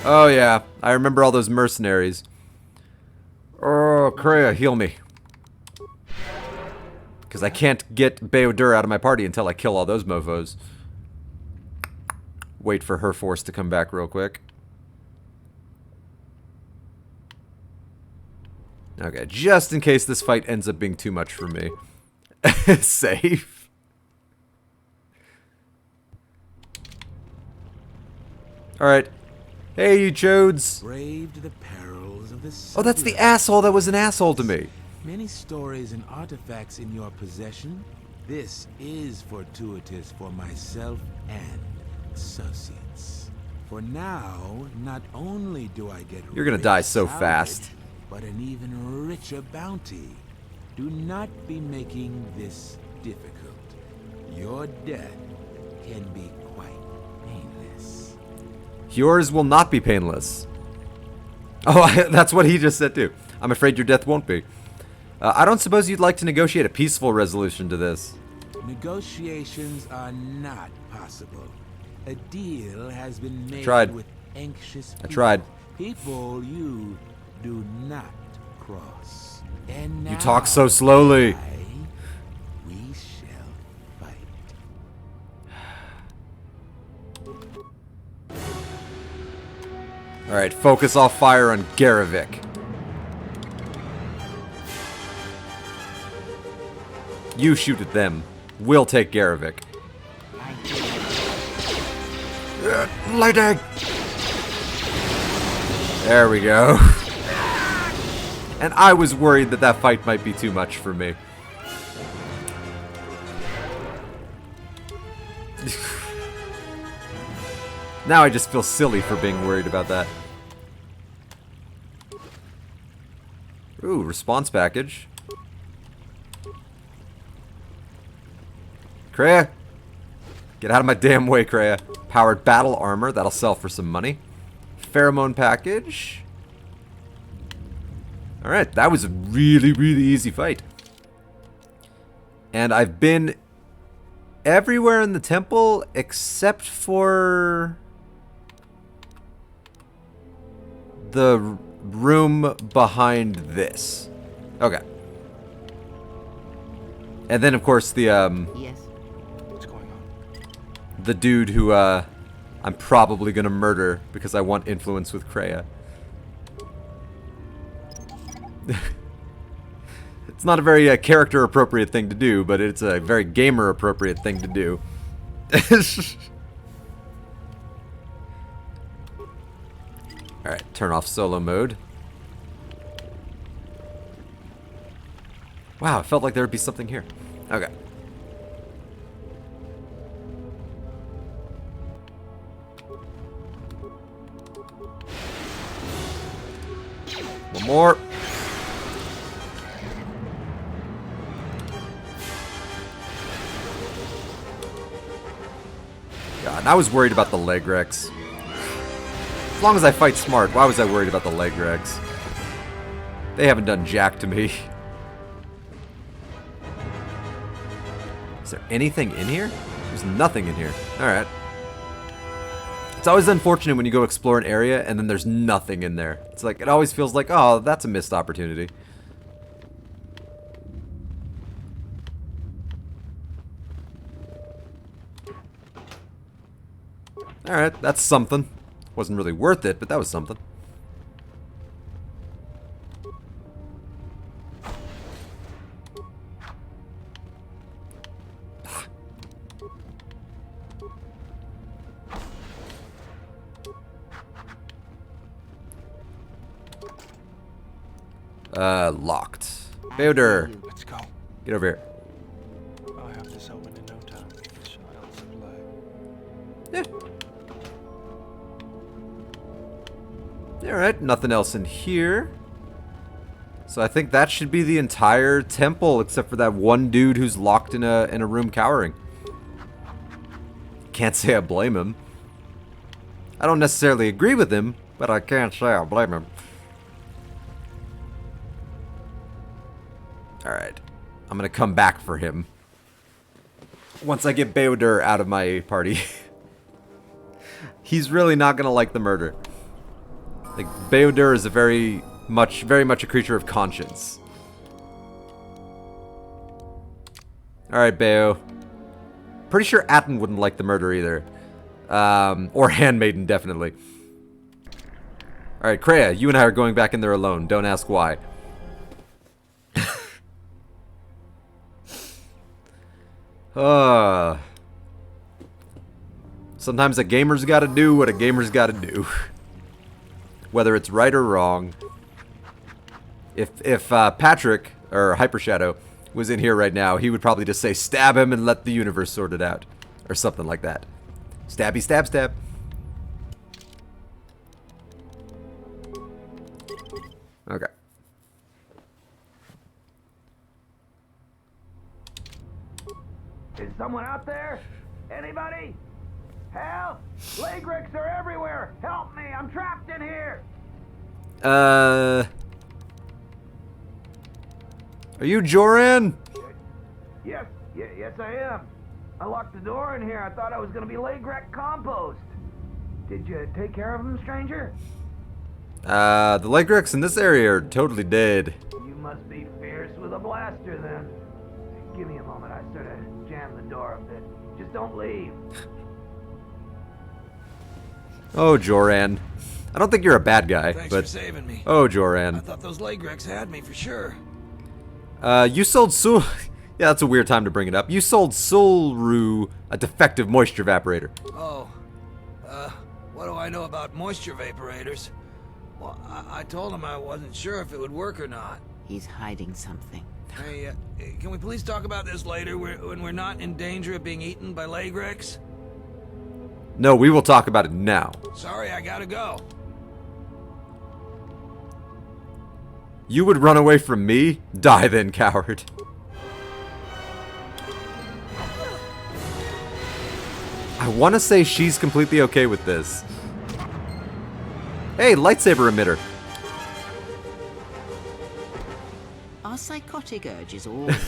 Oh yeah, I remember all those mercenaries. Oh, Kreia, heal me. Because I can't get Beodur out of my party until I kill all those mofos. Wait for her force to come back real quick. Okay, just in case this fight ends up being too much for me. Save. Alright. Hey, you chodes. Braved the perils of the Oh, that's the asshole that was an asshole to me. Many stories and artifacts in your possession. This is fortuitous for myself and associates. For now, not only do I get You're gonna die so fast. but an even richer bounty. Do not be making this difficult. Your death can be quite painless. Yours will not be painless. Oh, that's what he just said too. I'm afraid your death won't be. I don't suppose you'd like to negotiate a peaceful resolution to this. Negotiations are not possible. A deal has been made with anxious people. I tried. People you do not cross. And now You talk so slowly. we shall fight. Alright, focus off fire on Garevik. You shoot at them. We'll take Garevik. Lightning! There we go. And I was worried that that fight might be too much for me. Now I just feel silly for being worried about that. Ooh, response package. Kreia! Get out of my damn way, Kreia. Powered battle armor, that'll sell for some money. Pheromone package. Alright, that was a really, really easy fight. And I've been everywhere in the temple except for the room behind this. Okay. And then, of course, the, Yes. the dude who, I'm probably gonna murder because I want influence with Kreia. It's not a very character-appropriate thing to do, but it's a very gamer-appropriate thing to do. Alright, turn off solo mode. Wow, it felt like there would be something here. Okay. One more. God, and I was worried about the leg wrecks. As long as I fight smart, why was I worried about the leg wrecks? They haven't done jack to me. Is there anything in here? There's nothing in here. Alright. It's always unfortunate when you go explore an area and then there's nothing in there. It's like, it always feels like, oh, that's a missed opportunity. Alright, that's something. Wasn't really worth it, but that was something. Locked. Beodur. Let's go. Get over here. I'll have this open in no time. Child supply. Yeah. Alright, nothing else in here. So I think that should be the entire temple, except for that one dude who's locked in a room cowering. Can't say I blame him. I don't necessarily agree with him, but I can't say I blame him. Alright. I'm gonna come back for him. Once I get Beodur out of my party. He's really not gonna like the murder. Like, Beodur is a very much a creature of conscience. Alright, Beo. Pretty sure Atten wouldn't like the murder either. Or Handmaiden, definitely. Alright, Kreia, you and I are going back in there alone. Don't ask why. Sometimes a gamer's gotta do what a gamer's gotta do. Whether it's right or wrong. If Patrick, or Hypershadow, was in here right now, he would probably just say, stab him and let the universe sort it out. Or something like that. Stabby stab stab. Okay. Is someone out there? Anybody? Help! Lagrix are everywhere! Help me! I'm trapped in here! Are you Joran? Yes, yes I am. I locked the door in here. I thought I was gonna be Lagrek compost. Did you take care of him, stranger? The Lagrex in this area are totally dead. You must be fierce with a blaster then. Give me a moment. I sort of jammed the door a bit. Just don't leave. Oh, Joran. I don't think you're a bad guy, Thanks but... for saving me. Oh, Joran. I thought those Lagrex had me for sure. You sold Sul... Yeah, that's a weird time to bring it up. You sold Sulru a defective moisture evaporator. Oh. What do I know about moisture evaporators? Well, I told him I wasn't sure if it would work or not. He's hiding something. Hey, can we please talk about this later when we're not in danger of being eaten by Lagrex? No, we will talk about it now. Sorry, I gotta go. You would run away from me? Die then, coward. I want to say she's completely okay with this. Hey, lightsaber emitter. Our psychotic urges all drops.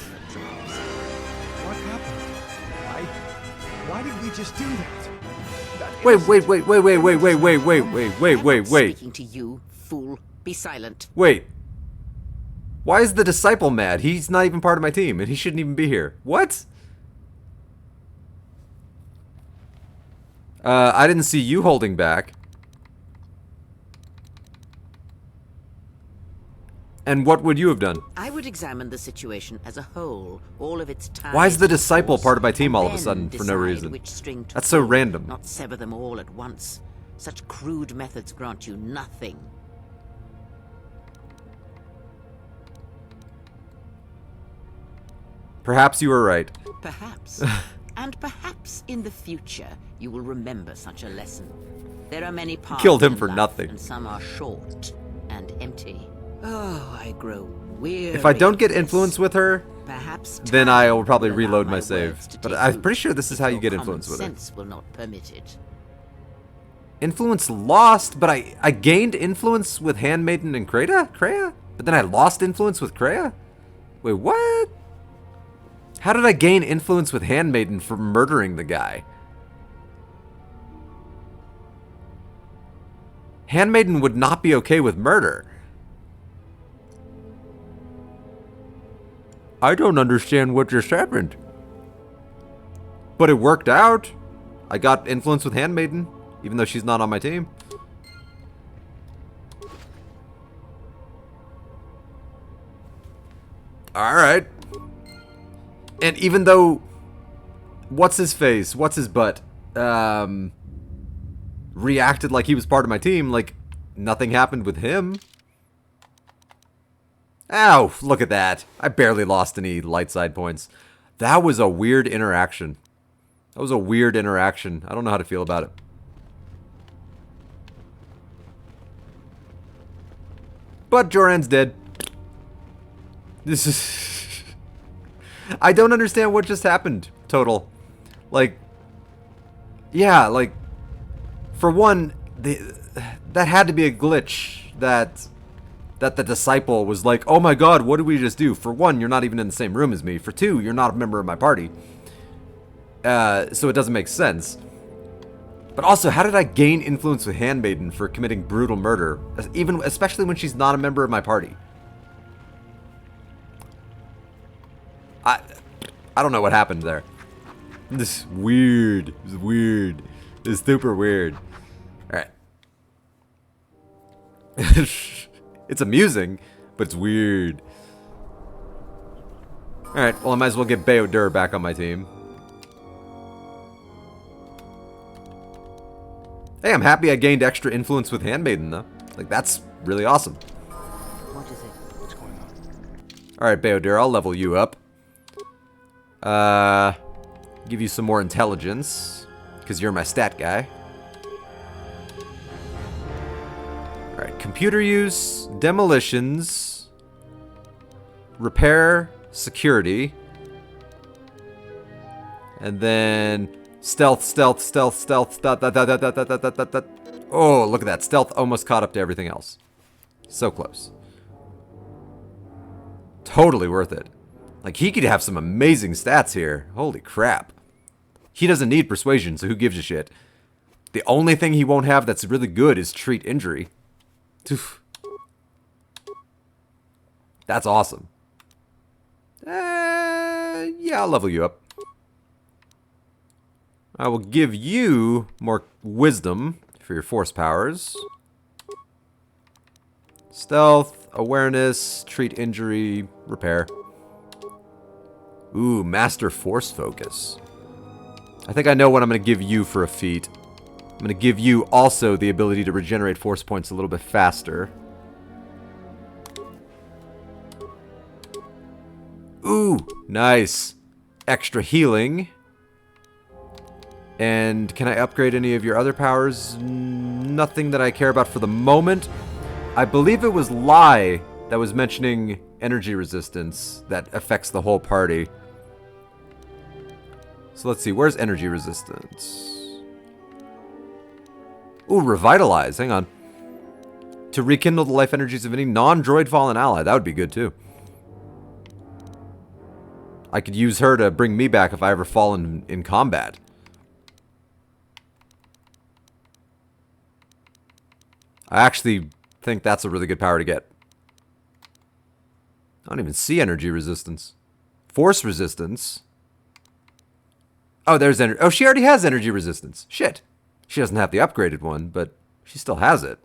What happened? Why did we just do that? Wait. Speaking to you, fool. Be silent. Wait. Why is the disciple mad? He's not even part of my team, and he shouldn't even be here. What? I didn't see you holding back. And what would you have done? I would examine the situation as a whole, all of its ties. Why is the disciple part of my team all of a sudden for no reason? Which string to That's so pull, random. Not sever them all at once. Such crude methods grant you nothing. Perhaps you were right. Perhaps. And perhaps in the future you will remember such a lesson. There are many paths Killed him in for life, nothing. And some are short and empty. Oh, I grow weary. If I don't get influence with her, perhaps then I will probably will reload allow my my save. words to But take I'm root pretty sure this is how you if get your influence with her. common sense will not permit it. Influence lost, but I gained influence with Handmaiden and Kreia? But then I lost influence with Kreia? Wait, what? How did I gain influence with Handmaiden for murdering the guy? Handmaiden would not be okay with murder. I don't understand what just happened. But it worked out. I got influence with Handmaiden, even though she's not on my team. Alright. And even though... What's his butt? Reacted like he was part of my team, like nothing happened with him. Ow, look at that. I barely lost any light side points. That was a weird interaction. I don't know how to feel about it. But Joran's dead. This is... I don't understand what just happened, total. Like... Yeah, like... For one, that had to be a glitch that the disciple was like, oh my god, what did we just do? For one, you're not even in the same room as me. For two, you're not a member of my party. So it doesn't make sense. But also, how did I gain influence with Handmaiden for committing brutal murder, especially when she's not a member of my party? I don't know what happened there. This is weird. It's weird. It's super weird. Alright. It's amusing, but it's weird. Alright, well I might as well get Kotor back on my team. Hey, I'm happy I gained extra influence with Handmaiden, though. Like, that's really awesome. What is it? What's going on? Alright, Kotor, I'll level you up. Give you some more intelligence, because you're my stat guy. Alright, computer use, demolitions, repair, security, and then stealth. Oh, look at that. Stealth almost caught up to everything else. So close. Totally worth it. Like, he could have some amazing stats here. Holy crap. He doesn't need persuasion, so who gives a shit? The only thing he won't have that's really good is treat injury. Oof. That's awesome. Yeah, I'll level you up. I will give you more wisdom for your force powers. Stealth, awareness, treat injury, repair. Ooh, master force focus. I think I know what I'm going to give you for a feat. I'm going to give you also the ability to regenerate force points a little bit faster. Ooh, nice. Extra healing. And can I upgrade any of your other powers? Nothing that I care about for the moment. I believe it was Lai that was mentioning energy resistance that affects the whole party. So let's see, where's energy resistance? Ooh, revitalize, hang on. To rekindle the life energies of any non-droid fallen ally, that would be good too. I could use her to bring me back if I ever fall in combat. I actually think that's a really good power to get. I don't even see energy resistance. Force resistance. Oh, there's energy. Oh, she already has energy resistance. Shit. She doesn't have the upgraded one, but she still has it.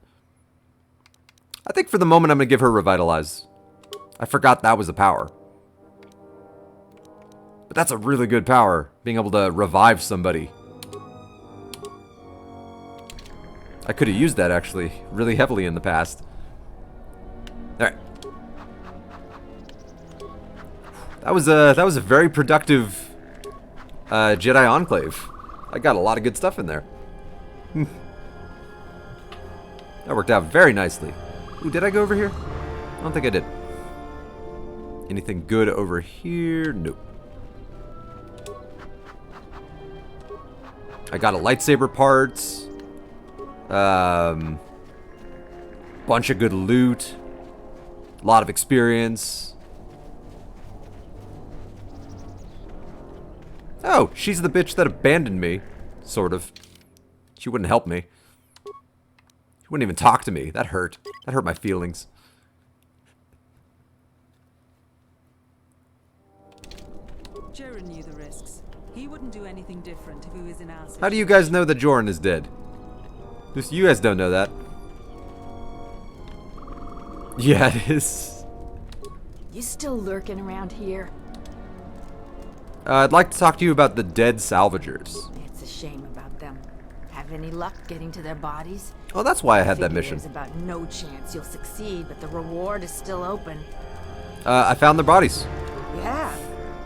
I think for the moment I'm going to give her revitalize. I forgot that was a power. But that's a really good power, being able to revive somebody. I could have used that, actually, really heavily in the past. Alright. That was a very productive Jedi Enclave. I got a lot of good stuff in there. That worked out very nicely. Ooh, did I go over here? I don't think I did. Anything good over here? Nope. I got a lightsaber parts. Bunch of good loot. A lot of experience. Oh, she's the bitch that abandoned me. Sort of. She wouldn't help me. She wouldn't even talk to me. That hurt. That hurt my feelings. Joran knew the risks. He wouldn't do anything different if he was in our situation. How do you guys know that Joran is dead? Just you guys don't know that. Yeah, it is. You still lurking around here? I'd like to talk to you about the dead salvagers. It's a shame about them. Have any luck getting to their bodies? Oh, that's why I had that mission. There's about no chance you'll succeed, but the reward is still open. I found their bodies. Yeah?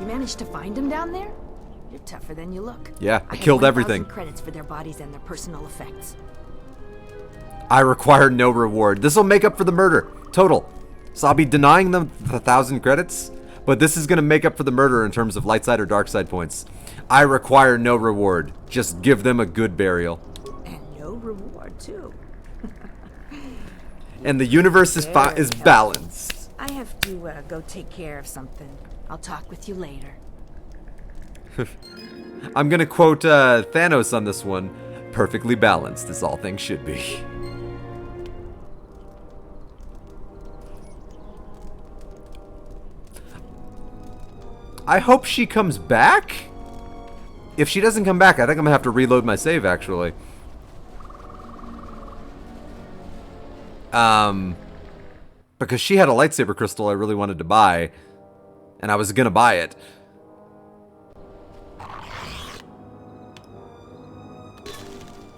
You managed to find them down there? You're tougher than you look. Yeah, I killed everything. 1,000 credits for their bodies and their personal effects. I require no reward. This will make up for the murder. Total. So I'll be denying them the 1,000 credits, but this is going to make up for the murder in terms of light side or dark side points. I require no reward. Just give them a good burial. And no reward reward, too. And the universe is balanced. I have to go take care of something. I'll talk with you later. I'm gonna quote Thanos on this one. Perfectly balanced, as all things should be. I hope she comes back? If she doesn't come back, I think I'm gonna have to reload my save, actually. Because she had a lightsaber crystal I really wanted to buy, and I was gonna buy it.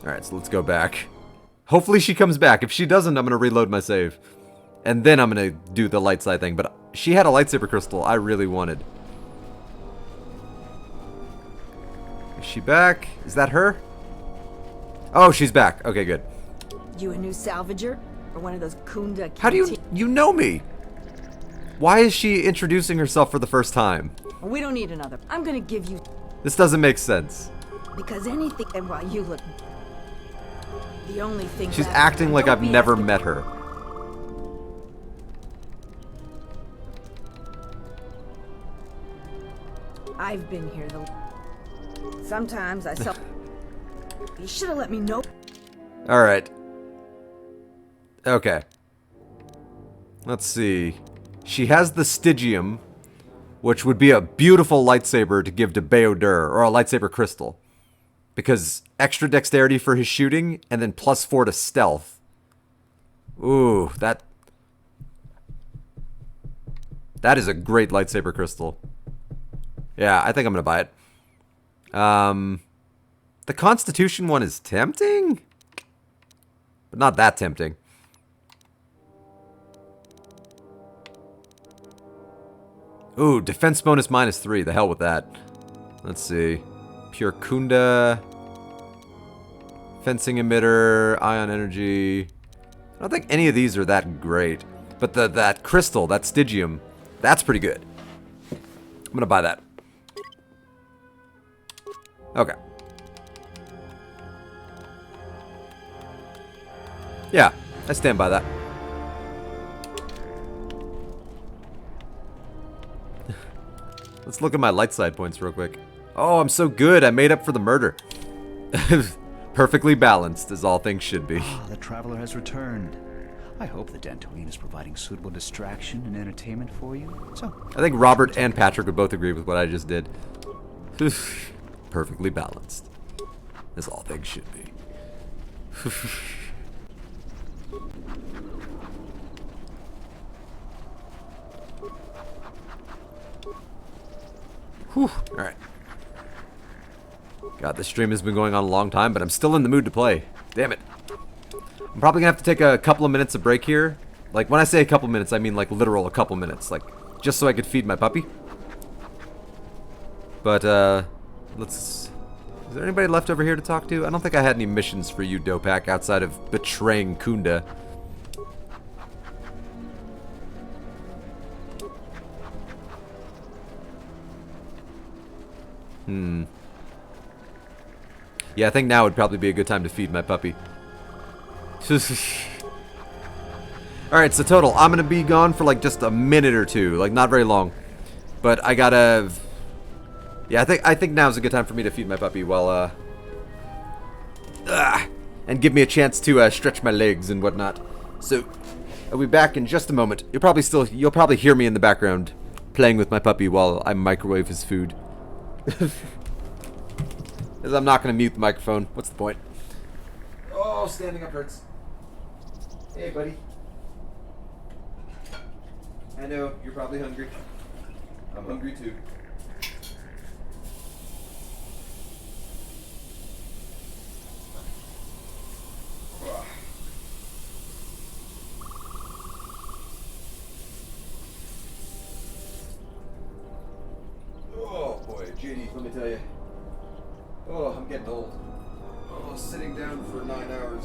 Alright, so let's go back. Hopefully she comes back. If she doesn't, I'm gonna reload my save. And then I'm gonna do the light side thing, but she had a lightsaber crystal I really wanted. Is she back? Is that her? Oh, she's back. Okay, good. You a new salvager? Or one of those Kunda... How do you know me? Why is she introducing herself for the first time? We don't need another. I'm gonna give you... This doesn't make sense. Because anything... And while you look... The only thing... She's acting like I've never met her. I've been here the... Sometimes I sell... You should have let me know. Alright. Okay. Let's see. She has the Stygium, which would be a beautiful lightsaber to give to Beodur, or a lightsaber crystal. Because extra dexterity for his shooting, and then +4 to stealth. Ooh, that is a great lightsaber crystal. Yeah, I think I'm gonna buy it. The Constitution one is tempting? But not that tempting. Ooh, defense bonus -3. The hell with that. Let's see. Pure Kunda. Fencing emitter. Ion energy. I don't think any of these are that great. But that crystal, that Stygium, that's pretty good. I'm gonna buy that. Okay. Yeah, I stand by that. Let's look at my light side points real quick. Oh, I'm so good. I made up for the murder. Perfectly balanced, as all things should be. The traveler has returned. I hope the Dantooine is providing suitable distraction and entertainment for you. So, I think Robert and Patrick would both agree with what I just did. Perfectly balanced, as all things should be. Whew. Alright. God, this stream has been going on a long time, but I'm still in the mood to play. Damn it. I'm probably gonna have to take a couple of minutes of break here. Like, when I say a couple minutes, I mean like literal a couple minutes. Like, just so I could feed my puppy. But, let's... Is there anybody left over here to talk to? I don't think I had any missions for you, Dopak, outside of betraying Kunda. Yeah, I think now would probably be a good time to feed my puppy. Alright, so total, I'm gonna be gone for like just a minute or two. Like, not very long. But I gotta... Yeah, I think now's a good time for me to feed my puppy while, and give me a chance to stretch my legs and whatnot. So, I'll be back in just a moment. You'll probably hear me in the background playing with my puppy while I microwave his food. Because I'm not going to mute the microphone. What's the point? Oh, standing up hurts. Hey, buddy. I know, you're probably hungry. I'm hungry too. Oh boy, JD, let me tell you. Oh, I'm getting old. Oh, sitting down for 9 hours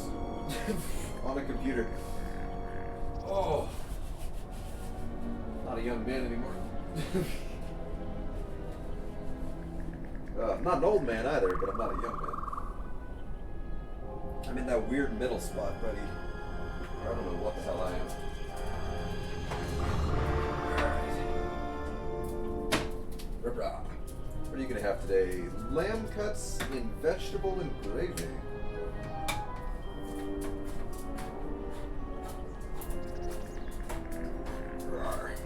on a computer. Oh, not a young man anymore. I'm not an old man either, but I'm not a young man. I'm in that weird middle spot, buddy. I don't know what the hell I am. Alright. What are you gonna have today? Lamb cuts in vegetable and gravy. Alright.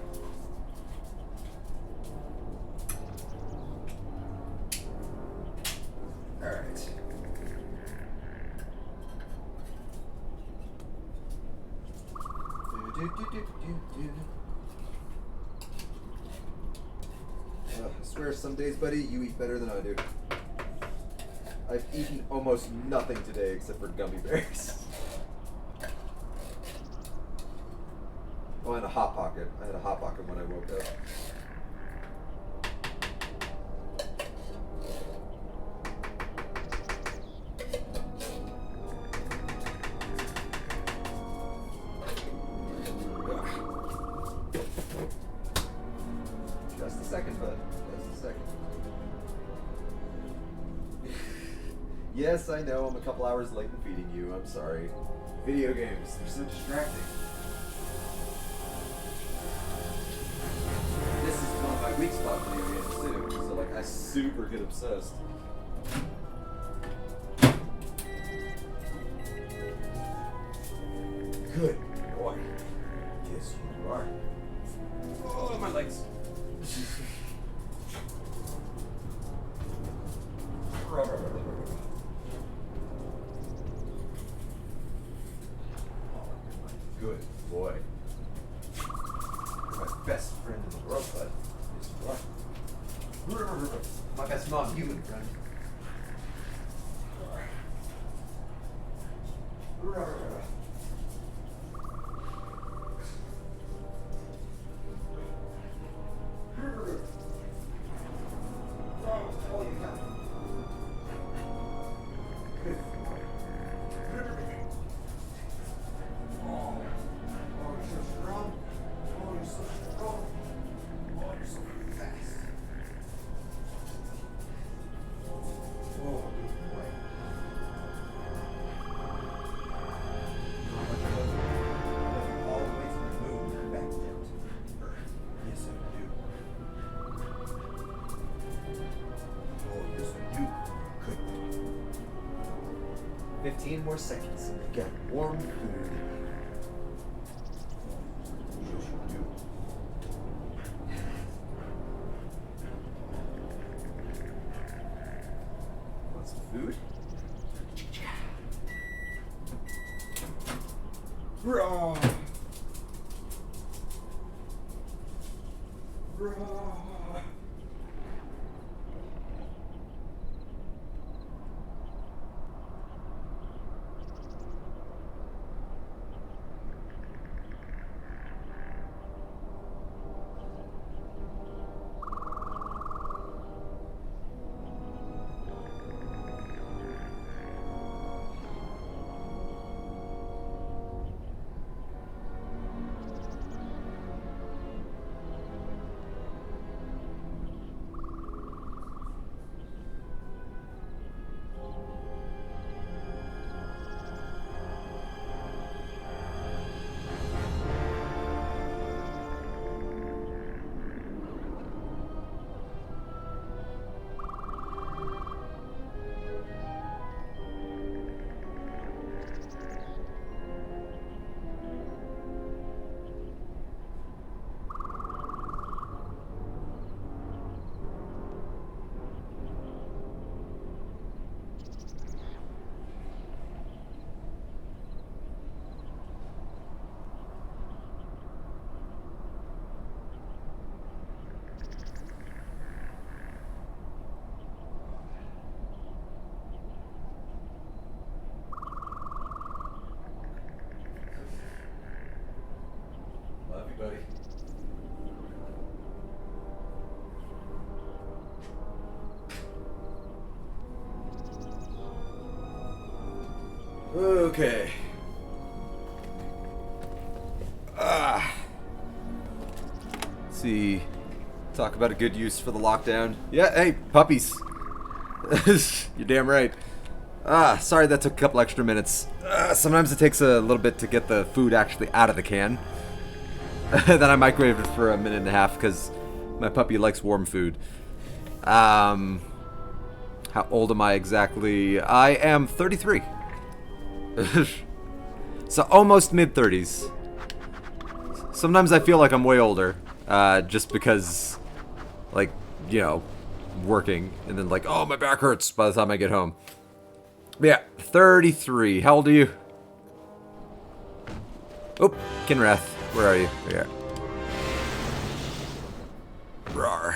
I swear some days, buddy, you eat better than I do. I've eaten almost nothing today except for gummy bears. Oh, and a Hot Pocket. I had a Hot Pocket when I woke up. Just a second, bud. Just a second. Yes, I know I'm a couple hours late in feeding you. I'm sorry. Video games, they're so distracting. This is one of my weak spot video games too, so like I super get obsessed. Good boy. Yes, you are. Oh, my legs. Good boy. You're my best friend in the world, bud. Yes, you are. My best non-human friend. More seconds and get warm food. Want some food? Raw. Raw. Love you, buddy. Okay. Let's see. Talk about a good use for the lockdown. Yeah, hey, puppies. You're damn right. Sorry that took a couple extra minutes. Sometimes it takes a little bit to get the food actually out of the can. Then I microwaved it for a minute and a half because my puppy likes warm food. How old am I exactly? I am 33. So almost mid-30s. Sometimes I feel like I'm way older. Just because, like, you know, working. And then like, oh, my back hurts by the time I get home. But yeah, 33. How old are you? Oh, Kinrath. Where are you? There you are. Rawr.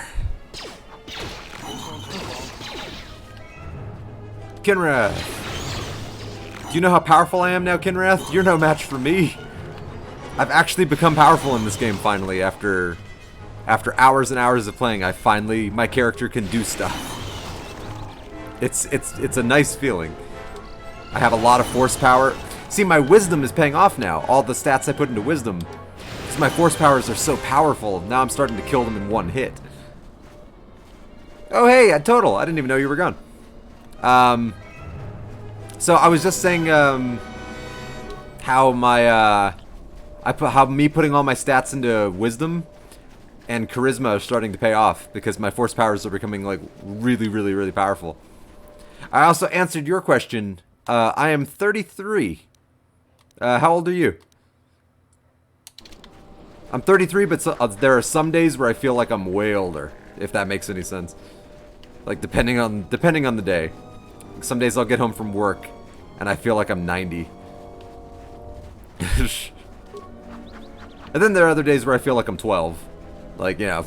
Kinrath. Do you know how powerful I am now, Kinrath? You're no match for me. I've actually become powerful in this game finally. After hours and hours of playing, my character can do stuff. It's a nice feeling. I have a lot of force power. See, my wisdom is paying off now. All the stats I put into wisdom. Because my force powers are so powerful, now I'm starting to kill them in one hit. Oh hey, Total, I didn't even know you were gone. So I was just saying how me putting all my stats into wisdom and charisma are starting to pay off because my force powers are becoming like really powerful. I also answered your question. I am 33. How old are you? I'm 33, but there are some days where I feel like I'm way older, if that makes any sense. Like depending on the day. Some days I'll get home from work and I feel like I'm 90. And then there are other days where I feel like I'm 12. Like, yeah.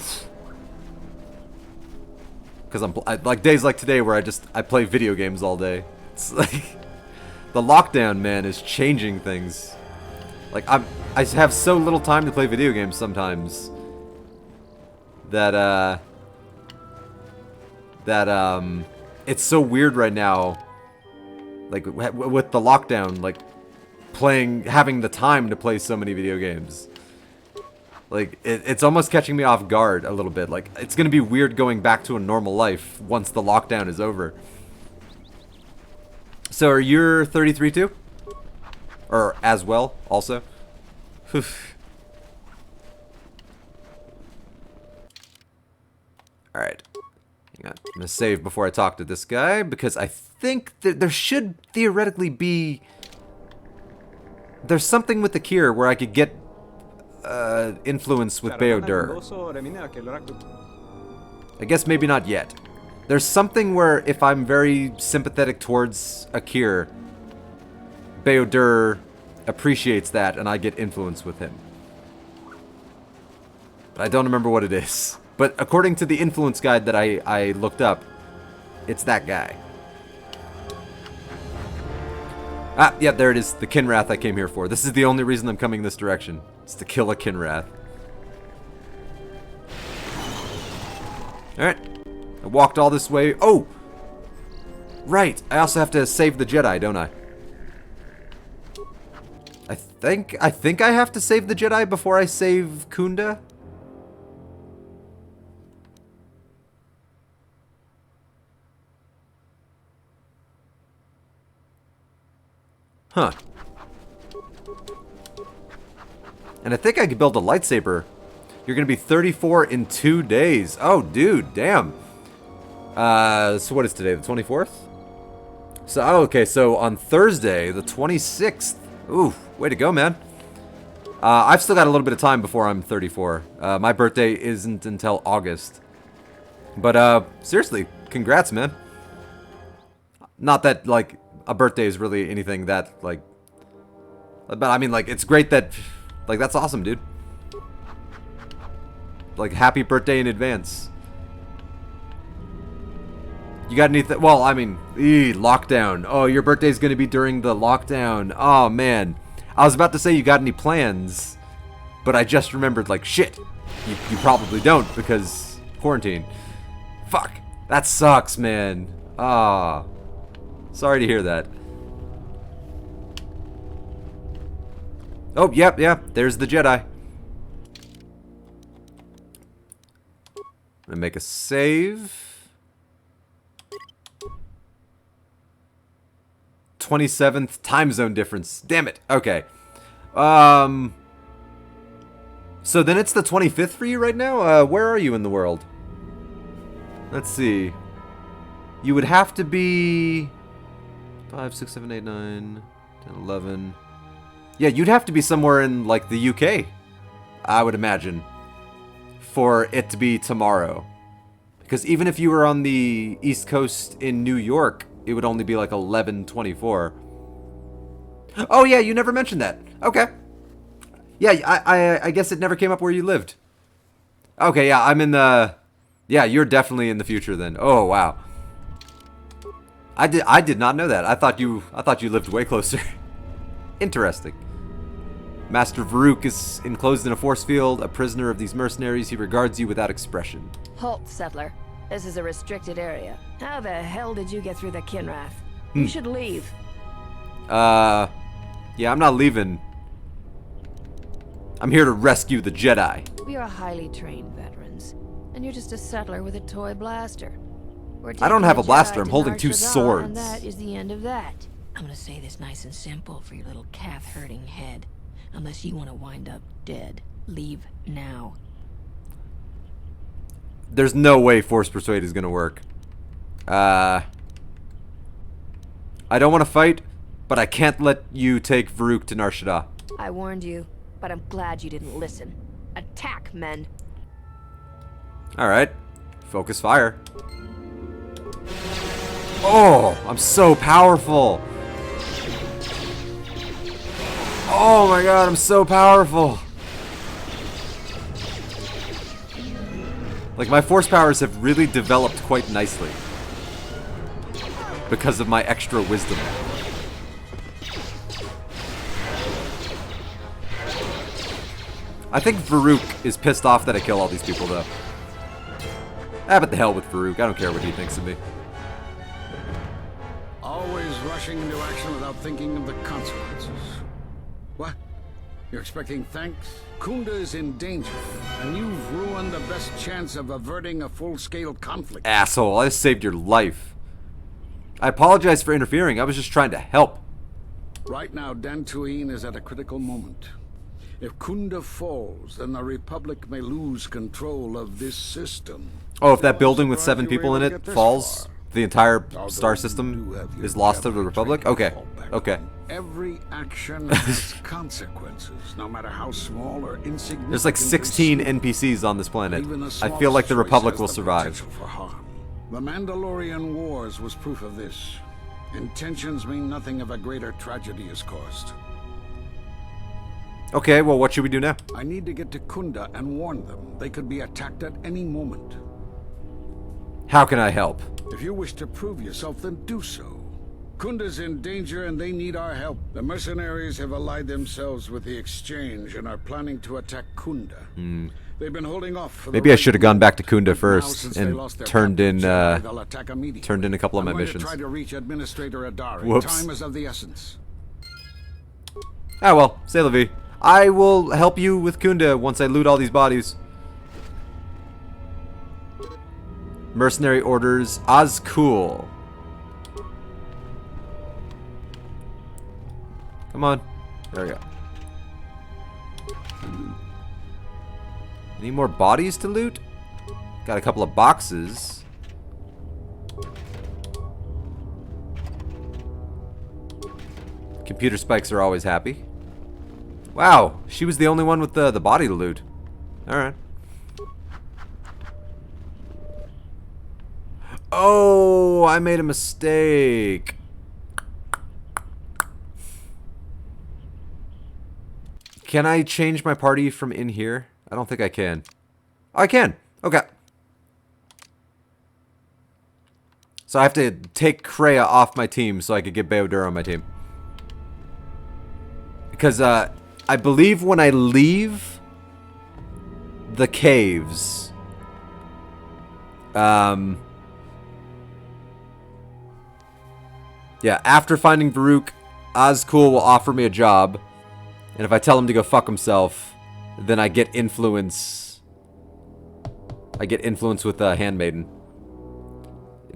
Because like days like today where I play video games all day. It's like the lockdown, man, is changing things. Like I have so little time to play video games sometimes that it's so weird right now. Like with the lockdown, like having the time to play so many video games. Like it's almost catching me off guard a little bit. Like it's gonna be weird going back to a normal life once the lockdown is over. So are you 33 too? Or as well, also? Alright. Hang on. I'm gonna save before I talk to this guy, because I think that there should theoretically be... There's something with the cure where I could get influence with Beodur. I guess maybe not yet. There's something where if I'm very sympathetic towards Akir, Beodur appreciates that and I get influence with him. But I don't remember what it is. But according to the influence guide that I looked up, it's that guy. Ah, yeah, there it is. The Kinrath I came here for. This is the only reason I'm coming this direction. It's to kill a Kinrath. Alright. I walked all this way. Oh! Right. I also have to save the Jedi, don't I? I think I have to save the Jedi before I save Kunda? Huh. And I think I could build a lightsaber. You're gonna be 34 in 2 days. Oh, dude, damn. So what is today, the 24th? So, oh, okay, so on Thursday, the 26th. Ooh, way to go, man. I've still got a little bit of time before I'm 34. My birthday isn't until August. But, seriously, congrats, man. Not that, like, a birthday is really anything that, like... But, I mean, like, it's great that... Like, that's awesome, dude. Like, happy birthday in advance. You got anything? Well, I mean, lockdown. Oh, your birthday's gonna be during the lockdown. Oh, man. I was about to say you got any plans, but I just remembered, like, shit. You probably don't, because quarantine. Fuck. That sucks, man. Ah. Sorry to hear that. Oh, yep, there's the Jedi. I'm gonna make a save. 27th time zone difference. Damn it. Okay. So then it's the 25th for you right now? Where are you in the world? Let's see. You would have to be 5, 6, 7, 8, 9, 10, 11. Yeah, you'd have to be somewhere in like the UK, I would imagine, for it to be tomorrow. Because even if you were on the East Coast in New York, it would only be like 11:24. Oh yeah, you never mentioned that. Okay. Yeah, I guess it never came up where you lived. Okay, yeah, I'm in the... Yeah, you're definitely in the future then. Oh, wow. I did not know that. I thought you lived way closer. Interesting. Master Varuk is enclosed in a force field, a prisoner of these mercenaries. He regards you without expression. Halt, settler. This is a restricted area. How the hell did you get through the Kinrath? You should leave. Yeah, I'm not leaving. I'm here to rescue the Jedi. We are highly trained veterans, and you're just a settler with a toy blaster. I don't have a blaster, I'm holding two And swords. that is the end of that. I'm gonna say this nice and simple for your little calf-hurting head. Unless you want to wind up dead, leave now. There's no way Force Persuade is gonna work. I don't want to fight, but I can't let you take Varuk to Nar Shaddaa. I warned you, but I'm glad you didn't listen. Attack, men. Alright. Focus fire. Oh, I'm so powerful. Oh my god, I'm so powerful. Like, my force powers have really developed quite nicely. Because of my extra wisdom. I think Varuk is pissed off that I kill all these people, though. Ah, but the hell with Varuk. I don't care what he thinks of me. Always rushing into action without thinking of the consequences. What? You're expecting thanks? Kunda is in danger, and you've ruined the best chance of averting a full-scale conflict. Asshole, I just saved your life. I apologize for interfering. I was just trying to help. Right now, Dantooine is at a critical moment. If Kunda falls, then the Republic may lose control of this system. Oh, if that building with 7 people in it falls, the entire star system is lost to the Republic? Okay, okay. Every action has consequences, no matter how small or insignificant. There's like 16 NPCs on this planet. I feel like the Republic will survive. The Mandalorian Wars was proof of this. Intentions mean nothing if a greater tragedy is caused. Okay, well, what should we do now? I need to get to Kunda and warn them. They could be attacked at any moment. How can I help? If you wish to prove yourself, then do so. Kunda's in danger and they need our help. The mercenaries have allied themselves with the Exchange and are planning to attack Kunda. They've been holding off for Maybe I should have gone back to Kunda first and turned in a couple of my missions. Try to reach Administrator Adari. Whoops. Time is of the essence. Ah well, c'est la vie. I will help you with Kunda once I loot all these bodies. Mercenary orders Azkul. Come on. There we go. Any more bodies to loot? Got a couple of boxes. Computer spikes are always happy. Wow, she was the only one with the body to loot. Alright. Oh, I made a mistake. Can I change my party from in here? I don't think I can. Oh, I can. Okay. So I have to take Kreia off my team so I could get Beodur on my team. Because, I believe when I leave the caves, yeah, after finding Varuk, Azkul will offer me a job, and if I tell him to go fuck himself, then I get influence. I get influence with the Handmaiden.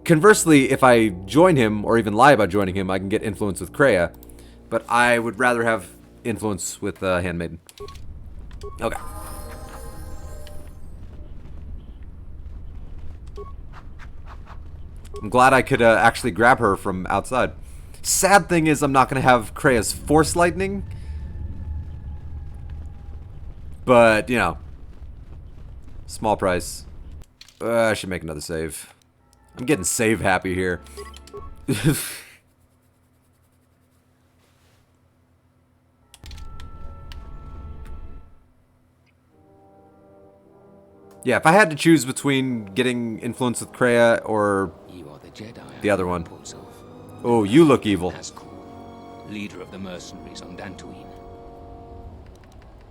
Conversely, if I join him, or even lie about joining him, I can get influence with Kreia. But I would rather have influence with Handmaiden. Okay. I'm glad I could actually grab her from outside. Sad thing is I'm not going to have Kreia's Force Lightning. But, you know. Small price. I should make another save. I'm getting save happy here. Yeah, if I had to choose between getting influence with Kreia or the other one. Oh, you look evil. Leader of the mercenaries on Dantooine.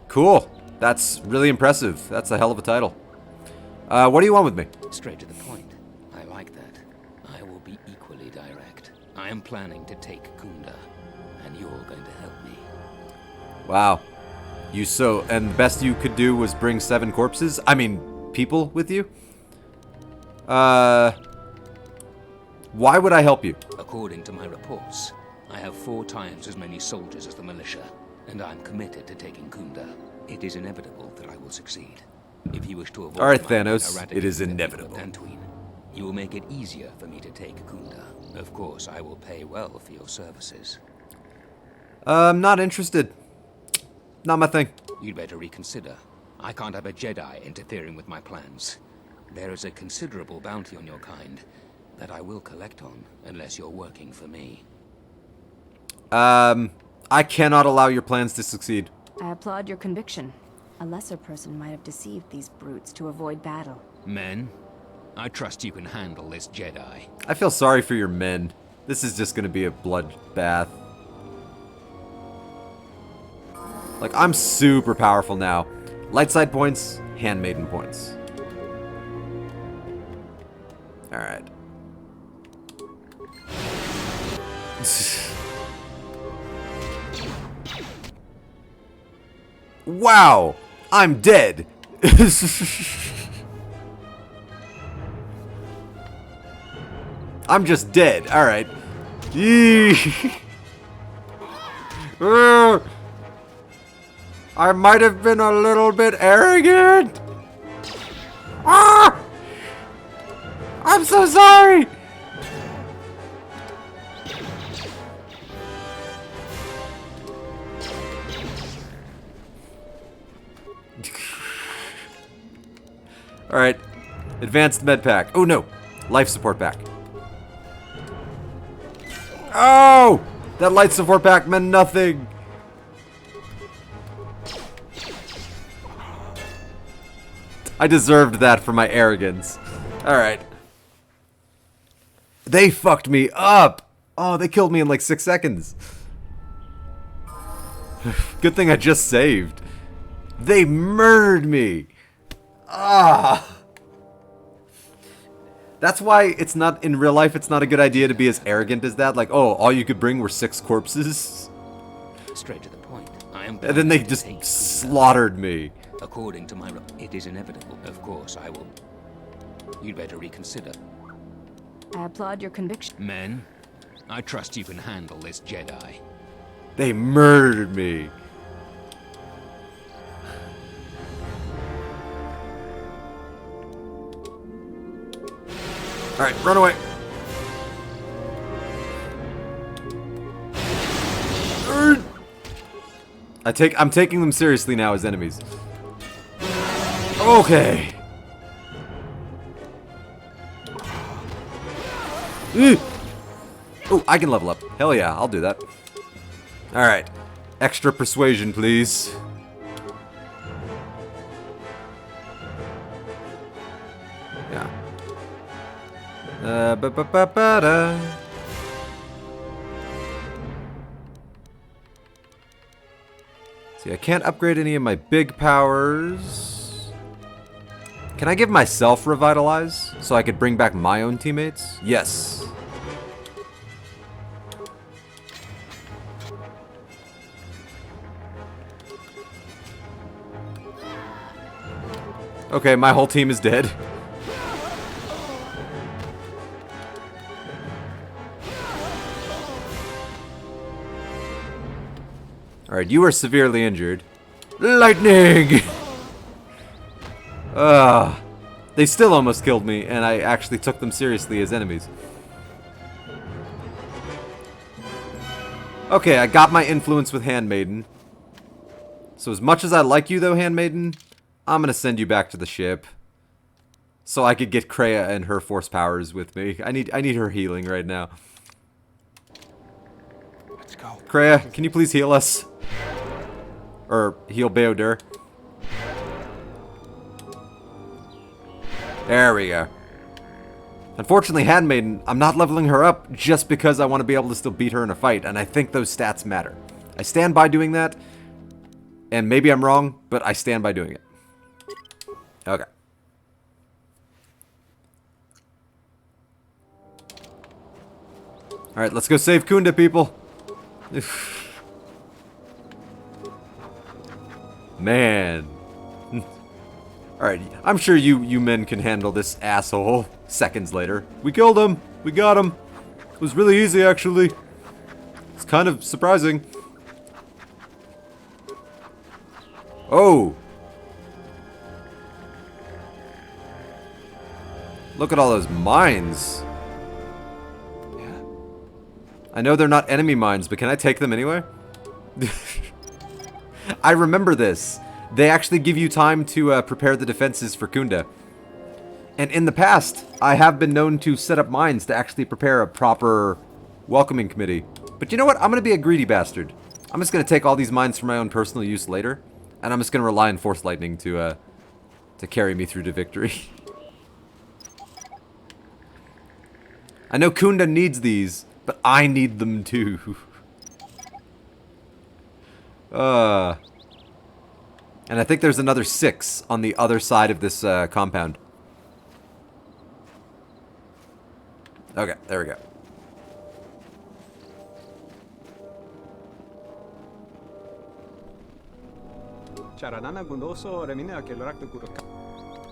Cool. That's really impressive. That's a hell of a title. What do you want with me? Straight to the point. I like that. I will be equally direct. I am planning to take Kunda, and you're going to help me. Wow. And the best you could do was bring 7 corpses? I mean, people with you? Why would I help you? According to my reports, I have 4 times as many soldiers as the militia, and I'm committed to taking Kunda. It is inevitable that I will succeed. If you wish to avoid Alright, Thanos, it is inevitable. Dantooine, you will make it easier for me to take Kunda. Of course, I will pay well for your services. I'm not interested. Not my thing. You'd better reconsider. I can't have a Jedi interfering with my plans. There is a considerable bounty on your kind that I will collect on unless you're working for me. I cannot allow your plans to succeed. I applaud your conviction. A lesser person might have deceived these brutes to avoid battle. Men, I trust you can handle this Jedi. I feel sorry for your men. This is just gonna be a bloodbath. Like, I'm super powerful now. Light side points, Handmaiden points. Alright. Wow! I'm dead! I'm just dead. Alright. I might have been a little bit arrogant. Ah! I'm so sorry. Alright. Advanced med pack. Oh no. Life support pack. Oh! That life support pack meant nothing. I deserved that for my arrogance. Alright. They fucked me up. Oh, they killed me in like 6 seconds. Good thing I just saved. They murdered me. Ah. That's why it's not, in real life, it's not a good idea to be as arrogant as that. Like, oh, all you could bring were 6 corpses. Straight to the point. I am. And then they just slaughtered me. According to my... It is inevitable. Of course, I will... You'd better reconsider. I applaud your conviction. Men, I trust you can handle this Jedi. They murdered me. Alright, run away. I'm taking them seriously now as enemies. Okay. Oh, I can level up. Hell yeah, I'll do that. Alright. Extra persuasion, please. Yeah. Ba-ba-ba-ba-da. See, I can't upgrade any of my big powers. Can I give myself Revitalize so I could bring back my own teammates? Yes. Okay, my whole team is dead. Alright, you are severely injured. Lightning! They still almost killed me, and I actually took them seriously as enemies. Okay, I got my influence with Handmaiden. So as much as I like you, though, Handmaiden, I'm gonna send you back to the ship. So I could get Kreia and her force powers with me. I need her healing right now. Let's go. Kreia, can you please heal us? Or heal Beodur. There we go. Unfortunately, Handmaiden, I'm not leveling her up just because I want to be able to still beat her in a fight, and I think those stats matter. I stand by doing that, and maybe I'm wrong, but I stand by doing it. Okay. Alright, let's go save Kunda, people. Man. Alright, I'm sure you men can handle this asshole seconds later. We killed him. We got him. It was really easy, actually. It's kind of surprising. Oh. Look at all those mines. Yeah. I know they're not enemy mines, but can I take them anyway? I remember this. They actually give you time to prepare the defenses for Kunda. And in the past, I have been known to set up mines to actually prepare a proper welcoming committee. But you know what? I'm going to be a greedy bastard. I'm just going to take all these mines for my own personal use later. And I'm just going to rely on Force Lightning to carry me through to victory. I know Kunda needs these, but I need them too. And I think there's another 6 on the other side of this compound. Okay, there we go.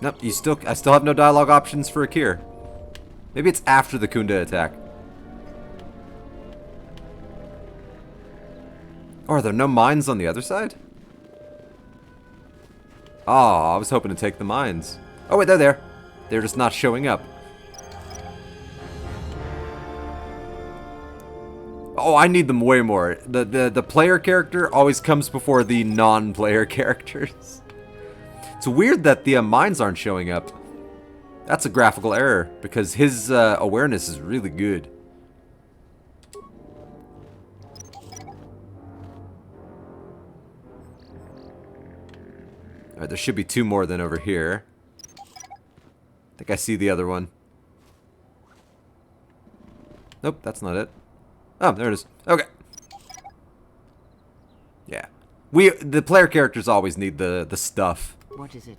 Nope, I still have no dialogue options for Akir. Maybe it's after the Kunda attack. Oh, are there no mines on the other side? Oh, I was hoping to take the mines. Oh wait, they're there. They're just not showing up. Oh, I need them way more. The player character always comes before the non-player characters. It's weird that the mines aren't showing up. That's a graphical error, because his awareness is really good. Alright, there should be 2 more than over here. I think I see the other one. Nope, that's not it. Oh, there it is. Okay. Yeah. The player characters always need the stuff. What is it?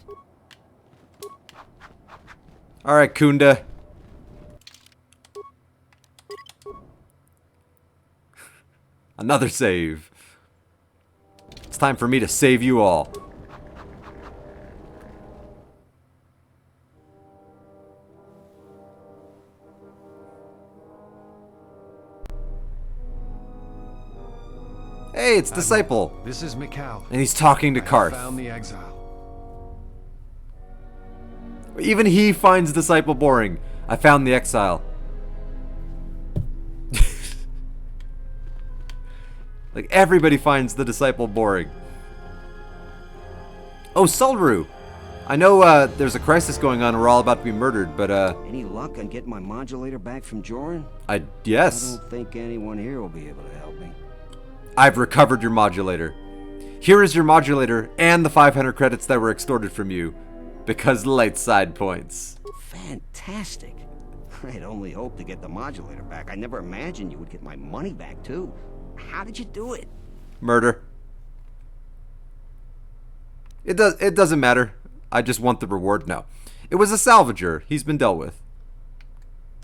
Alright, Kunda. Another save. It's time for me to save you all. Hey, it's Disciple. This is Mikal. And he's talking to Karth. I found the exile. Even he finds Disciple boring. I found the exile. Like, everybody finds the Disciple boring. Oh, Sulru. I know there's a crisis going on and we're all about to be murdered, but Any luck on getting my modulator back from Joran? Yes. I don't think anyone here will be able to help me. I've recovered your modulator. Here is your modulator and the 500 credits that were extorted from you. Because light side points. Fantastic. I'd only hoped to get the modulator back. I never imagined you would get my money back, too. How did you do it? Murder. It doesn't matter. I just want the reward. No. It was a salvager. He's been dealt with.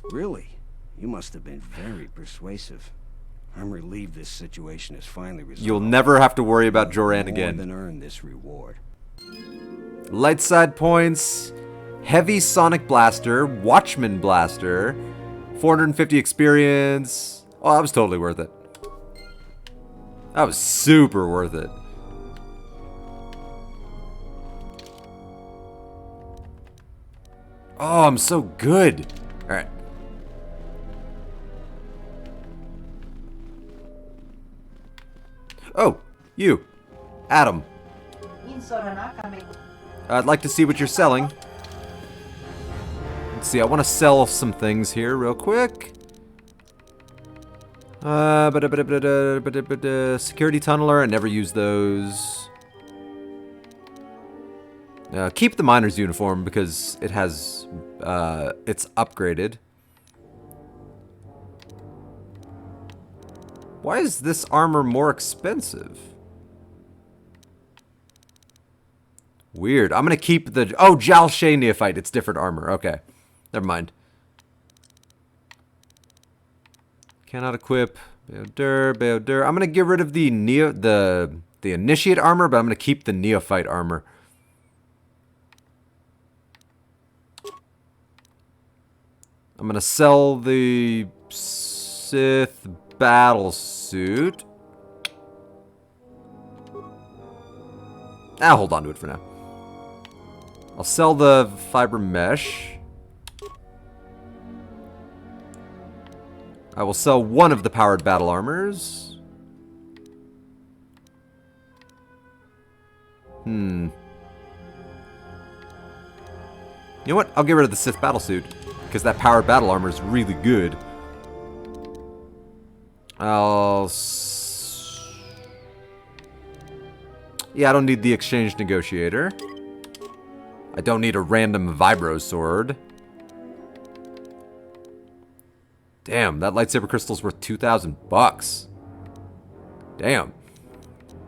Really? You must have been very persuasive. I'm relieved this situation is finally resolved. You'll never have to worry about Joran again. More than earn this reward. Light side points, heavy sonic blaster, watchman blaster, 450 experience. Oh, that was totally worth it. That was super worth it. Oh, I'm so good. Alright. Oh, you. Adam. I'd like to see what you're selling. Let's see, I want to sell some things here real quick. Security tunneler, I never use those. Keep the miner's uniform because it has, it's upgraded. Why is this armor more expensive? Weird. I'm gonna keep the... Oh, Jal Shay Neophyte. It's different armor. Okay. Never mind. Cannot equip. Beodur, Beodur. I'm gonna get rid of the Initiate armor, but I'm gonna keep the Neophyte armor. I'm gonna sell the Sith battle suit. I'll hold on to it for now. I'll sell the fiber mesh. I will sell one of the powered battle armors. You know what? I'll get rid of the Sith battle suit because that powered battle armor is really good. Yeah, I don't need the exchange negotiator. I don't need a random vibro sword. Damn, that lightsaber crystal's worth 2,000 bucks. Damn.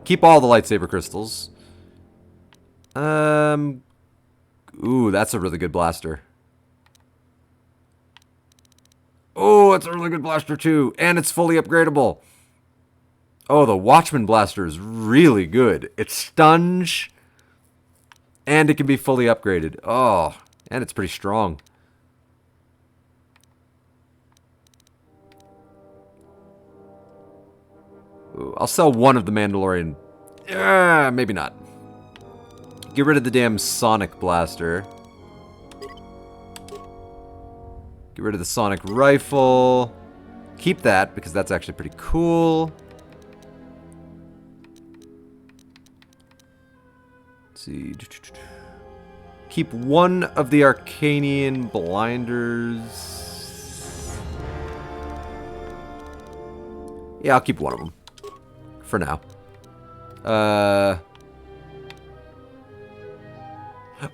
Keep all the lightsaber crystals. Ooh, that's a really good blaster. Oh, it's a really good blaster too, and it's fully upgradable. Oh, the Watchman blaster is really good. It's stunge, and it can be fully upgraded. Oh, and it's pretty strong. Ooh, I'll sell one of the Mandalorian. Maybe not. Get rid of the damn Sonic blaster. Get rid of the Sonic rifle. Keep that, because that's actually pretty cool. Let's see. Keep one of the Arcanian blinders. Yeah, I'll keep one of them. For now.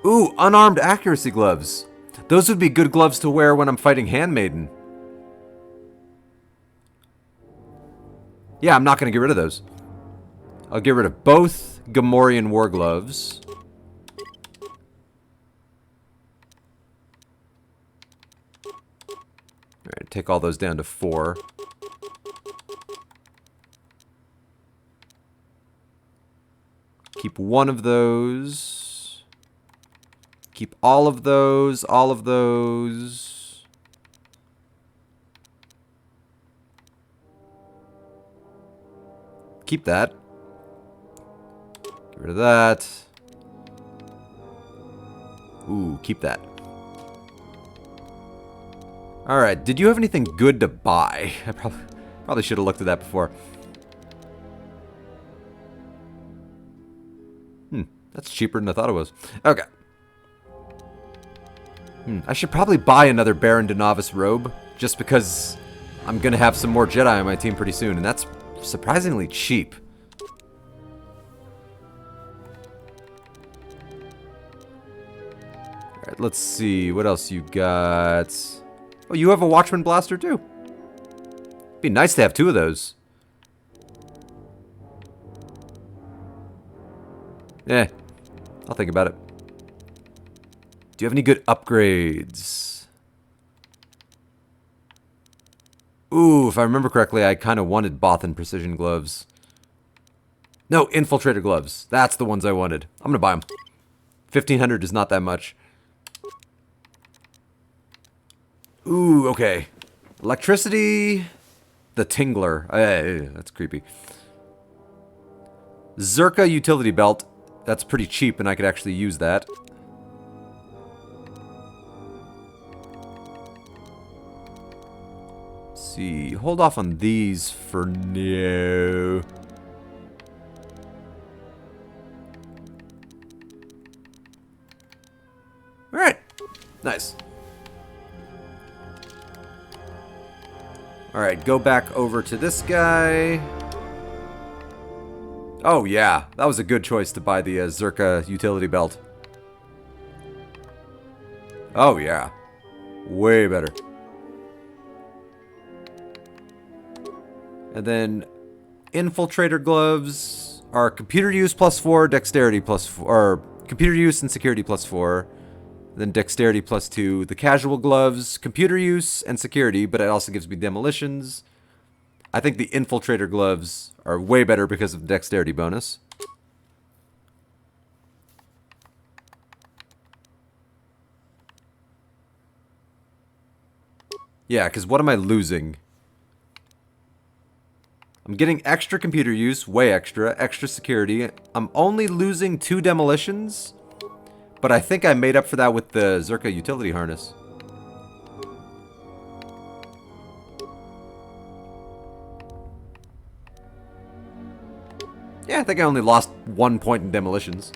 Ooh, unarmed accuracy gloves. Those would be good gloves to wear when I'm fighting Handmaiden. Yeah, I'm not going to get rid of those. I'll get rid of both Gamorrean war gloves. Alright, take all those down to 4. Keep one of those. Keep all of those, all of those. Keep that. Get rid of that. Ooh, keep that. Alright, did you have anything good to buy? I probably should have looked at that before. That's cheaper than I thought it was. Okay. I should probably buy another Baron de Novice robe, just because I'm going to have some more Jedi on my team pretty soon, and that's surprisingly cheap. Alright, let's see. What else you got? Oh, you have a Watchman blaster too. Be nice to have 2 of those. I'll think about it. Do you have any good upgrades? Ooh, if I remember correctly, I kind of wanted Bothan precision gloves. No, infiltrator gloves. That's the ones I wanted. I'm going to buy them. 1,500 is not that much. Ooh, okay. Electricity. The Tingler. That's creepy. Zerka utility belt. That's pretty cheap, and I could actually use that. Let's see. Hold off on these for now. Alright. Nice. Alright, go back over to this guy. Oh yeah, that was a good choice to buy the Zerka utility belt. Oh yeah. Way better. And then infiltrator gloves are computer use +4, dexterity +4, or computer use and security +4. Then dexterity +2. The casual gloves, computer use and security, but it also gives me demolitions. I think the infiltrator gloves are way better because of the dexterity bonus. Yeah, because what am I losing? I'm getting extra computer use, way extra, extra security. I'm only losing 2 demolitions. But I think I made up for that with the Zerka utility harness. Yeah, I think I only lost 1 point in demolitions.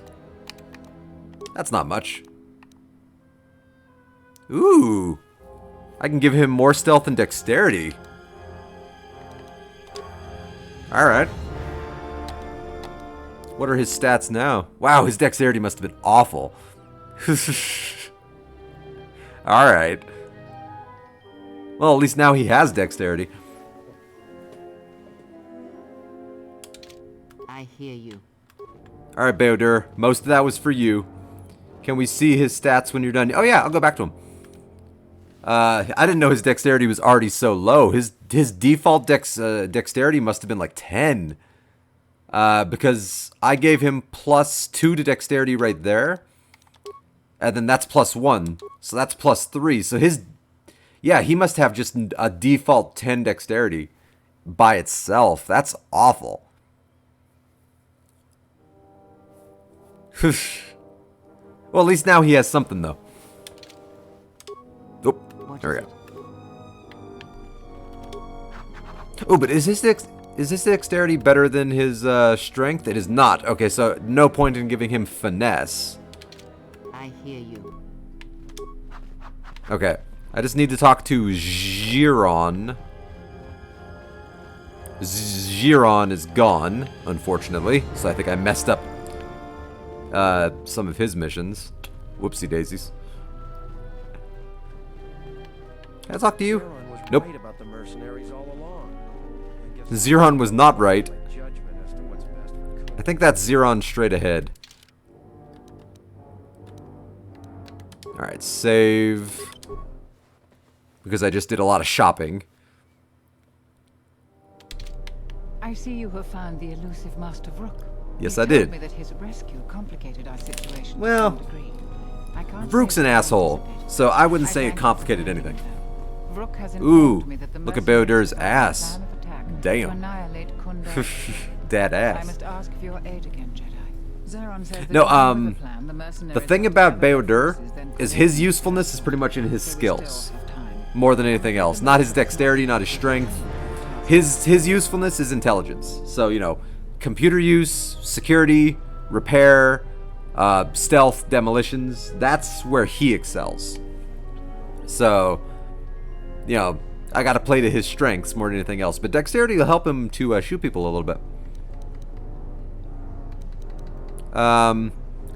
That's not much. Ooh. I can give him more stealth and dexterity. Alright. What are his stats now? Wow, his dexterity must have been awful. Alright. Well, at least now he has dexterity. I hear you. Alright, Beodur. Most of that was for you. Can we see his stats when you're done? Oh yeah, I'll go back to him. I didn't know his dexterity was already so low. His default dexterity must have been like 10. Because I gave him +2 to dexterity right there. And then that's +1. So that's +3. So his... Yeah, he must have just a default 10 dexterity by itself. That's awful. Well, at least now he has something, though. Oh, there we go. Oh, but is his dexterity better than his strength? It is not. Okay, so no point in giving him finesse. I hear you. Okay, I just need to talk to Giron. Giron is gone, unfortunately, so I think I messed up some of his missions. Whoopsie daisies. Can I talk to you? Nope. Ziron was not right. I think that's Ziron straight ahead. Alright, save. Because I just did a lot of shopping. I see you have found the elusive Master Vrook. Yes, He I told did. me that his rescue complicated our situation Well, to some degree. I can't Vrook's say an that I asshole, anticipated. so I wouldn't I say it thank you complicated for anything. Vrook has Ooh, informed me that the look at mercenaries Beodur's have a ass. plan of attack to Damn. annihilate Kunda. Dad I ass. must ask for your aid again, Jedi. Zeron says that No, if you know the plan, the the mercenaries thing have about to gather their Beodur forces, then is collect his usefulness is pretty much in his skills. More than anything else. Not his dexterity, not his strength. His usefulness is intelligence. So, you know, computer use, security, repair, stealth, demolitions. That's where he excels. So, you know, I gotta play to his strengths more than anything else. But dexterity will help him to shoot people a little bit.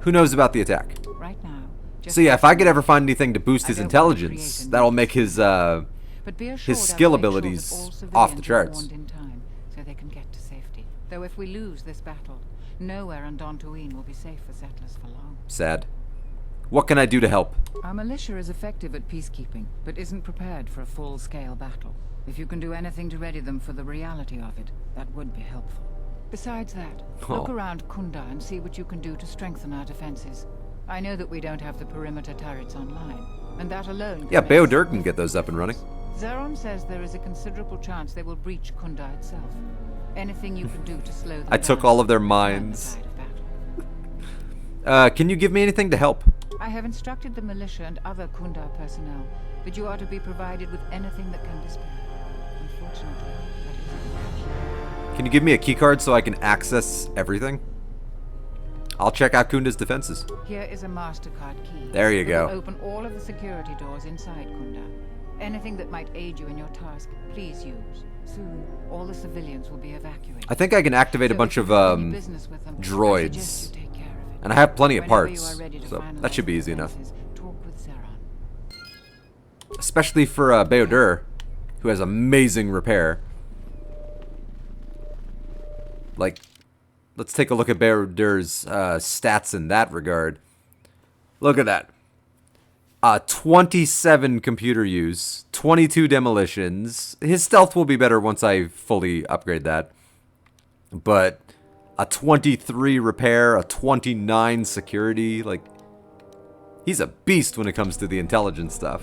Who knows about the attack? Right now. So yeah, if I could ever find anything to boost his intelligence, that'll make his skill abilities off the charts. In time, so they can get to safety. Though if we lose this battle, nowhere on Dantooine will be safe for settlers for long. Sad. What can I do to help? Our militia is effective at peacekeeping, but isn't prepared for a full-scale battle. If you can do anything to ready them for the reality of it, that would be helpful. Besides that, look around Kunda and see what you can do to strengthen our defenses. I know that we don't have the perimeter turrets online, and that alone... Yeah, Beodur can get those up and running. Zeron says there is a considerable chance they will breach Kunda itself. Anything you can do to slow them I took all of their mines. Can you give me anything to help? I have instructed the militia and other Kunda personnel that you are to be provided with anything that can be spared. Unfortunately, that is. Can you give me a keycard so I can access everything? I'll check out Kunda's defenses. Here is a MasterCard key. There you go. Will open all of the security doors inside Kunda. Anything that might aid you in your task, please use. Soon, all the civilians will be evacuated. I think I can activate a bunch of droids. And I have plenty of parts, so that should be easy enough. Especially for Beodur, who has amazing repair. Like, let's take a look at Beodur's stats in that regard. Look at that. 27 computer use, 22 demolitions. His stealth will be better once I fully upgrade that. But a 23 repair, a 29 security, like, he's a beast when it comes to the intelligence stuff.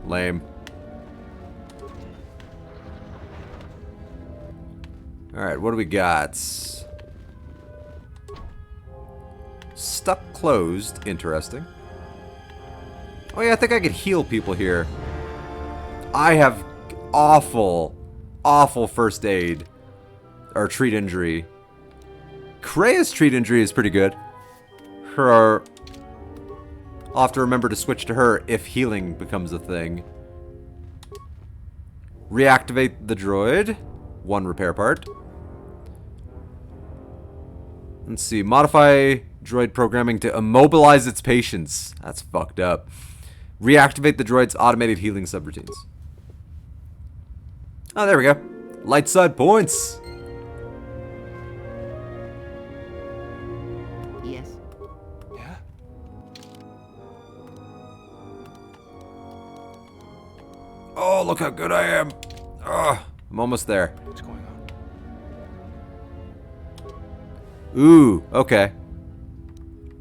Lame. Alright, what do we got? Stuck closed. Interesting. Oh yeah, I think I could heal people here. I have awful first aid. Or treat injury. Krea's treat injury is pretty good. I'll have to remember to switch to her if healing becomes a thing. Reactivate the droid. 1 repair part. Let's see. Modify droid programming to immobilize its patients. That's fucked up. Reactivate the droid's automated healing subroutines. Oh, there we go. Light side points. Yes. Yeah? Oh, look how good I am. Oh, I'm almost there. What's going on? Ooh, okay.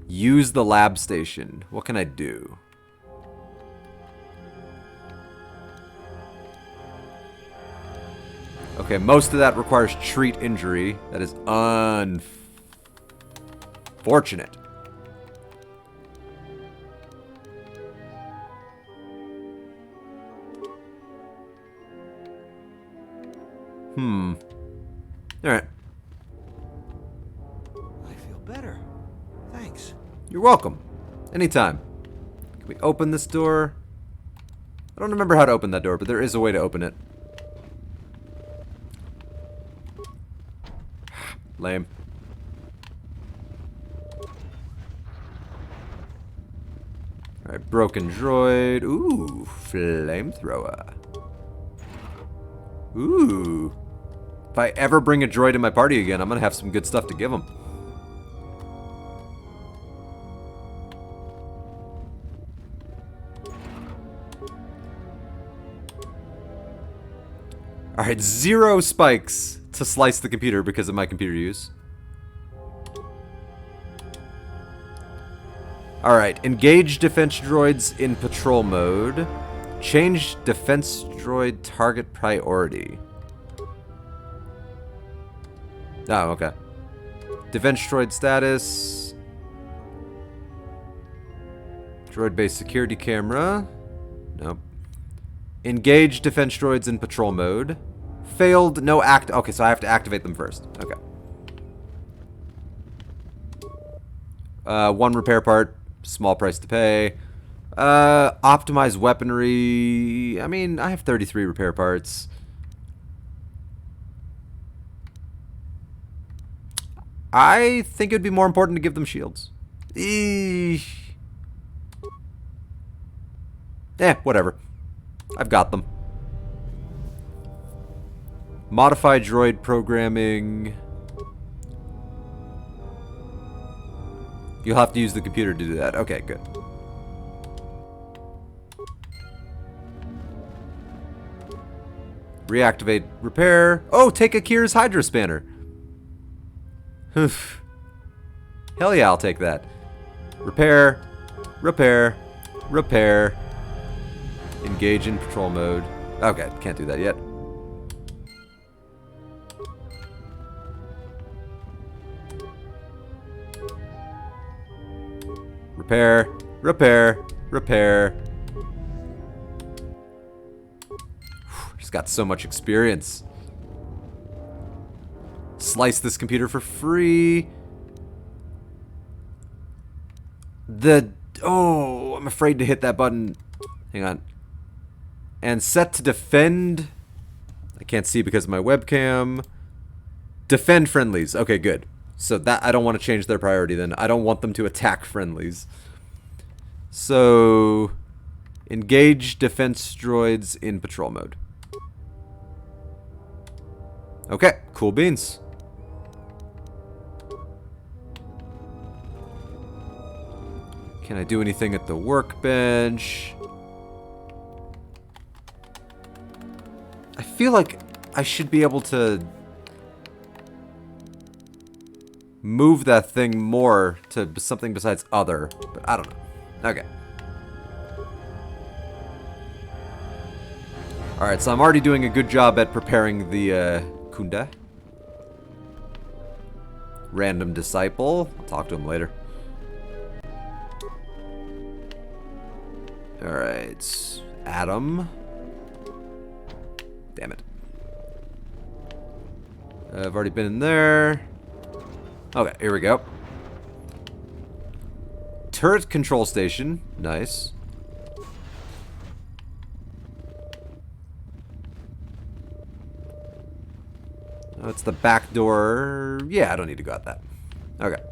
Use the lab station. What can I do? Okay, most of that requires treat injury. That is unfortunate. Alright. I feel better. Thanks. You're welcome. Anytime. Can we open this door? I don't remember how to open that door, but there is a way to open it. Lame. Alright, broken droid. Ooh, flamethrower. Ooh. If I ever bring a droid in my party again, I'm gonna have some good stuff to give him. Alright, 0 spikes to slice the computer because of my computer use. Alright, engage defense droids in patrol mode. Change defense droid target priority. Oh, okay. Defense droid status. Droid-based security camera. Nope. Engage defense droids in patrol mode. Failed, no act. Okay, so I have to activate them first. Okay. 1 repair part. Small price to pay. Optimize weaponry. I mean, I have 33 repair parts. I think it would be more important to give them shields. Eesh. Whatever. I've got them. Modify droid programming. You'll have to use the computer to do that. Okay, good. Reactivate repair. Oh, take Akira's Hydra Spanner. Hell yeah, I'll take that. Repair. Repair. Repair. Engage in patrol mode. Okay, can't do that yet. Repair. Repair. Repair. She's got so much experience. Slice this computer for free. Oh, I'm afraid to hit that button. Hang on. And set to defend. I can't see because of my webcam. Defend friendlies. Okay, good. So that I don't want to change their priority then. I don't want them to attack friendlies. So engage defense droids in patrol mode. Okay, cool beans. Can I do anything at the workbench? I feel like I should be able to move that thing more to something besides other, but I don't know. Okay. Alright, so I'm already doing a good job at preparing the Kunda. Random disciple. I'll talk to him later. Alright. Adam. Damn it. I've already been in there. Okay, here we go. Turret control station. Nice. Oh, it's the back door. Yeah, I don't need to go out that. Okay.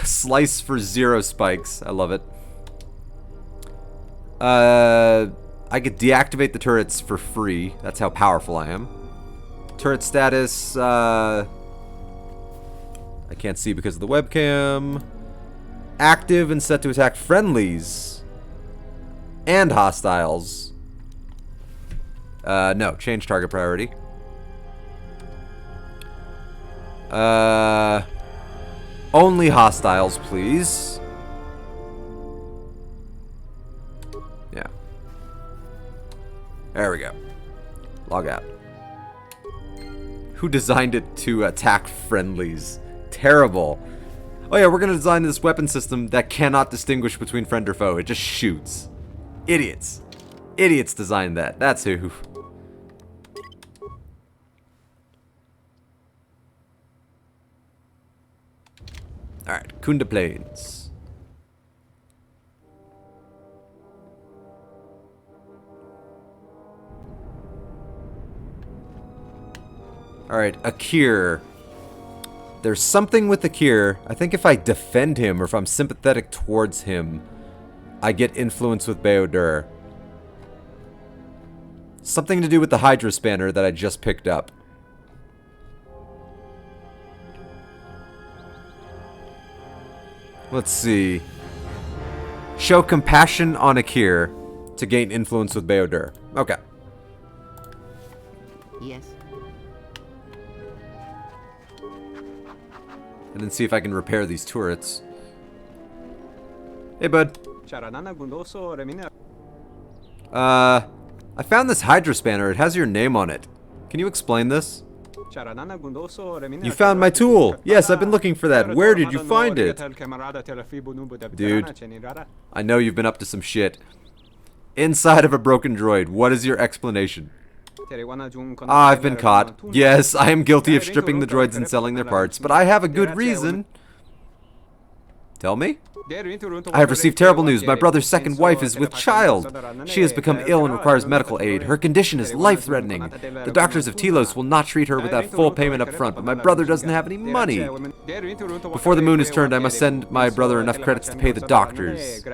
Slice for 0 spikes. I love it. I could deactivate the turrets for free. That's how powerful I am. Turret status. I can't see because of the webcam. Active and set to attack friendlies. And hostiles. No. Change target priority. Only hostiles, please. Yeah. There we go. Log out. Who designed it to attack friendlies? Terrible. Oh yeah, we're gonna design this weapon system that cannot distinguish between friend or foe. It just shoots. Idiots. Idiots designed that. That's who. Alright, Kunda Plains. Alright, Akir. There's something with Akir. I think if I defend him or if I'm sympathetic towards him, I get influence with Beodur. Something to do with the Hydra Spanner that I just picked up. Let's see. Show compassion on Akir to gain influence with Beodur. Okay. Yes. And then see if I can repair these turrets. Hey, bud. I found this Hydra Spanner. It has your name on it. Can you explain this? You found my tool! Yes, I've been looking for that. Where did you find it? Dude, I know you've been up to some shit. Inside of a broken droid. What is your explanation? I've been caught. Yes, I am guilty of stripping the droids and selling their parts, but I have a good reason. Tell me? I have received terrible news. My brother's second wife is with child. She has become ill and requires medical aid. Her condition is life-threatening. The doctors of Telos will not treat her without full payment up front, but my brother doesn't have any money. Before the moon is turned, I must send my brother enough credits to pay the doctors.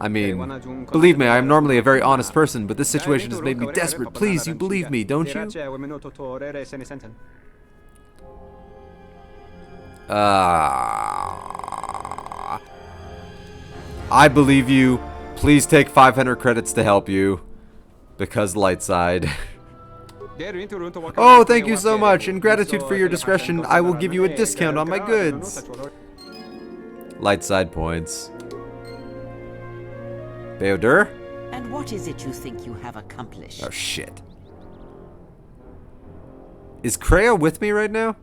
I mean, believe me, I am normally a very honest person, but this situation has made me desperate. Please, you believe me, don't you? I believe you. Please take 500 credits to help you. Because light side. Oh, thank you so much. In gratitude for your discretion, I will give you a discount on my goods. Light side points. Beodur? And what is it you think you have accomplished? Oh, shit. Is Kreia with me right now?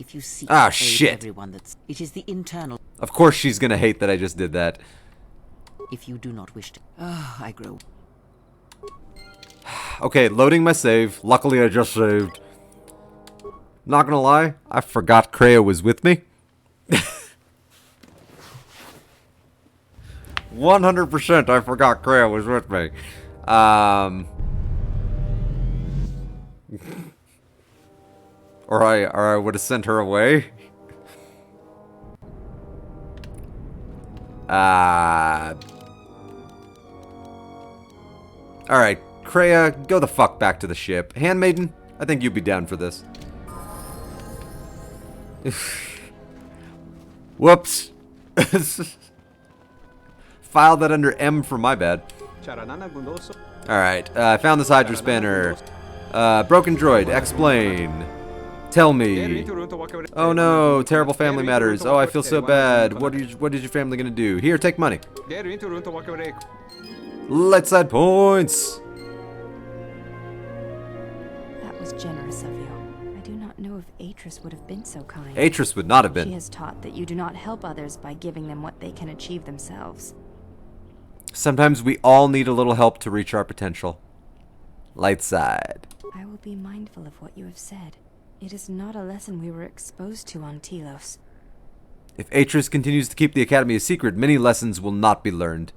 If you seek Ah, to aid shit. everyone it is the internal. Of course she's gonna hate that I just did that. If you do not wish to. I grow. Okay, loading my save. Luckily I just saved. Not gonna lie, I forgot Kreia was with me. 100% I forgot Kreia was with me. Or I would have sent her away. Alright, Kreia, go the fuck back to the ship. Handmaiden, I think you'd be down for this. Whoops. File that under M for my bad. Alright, I found this Hydra spanner. Broken droid, explain. Tell me. Oh no, terrible family matters. Oh, I feel so bad. What is your family gonna do? Here, take money. Light side points. That was generous of you. I do not know if Atris would have been so kind. Atris would not have been. She has taught that you do not help others by giving them what they can achieve themselves. Sometimes we all need a little help to reach our potential. Light side. I will be mindful of what you have said. It is not a lesson we were exposed to on Telos. If Atris continues to keep the Academy a secret, many lessons will not be learned.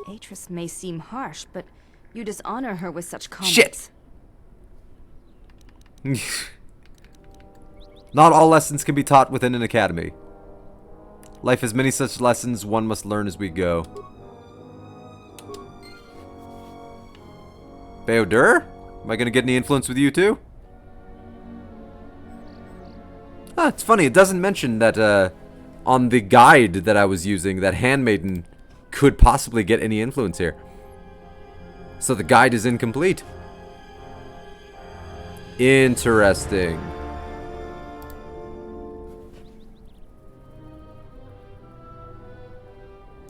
Atris may seem harsh, but you dishonor her with such comments. Shit! Not all lessons can be taught within an academy. Life has many such lessons one must learn as we go. Beodur? Am I gonna get any influence with you too? Ah, it's funny, it doesn't mention that on the guide that I was using, that Handmaiden could possibly get any influence here. So the guide is incomplete. Interesting.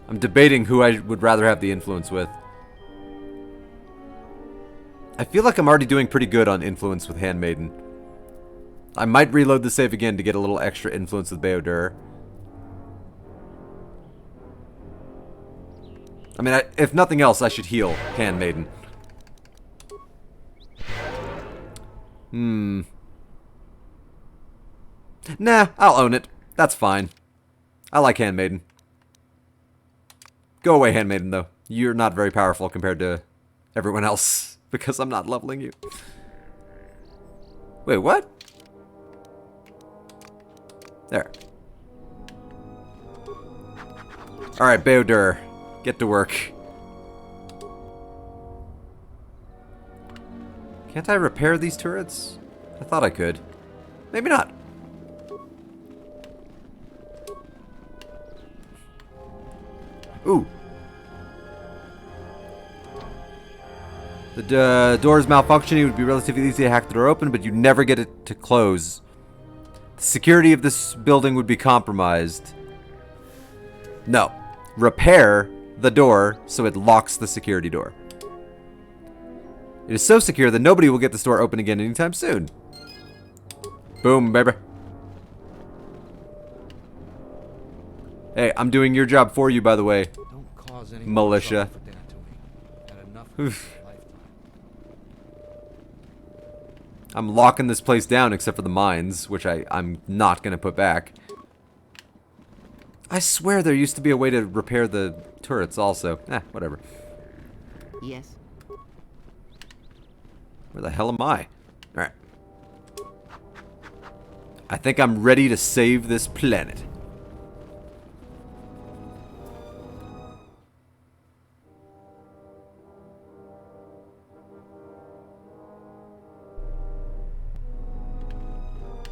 I'm debating who I would rather have the influence with. I feel like I'm already doing pretty good on influence with Handmaiden. I might reload the save again to get a little extra influence with Beodur. I mean, if nothing else, I should heal Handmaiden. Nah, I'll own it. That's fine. I like Handmaiden. Go away, Handmaiden, though. You're not very powerful compared to everyone else, because I'm not leveling you. Wait, what? There. Alright, Beodur. Get to work. Can't I repair these turrets? I thought I could. Maybe not. Ooh. The door is malfunctioning. It would be relatively easy to hack the door open, but you'd never get it to close. The security of this building would be compromised. No. Repair the door so it locks the security door. It is so secure that nobody will get this door open again anytime soon. Boom, baby. Hey, I'm doing your job for you, by the way. Don't cause any militia. I'm locking this place down except for the mines, which I'm not going to put back. I swear there used to be a way to repair the turrets also. Whatever. Yes. Where the hell am I? Alright. I think I'm ready to save this planet.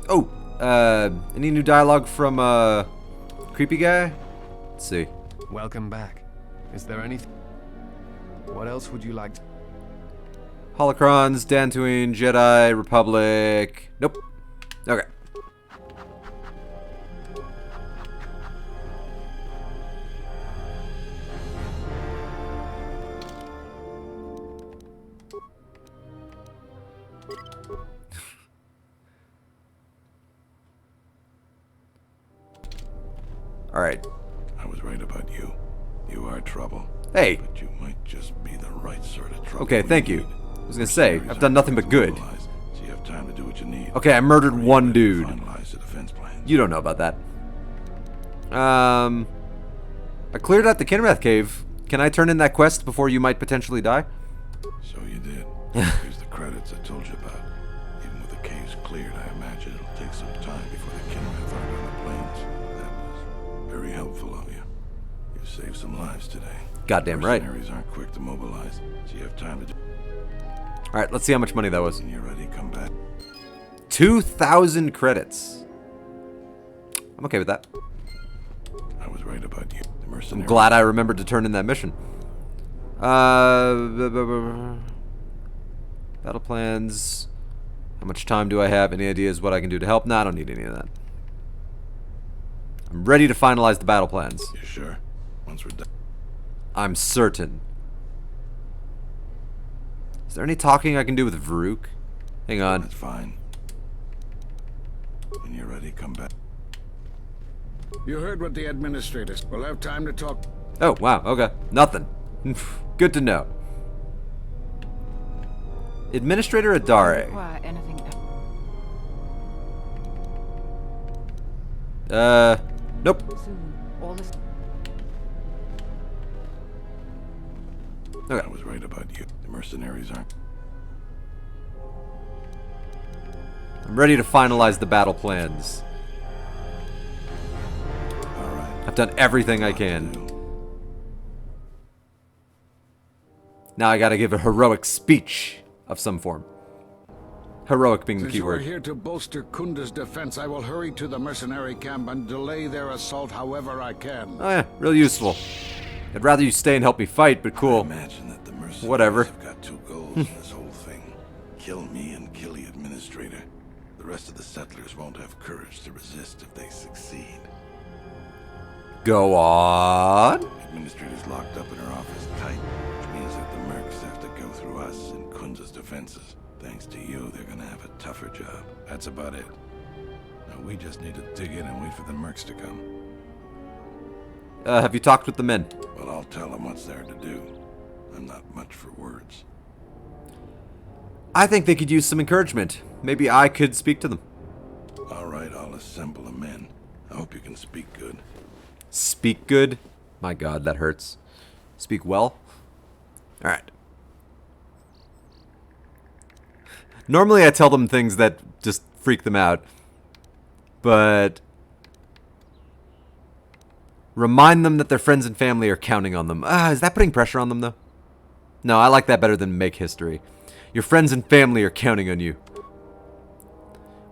Oh, any new dialogue from, creepy guy? Let's see. Welcome back. Is there anything? What else would you like to... Holocrons, Dantooine, Jedi, Republic. Nope. Okay. Alright. I was right about you. You are trouble. Hey! But you might just be the right sort of trouble. Okay, thank you. I was gonna say, I've done nothing but good. So you have time to do what you need. Okay, I murdered one dude. You don't know about that. I cleared out the Kinrath cave. Can I turn in that quest before you might potentially die? So you did. Here's the credits I told you about. Even with the caves cleared, I imagine it'll take some time before the Kinrath aren't on the plains. That was very helpful of you. You saved some lives today. Goddamn right. Mercenaries aren't quick to mobilize, so you have time to do... Alright, let's see how much money that was. When you're ready, come back. 2,000 credits. I'm okay with that. I was right about you. The I'm mercenaries... glad I remembered to turn in that mission. Battle plans. How much time do I have? Any ideas what I can do to help? No, I don't need any of that. I'm ready to finalize the battle plans. You sure? Once we're done. I'm certain. Is there any talking I can do with Varuk? Hang on. That's fine. When you're ready, come back. You heard what the administrators... We'll have time to talk. Oh, wow. Okay. Nothing. Good to know. Administrator Adare. Require anything Nope. soon. All this... Okay. I was right about you. The mercenaries aren't... I'm ready to finalize the battle plans. Alright. I've done everything I can. Now I gotta give a heroic speech of some form. Heroic being the Since you are keyword. here to bolster Kunda's defense, I will hurry to the mercenary camp and delay their assault however I can. Oh yeah, real useful. I'd rather you stay and help me fight, but cool. Imagine that the mercenaries Whatever. have got two goals in this whole thing. Kill me and kill the administrator. The rest of the settlers won't have courage to resist if they succeed. Go on. Administrator's locked up in her office tight, which means that the mercs have to go through us and Kunza's defenses. Thanks to you, they're gonna have a tougher job. That's about it. Now we just need to dig in and wait for the mercs to come. Have you talked with the men? Well, I'll tell them what's there to do. I'm not much for words. I think they could use some encouragement. Maybe I could speak to them. Alright, I'll assemble the men. I hope you can speak good. Speak good? My god, that hurts. Speak well? Alright. Normally I tell them things that just freak them out. But... remind them that their friends and family are counting on them. Is that putting pressure on them, though? No, I like that better than make history. Your friends and family are counting on you.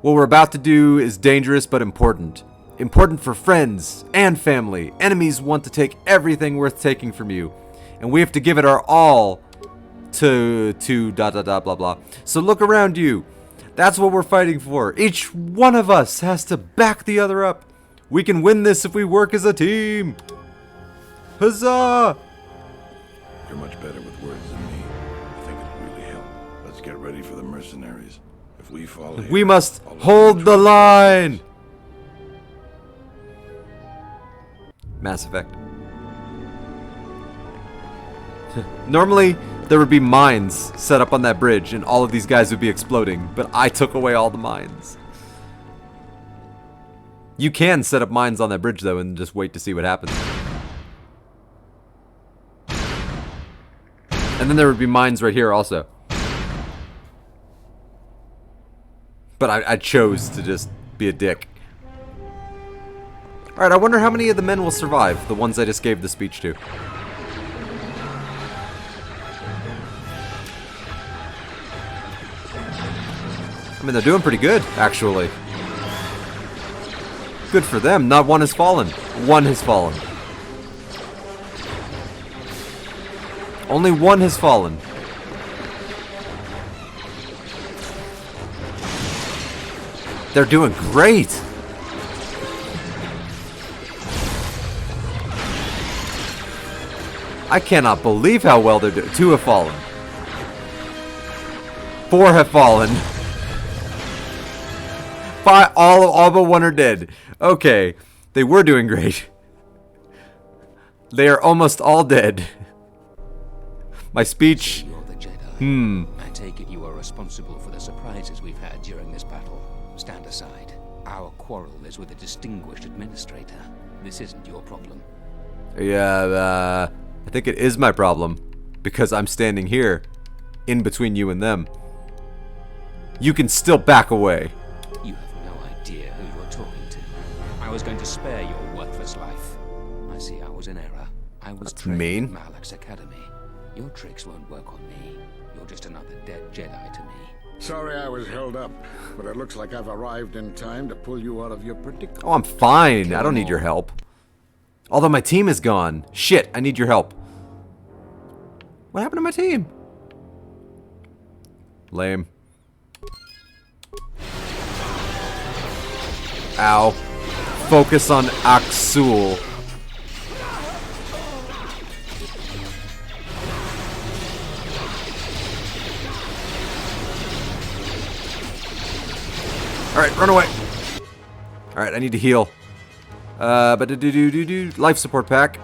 What we're about to do is dangerous but important. Important for friends and family. Enemies want to take everything worth taking from you. And we have to give it our all to blah blah. So look around you. That's what we're fighting for. Each one of us has to back the other up. We can win this if we work as a team. Huzzah! You're much better with words than me. I think it'll really help. Let's get ready for the mercenaries. If we fall here, We must hold the line! Mass Effect. Normally, there would be mines set up on that bridge and all of these guys would be exploding, but I took away all the mines. You can set up mines on that bridge, though, and just wait to see what happens. And then there would be mines right here also. But I chose to just be a dick. Alright, I wonder how many of the men will survive, the ones I just gave the speech to. I mean, they're doing pretty good, actually. Good for them. Not one has fallen. One has fallen. Only one has fallen. They're doing great. I cannot believe how well they're doing. 2 have fallen. 4 have fallen. 5, all but 1 are dead. Okay, they were doing great. They are almost all dead. My speech. You're the Jedi. I take it you are responsible for the surprises we've had during this battle. Stand aside. Our quarrel is with a distinguished administrator. This isn't your problem. Yeah, I think it is my problem. Because I'm standing here. In between you and them. You can still back away. You have no idea who you're talking to. I was going to spare your worthless life. I see I was in error. I was trained at Malak's academy. Your tricks won't work on me. You're just another dead Jedi to me. Sorry I was held up, but it looks like I've arrived in time to pull you out of your predicament. Oh, I'm fine. I don't need your help. Although my team is gone. Shit, I need your help. What happened to my team? Lame. Ow. Focus on Aksul. Alright, run away. Alright, I need to heal. Life support pack.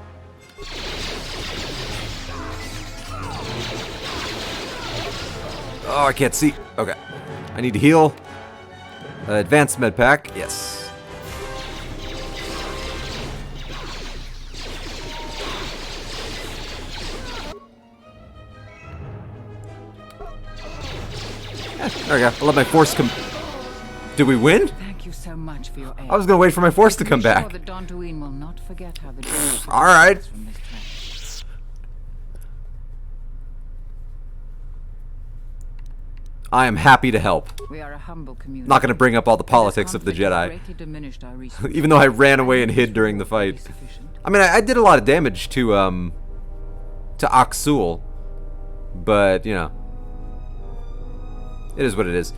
Oh, I can't see. Okay. I need to heal. Advanced med pack. Yes. There we go. I'll let my force come. Did we win? Thank you so much for your aid. I was gonna wait for my force to come back. Sure that Dantooine will not forget how the All right. I am happy to help. We are a humble community. Not gonna bring up all the politics of the Jedi. Even though I ran away and hid during the fight. I mean, I did a lot of damage to Aksul, but you know, it is what it is.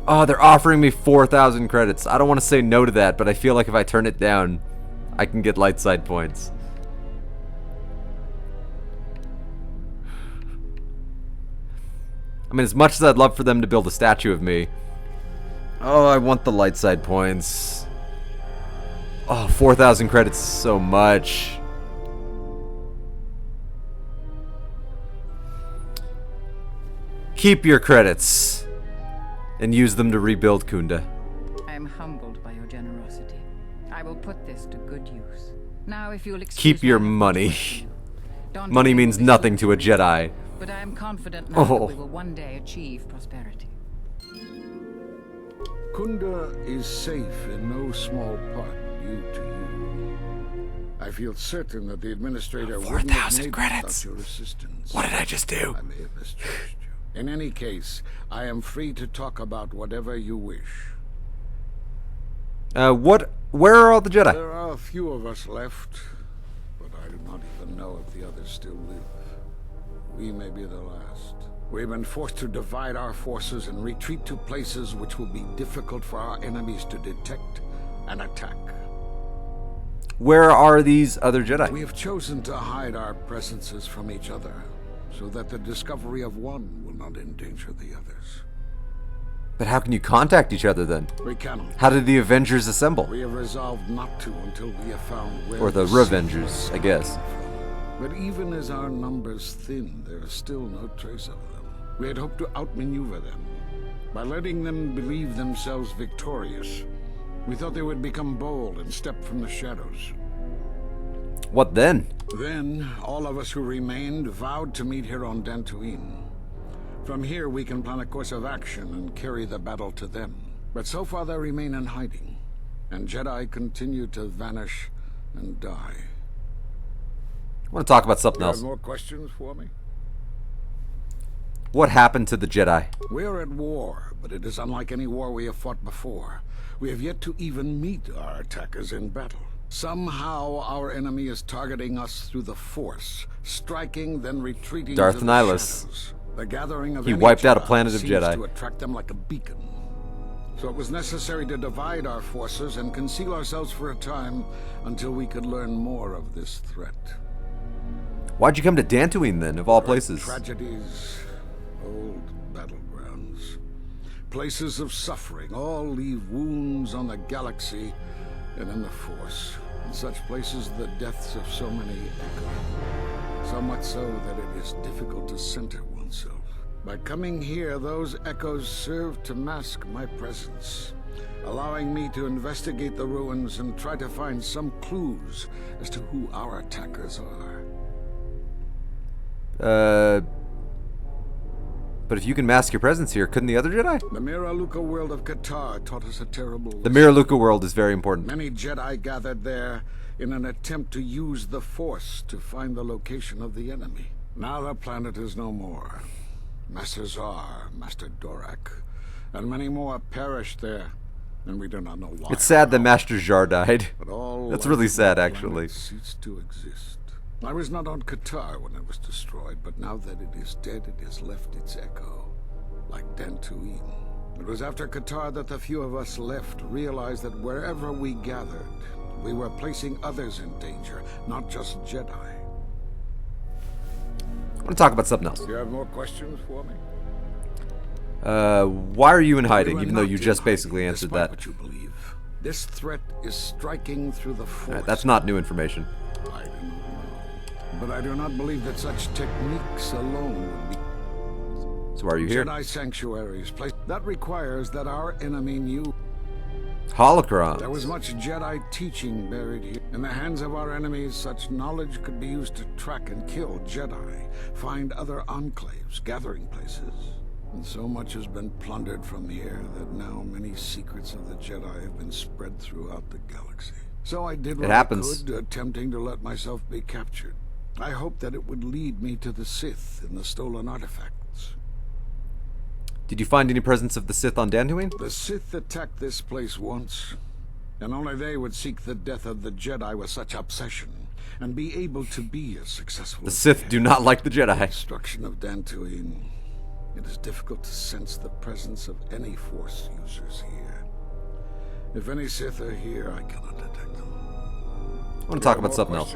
Oh, they're offering me 4,000 credits. I don't want to say no to that, but I feel like if I turn it down, I can get light side points. I mean, as much as I'd love for them to build a statue of me. Oh, I want the light side points. Oh, 4,000 credits is so much. Keep your credits. And use them to rebuild Kunda. I am humbled by your generosity. I will put this to good use. Now, if you'll excuse Keep your money. Money means nothing to a Jedi. But I am confident now that we will one day achieve prosperity. Kunda is safe in no small part due to you. I feel certain that the administrator wouldn't have made without your assistance. What did I just do? I may have misjudged you. In any case, I am free to talk about whatever you wish. Where are all the Jedi? There are a few of us left, but I do not even know if the others still live. We may be the last. We've been forced to divide our forces and retreat to places which will be difficult for our enemies to detect and attack. Where are these other Jedi? We have chosen to hide our presences from each other, so that the discovery of one will not endanger the others. But how can you contact each other then? We cannot. How did the Avengers assemble? We have resolved not to until we have found where or the Revengers, I guess. But even as our numbers thin, there is still no trace of them. We had hoped to outmaneuver them. By letting them believe themselves victorious, we thought they would become bold and step from the shadows. What then? Then, all of us who remained vowed to meet here on Dantooine. From here, we can plan a course of action and carry the battle to them. But so far, they remain in hiding, and Jedi continue to vanish and die. I want to talk about something else. You have more questions for me? What happened to the Jedi? We are at war, but it is unlike any war we have fought before. We have yet to even meet our attackers in battle. Somehow our enemy is targeting us through the Force, striking, then retreating Darth to the Nihilus. shadows. The gathering of He any wiped out a Jedi planet of seems Jedi. to attract them like a beacon. So it was necessary to divide our forces and conceal ourselves for a time until we could learn more of this threat. Why'd you come to Dantooine then, of all places? Tragedies, old battlegrounds, places of suffering, all leave wounds on the galaxy and in the Force. In such places, the deaths of so many echo. So much so that it is difficult to center oneself. By coming here, those echoes serve to mask my presence, allowing me to investigate the ruins and try to find some clues as to who our attackers are. But if you can mask your presence here, couldn't the other Jedi? The Miraluka world of Kotor taught us a terrible lesson. The Miraluka world is very important. Many Jedi gathered there in an attempt to use the Force to find the location of the enemy. Now the planet is no more. Master Zar, Master Dorak, and many more perished there, and we do not know why. It's sad that Master Jar died. But all That's really sad, actually. Ceased to exist. I was not on Kotor when it was destroyed, but now that it is dead, it has left its echo, like Dantooine. It was after Kotor that the few of us left realized that wherever we gathered, we were placing others in danger, not just Jedi. I want to talk about something else. Do you have more questions for me? Why are you in hiding, even though you just basically answered that? What you believe. This threat is striking through the Force. Right, that's not new information. I do not know. But I do not believe that such techniques alone would be... So why are you here? Jedi sanctuaries. That requires that our enemy knew... Holocrons. There was much Jedi teaching buried here. In the hands of our enemies, such knowledge could be used to track and kill Jedi, find other enclaves, gathering places. And so much has been plundered from here that now many secrets of the Jedi have been spread throughout the galaxy. So I did what I could, attempting to let myself be captured. I hoped that it would lead me to the Sith and the stolen artifacts. Did you find any presence of the Sith on Dantooine? The Sith attacked this place once, and only they would seek the death of the Jedi with such obsession, and be able to be as successful. The Sith do not like the Jedi. The destruction of Dantooine. It is difficult to sense the presence of any Force users here. If any Sith are here, I cannot detect them. I want to talk about something else.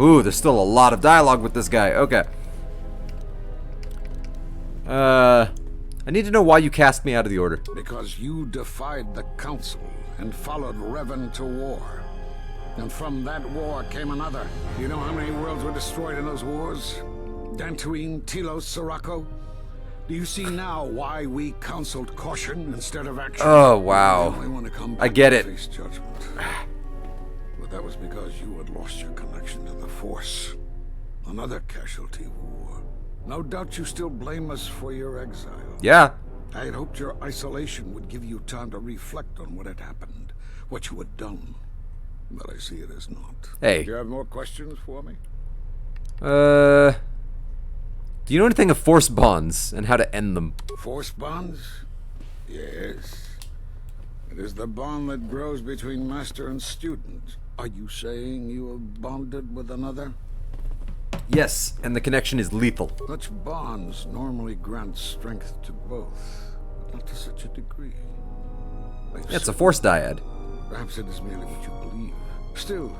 Ooh, there's still a lot of dialogue with this guy. Okay. I need to know why you cast me out of the Order. Because you defied the Council and followed Revan to war. And from that war came another. Do you know how many worlds were destroyed in those wars? Dantooine, Telos, Sirocco? Do you see now why we counseled caution instead of action? Oh, wow. I get it. Face judgment. But that was because you had lost your connection to the Force. Another casualty of war. No doubt you still blame us for your exile. Yeah. I had hoped your isolation would give you time to reflect on what had happened, what you had done. But I see it as not. Hey. Do you have more questions for me? Do you know anything of Force bonds and how to end them? Force bonds? Yes. It is the bond that grows between master and student. Are you saying you have bonded with another? Yes, and the connection is lethal. Such bonds normally grant strength to both, but not to such a degree. It's a Force dyad. Perhaps it is merely what you believe. Still,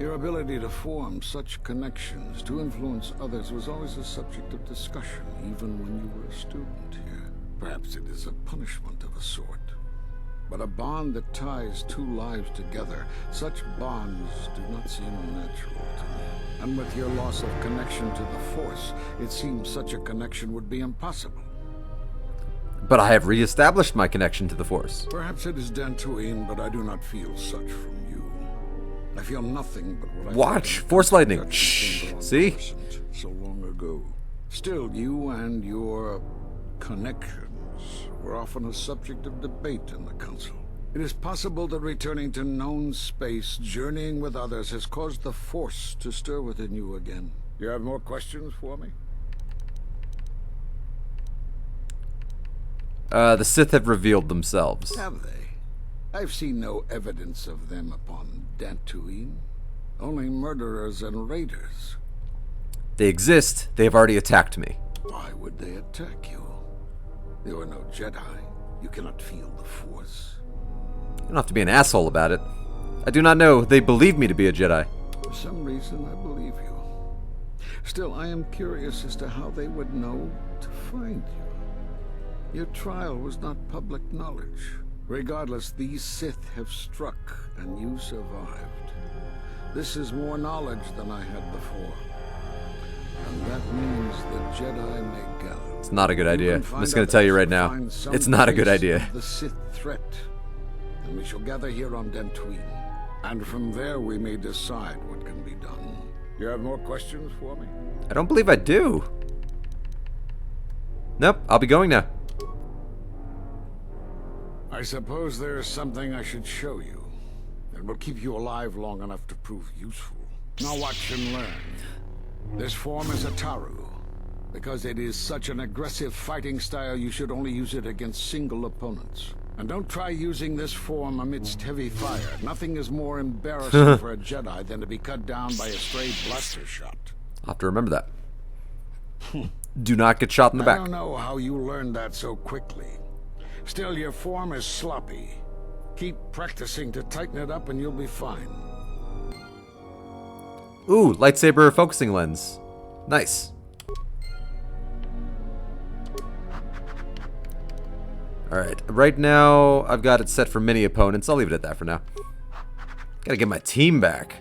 your ability to form such connections, to influence others, was always a subject of discussion, even when you were a student here. Perhaps it is a punishment of a sort. But a bond that ties two lives together, such bonds do not seem natural to me. And with your loss of connection to the Force, it seems such a connection would be impossible. But I have re-established my connection to the Force. Perhaps it is Dantooine, but I do not feel such from you. I feel nothing but what I... Watch! Force lightning! Shh! See? So long ago. Still, you and your connections were often a subject of debate in the Council. It is possible that returning to known space, journeying with others, has caused the Force to stir within you again. You have more questions for me? The Sith have revealed themselves. Have they? I've seen no evidence of them upon Dantooine. Only murderers and raiders. They exist. They have already attacked me. Why would they attack you? You are no Jedi. You cannot feel the Force. You don't have to be an asshole about it. I do not know. They believe me to be a Jedi. For some reason, I believe you. Still, I am curious as to how they would know to find you. Your trial was not public knowledge. Regardless, these Sith have struck, and you survived. This is more knowledge than I had before. And that means the Jedi may gather. It's not a good idea. I'm just going to tell you right now. It's not a good idea. The Sith threat. And we shall gather here on Dantooine. And from there we may decide what can be done. You have more questions for me? I don't believe I do. Nope, I'll be going now. I suppose there is something I should show you. It will keep you alive long enough to prove useful. Now watch and learn. This form is a Taru. Because it is such an aggressive fighting style, you should only use it against single opponents. And don't try using this form amidst heavy fire. Nothing is more embarrassing for a Jedi than to be cut down by a stray blaster shot. I'll have to remember that. Do not get shot in the back. I don't know how you learned that so quickly. Still, your form is sloppy. Keep practicing to tighten it up and you'll be fine. Ooh, lightsaber focusing lens. Nice. Alright, right now I've got it set for mini opponents. I'll leave it at that for now. Gotta get my team back.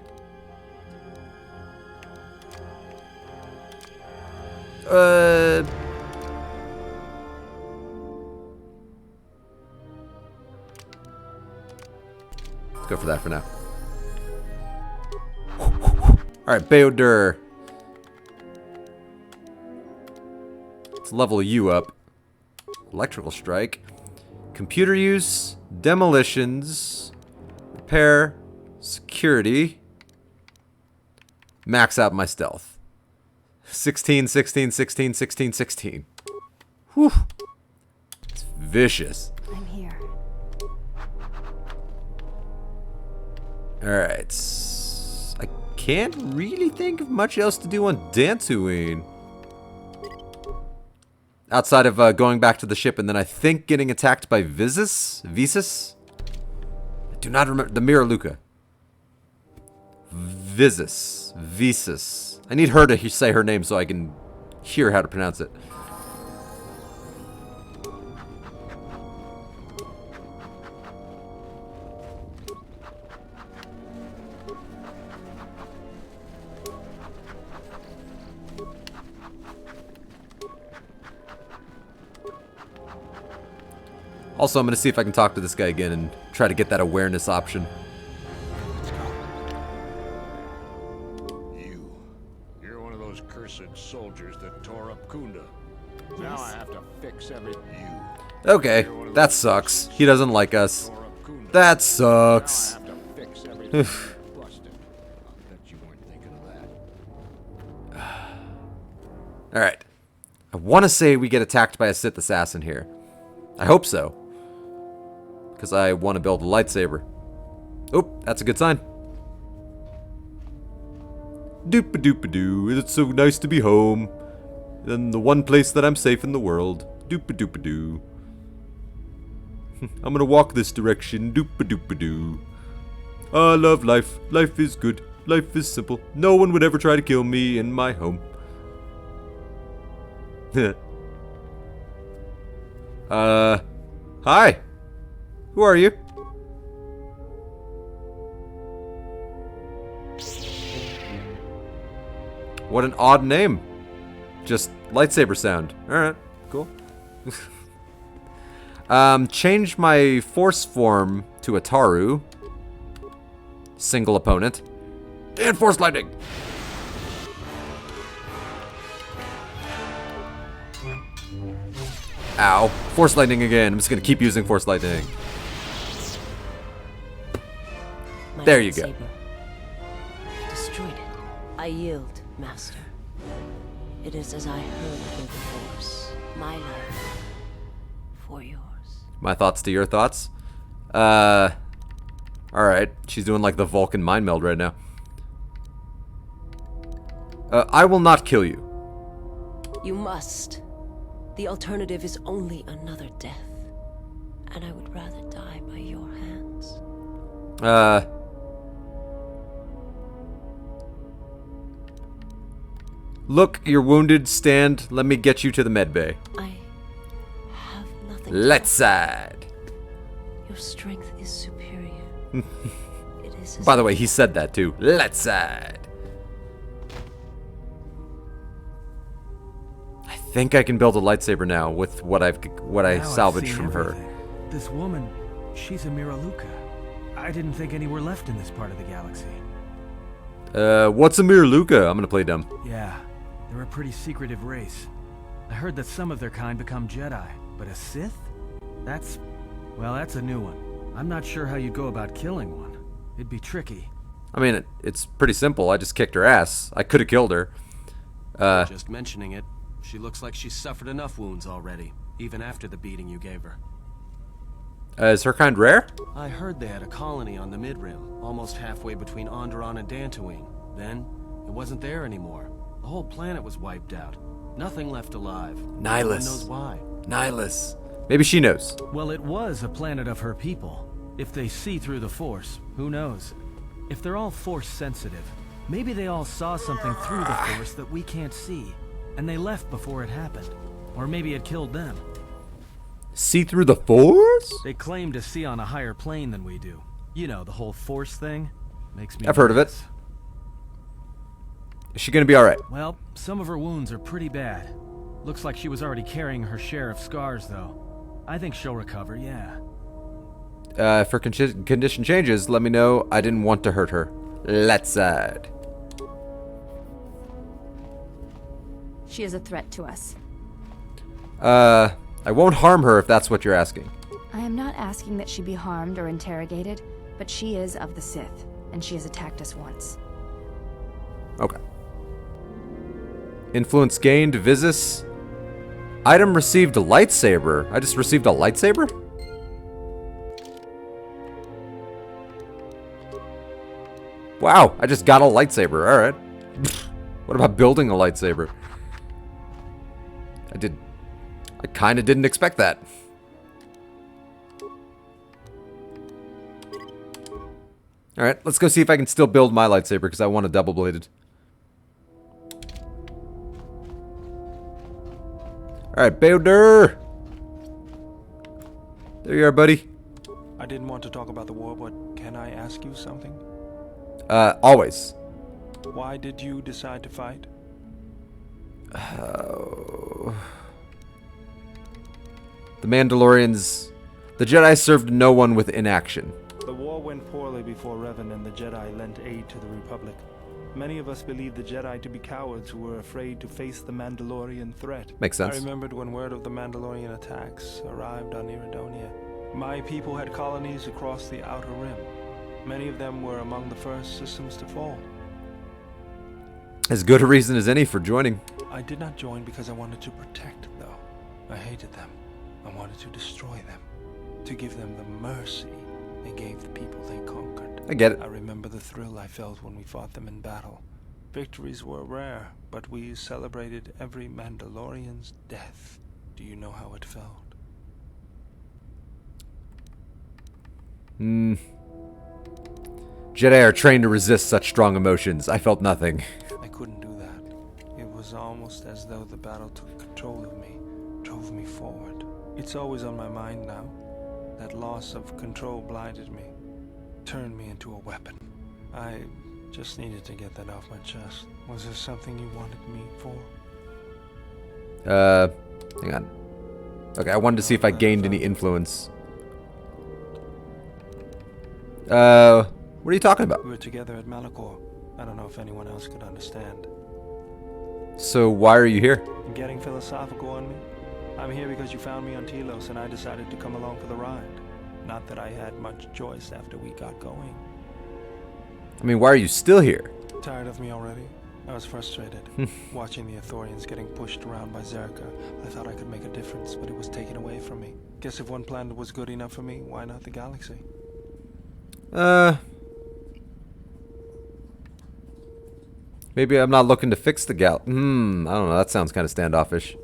Let's go for that for now. Alright, Beodur. Let's level you up. Electrical strike. Computer use, demolitions, repair, security. Max out my stealth. 16, 16, 16, 16, 16. Whew. It's vicious. I'm here. Alright. I can't really think of much else to do on Dantooine. Outside of going back to the ship and then I think getting attacked by Visus? I do not remember. The Mirror Luca. Visus. I need her to say her name so I can hear how to pronounce it. Also, I'm going to see if I can talk to this guy again and try to get that awareness option. Let's go. You're one of those cursed soldiers that tore up Kunda. Now I have to fix everything. Okay, that sucks. He doesn't like us. That sucks. Now I have to fix everything. Busted. I bet you weren't thinking of that. Alright. I want to say we get attacked by a Sith assassin here. I hope so. Because I want to build a lightsaber. Oh, that's a good sign. Doop-a-doop-a-doo. It's so nice to be home. In the one place that I'm safe in the world. Doop-a-doop-a-doo. I'm gonna walk this direction. Doop-a-doop-a-doo. I love life. Life is good. Life is simple. No one would ever try to kill me in my home. Hi. Who are you? What an odd name. Just lightsaber sound. Alright, cool. Change my force form to a Taru. Single opponent. And force lightning! Ow. Force lightning again. I'm just gonna keep using force lightning. There you go. Destroyed it. I yield, Master. It is as I heard through the Force. My love before yours. My thoughts to your thoughts. Alright. She's doing like the Vulcan mind meld right now. I will not kill you. You must. The alternative is only another death. And I would rather die by your hands. Look, you're wounded. Stand. Let me get you to the med bay. I have nothing. Let's side. Your strength is superior. It is. By the way, he said that too. Let's side. I think I can build a lightsaber now with what I salvaged from her. This woman, she's a Miraluka. I didn't think any were left in this part of the galaxy. What's a Miraluka? I'm gonna play dumb. Yeah, they're a pretty secretive race. I heard that some of their kind become Jedi, but a Sith? That's a new one. I'm not sure how you'd go about killing one. It'd be tricky. I mean, it's pretty simple. I just kicked her ass. I could have killed her. Just mentioning it, she looks like she's suffered enough wounds already, even after the beating you gave her. Is her kind rare? I heard they had a colony on the Mid-Rim, almost halfway between Onderon and Dantooine. Then, it wasn't there anymore. The whole planet was wiped out. Nothing left alive. Nihilus. No one knows why. Nihilus. Maybe she knows. Well, it was a planet of her people. If they see through the Force, who knows? If they're all Force sensitive, maybe they all saw something through the Force that we can't see, and they left before it happened. Or maybe it killed them. See through the Force? They claim to see on a higher plane than we do. You know, the whole Force thing. Makes me I've heard of it. Is she gonna be alright? Well, some of her wounds are pretty bad. Looks like she was already carrying her share of scars, though. I think she'll recover, yeah. If her condition changes, let me know. I didn't want to hurt her. Let's side. She is a threat to us. I won't harm her if that's what you're asking. I am not asking that she be harmed or interrogated, but she is of the Sith, and she has attacked us once. Okay. Influence gained, Visis. Item received a lightsaber. I just received a lightsaber? Wow, I just got a lightsaber. Alright. What about building a lightsaber? I kinda didn't expect that. Alright, let's go see if I can still build my lightsaber, because I want a double-bladed. Alright, builder! There you are, buddy. I didn't want to talk about the war, but can I ask you something? Always. Why did you decide to fight? The Mandalorians... The Jedi served no one with inaction. The war went poorly before Revan and the Jedi lent aid to the Republic. Many of us believed the Jedi to be cowards who were afraid to face the Mandalorian threat. Makes sense. I remembered when word of the Mandalorian attacks arrived on Iridonia. My people had colonies across the Outer Rim. Many of them were among the first systems to fall. As good a reason as any for joining. I did not join because I wanted to protect, though. I hated them. I wanted to destroy them. To give them the mercy they gave the people they conquered. I get it. I remember the thrill I felt when we fought them in battle. Victories were rare, but we celebrated every Mandalorian's death. Do you know how it felt? Jedi are trained to resist such strong emotions. I felt nothing. I couldn't do that. It was almost as though the battle took control of me, drove me forward. It's always on my mind now. That loss of control blinded me, turned me into a weapon. I just needed to get that off my chest. Was there something you wanted me for? Hang on. Okay, I wanted to see if I gained any influence. What are you talking about? We were together at Malachor. I don't know if anyone else could understand. So why are you here? Getting philosophical on me? I'm here because you found me on Telos and I decided to come along for the ride. Not that I had much choice after we got going. I mean, why are you still here? Tired of me already? I was frustrated. Watching the Ithorians getting pushed around by Zerka, I thought I could make a difference, but it was taken away from me. Guess if one planet was good enough for me, why not the galaxy? Maybe I'm not looking to fix the I don't know. That sounds kind of standoffish.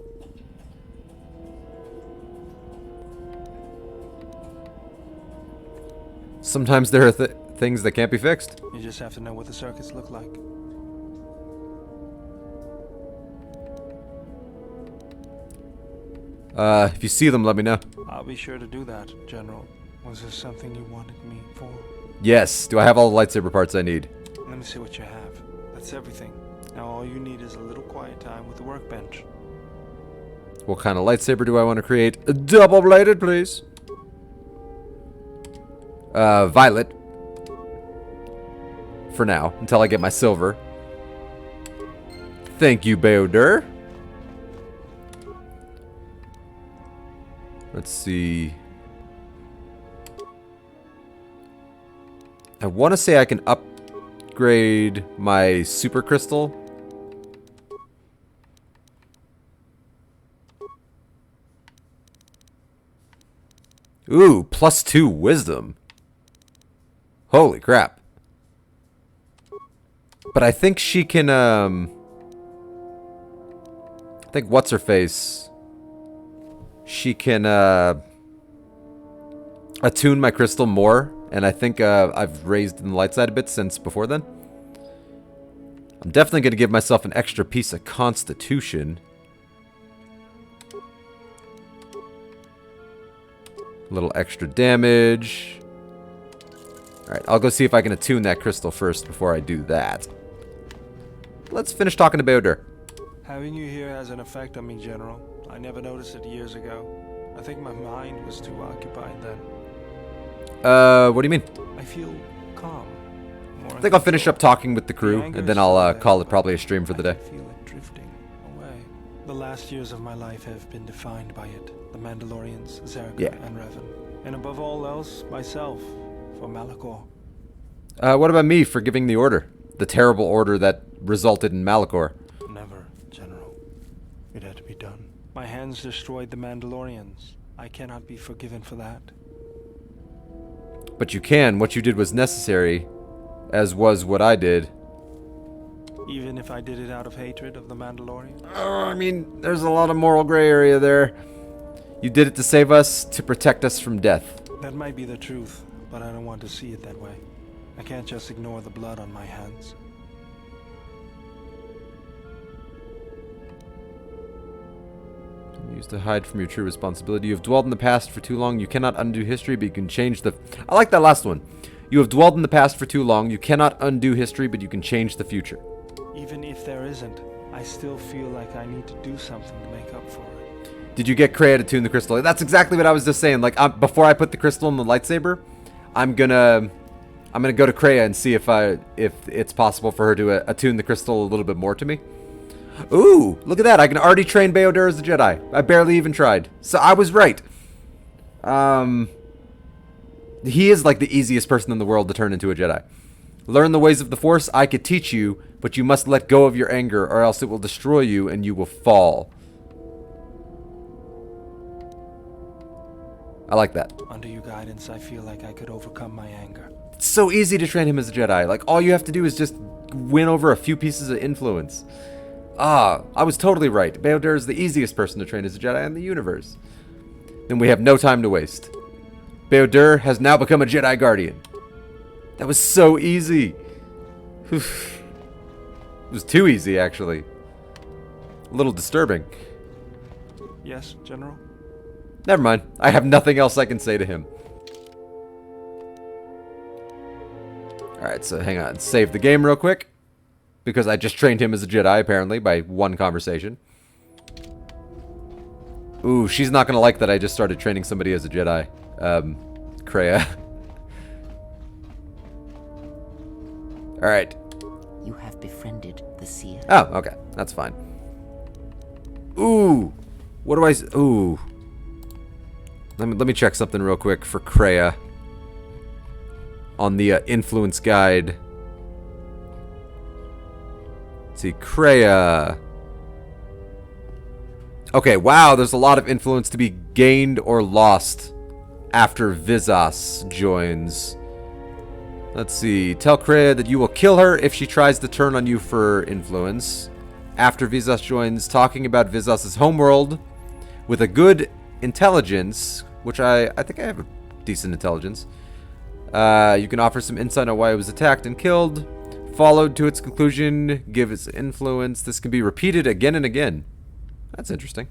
Sometimes there are things that can't be fixed. You just have to know what the circuits look like. If you see them, let me know. I'll be sure to do that, General. Was there something you wanted me for? Yes. Do I have all the lightsaber parts I need? Let me see what you have. That's everything. Now all you need is a little quiet time with the workbench. What kind of lightsaber do I want to create? A double-bladed, please. Violet. For now, until I get my silver. Thank you, Beodur. Let's see. I want to say I can upgrade my super crystal. Ooh, +2 wisdom. Holy crap. But I think she can, I think what's-her-face, she can, attune my crystal more. And I think, I've raised in the light side a bit since before then. I'm definitely going to give myself an extra piece of constitution. A little extra damage. Alright, I'll go see if I can attune that crystal first before I do that. Let's finish talking to Beodur. Having you here has an effect on me, General. I never noticed it years ago. I think my mind was too occupied then. What do you mean? I feel calm. I think I'll finish up talking with the crew, and then I'll call it probably a stream for the day. I feel it drifting away. The last years of my life have been defined by it. The Mandalorians, Zerka, and Revan. And above all else, myself, for Malachor. What about me for giving the order? The terrible order that resulted in Malachor. Never, General. It had to be done. My hands destroyed the Mandalorians. I cannot be forgiven for that. But you can. What you did was necessary, as was what I did. Even if I did it out of hatred of the Mandalorian? I mean, there's a lot of moral gray area there. You did it to save us, to protect us from death. That might be the truth, but I don't want to see it that way. I can't just ignore the blood on my hands. Used to hide from your true responsibility. You have dwelled in the past for too long. You cannot undo history, but you can change the... I like that last one. You have dwelled in the past for too long. You cannot undo history, but you can change the future. Even if there isn't, I still feel like I need to do something to make up for it. Did you get Kreia to tune the crystal? That's exactly what I was just saying. Like, before I put the crystal in the lightsaber, I'm gonna go to Kreia and see if it's possible for her to attune the crystal a little bit more to me. Ooh, look at that. I can already train Beodur as a Jedi. I barely even tried. So I was right. He is like the easiest person in the world to turn into a Jedi. Learn the ways of the Force. I could teach you, but you must let go of your anger or else it will destroy you and you will fall. I like that. Under your guidance, I feel like I could overcome my anger. It's so easy to train him as a Jedi. Like, all you have to do is just win over a few pieces of influence. I was totally right. Beodur is the easiest person to train as a Jedi in the universe. And we have no time to waste. Beodur has now become a Jedi Guardian. That was so easy. It was too easy, actually. A little disturbing. Yes, General? Never mind. I have nothing else I can say to him. Alright, so hang on. Save the game real quick. Because I just trained him as a Jedi, apparently, by one conversation. Ooh, she's not going to like that I just started training somebody as a Jedi. Kreia. Alright. You have befriended the seer. Oh, okay. That's fine. Ooh. What do I... Ooh. Let me check something real quick for Kreia. On the influence guide. see, Kreia. Okay, wow, there's a lot of influence to be gained or lost after Vizas joins. Let's see. Tell Kreia that you will kill her if she tries to turn on you for influence. After Vizas joins, talking about Vizas' homeworld with a good intelligence, which I think I have a decent intelligence. You can offer some insight on why it was attacked and killed. Followed to its conclusion, give its influence. This can be repeated again and again. That's interesting.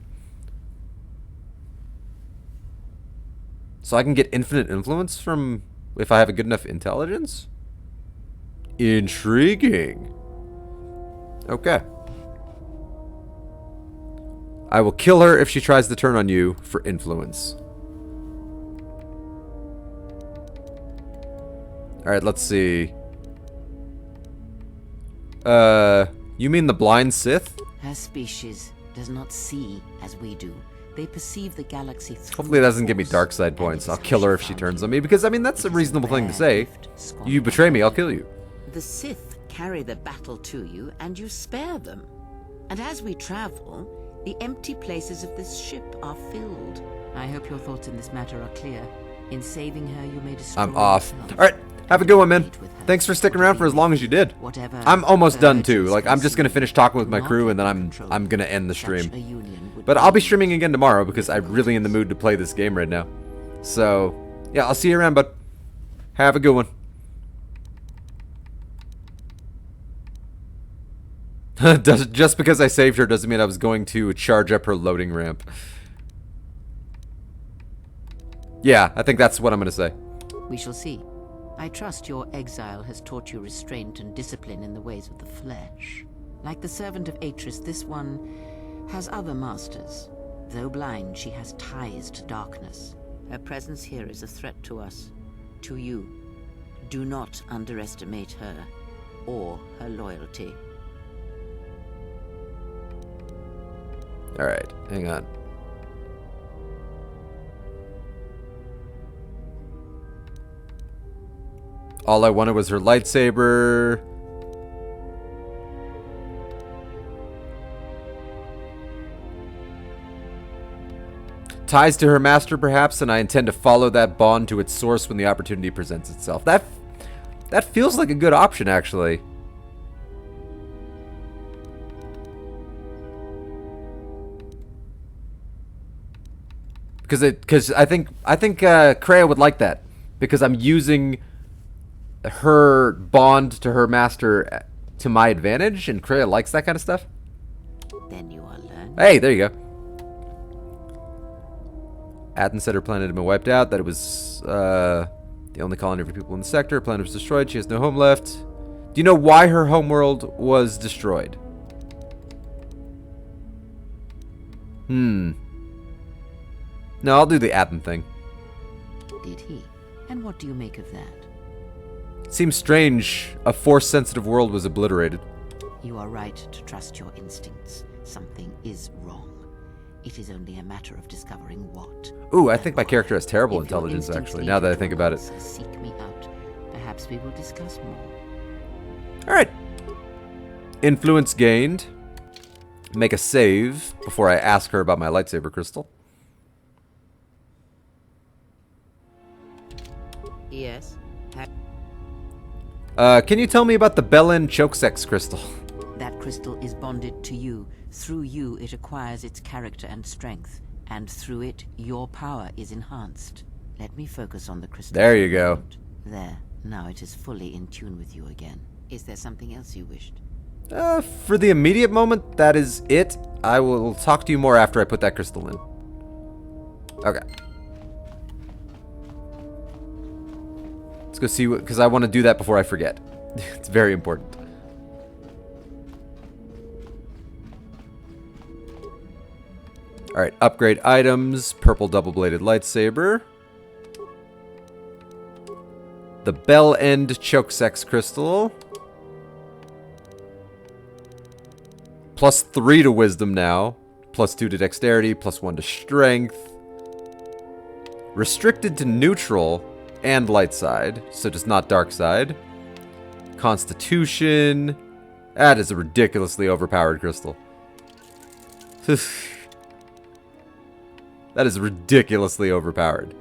So I can get infinite influence from if I have a good enough intelligence? Intriguing. Okay. I will kill her if she tries to turn on you for influence. Alright, let's see. You mean the blind Sith? Her species does not see as we do. They perceive the galaxy through. Hopefully it doesn't give me dark side points. I'll kill her if she turns on me, because I mean that's a reasonable thing to say. You betray me, I'll kill you. The Sith carry the battle to you, and you spare them. And as we travel, the empty places of this ship are filled. I hope your thoughts in this matter are clear. In saving her, you may destroy I'm off. yourself. Alright, have a good one, man. Thanks for sticking around for as long as you did. I'm almost done too. Like, I'm just gonna finish talking with my crew and then I'm gonna end the stream. But I'll be streaming again tomorrow because I'm really in the mood to play this game right now. So, yeah, I'll see you around, bud. Have a good one. Just because I saved her doesn't mean I was going to charge up her loading ramp. Yeah, I think that's what I'm gonna say. We shall see. I trust your exile has taught you restraint and discipline in the ways of the flesh. Like the servant of Atris, this one has other masters. Though blind, she has ties to darkness. Her presence here is a threat to us, to you. Do not underestimate her or her loyalty. Alright, hang on. All I wanted was her lightsaber. Ties to her master, perhaps, and I intend to follow that bond to its source when the opportunity presents itself. That feels like a good option, actually. Because I think Kreia would like that, because I'm using her bond to her master to my advantage, and Kreia likes that kind of stuff. Then you are learned. Hey, there you go. Atten said her planet had been wiped out, that it was the only colony of her people in the sector. Her planet was destroyed, she has no home left. Do you know why her homeworld was destroyed? No, I'll do the Atten thing. Did he? And what do you make of that? Seems strange a force-sensitive world was obliterated. You are right to trust your instincts. Something is wrong. It is only a matter of discovering what. Ooh, I think my character has terrible intelligence, actually, now that I think about it. Seek me out. Perhaps we will discuss more. Alright. Influence gained. Make a save before I ask her about my lightsaber crystal. Yes. Can you tell me about the Belen Chokesex crystal? That crystal is bonded to you. Through you, it acquires its character and strength. And through it, your power is enhanced. Let me focus on the crystal. There you go. There. Now it is fully in tune with you again. Is there something else you wished? For the immediate moment, that is it. I will talk to you more after I put that crystal in. Okay. Let's go see what, because I want to do that before I forget. It's very important. Alright, upgrade items. Purple double-bladed lightsaber. The Bell End Chokesex crystal. +3 to wisdom now. +2 to dexterity. +1 to strength. Restricted to neutral and light side, so just not dark side. Constitution. That is a ridiculously overpowered crystal. That is ridiculously overpowered.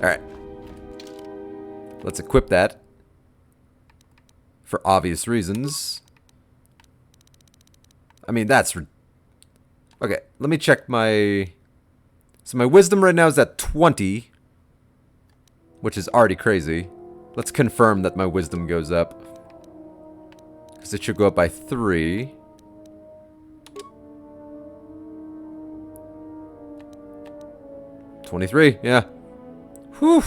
Alright. Let's equip that. For obvious reasons. I mean, that's... Okay, let me check my... So my wisdom right now is at 20. Which is already crazy. Let's confirm that my wisdom goes up. Because it should go up by 3. $23, yeah. Whew.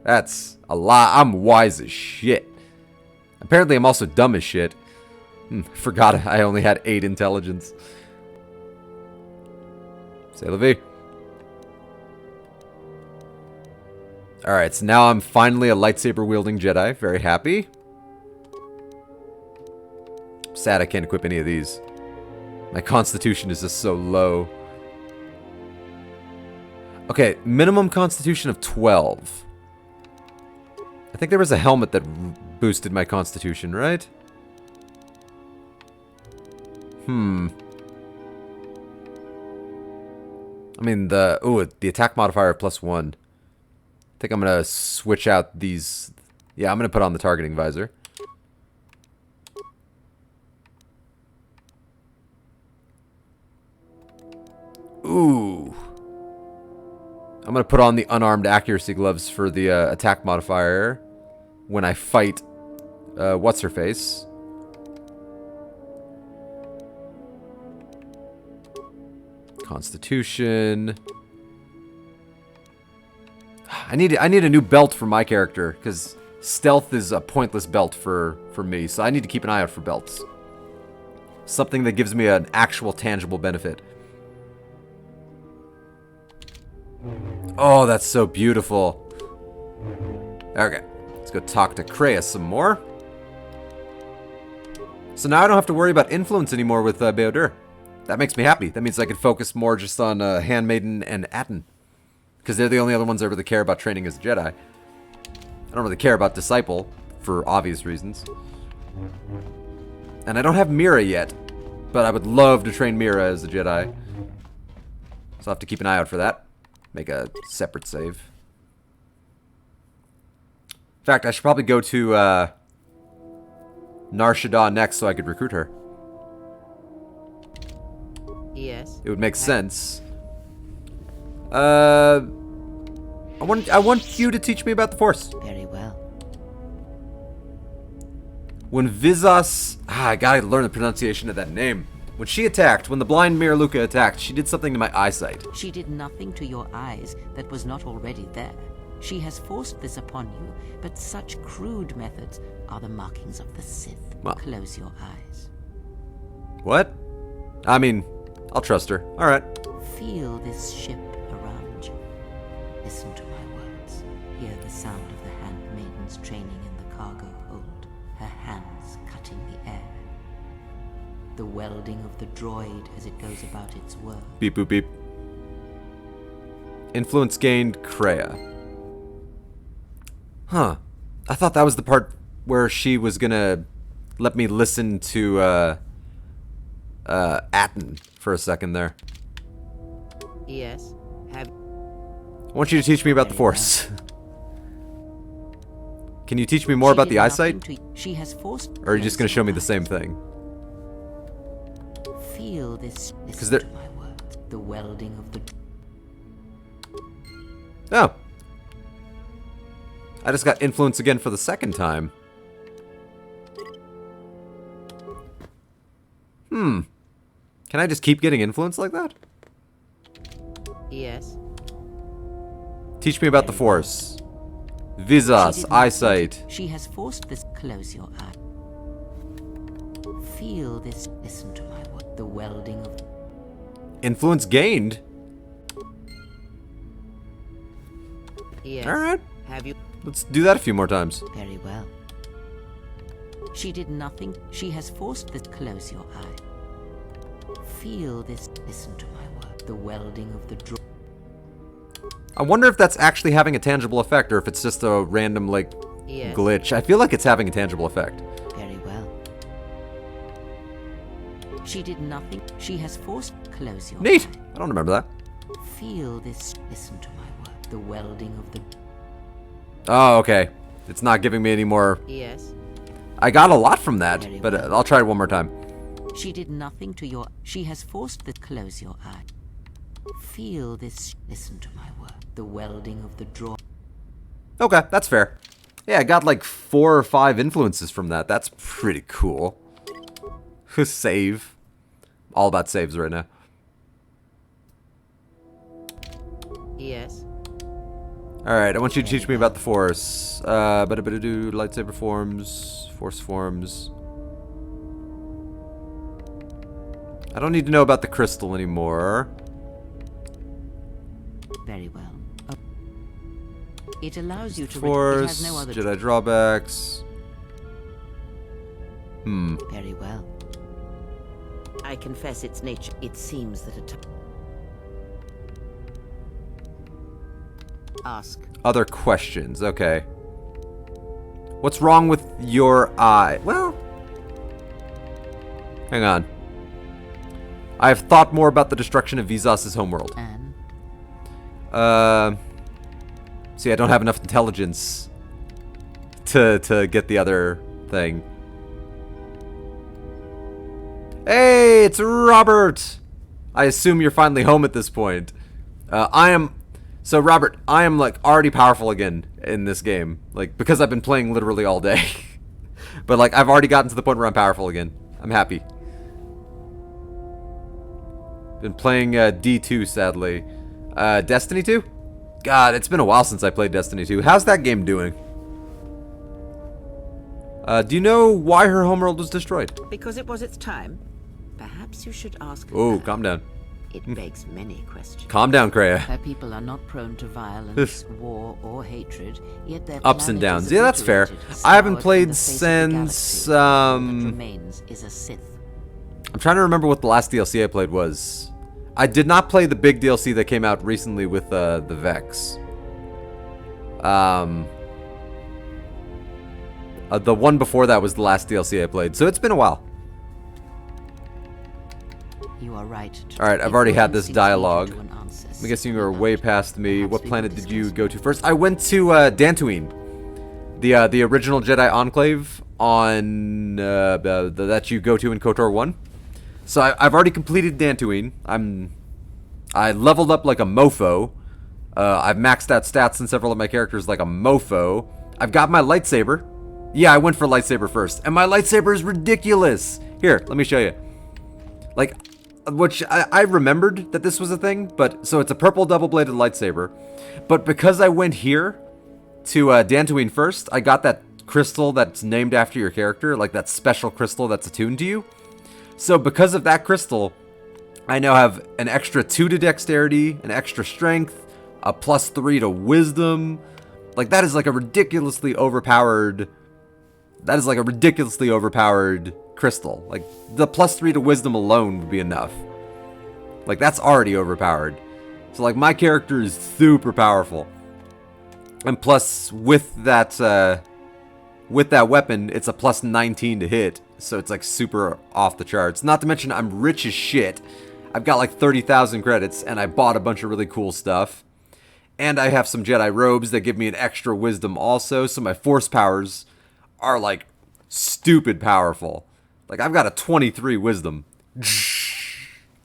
That's a lot. I'm wise as shit. Apparently I'm also dumb as shit. Forgot I only had 8 intelligence. C'est la vie. Alright, so now I'm finally a lightsaber-wielding Jedi. Very happy. Sad I can't equip any of these. My constitution is just so low. Okay, minimum constitution of 12. I think there was a helmet that boosted my constitution, right? I mean, the attack modifier of +1. I think I'm gonna switch out these. Yeah, I'm gonna put on the targeting visor. Ooh. I'm gonna put on the unarmed accuracy gloves for the attack modifier when I fight what's her face. Constitution. I need a new belt for my character because stealth is a pointless belt for me, so I need to keep an eye out for belts. Something that gives me an actual tangible benefit. Oh, that's so beautiful. Okay, let's go talk to Kreia some more. So now I don't have to worry about influence anymore with Beodur. That makes me happy. That means I can focus more just on Handmaiden and Atten. Because they're the only other ones I really care about training as a Jedi. I don't really care about Disciple, for obvious reasons. And I don't have Mira yet, but I would love to train Mira as a Jedi. So I'll have to keep an eye out for that. Make a separate save. In fact, I should probably go to Nar Shaddaa next so I could recruit her. Yes. It would make sense. I want you to teach me about the Force. Very well. When Vizas... I gotta learn the pronunciation of that name. When she attacked, when the blind Miraluka attacked, she did something to my eyesight. She did nothing to your eyes that was not already there. She has forced this upon you, but such crude methods are the markings of the Sith. Well. Close your eyes. What? I mean, I'll trust her. Alright. Feel this ship around you. Listen to my words. Hear the sound of the handmaiden's training in the cargo hold, her hands cutting the air. The welding of the droid as it goes about its work. Beep boop beep. Influence gained, Kreia. Huh. I thought that was the part where she was gonna let me listen to Atten for a second there. Yes. I want you to teach me about the Force. Can you teach me more about the eyesight? She has forced. Or are you just gonna show me the same thing? Feel this. Because they're... my words. The welding of the. Oh. I just got influence again for the second time. Can I just keep getting influence like that? Yes. Teach me about the Force. Vizas, eyesight. She has forced this. Close your eye. Feel this. Listen to my word. The welding of. Influence gained? Yes. Alright. Have you? Let's do that a few more times. Very well. She did nothing. She has forced this. Close your eye. Feel this. Listen to my word. The welding of the draw. I wonder if that's actually having a tangible effect or if it's just a random, like, Yes. glitch. I feel like it's having a tangible effect. Very well. She did nothing. She has forced. Close your Neat. eye. I don't remember that. Feel this. Listen to my word. The welding of the. Oh, okay. It's not giving me any more. Yes. I got a lot from that, but I'll try it one more time. She did nothing to your. She has forced the. Close your eye. Feel this. Listen to my word. The welding of the draw. Okay, that's fair. Yeah, I got like 4 or 5 influences from that. That's pretty cool. Save. All about saves right now. Yes. Alright, I want you to teach me about the Force. Do lightsaber forms, Force forms. I don't need to know about the crystal anymore. Very well. It allows you to. Force, it has no other Jedi drawbacks. Very well. I confess its nature. It seems that a. Ask. Other questions, okay. What's wrong with your eye? Well, hang on. I have thought more about the destruction of Vizas's homeworld. See, I don't have enough intelligence to get the other thing. Hey, it's Robert! I assume you're finally home at this point. So Robert, I am like already powerful again in this game. Like, because I've been playing literally all day. But like, I've already gotten to the point where I'm powerful again. I'm happy. Been playing D2, sadly. Destiny 2? God, it's been a while since I played Destiny 2. How's that game doing? Do you know why her homeworld was destroyed? Because it was its time. Perhaps you should ask her. Oh, calm down. It begs many questions. Calm down, Kreia. Her people are not prone to violence, war, or hatred, yet their ups and planet downs. is Yeah, that's fair. obliterated, I haven't scoured played from the face of the since galaxy. All that remains is a Sith. I'm trying to remember what the last DLC I played was. I did not play the big DLC that came out recently with the Vex. The one before that was the last DLC I played, so it's been a while. You are right. Alright, I've already had this dialogue. I'm guessing you were way past me. What planet did you go to first? I went to Dantooine. The original Jedi Enclave on that you go to in KOTOR 1. So I've already completed Dantooine. I leveled up like a mofo. I've maxed out stats in several of my characters like a mofo. I've got my lightsaber. Yeah, I went for lightsaber first. And my lightsaber is ridiculous. Here, let me show you. Like, which I remembered that this was a thing, but so it's a purple double-bladed lightsaber. But because I went here to Dantooine first, I got that crystal that's named after your character, like that special crystal that's attuned to you. So because of that crystal, I now have an extra 2 to dexterity, an extra strength, a +3 to wisdom. Like, that is like a ridiculously overpowered... That is like a ridiculously overpowered crystal. Like, the +3 to wisdom alone would be enough. Like, that's already overpowered. So, like, my character is super powerful. And plus, with that weapon, it's a +19 to hit. So it's, like, super off the charts. Not to mention, I'm rich as shit. I've got, like, 30,000 credits, and I bought a bunch of really cool stuff. And I have some Jedi robes that give me an extra wisdom also. So my force powers are, like, stupid powerful. Like, I've got a 23 wisdom.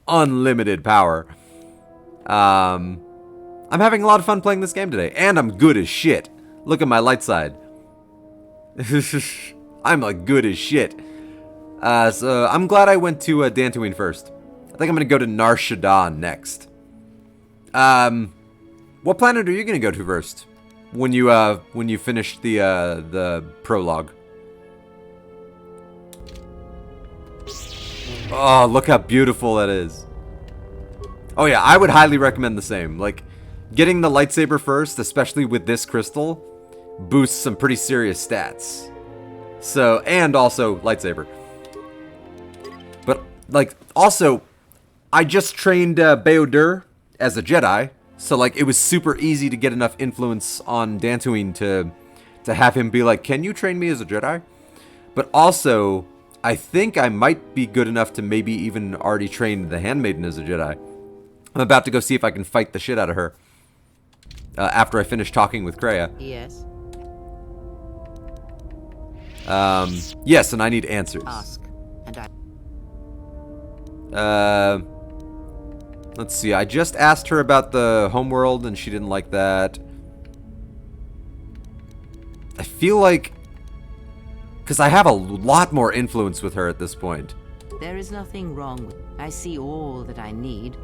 Unlimited power. I'm having a lot of fun playing this game today. And I'm good as shit. Look at my light side. I'm, like, good as shit. So I'm glad I went to Dantooine first. I think I'm going to go to Nar Shaddaa next. What planet are you going to go to first? When you finish the prologue. Oh, look how beautiful that is. Oh yeah, I would highly recommend the same. Like, getting the lightsaber first, especially with this crystal, boosts some pretty serious stats. So, and also lightsaber. But, like, also, I just trained Bao-Dur as a Jedi. So, like, it was super easy to get enough influence on Dantooine to have him be like, can you train me as a Jedi? But also, I think I might be good enough to maybe even already train the Handmaiden as a Jedi. I'm about to go see if I can fight the shit out of her. After I finish talking with Kreia. Yes. Yes, and I need answers. Ask, and I... Let's see. I just asked her about the homeworld, and she didn't like that. I feel like... Because I have a lot more influence with her at this point. There is nothing wrong with... I see all that I need.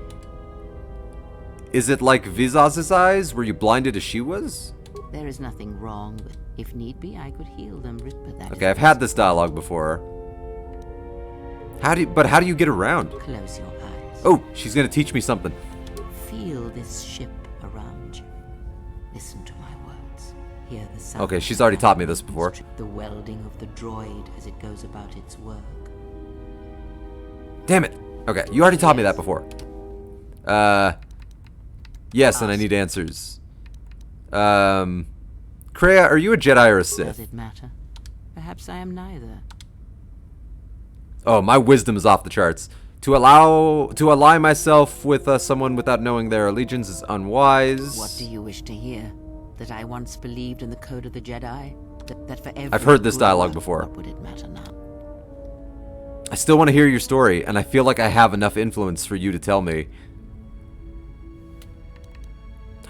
Is it like Vizaz's eyes? Were you blinded as she was? There is nothing wrong with... If need be, I could heal them, but that okay, I've had this dialogue before. How do you get around? Close your eyes. Oh, she's gonna teach me something. Feel this ship around you. Listen to my words. Hear the sound. Okay, she's already taught me this before. The welding of the droid as it goes about its work. Damn it. Okay, you already taught me that before. Yes, and I need answers. Kreia, are you a Jedi or a Sith? Does it matter? Perhaps I am neither. Oh, my wisdom is off the charts. To ally myself with someone without knowing their allegiance is unwise. What do you wish to hear? That I once believed in the code of the Jedi? That for every I've heard this dialogue before. What would it matter now? I still want to hear your story, and I feel like I have enough influence for you to tell me.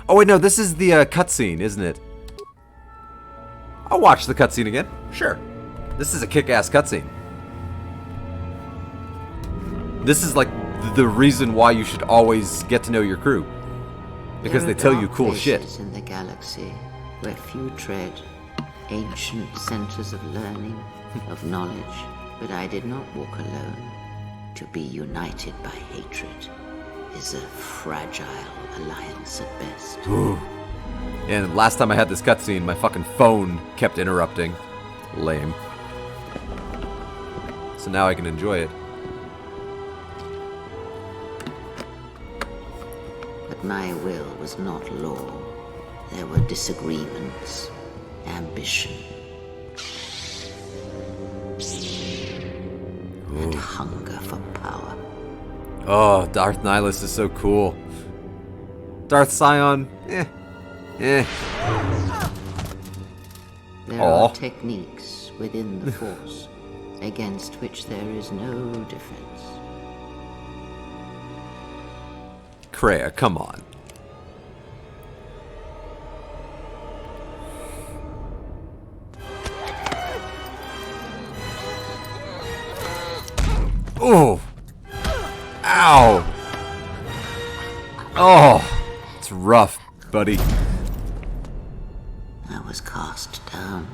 Oh wait, no, this is the cutscene, isn't it? I'll watch the cutscene again. Sure. This is a kick-ass cutscene. This is like the reason why you should always get to know your crew. Because they tell you cool shit. In the galaxy where few tread, ancient centers of learning, of knowledge, but I did not walk alone. To be united by hatred is a fragile alliance at best. Ooh. And last time I had this cutscene, my fucking phone kept interrupting. Lame. So now I can enjoy it. But my will was not law. There were disagreements, ambition, and hunger for power. Oh, Darth Nihilus is so cool. Darth Scion, There are techniques within the Force against which there is no defense. Kreia, come on. Oh! Ow! Oh! It's rough, buddy. I was cast down,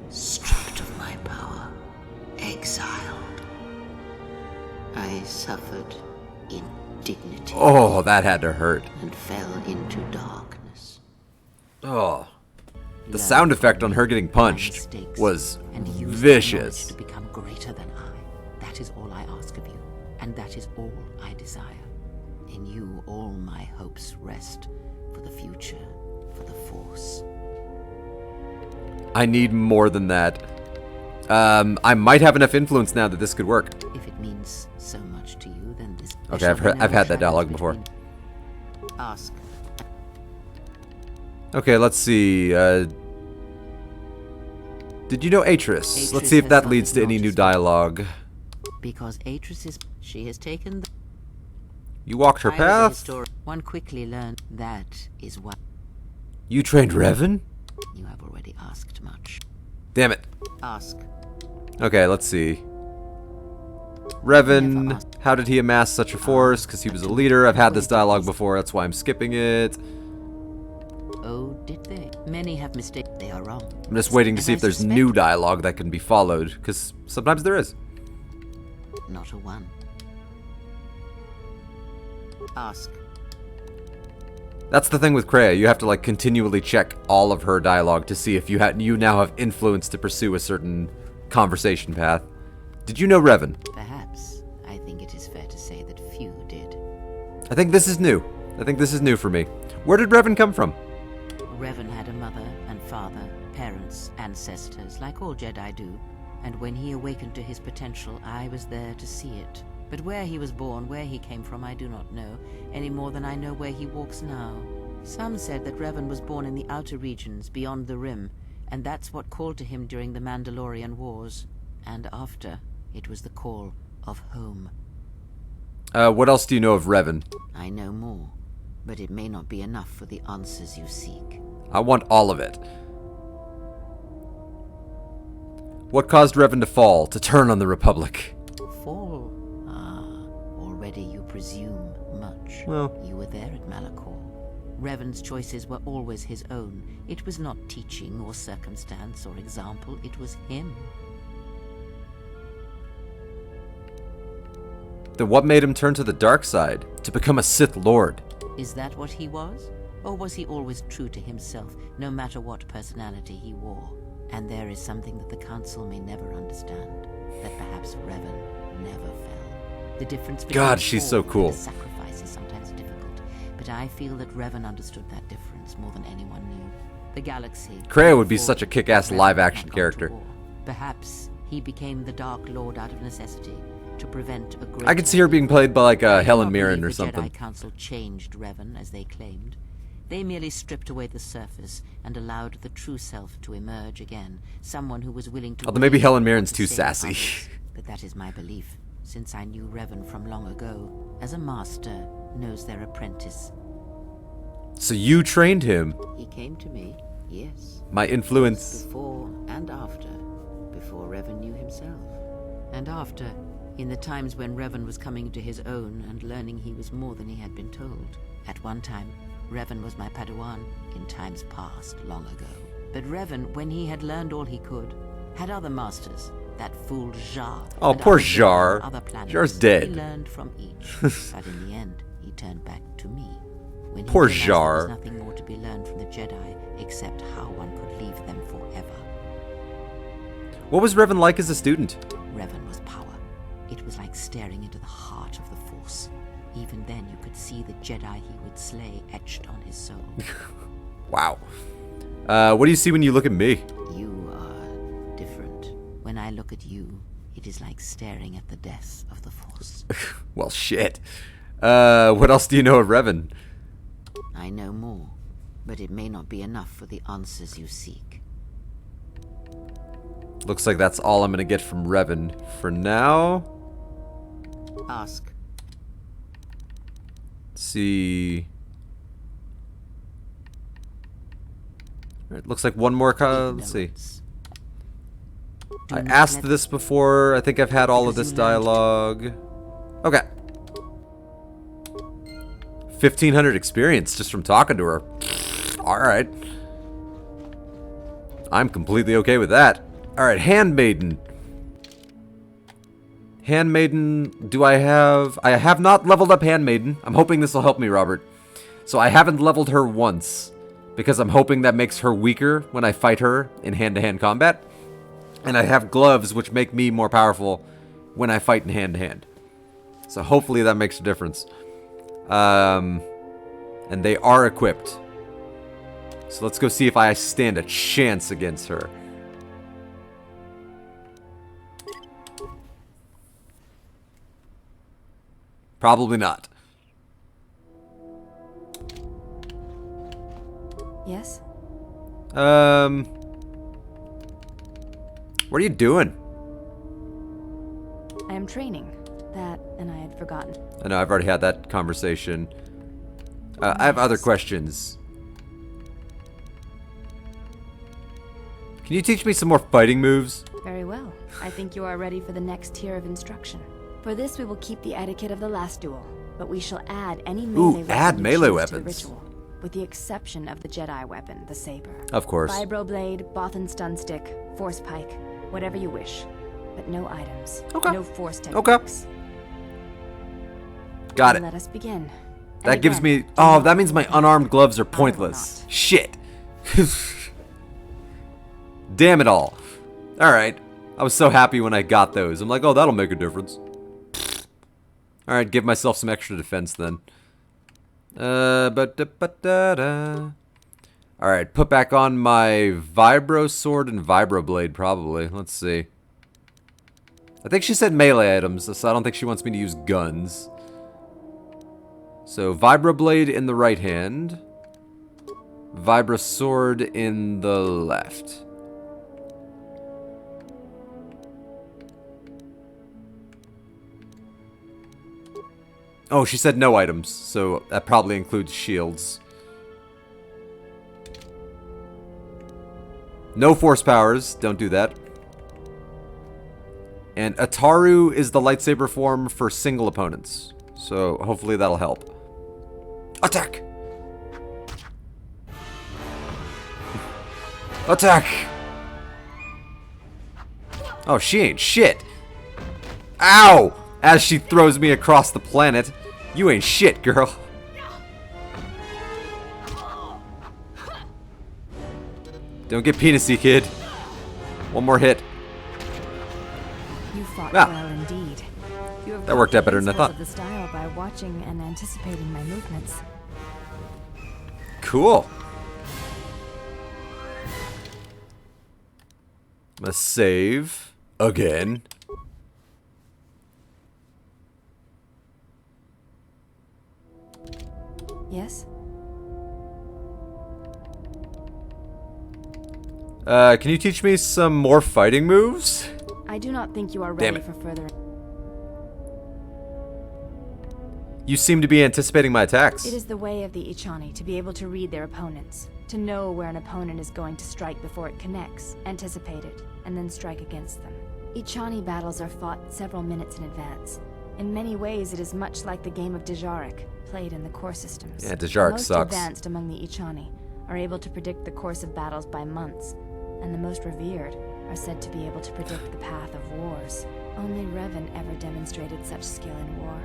stripped of my power, exiled. I suffered indignity. Oh, that had to hurt. And fell into darkness. Oh. The sound effect on her getting punched was vicious. To become greater than I. That is all I ask of you, and that is all I desire. In you, all my hopes rest for the future, for the Force. I need more than that. I might have enough influence now that this could work. If it means so much to you, then this... Okay, I've had that dialogue before. Ask. Okay, let's see. Did you know Atris? Let's see if that leads to any new dialogue. Because Atris is... She has taken the... You walked her path? One quickly learned that is what... You trained Revan? You have already asked much. Damn it. Ask. Okay, let's see. Revan, how did he amass such a force? Because he was a leader. I've had this dialogue before, that's why I'm skipping it. Oh, did they? Many have mistaken. They are wrong. I'm just waiting to see if there's new dialogue that can be followed, because sometimes there is. Not a one. Ask. That's the thing with Kreia. You have to like continually check all of her dialogue to see if you now have influence to pursue a certain conversation path. Did you know Revan? Perhaps. I think it is fair to say that few did. I think this is new. I think this is new for me. Where did Revan come from? Revan had a mother and father, parents, ancestors, like all Jedi do. And when he awakened to his potential, I was there to see it. But where he was born, where he came from, I do not know, any more than I know where he walks now. Some said that Revan was born in the outer regions, beyond the Rim, and that's what called to him during the Mandalorian Wars. And after, it was the call of home. What else do you know of Revan? I know more, but it may not be enough for the answers you seek. I want all of it. What caused Revan to fall, to turn on the Republic? Fall? Ah, already you presume much. Well, you were there at Malachor. Revan's choices were always his own. It was not teaching or circumstance or example, it was him. Then what made him turn to the dark side, to become a Sith Lord? Is that what he was? Or was he always true to himself, no matter what personality he wore? And there is something that the Council may never understand, that perhaps Revan never fell. The difference between God, she's so cool. and sacrifice is sometimes difficult, but I feel that Revan understood that difference more than anyone knew. The galaxy... Kreia would be such a kick-ass live-action character. Perhaps he became the Dark Lord out of necessity, to prevent a great... I could see her being played by, like, Helen Mirren or the something. Jedi Council changed Revan, as they claimed. They merely stripped away the surface and allowed the true self to emerge again. Someone who was willing to... Although maybe Helen Mirren's too sassy. But that is my belief, since I knew Revan from long ago, as a master knows their apprentice. So you trained him? He came to me, yes. My influence. Before and after. Before Revan knew himself. And after, in the times when Revan was coming to his own and learning he was more than he had been told. At one time, Revan was my Padawan, in times past, long ago. But Revan, when he had learned all he could, had other masters. That fool Jar. Oh, poor Jar. Jar's dead. He learned from each, but in the end, he turned back to me. When Poor he Jar. There was nothing more to be learned from the Jedi, except how one could leave them forever. What was Revan like as a student? Revan was power. It was like staring into the heart of the Force. Even then, you could see the Jedi he would slay etched on his soul. Wow. What do you see when you look at me? You are different. When I look at you, it is like staring at the death of the Force. Well, shit. What else do you know of Revan? I know more, but it may not be enough for the answers you seek. Looks like that's all I'm gonna get from Revan for now. Ask. Let's see. It looks like one more. Let's see. I asked this before. I think I've had all of this dialogue. Okay. 1,500 experience just from talking to her. Alright. I'm completely okay with that. Alright, Handmaiden. Handmaiden, do I have... I have not leveled up Handmaiden. I'm hoping this will help me, Robert. So I haven't leveled her once, because I'm hoping that makes her weaker when I fight her in hand-to-hand combat. And I have gloves, which make me more powerful when I fight in hand-to-hand. So hopefully that makes a difference. And they are equipped. So let's go see if I stand a chance against her. Probably not. Yes? What are you doing? I am training. That, and I had forgotten. I know, I've already had that conversation. I have other questions. Can you teach me some more fighting moves? Very well. I think you are ready for the next tier of instruction. For this, we will keep the etiquette of the last duel, but we shall add any melee weapons to the ritual, with the exception of the Jedi weapon, the saber. Of course. Vibroblade, Bothan stun stick, force pike, whatever you wish, but no items. Okay. No force techniques. Okay. Got it. Let us begin. That gives me... Oh, that means my unarmed gloves are pointless. Shit. Damn it all. Alright. I was so happy when I got those. I'm like, oh, that'll make a difference. Alright, give myself some extra defense then. Alright, put back on my Vibro Sword and Vibro Blade, probably. Let's see. I think she said melee items, so I don't think she wants me to use guns. So, Vibra Blade in the right hand. Vibra Sword in the left. Oh, she said no items, so that probably includes shields. No force powers, don't do that. And Ataru is the lightsaber form for single opponents. So hopefully that'll help. Attack! Attack! Oh, she ain't shit. Ow! As she throws me across the planet. You ain't shit, girl. Don't get penisy, kid. One more hit. You fought well indeed. You have that worked out better than I thought. Of the style by watching and anticipating my movements. Cool. I'm gonna save again. Yes? Can you teach me some more fighting moves? I do not think you are ready for further. You seem to be anticipating my attacks. It is the way of the Ichani to be able to read their opponents, to know where an opponent is going to strike before it connects, anticipate it, and then strike against them. Ichani battles are fought several minutes in advance. In many ways, it is much like the game of Dejarik, played in the core systems. Yeah, Dejarik sucks. The most advanced among the Ichani are able to predict the course of battles by months, and the most revered are said to be able to predict the path of wars. Only Revan ever demonstrated such skill in war,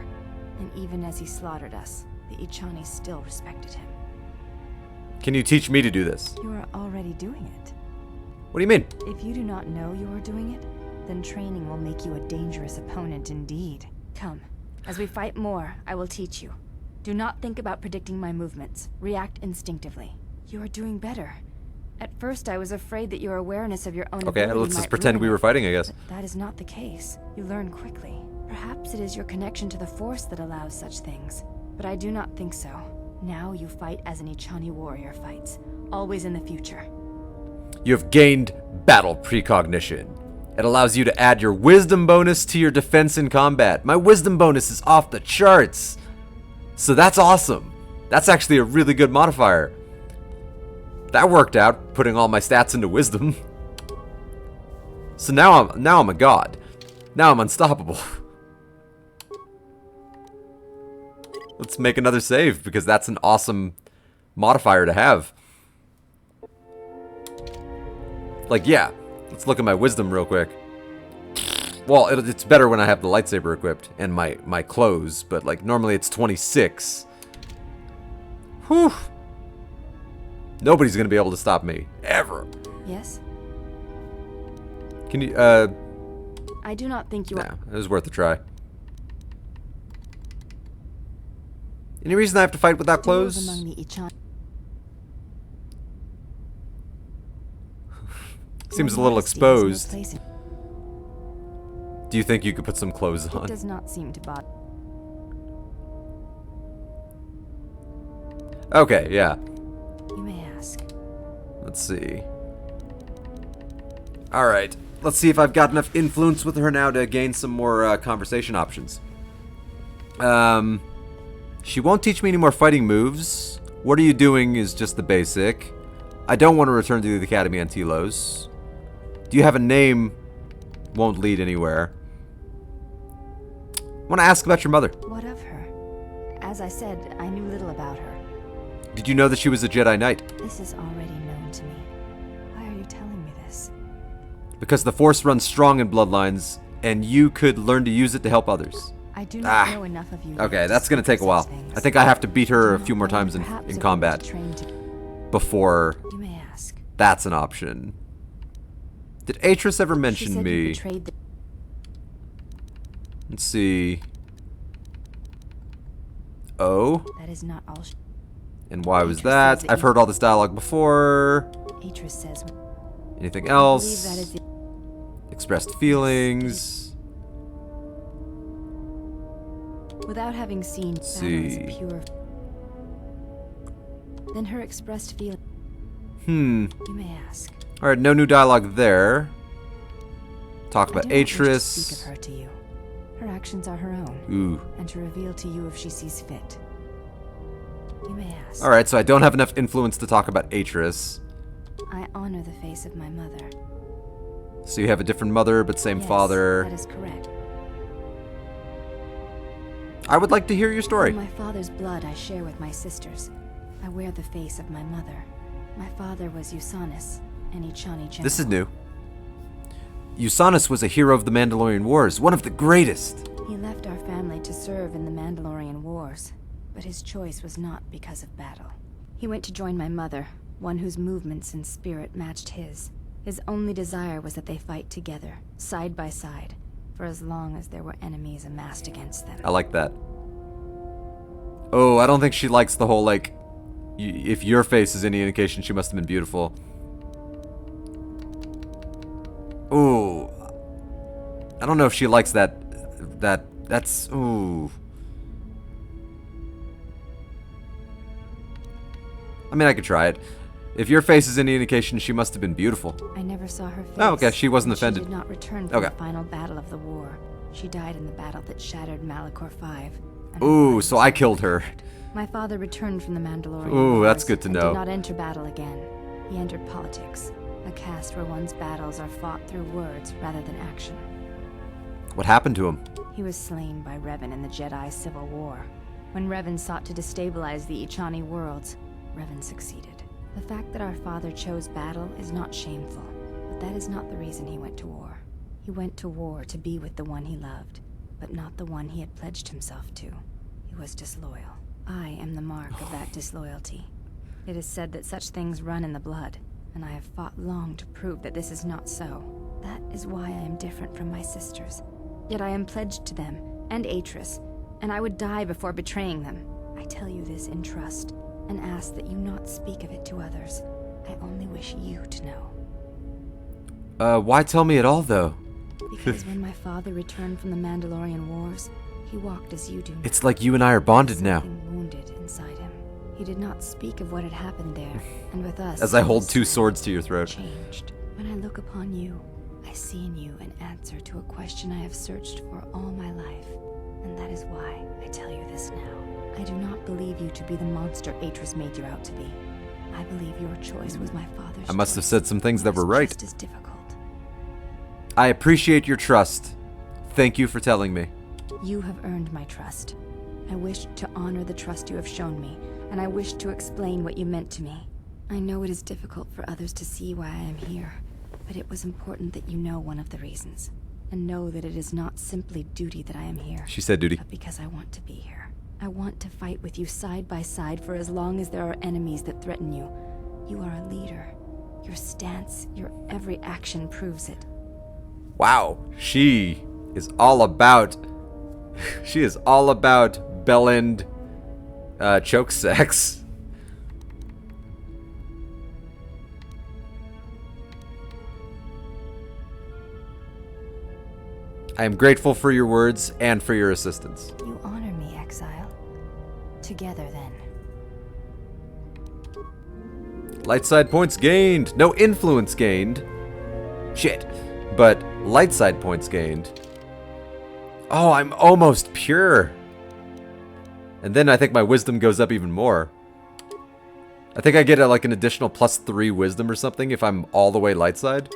and even as he slaughtered us, the Ichani still respected him. Can you teach me to do this? You are already doing it. What do you mean? If you do not know you are doing it, then training will make you a dangerous opponent indeed. Come, as we fight more, I will teach you. Do not think about predicting my movements. React instinctively. You are doing better. At first, I was afraid that your awareness of your own Okay, let's just pretend we were fighting, I guess. But that is not the case. You learn quickly. Perhaps it is your connection to the Force that allows such things, but I do not think so. Now you fight as an Ichani warrior fights, always in the future. You have gained battle precognition. It allows you to add your wisdom bonus to your defense in combat. My wisdom bonus is off the charts. So that's awesome. That's actually a really good modifier. That worked out, putting all my stats into wisdom. So now I'm a god. Now I'm unstoppable. Let's make another save, because that's an awesome modifier to have. Like, yeah, let's look at my wisdom real quick. Well, it's better when I have the lightsaber equipped and my clothes, but like normally it's 26. Whew. Nobody's gonna be able to stop me, ever. Yes? Can you, I do not think you Nah, it was worth a try. Any reason I have to fight without clothes? Among the Ichani. Seems a little exposed. Do you think you could put some clothes on? It does not seem to bother. Okay, yeah. You may ask. Let's see. Alright, let's see if I've got enough influence with her now to gain some more conversation options. She won't teach me any more fighting moves. What are you doing is just the basic. I don't want to return to the Academy on Telos. Do you have a name? Won't lead anywhere. I want to ask about your mother. What of her? As I said, I knew little about her. Did you know that she was a Jedi Knight? This is already known to me. Why are you telling me this? Because the Force runs strong in bloodlines, and you could learn to use it to help others. I do not know enough of you. Okay, that's going to take a while. I think I have to beat her a few more times in combat before you may ask. That's an option. Did Atris ever mention me? Let's see. Oh? That is not all. And why was that? I've heard all this dialogue before. Atris says. Anything else? Expressed feelings. Without having seen battle as pure, then her expressed feeling. You may ask. All right, no new dialogue there. Talk about I do not wish to Atris. speak of her to you. Her actions are her own. Ooh. And to reveal to you if she sees fit. You may ask. All right, so I don't have enough influence to talk about Atris. I honor the face of my mother. So you have a different mother, but same Yes, father. that is correct. I would like to hear your story. My father's blood I share with my sisters. I wear the face of my mother. My father was Usanus, an Ichani general. This is new. Usanus was a hero of the Mandalorian Wars, one of the greatest. He left our family to serve in the Mandalorian Wars, but his choice was not because of battle. He went to join my mother, one whose movements and spirit matched his. His only desire was that they fight together, side by side, for as long as there were enemies amassed against them. I like that. Oh, I don't think she likes the whole, like, if your face is any indication, she must have been beautiful. Ooh. I don't know if she likes that's, ooh. I mean, I could try it. If your face is any indication, she must have been beautiful. I never saw her face. Oh, okay, she wasn't offended. She did not return from the final battle of the war. She died in the battle that shattered Malachor V. Ooh, so I killed her. My father returned from the Mandalorian Ooh, that's Wars good to and know. did not enter battle again. He entered politics, a caste where one's battles are fought through words rather than action. What happened to him? He was slain by Revan in the Jedi Civil War. When Revan sought to destabilize the Ichani worlds, Revan succeeded. The fact that our father chose battle is not shameful, but that is not the reason he went to war. He went to war to be with the one he loved, but not the one he had pledged himself to. He was disloyal. I am the mark of that disloyalty. It is said that such things run in the blood, and I have fought long to prove that this is not so. That is why I am different from my sisters. Yet I am pledged to them, and Atris, and I would die before betraying them. I tell you this in trust, and ask that you not speak of it to others. I only wish you to know. Why tell me at all, though? Because when my father returned from the Mandalorian Wars, he walked as you do now. It's like you and I are bonded now. Something wounded inside him. He did not speak of what had happened there, and with us. As I hold two swords to your throat. Changed. When I look upon you, I see in you an answer to a question I have searched for all my life, and that is why I tell you this now. I do not believe you to be the monster Atris made you out to be. I believe your choice was my father's. I must have said some things that were right. Just as difficult. I appreciate your trust. Thank you for telling me. You have earned my trust. I wish to honor the trust you have shown me, and I wish to explain what you meant to me. I know it is difficult for others to see why I am here, but it was important that you know one of the reasons, and know that it is not simply duty that I am here. She said duty. But because I want to be here. I want to fight with you side by side for as long as there are enemies that threaten you. You are a leader. Your stance, your every action proves it. Wow, she is all about bell-end choke sex. I am grateful for your words and for your assistance. You honor me, exile. Together, then. Light side points gained. No influence gained. Shit. But light side points gained. Oh, I'm almost pure. And then I think my wisdom goes up even more. I think I get like an additional +3 wisdom or something if I'm all the way light side.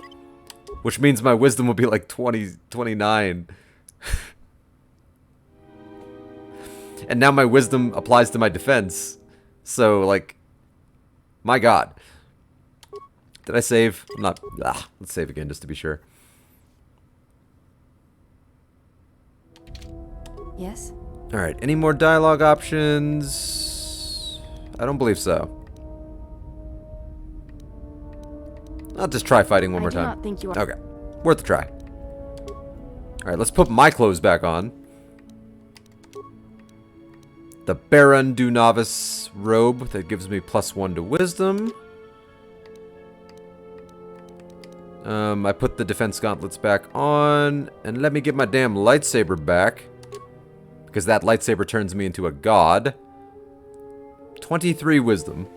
Which means my wisdom will be like 29. And now my wisdom applies to my defense. So, like, my god. Did I save? I'm not. Let's save again just to be sure. Yes? Alright, any more dialogue options? I don't believe so. I'll just try fighting one more time. I do not think you are. Okay, worth a try. Alright, let's put my clothes back on. The Baron du Novice robe that gives me +1 to wisdom. I put the defense gauntlets back on. And let me get my damn lightsaber back. Because that lightsaber turns me into a god. 23 wisdom.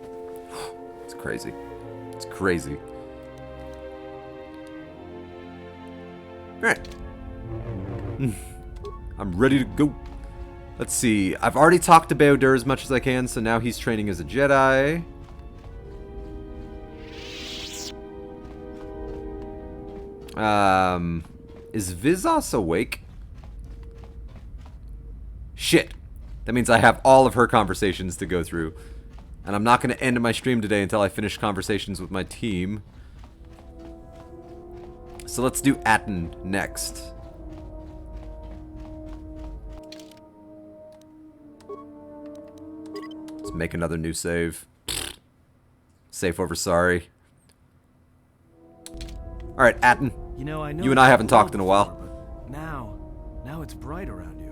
It's crazy. It's crazy. Alright. I'm ready to go. Let's see. I've already talked to Baodur as much as I can, so now he's training as a Jedi. Is Vizos awake? Shit. That means I have all of her conversations to go through. And I'm not going to end my stream today until I finish conversations with my team. So let's do Atten next. Let's make another new save. Safe over sorry. Alright, Atten. You know you and I haven't talked in a while. Now it's bright around you.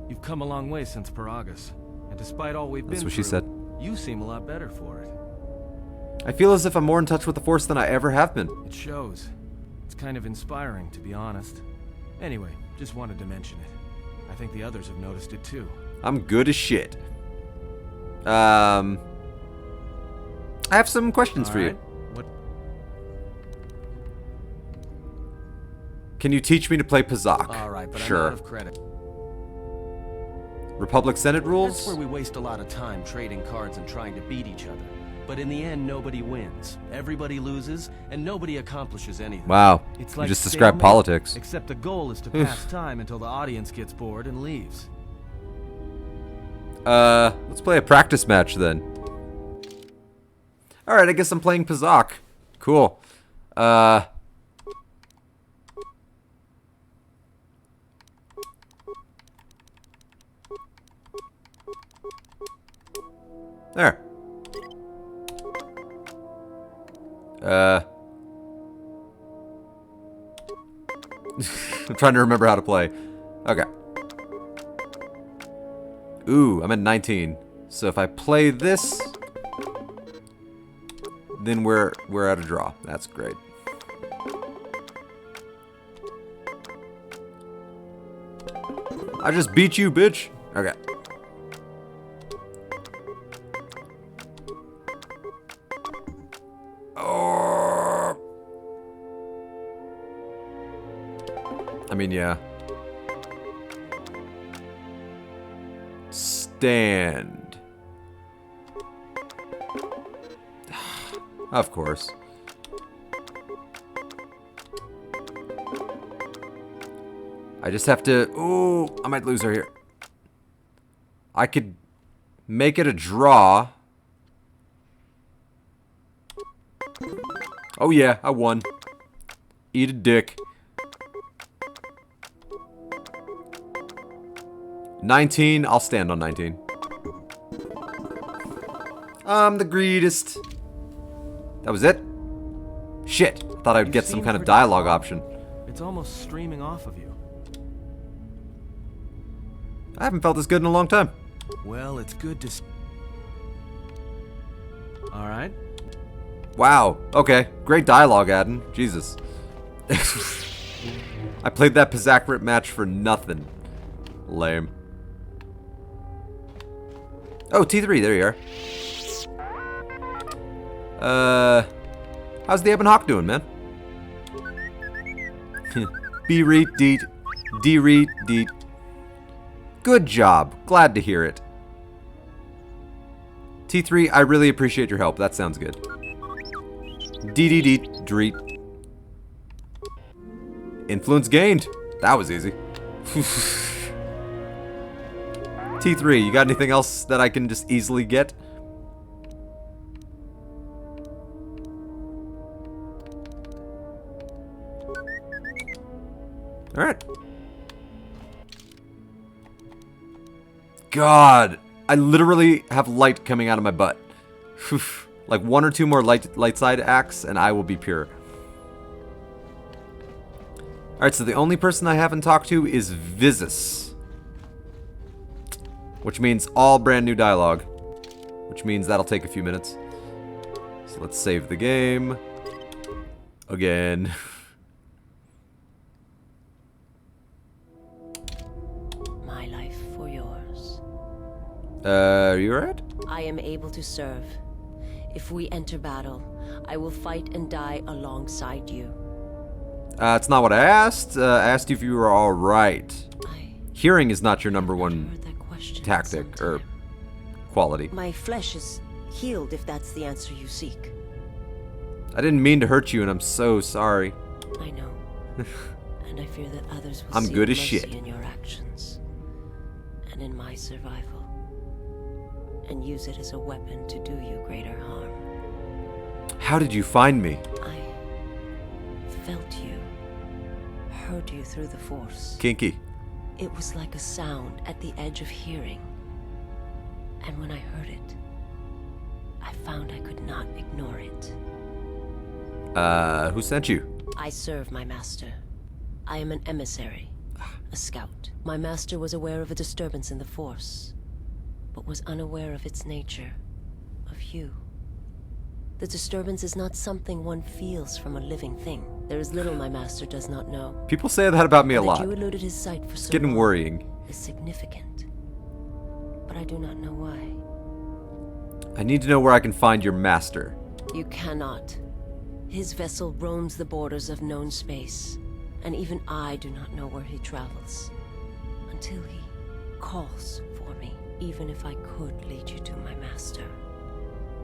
You've come a long way since Paragus. And despite all we've been That's what through, she said. You seem a lot better for it. I feel as if I'm more in touch with the Force than I ever have been. It shows. It's kind of inspiring, to be honest. Anyway, just wanted to mention it. I think the others have noticed it too. I'm good as shit. I have some questions for you. What? Can you teach me to play Pazak? Alright, but sure. I'm out of credit. Republic Senate rules? That's where we waste a lot of time trading cards and trying to beat each other. But in the end, nobody wins. Everybody loses, and nobody accomplishes anything. Wow. It's You like just described stalemate, politics. Except the goal is to pass time until the audience gets bored and leaves. Let's play a practice match then. Alright, I guess I'm playing Pazak. Cool. There. I'm trying to remember how to play. Okay. Ooh, I'm at 19. So if I play this, then we're at a draw. That's great. I just beat you, bitch. Okay. I mean, yeah. Stand. Of course. I just have to... Ooh, I might lose her here. I could make it a draw. Oh yeah, I won. Eat a dick. 19, I'll stand on 19. I'm the greatest. That was it? Shit, I thought I'd get some kind of dialogue option. It's almost streaming off of you. I haven't felt this good in a long time. Well, it's good to... Alright. Wow, okay. Great dialogue, Adden. Jesus. I played that Pazak Rip match for nothing. Lame. Oh, T3, there you are. How's the Ebon Hawk doing, man? B-read, deet. D-read, deet. Good job. Glad to hear it. T3, I really appreciate your help. That sounds good. D-D-D, dreet. Influence gained. That was easy. T3, you got anything else that I can just easily get? Alright. God, I literally have light coming out of my butt. Like 1 or 2 more light side acts and I will be pure. Alright, so the only person I haven't talked to is Vizos. Which means all brand new dialogue. Which means that'll take a few minutes. So let's save the game. Again. My life for yours. Are you alright? I am able to serve. If we enter battle, I will fight and die alongside you. It's not what I asked. I asked you if you were alright. Hearing is not your number one tactic or quality. My flesh is healed if that's the answer you seek. I didn't mean to hurt you, and I'm so sorry. I know. And I fear that others will I'm see good as mercy shit. in your actions and in my survival, and use it as a weapon to do you greater harm. How did you find me? I felt you, heard you through the Force. Kinky. It was like a sound at the edge of hearing. And when I heard it, I found I could not ignore it. Who sent you? I serve my master. I am an emissary, a scout. My master was aware of a disturbance in the Force, but was unaware of its nature, of you. The disturbance is not something one feels from a living thing. There is little my master does not know. People say that about me a lot. That you eluded his sight for It's so getting long worrying. is significant, but I do not know why. I need to know where I can find your master. You cannot. His vessel roams the borders of known space, and even I do not know where he travels. Until he calls for me. Even if I could lead you to my master,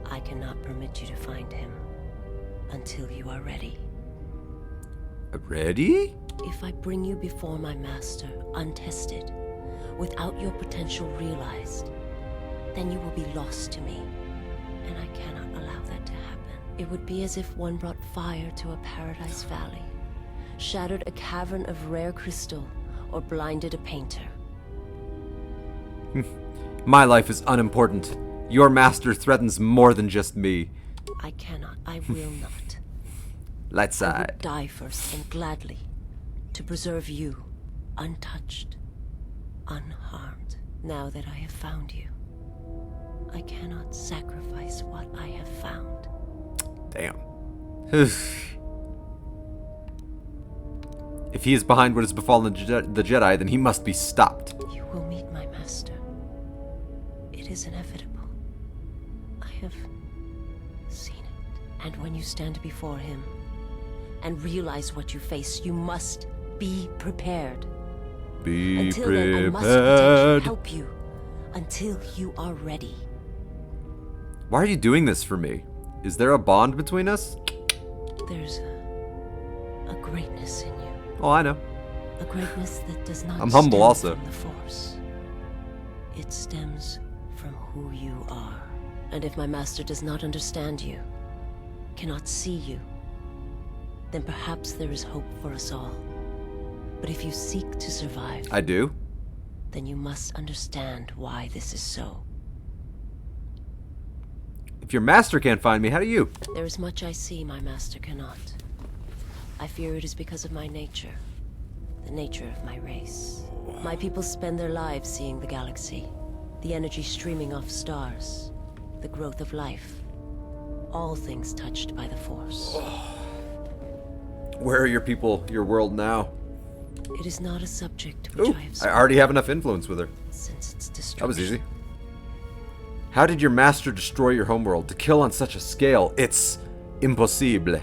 I cannot permit you to find him until you are ready. Ready? If I bring you before my master, untested, without your potential realized, then you will be lost to me, and I cannot allow that to happen. It would be as if one brought fire to a paradise valley, shattered a cavern of rare crystal, or blinded a painter. My life is unimportant. Your master threatens more than just me. I cannot, I will not. Light I side. would die first, and gladly, to preserve you, untouched, unharmed. Now that I have found you, I cannot sacrifice what I have found. Damn. If he is behind what has befallen the Jedi, then he must be stopped. You will meet my master. It is inevitable. I have seen it. And when you stand before him and realize what you face, you must be prepared. Be Until prepared. then, I must potentially help you until you are ready. Why are you doing this for me? Is there a bond between us? There's a greatness in you. Oh, I know. A greatness that does not I'm humble stem also. from the Force. It stems from who you are. And if my master does not understand you, cannot see you, then perhaps there is hope for us all. But if you seek to survive, I do. then you must understand why this is so. If your master can't find me, how do you? There is much I see my master cannot. I fear it is because of my nature, the nature of my race. My people spend their lives seeing the galaxy, the energy streaming off stars, the growth of life, all things touched by the Force. Where are your people, your world now? It is not a subject which Ooh, I have I already have enough influence with her. since its destruction. That was easy. How did your master destroy your homeworld? To kill on such a scale, it's impossible.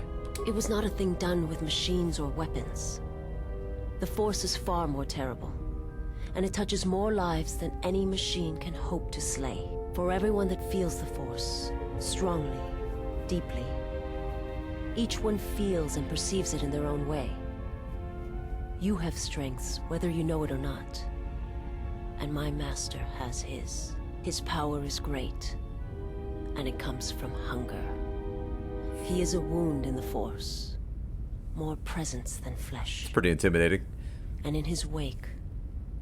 It was not a thing done with machines or weapons. The Force is far more terrible, and it touches more lives than any machine can hope to slay. For everyone that feels the Force, strongly, deeply, each one feels and perceives it in their own way. You have strengths, whether you know it or not, and my master has his. His power is great, and it comes from hunger. He is a wound in the Force, more presence than flesh. It's pretty intimidating. And in his wake,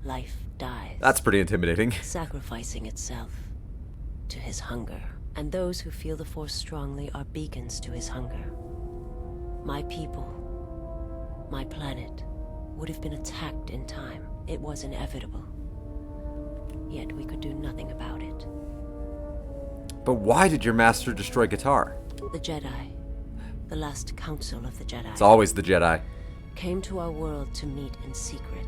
life dies. That's pretty intimidating. Sacrificing itself to his hunger. And those who feel the Force strongly are beacons to his hunger. My people, my planet, would have been attacked in time. It was inevitable. Yet we could do nothing about it. But why did your master destroy Kotor? The Jedi, the last council of the Jedi, It's always the Jedi. came to our world to meet in secret.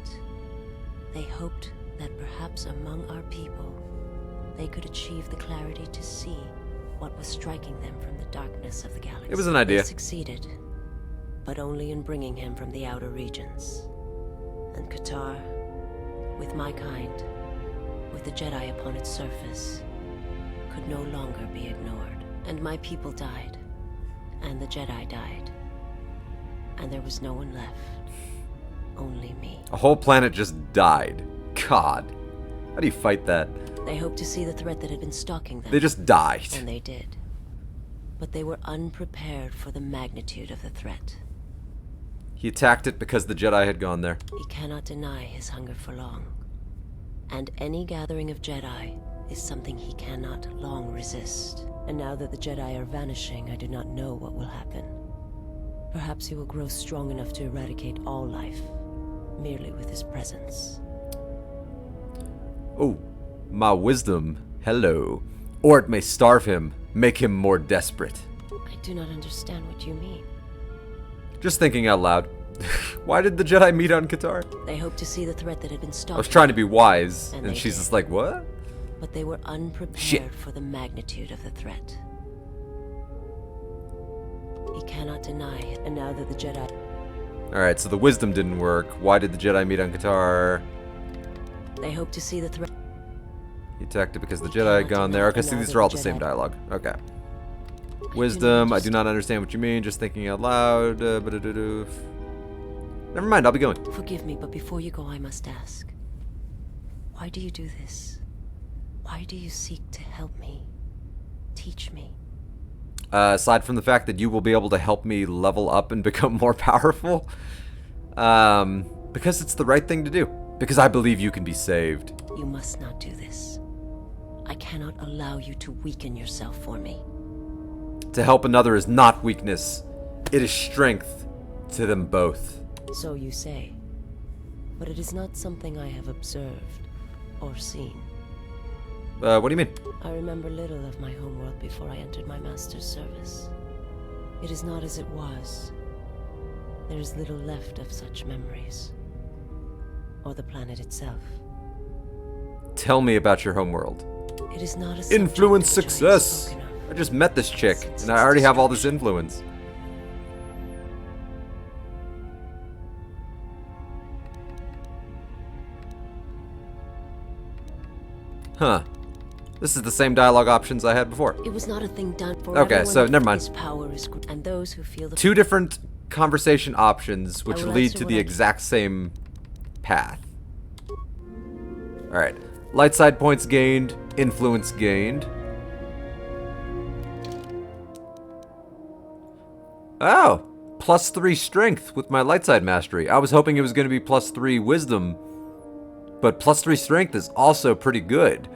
They hoped that perhaps among our people they could achieve the clarity to see what was striking them from the darkness of the galaxy. It was an idea. They succeeded, but only in bringing him from the outer regions. And Kotor, with my kind, with the Jedi upon its surface, could no longer be ignored. And my people died, and the Jedi died, and there was no one left. Only me. A whole planet just died. God. How do you fight that? They hoped to see the threat that had been stalking them. They just died. And they did. But they were unprepared for the magnitude of the threat. He attacked it because the Jedi had gone there. He cannot deny his hunger for long. And any gathering of Jedi is something he cannot long resist. And now that the Jedi are vanishing, I do not know what will happen. Perhaps he will grow strong enough to eradicate all life, merely with his presence. Oh, my wisdom. Hello. Or it may starve him, make him more desperate. I do not understand what you mean. Just thinking out loud. Why did the Jedi meet on Kotor? They hoped to see the threat that had been stalking. I was trying to be wise, and she's did. just like, what? But they were unprepared for the magnitude of the threat. He cannot deny it, and now that the Jedi... Alright, so the wisdom didn't work. Why did the Jedi meet on Kotor? They hope to see the threat. He attacked it because the Jedi had gone there. Okay, see, these are all the same dialogue. Okay. Wisdom, I do not understand what you mean. Just thinking out loud. Never mind, I'll be going. Forgive me, but before you go, I must ask. Why do you do this? Why do you seek to help me? Teach me? Aside from the fact that you will be able to help me level up and become more powerful. Because it's the right thing to do. Because I believe you can be saved. You must not do this. I cannot allow you to weaken yourself for me. To help another is not weakness. It is strength to them both. So you say. But it is not something I have observed or seen. What do you mean? I remember little of my homeworld before I entered my master's service. It is not as it was. There is little left of such memories. Or the planet itself. Tell me about your homeworld. It is not a influence success. I just met this chick, and I already have all this influence. Huh. This is the same dialogue options I had before. It was not a thing done for okay, so never mind. Power is, and those who feel the two different conversation options which lead to the exact same path. Alright. Light side points gained, influence gained. Oh! +3 strength with my light side mastery. I was hoping it was going to be +3 wisdom, but +3 strength is also pretty good.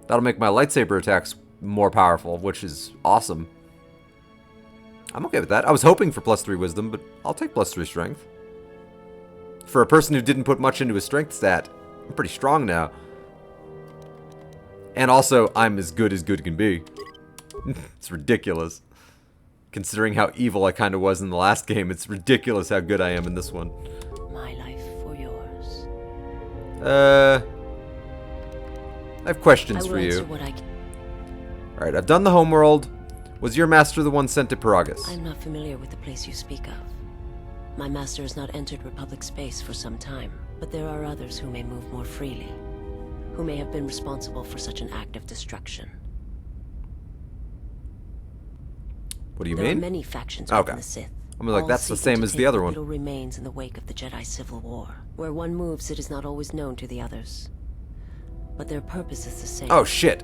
That'll make my lightsaber attacks more powerful, which is awesome. I'm okay with that. I was hoping for +3 wisdom, but I'll take +3 strength. For a person who didn't put much into his strength stat, I'm pretty strong now. And also, I'm as good can be. It's ridiculous. Considering how evil I kind of was in the last game, it's ridiculous how good I am in this one. My life for yours. I have questions for you. Alright, I've done the homeworld. Was your master the one sent to Paragus? I'm not familiar with the place you speak of. My master has not entered Republic space for some time, but there are others who may move more freely, who may have been responsible for such an act of destruction. What do you mean? mean? There are many factions within the Sith. I'm like, that's the same as the other one. Little remains in the wake of the Jedi Civil War. Where one moves, it is not always known to the others. But their purpose is the same. Oh shit.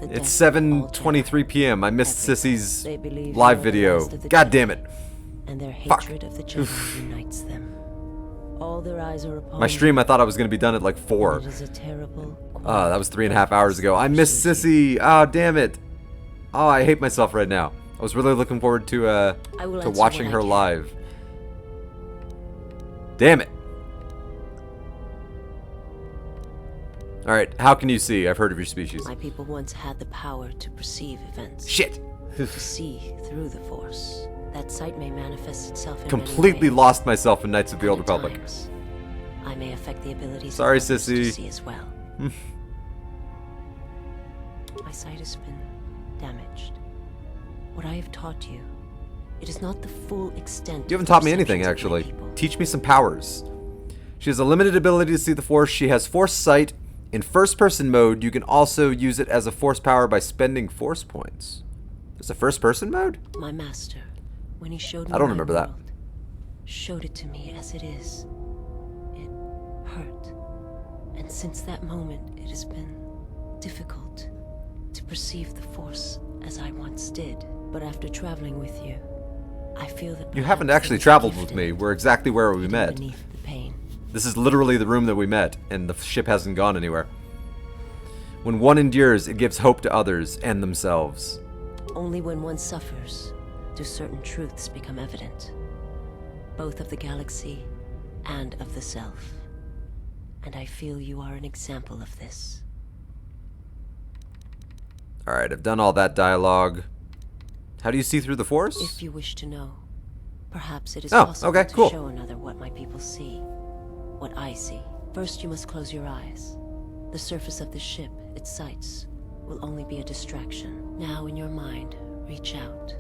It's 7:23 p.m. I missed Sissy's live video. God damn it. And their hatred of the Jedi unites them. All their eyes are upon my stream, I thought I was going to be done at like 4. It is a terrible that was 3.5 hours ago. I missed Sissy. Oh, damn it. Oh, I hate myself right now. I was really looking forward to watching her live. Damn it. Alright, how can you see? I've heard of your species. My people once had the power to perceive events. Shit! To see through the Force. That sight may manifest itself in completely lost myself in Knights of the Old Republic. I may affect the abilities sorry, of others Sissy. to see as well. sight has been damaged. What I have taught you, it is not the full extent. You haven't taught me anything, actually. Teach me some powers. She has a limited ability to see the Force. She has Force Sight. In first-person mode, you can also use it as a Force power by spending Force points. There's a first-person mode? My master, when he showed me I don't remember that. Showed it to me as it is. It hurt. And since that moment, it has been difficult to perceive the Force as I once did. But after traveling with you, I feel that you haven't actually traveled with me. We're exactly where we met. Beneath the pain. This is literally the room that we met, and the ship hasn't gone anywhere. When one endures, it gives hope to others and themselves. Only when one suffers do certain truths become evident, both of the galaxy and of the self. And I feel you are an example of this. Alright, I've done all that dialogue. How do you see through the Force? If you wish to know, perhaps it is possible to show another what my people see. What I see. First, you must close your eyes. The surface of the ship, its sights, will only be a distraction. Now, in your mind, reach out.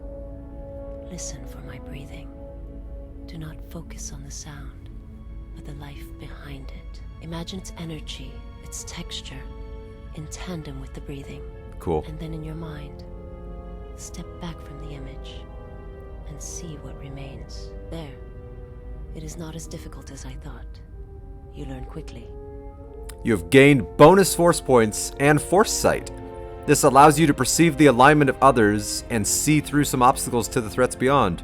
Listen for my breathing. Do not focus on the sound, but the life behind it. Imagine its energy, its texture, in tandem with the breathing. Cool. And then in your mind, step back from the image and see what remains. There. It is not as difficult as I thought. You learn quickly. You have gained bonus Force points and Force Sight. This allows you to perceive the alignment of others and see through some obstacles to the threats beyond.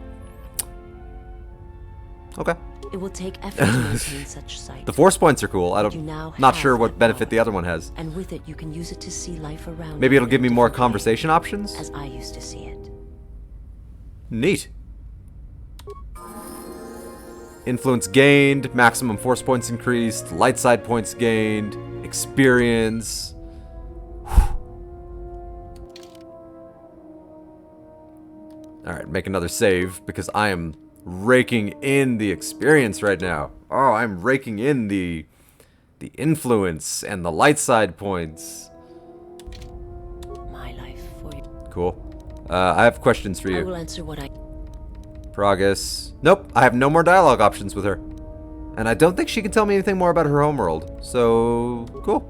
Okay. It will take effort to maintain such sight. The Force points are cool. Not sure what benefit the other one has. And with it, you can use it to see life around. Maybe it'll give me more conversation options? As I used to see it. Neat. Influence gained, maximum Force points increased, light side points gained, experience. Alright, make another save, because I am raking in the experience right now. Oh, I'm raking in the influence and the light side points. My life for you. Cool. I have questions for you. I will answer what I... Progress. Nope, I have no more dialogue options with her. And I don't think she can tell me anything more about her homeworld. So, cool.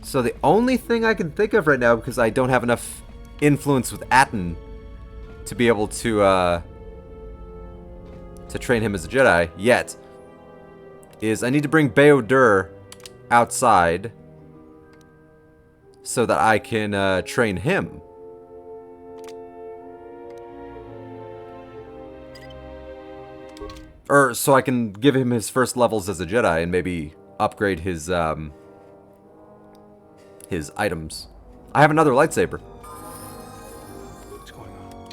So the only thing I can think of right now, because I don't have enough influence with Atten to be able to train him as a Jedi yet, is I need to bring Baodur outside so that I can train him. Or so I can give him his first levels as a Jedi and maybe upgrade his items. I have another lightsaber. What's going on?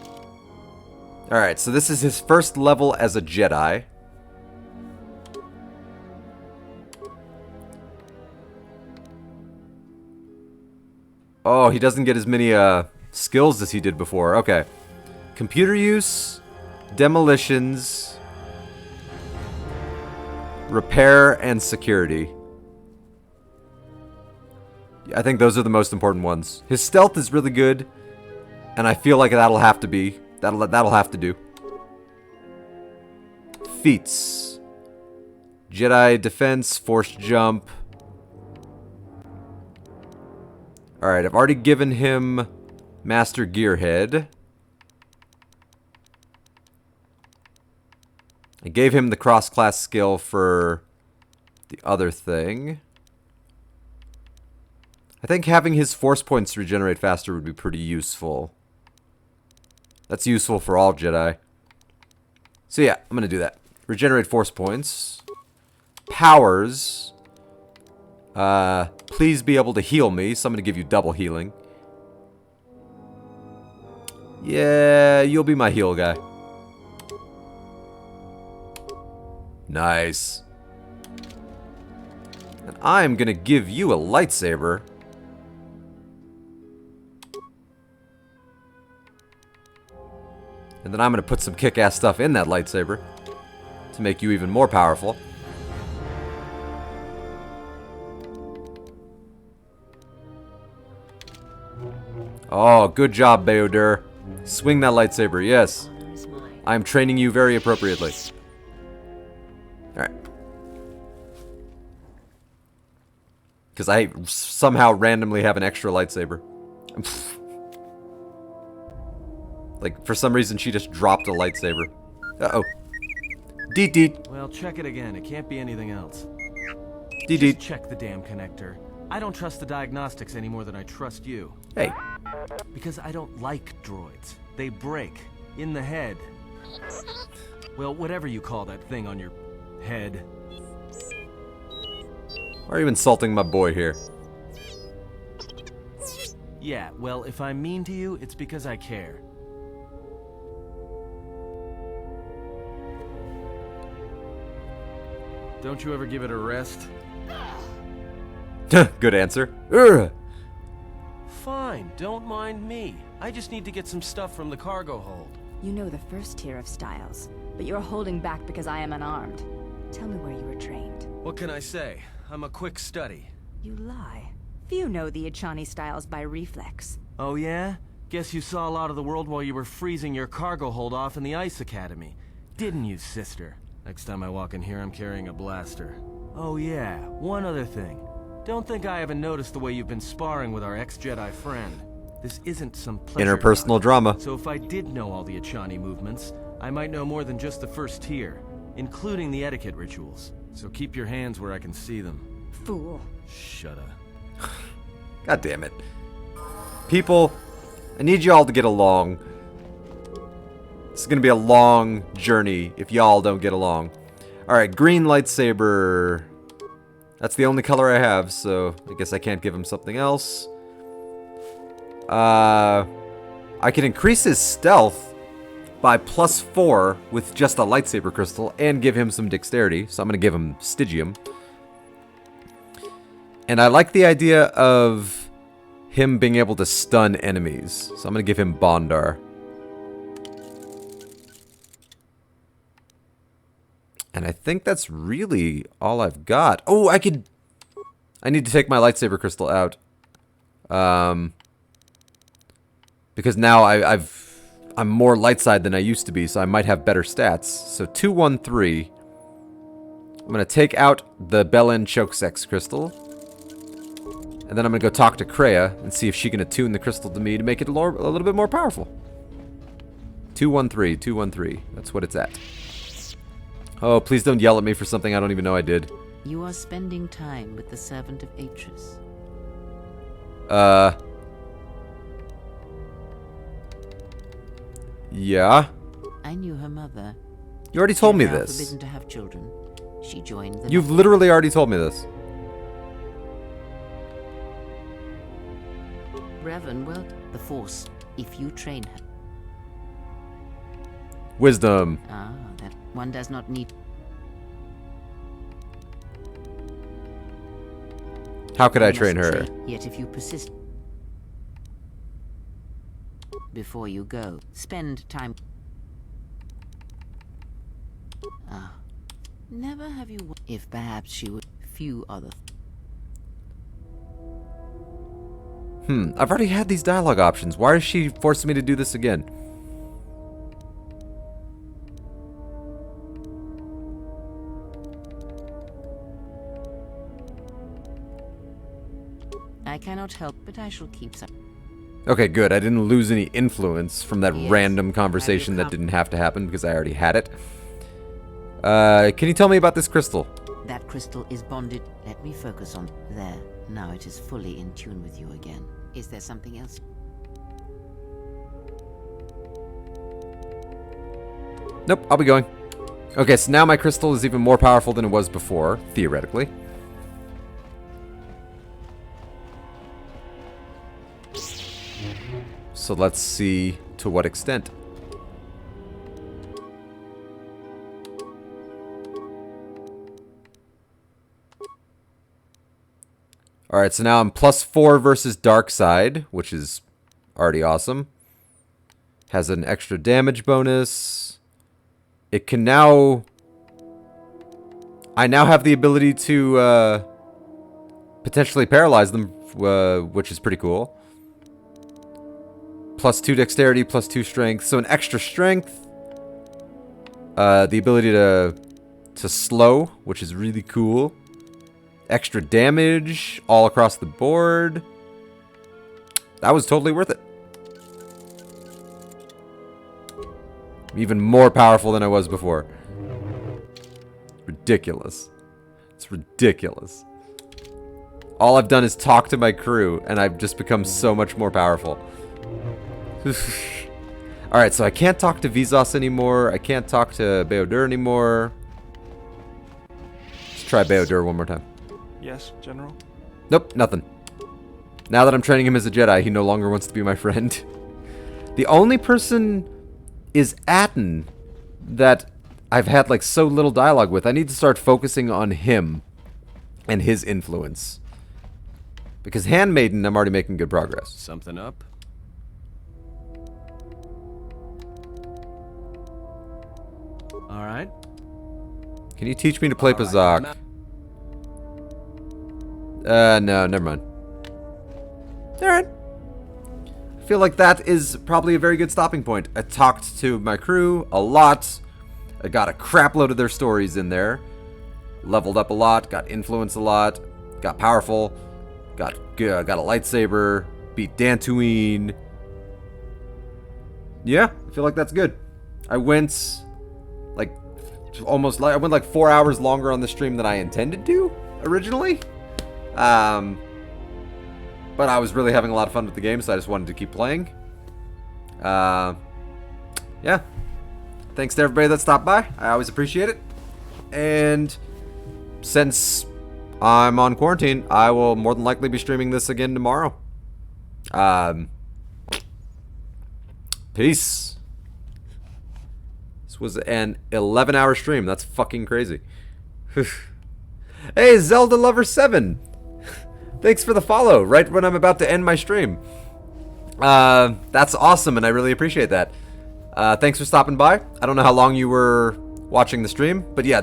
Alright, so this is his first level as a Jedi. Oh, he doesn't get as many skills as he did before. Okay. Computer use, demolitions, repair, and security. I think those are the most important ones. His stealth is really good, and I feel like that'll have to be. That'll have to do. Feats. Jedi defense, force jump. Alright, I've already given him Master Gearhead. I gave him the cross-class skill for the other thing. I think having his force points regenerate faster would be pretty useful. That's useful for all Jedi. So yeah, I'm going to do that. Regenerate force points. Powers. Please be able to heal me, so I'm going to give you double healing. Yeah, you'll be my heal guy. Nice. And I'm gonna give you a lightsaber. And then I'm gonna put some kick-ass stuff in that lightsaber to make you even more powerful. Oh, good job, Beodur. Swing that lightsaber, yes. I'm training you very appropriately. Alright. Because I somehow randomly have an extra lightsaber. Like, for some reason, she just dropped a lightsaber. Uh-oh. Deet deet. Well, check it again. It can't be anything else. Deet deet. Just check the damn connector. I don't trust the diagnostics any more than I trust you. Hey. Because I don't like droids. They break. In the head. Well, whatever you call that thing on your head. Why are you insulting my boy here? Yeah, well, if I'm mean to you, it's because I care. Don't you ever give it a rest? Good answer. Urgh. Fine, don't mind me. I just need to get some stuff from the cargo hold. You know the first tier of styles, but you're holding back because I am unarmed. Tell me where you were trained. What can I say? I'm a quick study. You lie. Few know the Echani styles by reflex. Oh yeah? Guess you saw a lot of the world while you were freezing your cargo hold off in the Ice Academy. Didn't you, sister? Next time I walk in here, I'm carrying a blaster. Oh yeah, one other thing. Don't think I haven't noticed the way you've been sparring with our ex-Jedi friend. This isn't some pleasure interpersonal drama. So if I did know all the Echani movements, I might know more than just the first tier, including the etiquette rituals. So keep your hands where I can see them. Fool. Shut up. God damn it. People, I need y'all to get along. It's gonna be a long journey if y'all don't get along. Alright, green lightsaber. That's the only color I have, so I guess I can't give him something else. I can increase his stealth by +4 with just a lightsaber crystal and give him some dexterity, so I'm gonna give him Stygium. And I like the idea of him being able to stun enemies, so I'm gonna give him Bondar. And I think that's really all I've got. Oh, I need to take my lightsaber crystal out. Because now I'm more light side than I used to be, so I might have better stats. So 213. I'm gonna take out the Belen Chokesex crystal. And then I'm gonna go talk to Kreia and see if she can attune the crystal to me to make it a little bit more powerful. 213, 213. That's what it's at. Oh, please don't yell at me for something I don't even know I did. You are spending time with the servant of Atris. Yeah? I knew her mother. You already told me this. Forbidden to have children. She joined the... You've literally already told me this. Revan, well, the Force, if you train her. Wisdom. Ah, that one does not need... How could I train her? Yet if you persist... Before you go, spend time... Ah. Never have you... If perhaps she would... Few other... I've already had these dialogue options. Why is she forcing me to do this again? I cannot help, but I shall keep some... Okay, good. I didn't lose any influence from that random conversation that didn't have to happen because I already had it. Can you tell me about this crystal? That crystal is bonded. Let me focus on... There. Now it is fully in tune with you again. Is there something else? Nope, I'll be going. Okay, so now my crystal is even more powerful than it was before, theoretically. So let's see to what extent. Alright, so now I'm +4 versus dark side, which is already awesome. Has an extra damage bonus. It can now... I now have the ability to potentially paralyze them, which is pretty cool. +2 dexterity, +2 strength. So an extra strength. The ability to slow, which is really cool. Extra damage all across the board. That was totally worth it. Even more powerful than I was before. Ridiculous. It's ridiculous. All I've done is talk to my crew, and I've just become so much more powerful. Alright, so I can't talk to Vizos anymore. I can't talk to Beodur anymore. Let's try Beodur one more time. Yes, General? Nope, nothing. Now that I'm training him as a Jedi, he no longer wants to be my friend. The only person is Atten that I've had like so little dialogue with. I need to start focusing on him and his influence. Because Handmaiden, I'm already making good progress. Something up? Alright. Can you teach me to play Pazak? No, never mind. Alright. I feel like that is probably a very good stopping point. I talked to my crew a lot. I got a crap load of their stories in there. Leveled up a lot, got influence a lot, got powerful, got a lightsaber, beat Dantooine. Yeah, I feel like that's good. I went like I went like 4 hours longer on the stream than I intended to originally. But I was really having a lot of fun with the game, so I just wanted to keep playing. Yeah. Thanks to everybody that stopped by. I always appreciate it. And since I'm on quarantine, I will more than likely be streaming this again tomorrow. Peace. This was an 11-hour stream. That's fucking crazy. Hey, Zelda Lover 7. Thanks for the follow, right when I'm about to end my stream. That's awesome, and I really appreciate that. Thanks for stopping by. I don't know how long you were watching the stream, but yeah,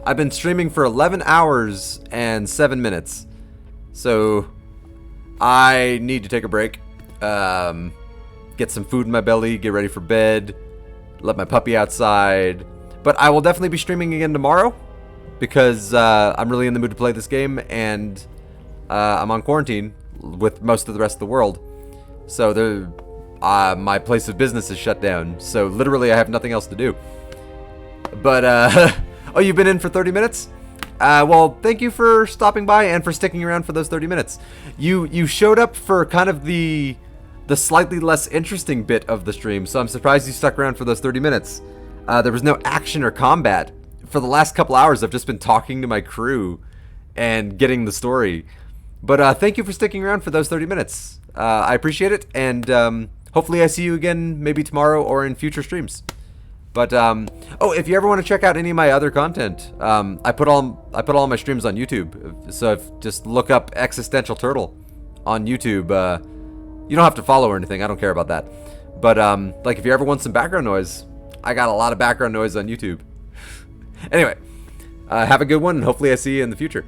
I've been streaming for 11 hours and 7 minutes. So, I need to take a break. Get some food in my belly, get ready for bed, let my puppy outside. But I will definitely be streaming again tomorrow, because I'm really in the mood to play this game, and I'm on quarantine with most of the rest of the world. So my place of business is shut down. So literally I have nothing else to do. But, oh, you've been in for 30 minutes? Well, thank you for stopping by and for sticking around for those 30 minutes. You showed up for kind of the slightly less interesting bit of the stream, so I'm surprised you stuck around for those 30 minutes. There was no action or combat. For the last couple hours, I've just been talking to my crew and getting the story. But thank you for sticking around for those 30 minutes. I appreciate it, and hopefully I see you again maybe tomorrow or in future streams. But oh, if you ever want to check out any of my other content, I put all my streams on YouTube. So just look up Existential Turtle on YouTube. You don't have to follow or anything. I don't care about that. But like if you ever want some background noise, I got a lot of background noise on YouTube. Anyway, have a good one, and hopefully I see you in the future.